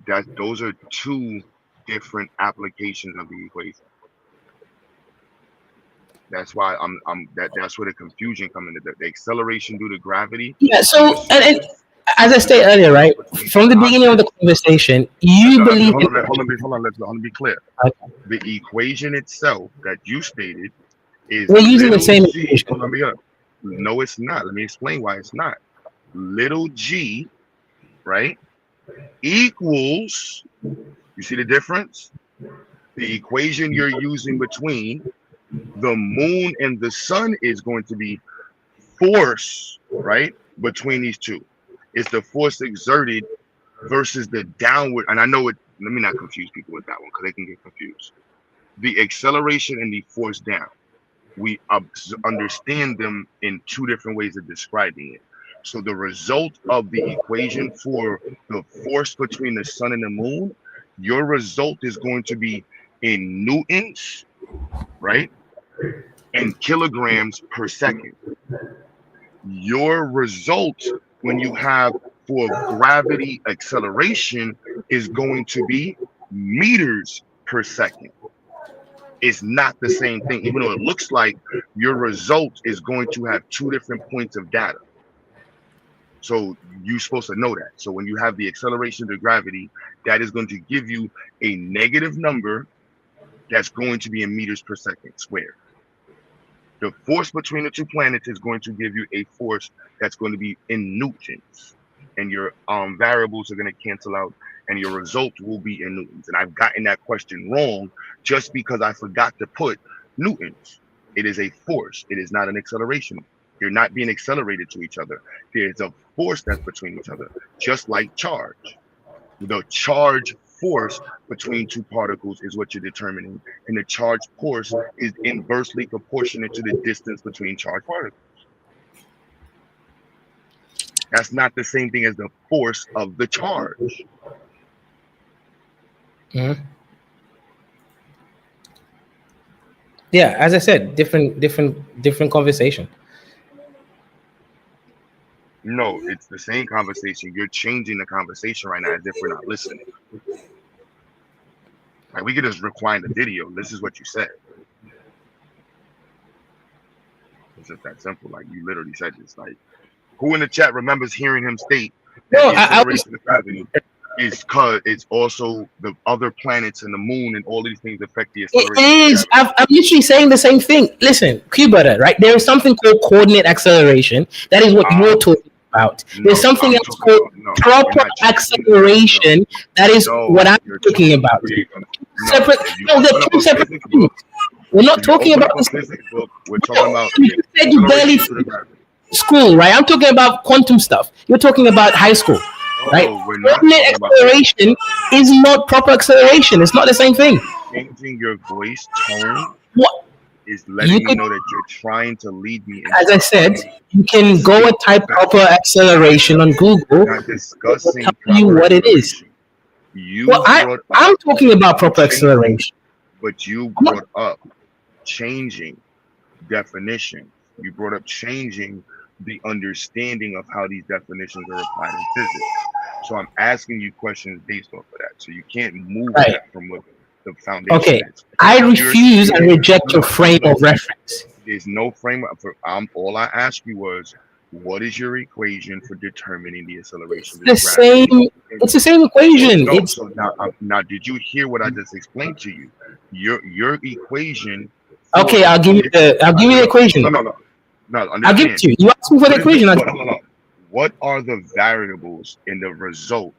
that those are two different applications of the equation. That's why that's where the confusion comes into the acceleration due to gravity. Yeah. So and as I stated earlier, right, from the beginning of the conversation, you believe. Hold on. Let me be clear. Okay. The equation itself that you stated is. We're using the same equation. Hold on, no, it's not. Let me explain why it's not. Little g, right, equals. You see the difference? The equation you're using between the moon and the sun is going to be force, right, between these two. It's the force exerted versus the downward. And I know it, let me not confuse people with that one because they can get confused. The acceleration and the force down. We understand them in two different ways of describing it. So the result of the equation for the force between the sun and the moon, your result is going to be in newtons, right? And kilograms per second. Your result when you have for gravity acceleration is going to be meters per second. It's not the same thing, even though it looks like your result is going to have two different points of data. So you're supposed to know that. So when you have the acceleration to gravity, that is going to give you a negative number that's going to be in meters per second squared. The force between the two planets is going to give you a force that's going to be in newtons, and your variables are going to cancel out, and your result will be in newtons. And I've gotten that question wrong just because I forgot to put newtons. It is a force. It is not an acceleration. You're not being accelerated to each other. There's a force that's between each other, just like charge. The charge force between two particles is what you're determining, and the charge force is inversely proportionate to the distance between charged particles. That's not the same thing as the force of the charge. Mm-hmm. Yeah, as I said, different conversation. No, it's the same conversation. You're changing the conversation right now as if we're not listening. Like, we could just rewind the video. This is what you said. It's just that simple. Like, you literally said this. Like, who in the chat remembers hearing him state that the acceleration of gravity is because it's also the other planets and the moon and all these things affect the acceleration? It is. I'm literally saying the same thing. Listen, Q-Butter, right? There is something called coordinate acceleration. That is what you're talking about. There's something else called proper acceleration. That is what I'm talking about. Separate. No, they're two separate things. We're not talking about this. We're talking about. You said you barely school, right? I'm talking about quantum stuff. You're talking about high school, right? Coordinate acceleration is not proper acceleration. It's not the same thing. Changing your voice tone is letting me know that you're trying to lead me. As I said, you can go and type proper acceleration on Google. Tell you what it is. I'm talking about proper acceleration. But you brought up changing definition You brought up changing the understanding of how these definitions are applied in physics. So I'm asking you questions based off of that. So you can't move Right. that from what the foundation Okay. is. I If you're refuse and saying, reject your frame of reference. There's no framework for all I asked you was, what is your equation for determining the acceleration The of gravity? same. It's the same equation. No, It's so now did you hear what I just explained to you? Your equation for okay. I'll give you the equation. No, I'll give it understand. to you. You asked me for the equation. What are the variables in the result?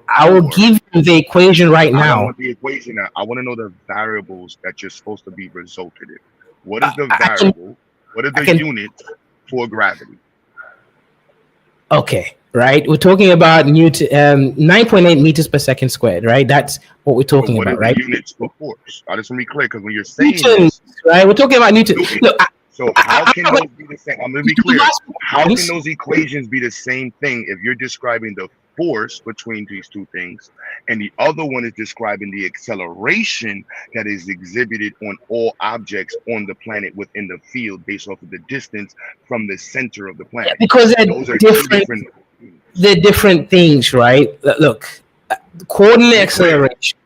I will give you the equation right I don't now. want the equation now. I want to know the variables that you're supposed to be resulted in. What is the variable? What are the units for gravity? Okay, right. We're talking about 9.8 meters per second squared, right? That's what we're talking What about, are right? the units for force? I just want to be clear because when you're saying Newtons, this, right? We're talking about Newton. Look, so how can those be the same? I'm going to be clear. How can those equations be the same thing if you're describing the force between these two things, and the other one is describing the acceleration that is exhibited on all objects on the planet within the field based off of the distance from the center of the planet? because Those are two different. they're different things, right? Look, coordinate acceleration.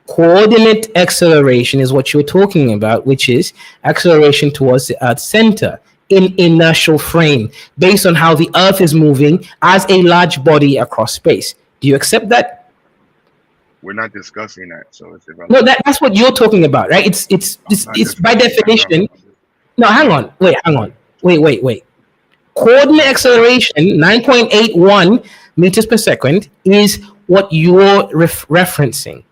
Coordinate acceleration is what you're talking about, which is acceleration towards the Earth's center in inertial frame, based on how the Earth is moving as a large body across space. Do you accept that? We're not discussing that, so it's irrelevant. No, that's what you're talking about, right? It's by definition. No, hang on. Wait. Coordinate acceleration 9.81 meters per second is what you're referencing.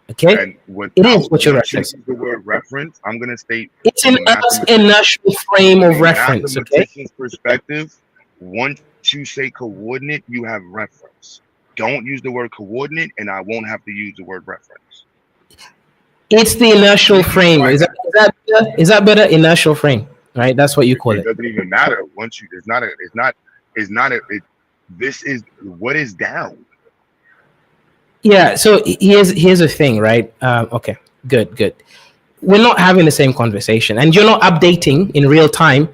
Okay, and it is what you're once you referencing. use the word reference, I'm going to state It's from an a Earth's mathematician- inertial frame of a reference. Okay, mathematician's perspective, once you say coordinate, you have reference. Don't use the word coordinate, and I won't have to use the word reference. it's the inertial frame. Is that better? Inertial frame, right? That's what you call It it. doesn't even matter once you. This is what is down. Yeah. So here's the thing, right? Okay. Good. We're not having the same conversation, and you're not updating in real time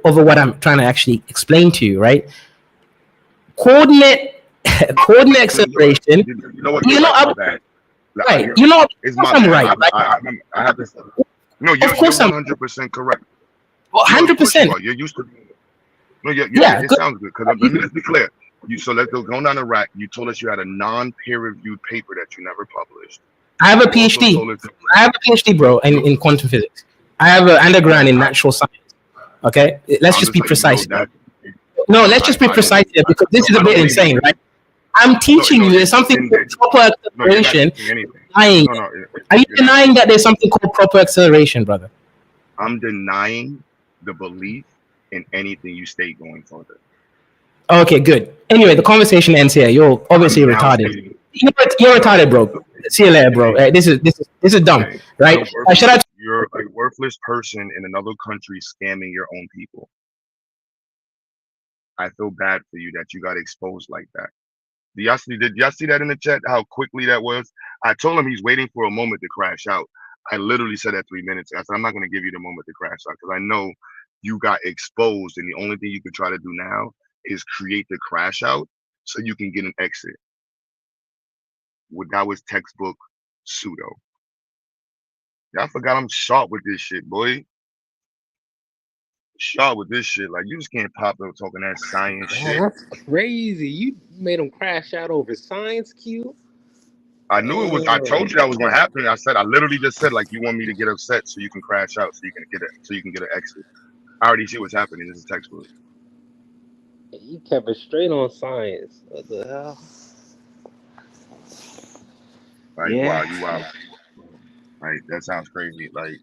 over what I'm trying to actually explain to you, right? Coordinate acceleration. You know what? You're right. My bad. Right. You know, it's my I'm bad. right. I have this. No, you're 100% correct. Well, 100%. You're used to. No, yeah. It sounds good because let me just be clear. So let's go down the rack. You told us you had a non-peer-reviewed paper that you never published. I have a PhD. I have a PhD, bro, in quantum physics. I have an undergrad in natural science. Okay, let's just be precise. No, let's just be precise here because this is a bit insane, right? I'm teaching you there's something called proper acceleration. Are you denying that there's something called proper acceleration, brother? I'm denying the belief in anything you state going further. Okay, good. Anyway, the conversation ends here. You're obviously retarded. You're retarded, bro. See you later, bro. This is dumb, right? You're a worthless person in another country scamming your own people. I feel bad for you that you got exposed like that. Did y'all see that in the chat? How quickly that was? I told him he's waiting for a moment to crash out. I literally said that 3 minutes. I said, I'm not going to give you the moment to crash out because I know you got exposed, and the only thing you can try to do now is create the crash out so you can get an exit. That was textbook pseudo. Y'all forgot I'm sharp with this shit, boy. Sharp with this shit. Like, you just can't pop up talking that science shit. That's crazy. You made him crash out over science, Q? I knew it was. I told you that was gonna happen. I literally just said, like, you want me to get upset so you can crash out, so you can get an exit. I already see what's happening. This is textbook. You kept it straight on science. What the hell? Like, wow, you wow. Like, that sounds crazy. Like,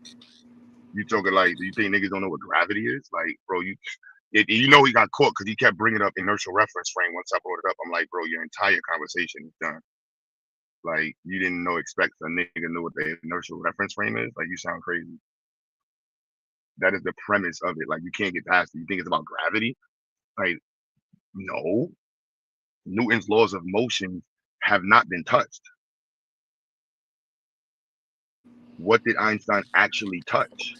you talking like, do you think niggas don't know what gravity is? Like, bro, you know he got caught because he kept bringing up inertial reference frame. Once I brought it up, I'm like, bro, your entire conversation is done. Like, you didn't expect a nigga know what the inertial reference frame is. Like, you sound crazy. That is the premise of it. Like, you can't get past it. You think it's about gravity? Like, no. Newton's laws of motion have not been touched. What did Einstein actually touch?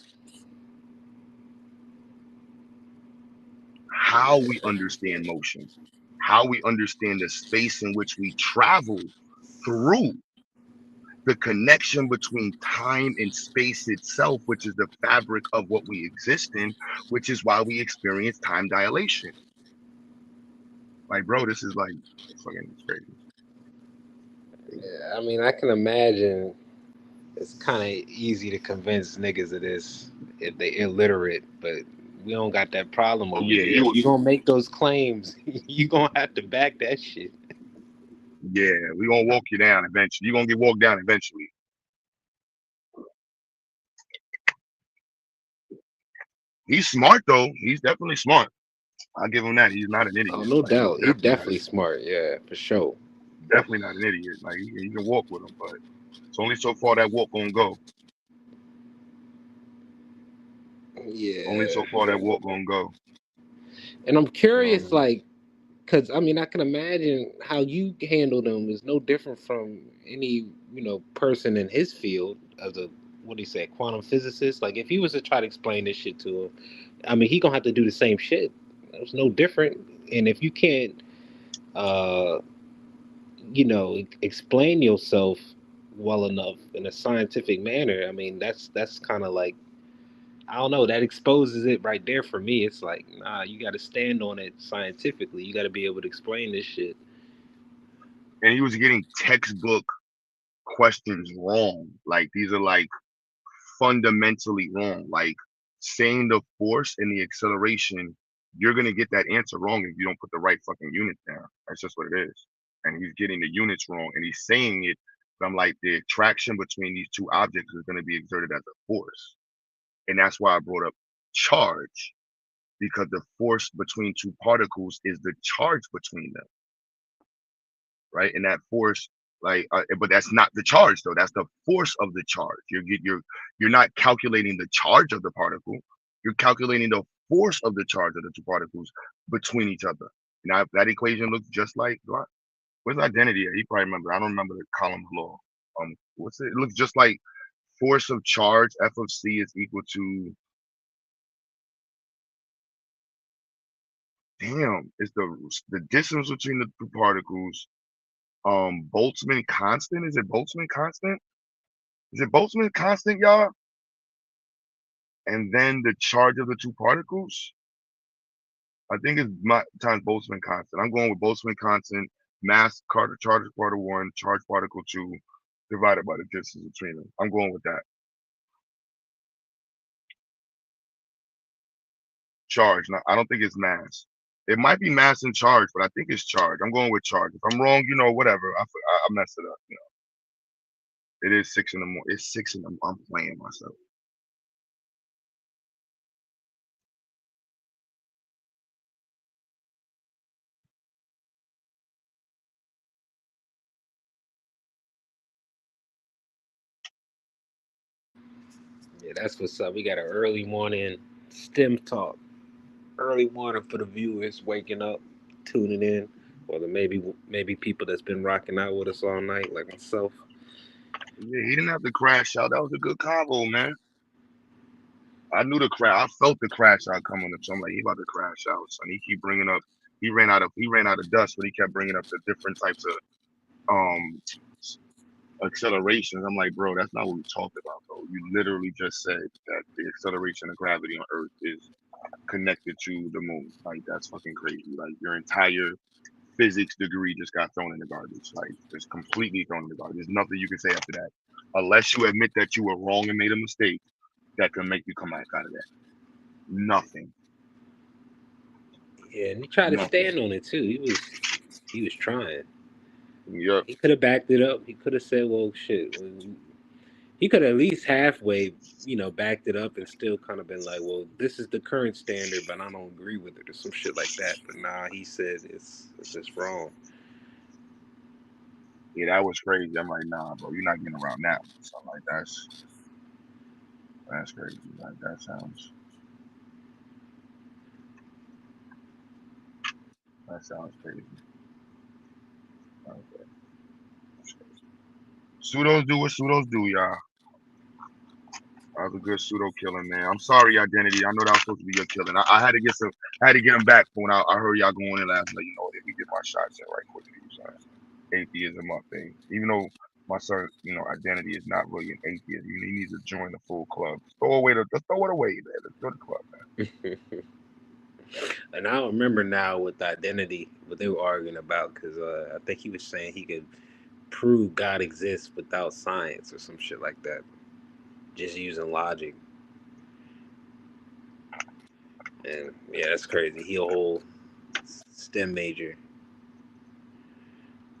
how we understand motion, how we understand the space in which we travel through, the connection between time and space itself, which is the fabric of what we exist in, which is why we experience time dilation. Like, bro, this is like fucking crazy. Yeah, I mean, I can imagine it's kind of easy to convince niggas of this if they illiterate, but we don't got that problem over Yeah, here. If you gonna make those claims, you gonna have to back that shit. yeah, we gonna walk you down eventually. You're gonna get walked down eventually. He's smart though. He's definitely smart. I'll give him that. He's not an idiot. Oh, no Like, doubt. He's definitely smart. Yeah, for sure. Definitely not an idiot. Like you can walk with him, but it's only so far that walk gonna go. Yeah. Only so far that walk gonna go. And I'm curious, like, because I mean, I can imagine how you handle them is no different from any, person in his field as a, what do you say, quantum physicist. Like, if he was to try to explain this shit to him, I mean, he gonna have to do the same shit. It's no different. And if you can't, explain yourself well enough in a scientific manner, I mean, that's kind of like, I don't know, that exposes it right there for me. It's like, nah, you got to stand on it scientifically. You got to be able to explain this shit. And he was getting textbook questions wrong. Like these are like fundamentally wrong. Like saying the force and the acceleration, you're gonna get that answer wrong if you don't put the right fucking unit down. That's just what it is. And he's getting the units wrong, and he's saying it from like the attraction between these two objects is gonna be exerted as a force. And that's why I brought up charge, because the force between two particles is the charge between them, right? And that force, but that's not the charge though. That's the force of the charge. You're not calculating the charge of the particle. You're calculating the force of the charge of the two particles between each other. Now that equation looks just like where's identity at? You probably remember. I don't remember the column law. What's it? It looks just like force of charge F of C is equal to. Damn, it's the distance between the two particles. Boltzmann constant. Is it Boltzmann constant? Is it Boltzmann constant, y'all? And then the charge of the two particles. I think it's times Boltzmann constant. I'm going with Boltzmann constant, mass charge particle 1, charge particle 2, divided by the distance between them. I'm going with that. Charge. Now, I don't think it's mass. It might be mass and charge, but I think it's charge. I'm going with charge. If I'm wrong, whatever. I messed it up. It is 6 in the morning. It's 6 in the. I'm playing myself. Yeah, that's what's up. We got an early morning STEM talk. Early morning for the viewers waking up, tuning in, or maybe people that's been rocking out with us all night, like myself. Yeah, he didn't have to crash out. That was a good combo, man. I knew the crash. I felt the crash out coming up. So I'm like, he about to crash out. So he keep bringing up. He ran out of dust, but he kept bringing up the different types of accelerations. I'm like, bro, that's not what we talked about, though. You literally just said that the acceleration of gravity on Earth is connected to the moon. Like, that's fucking crazy. Like, your entire physics degree just got thrown in the garbage. Like, it's completely thrown in the garbage. There's nothing you can say after that, unless you admit that you were wrong and made a mistake. That can make you come back out of that. Nothing. Yeah, and he tried to stand on it too. He was trying. Yep. He could have backed it up. He could have said, "Well, shit." He could have at least halfway, backed it up and still kind of been like, "Well, this is the current standard, but I don't agree with it," or some shit like that. But nah, he said it's just wrong. Yeah, that was crazy. I'm like, nah, bro, you're not getting around that. So I'm like, that's crazy. Like, that sounds crazy. Okay. Pseudos do what pseudos do, y'all. That was a good pseudo killing, man. I'm sorry, Identity. I know that was supposed to be your killing. I had to get some. I had to get him back when I heard y'all going in last night. You know, let me get my shots in right quickly. Son. Atheism, my thing. Even though my son, you know, Identity is not really an atheist. He needs to join the full club. Throw it away, man. Let's go to the club, man. And I don't remember now with the Identity what they were arguing about, because I think he was saying he could prove God exists without science or some shit like that, just using logic. And yeah, that's crazy. He a whole STEM major.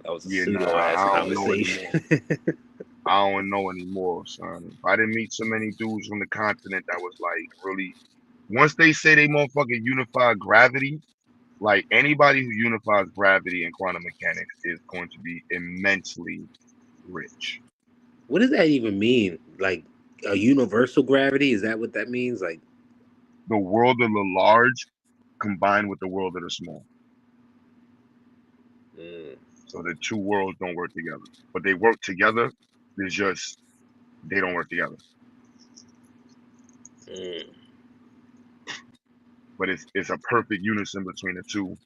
That was a pseudo ass I don't know conversation. anymore. I don't know anymore, son. I didn't meet so many dudes from the continent that was like really. Once they say they motherfucking unified gravity, like anybody who unifies gravity and quantum mechanics is going to be immensely rich. What does that even mean? Like a universal gravity? Is that what that means? Like the world of the large combined with the world of the small. So the two worlds don't work together, but they work together. It's just they don't work together. But it's a perfect unison between the two,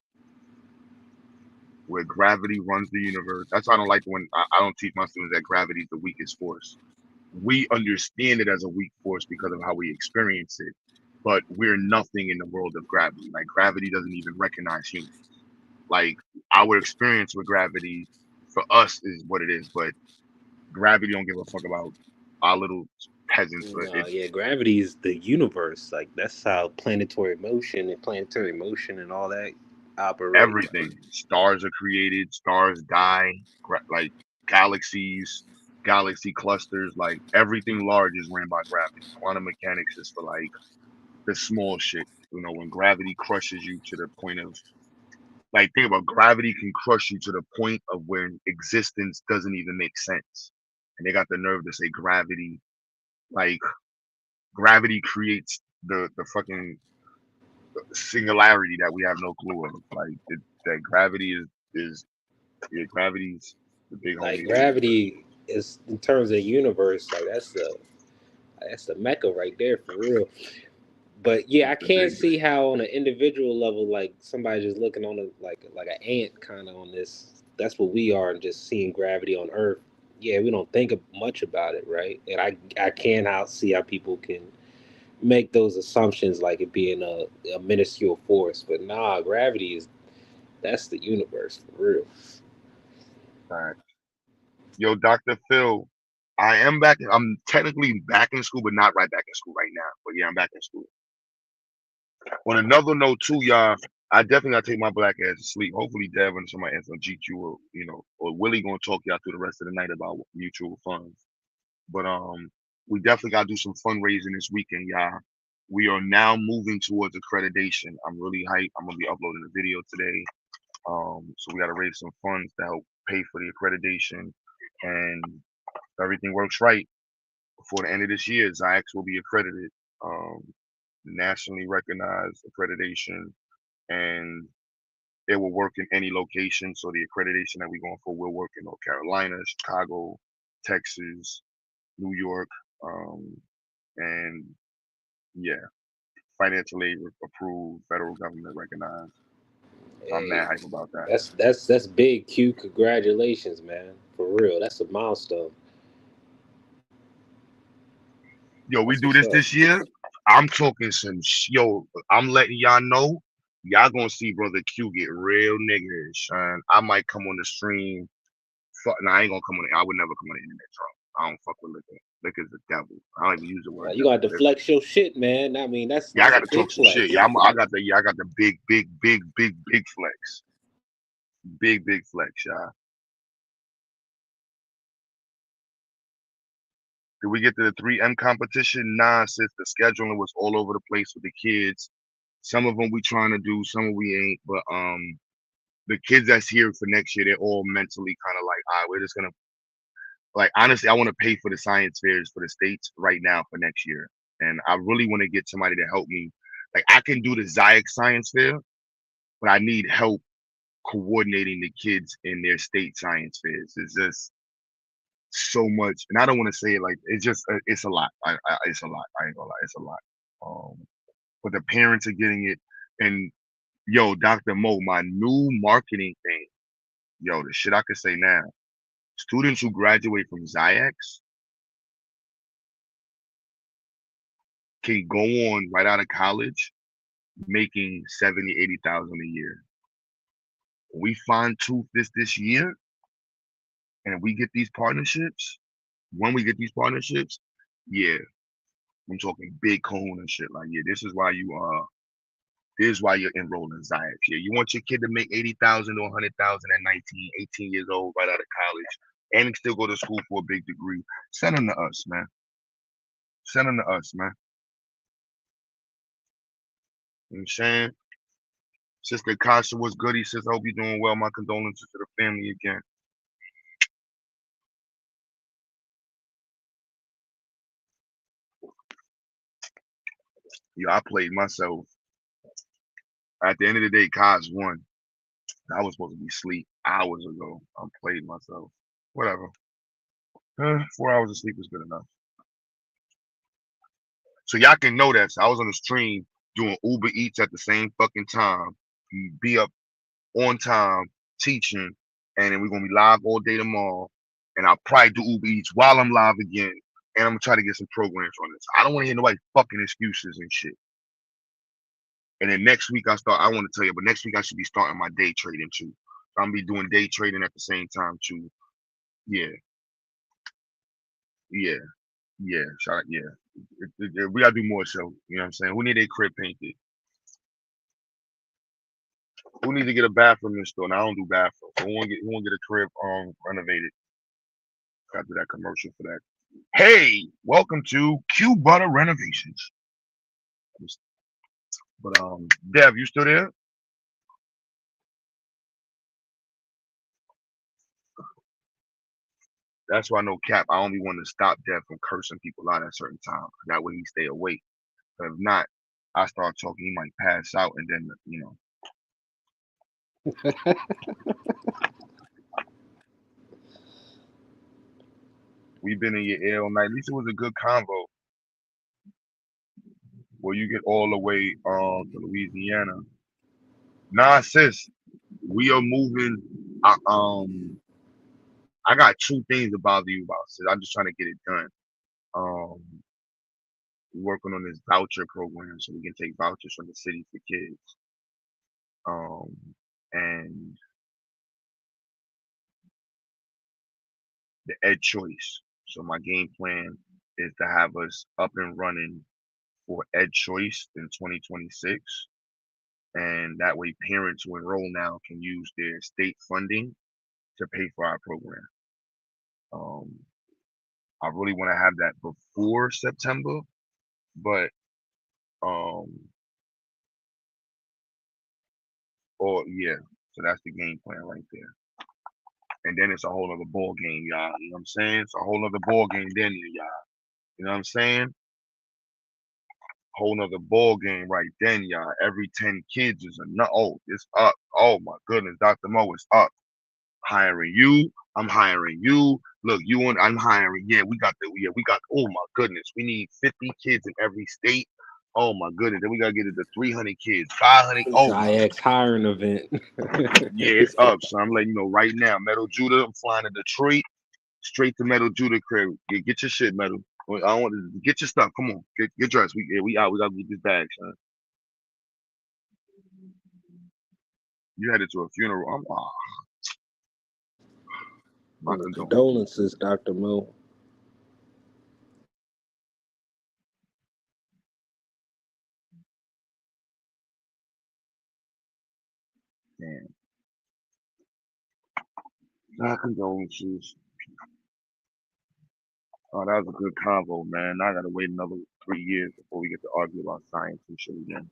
where gravity runs the universe. That's why I don't like when I don't teach my students that gravity is the weakest force. We understand it as a weak force because of how we experience it, but we're nothing in the world of gravity. Like gravity doesn't even recognize humans. Like our experience with gravity for us is what it is, but gravity don't give a fuck about our little peasants. But yeah, gravity is the universe. Like that's how planetary motion and all that operate. Everything. Stars are created, stars die, like galaxies, galaxy clusters, like everything large is ran by gravity. Quantum mechanics is for like the small shit. You know, when gravity crushes you to the point of, like, think about gravity can crush you to the point of where existence doesn't even make sense. And they got the nerve to say gravity, like gravity creates the fucking singularity that we have no clue of. Like that gravity is gravity's the big Like homie. gravity is, in terms of the universe, like that's the mecca right there for real. But yeah, I can't see how on an individual level, like somebody just looking on a like an ant kind of on this. That's what we are, and just seeing gravity on Earth. Yeah, we don't think much about it, right? And I can't see how people can make those assumptions like it being a minuscule force. But nah, gravity that's the universe for real. All right. Yo, Dr. Phil, I am back. I'm technically back in school, but not right back in school right now. But yeah, I'm back in school. On another note, too, y'all, I definitely gotta take my black ass to sleep. Hopefully, Devin and somebody else on GQ will, or Willie gonna talk y'all through the rest of the night about mutual funds. But we definitely gotta do some fundraising this weekend, y'all. We are now moving towards accreditation. I'm really hyped. I'm gonna be uploading a video today. So we gotta raise some funds to help pay for the accreditation, and if everything works right before the end of this year, Zyx will be accredited, nationally recognized accreditation, and it will work in any location. So the accreditation that we're going for will work in North Carolina, Chicago, Texas, New York, and yeah, financial aid approved, federal government recognized. I'm mad hype about that. That's big, Q. Congratulations, man. For real, that's a milestone. Yo, we do this year. I'm talking some yo. I'm letting y'all know. Y'all gonna see Brother Q get real niggas, son. I might come on the stream. Nah, I ain't gonna come on. I would never come on the internet drunk. I don't fuck with liquor. Liquor's the devil. I don't even use the word. You got to flex your shit, man. I mean, that's I gotta a big talk some flex. shit. Yeah, I got the big flex. Big flex, y'all. Did we get to the 3M competition? Nah, sis. The scheduling was all over the place with the kids. Some of them we trying to do, some we ain't. But the kids that's here for next year, they're all mentally kind of like, all right, we're just gonna, like, honestly, I want to pay for the science fairs for the states right now for next year, and I really want to get somebody to help me. Like, I can do the Zyx science fair, but I need help coordinating the kids in their state science fairs. It's just, so much, and I don't want to say it like it's just it's a lot. It's a lot. I ain't gonna lie, it's a lot. But the parents are getting it, and yo, Dr. Mo, my new marketing thing. Yo, the shit I could say now. Students who graduate from Ziax can go on right out of college making 70, 80,000 a year. We fine tooth this year, and we get these partnerships. When we get these partnerships, yeah, I'm talking big cone and shit. Like, yeah, this is why you're enrolled in Ziax. Yeah, you want your kid to make 80,000 or 100,000 at 19, 18 years old, right out of college, and still go to school for a big degree. Send them to us, man. Send them to us, man. You know what I'm saying? Sister Kasha, what's good? He says, I hope you're doing well. My condolences to the family again. Yo, I played myself. At the end of the day, Kaz won. I was supposed to be asleep hours ago. I played myself. Whatever. 4 hours of sleep is good enough. So y'all can know that. So I was on the stream doing Uber Eats at the same fucking time. Be up on time teaching, and then we're gonna be live all day tomorrow. And I'll probably do Uber Eats while I'm live again. And I'm gonna try to get some programs on this. I don't want to hear nobody fucking excuses and shit. And then next week I want to tell you, but next week I should be starting my day trading too. So I'm gonna be doing day trading at the same time too. Yeah, yeah, yeah. We gotta do more show. You know what I'm saying? Who need a crib painted? Who needs to get a bathroom installed? Now I don't do bathrooms. Who want to get a crib renovated? Gotta do that commercial for that. Hey, welcome to Q Butter Renovations. But Dev, you still there? That's why I know Cap. I only want to stop Dev from cursing people out at certain times. That way he stay awake. But if not, I start talking, he might pass out, and then we've been in your ear all night. At least it was a good convo. Where you get all the way to Louisiana. Nah, sis, we are moving. I got two things to bother you about, sis. I'm just trying to get it done. We're working on this voucher program so we can take vouchers from the city for kids. And the ed choice. So my game plan is to have us up and running for ed choice in 2026. And that way parents who enroll now can use their state funding to pay for our program. I really want to have that before September, but so that's the game plan right there. And then it's a whole other ball game, y'all. You know what I'm saying? It's a whole other ball game then, y'all. You know what I'm saying? Whole nother ball game right then, y'all. Every 10 kids is enough. Oh, it's up. Oh my goodness, Dr. Mo is up. Hiring you. I'm hiring you. Look, I'm hiring. Yeah, we got. Oh my goodness, we need 50 kids in every state. Oh my goodness, then we gotta get it to 300 kids, 500. Oh my. Ziax hiring event. Yeah, it's up. So I'm letting you know right now. Metal Judah, I'm flying to Detroit, straight to Metal Judah crib. Get your shit, Metal. I don't want to get your stuff. Come on, get dressed. We out. We gotta get this bag, son. You headed to a funeral. My condolences, Dr. Mo. Damn. My condolences. Oh, that was a good convo, man. Now I gotta wait another 3 years before we get to argue about science and shit again.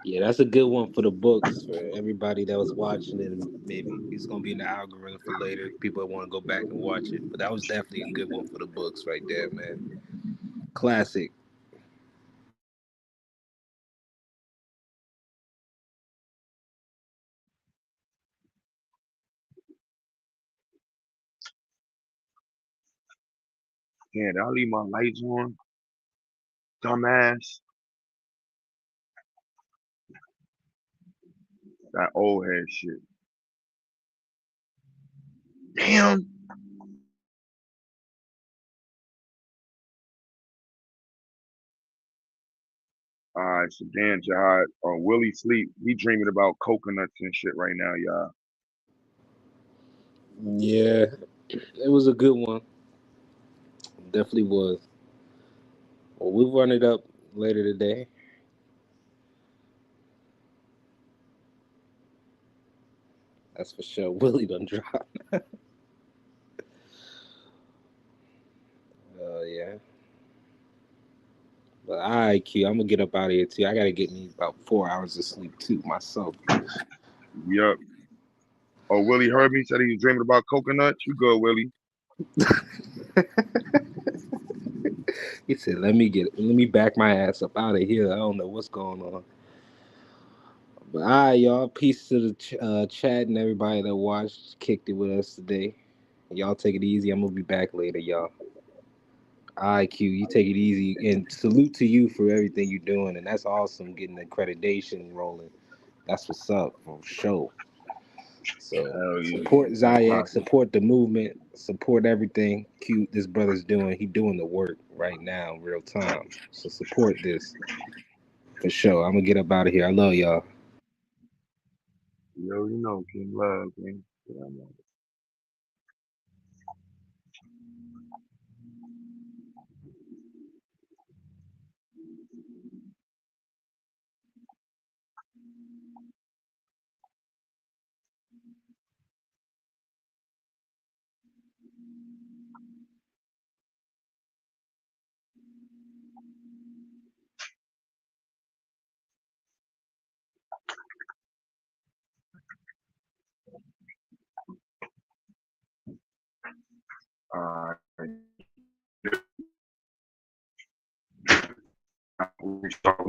Yeah, that's a good one for the books for everybody that was watching it. And maybe it's gonna be in the algorithm for later. People that want to go back and watch it. But that was definitely a good one for the books right there, man. Classic. Damn, did I leave my lights on? Dumbass. That old head shit. Damn. Alright, so Dan Jihad Willie sleep. He dreaming about coconuts and shit right now, y'all. Yeah, it was a good one. Definitely was. Well, we'll run it up later today. That's for sure. Willie done drop. Yeah. But all right, Q, I'm gonna get up out of here too. I gotta get me about 4 hours of sleep too myself. Yup. Oh, Willie heard me, said he was dreaming about coconuts. You good, Willie? He said, let me back my ass up out of here. I don't know what's going on. But all right, y'all. Peace to the chat and everybody that watched, kicked it with us today. Y'all take it easy. I'm gonna be back later, y'all. All right, Q, you take it easy. And salute to you for everything you're doing. And that's awesome, getting the accreditation rolling. That's what's up, for sure. So support Zayek, support the movement, support everything this brother's doing. He doing the work right now, real time. So support this for sure. I'm gonna get up out of here. I love y'all. Yo, you know, King Love, man. Yeah, we start